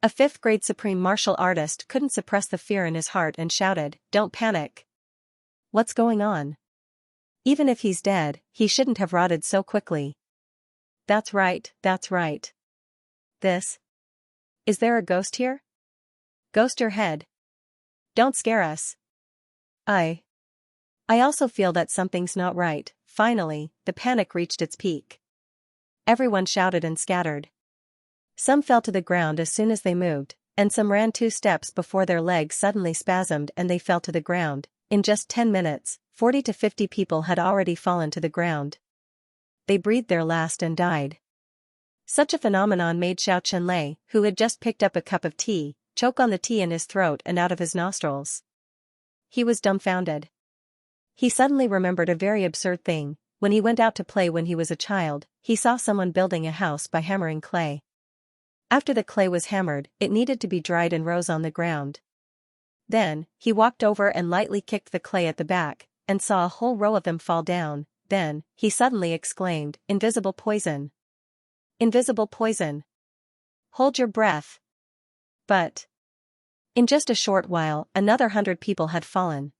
A: A fifth-grade supreme martial artist couldn't suppress the fear in his heart and shouted, "Don't panic. What's going on? Even if he's dead, he shouldn't have rotted so quickly." That's right. Is there a ghost here? Ghost your head. Don't scare us. I also feel that something's not right." Finally, the panic reached its peak. Everyone shouted and scattered. Some fell to the ground as soon as they moved, and some ran 2 steps before their legs suddenly spasmed and they fell to the ground. In just 10 minutes, 40 to 50 people had already fallen to the ground. They breathed their last and died. Such a phenomenon made Xianxia, who had just picked up a cup of tea, choke on the tea in his throat and out of his nostrils. He was dumbfounded. He suddenly remembered a very absurd thing. When he went out to play when he was a child, he saw someone building a house by hammering clay. After the clay was hammered, it needed to be dried in rows on the ground. Then, he walked over and lightly kicked the clay at the back, and saw a whole row of them fall down. Then, he suddenly exclaimed, "Invisible poison! Invisible poison! Hold your breath!" But in just a short while, another 100 people had fallen.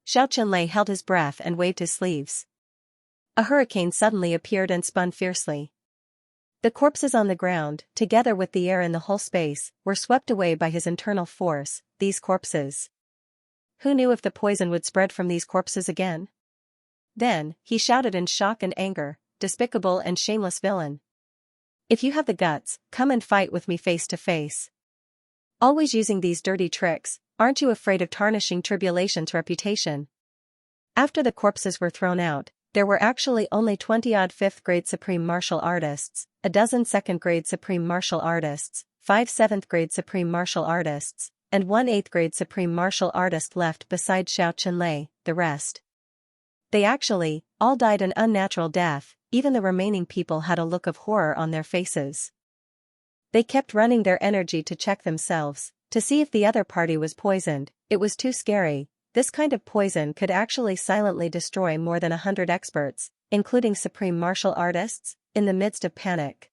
A: Xianxia held his breath and waved his sleeves. A hurricane suddenly appeared and spun fiercely. The corpses on the ground, together with the air in the whole space, were swept away by his internal force. These corpses. Who knew if the poison would spread from these corpses again? Then, he shouted in shock and anger, "Despicable and shameless villain! If you have the guts, come and fight with me face to face. Always using these dirty tricks, aren't you afraid of tarnishing Tribulation's reputation?" After the corpses were thrown out, there were actually only 20-odd 5th-grade supreme martial artists, a dozen 2nd-grade supreme martial artists, 5 7th-grade supreme martial artists, and 1 8th-grade supreme martial artist left beside Xianxia. The rest. They actually all died an unnatural death. Even the remaining people had a look of horror on their faces. They kept running their energy to check themselves, to see if the other party was poisoned. It was too scary. This kind of poison could actually silently destroy more than 100 experts, including supreme martial artists, in the midst of panic.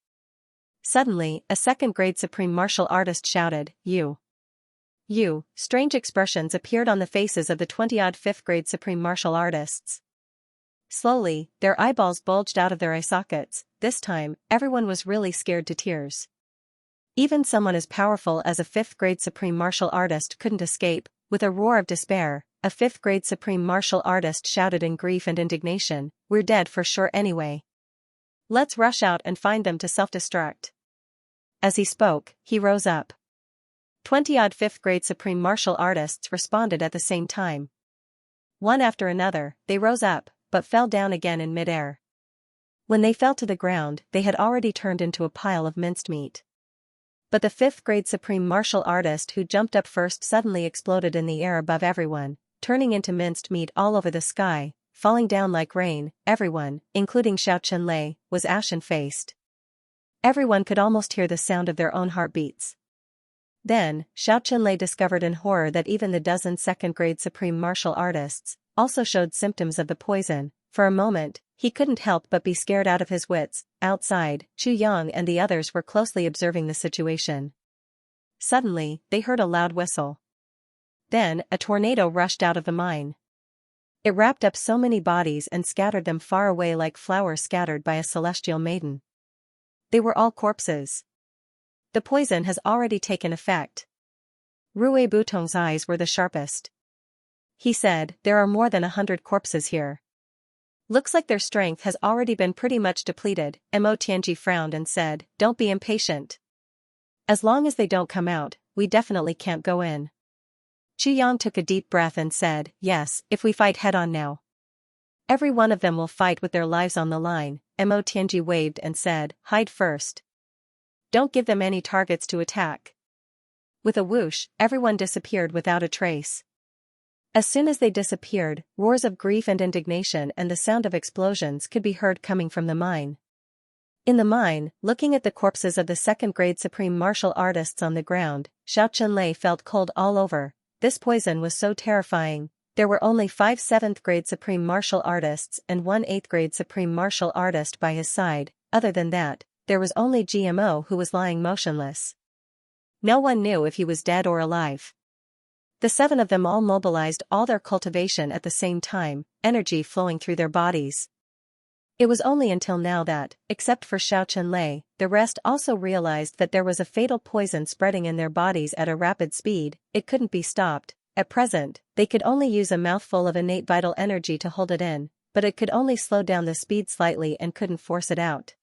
A: Suddenly, a 2nd-grade supreme martial artist shouted, You! Strange expressions appeared on the faces of the 20-odd 5th-grade supreme martial artists. Slowly, their eyeballs bulged out of their eye sockets. This time, everyone was really scared to tears. Even someone as powerful as a 5th-grade supreme martial artist couldn't escape. with a roar of despair, a fifth-grade supreme martial artist shouted in grief and indignation, "We're dead for sure anyway. Let's rush out and find them to self-destruct." As he spoke, he rose up. 20-odd fifth-grade supreme martial artists responded at the same time. One after another, they rose up, but fell down again in midair. When they fell to the ground, they had already turned into a pile of minced meat. But the fifth-grade supreme martial artist who jumped up first suddenly exploded in the air above everyone, turning into minced meat all over the sky, falling down like rain. Everyone, including Xianxia, was ashen-faced. Everyone could almost hear the sound of their own heartbeats. Then, Xianxia discovered in horror that even the dozen second-grade supreme martial artists also showed symptoms of the poison. For a moment, he couldn't help but be scared out of his wits. Outside, Chu Yang and the others were closely observing the situation. Suddenly, they heard a loud whistle. Then, a tornado rushed out of the mine. It wrapped up so many bodies and scattered them far away like flowers scattered by a celestial maiden. They were all corpses. The poison has already taken effect. Rue Butong's eyes were the sharpest. He said, "There are more than 100 corpses here. Looks like their strength has already been pretty much depleted." Mo Tianji frowned and said, "Don't be impatient. As long as they don't come out, we definitely can't go in." Chu Yang took a deep breath and said, "Yes, if we fight head-on now. Every one of them will fight with their lives on the line." Mo Tianji waved and said, "Hide first. Don't give them any targets to attack." With a whoosh, everyone disappeared without a trace. As soon as they disappeared, roars of grief and indignation and the sound of explosions could be heard coming from the mine. In the mine, looking at the corpses of the second-grade supreme martial artists on the ground, Xianxia felt cold all over. This poison was so terrifying. There were only 5 7th-grade supreme martial artists and 1 8th-grade supreme martial artist by his side. Other than that, there was only GMO who was lying motionless. No one knew if he was dead or alive. The 7 of them all mobilized all their cultivation at the same time, energy flowing through their bodies. It was only until now that, except for Xianxia, the rest also realized that there was a fatal poison spreading in their bodies at a rapid speed. It couldn't be stopped. At present, they could only use a mouthful of innate vital energy to hold it in, but it could only slow down the speed slightly and couldn't force it out.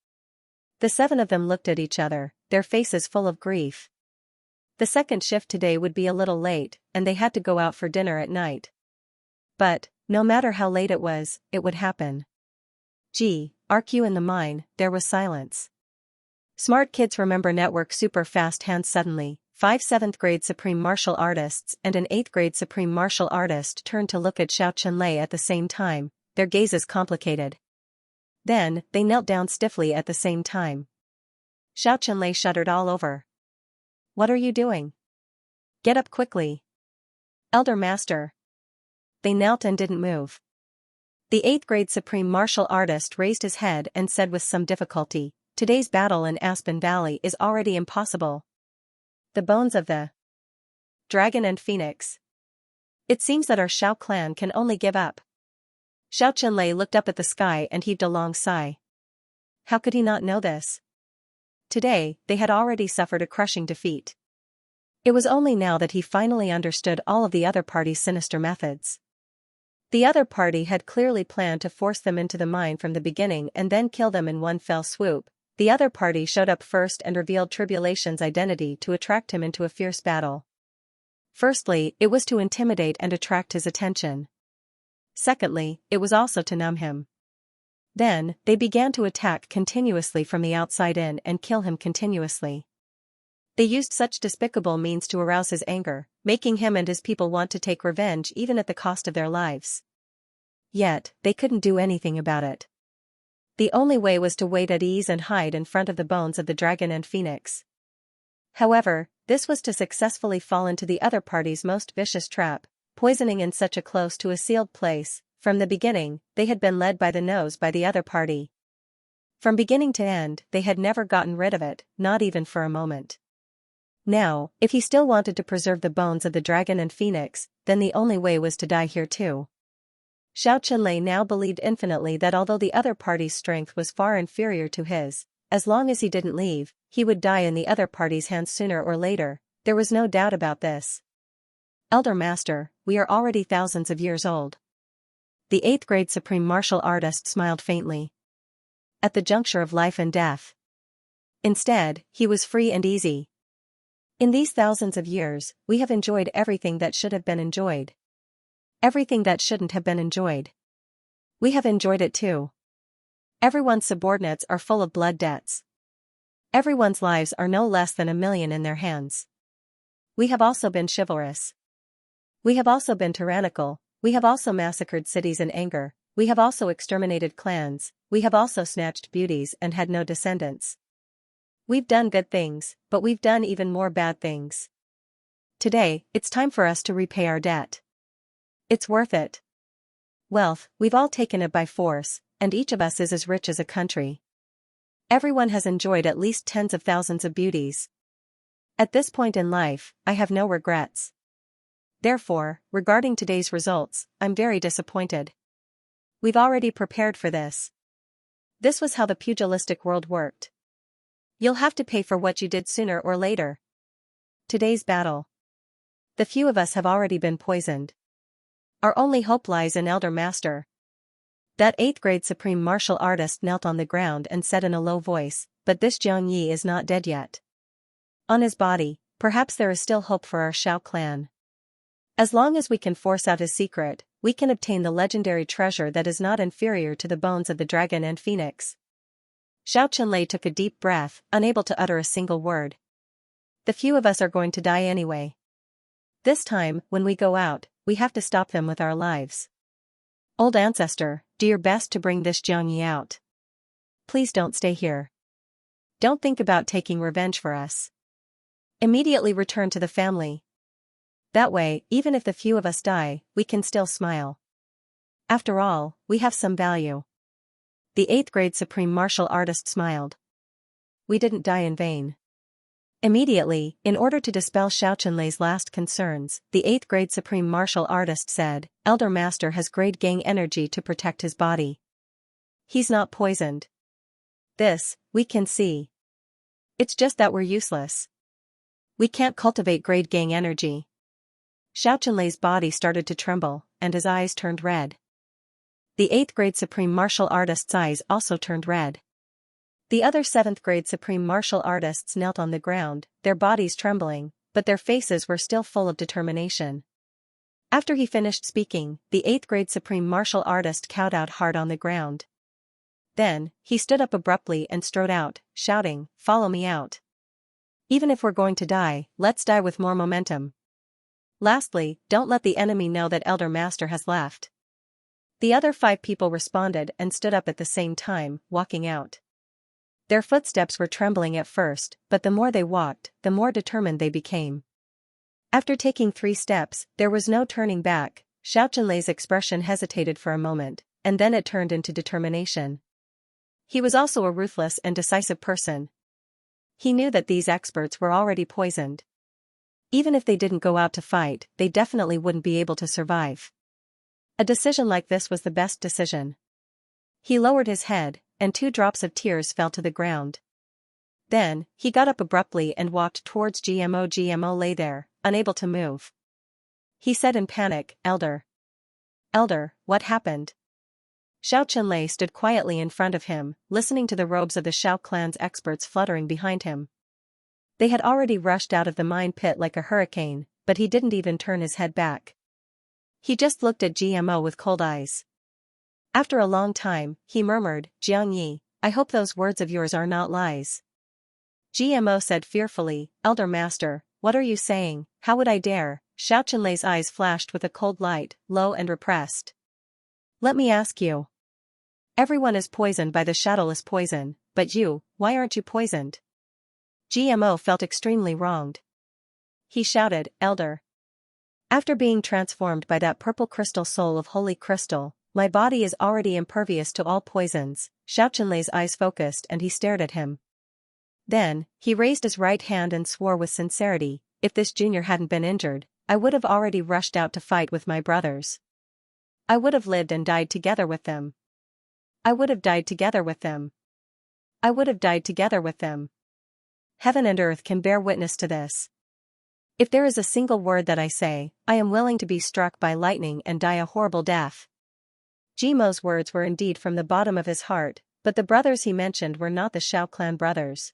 A: The 7 of them looked at each other, their faces full of grief. The second shift today would be a little late, and they had to go out for dinner at night. But, no matter how late it would happen. RQ in the mine, there was silence. Smart kids remember network super fast hands suddenly. 5 7th-grade supreme martial artists and an 8th-grade supreme martial artist turned to look at Xianxia at the same time, their gazes complicated. Then, they knelt down stiffly at the same time. Xianxia shuddered all over. "What are you doing? Get up quickly. Elder Master." They knelt and didn't move. The 8th-grade supreme martial artist raised his head and said with some difficulty, "Today's battle in Aspen Valley is already impossible. The bones of the dragon and phoenix. It seems that our Shao clan can only give up." Xianxia looked up at the sky and heaved a long sigh. How could he not know this? Today, they had already suffered a crushing defeat. It was only now that he finally understood all of the other party's sinister methods. The other party had clearly planned to force them into the mine from the beginning and then kill them in one fell swoop. The other party showed up first and revealed Tribulation's identity to attract him into a fierce battle. Firstly, it was to intimidate and attract his attention. Secondly, it was also to numb him. Then, they began to attack continuously from the outside in and kill him continuously. They used such despicable means to arouse his anger, making him and his people want to take revenge even at the cost of their lives. Yet, they couldn't do anything about it. The only way was to wait at ease and hide in front of the bones of the dragon and phoenix. However, this was to successfully fall into the other party's most vicious trap, poisoning in such a close to a sealed place. From the beginning, they had been led by the nose by the other party. From beginning to end, they had never gotten rid of it, not even for a moment. Now, if he still wanted to preserve the bones of the dragon and phoenix, then the only way was to die here too. Xianxia now believed infinitely that although the other party's strength was far inferior to his, as long as he didn't leave, he would die in the other party's hands sooner or later. There was no doubt about this. Elder Master, we are already thousands of years old. The 8th grade supreme martial artist smiled faintly. At the juncture of life and death. Instead, he was free and easy. In these thousands of years, we have enjoyed everything that should have been enjoyed. Everything that shouldn't have been enjoyed. We have enjoyed it too. Everyone's subordinates are full of blood debts. Everyone's lives are no less than 1,000,000 in their hands. We have also been chivalrous. We have also been tyrannical, we have also massacred cities in anger, we have also exterminated clans, we have also snatched beauties and had no descendants. We've done good things, but we've done even more bad things. Today, it's time for us to repay our debt. It's worth it. Wealth, we've all taken it by force, and each of us is as rich as a country. Everyone has enjoyed at least tens of thousands of beauties. At this point in life, I have no regrets. Therefore, regarding today's results, I'm very disappointed. We've already prepared for this. This was how the pugilistic world worked. You'll have to pay for what you did sooner or later. Today's battle. The few of us have already been poisoned. Our only hope lies in Elder Master. That 8th grade supreme martial artist knelt on the ground and said in a low voice, but this Xianxia is not dead yet. On his body, perhaps there is still hope for our Xiao clan. As long as we can force out his secret, we can obtain the legendary treasure that is not inferior to the bones of the dragon and phoenix. Xianxia took a deep breath, unable to utter a single word. The few of us are going to die anyway. This time, when we go out, we have to stop them with our lives. Old ancestor, do your best to bring this Xianxia out. Please don't stay here. Don't think about taking revenge for us. Immediately return to the family. That way, even if the few of us die, we can still smile. After all, we have some value. The 8th grade supreme martial artist smiled. We didn't die in vain. Immediately, in order to dispel Xiaoqianlei's last concerns, the 8th grade supreme martial artist said, Elder Master has grade gang energy to protect his body. He's not poisoned. This, we can see. It's just that we're useless. We can't cultivate grade gang energy. Xiaoqianlei's body started to tremble, and his eyes turned red. The 8th grade supreme martial artist's eyes also turned red. The other 7th grade supreme martial artists knelt on the ground, their bodies trembling, but their faces were still full of determination. After he finished speaking, the 8th grade supreme martial artist cowed out hard on the ground. Then, he stood up abruptly and strode out, shouting, "Follow me out. Even if we're going to die, let's die with more momentum. Lastly, don't let the enemy know that Elder Master has left." The other 5 people responded and stood up at the same time, walking out. Their footsteps were trembling at first, but the more they walked, the more determined they became. After taking 3 steps, there was no turning back. Xiaoqianlei's expression hesitated for a moment, and then it turned into determination. He was also a ruthless and decisive person. He knew that these experts were already poisoned. Even if they didn't go out to fight, they definitely wouldn't be able to survive. A decision like this was the best decision. He lowered his head, and 2 drops of tears fell to the ground. Then, he got up abruptly and walked towards GMO. GMO lay there, unable to move. He said in panic, Elder. Elder, what happened? Xiaoqianlei stood quietly in front of him, listening to the robes of the Xiao clan's experts fluttering behind him. They had already rushed out of the mine pit like a hurricane, but he didn't even turn his head back. He just looked at GMO with cold eyes. After a long time, he murmured, Xianxia, I hope those words of yours are not lies. GMO said fearfully, Elder Master, what are you saying? How would I dare? Xiaoqianlei's eyes flashed with a cold light, low and repressed. Let me ask you. Everyone is poisoned by the shadowless poison, but you, why aren't you poisoned? GMO felt extremely wronged. He shouted, Elder. After being transformed by that purple crystal soul of holy crystal, my body is already impervious to all poisons. Xiaoqianlei's eyes focused and he stared at him. Then, he raised his right hand and swore with sincerity, if this junior hadn't been injured, I would have already rushed out to fight with my brothers. I would have lived and died together with them. I would have died together with them. I would have died together with them. Heaven and earth can bear witness to this. If there is a single word that I say, I am willing to be struck by lightning and die a horrible death. Jimo's words were indeed from the bottom of his heart, but the brothers he mentioned were not the Shao clan brothers.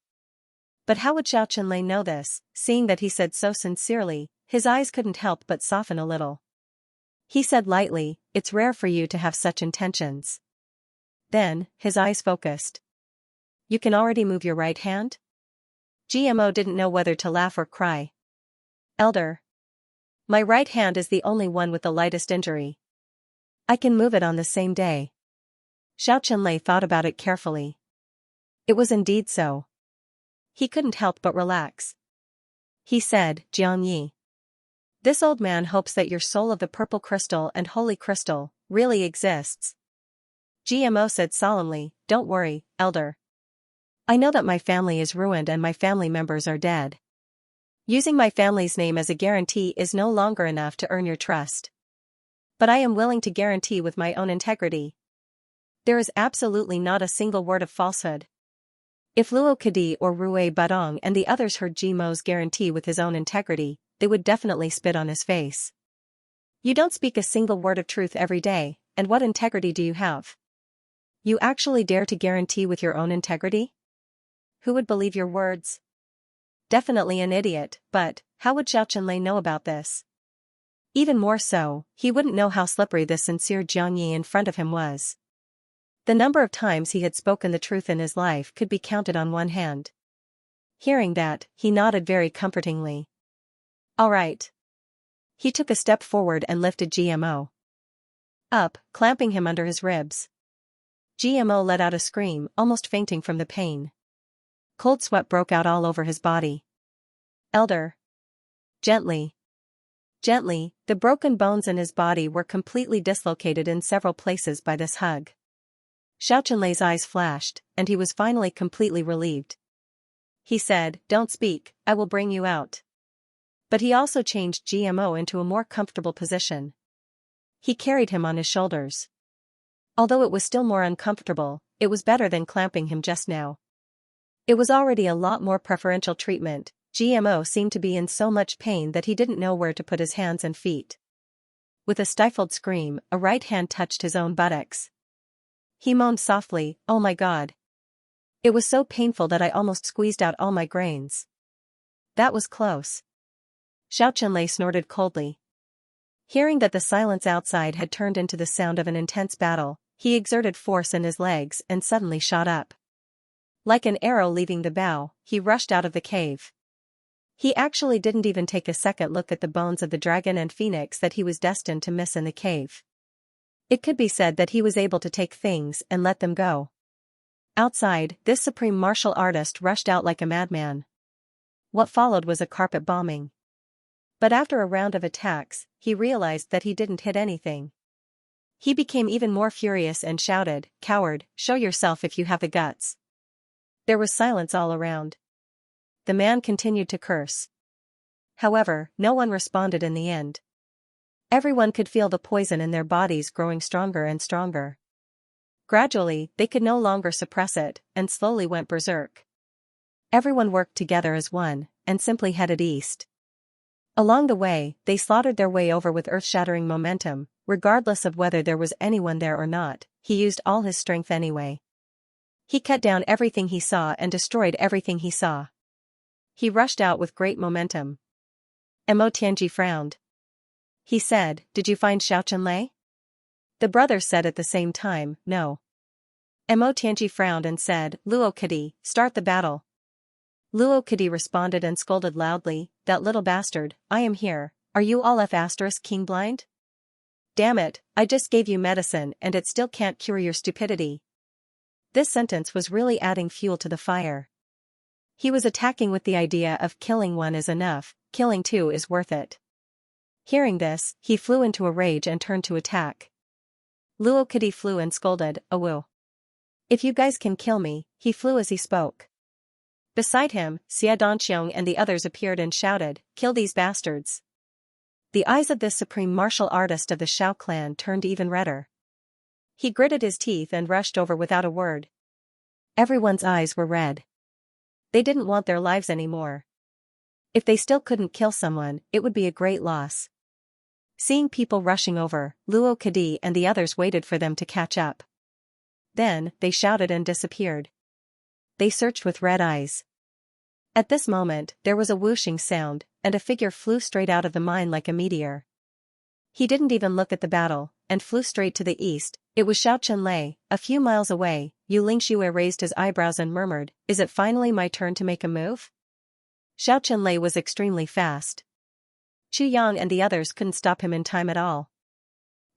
A: But how would Xiao Qianlei know this, seeing that he said so sincerely? His eyes couldn't help but soften a little. He said lightly, "It's rare for you to have such intentions." Then, his eyes focused. "You can already move your right hand?" GMO didn't know whether to laugh or cry. "Elder. My right hand is the only one with the lightest injury. I can move it on the same day." Xiao Qianlei thought about it carefully. It was indeed so. He couldn't help but relax. He said, "Jiang Yi. This old man hopes that your soul of the purple crystal and holy crystal really exists." GMO said solemnly, "Don't worry, Elder. I know that my family is ruined and my family members are dead. Using my family's name as a guarantee is no longer enough to earn your trust. But I am willing to guarantee with my own integrity. There is absolutely not a single word of falsehood." If Luo Kadi or Rui Badong and the others heard Jimo's guarantee with his own integrity, they would definitely spit on his face. "You don't speak a single word of truth every day, and what integrity do you have? You actually dare to guarantee with your own integrity? Who would believe your words?" Definitely an idiot, but how would Xiao Qianlei know about this? Even more so, he wouldn't know how slippery this sincere Jiang Yi in front of him was. The number of times he had spoken the truth in his life could be counted on one hand. Hearing that, he nodded very comfortingly. "All right." He took a step forward and lifted GMO up, clamping him under his ribs. GMO let out a scream, almost fainting from the pain. Cold sweat broke out all over his body. "Elder. Gently. Gently." The broken bones in his body were completely dislocated in several places by this hug. Xiao Qianlei's eyes flashed, and he was finally completely relieved. He said, "Don't speak, I will bring you out." But he also changed GMO into a more comfortable position. He carried him on his shoulders. Although it was still more uncomfortable, it was better than clamping him just now. It was already a lot more preferential treatment. GMO seemed to be in so much pain that he didn't know where to put his hands and feet. With a stifled scream, a right hand touched his own buttocks. He moaned softly, "Oh my God. It was so painful that I almost squeezed out all my grains." That was close. Xiao Qianlei snorted coldly. Hearing that the silence outside had turned into the sound of an intense battle, he exerted force in his legs and suddenly shot up. Like an arrow leaving the bow, he rushed out of the cave. He actually didn't even take a second look at the bones of the dragon and phoenix that he was destined to miss in the cave. It could be said that he was able to take things and let them go. Outside, this supreme martial artist rushed out like a madman. What followed was a carpet bombing. But after a round of attacks, he realized that he didn't hit anything. He became even more furious and shouted, "Coward, show yourself if you have the guts." There was silence all around. The man continued to curse. However, no one responded in the end. Everyone could feel the poison in their bodies growing stronger and stronger. Gradually, they could no longer suppress it, and slowly went berserk. Everyone worked together as one, and simply headed east. Along the way, they slaughtered their way over with earth-shattering momentum, regardless of whether there was anyone there or not. He used all his strength anyway. He cut down everything he saw and destroyed everything he saw. He rushed out with great momentum. Mo Tianji frowned. He said, "Did you find Xiao Qianlei?" The brothers said at the same time, "No." Mo Tianji frowned and said, "Luo Kadi, start the battle." Luo Kadi responded and scolded loudly, "That little bastard, I am here, are you all King blind? Damn it, I just gave you medicine and it still can't cure your stupidity." This sentence was really adding fuel to the fire. He was attacking with the idea of killing one is enough, killing two is worth it. Hearing this, he flew into a rage and turned to attack. Luo Kadi flew and scolded, "Awoo. If you guys can kill me," he flew as he spoke. Beside him, Xia Donxiong and the others appeared and shouted, "Kill these bastards." The eyes of this supreme martial artist of the Shao clan turned even redder. He gritted his teeth and rushed over without a word. Everyone's eyes were red. They didn't want their lives anymore. If they still couldn't kill someone, it would be a great loss. Seeing people rushing over, Luo Kadi and the others waited for them to catch up. Then, they shouted and disappeared. They searched with red eyes. At this moment, there was a whooshing sound, and a figure flew straight out of the mine like a meteor. He didn't even look at the battle, and flew straight to the east. It was Xianxia, a few miles away. Xianxia raised his eyebrows and murmured, "Is it finally my turn to make a move?" Xianxia was extremely fast. Chu Yang and the others couldn't stop him in time at all.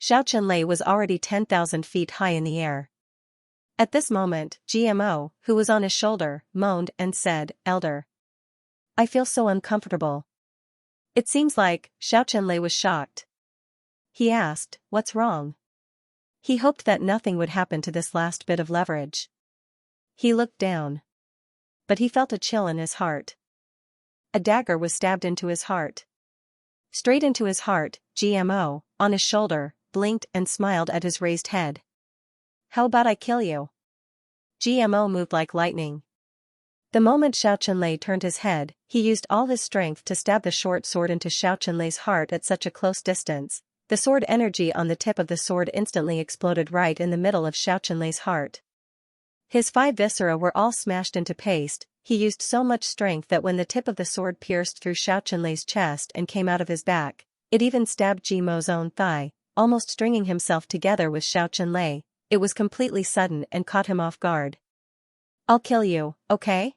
A: Xianxia was already 10,000 feet high in the air. At this moment, GMO, who was on his shoulder, moaned and said, "Elder, I feel so uncomfortable." It seems like Xianxia was shocked. He asked, "What's wrong?" He hoped that nothing would happen to this last bit of leverage. He looked down. But he felt a chill in his heart. A dagger was stabbed into his heart. Straight into his heart. GMO, on his shoulder, blinked and smiled at his raised head. "How about I kill you?" GMO moved like lightning. The moment Xianxia turned his head, he used all his strength to stab the short sword into Xianxia's heart at such a close distance. The sword energy on the tip of the sword instantly exploded right in the middle of Xianxia's heart. His 5 viscera were all smashed into paste. He used so much strength that when the tip of the sword pierced through Xianxia's chest and came out of his back, it even stabbed Jimo's own thigh, almost stringing himself together with Xianxia. It was completely sudden and caught him off guard. "I'll kill you, okay?"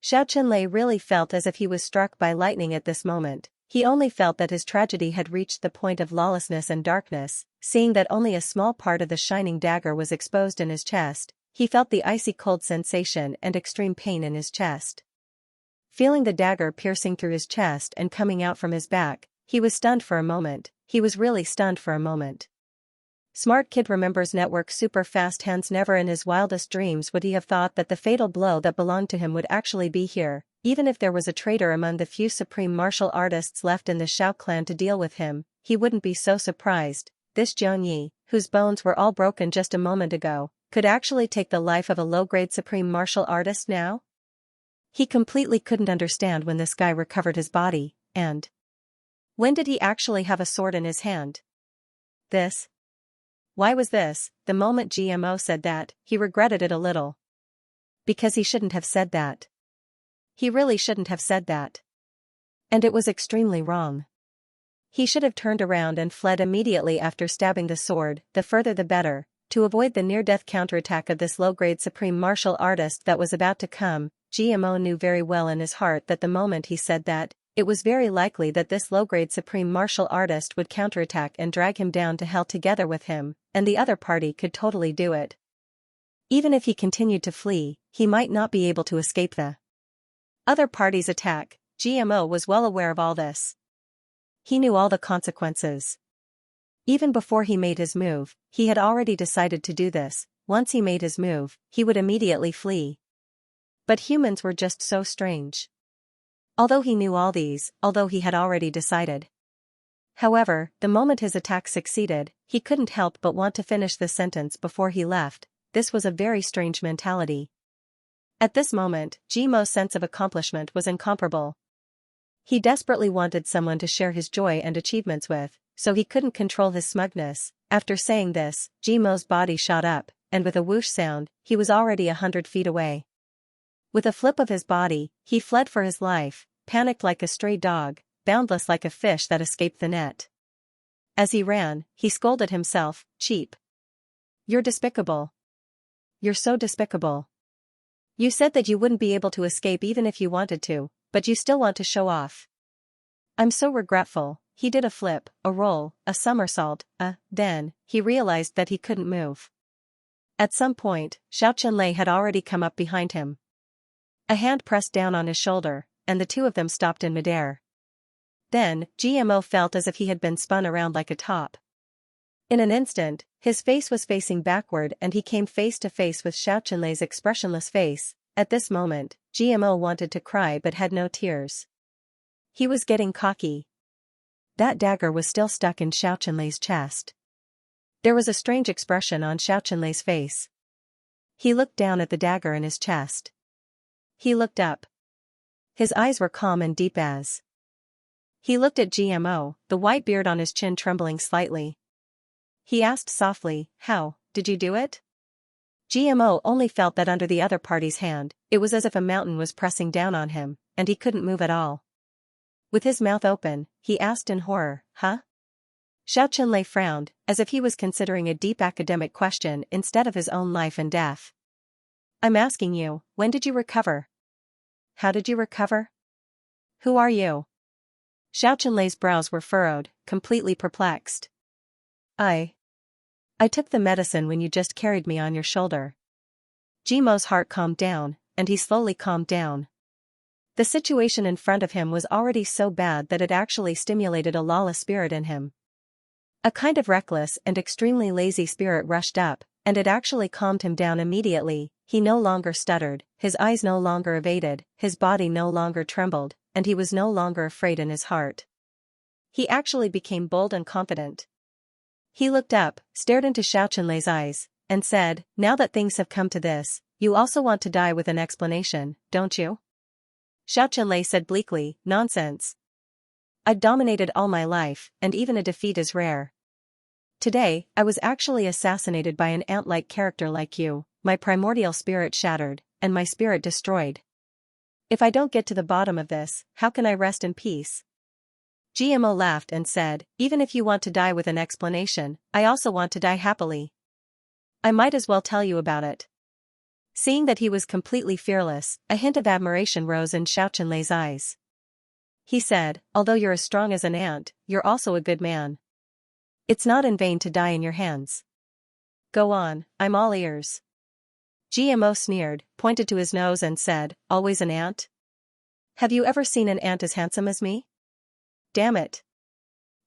A: Xianxia really felt as if he was struck by lightning at this moment. He only felt that his tragedy had reached the point of lawlessness and darkness. Seeing that only a small part of the shining dagger was exposed in his chest, he felt the icy cold sensation and extreme pain in his chest. Feeling the dagger piercing through his chest and coming out from his back, he was stunned for a moment. He was really stunned for a moment. Smart kid remembers network super fast hands. Never in his wildest dreams would he have thought that the fatal blow that belonged to him would actually be here. Even if there was a traitor among the few supreme martial artists left in the Shao clan to deal with him, he wouldn't be so surprised. This Jiangyi, whose bones were all broken just a moment ago, could actually take the life of a low-grade supreme martial artist now? He completely couldn't understand when this guy recovered his body, and when did he actually have a sword in his hand? This? Why was this? The moment GMO said that, he regretted it a little. Because he shouldn't have said that. He really shouldn't have said that. And it was extremely wrong. He should have turned around and fled immediately after stabbing the sword, the further the better, to avoid the near-death counterattack of this low-grade supreme martial artist that was about to come. GMO knew very well in his heart that the moment he said that, it was very likely that this low-grade supreme martial artist would counterattack and drag him down to hell together with him, and the other party could totally do it. Even if he continued to flee, he might not be able to escape the other party's attack. GMO was well aware of all this. He knew all the consequences. Even before he made his move, he had already decided to do this. Once he made his move, he would immediately flee. But humans were just so strange. Although he knew all these, although he had already decided. However, the moment his attack succeeded, he couldn't help but want to finish the sentence before he left. This was a very strange mentality. At this moment, Jimo's sense of accomplishment was incomparable. He desperately wanted someone to share his joy and achievements with, so he couldn't control his smugness. After saying this, Jimo's body shot up, and with a whoosh sound, he was already 100 feet away. With a flip of his body, he fled for his life, panicked like a stray dog, boundless like a fish that escaped the net. As he ran, he scolded himself, "Cheap. You're despicable. You're so despicable. You said that you wouldn't be able to escape even if you wanted to, but you still want to show off. I'm so regretful." He did a flip, a roll, a somersault, then, he realized that he couldn't move. At some point, Xianxia had already come up behind him. A hand pressed down on his shoulder, and the two of them stopped in midair. Then, GMO felt as if he had been spun around like a top. In an instant, his face was facing backward and he came face to face with Xianxia's expressionless face. At this moment, GMO wanted to cry but had no tears. He was getting cocky. That dagger was still stuck in Xianxia's chest. There was a strange expression on Xianxia's face. He looked down at the dagger in his chest. He looked up. His eyes were calm and deep as. He looked at GMO, the white beard on his chin trembling slightly. He asked softly, "How did you do it?" GMO only felt that under the other party's hand, it was as if a mountain was pressing down on him, and he couldn't move at all. With his mouth open, he asked in horror, "Huh?" Xianxia frowned, as if he was considering a deep academic question instead of his own life and death. "I'm asking you, when did you recover? How did you recover? Who are you?" Xianxia's brows were furrowed, completely perplexed. I took the medicine when you just carried me on your shoulder." Jimo's heart calmed down, and he slowly calmed down. The situation in front of him was already so bad that it actually stimulated a lawless spirit in him. A kind of reckless and extremely lazy spirit rushed up, and it actually calmed him down immediately. He no longer stuttered, his eyes no longer evaded, his body no longer trembled, and he was no longer afraid in his heart. He actually became bold and confident. He looked up, stared into Xiaoqianlei's eyes, and said, "Now that things have come to this, you also want to die with an explanation, don't you?" Xiaoqianlei said bleakly, "Nonsense. I've dominated all my life, and even a defeat is rare. Today, I was actually assassinated by an ant-like character like you, my primordial spirit shattered, and my spirit destroyed. If I don't get to the bottom of this, how can I rest in peace?" GMO laughed and said, "Even if you want to die with an explanation, I also want to die happily. I might as well tell you about it." Seeing that he was completely fearless, a hint of admiration rose in Xiaoqianlei's eyes. He said, "Although you're as strong as an ant, you're also a good man. It's not in vain to die in your hands. Go on, I'm all ears." GMO sneered, pointed to his nose and said, "Always an ant? Have you ever seen an ant as handsome as me? Damn it.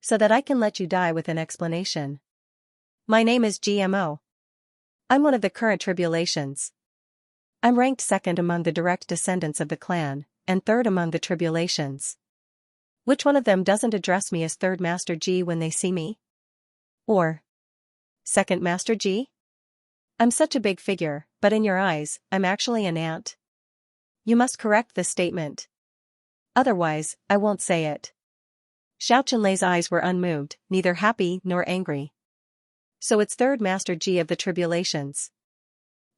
A: So that I can let you die with an explanation. My name is GMO. I'm one of the current tribulations. I'm ranked second among the direct descendants of the clan, and third among the tribulations. Which one of them doesn't address me as Third Master G when they see me? Or Second Master G? I'm such a big figure, but in your eyes, I'm actually an ant. You must correct this statement. Otherwise, I won't say it." Xiaoqianlei's eyes were unmoved, neither happy nor angry. "So it's Third Master G of the tribulations."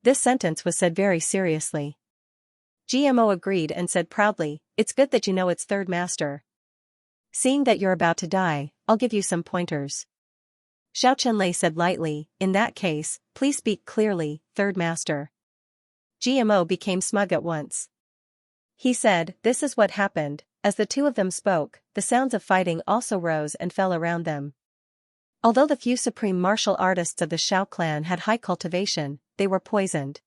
A: This sentence was said very seriously. GMO agreed and said proudly, "It's good that you know it's Third Master. Seeing that you're about to die, I'll give you some pointers." Xiaoqianlei said lightly, "In that case, please speak clearly, Third Master." GMO became smug at once. He said, "This is what happened." As the two of them spoke, the sounds of fighting also rose and fell around them. Although the few supreme martial artists of the Shao clan had high cultivation, they were poisoned.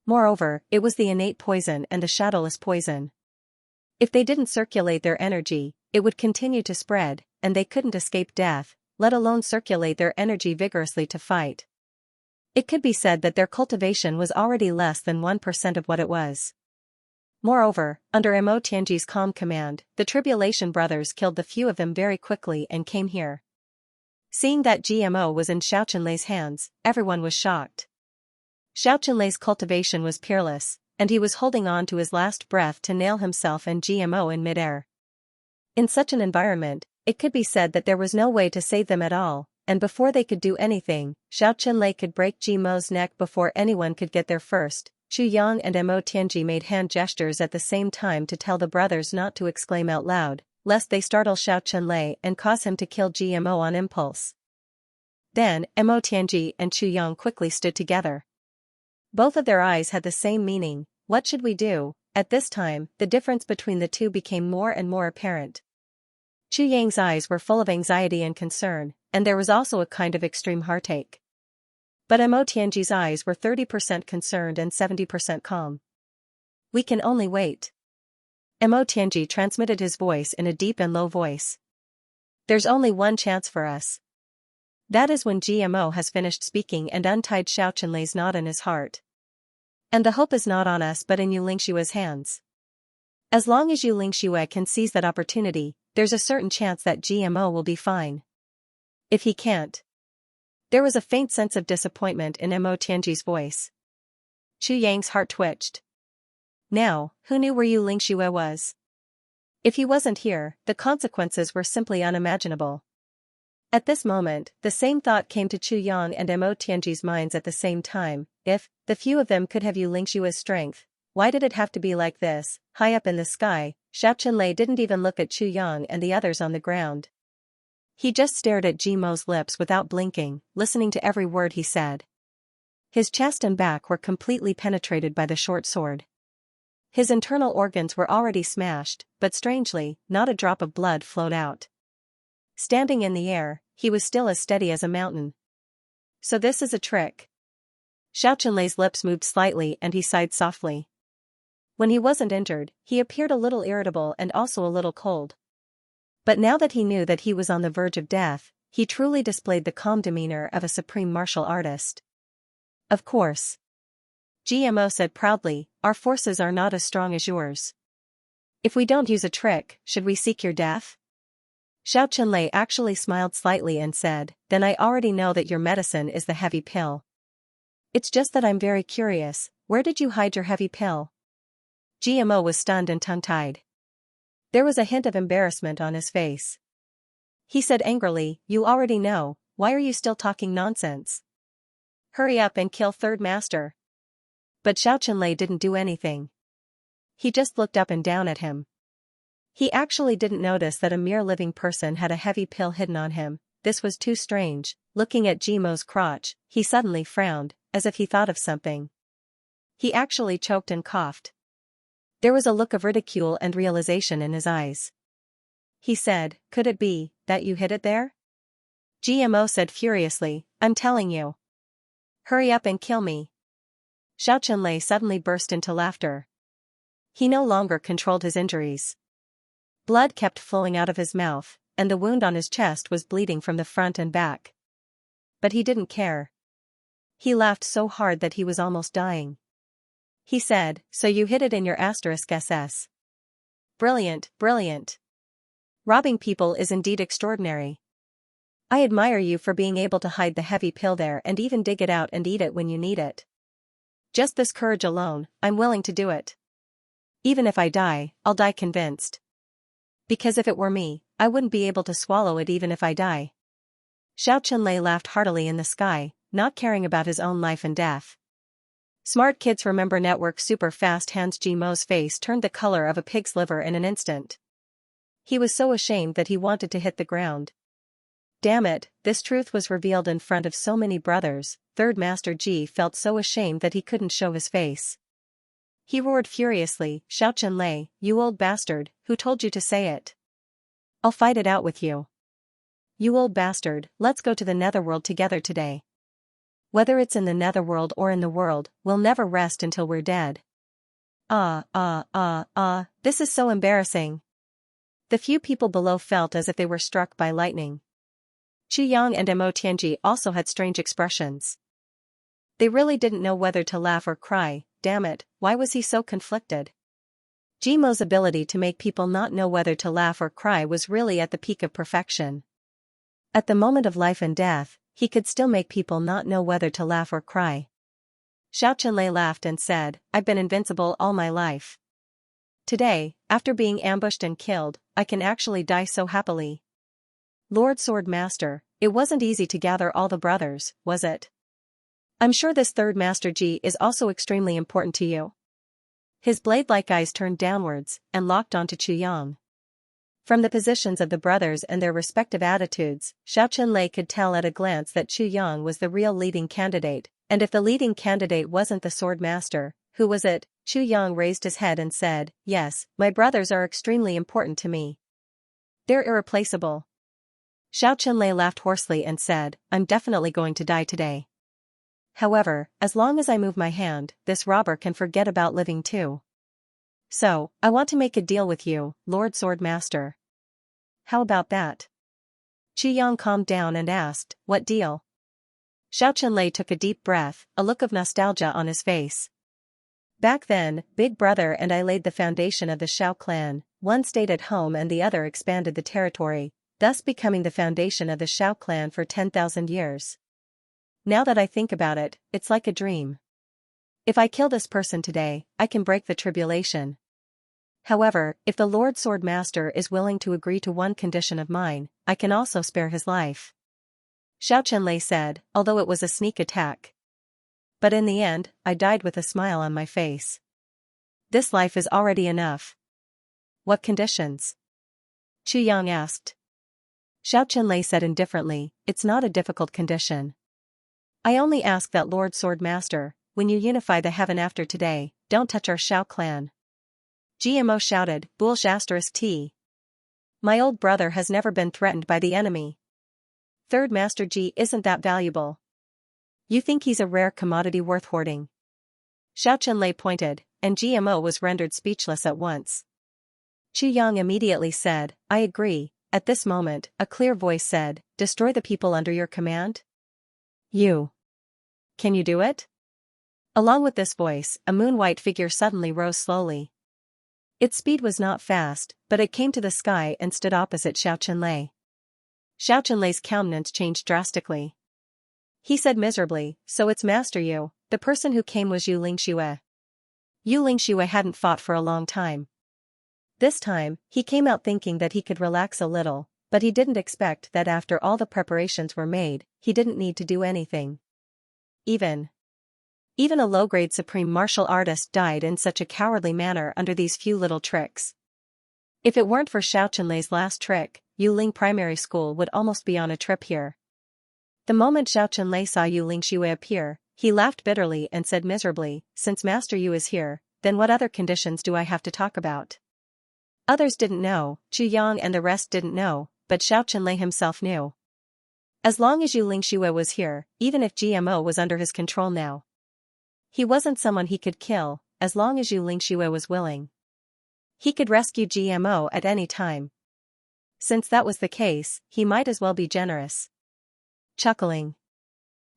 A: Moreover, it was the innate poison and the shadowless poison. If they didn't circulate their energy, it would continue to spread, and they couldn't escape death, let alone circulate their energy vigorously to fight. It could be said that their cultivation was already less than 1% of what it was. Moreover, under Mo Tianji's calm command, the Tribulation brothers killed the few of them very quickly and came here. Seeing that GMO was in Xiaoqianlei's hands, everyone was shocked. Xiaoqianlei's cultivation was peerless, and he was holding on to his last breath to nail himself and GMO in midair. In such an environment, it could be said that there was no way to save them at all, and before they could do anything, Xiaoqianlei could break GMO's neck before anyone could get there first. Chu Yang and Mo Tianji made hand gestures at the same time to tell the brothers not to exclaim out loud, lest they startle Xiaoqianlei and cause him to kill GMO on impulse. Then, Mo Tianji and Chu Yang quickly stood together. Both of their eyes had the same meaning. What should we do? At this time, the difference between the two became more and more apparent. Chu Yang's eyes were full of anxiety and concern, and there was also a kind of extreme heartache. But Mo Tianji's eyes were 30% concerned and 70% calm. "We can only wait." Mo Tianji transmitted his voice in a deep and low voice. "There's only one chance for us. That is when GMO has finished speaking and untied Xiaoqianlei's knot in his heart. And the hope is not on us but in Yu Lingshua's hands. As long as Yu Lingxue can seize that opportunity, there's a certain chance that GMO will be fine. If he can't..." There was a faint sense of disappointment in Mo Tianji's voice. Chu Yang's heart twitched. Now, who knew where Xianxia was? If he wasn't here, the consequences were simply unimaginable. At this moment, the same thought came to Chu Yang and Mo Tianji's minds at the same time. If the few of them could have Xianxia's strength, why did it have to be like this? High up in the sky, Xiaoqinlei didn't even look at Chu Yang and the others on the ground. He just stared at Jimo's lips without blinking, listening to every word he said. His chest and back were completely penetrated by the short sword. His internal organs were already smashed, but strangely, not a drop of blood flowed out. Standing in the air, he was still as steady as a mountain. So this is a trick. Xiaoqinlei's lips moved slightly and he sighed softly. When he wasn't injured, he appeared a little irritable and also a little cold. But now that he knew that he was on the verge of death, he truly displayed the calm demeanor of a supreme martial artist. Of course. GMO said proudly, our forces are not as strong as yours. If we don't use a trick, should we seek your death? Xiaoqinlei actually smiled slightly and said, then I already know that your medicine is the heavy pill. It's just that I'm very curious, where did you hide your heavy pill? GMO was stunned and tongue-tied. There was a hint of embarrassment on his face. He said angrily, you already know, why are you still talking nonsense? Hurry up and kill Third Master. But Xiaoqinlei didn't do anything. He just looked up and down at him. He actually didn't notice that a mere living person had a heavy pill hidden on him. This was too strange. Looking at Jimo's crotch, he suddenly frowned, as if he thought of something. He actually choked and coughed. There was a look of ridicule and realization in his eyes. He said, could it be that you hid it there? GMO said furiously, I'm telling you. Hurry up and kill me. Xiaoqinlei suddenly burst into laughter. He no longer controlled his injuries. Blood kept flowing out of his mouth, and the wound on his chest was bleeding from the front and back. But he didn't care. He laughed so hard that he was almost dying. He said, so you hid it in your *SS. Brilliant, brilliant. Robbing people is indeed extraordinary. I admire you for being able to hide the heavy pill there and even dig it out and eat it when you need it. Just this courage alone, I'm willing to do it. Even if I die, I'll die convinced. Because if it were me, I wouldn't be able to swallow it even if I die. Xiaoqinlei laughed heartily in the sky, not caring about his own life and death. Smart kids remember network super fast hands. Jimo's face turned the color of a pig's liver in an instant. He was so ashamed that he wanted to hit the ground. Damn it, this truth was revealed in front of so many brothers. Third Master Ji felt so ashamed that he couldn't show his face. He roared furiously, Xiaoqinlei, you old bastard, who told you to say it? I'll fight it out with you. You old bastard, let's go to the netherworld together today. Whether it's in the netherworld or in the world, we'll never rest until we're dead. This is so embarrassing. The few people below felt as if they were struck by lightning. Chu Yang and Mo Tianji also had strange expressions. They really didn't know whether to laugh or cry. Damn it, why was he so conflicted? Jimo's ability to make people not know whether to laugh or cry was really at the peak of perfection. At the moment of life and death, he could still make people not know whether to laugh or cry. Xiaoqinlei laughed and said, I've been invincible all my life. Today, after being ambushed and killed, I can actually die so happily. Lord Sword Master, it wasn't easy to gather all the brothers, was it? I'm sure this Third Master Ji is also extremely important to you. His blade-like eyes turned downwards and locked onto Chu Yang. From the positions of the brothers and their respective attitudes, Xiaoqinlei could tell at a glance that Chu Yang was the real leading candidate, and if the leading candidate wasn't the Sword Master, who was it? Chu Yang raised his head and said, yes, my brothers are extremely important to me. They're irreplaceable. Xiaoqinlei laughed hoarsely and said, I'm definitely going to die today. However, as long as I move my hand, this robber can forget about living too. So, I want to make a deal with you, Lord Sword Master. How about that? Chu Yang calmed down and asked, what deal? Xiaoqinlei took a deep breath, a look of nostalgia on his face. Back then, Big Brother and I laid the foundation of the Xiao clan. One stayed at home and the other expanded the territory, thus becoming the foundation of the Xiao clan for 10,000 years. Now that I think about it, it's like a dream. If I kill this person today, I can break the tribulation. However, if the Lord Sword Master is willing to agree to one condition of mine, I can also spare his life. Xianxia said, although it was a sneak attack. But in the end, I died with a smile on my face. This life is already enough. What conditions? Chu Yang asked. Xianxia said indifferently, it's not a difficult condition. I only ask that Lord Sword Master, when you unify the heaven after today, don't touch our Shao clan. GMO shouted, Bulsh *T. My old brother has never been threatened by the enemy. Third Master G isn't that valuable. You think he's a rare commodity worth hoarding? Xianxia pointed, and GMO was rendered speechless at once. Chu Yang immediately said, I agree. At this moment, a clear voice said, destroy the people under your command? You. Can you do it? Along with this voice, a moon-white figure suddenly rose slowly. Its speed was not fast, but it came to the sky and stood opposite Xianxia. Xianxia's countenance changed drastically. He said miserably, so it's Master Yu, the person who came was Yu Lingxue. Yu Lingxue hadn't fought for a long time. This time, he came out thinking that he could relax a little, but he didn't expect that after all the preparations were made, he didn't need to do anything. Even a low-grade supreme martial artist died in such a cowardly manner under these few little tricks. If it weren't for Xianxia's last trick, Yuling Primary School would almost be on a trip here. The moment Xianxia saw Yu Lingxue appear, he laughed bitterly and said miserably, since Master Yu is here, then what other conditions do I have to talk about? Others didn't know, Chu Yang and the rest didn't know, but Xianxia himself knew. As long as Yu Lingxue was here, even if GMO was under his control now. He wasn't someone he could kill, as long as Yu Lingxue was willing. He could rescue GMO at any time. Since that was the case, he might as well be generous. Chuckling.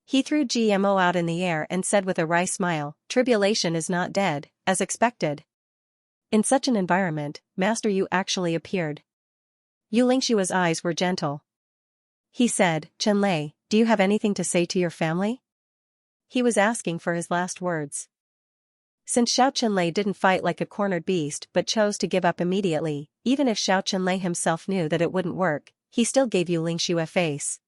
A: He threw GMO out in the air and said with a wry smile, tribulation is not dead, as expected. In such an environment, Master Yu actually appeared. Yu Lingxue's eyes were gentle. He said, Chenlei, do you have anything to say to your family? He was asking for his last words. Since Xianxia didn't fight like a cornered beast but chose to give up immediately, even if Xianxia himself knew that it wouldn't work, he still gave Yu Lingxue a face.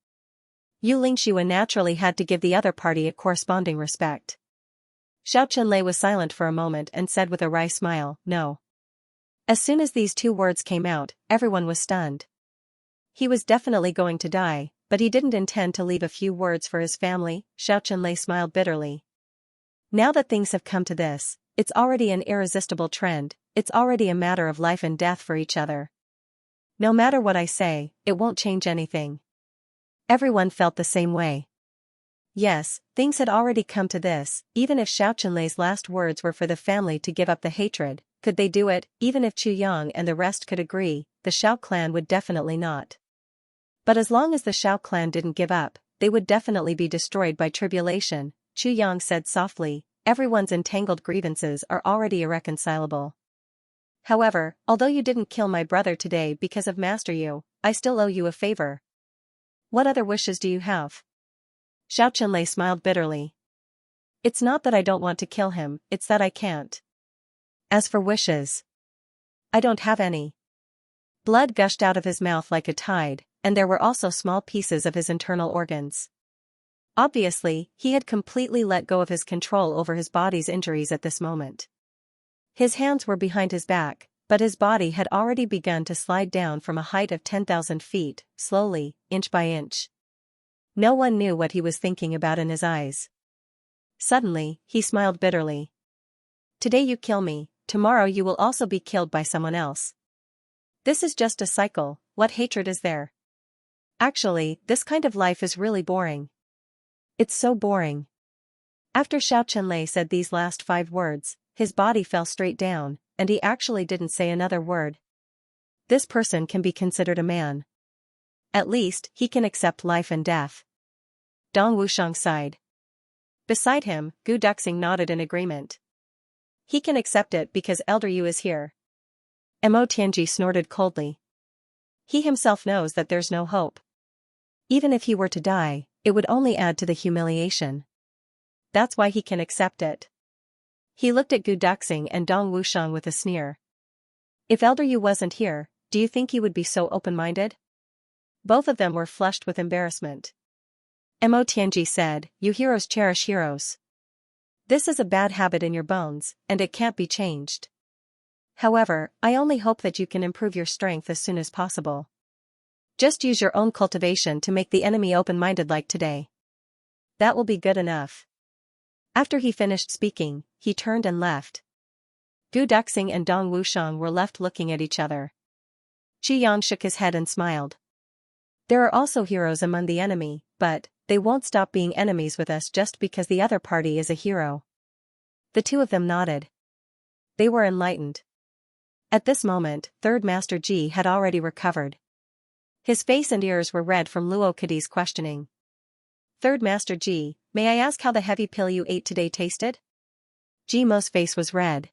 A: Yu Lingxue naturally had to give the other party a corresponding respect. Xianxia was silent for a moment and said with a wry smile, no. As soon as these two words came out, everyone was stunned. He was definitely going to die, but he didn't intend to leave a few words for his family. Xianxia smiled bitterly. Now that things have come to this, it's already an irresistible trend, it's already a matter of life and death for each other. No matter what I say, it won't change anything. Everyone felt the same way. Yes, things had already come to this, even if Xianxia's last words were for the family to give up the hatred, could they do it? Even if Chu Yang and the rest could agree, the Shao clan would definitely not. But as long as the Shao clan didn't give up, they would definitely be destroyed by tribulation, Chu Yang said softly, everyone's entangled grievances are already irreconcilable. However, although you didn't kill my brother today because of Master Yu, I still owe you a favor. What other wishes do you have? Xianxia smiled bitterly. It's not that I don't want to kill him, it's that I can't. As for wishes, I don't have any. Blood gushed out of his mouth like a tide, and there were also small pieces of his internal organs. Obviously, he had completely let go of his control over his body's injuries at this moment. His hands were behind his back, but his body had already begun to slide down from a height of 10,000 feet, slowly, inch by inch. No one knew what he was thinking about in his eyes. Suddenly, he smiled bitterly. Today you kill me, tomorrow you will also be killed by someone else. This is just a cycle, what hatred is there? Actually, this kind of life is really boring. It's so boring. After Xianxia said these last 5 words, his body fell straight down, and he actually didn't say another word. This person can be considered a man. At least, he can accept life and death. Dong Wushang sighed. Beside him, Gu Duxing nodded in agreement. He can accept it because Elder Yu is here. Mo Tianji snorted coldly. He himself knows that there's no hope. Even if he were to die, it would only add to the humiliation. That's why he can accept it. He looked at Gu Duxing and Dong Wushang with a sneer. If Elder Yu wasn't here, do you think he would be so open-minded? Both of them were flushed with embarrassment. Mo Tianji said, you heroes cherish heroes. This is a bad habit in your bones, and it can't be changed. However, I only hope that you can improve your strength as soon as possible. Just use your own cultivation to make the enemy open-minded like today. That will be good enough. After he finished speaking, he turned and left. Gu Duxing and Dong Wushang were left looking at each other. Qi Yang shook his head and smiled. There are also heroes among the enemy, but they won't stop being enemies with us just because the other party is a hero. The two of them nodded. They were enlightened. At this moment, Third Master Ji had already recovered. His face and ears were red from Luo Kadi's questioning. Third Master Ji, may I ask how the heavy pill you ate today tasted? Ji Mo's face was red.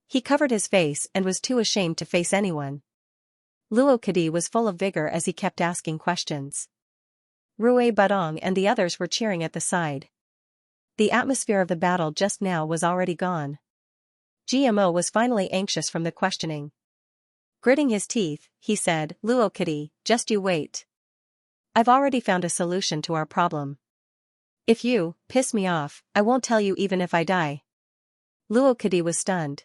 A: He covered his face and was too ashamed to face anyone. Luo Kadi was full of vigor as he kept asking questions. Rui Badong and the others were cheering at the side. The atmosphere of the battle just now was already gone. GMO was finally anxious from the questioning. Gritting his teeth, he said, Luo Kadi, just you wait. I've already found a solution to our problem. If you piss me off, I won't tell you even if I die. Luo Kadi was stunned.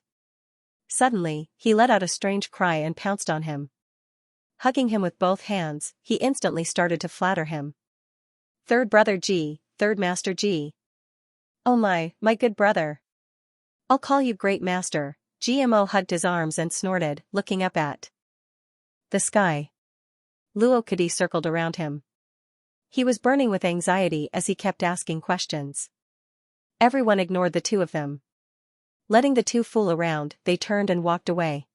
A: Suddenly, he let out a strange cry and pounced on him. Hugging him with both hands, he instantly started to flatter him. Third brother G, Third Master G. Oh my good brother. I'll call you Great Master. GMO hugged his arms and snorted, looking up at the sky. Luo Kadi circled around him. He was burning with anxiety as he kept asking questions. Everyone ignored the two of them. Letting the two fool around, they turned and walked away.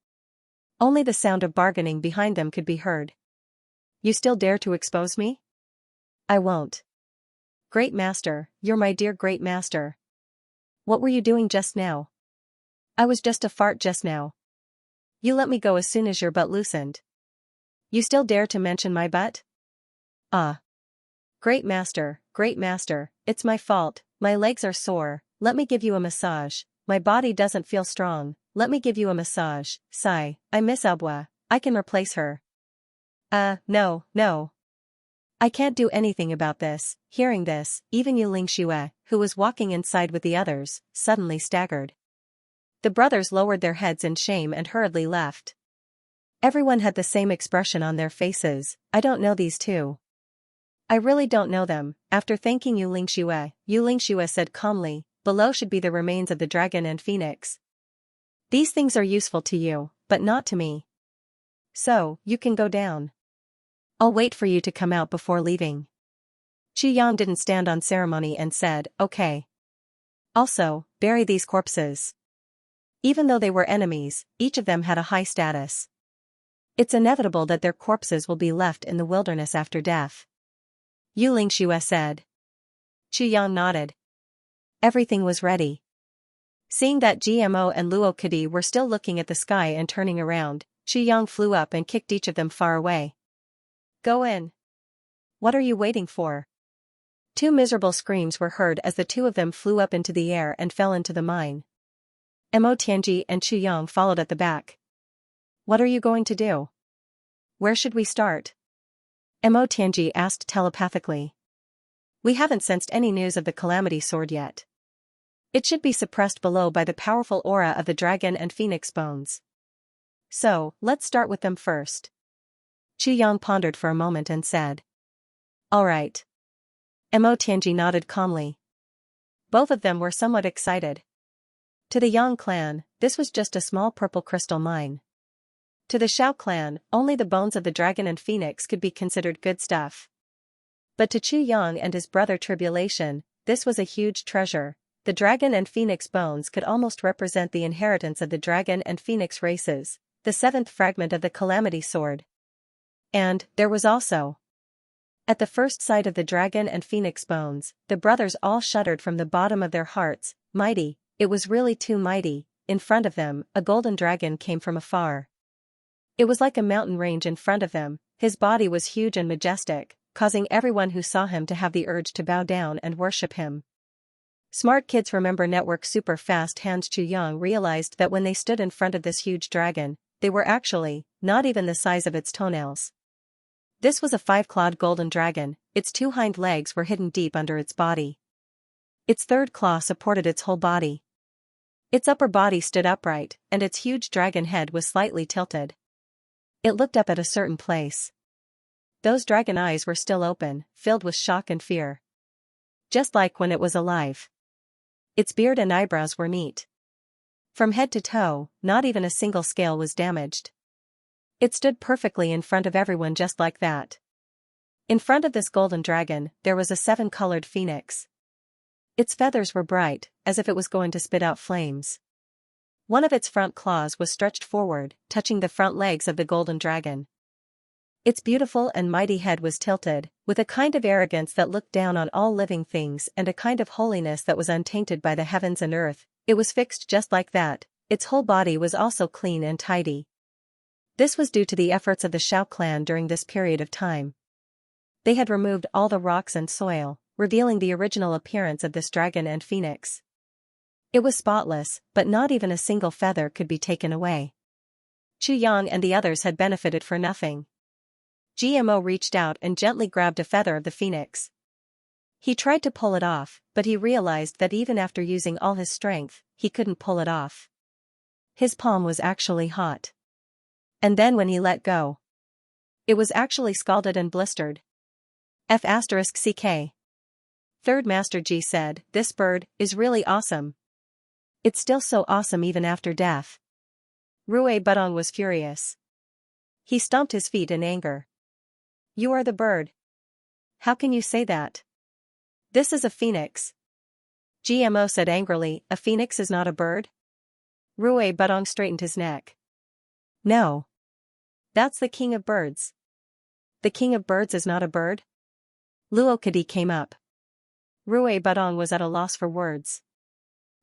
A: Only the sound of bargaining behind them could be heard. You still dare to expose me? I won't. Great Master, you're my dear Great Master. What were you doing just now? I was just a fart just now. You let me go as soon as your butt loosened. You still dare to mention my butt? Ah. Great Master, it's my fault, my legs are sore, let me give you a massage, my body doesn't feel strong, let me give you a massage, sigh, I miss Abwa, I can replace her. No. I can't do anything about this. Hearing this, even Yu Lingxue, who was walking inside with the others, suddenly staggered. The brothers lowered their heads in shame and hurriedly left. Everyone had the same expression on their faces. I don't know these two. I really don't know them. After thanking Yu Lingxue said calmly, below should be the remains of the dragon and phoenix. These things are useful to you, but not to me. So, you can go down. I'll wait for you to come out before leaving. Qi Yang didn't stand on ceremony and said, okay. Also, bury these corpses. Even though they were enemies, each of them had a high status. It's inevitable that their corpses will be left in the wilderness after death. Yu Lingxue said. Qi Yang nodded. Everything was ready. Seeing that GMO and Luo Kadi were still looking at the sky and turning around, Qi Yang flew up and kicked each of them far away. Go in. What are you waiting for? Two miserable screams were heard as the two of them flew up into the air and fell into the mine. Mo Tianji and Qi Yang followed at the back. What are you going to do? Where should we start? Mo Tianji asked telepathically. We haven't sensed any news of the Calamity Sword yet. It should be suppressed below by the powerful aura of the dragon and phoenix bones. So, let's start with them first. Qi Yang pondered for a moment and said. All right. Mo Tianji nodded calmly. Both of them were somewhat excited. To the Yang clan, this was just a small purple crystal mine. To the Shao clan, only the bones of the dragon and phoenix could be considered good stuff. But to Qi Yang and his brother Tribulation, this was a huge treasure. The dragon and phoenix bones could almost represent the inheritance of the dragon and phoenix races, the seventh fragment of the Calamity Sword. And there was also. At the first sight of the dragon and phoenix bones, the brothers all shuddered from the bottom of their hearts. Mighty, it was really too mighty. In front of them, a golden dragon came from afar. It was like a mountain range in front of them. His body was huge and majestic, causing everyone who saw him to have the urge to bow down and worship him. Smart kids remember network super fast hands. Chu Yang realized that when they stood in front of this huge dragon, they were actually not even the size of its toenails. This was a 5-clawed golden dragon. Its 2 hind legs were hidden deep under its body. Its 3rd claw supported its whole body. Its upper body stood upright, and its huge dragon head was slightly tilted. It looked up at a certain place. Those dragon eyes were still open, filled with shock and fear. Just like when it was alive. Its beard and eyebrows were neat. From head to toe, not even a single scale was damaged. It stood perfectly in front of everyone just like that. In front of this golden dragon, there was a 7-colored phoenix. Its feathers were bright, as if it was going to spit out flames. One of its front claws was stretched forward, touching the front legs of the golden dragon. Its beautiful and mighty head was tilted, with a kind of arrogance that looked down on all living things and a kind of holiness that was untainted by the heavens and earth. It was fixed just like that. Its whole body was also clean and tidy. This was due to the efforts of the Xiao clan during this period of time. They had removed all the rocks and soil, revealing the original appearance of this dragon and phoenix. It was spotless, but not even a single feather could be taken away. Chu Yang and the others had benefited for nothing. GMO reached out and gently grabbed a feather of the phoenix. He tried to pull it off, but he realized that even after using all his strength, he couldn't pull it off. His palm was actually hot. And then when he let go, it was actually scalded and blistered. F***ck. Third Master Ji said, "This bird is really awesome. It's still so awesome even after death." Rui Budong was furious. He stomped his feet in anger. "You are the bird. How can you say that? This is a phoenix." GMO said angrily, "A phoenix is not a bird?" Rui Budong straightened his neck. "No. That's the king of birds." "The king of birds is not a bird?" Luo Kadi came up. Rui Budong was at a loss for words.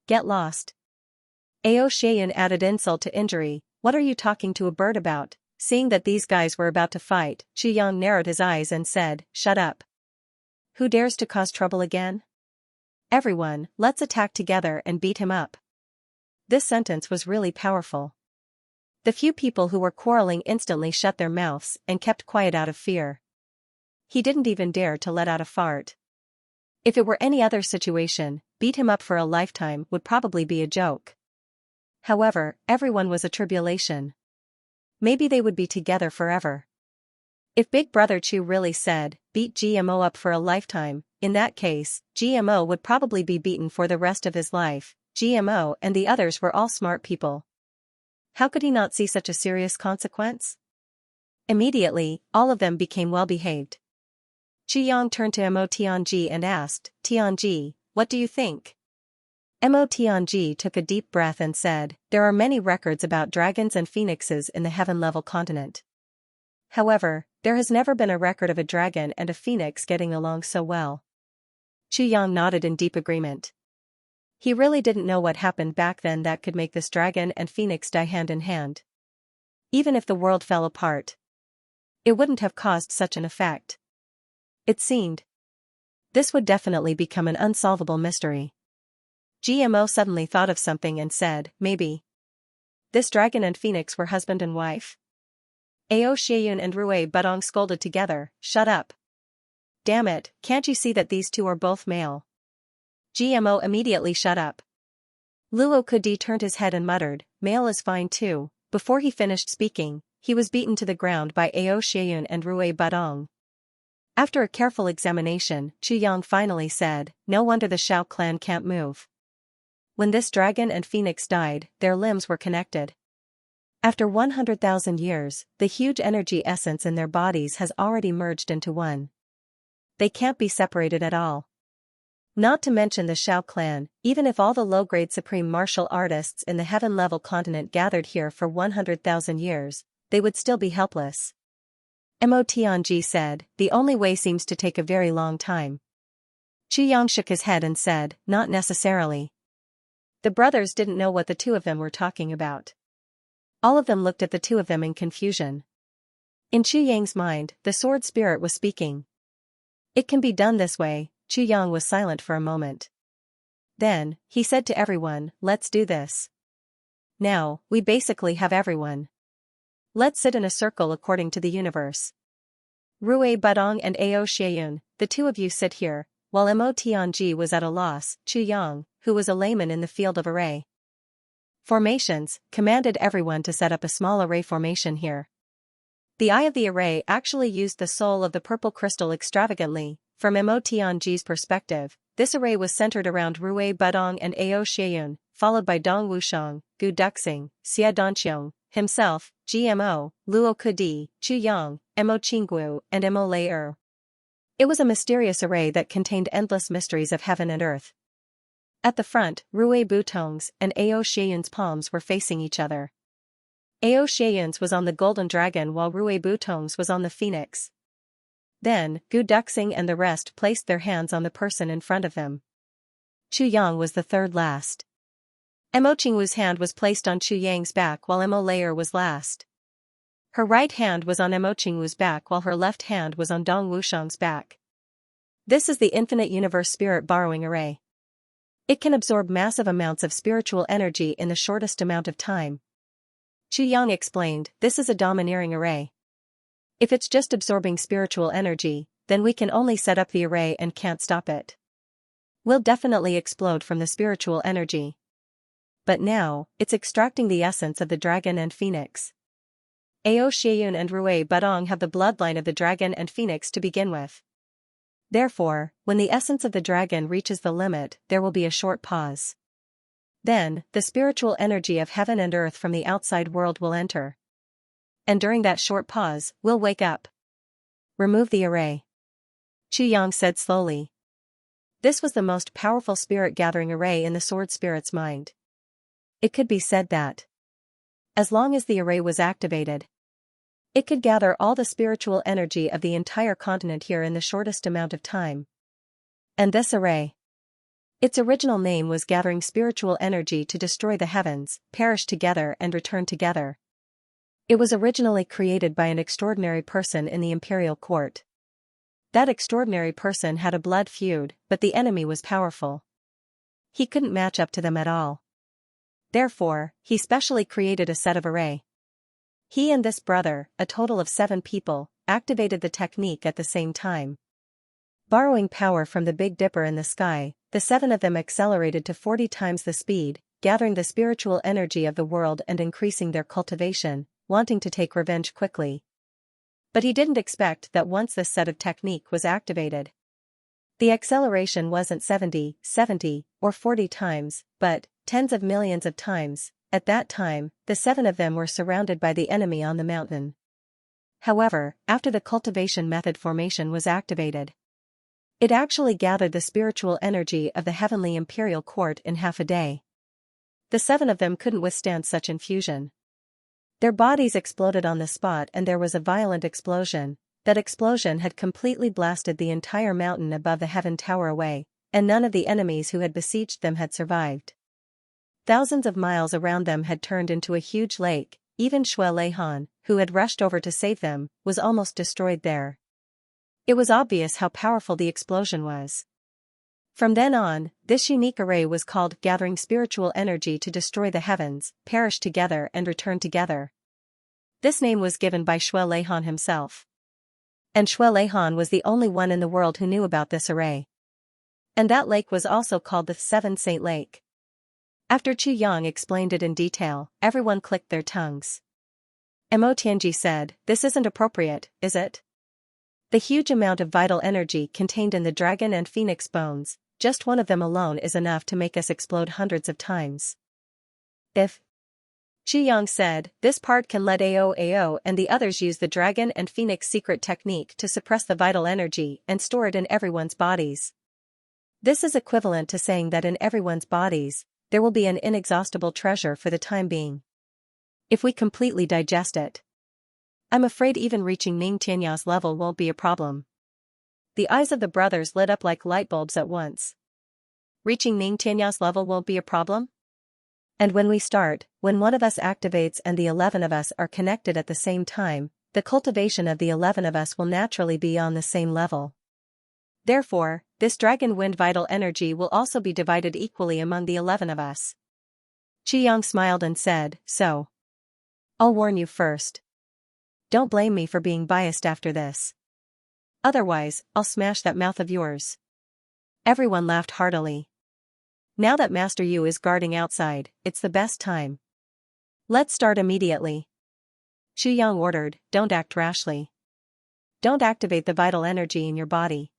A: "Get lost." Ao Xian added insult to injury, "What are you talking to a bird about?" Seeing that these guys were about to fight, Chu Yang narrowed his eyes and said, "Shut up. Who dares to cause trouble again? Everyone, let's attack together and beat him up." This sentence was really powerful. The few people who were quarreling instantly shut their mouths and kept quiet out of fear. He didn't even dare to let out a fart. If it were any other situation, beat him up for a lifetime would probably be a joke. However, everyone was a tribulation. Maybe they would be together forever. If Big Brother Chu really said, "Beat GMO up for a lifetime," in that case, GMO would probably be beaten for the rest of his life. GMO and the others were all smart people. How could he not see such a serious consequence? Immediately, all of them became well-behaved. Chu Yang turned to Mo Tianji and asked, "Tianji, what do you think?" Mo Tianji took a deep breath and said, "There are many records about dragons and phoenixes in the heaven-level continent. However, there has never been a record of a dragon and a phoenix getting along so well." Chu Yang nodded in deep agreement. He really didn't know what happened back then that could make this dragon and phoenix die hand in hand. Even if the world fell apart, it wouldn't have caused such an effect. It seemed this would definitely become an unsolvable mystery. GMO suddenly thought of something and said, "Maybe this dragon and phoenix were husband and wife?" Ao Xieyun and Rui Budong scolded together, "Shut up. Damn it, can't you see that these two are both male?" GMO immediately shut up. Luo Kudi turned his head and muttered, "Male is fine too." Before he finished speaking, he was beaten to the ground by Ao Xieyun and Rui Budong. After a careful examination, Chu Yang finally said, "No wonder the Xiao clan can't move. When this dragon and phoenix died, their limbs were connected. After 100,000 years, the huge energy essence in their bodies has already merged into one. They can't be separated at all. Not to mention the Xiao clan, even if all the low-grade supreme martial artists in the heaven-level continent gathered here for 100,000 years, they would still be helpless." Mo Tianji said, "The only way seems to take a very long time." Chu Yang shook his head and said, "Not necessarily." The brothers didn't know what the two of them were talking about. All of them looked at the two of them in confusion. In Chu Yang's mind, the sword spirit was speaking. It can be done this way. Chu Yang was silent for a moment. Then, he said to everyone, let's do this. Now, we basically have everyone. Let's sit in a circle according to the universe. Rui Budong and Ao Xieyun, the two of you sit here, while Mo Tianji was at a loss. Chu Yang, who was a layman in the field of array formations, commanded everyone to set up a small array formation here. The eye of the array actually used the soul of the purple crystal extravagantly. From Mo Tianji's perspective, this array was centered around Rui Budong and Ao Xieyun, followed by Dong Wushang, Gu Duxing, Xia Donqiong, himself, GMO, Luo Kudi, Chu Yang, Mo Qinggu, and Mo Lei. It was a mysterious array that contained endless mysteries of heaven and earth. At the front, Rui Butong's and Ao Xieyun's palms were facing each other. Ao Xieyun's was on the golden dragon while Rui Butong's was on the phoenix. Then, Gu Duxing and the rest placed their hands on the person in front of them. Chu Yang was the third last. Mo Qingwu's hand was placed on Chu Yang's back while Mo Lei was last. Her right hand was on Mo Qingwu's back while her left hand was on Dong Wushang's back. This is the infinite universe spirit borrowing array. It can absorb massive amounts of spiritual energy in the shortest amount of time. Chu Yang explained, this is a domineering array. If it's just absorbing spiritual energy, then we can only set up the array and can't stop it. We'll definitely explode from the spiritual energy. But now, it's extracting the essence of the dragon and phoenix. Ao Xieyun and Rui Budong have the bloodline of the dragon and phoenix to begin with. Therefore, when the essence of the dragon reaches the limit, there will be a short pause. Then, the spiritual energy of heaven and earth from the outside world will enter. And during that short pause, we'll wake up. Remove the array. Chu Yang said slowly. This was the most powerful spirit-gathering array in the sword spirit's mind. It could be said that, as long as the array was activated, it could gather all the spiritual energy of the entire continent here in the shortest amount of time. And this array, its original name was Gathering Spiritual Energy to Destroy the Heavens, Perish Together and Return Together. It was originally created by an extraordinary person in the imperial court. That extraordinary person had a blood feud, but the enemy was powerful. He couldn't match up to them at all. Therefore, he specially created a set of array. He and this brother, a total of 7 people, activated the technique at the same time. Borrowing power from the Big Dipper in the sky, the 7 of them accelerated to 40 times the speed, gathering the spiritual energy of the world and increasing their cultivation, wanting to take revenge quickly. But he didn't expect that once this set of technique was activated, the acceleration wasn't 70, or 40 times, but tens of millions of times. At that time, the 7 of them were surrounded by the enemy on the mountain. However, after the cultivation method formation was activated, it actually gathered the spiritual energy of the heavenly imperial court in half a day. The 7 of them couldn't withstand such infusion. Their bodies exploded on the spot and there was a violent explosion. That explosion had completely blasted the entire mountain above the heaven tower away, and none of the enemies who had besieged them had survived. Thousands of miles around them had turned into a huge lake. Even Shui Leihan, who had rushed over to save them, was almost destroyed there. It was obvious how powerful the explosion was. From then on, this unique array was called Gathering Spiritual Energy to Destroy the Heavens, Perish Together and Return Together. This name was given by Shui Leihan himself. And Shui Leihan was the only one in the world who knew about this array. And that lake was also called the Seven Saint Lake. After Chu Yang explained it in detail, everyone clicked their tongues. Mo Tianji said, "This isn't appropriate, is it? The huge amount of vital energy contained in the dragon and phoenix bones, just one of them alone is enough to make us explode hundreds of times." If Chu Yang said, "This part can let Ao and the others use the dragon and phoenix secret technique to suppress the vital energy and store it in everyone's bodies. This is equivalent to saying that in everyone's bodies, there will be an inexhaustible treasure for the time being. If we completely digest it, I'm afraid even reaching Ning Tianya's level won't be a problem." The eyes of the brothers lit up like light bulbs at once. Reaching Ning Tianya's level won't be a problem? And when we start, when one of us activates and the 11 of us are connected at the same time, the cultivation of the 11 of us will naturally be on the same level. Therefore, this dragon wind vital energy will also be divided equally among the 11 of us. Xianxia smiled and said, so. I'll warn you first. Don't blame me for being biased after this. Otherwise, I'll smash that mouth of yours. Everyone laughed heartily. Now that Master Yu is guarding outside, it's the best time. Let's start immediately. Xianxia ordered, don't act rashly. Don't activate the vital energy in your body.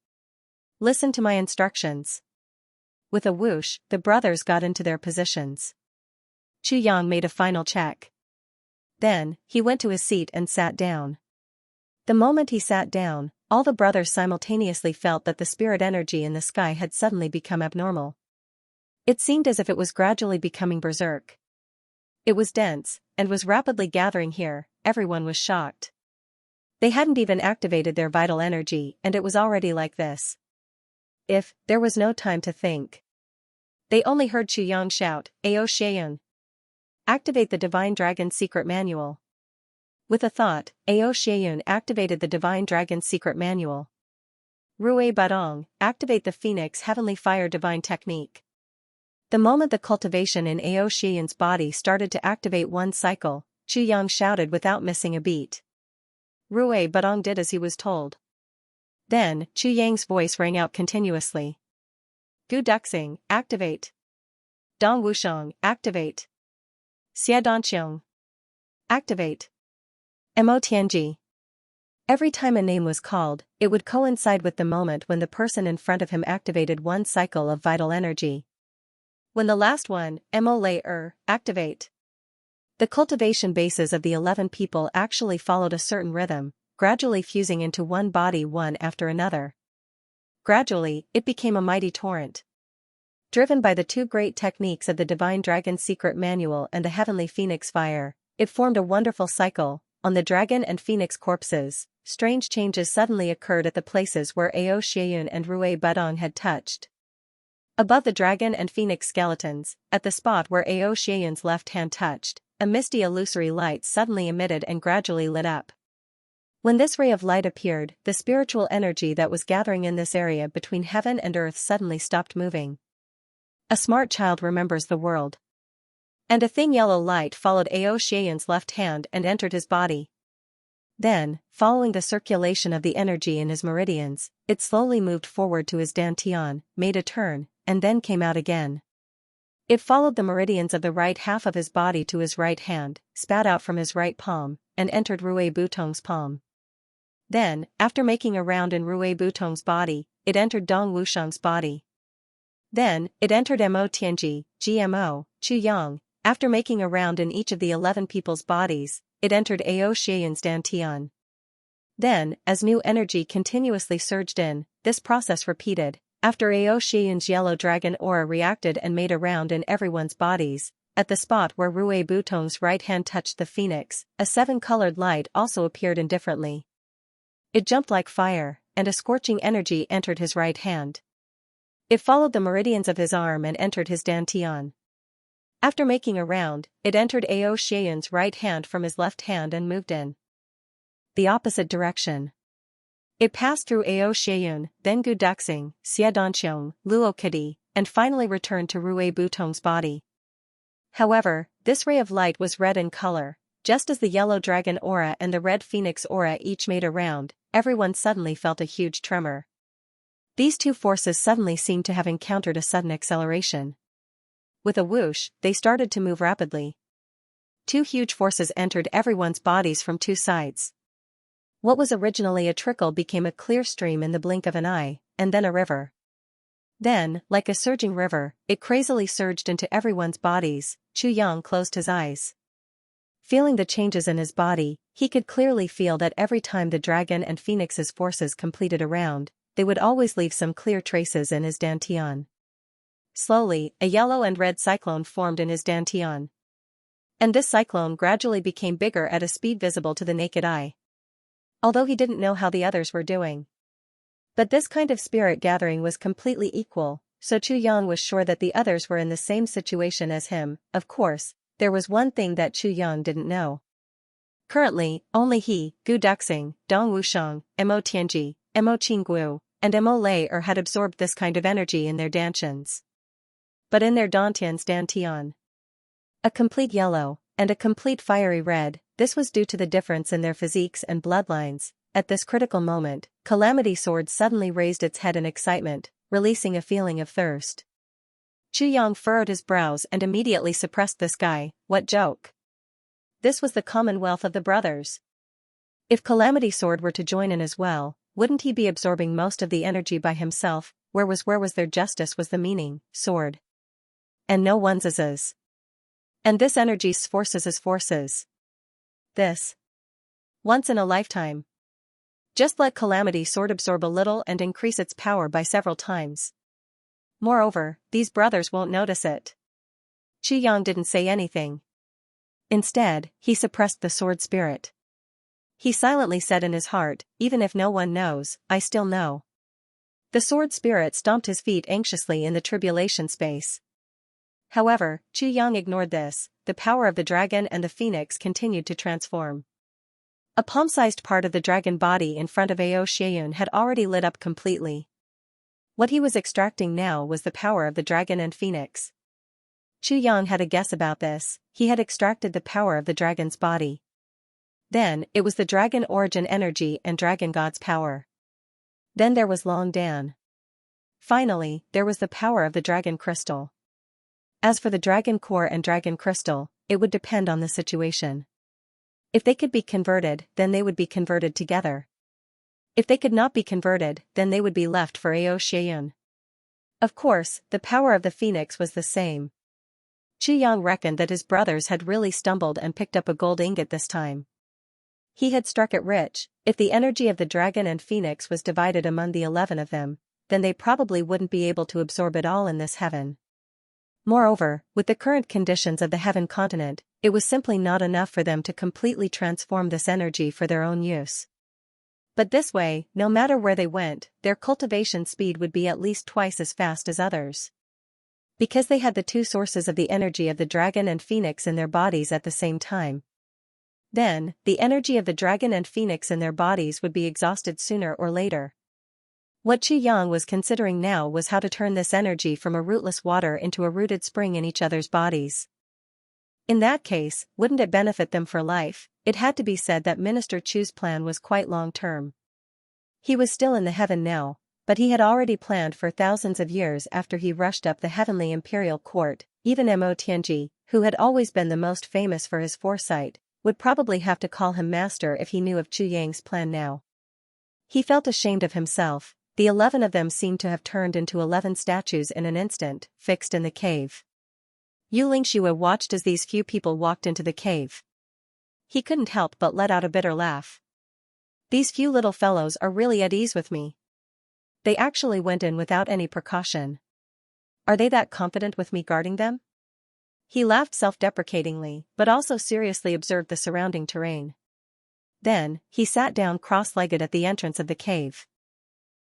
A: Listen to my instructions. With a whoosh, the brothers got into their positions. Xianxia made a final check. Then, he went to his seat and sat down. The moment he sat down, all the brothers simultaneously felt that the spirit energy in the sky had suddenly become abnormal. It seemed as if it was gradually becoming berserk. It was dense, and was rapidly gathering here. Everyone was shocked. They hadn't even activated their vital energy, and it was already like this. There was no time to think. They only heard Xianxia shout, Ao Xianyun. Activate the Divine Dragon's Secret Manual. With a thought, Ao Xianyun activated the Divine Dragon's Secret Manual. Rui Badong, activate the Phoenix Heavenly Fire Divine Technique. The moment the cultivation in Ao Xianyun's body started to activate one cycle, Xianxia shouted without missing a beat. Rui Badong did as he was told. Then, Xianxia's voice rang out continuously. Gu Duxing, activate. Dong Wusheng, activate. Xia Danqiang. Activate. Mo Tianji. Every time a name was called, it would coincide with the moment when the person in front of him activated one cycle of vital energy. When the last one, Mo Lei activate. The cultivation bases of the 11 people actually followed a certain rhythm, gradually fusing into one body one after another. Gradually, it became a mighty torrent. Driven by the two great techniques of the Divine Dragon's Secret Manual and the Heavenly Phoenix Fire, it formed a wonderful cycle. On the dragon and phoenix corpses, strange changes suddenly occurred at the places where Ao Xianyun and Rui Badong had touched. Above the dragon and phoenix skeletons, at the spot where Ao Xianyun's left hand touched, a misty illusory light suddenly emitted and gradually lit up. When this ray of light appeared, the spiritual energy that was gathering in this area between heaven and earth suddenly stopped moving. A smart child remembers the world. And a thin yellow light followed Ao Xianyun's left hand and entered his body. Then, following the circulation of the energy in his meridians, it slowly moved forward to his dantian, made a turn, and then came out again. It followed the meridians of the right half of his body to his right hand, spat out from his right palm, and entered Rui Butong's palm. Then, after making a round in Rui Butong's body, it entered Dong Wusheng's body. Then, it entered Mo Tianji, GMO, Xianxia. After making a round in each of the 11 people's bodies, it entered Ao Xianyun's dantian. Then, as new energy continuously surged in, this process repeated. After Ao Xianyun's yellow dragon aura reacted and made a round in everyone's bodies, at the spot where Rui Butong's right hand touched the phoenix, a 7-colored light also appeared indifferently. It jumped like fire, and a scorching energy entered his right hand. It followed the meridians of his arm and entered his dantian. After making a round, it entered Ao Xianyun's right hand from his left hand and moved in the opposite direction. It passed through Ao Xianyun, then Gu Duxing, Xia Danqiang, Luo Kadi, and finally returned to Rui Butong's body. However, this ray of light was red in color. Just as the yellow dragon aura and the red phoenix aura each made a round, everyone suddenly felt a huge tremor. These two forces suddenly seemed to have encountered a sudden acceleration. With a whoosh, they started to move rapidly. Two huge forces entered everyone's bodies from two sides. What was originally a trickle became a clear stream in the blink of an eye, and then a river. Then, like a surging river, it crazily surged into everyone's bodies. Xianxia closed his eyes. Feeling the changes in his body, he could clearly feel that every time the dragon and phoenix's forces completed a round, they would always leave some clear traces in his dantian. Slowly, a yellow and red cyclone formed in his dantian. And this cyclone gradually became bigger at a speed visible to the naked eye. Although he didn't know how the others were doing. But this kind of spirit gathering was completely equal, so Xianxia was sure that the others were in the same situation as him. Of course, there was one thing that Xianxia didn't know. Currently, only he, Gu Duxing, Dong Wusheng, Mo Tianji, Mo Qingguo, and Mo had absorbed this kind of energy in their dantians. But in their dantians dantian, a complete yellow, and a complete fiery red, this was due to the difference in their physiques and bloodlines. At this critical moment, Calamity Sword suddenly raised its head in excitement, releasing a feeling of thirst. Chu Yang furrowed his brows and immediately suppressed this guy. What joke? This was the commonwealth of the brothers. If Calamity Sword were to join in as well, wouldn't he be absorbing most of the energy by himself? Where was their justice was the meaning, sword. And no one's is. And this energy's forces is forces. This. Once in a lifetime. Just let Calamity Sword absorb a little and increase its power by several times. Moreover, these brothers won't notice it. Chu Yang didn't say anything. Instead, he suppressed the sword spirit. He silently said in his heart, even if no one knows, I still know. The sword spirit stomped his feet anxiously in the tribulation space. However, Chu Yang ignored this. The power of the dragon and the phoenix continued to transform. A palm-sized part of the dragon body in front of Ao Xieyun had already lit up completely. What he was extracting now was the power of the dragon and phoenix. Chu Yang had a guess about this. He had extracted the power of the dragon's body. Then, it was the dragon origin energy and dragon god's power. Then there was Long Dan. Finally, there was the power of the dragon crystal. As for the dragon core and dragon crystal, it would depend on the situation. If they could be converted, then they would be converted together. If they could not be converted, then they would be left for Ao Xieyun. Of course, the power of the phoenix was the same. Chu Yang reckoned that his brothers had really stumbled and picked up a gold ingot this time. He had struck it rich. If the energy of the dragon and phoenix was divided among the 11 of them, then they probably wouldn't be able to absorb it all in this heaven. Moreover, with the current conditions of the heaven continent, it was simply not enough for them to completely transform this energy for their own use. But this way, no matter where they went, their cultivation speed would be at least twice as fast as others. Because they had the two sources of the energy of the dragon and phoenix in their bodies at the same time. Then, the energy of the dragon and phoenix in their bodies would be exhausted sooner or later. What Chu Yang was considering now was how to turn this energy from a rootless water into a rooted spring in each other's bodies. In that case, wouldn't it benefit them for life? It had to be said that Minister Chu's plan was quite long-term. He was still in the heaven now, but he had already planned for thousands of years after he rushed up the heavenly imperial court. Even Mo Tianji, who had always been the most famous for his foresight, would probably have to call him master if he knew of Chu Yang's plan now. He felt ashamed of himself. The 11 of them seemed to have turned into 11 statues in an instant, fixed in the cave. Yu Lingxue watched as these few people walked into the cave. He couldn't help but let out a bitter laugh. These few little fellows are really at ease with me. They actually went in without any precaution. Are they that confident with me guarding them? He laughed self-deprecatingly, but also seriously observed the surrounding terrain. Then, he sat down cross-legged at the entrance of the cave.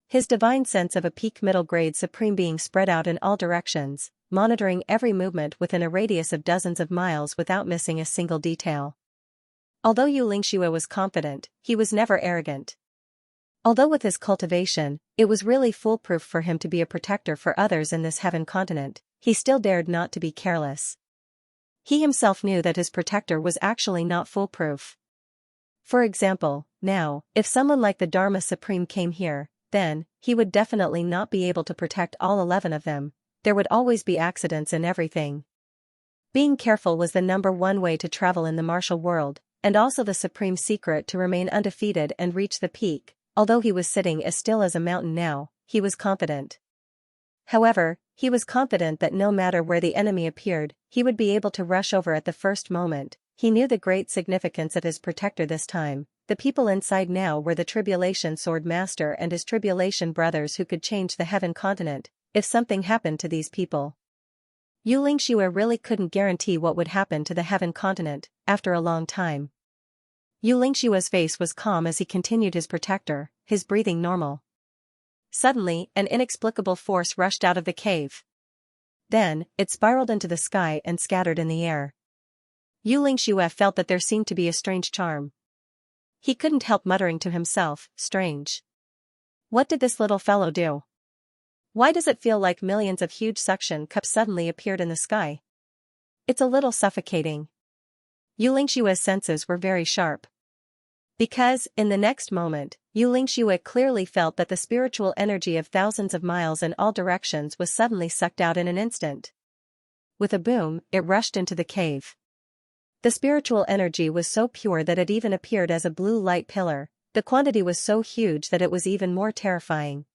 A: His divine sense of a peak middle-grade supreme being spread out in all directions, monitoring every movement within a radius of dozens of miles without missing a single detail. Although Yu Lingxue was confident, he was never arrogant. Although with his cultivation, it was really foolproof for him to be a protector for others in this heaven continent, he still dared not to be careless. He himself knew that his protector was actually not foolproof. For example, now, if someone like the Dharma Supreme came here, then, he would definitely not be able to protect all 11 of them. There would always be accidents in everything. Being careful was the #1 way to travel in the martial world, and also the supreme secret to remain undefeated and reach the peak. Although he was sitting as still as a mountain now, he was confident. However, he was confident that no matter where the enemy appeared, he would be able to rush over at the first moment. He knew the great significance of his protector this time. The people inside now were the Tribulation Sword Master and his Tribulation brothers who could change the heaven continent, if something happened to these people. Yu Lingxue really couldn't guarantee what would happen to the heaven continent, after a long time. Yu Lingxue's face was calm as he continued his protector, his breathing normal. Suddenly, an inexplicable force rushed out of the cave. Then, it spiraled into the sky and scattered in the air. Yu Lingxue felt that there seemed to be a strange charm. He couldn't help muttering to himself, strange. What did this little fellow do? Why does it feel like millions of huge suction cups suddenly appeared in the sky? It's a little suffocating. Xianxia's senses were very sharp. Because, in the next moment, Xianxia clearly felt that the spiritual energy of thousands of miles in all directions was suddenly sucked out in an instant. With a boom, it rushed into the cave. The spiritual energy was so pure that it even appeared as a blue light pillar. The quantity was so huge that it was even more terrifying.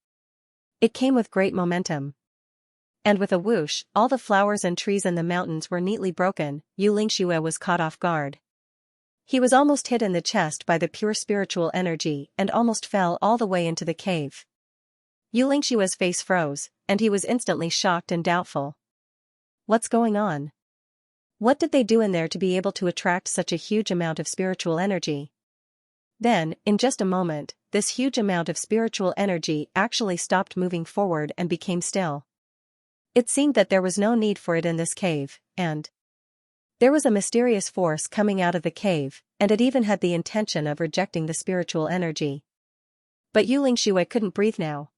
A: It came with great momentum. And with a whoosh, all the flowers and trees in the mountains were neatly broken. Xianxia was caught off guard. He was almost hit in the chest by the pure spiritual energy and almost fell all the way into the cave. Xianxia's face froze, and he was instantly shocked and doubtful. What's going on? What did they do in there to be able to attract such a huge amount of spiritual energy? Then, in just a moment, this huge amount of spiritual energy actually stopped moving forward and became still. It seemed that there was no need for it in this cave, and there was a mysterious force coming out of the cave, and it even had the intention of rejecting the spiritual energy. But Xianxia couldn't breathe now.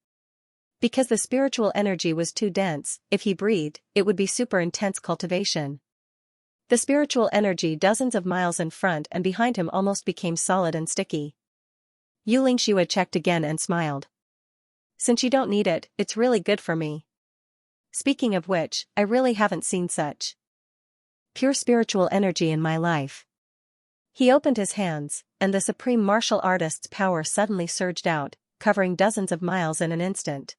A: Because the spiritual energy was too dense, if he breathed, it would be super intense cultivation. The spiritual energy dozens of miles in front and behind him almost became solid and sticky. Xianxia checked again and smiled. Since you don't need it, it's really good for me. Speaking of which, I really haven't seen such pure spiritual energy in my life. He opened his hands, and the supreme martial artist's power suddenly surged out, covering dozens of miles in an instant.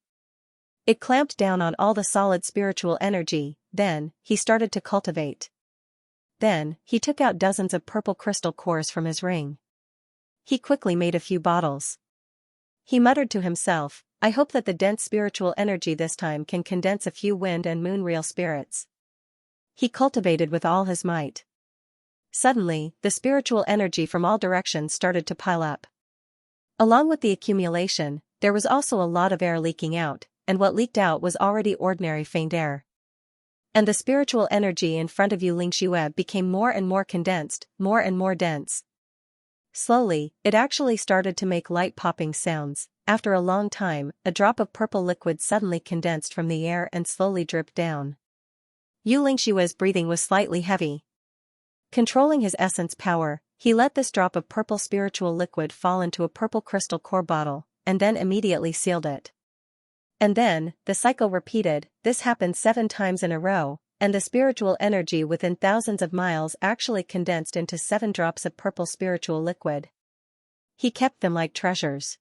A: It clamped down on all the solid spiritual energy. Then, he started to cultivate. Then, he took out dozens of purple crystal cores from his ring. He quickly made a few bottles. He muttered to himself, I hope that the dense spiritual energy this time can condense a few wind and moon real spirits. He cultivated with all his might. Suddenly, the spiritual energy from all directions started to pile up. Along with the accumulation, there was also a lot of air leaking out, and what leaked out was already ordinary faint air. And the spiritual energy in front of Xianxia became more and more condensed, more and more dense. Slowly, it actually started to make light popping sounds. After a long time, a drop of purple liquid suddenly condensed from the air and slowly dripped down. Xianxia's breathing was slightly heavy. Controlling his essence power, he let this drop of purple spiritual liquid fall into a purple crystal core bottle, and then immediately sealed it. And then, the cycle repeated. This happened 7 times in a row, and the spiritual energy within thousands of miles actually condensed into 7 drops of purple spiritual liquid. He kept them like treasures.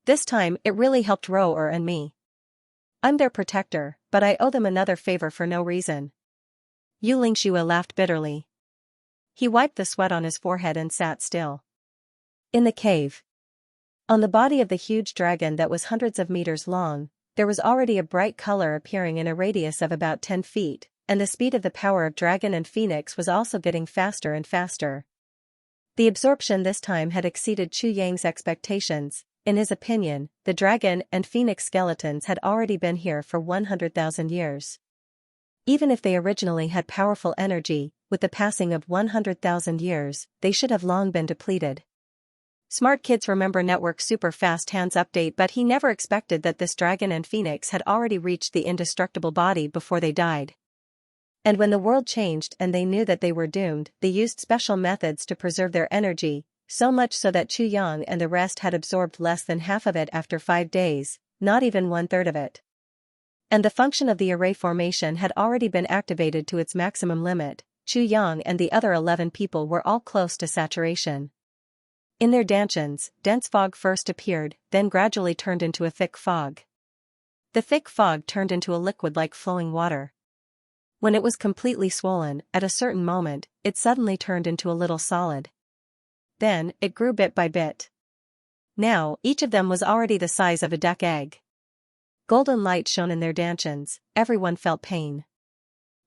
A: This time it really helped Roer and me. I'm their protector, but I owe them another favor for no reason. Xianxia laughed bitterly. He wiped the sweat on his forehead and sat still. In the cave. On the body of the huge dragon that was hundreds of meters long, there was already a bright color appearing in a radius of about 10 feet, and the speed of the power of dragon and phoenix was also getting faster and faster. The absorption this time had exceeded Chu Yang's expectations. In his opinion, the dragon and phoenix skeletons had already been here for 100,000 years. Even if they originally had powerful energy, with the passing of 100,000 years, they should have long been depleted. Smart Kids Remember Network Super Fast Hands Update. But he never expected that this dragon and phoenix had already reached the indestructible body before they died. And when the world changed and they knew that they were doomed, they used special methods to preserve their energy, so much so that Chu Yang and the rest had absorbed less than half of it after 5 days, not even 1/3 of it. And the function of the array formation had already been activated to its maximum limit. Chu Yang and the other 11 people were all close to saturation. In their dantions, dense fog first appeared, then gradually turned into a thick fog. The thick fog turned into a liquid like flowing water. When it was completely swollen, at a certain moment, it suddenly turned into a little solid. Then, it grew bit by bit. Now, each of them was already the size of a duck egg. Golden light shone in their dantions. Everyone felt pain.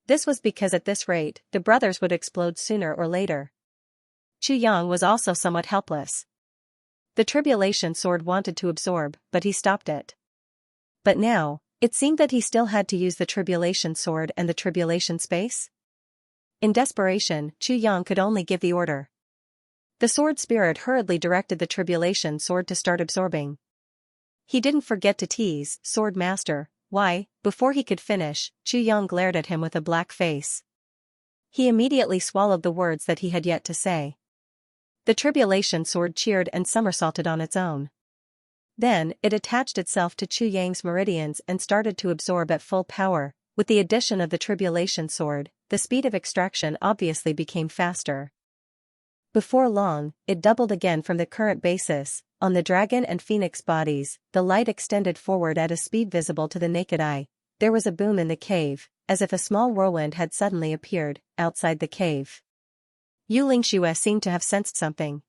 A: This was because at this rate, the brothers would explode sooner or later. Chu Yang was also somewhat helpless. The tribulation sword wanted to absorb, but he stopped it. But now, it seemed that he still had to use the tribulation sword and the tribulation space. In desperation, Chu Yang could only give the order. The sword spirit hurriedly directed the tribulation sword to start absorbing. He didn't forget to tease, Sword Master. Why? Before he could finish, Chu Yang glared at him with a black face. He immediately swallowed the words that he had yet to say. The tribulation sword cheered and somersaulted on its own. Then, it attached itself to Chu Yang's meridians and started to absorb at full power. With the addition of the tribulation sword, the speed of extraction obviously became faster. Before long, it doubled again from the current basis. On the dragon and phoenix bodies, the light extended forward at a speed visible to the naked eye. There was a boom in the cave, as if a small whirlwind had suddenly appeared, outside the cave. Yu Lingxue seemed to have sensed something.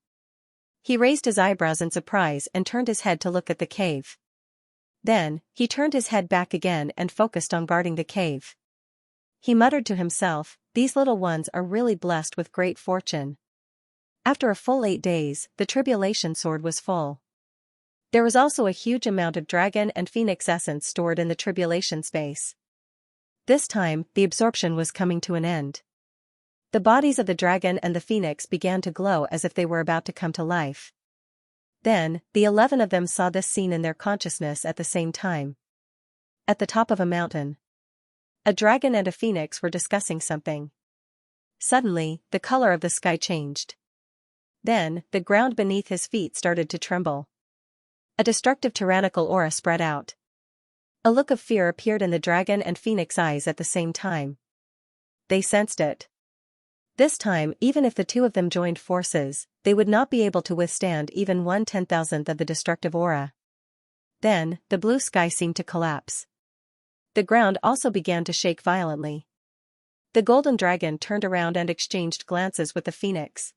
A: He raised his eyebrows in surprise and turned his head to look at the cave. Then, he turned his head back again and focused on guarding the cave. He muttered to himself, "These little ones are really blessed with great fortune." After a full 8 days, the tribulation sword was full. There was also a huge amount of dragon and phoenix essence stored in the tribulation space. This time, the absorption was coming to an end. The bodies of the dragon and the phoenix began to glow as if they were about to come to life. Then, the 11 of them saw this scene in their consciousness at the same time. At the top of a mountain, a dragon and a phoenix were discussing something. Suddenly, the color of the sky changed. Then, the ground beneath his feet started to tremble. A destructive tyrannical aura spread out. A look of fear appeared in the dragon and phoenix eyes at the same time. They sensed it. This time, even if the two of them joined forces, they would not be able to withstand even 1/10,000th of the destructive aura. Then, the blue sky seemed to collapse. The ground also began to shake violently. The golden dragon turned around and exchanged glances with the phoenix.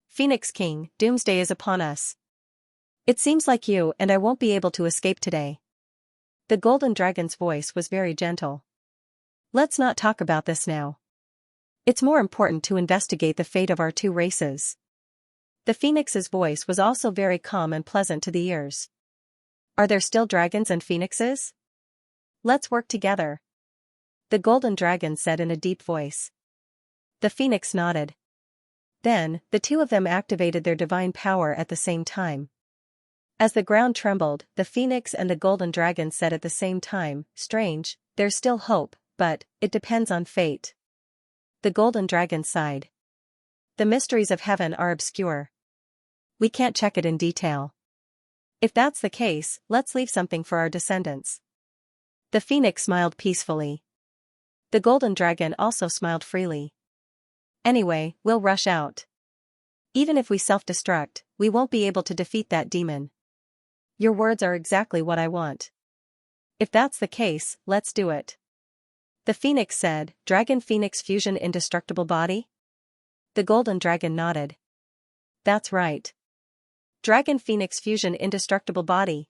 A: "Phoenix King, doomsday is upon us. It seems like you and I won't be able to escape today." The golden dragon's voice was very gentle. "Let's not talk about this now. It's more important to investigate the fate of our two races." The phoenix's voice was also very calm and pleasant to the ears. "Are there still dragons and phoenixes? Let's work together," the golden dragon said in a deep voice. The phoenix nodded. Then, the two of them activated their divine power at the same time. As the ground trembled, the phoenix and the golden dragon said at the same time, "Strange, there's still hope, but it depends on fate." The golden dragon sighed. "The mysteries of heaven are obscure. We can't check it in detail. If that's the case, let's leave something for our descendants." The phoenix smiled peacefully. The golden dragon also smiled freely. "Anyway, we'll rush out. Even if we self-destruct, we won't be able to defeat that demon." "Your words are exactly what I want. If that's the case, let's do it." The phoenix said, "Dragon Phoenix Fusion Indestructible Body?" The golden dragon nodded. "That's right. Dragon Phoenix Fusion Indestructible Body."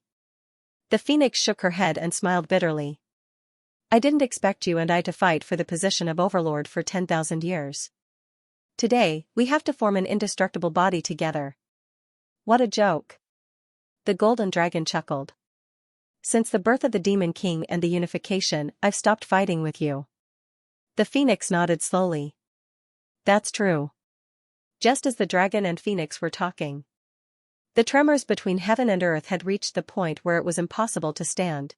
A: The phoenix shook her head and smiled bitterly. "I didn't expect you and I to fight for the position of overlord for 10,000 years. Today, we have to form an indestructible body together." "What a joke." The golden dragon chuckled. "Since the birth of the Demon King and the unification, I've stopped fighting with you." The phoenix nodded slowly. "That's true." Just as the dragon and phoenix were talking, the tremors between heaven and earth had reached the point where it was impossible to stand.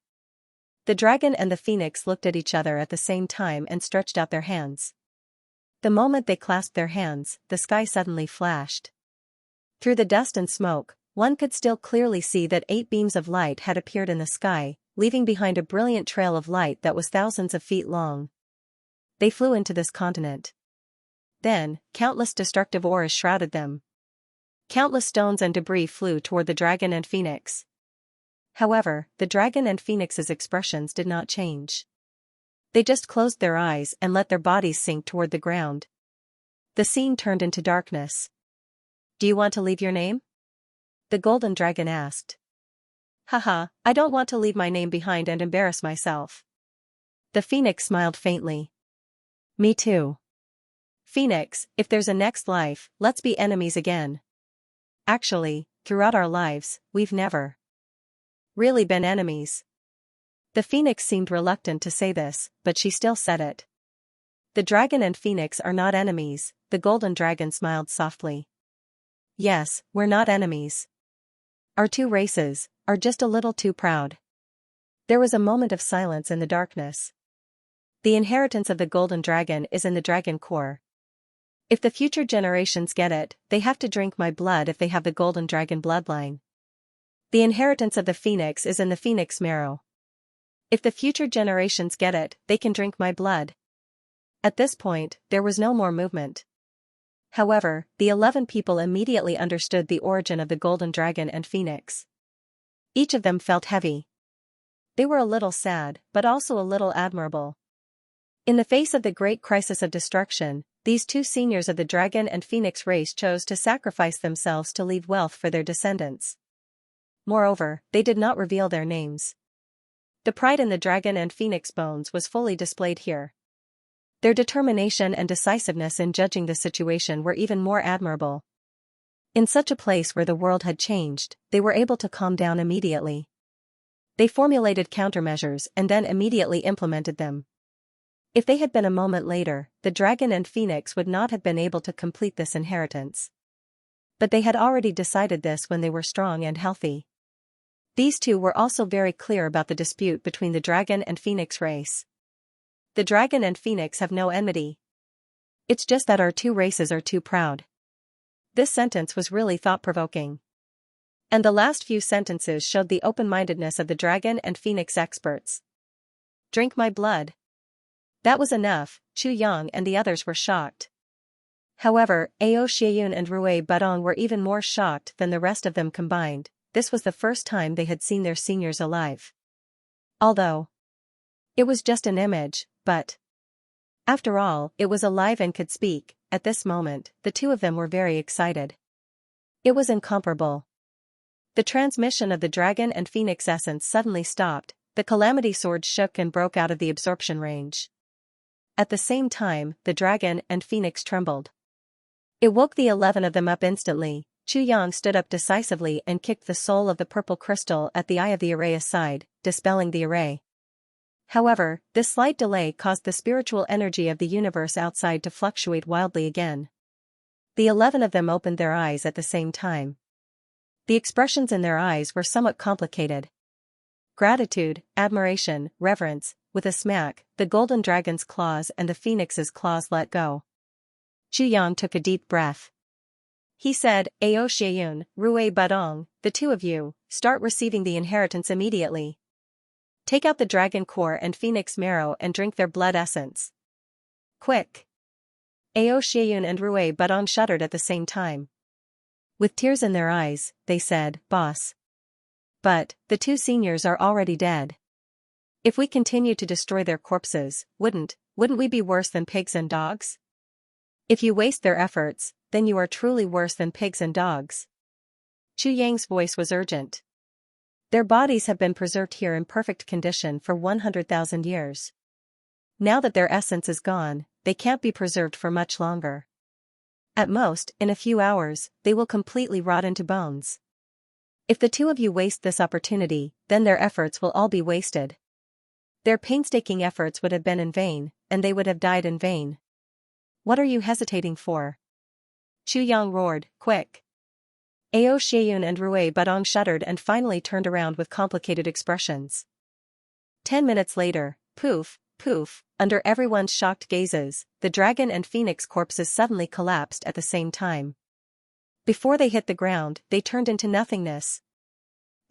A: The dragon and the phoenix looked at each other at the same time and stretched out their hands. The moment they clasped their hands, the sky suddenly flashed. Through the dust and smoke, one could still clearly see that 8 beams of light had appeared in the sky, leaving behind a brilliant trail of light that was thousands of feet long. They flew into this continent. Then, countless destructive auras shrouded them. Countless stones and debris flew toward the dragon and phoenix. However, the dragon and phoenix's expressions did not change. They just closed their eyes and let their bodies sink toward the ground. The scene turned into darkness. "Do you want to leave your name?" the golden dragon asked. "Haha, I don't want to leave my name behind and embarrass myself." The phoenix smiled faintly. "Me too. Phoenix, if there's a next life, let's be enemies again. Actually, throughout our lives, we've never really been enemies." The phoenix seemed reluctant to say this, but she still said it. "The dragon and phoenix are not enemies," the golden dragon smiled softly. "Yes, we're not enemies. Our two races, are just a little too proud. There was a moment of silence in the darkness. The inheritance of the golden dragon is in the dragon core. If the future generations get it, they have to drink my blood if they have the golden dragon bloodline. The inheritance of the phoenix is in the phoenix marrow. If the future generations get it, they can drink my blood. At this point, there was no more movement. However, the 11 people immediately understood the origin of the golden dragon and phoenix. Each of them felt heavy. They were a little sad, but also a little admirable. In the face of the great crisis of destruction, these two seniors of the dragon and phoenix race chose to sacrifice themselves to leave wealth for their descendants. Moreover, they did not reveal their names. The pride in the dragon and phoenix bones was fully displayed here. Their determination and decisiveness in judging the situation were even more admirable. In such a place where the world had changed, they were able to calm down immediately. They formulated countermeasures and then immediately implemented them. If they had been a moment later, the dragon and phoenix would not have been able to complete this inheritance. But they had already decided this when they were strong and healthy. These two were also very clear about the dispute between the dragon and phoenix race. The dragon and phoenix have no enmity. It's just that our two races are too proud. This sentence was really thought-provoking. And the last few sentences showed the open-mindedness of the dragon and phoenix experts. Drink my blood. That was enough. Chu Yang and the others were shocked. However, Ao Xieyun and Rui Badong were even more shocked than the rest of them combined. This was the first time they had seen their seniors alive. Although it was just an image, but after all, it was alive and could speak. At this moment, the two of them were very excited. It was incomparable. The transmission of the dragon and phoenix essence suddenly stopped. The calamity sword shook and broke out of the absorption range. At the same time, the dragon and phoenix trembled. It woke the 11 of them up instantly. Chu Yang stood up decisively and kicked the soul of the purple crystal at the eye of the array aside, dispelling the array. However, this slight delay caused the spiritual energy of the universe outside to fluctuate wildly again. The 11 of them opened their eyes at the same time. The expressions in their eyes were somewhat complicated. Gratitude, admiration, reverence. With a smack, the golden dragon's claws and the phoenix's claws let go. Chu Yang took a deep breath. He said, Ao Xieyun, Rui Badong, the two of you, start receiving the inheritance immediately. Take out the dragon core and phoenix marrow and drink their blood essence. Quick! Ao Xieyun and Rui Badong shuddered at the same time. With tears in their eyes, they said, Boss. But, the two seniors are already dead. If we continue to destroy their corpses, wouldn't we be worse than pigs and dogs? If you waste their efforts, then you are truly worse than pigs and dogs. Chu Yang's voice was urgent. Their bodies have been preserved here in perfect condition for 100,000 years. Now that their essence is gone, they can't be preserved for much longer. At most, in a few hours, they will completely rot into bones. If the two of you waste this opportunity, then their efforts will all be wasted. Their painstaking efforts would have been in vain, and they would have died in vain. What are you hesitating for? Chu Yang roared, quick! Ao Xieyun and Rui Badong shuddered and finally turned around with complicated expressions. 10 minutes later, poof, poof, under everyone's shocked gazes, the dragon and phoenix corpses suddenly collapsed at the same time. Before they hit the ground, they turned into nothingness.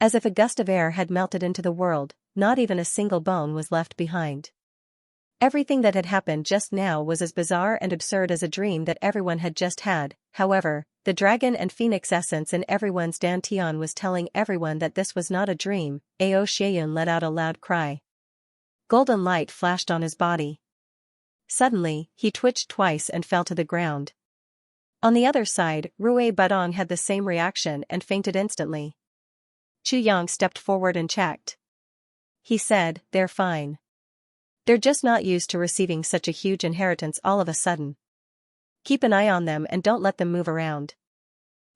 A: As if a gust of air had melted into the world, not even a single bone was left behind. Everything that had happened just now was as bizarre and absurd as a dream that everyone had just had. However, the dragon and phoenix essence in everyone's dantian was telling everyone that this was not a dream. Ao Xieyun let out a loud cry. Golden light flashed on his body. Suddenly, he twitched twice and fell to the ground. On the other side, Rui Badong had the same reaction and fainted instantly. Chu Yang stepped forward and checked. He said, They're fine. They're just not used to receiving such a huge inheritance all of a sudden. Keep an eye on them and don't let them move around.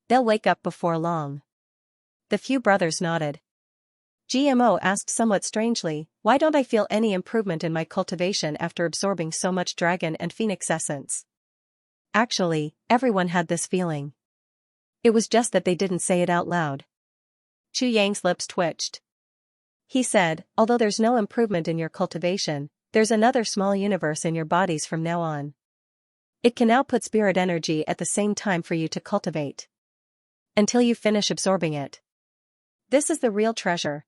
A: They'll wake up before long. The few brothers nodded. GMO asked somewhat strangely, why don't I feel any improvement in my cultivation after absorbing so much dragon and phoenix essence? Actually, everyone had this feeling. It was just that they didn't say it out loud. Chu Yang's lips twitched. He said, although there's no improvement in your cultivation, there's another small universe in your bodies from now on. It can output spirit energy at the same time for you to cultivate. Until you finish absorbing it. This is the real treasure.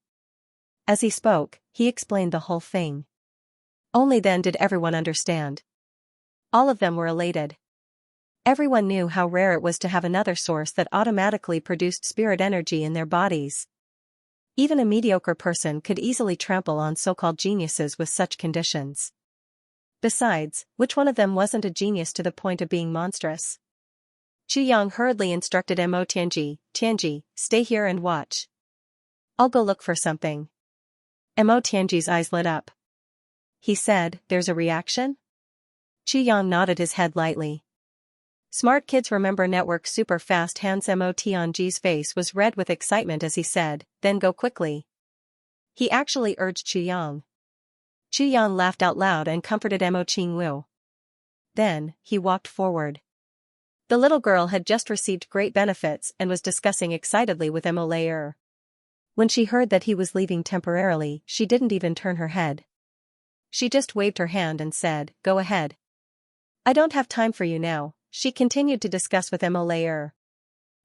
A: As he spoke, he explained the whole thing. Only then did everyone understand. All of them were elated. Everyone knew how rare it was to have another source that automatically produced spirit energy in their bodies. Even a mediocre person could easily trample on so-called geniuses with such conditions. Besides, which one of them wasn't a genius to the point of being monstrous? Chu Yang hurriedly instructed Mo Tianji, Tianji, stay here and watch. I'll go look for something. Mo Tianji's eyes lit up. He said, there's a reaction? Chu Yang nodded his head lightly. Smart kids remember network super fast hands. Mo Tianji's face was red with excitement as he said, then go quickly. He actually urged Chu Yang. Chu Yang laughed out loud and comforted Mo Qingwu. Then, he walked forward. The little girl had just received great benefits and was discussing excitedly with Mo Layer. When she heard that he was leaving temporarily, she didn't even turn her head. She just waved her hand and said, go ahead. I don't have time for you now, she continued to discuss with Mo Layer.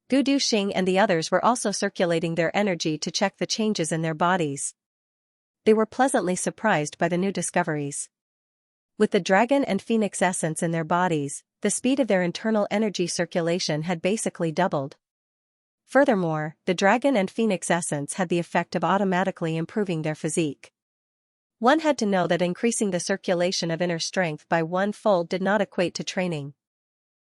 A: Gu Duxing and the others were also circulating their energy to check the changes in their bodies. They were pleasantly surprised by the new discoveries. With the dragon and phoenix essence in their bodies, the speed of their internal energy circulation had basically doubled. Furthermore, the dragon and phoenix essence had the effect of automatically improving their physique. One had to know that increasing the circulation of inner strength by 1-fold did not equate to training.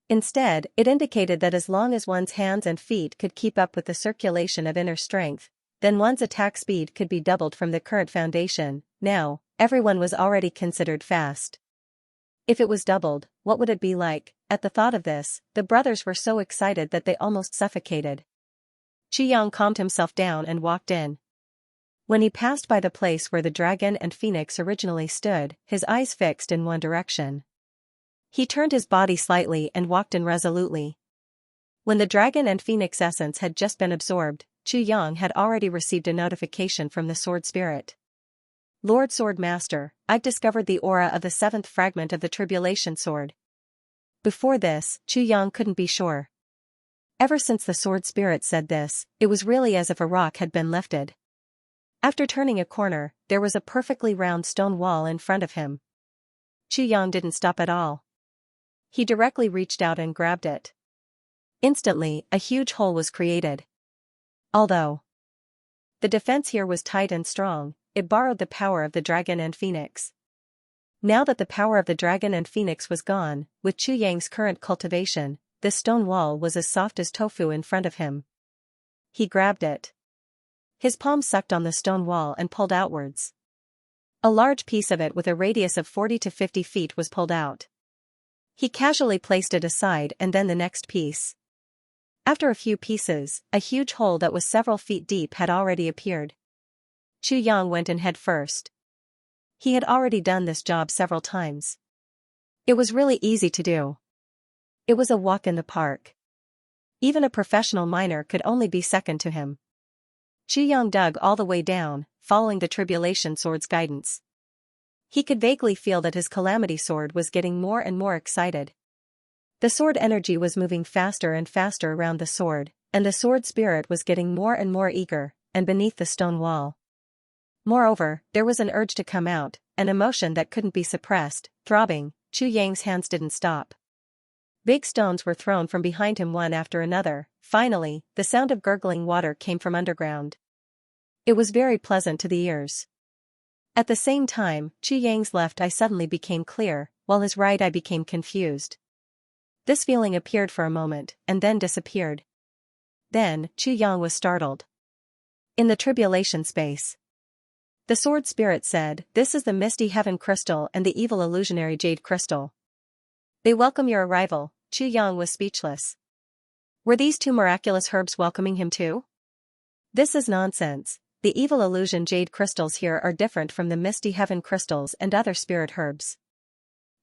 A: Instead, it indicated that as long as one's hands and feet could keep up with the circulation of inner strength, then one's attack speed could be doubled from the current foundation. Now, everyone was already considered fast. If it was doubled, what would it be like? At the thought of this, the brothers were so excited that they almost suffocated. Chu Yang calmed himself down and walked in. When he passed by the place where the dragon and phoenix originally stood, his eyes fixed in one direction. He turned his body slightly and walked in resolutely. When the dragon and phoenix essence had just been absorbed, Chu Yang had already received a notification from the sword spirit. Lord Sword Master, I've discovered the aura of the 7th fragment of the Tribulation Sword. Before this, Chu Yang couldn't be sure. Ever since the sword spirit said this, it was really as if a rock had been lifted. After turning a corner, there was a perfectly round stone wall in front of him. Chu Yang didn't stop at all. He directly reached out and grabbed it. Instantly, a huge hole was created. Although the defense here was tight and strong, it borrowed the power of the dragon and phoenix. Now that the power of the dragon and phoenix was gone, with Chu Yang's current cultivation, this stone wall was as soft as tofu in front of him. He grabbed it. His palm sucked on the stone wall and pulled outwards. A large piece of it with a radius of 40 to 50 feet was pulled out. He casually placed it aside and then the next piece. After a few pieces, a huge hole that was several feet deep had already appeared. Chu Yang went in head first. He had already done this job several times. It was really easy to do. It was a walk in the park. Even a professional miner could only be second to him. Chu Yang dug all the way down, following the Tribulation Sword's guidance. He could vaguely feel that his Calamity Sword was getting more and more excited. The sword energy was moving faster and faster around the sword, and the sword spirit was getting more and more eager, and beneath the stone wall. Moreover, there was an urge to come out, an emotion that couldn't be suppressed, throbbing. Chu Yang's hands didn't stop. Big stones were thrown from behind him one after another. Finally, the sound of gurgling water came from underground. It was very pleasant to the ears. At the same time, Chu Yang's left eye suddenly became clear, while his right eye became confused. This feeling appeared for a moment, and then disappeared. Then, Chu Yang was startled. In the tribulation space, the sword spirit said, "This is the Misty Heaven Crystal and the evil illusionary Jade Crystal. They welcome your arrival." Chu Yang was speechless. Were these two miraculous herbs welcoming him too? This is nonsense. The evil illusion Jade Crystals here are different from the Misty Heaven Crystals and other spirit herbs.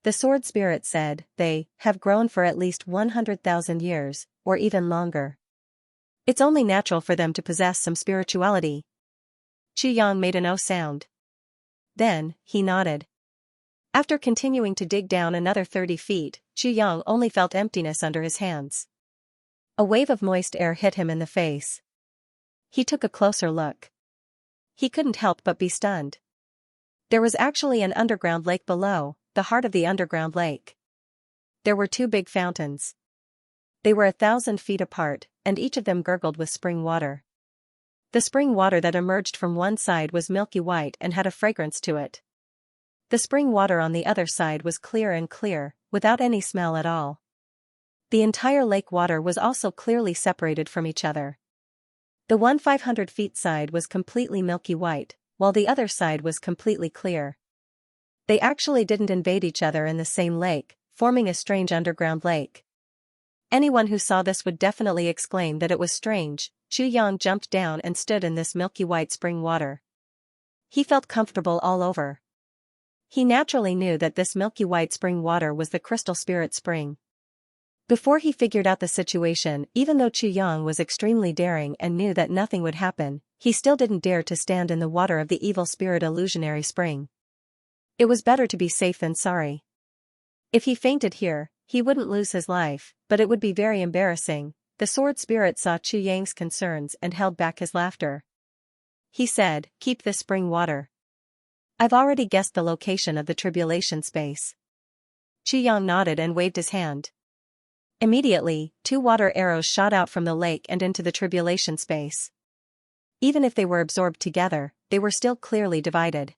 A: The sword spirit said, they have grown for at least 100,000 years, or even longer. It's only natural for them to possess some spirituality. Xianxia made a no sound. Then, he nodded. After continuing to dig down another 30 feet, Xianxia only felt emptiness under his hands. A wave of moist air hit him in the face. He took a closer look. He couldn't help but be stunned. There was actually an underground lake below, the heart of the underground lake. There were 2 big fountains. They were 1,000 feet apart, and each of them gurgled with spring water. The spring water that emerged from one side was milky white and had a fragrance to it. The spring water on the other side was clear and clear, without any smell at all. The entire lake water was also clearly separated from each other. The one 500 feet side was completely milky white, while the other side was completely clear. They actually didn't invade each other in the same lake, forming a strange underground lake. Anyone who saw this would definitely exclaim that it was strange. Xianxia jumped down and stood in this milky white spring water. He felt comfortable all over. He naturally knew that this milky white spring water was the crystal spirit spring. Before he figured out the situation, even though Xianxia was extremely daring and knew that nothing would happen, he still didn't dare to stand in the water of the evil spirit illusionary spring. It was better to be safe than sorry. If he fainted here, he wouldn't lose his life, but it would be very embarrassing. The sword spirit saw Xianxia's concerns and held back his laughter. He said, "Keep this spring water. I've already guessed the location of the tribulation space." Xianxia nodded and waved his hand. Immediately, 2 water arrows shot out from the lake and into the tribulation space. Even if they were absorbed together, they were still clearly divided.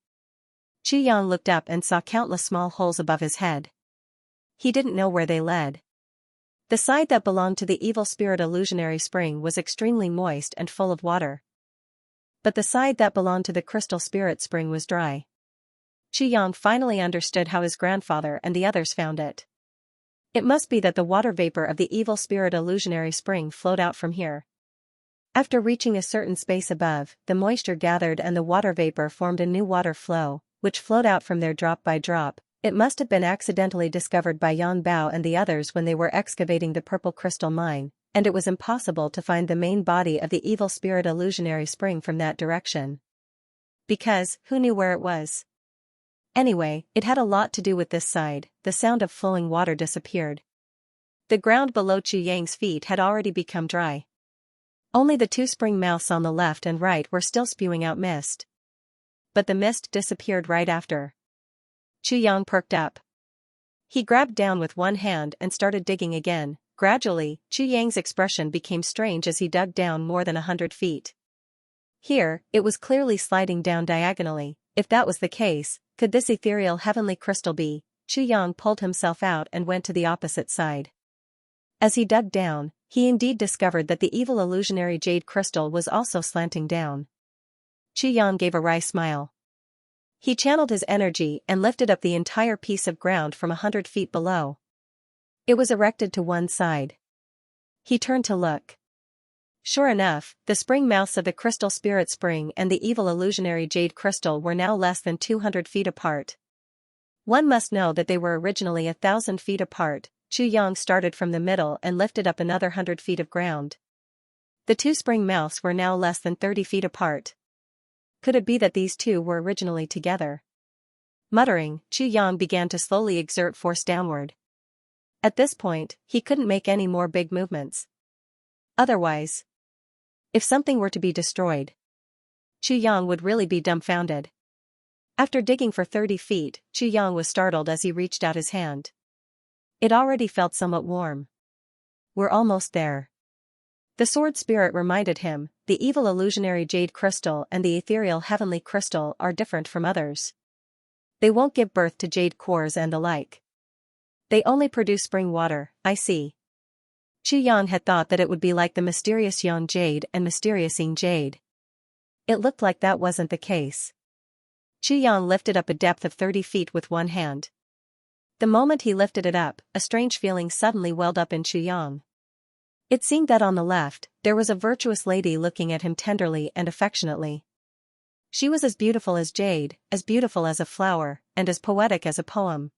A: Xianxia looked up and saw countless small holes above his head. He didn't know where they led. The side that belonged to the evil spirit illusionary spring was extremely moist and full of water. But the side that belonged to the crystal spirit spring was dry. Xianxia finally understood how his grandfather and the others found it. It must be that the water vapor of the evil spirit illusionary spring flowed out from here. After reaching a certain space above, the moisture gathered and the water vapor formed a new water flow, which flowed out from there drop by drop. It must have been accidentally discovered by Yan Bao and the others when they were excavating the purple crystal mine, and it was impossible to find the main body of the evil spirit illusionary spring from that direction. Because, who knew where it was? Anyway, it had a lot to do with this side. The sound of flowing water disappeared. The ground below Xianxia's feet had already become dry. Only the 2 spring mouths on the left and right were still spewing out mist. But the mist disappeared right after. Xianxia perked up. He grabbed down with one hand and started digging again. Gradually, Xianxia's expression became strange as he dug down more than 100 feet. Here, it was clearly sliding down diagonally. If that was the case, could this ethereal heavenly crystal be? Xianxia pulled himself out and went to the opposite side. As he dug down, he indeed discovered that the evil illusionary jade crystal was also slanting down. Xianxia gave a wry smile. He channeled his energy and lifted up the entire piece of ground from 100 feet below. It was erected to one side. He turned to look. Sure enough, the spring mouths of the crystal spirit spring and the evil illusionary jade crystal were now less than 200 feet apart. One must know that they were originally 1,000 feet apart. Xianxia started from the middle and lifted up another 100 feet of ground. The 2 spring mouths were now less than 30 feet apart. Could it be that these 2 were originally together? Muttering, Xianxia began to slowly exert force downward. At this point, he couldn't make any more big movements. Otherwise, if something were to be destroyed, Xianxia would really be dumbfounded. After digging for 30 feet, Xianxia was startled as he reached out his hand. It already felt somewhat warm. We're almost there. The sword spirit reminded him, the evil illusionary jade crystal and the ethereal heavenly crystal are different from others. They won't give birth to jade cores and the like. They only produce spring water, I see. Xianxia had thought that it would be like the mysterious Yang jade and mysterious Ying jade. It looked like that wasn't the case. Xianxia lifted up a depth of 30 feet with one hand. The moment he lifted it up, a strange feeling suddenly welled up in Xianxia. It seemed that on the left, there was a virtuous lady looking at him tenderly and affectionately. She was as beautiful as jade, as beautiful as a flower, and as poetic as a poem.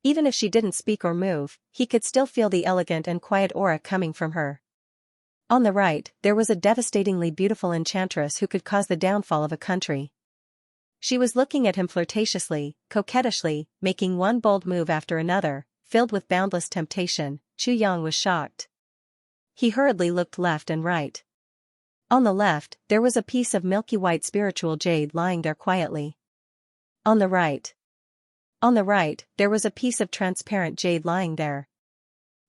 A: Even if she didn't speak or move, he could still feel the elegant and quiet aura coming from her. On the right, there was a devastatingly beautiful enchantress who could cause the downfall of a country. She was looking at him flirtatiously, coquettishly, making one bold move after another, filled with boundless temptation. Chu Yang was shocked. He hurriedly looked left and right. On the left, there was a piece of milky white spiritual jade lying there quietly. On the right, there was a piece of transparent jade lying there.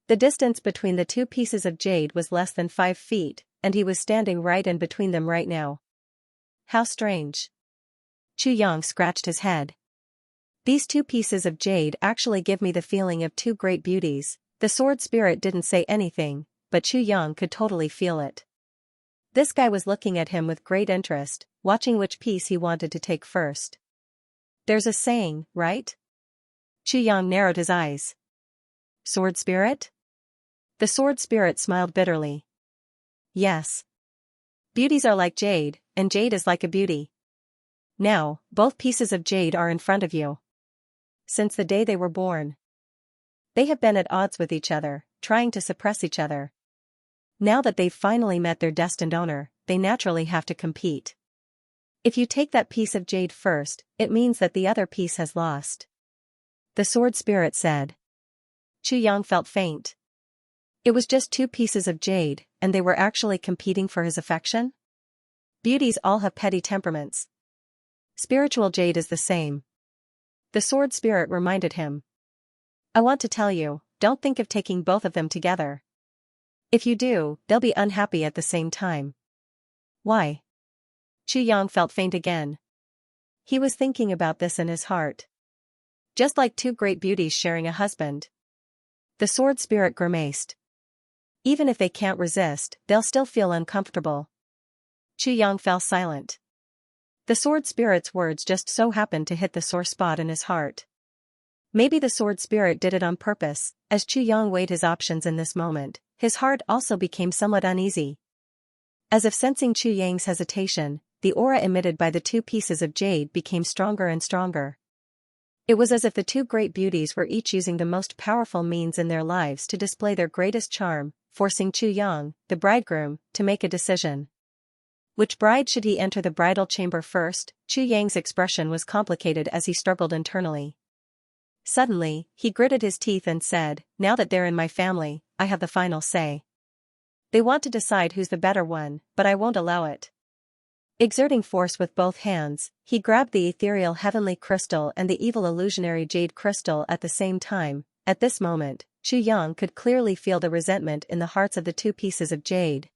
A: The distance between the two pieces of jade was less than 5 feet, and he was standing right in between them right now. How strange. Chu Yang scratched his head. These two pieces of jade actually give me the feeling of two great beauties. The sword spirit didn't say anything, but Chu Yang could totally feel it. This guy was looking at him with great interest, watching which piece he wanted to take first. There's a saying, right? Chu Yang narrowed his eyes. Sword spirit? The sword spirit smiled bitterly. Yes. Beauties are like jade, and jade is like a beauty. Now, both pieces of jade are in front of you. Since the day they were born, they have been at odds with each other, trying to suppress each other. Now that they've finally met their destined owner, they naturally have to compete. If you take that piece of jade first, it means that the other piece has lost. The sword spirit said. Chu Yang felt faint. It was just two pieces of jade, and they were actually competing for his affection? Beauties all have petty temperaments. Spiritual jade is the same. The sword spirit reminded him. I want to tell you, don't think of taking both of them together. If you do, they'll be unhappy at the same time. Why? Chu Yang felt faint again. He was thinking about this in his heart. Just like two great beauties sharing a husband. The sword spirit grimaced. Even if they can't resist, they'll still feel uncomfortable. Chu Yang fell silent. The sword spirit's words just so happened to hit the sore spot in his heart. Maybe the sword spirit did it on purpose. As Chu Yang weighed his options in this moment, his heart also became somewhat uneasy. As if sensing Chu Yang's hesitation, the aura emitted by the two pieces of jade became stronger and stronger. It was as if the two great beauties were each using the most powerful means in their lives to display their greatest charm, forcing Chu Yang, the bridegroom, to make a decision. Which bride should he enter the bridal chamber first? Chu Yang's expression was complicated as he struggled internally. Suddenly, he gritted his teeth and said, now that they're in my family, I have the final say. They want to decide who's the better one, but I won't allow it. Exerting force with both hands, he grabbed the ethereal heavenly crystal and the evil illusionary jade crystal at the same time. At this moment, Chu Yang could clearly feel the resentment in the hearts of the two pieces of jade.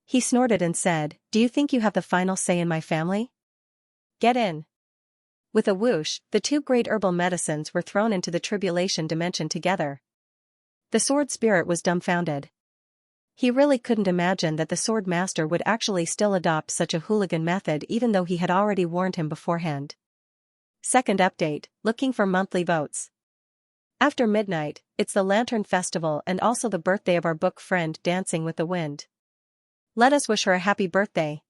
A: He snorted and said, do you think you have the final say in my family? Get in. With a whoosh, the two great herbal medicines were thrown into the tribulation dimension together. The sword spirit was dumbfounded. He really couldn't imagine that the sword master would actually still adopt such a hooligan method even though he had already warned him beforehand. Second update, looking for monthly votes. After midnight, it's the Lantern Festival and also the birthday of our book friend Dancing with the Wind. Let us wish her a happy birthday.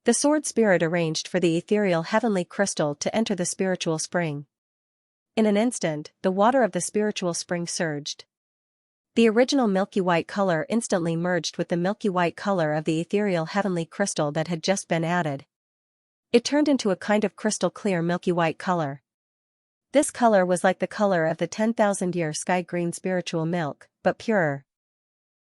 A: The sword spirit arranged for the ethereal heavenly crystal to enter the spiritual spring. In an instant, the water of the spiritual spring surged. The original milky white color instantly merged with the milky white color of the ethereal heavenly crystal that had just been added. It turned into a kind of crystal clear milky white color. This color was like the color of the 10,000-year sky green spiritual milk, but purer.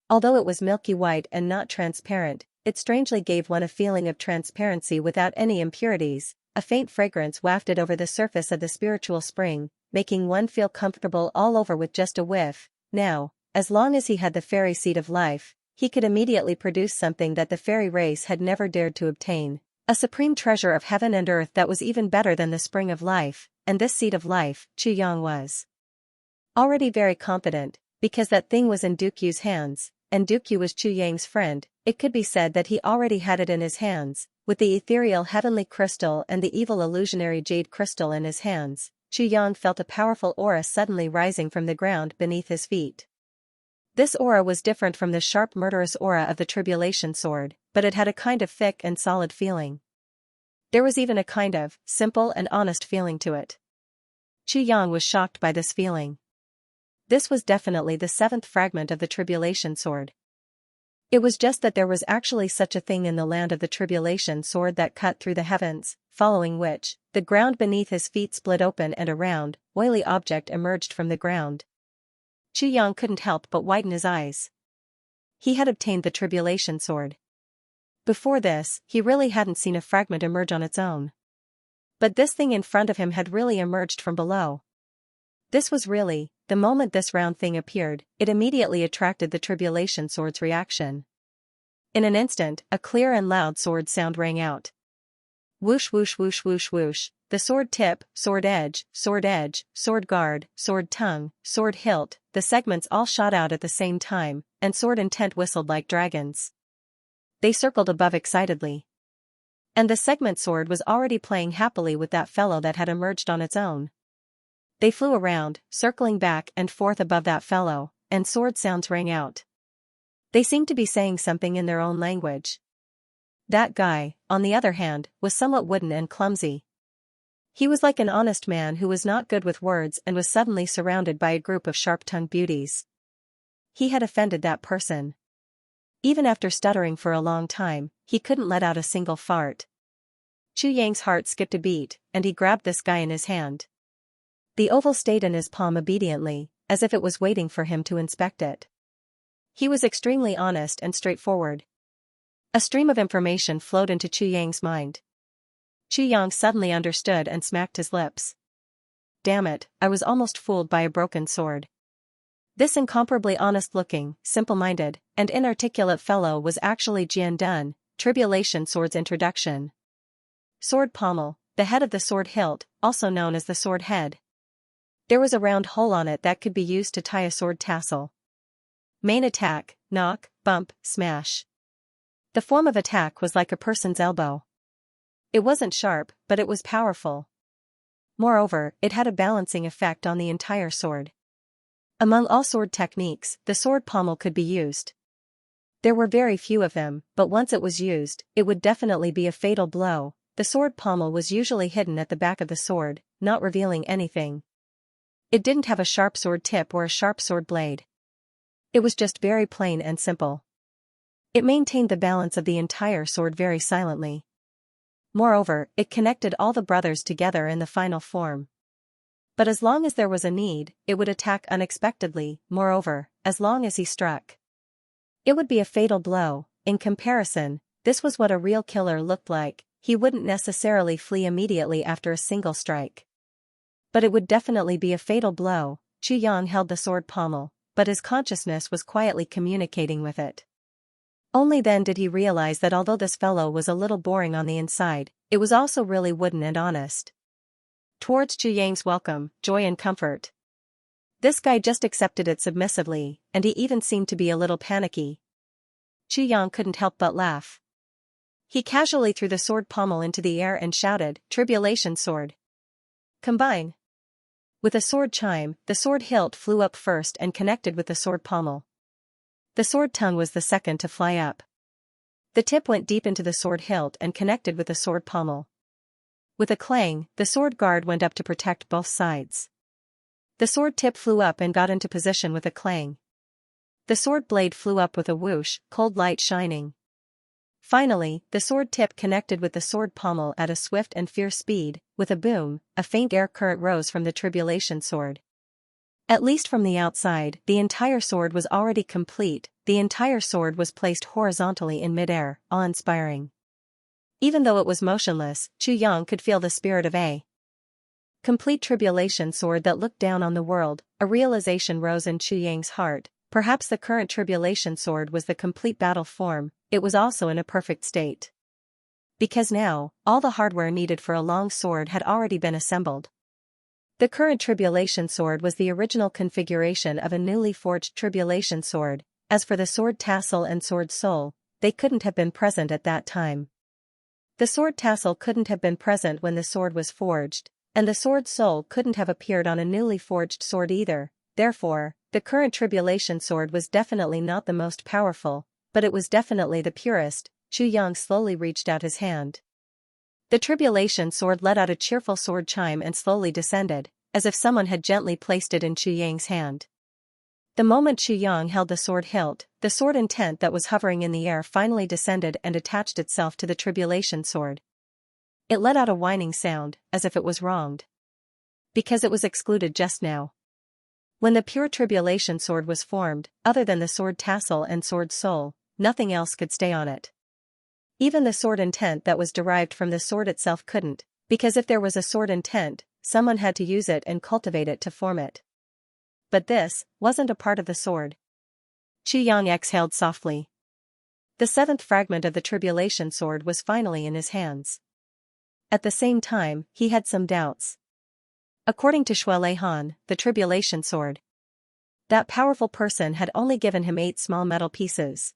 A: Although it was milky white and not transparent, it strangely gave one a feeling of transparency without any impurities. A faint fragrance wafted over the surface of the spiritual spring, making one feel comfortable all over with just a whiff. Now, as long as he had the fairy seed of life, he could immediately produce something that the fairy race had never dared to obtain. A supreme treasure of heaven and earth that was even better than the spring of life, and this seed of life, Chu Yang was already very confident, because that thing was in Dukyu's hands, and Dukyu was Chu Yang's friend. It could be said that he already had it in his hands. With the ethereal heavenly crystal and the evil illusionary jade crystal in his hands, Chu Yang felt a powerful aura suddenly rising from the ground beneath his feet. This aura was different from the sharp murderous aura of the tribulation sword, but it had a kind of thick and solid feeling. There was even a kind of simple and honest feeling to it. Chu Yang was shocked by this feeling. This was definitely the seventh fragment of the tribulation sword. It was just that there was actually such a thing in the land of the tribulation sword that cut through the heavens, following which, the ground beneath his feet split open and a round, oily object emerged from the ground. Chu Yang couldn't help but widen his eyes. He had obtained the tribulation sword. Before this, he really hadn't seen a fragment emerge on its own. But this thing in front of him had really emerged from below. This was really, the moment this round thing appeared, it immediately attracted the tribulation sword's reaction. In an instant, a clear and loud sword sound rang out. Whoosh whoosh whoosh whoosh whoosh, the sword tip, sword edge, sword guard, sword tongue, sword hilt, the segments all shot out at the same time, and sword intent whistled like dragons. They circled above excitedly. And the segment sword was already playing happily with that fellow that had emerged on its own. They flew around, circling back and forth above that fellow, and sword sounds rang out. They seemed to be saying something in their own language. That guy, on the other hand, was somewhat wooden and clumsy. He was like an honest man who was not good with words and was suddenly surrounded by a group of sharp-tongued beauties. He had offended that person. Even after stuttering for a long time, he couldn't let out a single fart. Chu Yang's heart skipped a beat, and he grabbed this guy in his hand. The oval stayed in his palm obediently, as if it was waiting for him to inspect it. He was extremely honest and straightforward. A stream of information flowed into Chu Yang's mind. Chu Yang suddenly understood and smacked his lips. Damn it, I was almost fooled by a broken sword. This incomparably honest-looking, simple-minded, and inarticulate fellow was actually Jian Dun, Tribulation Sword's introduction. Sword pommel, the head of the sword hilt, also known as the sword head. There was a round hole on it that could be used to tie a sword tassel. Main attack, knock, bump, smash. The form of attack was like a person's elbow. It wasn't sharp, but it was powerful. Moreover, it had a balancing effect on the entire sword. Among all sword techniques, the sword pommel could be used. There were very few of them, but once it was used, it would definitely be a fatal blow. The sword pommel was usually hidden at the back of the sword, not revealing anything. It didn't have a sharp sword tip or a sharp sword blade. It was just very plain and simple. It maintained the balance of the entire sword very silently. Moreover, it connected all the brothers together in the final form. But as long as there was a need, it would attack unexpectedly. Moreover, as long as he struck, it would be a fatal blow. In comparison, this was what a real killer looked like. He wouldn't necessarily flee immediately after a single strike. But it would definitely be a fatal blow. Chu Yang held the sword pommel, but his consciousness was quietly communicating with it. Only then did he realize that although this fellow was a little boring on the inside, it was also really wooden and honest. Towards Chu Yang's welcome, joy and comfort. This guy just accepted it submissively, and he even seemed to be a little panicky. Chu Yang couldn't help but laugh. He casually threw the sword pommel into the air and shouted, "Tribulation sword! Combine!" With a sword chime, the sword hilt flew up first and connected with the sword pommel. The sword tongue was the second to fly up. The tip went deep into the sword hilt and connected with the sword pommel. With a clang, the sword guard went up to protect both sides. The sword tip flew up and got into position with a clang. The sword blade flew up with a whoosh, cold light shining. Finally, the sword tip connected with the sword pommel at a swift and fierce speed. With a boom, a faint air current rose from the tribulation sword. At least from the outside, the entire sword was already complete. The entire sword was placed horizontally in midair, awe-inspiring. Even though it was motionless, Chu Yang could feel the spirit of a complete tribulation sword that looked down on the world. A realization rose in Chu Yang's heart. Perhaps the current tribulation sword was the complete battle form. It was also in a perfect state. Because now, all the hardware needed for a long sword had already been assembled. The current tribulation sword was the original configuration of a newly forged tribulation sword. As for the sword tassel and sword sole, they couldn't have been present at that time. The sword tassel couldn't have been present when the sword was forged, and the sword sole couldn't have appeared on a newly forged sword either. Therefore, the current tribulation sword was definitely not the most powerful, but it was definitely the purest. Chu Yang slowly reached out his hand. The tribulation sword let out a cheerful sword chime and slowly descended, as if someone had gently placed it in Chu Yang's hand. The moment Xu Yang held the sword hilt, the sword intent that was hovering in the air finally descended and attached itself to the tribulation sword. It let out a whining sound, as if it was wronged. Because it was excluded just now. When the pure tribulation sword was formed, other than the sword tassel and sword soul, nothing else could stay on it. Even the sword intent that was derived from the sword itself couldn't, because if there was a sword intent, someone had to use it and cultivate it to form it. But this wasn't a part of the sword. Xu Yang exhaled softly. The seventh fragment of the tribulation sword was finally in his hands. At the same time, he had some doubts. According to Shuai Han, the tribulation sword, that powerful person had only given him 8 small metal pieces.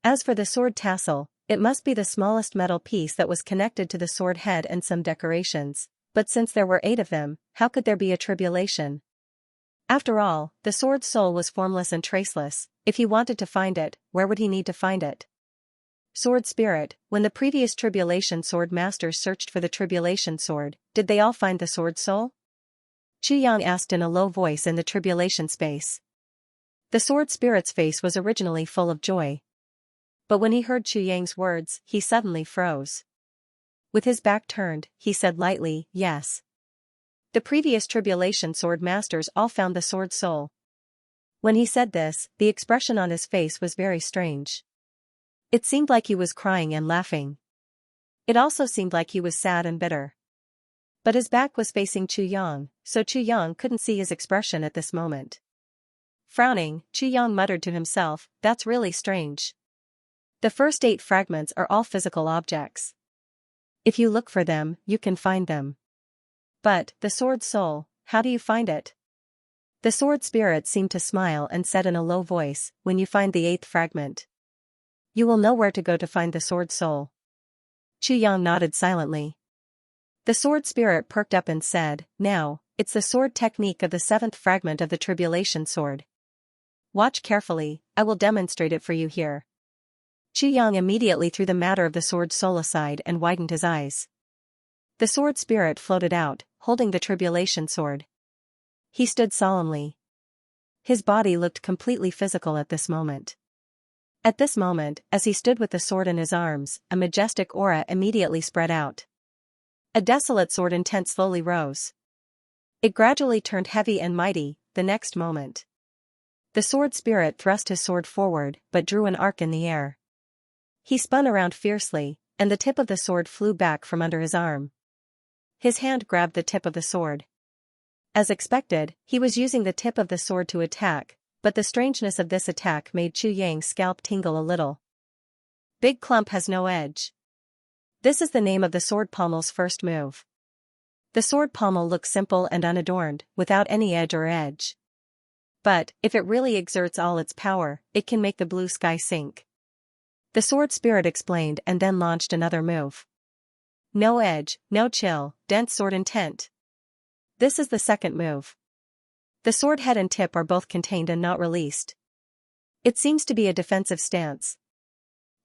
A: As for the sword tassel, it must be the smallest metal piece that was connected to the sword head and some decorations, but since there were 8 of them, how could there be a tribulation? After all, the sword's soul was formless and traceless. If he wanted to find it, where would he need to find it? Sword spirit, when the previous tribulation sword masters searched for the tribulation sword, did they all find the sword soul? Xu Yang asked in a low voice in the tribulation space. The sword spirit's face was originally full of joy. But when he heard Xu Yang's words, he suddenly froze. With his back turned, he said lightly, yes. The previous tribulation sword masters all found the sword soul. When he said this, the expression on his face was very strange. It seemed like he was crying and laughing. It also seemed like he was sad and bitter. But his back was facing Xu Yang, so Xu Yang couldn't see his expression at this moment. Frowning, Xu Yang muttered to himself, that's really strange. The first 8 fragments are all physical objects. If you look for them, you can find them. But, the sword soul, how do you find it? The sword spirit seemed to smile and said in a low voice, when you find the 8th fragment, you will know where to go to find the sword soul. Xu Yang nodded silently. The sword spirit perked up and said, now, it's the sword technique of the 7th fragment of the tribulation sword. Watch carefully, I will demonstrate it for you here. Xu Yang immediately threw the matter of the sword soul aside and widened his eyes. The sword spirit floated out, holding the tribulation sword. He stood solemnly. His body looked completely physical at this moment. At this moment, as he stood with the sword in his arms, a majestic aura immediately spread out. A desolate sword intent slowly rose. It gradually turned heavy and mighty, the next moment. The sword spirit thrust his sword forward, but drew an arc in the air. He spun around fiercely, and the tip of the sword flew back from under his arm. His hand grabbed the tip of the sword. As expected, he was using the tip of the sword to attack, but the strangeness of this attack made Xu Yang's scalp tingle a little. Big clump has no edge. This is the name of the sword pommel's first move. The sword pommel looks simple and unadorned, without any edge or edge. But, if it really exerts all its power, it can make the blue sky sink. The sword spirit explained and then launched another move. No edge, no chill, dense sword intent. This is the second move. The sword head and tip are both contained and not released. It seems to be a defensive stance.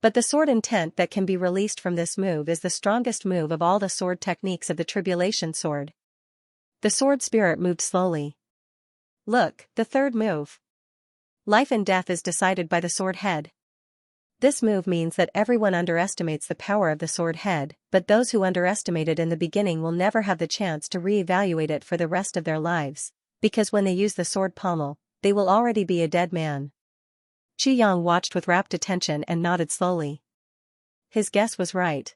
A: But the sword intent that can be released from this move is the strongest move of all the sword techniques of the tribulation sword. The sword spirit moved slowly. Look, the third move. Life and death is decided by the sword head. This move means that everyone underestimates the power of the sword head, but those who underestimate it in the beginning will never have the chance to re-evaluate it for the rest of their lives, because when they use the sword pommel, they will already be a dead man. Xu Yang watched with rapt attention and nodded slowly. His guess was right.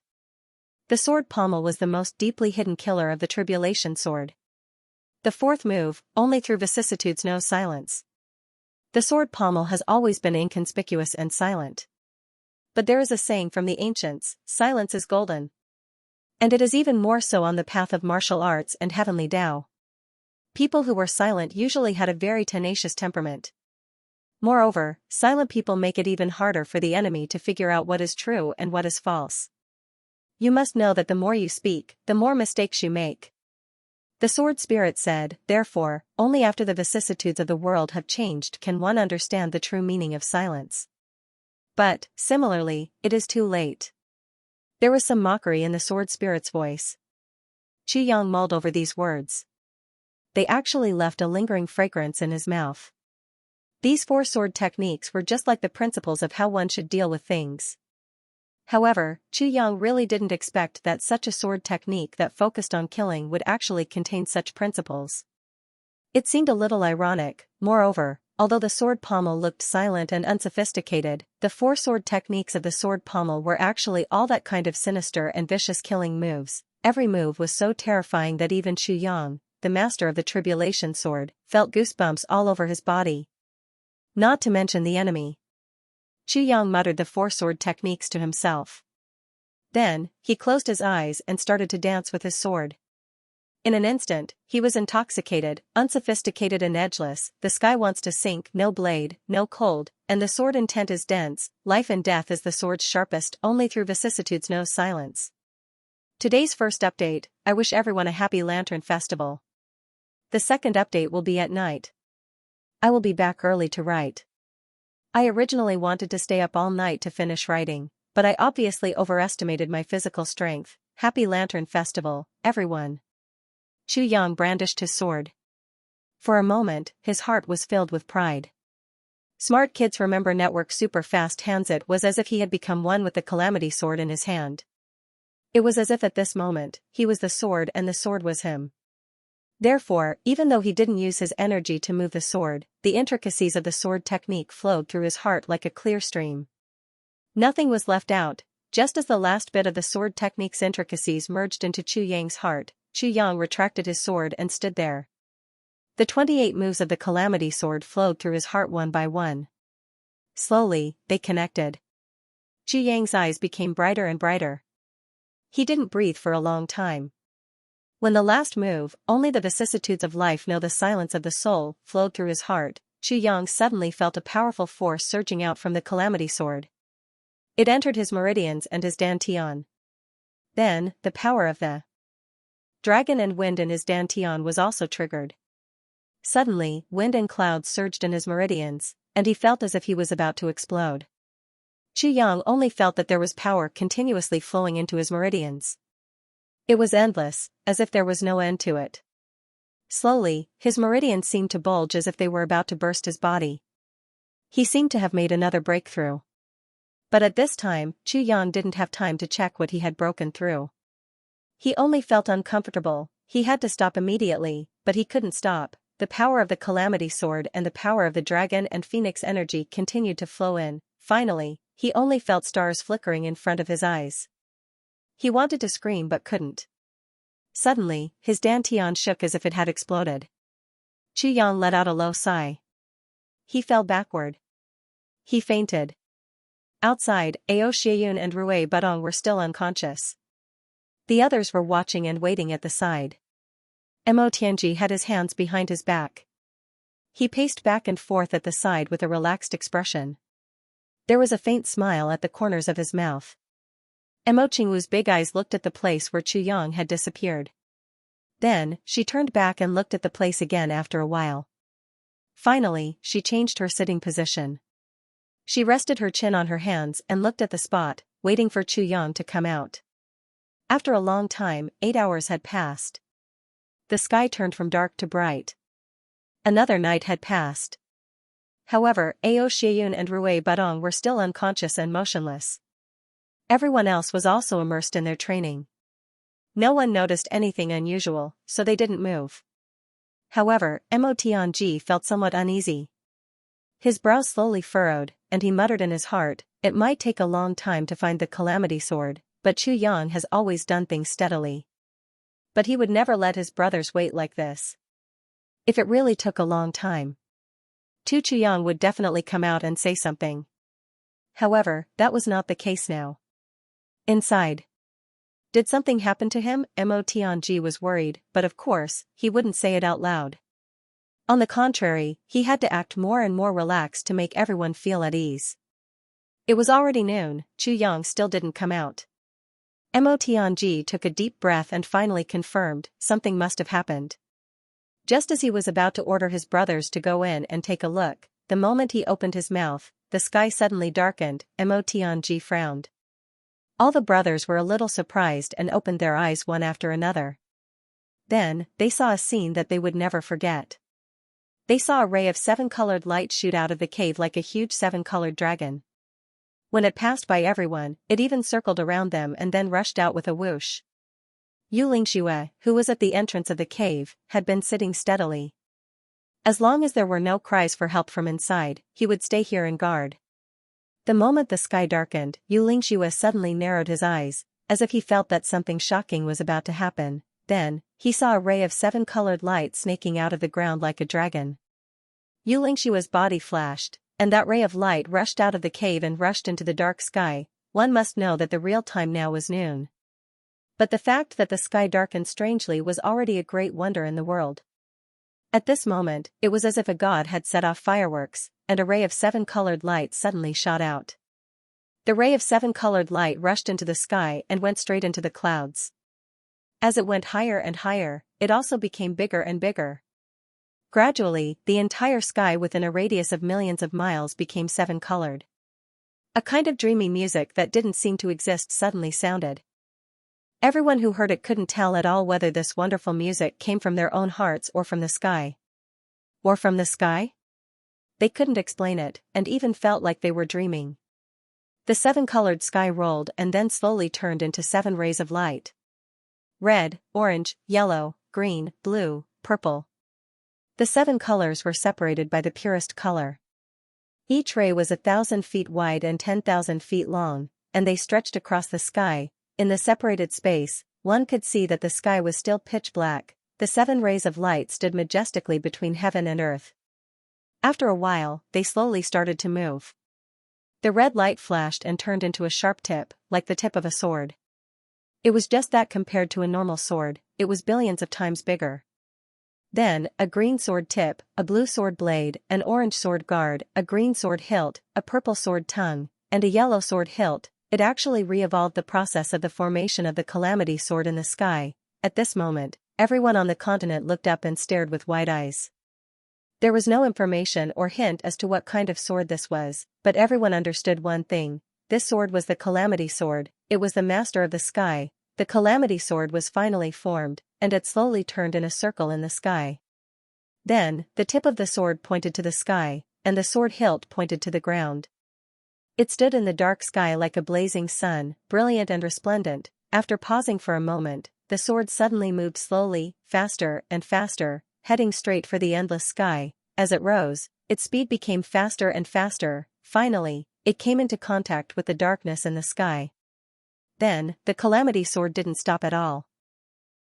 A: The sword pommel was the most deeply hidden killer of the tribulation sword. The fourth move, only through vicissitudes knows silence. The sword pommel has always been inconspicuous and silent. But there is a saying from the ancients, silence is golden. And it is even more so on the path of martial arts and heavenly Tao. People who were silent usually had a very tenacious temperament. Moreover, silent people make it even harder for the enemy to figure out what is true and what is false. You must know that the more you speak, the more mistakes you make. The sword spirit said, therefore, only after the vicissitudes of the world have changed can one understand the true meaning of silence. But, similarly, it is too late. There was some mockery in the sword spirit's voice. Xu Yang mulled over these words. They actually left a lingering fragrance in his mouth. These four sword techniques were just like the principles of how one should deal with things. However, Chu Yang really didn't expect that such a sword technique that focused on killing would actually contain such principles. It seemed a little ironic. Moreover, although the sword pommel looked silent and unsophisticated, the four sword techniques of the sword pommel were actually all that kind of sinister and vicious killing moves. Every move was so terrifying that even Chu Yang, the master of the tribulation sword, felt goosebumps all over his body. Not to mention the enemy. Chu Yang muttered the four sword techniques to himself. Then, he closed his eyes and started to dance with his sword. In an instant, he was intoxicated, unsophisticated and edgeless. The sky wants to sink, no blade, no cold, and the sword intent is dense. Life and death is the sword's sharpest, only through vicissitudes knows silence. Today's first update, I wish everyone a happy Lantern Festival. The second update will be at night. I will be back early to write. I originally wanted to stay up all night to finish writing, but I obviously overestimated my physical strength. Happy Lantern Festival, everyone. Chu Yang brandished his sword. For a moment, his heart was filled with pride. Smart Kids Remember Network super fast hands. It was as if he had become one with the calamity sword in his hand. It was as if at this moment, he was the sword and the sword was him. Therefore, even though he didn't use his energy to move the sword, the intricacies of the sword technique flowed through his heart like a clear stream. Nothing was left out. Just as the last bit of the sword technique's intricacies merged into Chu Yang's heart, Chu Yang retracted his sword and stood there. The 28 moves of the calamity sword flowed through his heart one by one. Slowly, they connected. Chu Yang's eyes became brighter and brighter. He didn't breathe for a long time. When the last move, only the vicissitudes of life know the silence of the soul, flowed through his heart, Chu Yang suddenly felt a powerful force surging out from the calamity sword. It entered his meridians and his dantian. Then, the power of the dragon and wind in his dantian was also triggered. Suddenly, wind and clouds surged in his meridians, and he felt as if he was about to explode. Chu Yang only felt that there was power continuously flowing into his meridians. It was endless, as if there was no end to it. Slowly, his meridians seemed to bulge as if they were about to burst his body. He seemed to have made another breakthrough. But at this time, Chu Yang didn't have time to check what he had broken through. He only felt uncomfortable. He had to stop immediately, but he couldn't stop. The power of the calamity sword and the power of the dragon and phoenix energy continued to flow in. Finally, he only felt stars flickering in front of his eyes. He wanted to scream but couldn't. Suddenly, his dantian shook as if it had exploded. Chu Yang let out a low sigh. He fell backward. He fainted. Outside, Ao Xieyun and Rui Budong were still unconscious. The others were watching and waiting at the side. Mo Tianji had his hands behind his back. He paced back and forth at the side with a relaxed expression. There was a faint smile at the corners of his mouth. Mo Qingwu's big eyes looked at the place where Chu Yang had disappeared. Then, she turned back and looked at the place again after a while. Finally, she changed her sitting position. She rested her chin on her hands and looked at the spot, waiting for Chu Yang to come out. After a long time, 8 hours had passed. The sky turned from dark to bright. Another night had passed. However, Ao Xieyun and Rui Budong were still unconscious and motionless. Everyone else was also immersed in their training. No one noticed anything unusual, so they didn't move. However, Mo Tianji felt somewhat uneasy. His brows slowly furrowed, and he muttered in his heart, it might take a long time to find the calamity sword, but Chu Yang has always done things steadily. But he would never let his brothers wait like this. If it really took a long time, Chu Yang would definitely come out and say something. However, that was not the case now. Inside. Did something happen to him? Mo Tianji was worried, but of course, he wouldn't say it out loud. On the contrary, he had to act more and more relaxed to make everyone feel at ease. It was already noon. Chu Yang still didn't come out. Mo Tianji took a deep breath and finally confirmed, something must have happened. Just as he was about to order his brothers to go in and take a look, the moment he opened his mouth, the sky suddenly darkened. Mo Tianji frowned. All the brothers were a little surprised and opened their eyes one after another. Then, they saw a scene that they would never forget. They saw a ray of 7-colored light shoot out of the cave like a huge 7-colored dragon. When it passed by everyone, it even circled around them and then rushed out with a whoosh. Xianxia, who was at the entrance of the cave, had been sitting steadily. As long as there were no cries for help from inside, he would stay here and guard. The moment the sky darkened, Xianxia suddenly narrowed his eyes, as if he felt that something shocking was about to happen. Then, he saw a ray of 7-colored light snaking out of the ground like a dragon. Xianxia's body flashed, and that ray of light rushed out of the cave and rushed into the dark sky. One must know that the real time now was noon. But the fact that the sky darkened strangely was already a great wonder in the world. At this moment, it was as if a god had set off fireworks, and a ray of 7-colored light suddenly shot out. The ray of 7-colored light rushed into the sky and went straight into the clouds. As it went higher and higher, it also became bigger and bigger. Gradually, the entire sky within a radius of millions of miles became 7-colored. A kind of dreamy music that didn't seem to exist suddenly sounded. Everyone who heard it couldn't tell at all whether this wonderful music came from their own hearts or from the sky. Or from the sky? They couldn't explain it, and even felt like they were dreaming. The 7-colored sky rolled and then slowly turned into 7 rays of light. Red, orange, yellow, green, blue, purple. The 7 colors were separated by the purest color. Each ray was 1,000 feet wide and 10,000 feet long, and they stretched across the sky. In the separated space, one could see that the sky was still pitch black. The 7 rays of light stood majestically between heaven and earth. After a while, they slowly started to move. The red light flashed and turned into a sharp tip, like the tip of a sword. It was just that compared to a normal sword, it was billions of times bigger. Then, a green sword tip, a blue sword blade, an orange sword guard, a green sword hilt, a purple sword tongue, and a yellow sword hilt. It actually re-evolved the process of the formation of the calamity sword in the sky. At this moment, everyone on the continent looked up and stared with wide eyes. There was no information or hint as to what kind of sword this was, but everyone understood one thing. This sword was the calamity sword. It was the master of the sky. The calamity sword was finally formed, and it slowly turned in a circle in the sky. Then, the tip of the sword pointed to the sky, and the sword hilt pointed to the ground. It stood in the dark sky like a blazing sun, brilliant and resplendent. After pausing for a moment, the sword suddenly moved slowly, faster and faster, heading straight for the endless sky. As it rose, its speed became faster and faster. Finally, it came into contact with the darkness in the sky. Then, the calamity sword didn't stop at all.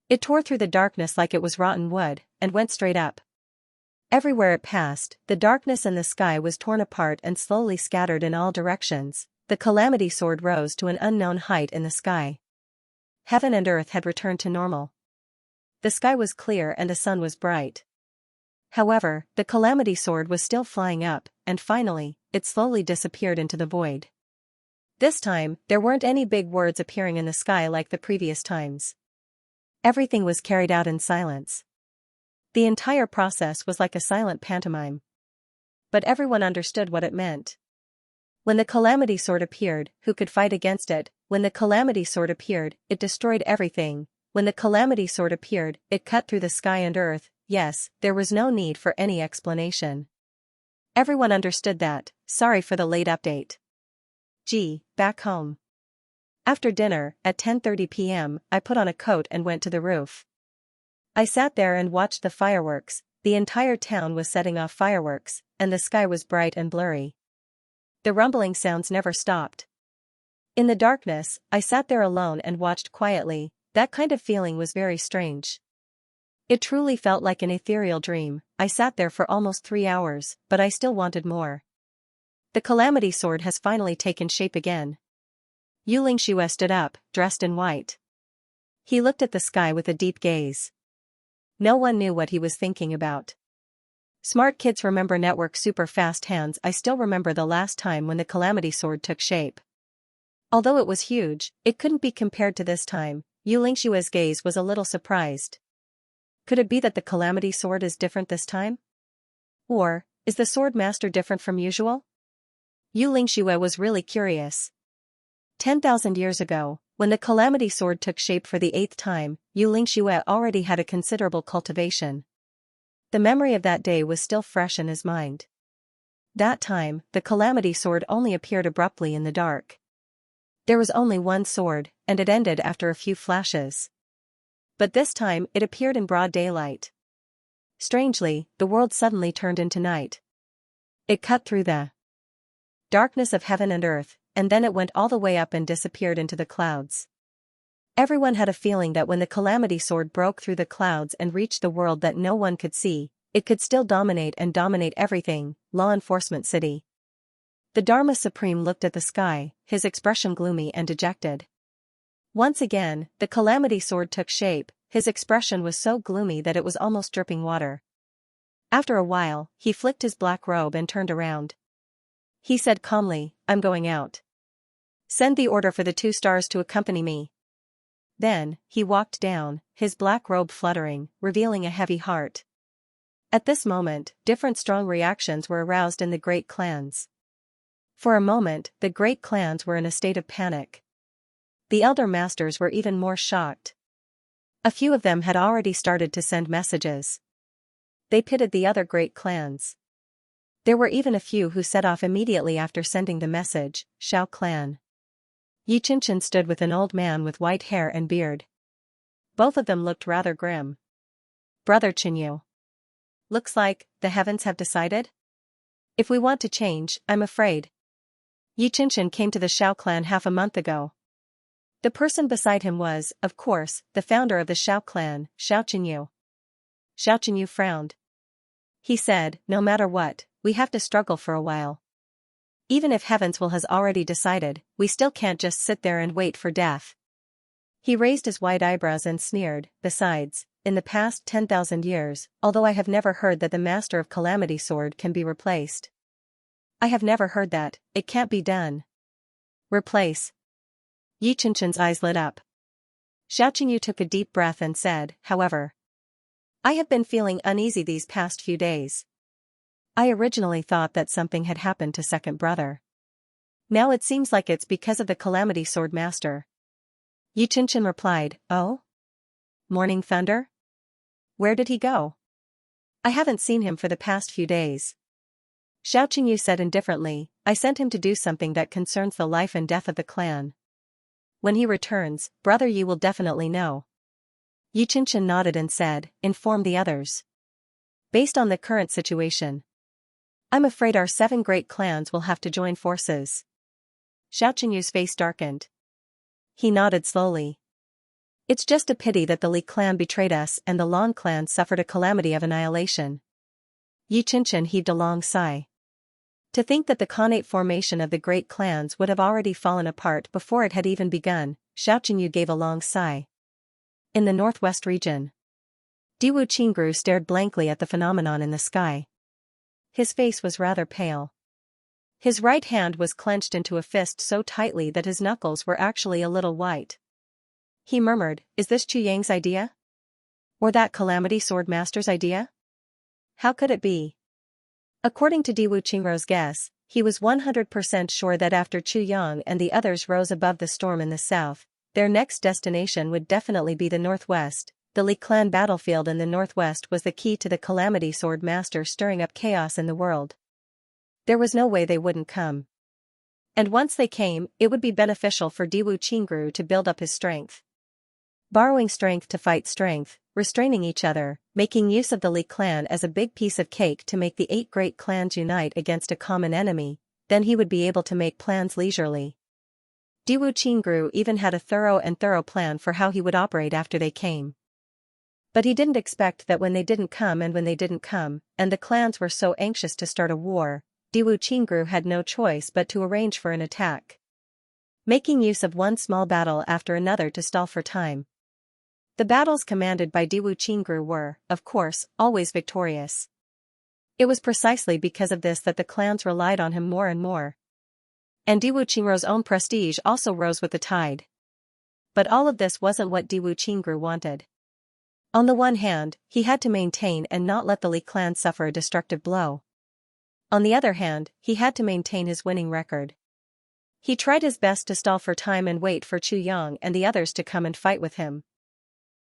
A: It tore through the darkness like it was rotten wood, and went straight up. Everywhere it passed, the darkness in the sky was torn apart and slowly scattered in all directions. The calamity sword rose to an unknown height in the sky. Heaven and earth had returned to normal. The sky was clear and the sun was bright. However, the calamity sword was still flying up, and finally, it slowly disappeared into the void. This time, there weren't any big words appearing in the sky like the previous times. Everything was carried out in silence. The entire process was like a silent pantomime. But everyone understood what it meant. When the calamity sword appeared, who could fight against it? When the calamity sword appeared, it destroyed everything. When the calamity sword appeared, it cut through the sky and earth. Yes, there was no need for any explanation. Everyone understood that. Sorry for the late update. Back home. After dinner, at 10:30 p.m., I put on a coat and went to the roof. I sat there and watched the fireworks. The entire town was setting off fireworks, and the sky was bright and blurry. The rumbling sounds never stopped. In the darkness, I sat there alone and watched quietly. That kind of feeling was very strange. It truly felt like an ethereal dream. I sat there for almost 3 hours, but I still wanted more. The calamity sword has finally taken shape again. Xianxia stood up, dressed in white. He looked at the sky with a deep gaze. No one knew what he was thinking about. Smart kids remember network super fast hands. I still remember the last time when the calamity sword took shape. Although it was huge, it couldn't be compared to this time. Xianxia's gaze was a little surprised. Could it be that the calamity sword is different this time? Or, is the sword master different from usual? Xianxia was really curious. 10,000 years ago, when the calamity sword took shape for the 8th time, Xianxia already had a considerable cultivation. The memory of that day was still fresh in his mind. That time, the Calamity Sword only appeared abruptly in the dark. There was only one sword, and it ended after a few flashes. But this time, it appeared in broad daylight. Strangely, the world suddenly turned into night. It cut through the darkness of heaven and earth, and then it went all the way up and disappeared into the clouds. Everyone had a feeling that when the Calamity Sword broke through the clouds and reached the world that no one could see, it could still dominate everything, Law Enforcement City. The Dharma Supreme looked at the sky, his expression gloomy and dejected. Once again, the Calamity Sword took shape, his expression was so gloomy that it was almost dripping water. After a while, he flicked his black robe and turned around. He said calmly, "I'm going out. Send the order for the 2 stars to accompany me." Then, he walked down, his black robe fluttering, revealing a heavy heart. At this moment, different strong reactions were aroused in the great clans. For a moment, the great clans were in a state of panic. The elder masters were even more shocked. A few of them had already started to send messages. They pitted the other great clans. There were even a few who set off immediately after sending the message, Shao clan. Xianxia stood with an old man with white hair and beard. Both of them looked rather grim. "Brother Qinyu. Looks like the heavens have decided? If we want to change, I'm afraid." Xianxia came to the Shao clan half a month ago. The person beside him was, of course, the founder of the Shao clan, Shao Qinyu. Shao Qinyu frowned. He said, "No matter what, we have to struggle for a while. Even if Heaven's will has already decided, we still can't just sit there and wait for death." He raised his white eyebrows and sneered, "Besides, in the past 10,000 years, although I have never heard that the Master of Calamity Sword can be replaced. I have never heard that, it can't be done." "Replace?" Xianxia's eyes lit up. Shao Qinyu took a deep breath and said, "However, I have been feeling uneasy these past few days. I originally thought that something had happened to second brother. Now it seems like it's because of the Calamity Sword Master." Xianxia replied, "Oh? Morning Thunder? Where did he go? I haven't seen him for the past few days." Shao Qinyu said indifferently, "I sent him to do something that concerns the life and death of the clan. When he returns, Brother Yi will definitely know." Xianxia nodded and said, "Inform the others. Based on the current situation, I'm afraid our 7 great clans will have to join forces." Shao Qinyu's face darkened. He nodded slowly. "It's just a pity that the Li clan betrayed us and the Lan clan suffered a calamity of annihilation." Xianxia heaved a long sigh. To think that the Khanate formation of the great clans would have already fallen apart before it had even begun, Shao Qinyu gave a long sigh. In the northwest region, Diwu Qingru stared blankly at the phenomenon in the sky. His face was rather pale. His right hand was clenched into a fist so tightly that his knuckles were actually a little white. He murmured, "Is this Chu Yang's idea? Or that Calamity Sword Master's idea? How could it be?" According to Diwu Qingru's guess, he was 100% sure that after Chu Yang and the others rose above the storm in the south, their next destination would definitely be the northwest. The Li clan battlefield in the northwest was the key to the Calamity Sword Master stirring up chaos in the world. There was no way they wouldn't come. And once they came, it would be beneficial for Diwu Qingru to build up his strength. Borrowing strength to fight strength, restraining each other, making use of the Li clan as a big piece of cake to make the 8 great clans unite against a common enemy, then he would be able to make plans leisurely. Diwu Qingru even had a thorough plan for how he would operate after they came. But he didn't expect that when they didn't come, and the clans were so anxious to start a war, Diwu Qingru had no choice but to arrange for an attack. Making use of one small battle after another to stall for time. The battles commanded by Diwu Qingru were, of course, always victorious. It was precisely because of this that the clans relied on him more and more. And Diwu Qingru's own prestige also rose with the tide. But all of this wasn't what Diwu Qingru wanted. On the one hand, he had to maintain and not let the Li clan suffer a destructive blow. On the other hand, he had to maintain his winning record. He tried his best to stall for time and wait for Chu Yang and the others to come and fight with him.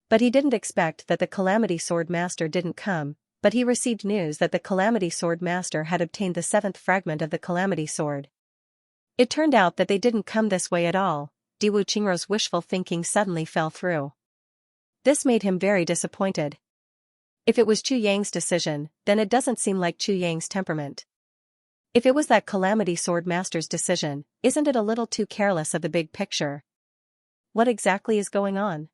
A: But he didn't expect that the Calamity Sword Master didn't come, but he received news that the Calamity Sword Master had obtained the 7th fragment of the Calamity Sword. It turned out that they didn't come this way at all. Diwu Qingrou's wishful thinking suddenly fell through. This made him very disappointed. If it was Chu Yang's decision, then it doesn't seem like Chu Yang's temperament. If it was that Calamity Sword Master's decision, isn't it a little too careless of the big picture? What exactly is going on?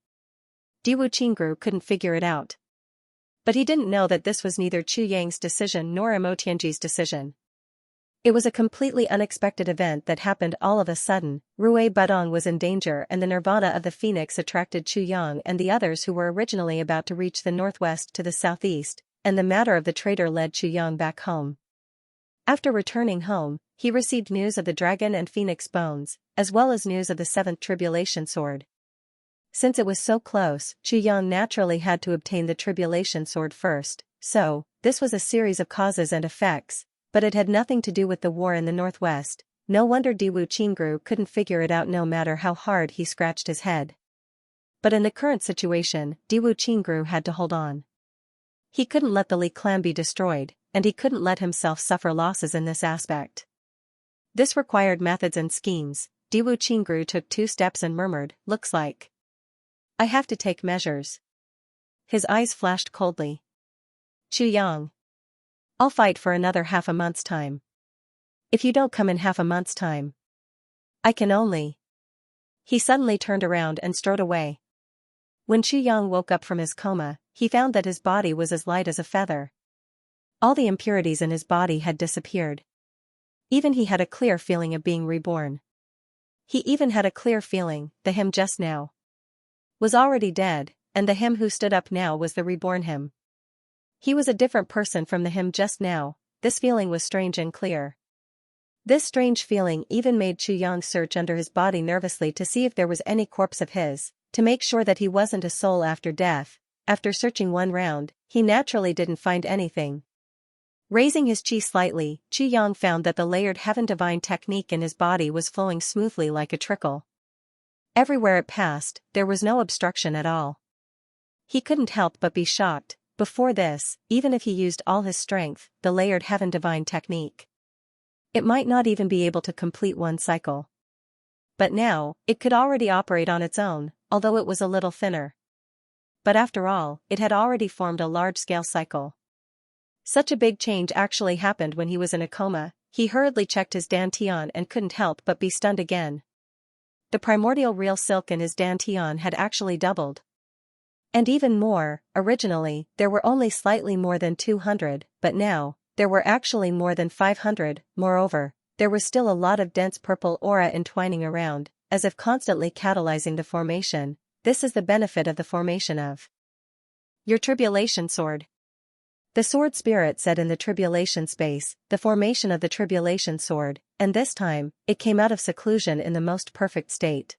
A: Diwu Qingrou couldn't figure it out. But he didn't know that this was neither Chu Yang's decision nor Mo Tianji's decision. It was a completely unexpected event that happened all of a sudden. Rui Budong was in danger and the nirvana of the phoenix attracted Chu Yang and the others who were originally about to reach the northwest to the southeast, and the matter of the traitor led Chu Yang back home. After returning home, he received news of the dragon and phoenix bones, as well as news of the 7th tribulation sword. Since it was so close, Chu Yang naturally had to obtain the tribulation sword first, so, this was a series of causes and effects. But it had nothing to do with the war in the northwest. No wonder Diwu Qingrou couldn't figure it out no matter how hard he scratched his head. But in the current situation, Diwu Qingrou had to hold on. He couldn't let the Li clan be destroyed, and he couldn't let himself suffer losses in this aspect. This required methods and schemes. Diwu Qingrou took 2 steps and murmured, "Looks like I have to take measures." His eyes flashed coldly. "Chu Yang, I'll fight for another half a month's time. If you don't come in half a month's time, I can only..." He suddenly turned around and strode away. When Chu Yang woke up from his coma, he found that his body was as light as a feather. All the impurities in his body had disappeared. Even he had a clear feeling of being reborn. He even had a clear feeling, the him just now was already dead, and the him who stood up now was the reborn him. He was a different person from the him just now. This feeling was strange and clear. This strange feeling even made Chu Yang search under his body nervously to see if there was any corpse of his, to make sure that he wasn't a soul after death. After searching one round, he naturally didn't find anything. Raising his chi slightly, Chu Yang found that the layered heaven divine technique in his body was flowing smoothly like a trickle. Everywhere it passed, there was no obstruction at all. He couldn't help but be shocked. Before this, even if he used all his strength, the layered heaven divine technique, it might not even be able to complete one cycle. But now, it could already operate on its own, although it was a little thinner. But after all, it had already formed a large-scale cycle. Such a big change actually happened when he was in a coma. He hurriedly checked his dantian and couldn't help but be stunned again. The primordial real silk in his dantian had actually doubled. And even more, originally, there were only slightly more than 200, but now, there were actually more than 500, moreover, there was still a lot of dense purple aura entwining around, as if constantly catalyzing the formation. This is the benefit of the formation of your tribulation sword. The sword spirit said in the tribulation space, the formation of the tribulation sword, and this time, it came out of seclusion in the most perfect state.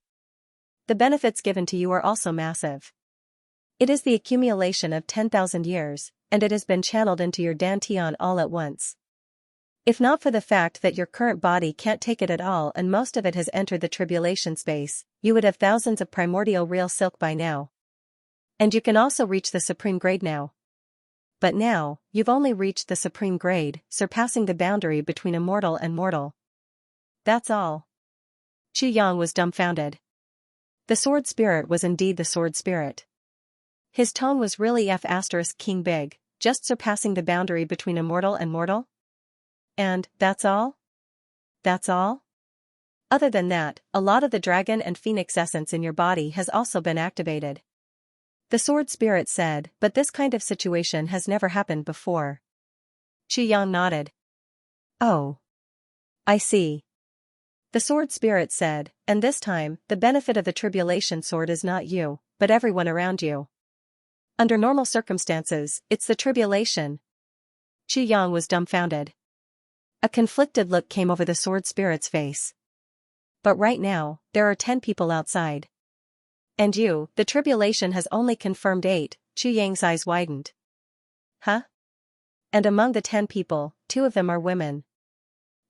A: The benefits given to you are also massive. It is the accumulation of 10,000 years, and it has been channeled into your dantian all at once. If not for the fact that your current body can't take it at all and most of it has entered the tribulation space, you would have thousands of primordial real silk by now. And you can also reach the supreme grade now. But now, you've only reached the supreme grade, surpassing the boundary between immortal and mortal. That's all. Chu Yang was dumbfounded. The sword spirit was indeed the sword spirit. His tone was really F***king big, just surpassing the boundary between immortal and mortal? And, that's all? That's all? Other than that, a lot of the dragon and phoenix essence in your body has also been activated. The sword spirit said, but this kind of situation has never happened before. Chu Yang nodded. Oh. I see. The sword spirit said, and this time, the benefit of the tribulation sword is not you, but everyone around you. Under normal circumstances, it's the tribulation. Chu Yang was dumbfounded. A conflicted look came over the sword spirit's face. But right now, there are 10 people outside. And you, the tribulation has only confirmed 8, Chu Yang's eyes widened. Huh? And among the 10 people, 2 of them are women.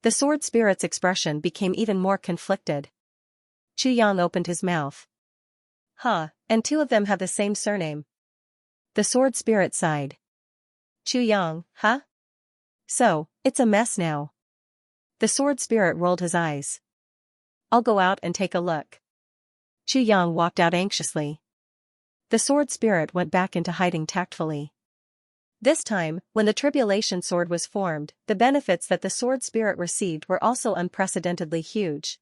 A: The sword spirit's expression became even more conflicted. Chu Yang opened his mouth. Huh, and 2 of them have the same surname. The sword spirit sighed. Chu Yang, huh? So, it's a mess now. The sword spirit rolled his eyes. I'll go out and take a look. Chu Yang walked out anxiously. The sword spirit went back into hiding tactfully. This time, when the tribulation sword was formed, the benefits that the sword spirit received were also unprecedentedly huge.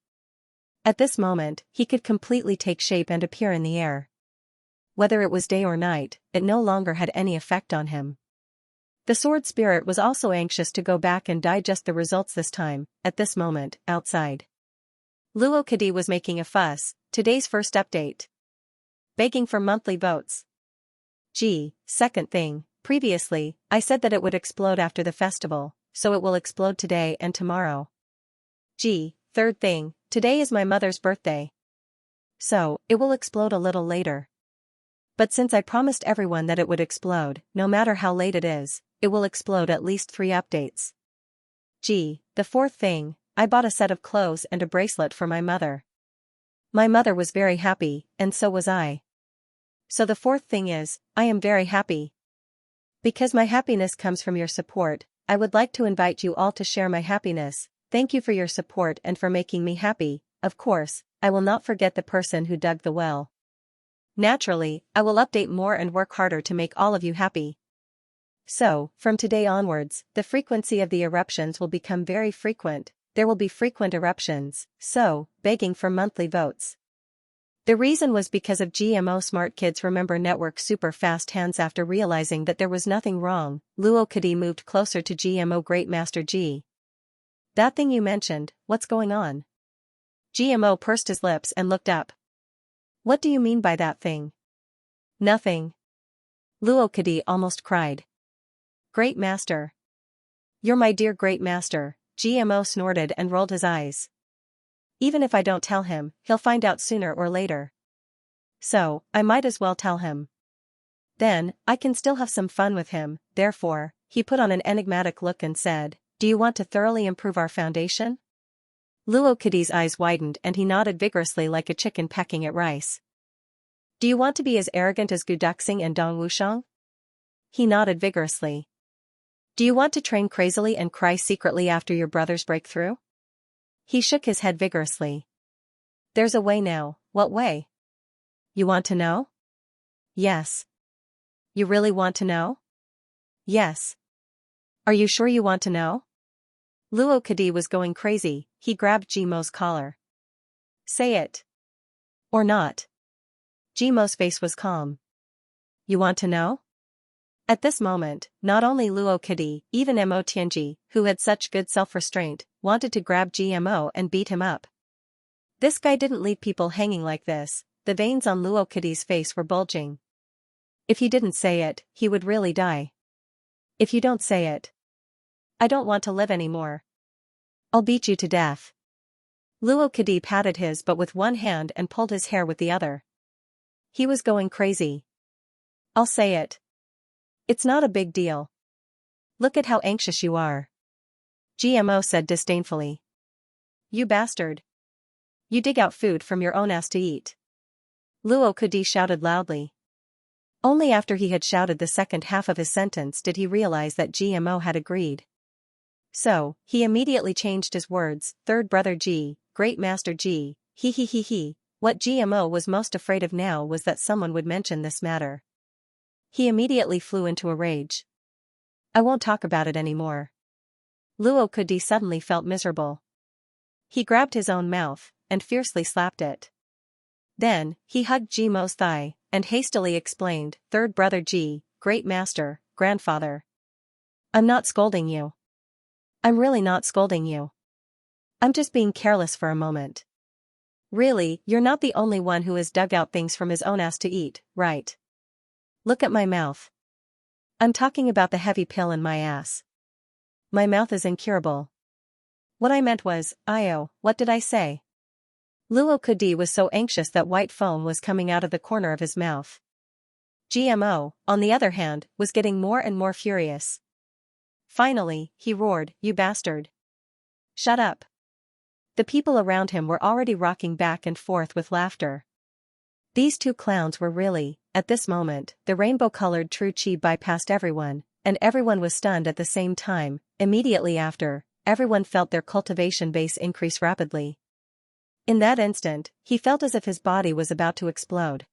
A: At this moment, he could completely take shape and appear in the air. Whether it was day or night, it no longer had any effect on him. The sword spirit was also anxious to go back and digest the results this time. At this moment, outside, Luo Kadi was making a fuss. Today's first update. Begging for monthly votes. Gee, second thing, previously, I said that it would explode after the festival, so it will explode today and tomorrow. Gee, third thing, today is my mother's birthday. So, it will explode a little later. But since I promised everyone that it would explode, no matter how late it is, it will explode at least 3 updates. Gee, the fourth thing, I bought a set of clothes and a bracelet for my mother. My mother was very happy, and so was I. So the fourth thing is, I am very happy. Because my happiness comes from your support, I would like to invite you all to share my happiness. Thank you for your support and for making me happy. Of course, I will not forget the person who dug the well. Naturally, I will update more and work harder to make all of you happy. So, from today onwards, the frequency of the eruptions will become very frequent. There will be frequent eruptions, so, begging for monthly votes. The reason was because of GMO Smart Kids Remember Network super fast hands. After realizing that there was nothing wrong, Luo Kadi moved closer to GMO Great Master G. That thing you mentioned, what's going on? GMO pursed his lips and looked up. What do you mean by that thing? Nothing. Luo Kadi almost cried. Great Master. You're my dear Great Master, GMO snorted and rolled his eyes. Even if I don't tell him, he'll find out sooner or later. So, I might as well tell him. Then, I can still have some fun with him. Therefore, he put on an enigmatic look and said, do you want to thoroughly improve our foundation? Luo Kadi's eyes widened and he nodded vigorously like a chicken pecking at rice. Do you want to be as arrogant as Gu Duxing and Dong Wushang? He nodded vigorously. Do you want to train crazily and cry secretly after your brother's breakthrough? He shook his head vigorously. There's a way now. What way? You want to know? Yes. You really want to know? Yes. Are you sure you want to know? Luo Kadi was going crazy. He grabbed Jimo's collar. Say it. Or not. Jimo's face was calm. You want to know? At this moment, not only Luo Kadi, even Mo Tianji, who had such good self-restraint, wanted to grab GMO and beat him up. This guy didn't leave people hanging like this. The veins on Luo Kadi's face were bulging. If he didn't say it, he would really die. If you don't say it, I don't want to live anymore. I'll beat you to death. Luo Kadi patted his butt with one hand and pulled his hair with the other. He was going crazy. I'll say it. It's not a big deal. Look at how anxious you are. GMO said disdainfully. You bastard. You dig out food from your own ass to eat. Luo Kadi shouted loudly. Only after he had shouted the second half of his sentence did he realize that GMO had agreed. So, he immediately changed his words. Third brother G, Great Master G, he. What GMO was most afraid of now was that someone would mention this matter. He immediately flew into a rage. I won't talk about it anymore. Luo Kadi suddenly felt miserable. He grabbed his own mouth and fiercely slapped it. Then, he hugged Jimo's thigh and hastily explained, Third brother G, Great Master, Grandfather. I'm not scolding you. I'm really not scolding you. I'm just being careless for a moment. Really, you're not the only one who has dug out things from his own ass to eat, right? Look at my mouth. I'm talking about the heavy pill in my ass. My mouth is incurable. What I meant was, what did I say? Luo Kadi was so anxious that white foam was coming out of the corner of his mouth. GMO, on the other hand, was getting more and more furious. Finally, he roared, You bastard. Shut up. The people around him were already rocking back and forth with laughter. These two clowns were really, at this moment, the rainbow-colored true chi bypassed everyone, and everyone was stunned at the same time. Immediately after, everyone felt their cultivation base increase rapidly. In that instant, he felt as if his body was about to explode.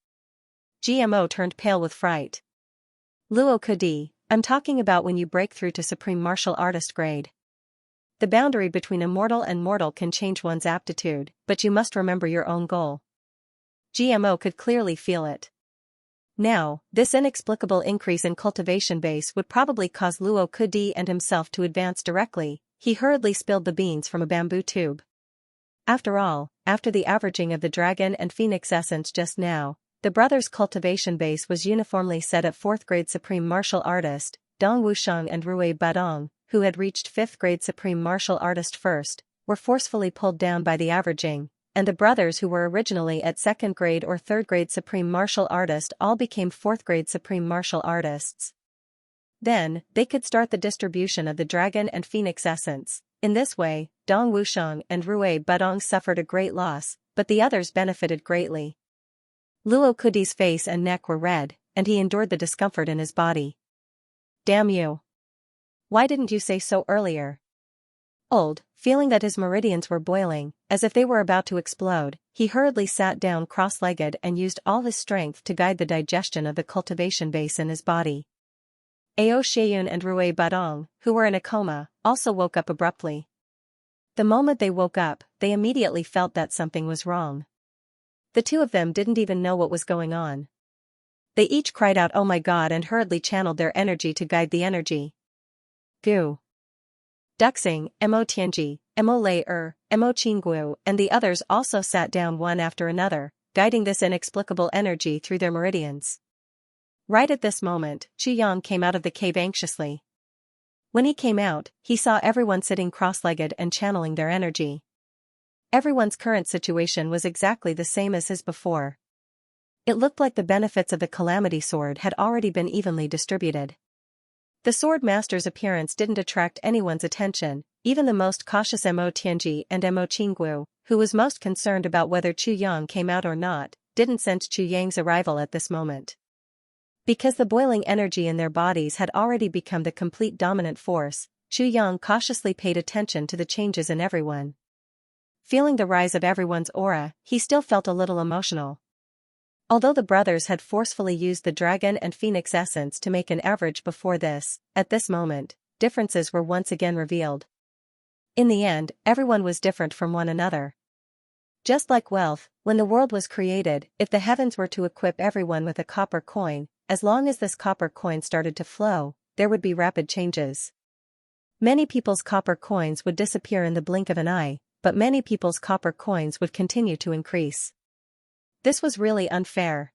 A: GMO turned pale with fright. Luo Kudi, I'm talking about when you break through to Supreme Martial Artist grade. The boundary between immortal and mortal can change one's aptitude, but you must remember your own goal. GMO could clearly feel it. Now, this inexplicable increase in cultivation base would probably cause Luo Kudi and himself to advance directly. He hurriedly spilled the beans from a bamboo tube. After all, after the averaging of the dragon and phoenix essence just now, the brothers' cultivation base was uniformly set at 4th grade Supreme Martial Artist. Dong Wusheng and Rui Badong, who had reached 5th grade Supreme Martial Artist first, were forcefully pulled down by the averaging, and the brothers who were originally at 2nd grade or 3rd grade Supreme Martial Artist all became 4th grade Supreme Martial Artists. Then, they could start the distribution of the dragon and phoenix essence. In this way, Dong Wusheng and Rui Badong suffered a great loss, but the others benefited greatly. Luo Kudi's face and neck were red, and he endured the discomfort in his body. Damn you! Why didn't you say so earlier? Feeling that his meridians were boiling, as if they were about to explode, he hurriedly sat down cross-legged and used all his strength to guide the digestion of the cultivation base in his body. Ao Xieyun and Rui Badong, who were in a coma, also woke up abruptly. The moment they woke up, they immediately felt that something was wrong. The two of them didn't even know what was going on. They each cried out, "Oh my God," and hurriedly channeled their energy to guide the energy. Gu Duxing, Mo Tianji, Mo Lei Mo Qingguo, and the others also sat down one after another, guiding this inexplicable energy through their meridians. Right at this moment, Chu Yang came out of the cave anxiously. When he came out, he saw everyone sitting cross-legged and channeling their energy. Everyone's current situation was exactly the same as his before. It looked like the benefits of the Calamity Sword had already been evenly distributed. The Sword Master's appearance didn't attract anyone's attention, even the most cautious Mo Tianji and Mo Qingguo, who was most concerned about whether Chu Yang came out or not, didn't sense Chu Yang's arrival at this moment. Because the boiling energy in their bodies had already become the complete dominant force, Chu Yang cautiously paid attention to the changes in everyone. Feeling the rise of everyone's aura, he still felt a little emotional. Although the brothers had forcefully used the dragon and phoenix essence to make an average before this, at this moment, differences were once again revealed. In the end, everyone was different from one another. Just like wealth, when the world was created, if the heavens were to equip everyone with a copper coin, as long as this copper coin started to flow, there would be rapid changes. Many people's copper coins would disappear in the blink of an eye, but many people's copper coins would continue to increase. This was really unfair.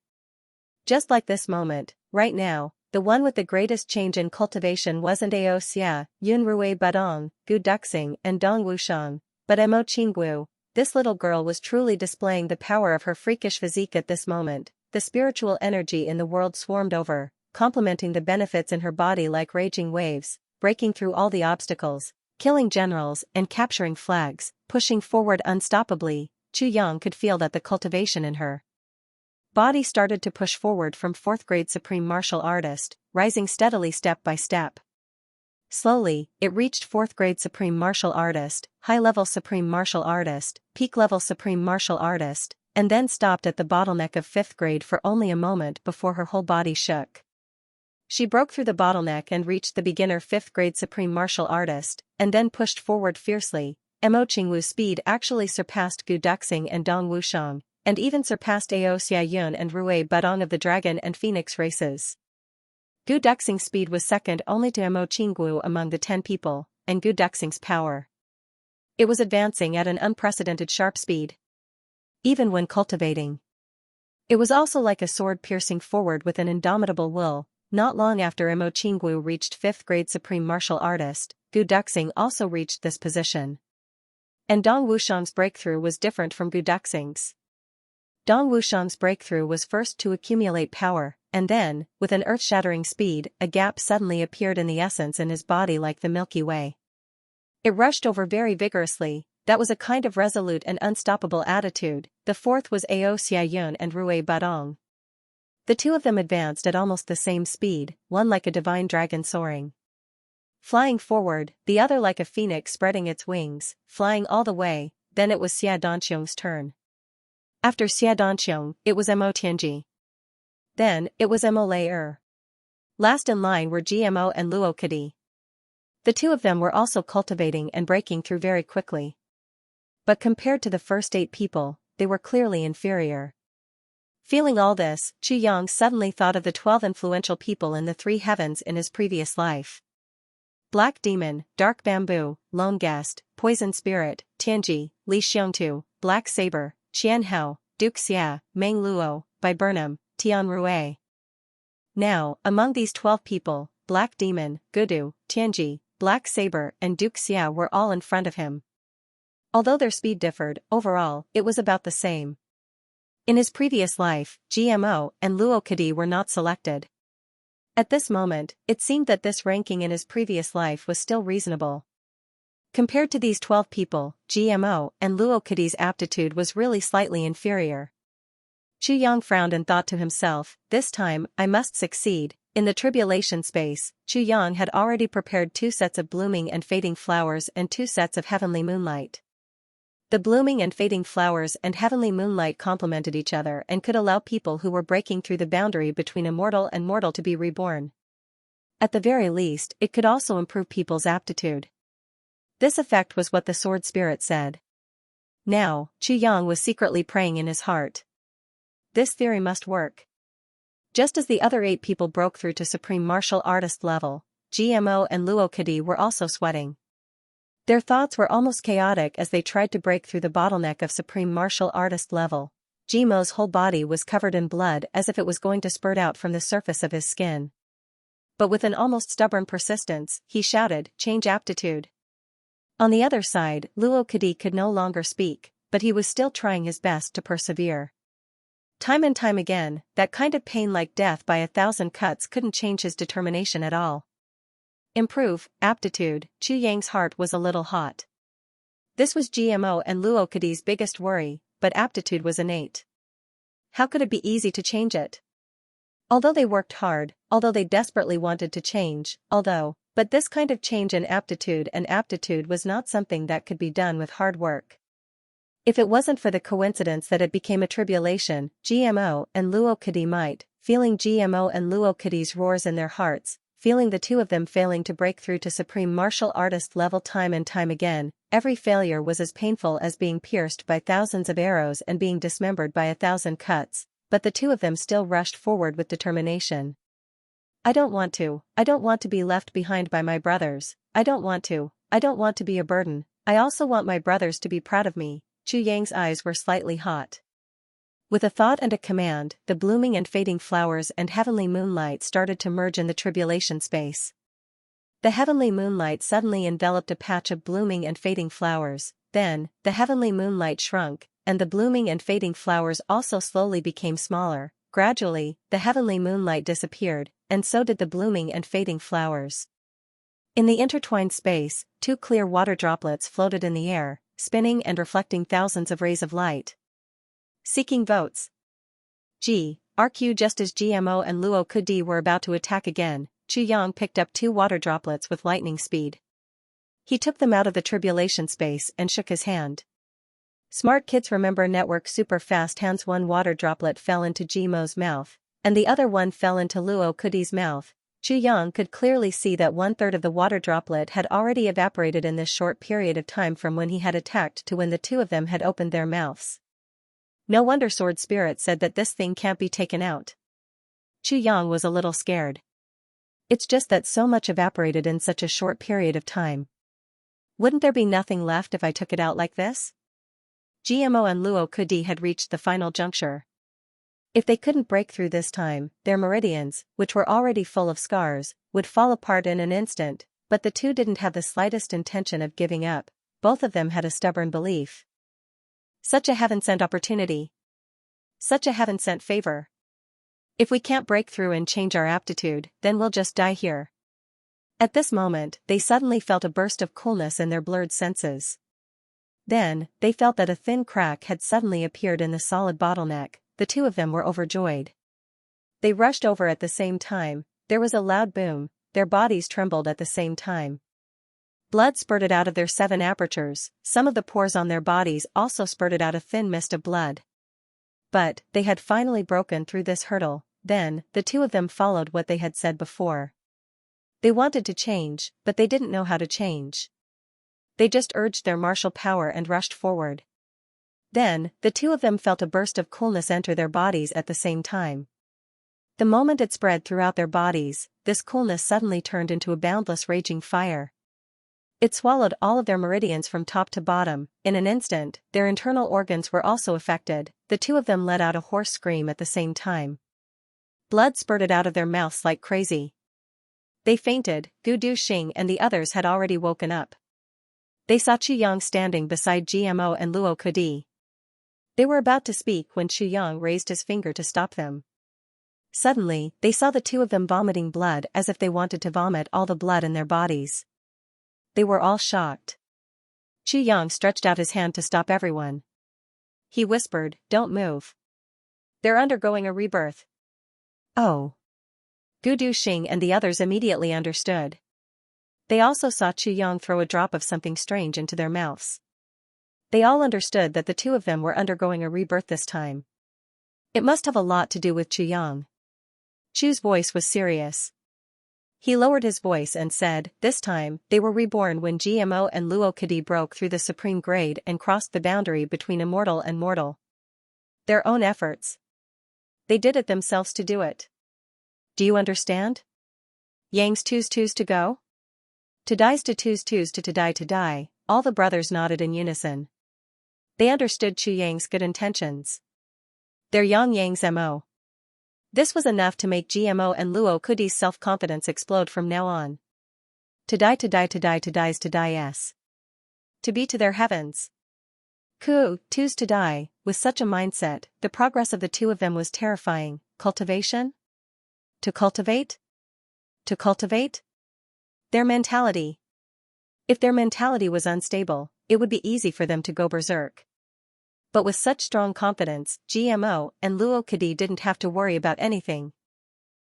A: Just like this moment, right now, the one with the greatest change in cultivation wasn't Ao Xia, Yun Rui Badong, Gu Duxing and Dong Wusheng, but Mo Qingguo. This little girl was truly displaying the power of her freakish physique at this moment. The spiritual energy in the world swarmed over, complementing the benefits in her body like raging waves, breaking through all the obstacles, killing generals and capturing flags, pushing forward unstoppably. Chu Yang could feel that the cultivation in her body started to push forward from 4th grade Supreme Martial Artist, rising steadily step by step. Slowly, it reached 4th grade Supreme Martial Artist, high-level Supreme Martial Artist, peak-level Supreme Martial Artist, and then stopped at the bottleneck of 5th grade for only a moment before her whole body shook. She broke through the bottleneck and reached the beginner 5th grade Supreme Martial Artist, and then pushed forward fiercely. Mo Qingwu's speed actually surpassed Gu Duxing and Dong Wusheng, and even surpassed Ao Xieyun and Rui Badong of the Dragon and Phoenix races. Gu Duxing's speed was second only to Mo Qingwu among the 10 people, and Gu Duxing's power. It was advancing at an unprecedented sharp speed. Even when cultivating. It was also like a sword piercing forward with an indomitable will. Not long after Mo Qingwu reached 5th grade Supreme Martial Artist, Gu Duxing also reached this position. And Dong Wusheng's breakthrough was different from Gu Duxing's. Dong Wusheng's breakthrough was first to accumulate power, and then, with an earth-shattering speed, a gap suddenly appeared in the essence in his body like the Milky Way. It rushed over very vigorously. That was a kind of resolute and unstoppable attitude. The fourth was Ao Xieyun and Rui Badong. The two of them advanced at almost the same speed, one like a divine dragon soaring, flying forward, the other like a phoenix spreading its wings, flying all the way. Then it was Xia Danqiong's turn. After Xia Danqiong, it was Mo Tianji. Then, it was Mo Lei. Last in line were GMO and Luo Kadi. The two of them were also cultivating and breaking through very quickly. But compared to the first 8 people, they were clearly inferior. Feeling all this, Chu Yang suddenly thought of the 12 influential people in the 3 heavens in his previous life. Black Demon, Dark Bamboo, Lone Guest, Poison Spirit, Tianji, Li Xiongtu, Black Saber, Qian Hao, Duke Xia, Meng Luo, Viburnum, Tian Rui. Now, among these 12 people, Black Demon, Gudu, Tianji, Black Saber and Duke Xia were all in front of him. Although their speed differed, overall, it was about the same. In his previous life, GMO and Luo Kadi were not selected. At this moment, it seemed that this ranking in his previous life was still reasonable. Compared to these 12 people, GMO and Luo Kadi's aptitude was really slightly inferior. Chu Yang frowned and thought to himself, this time, I must succeed. In the tribulation space, Chu Yang had already prepared 2 sets of blooming and fading flowers and 2 sets of heavenly moonlight. The blooming and fading flowers and heavenly moonlight complemented each other and could allow people who were breaking through the boundary between immortal and mortal to be reborn. At the very least, it could also improve people's aptitude. This effect was what the sword spirit said. Now, Chu Yang was secretly praying in his heart. This theory must work. Just as the other 8 people broke through to supreme martial artist level, GMO and Luo Kadi were also sweating. Their thoughts were almost chaotic as they tried to break through the bottleneck of supreme martial artist level. GMO's whole body was covered in blood as if it was going to spurt out from the surface of his skin. But with an almost stubborn persistence, he shouted, change aptitude. On the other side, Luo Kadi could no longer speak, but he was still trying his best to persevere. Time and time again, that kind of pain like death by 1,000 cuts couldn't change his determination at all. Improve, aptitude. Chu Yang's heart was a little hot. This was GMO and Luo Kadi's biggest worry, but aptitude was innate. How could it be easy to change it? Although they worked hard, although they desperately wanted to change, but this kind of change in aptitude was not something that could be done with hard work. If it wasn't for the coincidence that it became a tribulation, GMO and Luo Kadi might, feeling GMO and Luo Kadi's roars in their hearts, feeling the two of them failing to break through to supreme martial artist level time and time again, every failure was as painful as being pierced by thousands of arrows and being dismembered by 1,000 cuts, but the two of them still rushed forward with determination. I don't want to be left behind by my brothers, I don't want to be a burden, I also want my brothers to be proud of me. Chu Yang's eyes were slightly hot. With a thought and a command, the blooming and fading flowers and heavenly moonlight started to merge in the tribulation space. The heavenly moonlight suddenly enveloped a patch of blooming and fading flowers, then, the heavenly moonlight shrunk, and the blooming and fading flowers also slowly became smaller. Gradually, the heavenly moonlight disappeared, and so did the blooming and fading flowers. In the intertwined space, 2 clear water droplets floated in the air, spinning and reflecting thousands of rays of light. Seeking votes. RQ. Just as GMO and Luo Kadi were about to attack again, Chu Yang picked up 2 water droplets with lightning speed. He took them out of the tribulation space and shook his hand. Smart Kids Remember Network super fast hands. 1 water droplet fell into GMO's mouth, and the other one fell into Luo Kadi's mouth. Chu Yang could clearly see that 1/3 of the water droplet had already evaporated in this short period of time from when he had attacked to when the two of them had opened their mouths. No wonder Sword Spirit said that this thing can't be taken out. Chu Yang was a little scared. It's just that so much evaporated in such a short period of time. Wouldn't there be nothing left if I took it out like this? GMO and Luo Kadi had reached the final juncture. If they couldn't break through this time, their meridians, which were already full of scars, would fall apart in an instant, but the two didn't have the slightest intention of giving up. Both of them had a stubborn belief. Such a heaven-sent opportunity. Such a heaven-sent favor. If we can't break through and change our aptitude, then we'll just die here. At this moment, they suddenly felt a burst of coolness in their blurred senses. Then, they felt that a thin crack had suddenly appeared in the solid bottleneck. The two of them were overjoyed. They rushed over at the same time, there was a loud boom, their bodies trembled at the same time. Blood spurted out of their 7 apertures, some of the pores on their bodies also spurted out a thin mist of blood. But, they had finally broken through this hurdle. Then, the 2 of them followed what they had said before. They wanted to change, but they didn't know how to change. They just urged their martial power and rushed forward. Then, the 2 of them felt a burst of coolness enter their bodies at the same time. The moment it spread throughout their bodies, this coolness suddenly turned into a boundless raging fire. It swallowed all of their meridians from top to bottom. In an instant, their internal organs were also affected. The 2 of them let out a hoarse scream at the same time. Blood spurted out of their mouths like crazy. They fainted. Gu Duxing and the others had already woken up. They saw Chuyang standing beside GMO and Luo Kedi. They were about to speak when Chuyang raised his finger to stop them. Suddenly, they saw the 2 of them vomiting blood as if they wanted to vomit all the blood in their bodies. They were all shocked. Chuyang stretched out his hand to stop everyone. He whispered, "Don't move. They're undergoing a rebirth." Oh. Gu Duxing and the others immediately understood. They also saw Chuyang throw a drop of something strange into their mouths. They all understood that the 2 of them were undergoing a rebirth this time. It must have a lot to do with Chuyang. Chu's voice was serious. He lowered his voice and said, "This time, they were reborn when GMO and Luo Kedi broke through the supreme grade and crossed the boundary between immortal and mortal. Their own efforts. They did it themselves to do it. Do you understand? Yang's twos to go? To die's to twos to die. All the brothers nodded in unison. They understood Chu Yang's good intentions. They're Yang Yang's MO. This was enough to make GMO and Luo Kedi's self-confidence explode from now on. To die's. To be to their heavens. Twos to die. With such a mindset, the progress of the 2 of them was terrifying. Cultivation? To cultivate? To cultivate? Their mentality. If their mentality was unstable, it would be easy for them to go berserk. But with such strong confidence, GMO and Luo Kedi didn't have to worry about anything.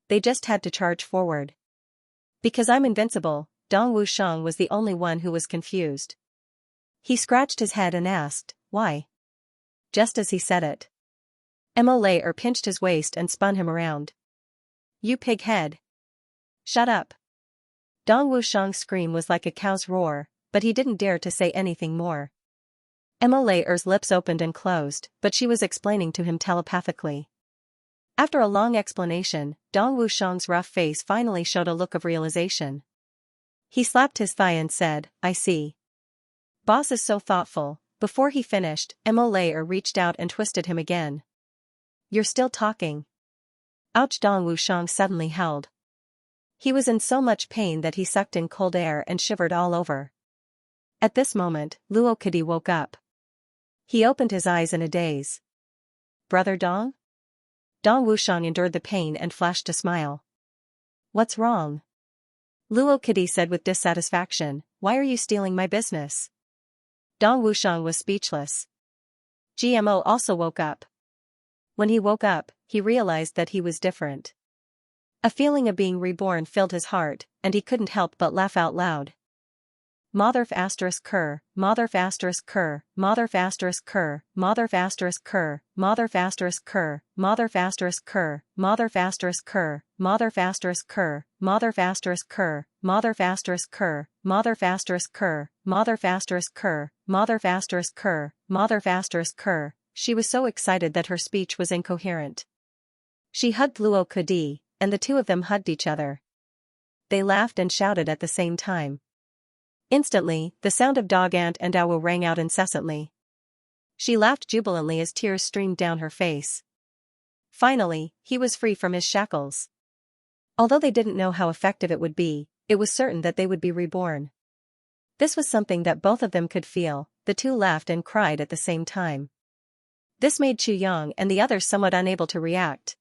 A: They just had to charge forward. Because I'm invincible, Dong Wushang was the only one who was confused. He scratched his head and asked, "Why?" Just as he said it, Mo Layer pinched his waist and spun him around. "You pig head. Shut up." Dong Wushang's scream was like a cow's roar, but he didn't dare to say anything more. Mo Layer's lips opened and closed, but she was explaining to him telepathically. After a long explanation, Dong Wushang's rough face finally showed a look of realization. He slapped his thigh and said, "I see. Boss is so thoughtful." Before he finished, Mo Layer reached out and twisted him again. "You're still talking." Ouch! Dong Wushang suddenly held. He was in so much pain that he sucked in cold air and shivered all over. At this moment, Luo Kedi woke up. He opened his eyes in a daze. "Brother Dong?" Dong Wushang endured the pain and flashed a smile. "What's wrong?" Luo Kedi said with dissatisfaction, "Why are you stealing my business?" Dong Wushang was speechless. GMO also woke up. When he woke up, he realized that he was different. A feeling of being reborn filled his heart, and he couldn't help but laugh out loud. Motherf asterisk cur, motherf asterisk cur, motherf asterisk cur, motherf asterisk cur, motherf asterisk cur, motherf asterisk cur, motherf asterisk cur, motherf asterisk cur, motherf asterisk cur, motherf asterisk cur, motherf asterisk cur, motherf asterisk cur, motherf asterisk cur, motherf asterisk cur. She was so excited that her speech was incoherent. She hugged Luo Kedi, and the 2 of them hugged each other. They laughed and shouted at the same time. Instantly, the sound of dog ant and owl rang out incessantly. She laughed jubilantly as tears streamed down her face. Finally, he was free from his shackles. Although they didn't know how effective it would be, it was certain that they would be reborn. This was something that both of them could feel. The 2 laughed and cried at the same time. This made Chuyang and the others somewhat unable to react.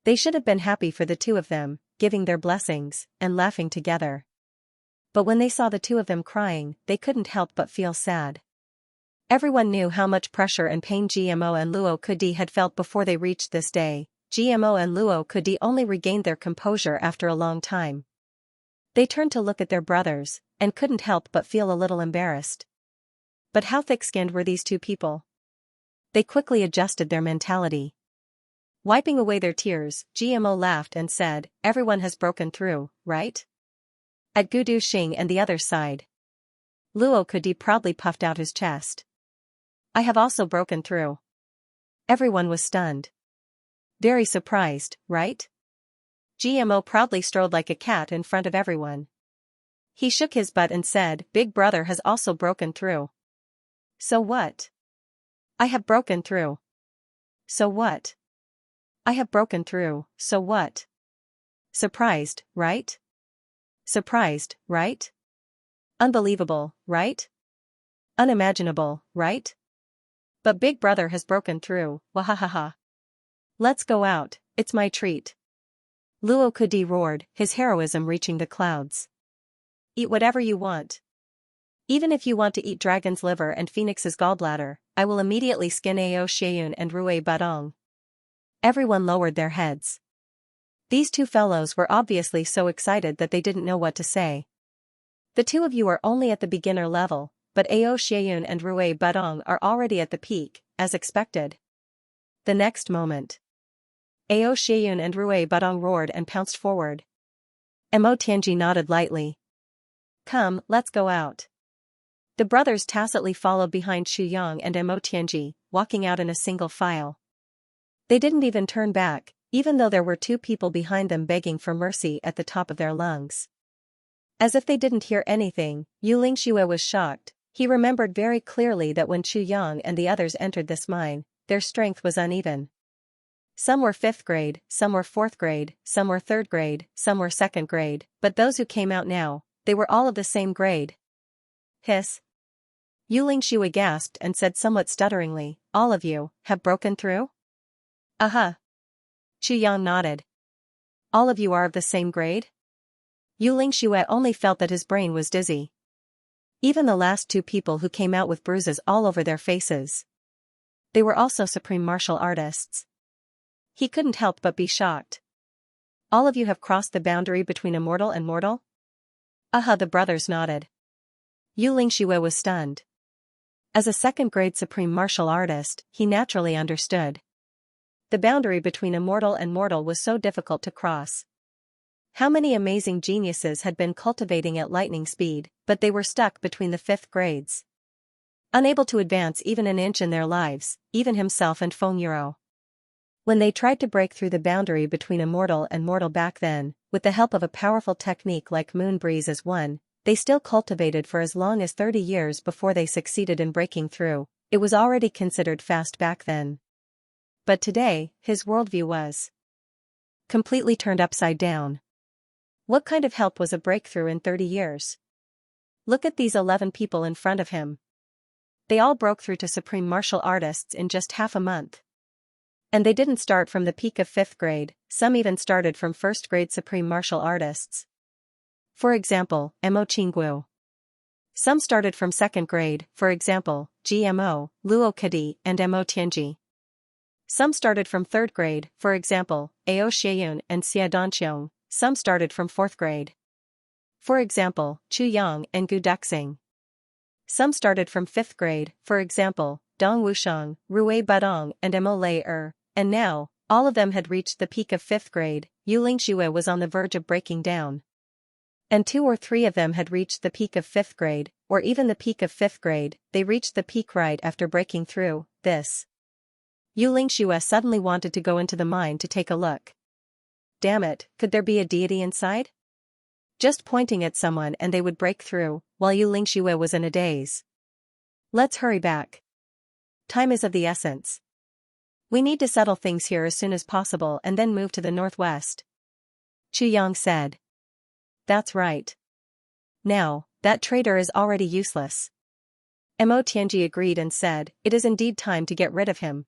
A: They should have been happy for the 2 of them, giving their blessings, and laughing together. But when they saw the 2 of them crying, they couldn't help but feel sad. Everyone knew how much pressure and pain GMO and Luo Kedi had felt before they reached this day. GMO and Luo Kudi only regained their composure after a long time. They turned to look at their brothers, and couldn't help but feel a little embarrassed. But how thick-skinned were these two people? They quickly adjusted their mentality. Wiping away their tears, GMO laughed and said, "Everyone has broken through, right?" At Gudu Xing and the other side, Luo Kudi proudly puffed out his chest. "I have also broken through." Everyone was stunned. Very surprised, right? GMO proudly strode like a cat in front of everyone. He shook his butt and said, "Big brother has also broken through." "So what?" "I have broken through." "So what?" "I have broken through, so what?" Surprised, right? Surprised, right? Unbelievable, right? Unimaginable, right? But Big Brother has broken through, wahahaha. "Let's go out, it's my treat." Luo Kudi roared, his heroism reaching the clouds. "Eat whatever you want. Even if you want to eat dragon's liver and phoenix's gallbladder, I will immediately skin Ao Xieyun and Rui Badong." Everyone lowered their heads. These two fellows were obviously so excited that they didn't know what to say. "The two of you are only at the beginner level, but Ao Xieyun and Rui Badong are already at the peak, as expected." The next moment, Ao Xieyun and Rui Badong roared and pounced forward. Mo Tianji nodded lightly. "Come, let's go out." The brothers tacitly followed behind Xu Yang and Mo Tianji, walking out in a single file. They didn't even turn back, even though there were two people behind them begging for mercy at the top of their lungs. As if they didn't hear anything, Yu Lingxue was shocked. He remembered very clearly that when Xu Yang and the others entered this mine, their strength was uneven. Some were 5th grade, some were 4th grade, some were 3rd grade, some were 2nd grade, but those who came out now, they were all of the same grade. Hiss. Yu Lingxue gasped and said somewhat stutteringly, "All of you, have broken through?" "Uh-huh." Xu Yang nodded. "All of you are of the same grade?" Yu Lingxue only felt that his brain was dizzy. Even the last two people who came out with bruises all over their faces. They were also supreme martial artists. He couldn't help but be shocked. "All of you have crossed the boundary between immortal and mortal?" "Uh-huh," the brothers nodded. Yu Lingxue was stunned. As a 2nd grade supreme martial artist, he naturally understood. The boundary between immortal and mortal was so difficult to cross. How many amazing geniuses had been cultivating at lightning speed, but they were stuck between the 5th grades. Unable to advance even an inch in their lives, even himself and Feng Yuro. When they tried to break through the boundary between immortal and mortal back then, with the help of a powerful technique like moon breeze as one, they still cultivated for as long as 30 years before they succeeded in breaking through. It was already considered fast back then. But today, his worldview was completely turned upside down. What kind of help was a breakthrough in 30 years? Look at these 11 people in front of him. They all broke through to supreme martial artists in just half a month. And they didn't start from the peak of 5th grade, some even started from 1st grade supreme martial artists. For example, Mo Qingguo. Some started from 2nd grade, for example, GMO, Luo Kadi, and Mo Tianji. Some started from 3rd grade, for example, Ao Xieyun and Xia Danqiong. Some started from 4th grade. For example, Chu Yang and Gu Duxing. Some started from 5th grade, for example, Dong Wushang, Rui Badong and Mo Lei and now, all of them had reached the peak of 5th grade. Yu Lingxue was on the verge of breaking down. And 2 or 3 of them had reached the peak of 5th grade, or even the peak of 5th grade. They reached the peak right after breaking through. This. Yu Lingxue suddenly wanted to go into the mine to take a look. Damn it, could there be a deity inside? Just pointing at someone and they would break through, while Yu Lingxue was in a daze. Let's hurry back. Time is of the essence. We need to settle things here as soon as possible and then move to the northwest. Chu Yang said. That's right. Now, that traitor is already useless. Mo Tianji agreed and said, it is indeed time to get rid of him.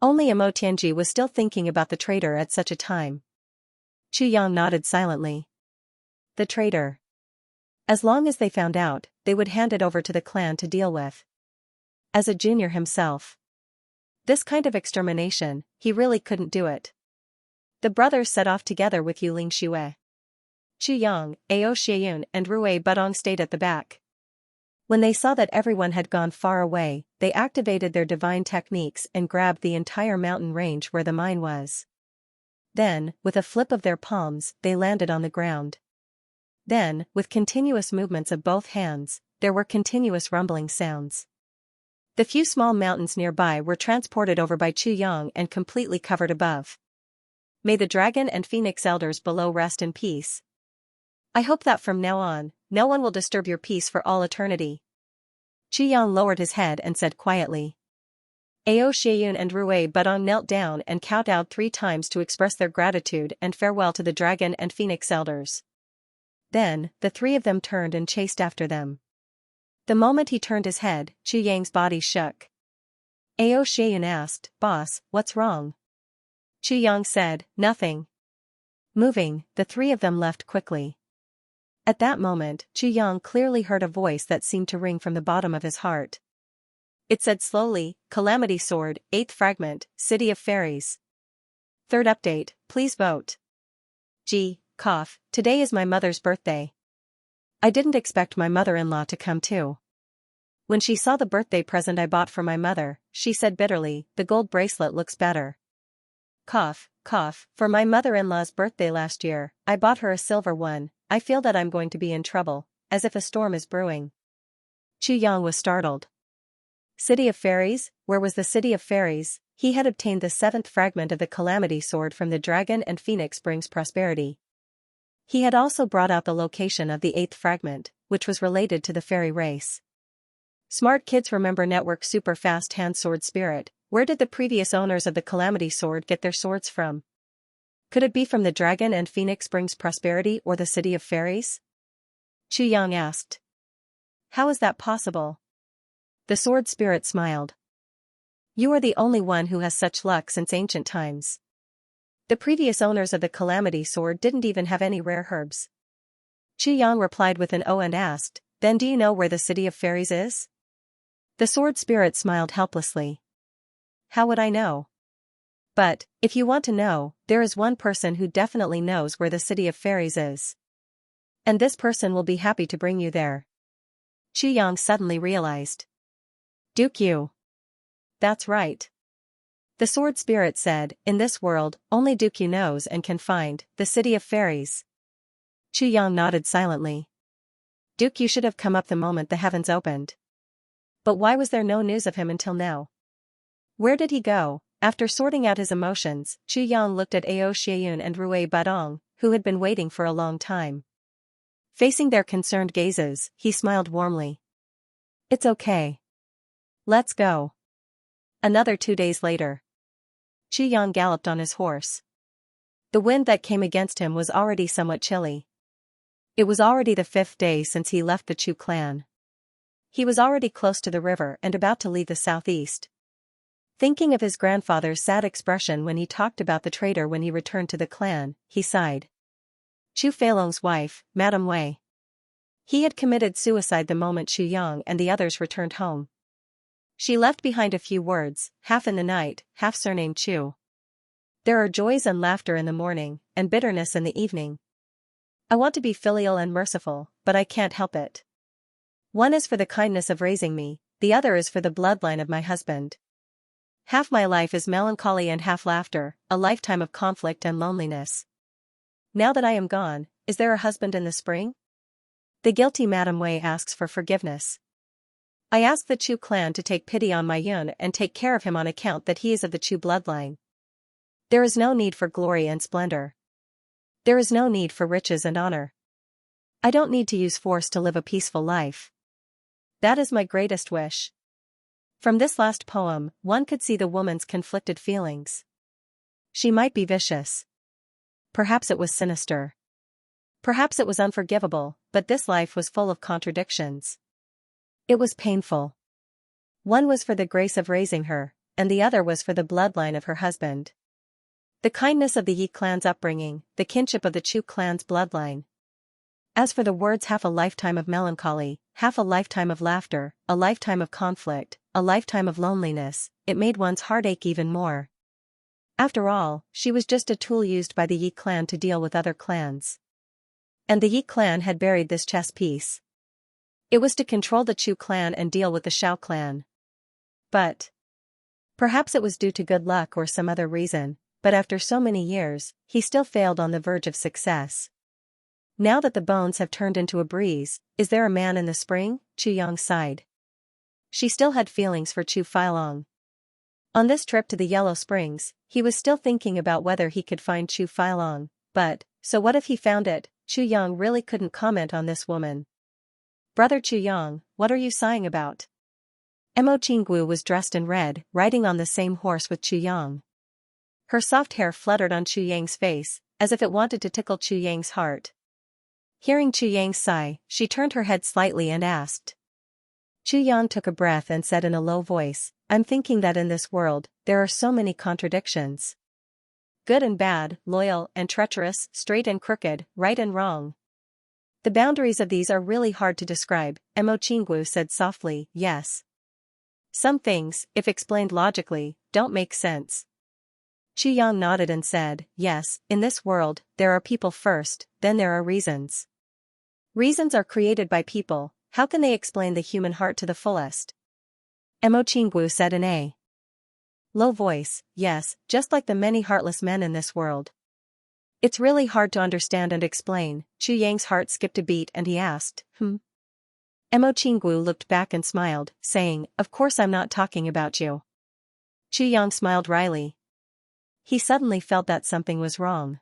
A: Only Mo Tianji was still thinking about the traitor at such a time. Chu Yang nodded silently. The traitor. As long as they found out, they would hand it over to the clan to deal with. As a junior himself. This kind of extermination, he really couldn't do it. The brothers set off together with Yuling Xue. Chu Yang, Ao Xieyun and Rui Budong stayed at the back. When they saw that everyone had gone far away, they activated their divine techniques and grabbed the entire mountain range where the mine was. Then, with a flip of their palms, they landed on the ground. Then, with continuous movements of both hands, there were continuous rumbling sounds. The few small mountains nearby were transported over by Chu Yang and completely covered above. May the dragon and phoenix elders below rest in peace. I hope that from now on, no one will disturb your peace for all eternity. Chu Yang lowered his head and said quietly. Ao Xieyun and Rui Budong knelt down and kowtowed 3 times to express their gratitude and farewell to the dragon and phoenix elders. Then, the 3 of them turned and chased after them. The moment he turned his head, Chu Yang's body shook. Ao Xieyun asked, "Boss, what's wrong?" Chu Yang said, "Nothing." Moving, the 3 of them left quickly. At that moment, Chu Yang clearly heard a voice that seemed to ring from the bottom of his heart. It said slowly, "Calamity Sword, 8th Fragment, City of Fairies. 3rd update, please vote. Today is my mother's birthday. I didn't expect my mother-in-law to come too. When she saw the birthday present I bought for my mother, she said bitterly, the gold bracelet looks better. For my mother-in-law's birthday last year, I bought her a silver one. I feel that I'm going to be in trouble, as if a storm is brewing." Chu Yang was startled. City of Fairies? Where was the City of Fairies? He had obtained the 7th fragment of the Calamity Sword from the dragon and phoenix brings prosperity. He had also brought out the location of the 8th fragment, which was related to the fairy race. Smart kids remember Network Super Fast Hand Sword Spirit. Where did the previous owners of the Calamity Sword get their swords from? Could it be from the dragon and phoenix brings prosperity or the City of Fairies? Chu Yang asked. How is that possible? The sword spirit smiled. You are the only one who has such luck since ancient times. The previous owners of the Calamity Sword didn't even have any rare herbs. Chu Yang replied with an O and asked, then do you know where the City of Fairies is? The sword spirit smiled helplessly. How would I know? But, if you want to know, there is one person who definitely knows where the City of Fairies is. And this person will be happy to bring you there. Chu Yang suddenly realized. Duke Yu. That's right. The sword spirit said, in this world, only Duke Yu knows and can find the City of Fairies. Chu Yang nodded silently. Duke Yu should have come up the moment the heavens opened. But why was there no news of him until now? Where did he go? After sorting out his emotions, Chu Yang looked at Ao Xieyun and Rui Budong, who had been waiting for a long time. Facing their concerned gazes, he smiled warmly. It's okay. Let's go. Another 2 days later. Chu Yang galloped on his horse. The wind that came against him was already somewhat chilly. It was already the 5th day since he left the Chu clan. He was already close to the river and about to leave the southeast. Thinking of his grandfather's sad expression when he talked about the traitor when he returned to the clan, he sighed. Chu Feilong's wife, Madame Wei. He had committed suicide the moment Chu Yang and the others returned home. She left behind a few words, half in the night, half surnamed Chu. There are joys and laughter in the morning, and bitterness in the evening. I want to be filial and merciful, but I can't help it. One is for the kindness of raising me, the other is for the bloodline of my husband. Half my life is melancholy and half laughter, a lifetime of conflict and loneliness. Now that I am gone, is there a husband in the spring? The guilty Madame Wei asks for forgiveness. I ask the Chu clan to take pity on my Yun and take care of him on account that he is of the Chu bloodline. There is no need for glory and splendor. There is no need for riches and honor. I don't need to use force to live a peaceful life. That is my greatest wish. From this last poem, one could see the woman's conflicted feelings. She might be vicious. Perhaps it was sinister. Perhaps it was unforgivable, but this life was full of contradictions. It was painful. One was for the grace of raising her, and the other was for the bloodline of her husband. The kindness of the Yi clan's upbringing, the kinship of the Chu clan's bloodline. As for the words half a lifetime of melancholy, half a lifetime of laughter, a lifetime of conflict, a lifetime of loneliness, it made one's heart ache even more. After all, she was just a tool used by the Yi clan to deal with other clans. And the Yi clan had buried this chess piece. It was to control the Chu clan and deal with the Shao clan. But perhaps it was due to good luck or some other reason, but after so many years, he still failed on the verge of success. Now that the bones have turned into a breeze, is there a man in the spring? Chu Yang sighed. She still had feelings for Chu Filong. On this trip to the Yellow Springs, he was still thinking about whether he could find Chu Filong, but, so what if he found it? Chu Yang really couldn't comment on this woman. Brother Chu Yang, what are you sighing about? Mo Qinggu was dressed in red, riding on the same horse with Chu Yang. Her soft hair fluttered on Chu Yang's face, as if it wanted to tickle Chu Yang's heart. Hearing Chu Yang's sigh, she turned her head slightly and asked. Chu Yang took a breath and said in a low voice, I'm thinking that in this world, there are so many contradictions. Good and bad, loyal and treacherous, straight and crooked, right and wrong. The boundaries of these are really hard to describe, Mo Qinggu said softly, yes. Some things, if explained logically, don't make sense. Chu Yang nodded and said, yes, in this world, there are people first, then there are reasons. Reasons are created by people, how can they explain the human heart to the fullest? Mo Qinggu said in a low voice, yes, just like the many heartless men in this world. It's really hard to understand and explain. Chu Yang's heart skipped a beat and he asked, Mo Qinggu looked back and smiled, saying, of course I'm not talking about you. Chu Yang smiled wryly. He suddenly felt that something was wrong.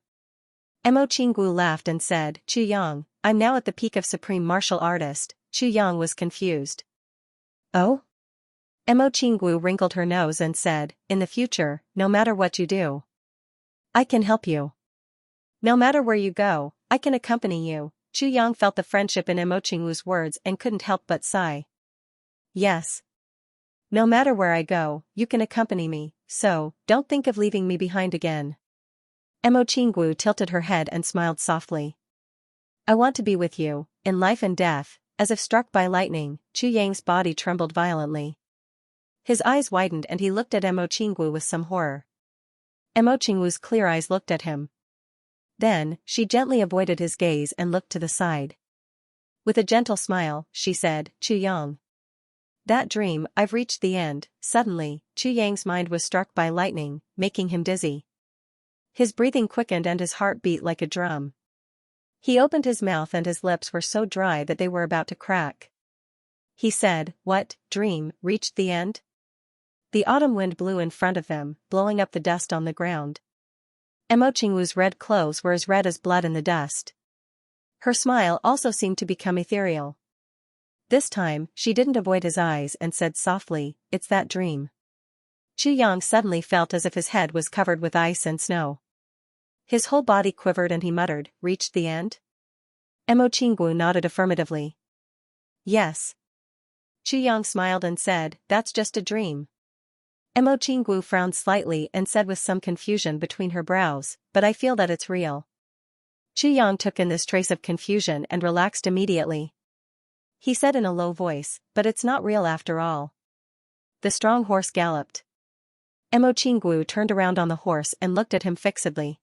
A: Mo Qinggu laughed and said, Chu Yang, I'm now at the peak of supreme martial artist. Chu Yang was confused. Oh? Mo Qinggu wrinkled her nose and said, in the future, no matter what you do, I can help you. No matter where you go, I can accompany you. Chu Yang felt the friendship in Mo Qinggu's words and couldn't help but sigh. Yes. No matter where I go, you can accompany me, so, don't think of leaving me behind again. Mo Qinggu tilted her head and smiled softly. I want to be with you, in life and death. As if struck by lightning, Chu Yang's body trembled violently. His eyes widened and he looked at Mo Qinggu with some horror. Mo Qinggu's clear eyes looked at him. Then, she gently avoided his gaze and looked to the side. With a gentle smile, she said, Chu Yang. That dream, I've reached the end. Suddenly, Chu Yang's mind was struck by lightning, making him dizzy. His breathing quickened and his heart beat like a drum. He opened his mouth and his lips were so dry that they were about to crack. He said, what, dream, reached the end? The autumn wind blew in front of them, blowing up the dust on the ground. Mo Qinggu's red clothes were as red as blood in the dust. Her smile also seemed to become ethereal. This time, she didn't avoid his eyes and said softly, it's that dream. Chu Yang suddenly felt as if his head was covered with ice and snow. His whole body quivered and he muttered, reached the end? Mo Qinggu nodded affirmatively. Yes. Chu Yang smiled and said, that's just a dream. Mo Qinggu frowned slightly and said with some confusion between her brows, but I feel that it's real. Chu Yang took in this trace of confusion and relaxed immediately. He said in a low voice, but it's not real after all. The strong horse galloped. Mo Qinggu turned around on the horse and looked at him fixedly.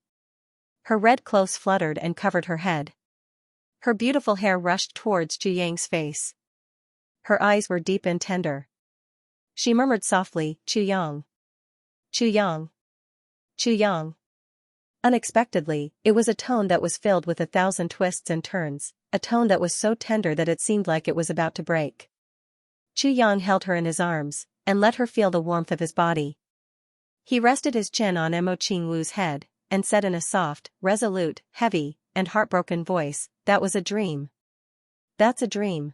A: Her red clothes fluttered and covered her head. Her beautiful hair rushed towards Chu Yang's face. Her eyes were deep and tender. She murmured softly, Chu Yang. Chu Yang. Chu Yang. Unexpectedly, it was a tone that was filled with 1,000 twists and turns, a tone that was so tender that it seemed like it was about to break. Chu Yang held her in his arms, and let her feel the warmth of his body. He rested his chin on Mo Qinggu's head, and said in a soft, resolute, heavy, and heartbroken voice, that was a dream. That's a dream.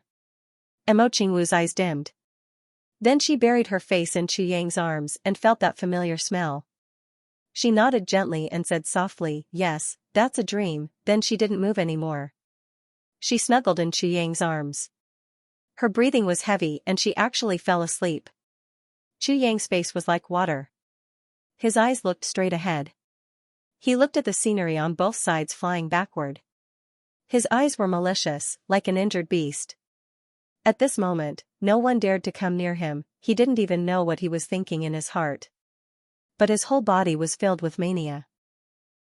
A: Mo Qinggu's eyes dimmed. Then she buried her face in Chu Yang's arms and felt that familiar smell. She nodded gently and said softly, yes, that's a dream, then she didn't move anymore. She snuggled in Chu Yang's arms. Her breathing was heavy and she actually fell asleep. Chu Yang's face was like water. His eyes looked straight ahead. He looked at the scenery on both sides flying backward. His eyes were malicious, like an injured beast. At this moment, no one dared to come near him, he didn't even know what he was thinking in his heart. but his whole body was filled with mania.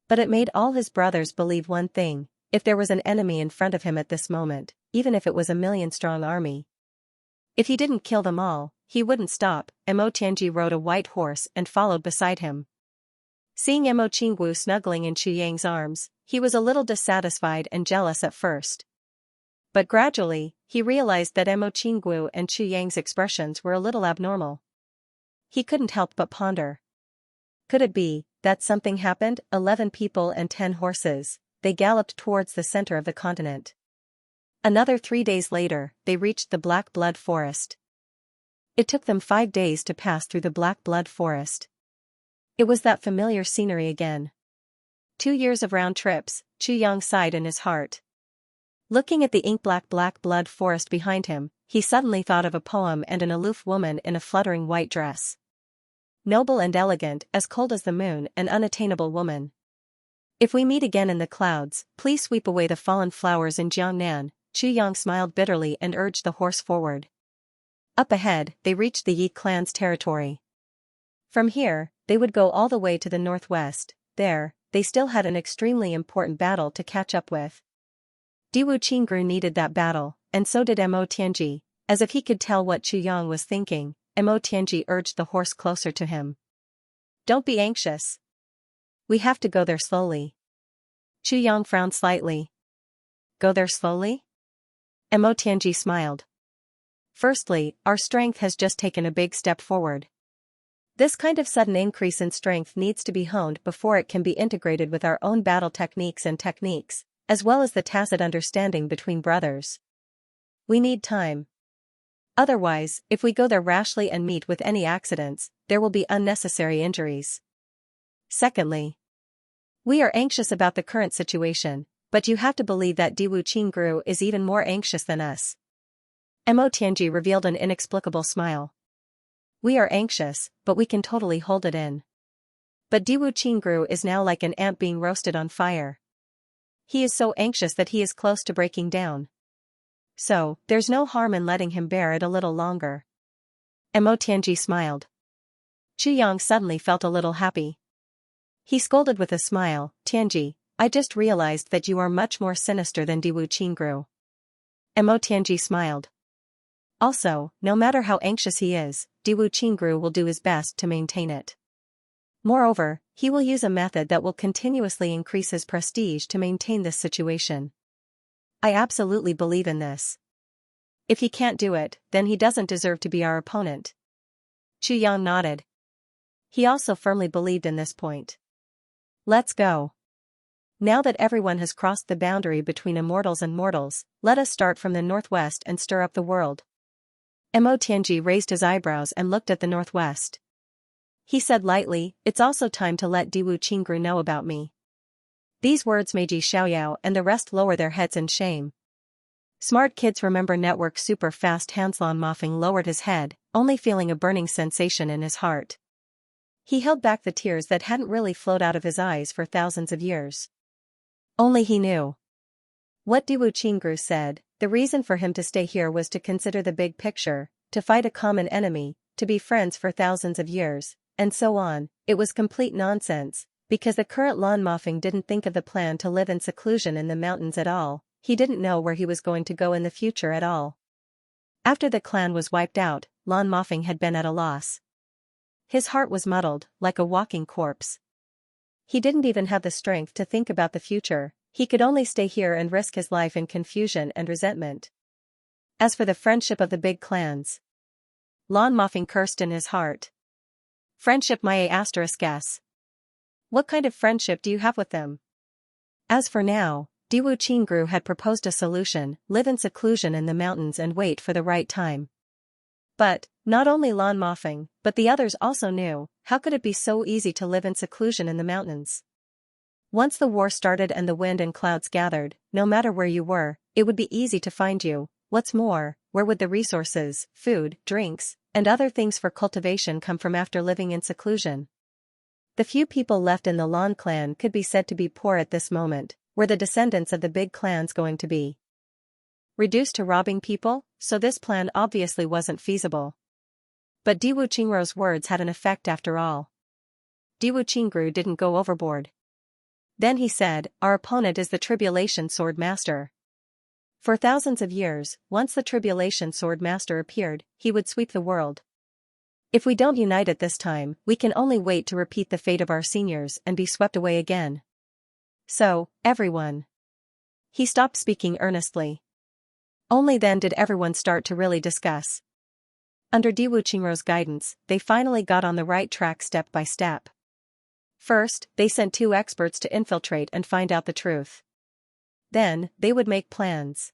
A: But it made all his brothers believe one thing: if there was an enemy in front of him at this moment, even if it was a million-strong army, if he didn't kill them all, he wouldn't stop. Mo Tianji rode a white horse and followed beside him. Seeing Mo Qinggu snuggling in Chu Yang's arms, he was a little dissatisfied and jealous at first. But gradually, he realized that Mo Qinggu and Chu Yang's expressions were a little abnormal. He couldn't help but ponder. Could it be that something happened? 11 people and 10 horses. They galloped towards the center of the continent. Another 3 days later, they reached the Black Blood Forest. It took them 5 days to pass through the Black Blood Forest. It was that familiar scenery again. 2 years of round trips, Chu Yang sighed in his heart. Looking at the ink-black Black Blood Forest behind him, he suddenly thought of a poem and an aloof woman in a fluttering white dress. Noble and elegant, as cold as the moon, an unattainable woman. If we meet again in the clouds, please sweep away the fallen flowers in Jiangnan. Chu Yang smiled bitterly and urged the horse forward. Up ahead, they reached the Yi clan's territory. From here, they would go all the way to the northwest. There, they still had an extremely important battle to catch up with. Diwu Qingru needed that battle, and so did Mo Tianji. As if he could tell what Chu Yang was thinking, Mo Tianji urged the horse closer to him. Don't be anxious. We have to go there slowly. Chu Yang frowned slightly. Go there slowly? Mo Tianji smiled. Firstly, our strength has just taken a big step forward. This kind of sudden increase in strength needs to be honed before it can be integrated with our own battle techniques, as well as the tacit understanding between brothers. We need time. Otherwise, if we go there rashly and meet with any accidents, there will be unnecessary injuries. Secondly, we are anxious about the current situation, but you have to believe that Diwu Qingru is even more anxious than us. Mo Tianji revealed an inexplicable smile. We are anxious, but we can totally hold it in. But Diwu Qingru is now like an ant being roasted on fire. He is so anxious that he is close to breaking down. So, there's no harm in letting him bear it a little longer. Mo Tianji smiled. Chu Yang suddenly felt a little happy. He scolded with a smile, Tianji, I just realized that you are much more sinister than Diwu Qingru. Mo Tianji smiled. Also, no matter how anxious he is, Diwu Qingru will do his best to maintain it. Moreover, he will use a method that will continuously increase his prestige to maintain this situation. I absolutely believe in this. If he can't do it, then he doesn't deserve to be our opponent. Chu Yang nodded. He also firmly believed in this point. Let's go. Now that everyone has crossed the boundary between immortals and mortals, let us start from the northwest and stir up the world. Mo Tianji raised his eyebrows and looked at the northwest. He said lightly, it's also time to let Diwu Qingru know about me. These words made Ji Xiaoyao and the rest lower their heads in shame. Smart kids remember network super fast Hanslon Moffing lowered his head, only feeling a burning sensation in his heart. He held back the tears that hadn't really flowed out of his eyes for thousands of years. Only he knew. What Diwu Qingru said, the reason for him to stay here was to consider the big picture, to fight a common enemy, to be friends for thousands of years, and so on. It was complete nonsense, because the current Lan Mofeng didn't think of the plan to live in seclusion in the mountains at all. He didn't know where he was going to go in the future at all. After the clan was wiped out, Lan Mofeng had been at a loss. His heart was muddled, like a walking corpse. He didn't even have the strength to think about the future. He could only stay here and risk his life in confusion and resentment. As for the friendship of the big clans, Lan Mofeng cursed in his heart. Friendship my *s. What kind of friendship do you have with them? As for now, Diwu Qingru had proposed a solution: live in seclusion in the mountains and wait for the right time. But, not only Lan Mofeng, but the others also knew, how could it be so easy to live in seclusion in the mountains? Once the war started and the wind and clouds gathered, no matter where you were, it would be easy to find you. What's more, where would the resources, food, drinks, and other things for cultivation come from after living in seclusion? The few people left in the Lan clan could be said to be poor at this moment. Were the descendants of the big clans going to be reduced to robbing people? So this plan obviously wasn't feasible. But Diwu Qingru's words had an effect after all. Diwu Qingru didn't go overboard. Then he said, our opponent is the Tribulation Sword Master. For thousands of years, once the Tribulation Sword Master appeared, he would sweep the world. If we don't unite at this time, we can only wait to repeat the fate of our seniors and be swept away again. So, everyone. He stopped speaking earnestly. Only then did everyone start to really discuss. Under Diwu Qingru's guidance, they finally got on the right track step by step. First, they sent 2 experts to infiltrate and find out the truth. Then, they would make plans.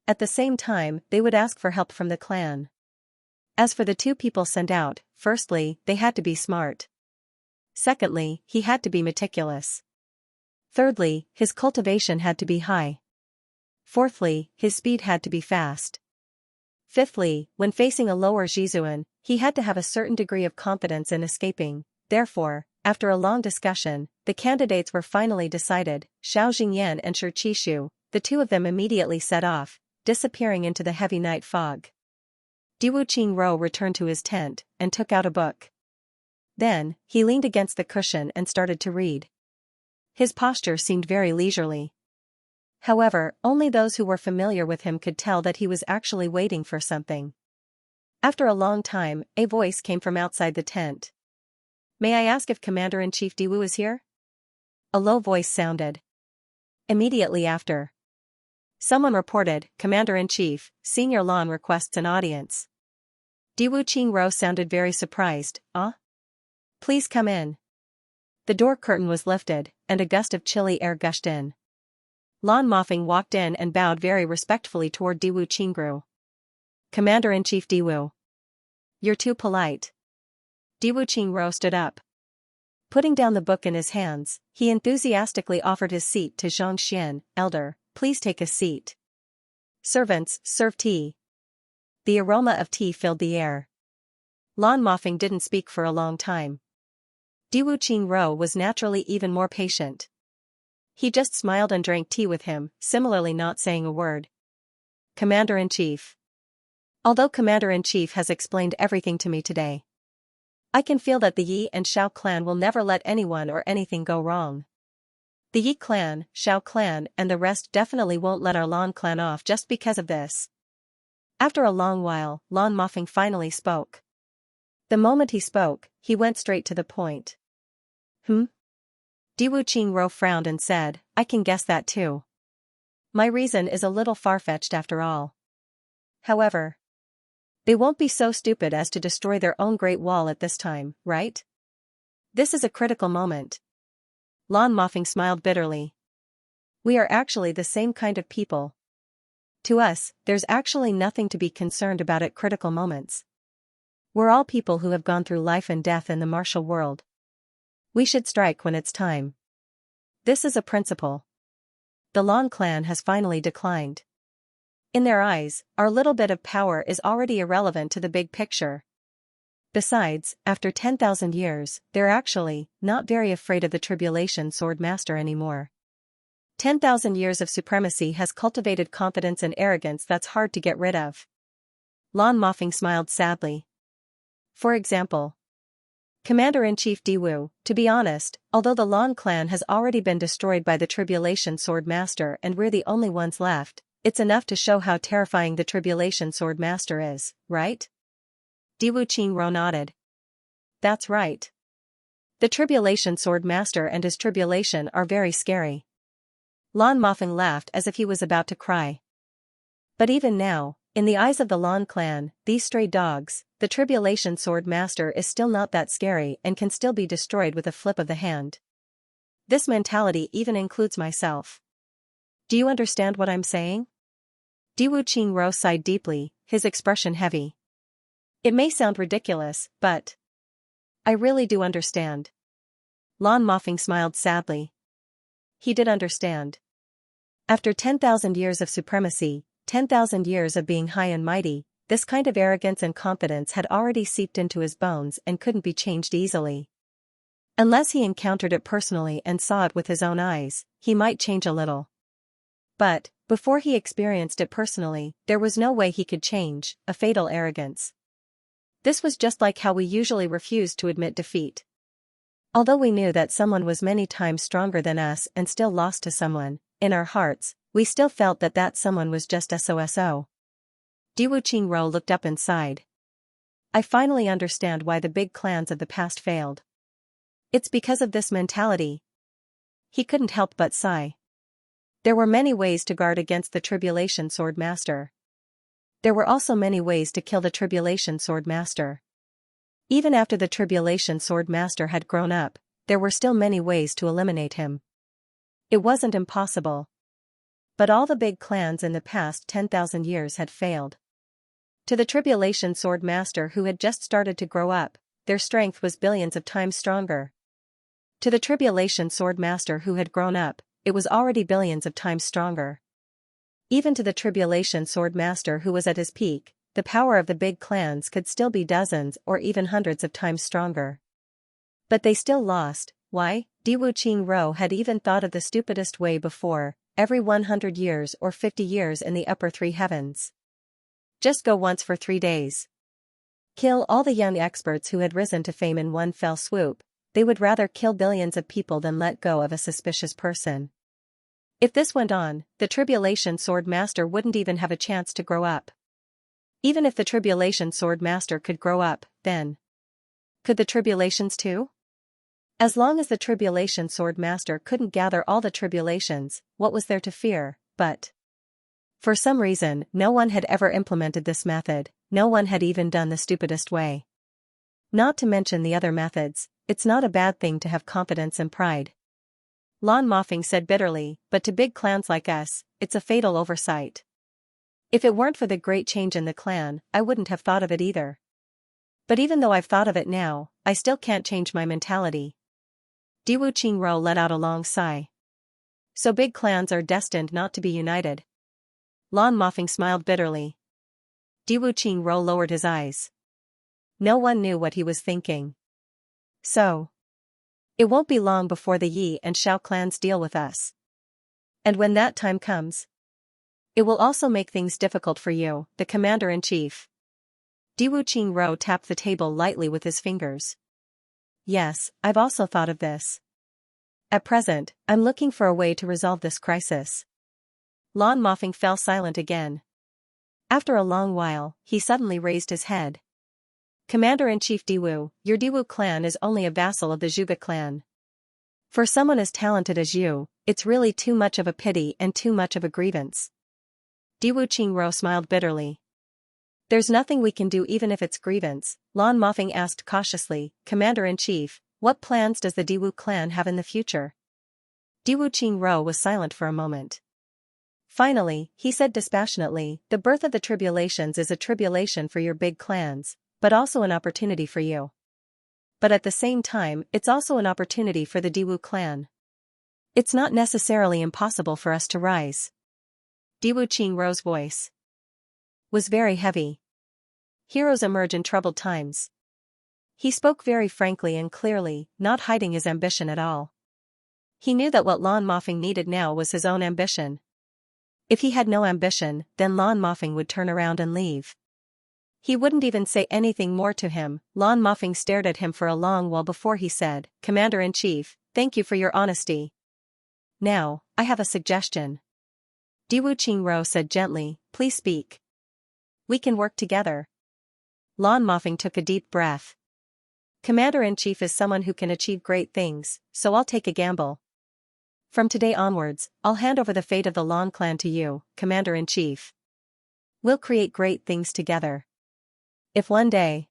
A: At the same time, they would ask for help from the clan. As for the 2 people sent out, firstly, they had to be smart. Secondly, he had to be meticulous. Thirdly, his cultivation had to be high. Fourthly, his speed had to be fast. Fifthly, when facing a lower Jizuan, he had to have a certain degree of confidence in escaping. Therefore, after a long discussion, the candidates were finally decided. Xiao Jingyan and Shi Qishu, the 2 of them immediately set off, disappearing into the heavy night fog. Diwu Qingru returned to his tent and took out a book. Then, he leaned against the cushion and started to read. His posture seemed very leisurely. However, only those who were familiar with him could tell that he was actually waiting for something. After a long time, a voice came from outside the tent. May I ask if Commander-in-Chief Diwu is here? A low voice sounded. Immediately after, someone reported, Commander-in-Chief, Senior Lan requests an audience. Diwu Qingru sounded very surprised. Please come in. The door curtain was lifted, and a gust of chilly air gushed in. Lan Mofeng walked in and bowed very respectfully toward Diwu Qingru. Commander-in-Chief Diwu. You're too polite. Diwu Qingru stood up. Putting down the book in his hands, he enthusiastically offered his seat to Xianxia. Elder, please take a seat. Servants, serve tea. The aroma of tea filled the air. Lan Mofeng didn't speak for a long time. Diwu Qingru was naturally even more patient. He just smiled and drank tea with him, similarly not saying a word. Commander-in-Chief. Although Commander-in-Chief has explained everything to me today, I can feel that the Yi and Xiao clan will never let anyone or anything go wrong. The Yi clan, Xiao clan, and the rest definitely won't let our Lan clan off just because of this. After a long while, Lan Mofeng finally spoke. The moment he spoke, he went straight to the point. Diwu Qingru frowned and said, I can guess that too. My reason is a little far-fetched after all. However, they won't be so stupid as to destroy their own Great Wall at this time, right? This is a critical moment. Lan Mofeng smiled bitterly. We are actually the same kind of people. To us, there's actually nothing to be concerned about at critical moments. We're all people who have gone through life and death in the martial world. We should strike when it's time. This is a principle. The Lan clan has finally declined. In their eyes, our little bit of power is already irrelevant to the big picture. Besides, after 10,000 years, they're actually not very afraid of the Tribulation Sword Master anymore. 10,000 years of supremacy has cultivated confidence and arrogance that's hard to get rid of. Lan Mofeng smiled sadly. For example, Commander-in-Chief Diwu, to be honest, although the Lan clan has already been destroyed by the Tribulation Sword Master and we're the only ones left, it's enough to show how terrifying the Tribulation Sword Master is, right? Diwu Qingru nodded. That's right. The Tribulation Sword Master and his tribulation are very scary. Lan Mofeng laughed as if he was about to cry. But even now, in the eyes of the Lan clan, these stray dogs, the Tribulation Sword Master is still not that scary and can still be destroyed with a flip of the hand. This mentality even includes myself. Do you understand what I'm saying? Diwu Qingru sighed deeply, his expression heavy. It may sound ridiculous, but I really do understand. Lan Mofeng smiled sadly. He did understand. After 10,000 years of supremacy, 10,000 years of being high and mighty, this kind of arrogance and confidence had already seeped into his bones and couldn't be changed easily. Unless he encountered it personally and saw it with his own eyes, he might change a little. But, before he experienced it personally, there was no way he could change, a fatal arrogance. This was just like how we usually refuse to admit defeat. Although we knew that someone was many times stronger than us and still lost to someone, in our hearts, we still felt that that someone was just SOSO. Diwu Qingro looked up and sighed. I finally understand why the big clans of the past failed. It's because of this mentality. He couldn't help but sigh. There were many ways to guard against the Tribulation Sword Master. There were also many ways to kill the Tribulation Sword Master. Even after the Tribulation Sword Master had grown up, there were still many ways to eliminate him. It wasn't impossible. But all the big clans in the past 10,000 years had failed. To the Tribulation Sword Master who had just started to grow up, their strength was billions of times stronger. To the Tribulation Sword Master who had grown up, it was already billions of times stronger. Even to the Tribulation Sword Master who was at his peak, the power of the big clans could still be dozens or even hundreds of times stronger. But they still lost. Why? Diwu Qingro had even thought of the stupidest way before, every 100 years or 50 years in the upper three heavens. Just go once for 3 days. Kill all the young experts who had risen to fame in one fell swoop. They would rather kill billions of people than let go of a suspicious person. If this went on, the Tribulation Sword Master wouldn't even have a chance to grow up. Even if the Tribulation Sword Master could grow up, then could the Tribulations too? As long as the Tribulation Sword Master couldn't gather all the tribulations, what was there to fear? But for some reason, no one had ever implemented this method, no one had even done the stupidest way. Not to mention the other methods, it's not a bad thing to have confidence and pride. Lan Mofeng said bitterly, but to big clans like us, it's a fatal oversight. If it weren't for the great change in the clan, I wouldn't have thought of it either. But even though I've thought of it now, I still can't change my mentality. Diwu Qingro let out a long sigh. So big clans are destined not to be united. Lan Mofeng smiled bitterly. Diwu Qingro lowered his eyes. No one knew what he was thinking. So it won't be long before the Yi and Xiao clans deal with us. And when that time comes, it will also make things difficult for you, the Commander-in-Chief. Diwu Qingro tapped the table lightly with his fingers. Yes, I've also thought of this. At present, I'm looking for a way to resolve this crisis. Lan Mofeng fell silent again. After a long while, he suddenly raised his head. Commander-in-Chief Diwu, your Diwu clan is only a vassal of the Zhuge clan. For someone as talented as you, it's really too much of a pity and too much of a grievance. Diwu Qingro smiled bitterly. There's nothing we can do even if it's grievance, Lan Mofeng asked cautiously. Commander-in-Chief, what plans does the Diwu clan have in the future? Diwu Qingro was silent for a moment. Finally, he said dispassionately, the birth of the tribulations is a tribulation for your big clans, but also an opportunity for you. But at the same time, it's also an opportunity for the Diwu clan. It's not necessarily impossible for us to rise. Diwu Qingro's voice was very heavy. Heroes emerge in troubled times. He spoke very frankly and clearly, not hiding his ambition at all. He knew that what Lan Mofeng needed now was his own ambition. If he had no ambition, then Lan Mofeng would turn around and leave. He wouldn't even say anything more to him. Lan Mofeng stared at him for a long while before he said, Commander-in-Chief, thank you for your honesty. Now, I have a suggestion. Diwu Qingro said gently, please speak. We can work together. Lan Mofeng took a deep breath. Commander-in-Chief is someone who can achieve great things, so I'll take a gamble. From today onwards, I'll hand over the fate of the Lan clan to you, Commander-in-Chief. We'll create great things together. If one day,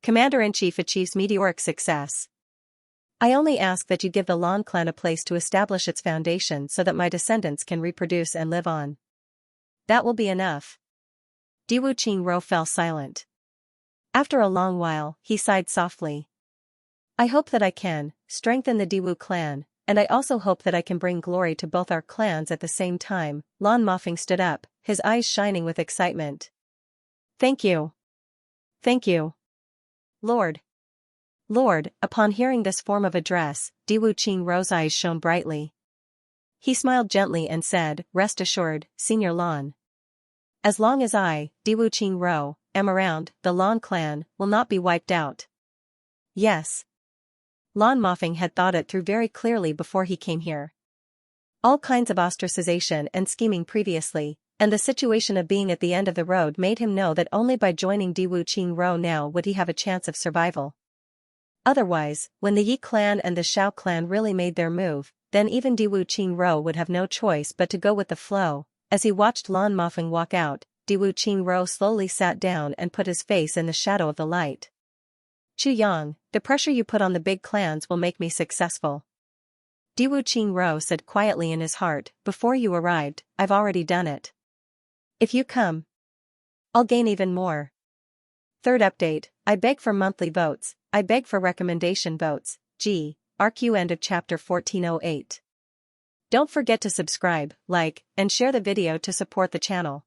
A: Commander-in-Chief achieves meteoric success, I only ask that you give the Lan clan a place to establish its foundation so that my descendants can reproduce and live on. That will be enough. Diwu Qingro fell silent. After a long while, he sighed softly. I hope that I can strengthen the Diwu clan, and I also hope that I can bring glory to both our clans at the same time. Lan Mofeng stood up, his eyes shining with excitement. Thank you. Thank you. Lord. Lord, upon hearing this form of address, Diwu Qingro's eyes shone brightly. He smiled gently and said, rest assured, Senior Lan. As long as I, Diwu Qingro, am around, the Lan clan will not be wiped out. Yes. Lan Mofeng had thought it through very clearly before he came here. All kinds of ostracization and scheming previously, and the situation of being at the end of the road made him know that only by joining Diwu Qingro now would he have a chance of survival. Otherwise, when the Yi clan and the Shao clan really made their move, then even Diwu Qingro would have no choice but to go with the flow. As he watched Lan Mofeng walk out, Diwu Qingro slowly sat down and put his face in the shadow of the light. Chu Yang, the pressure you put on the big clans will make me successful. Diwu Qingro said quietly in his heart, before you arrived, I've already done it. If you come, I'll gain even more. Third update, I beg for monthly votes, I beg for recommendation votes, RQ end of chapter 1408. Don't forget to subscribe, like, and share the video to support the channel.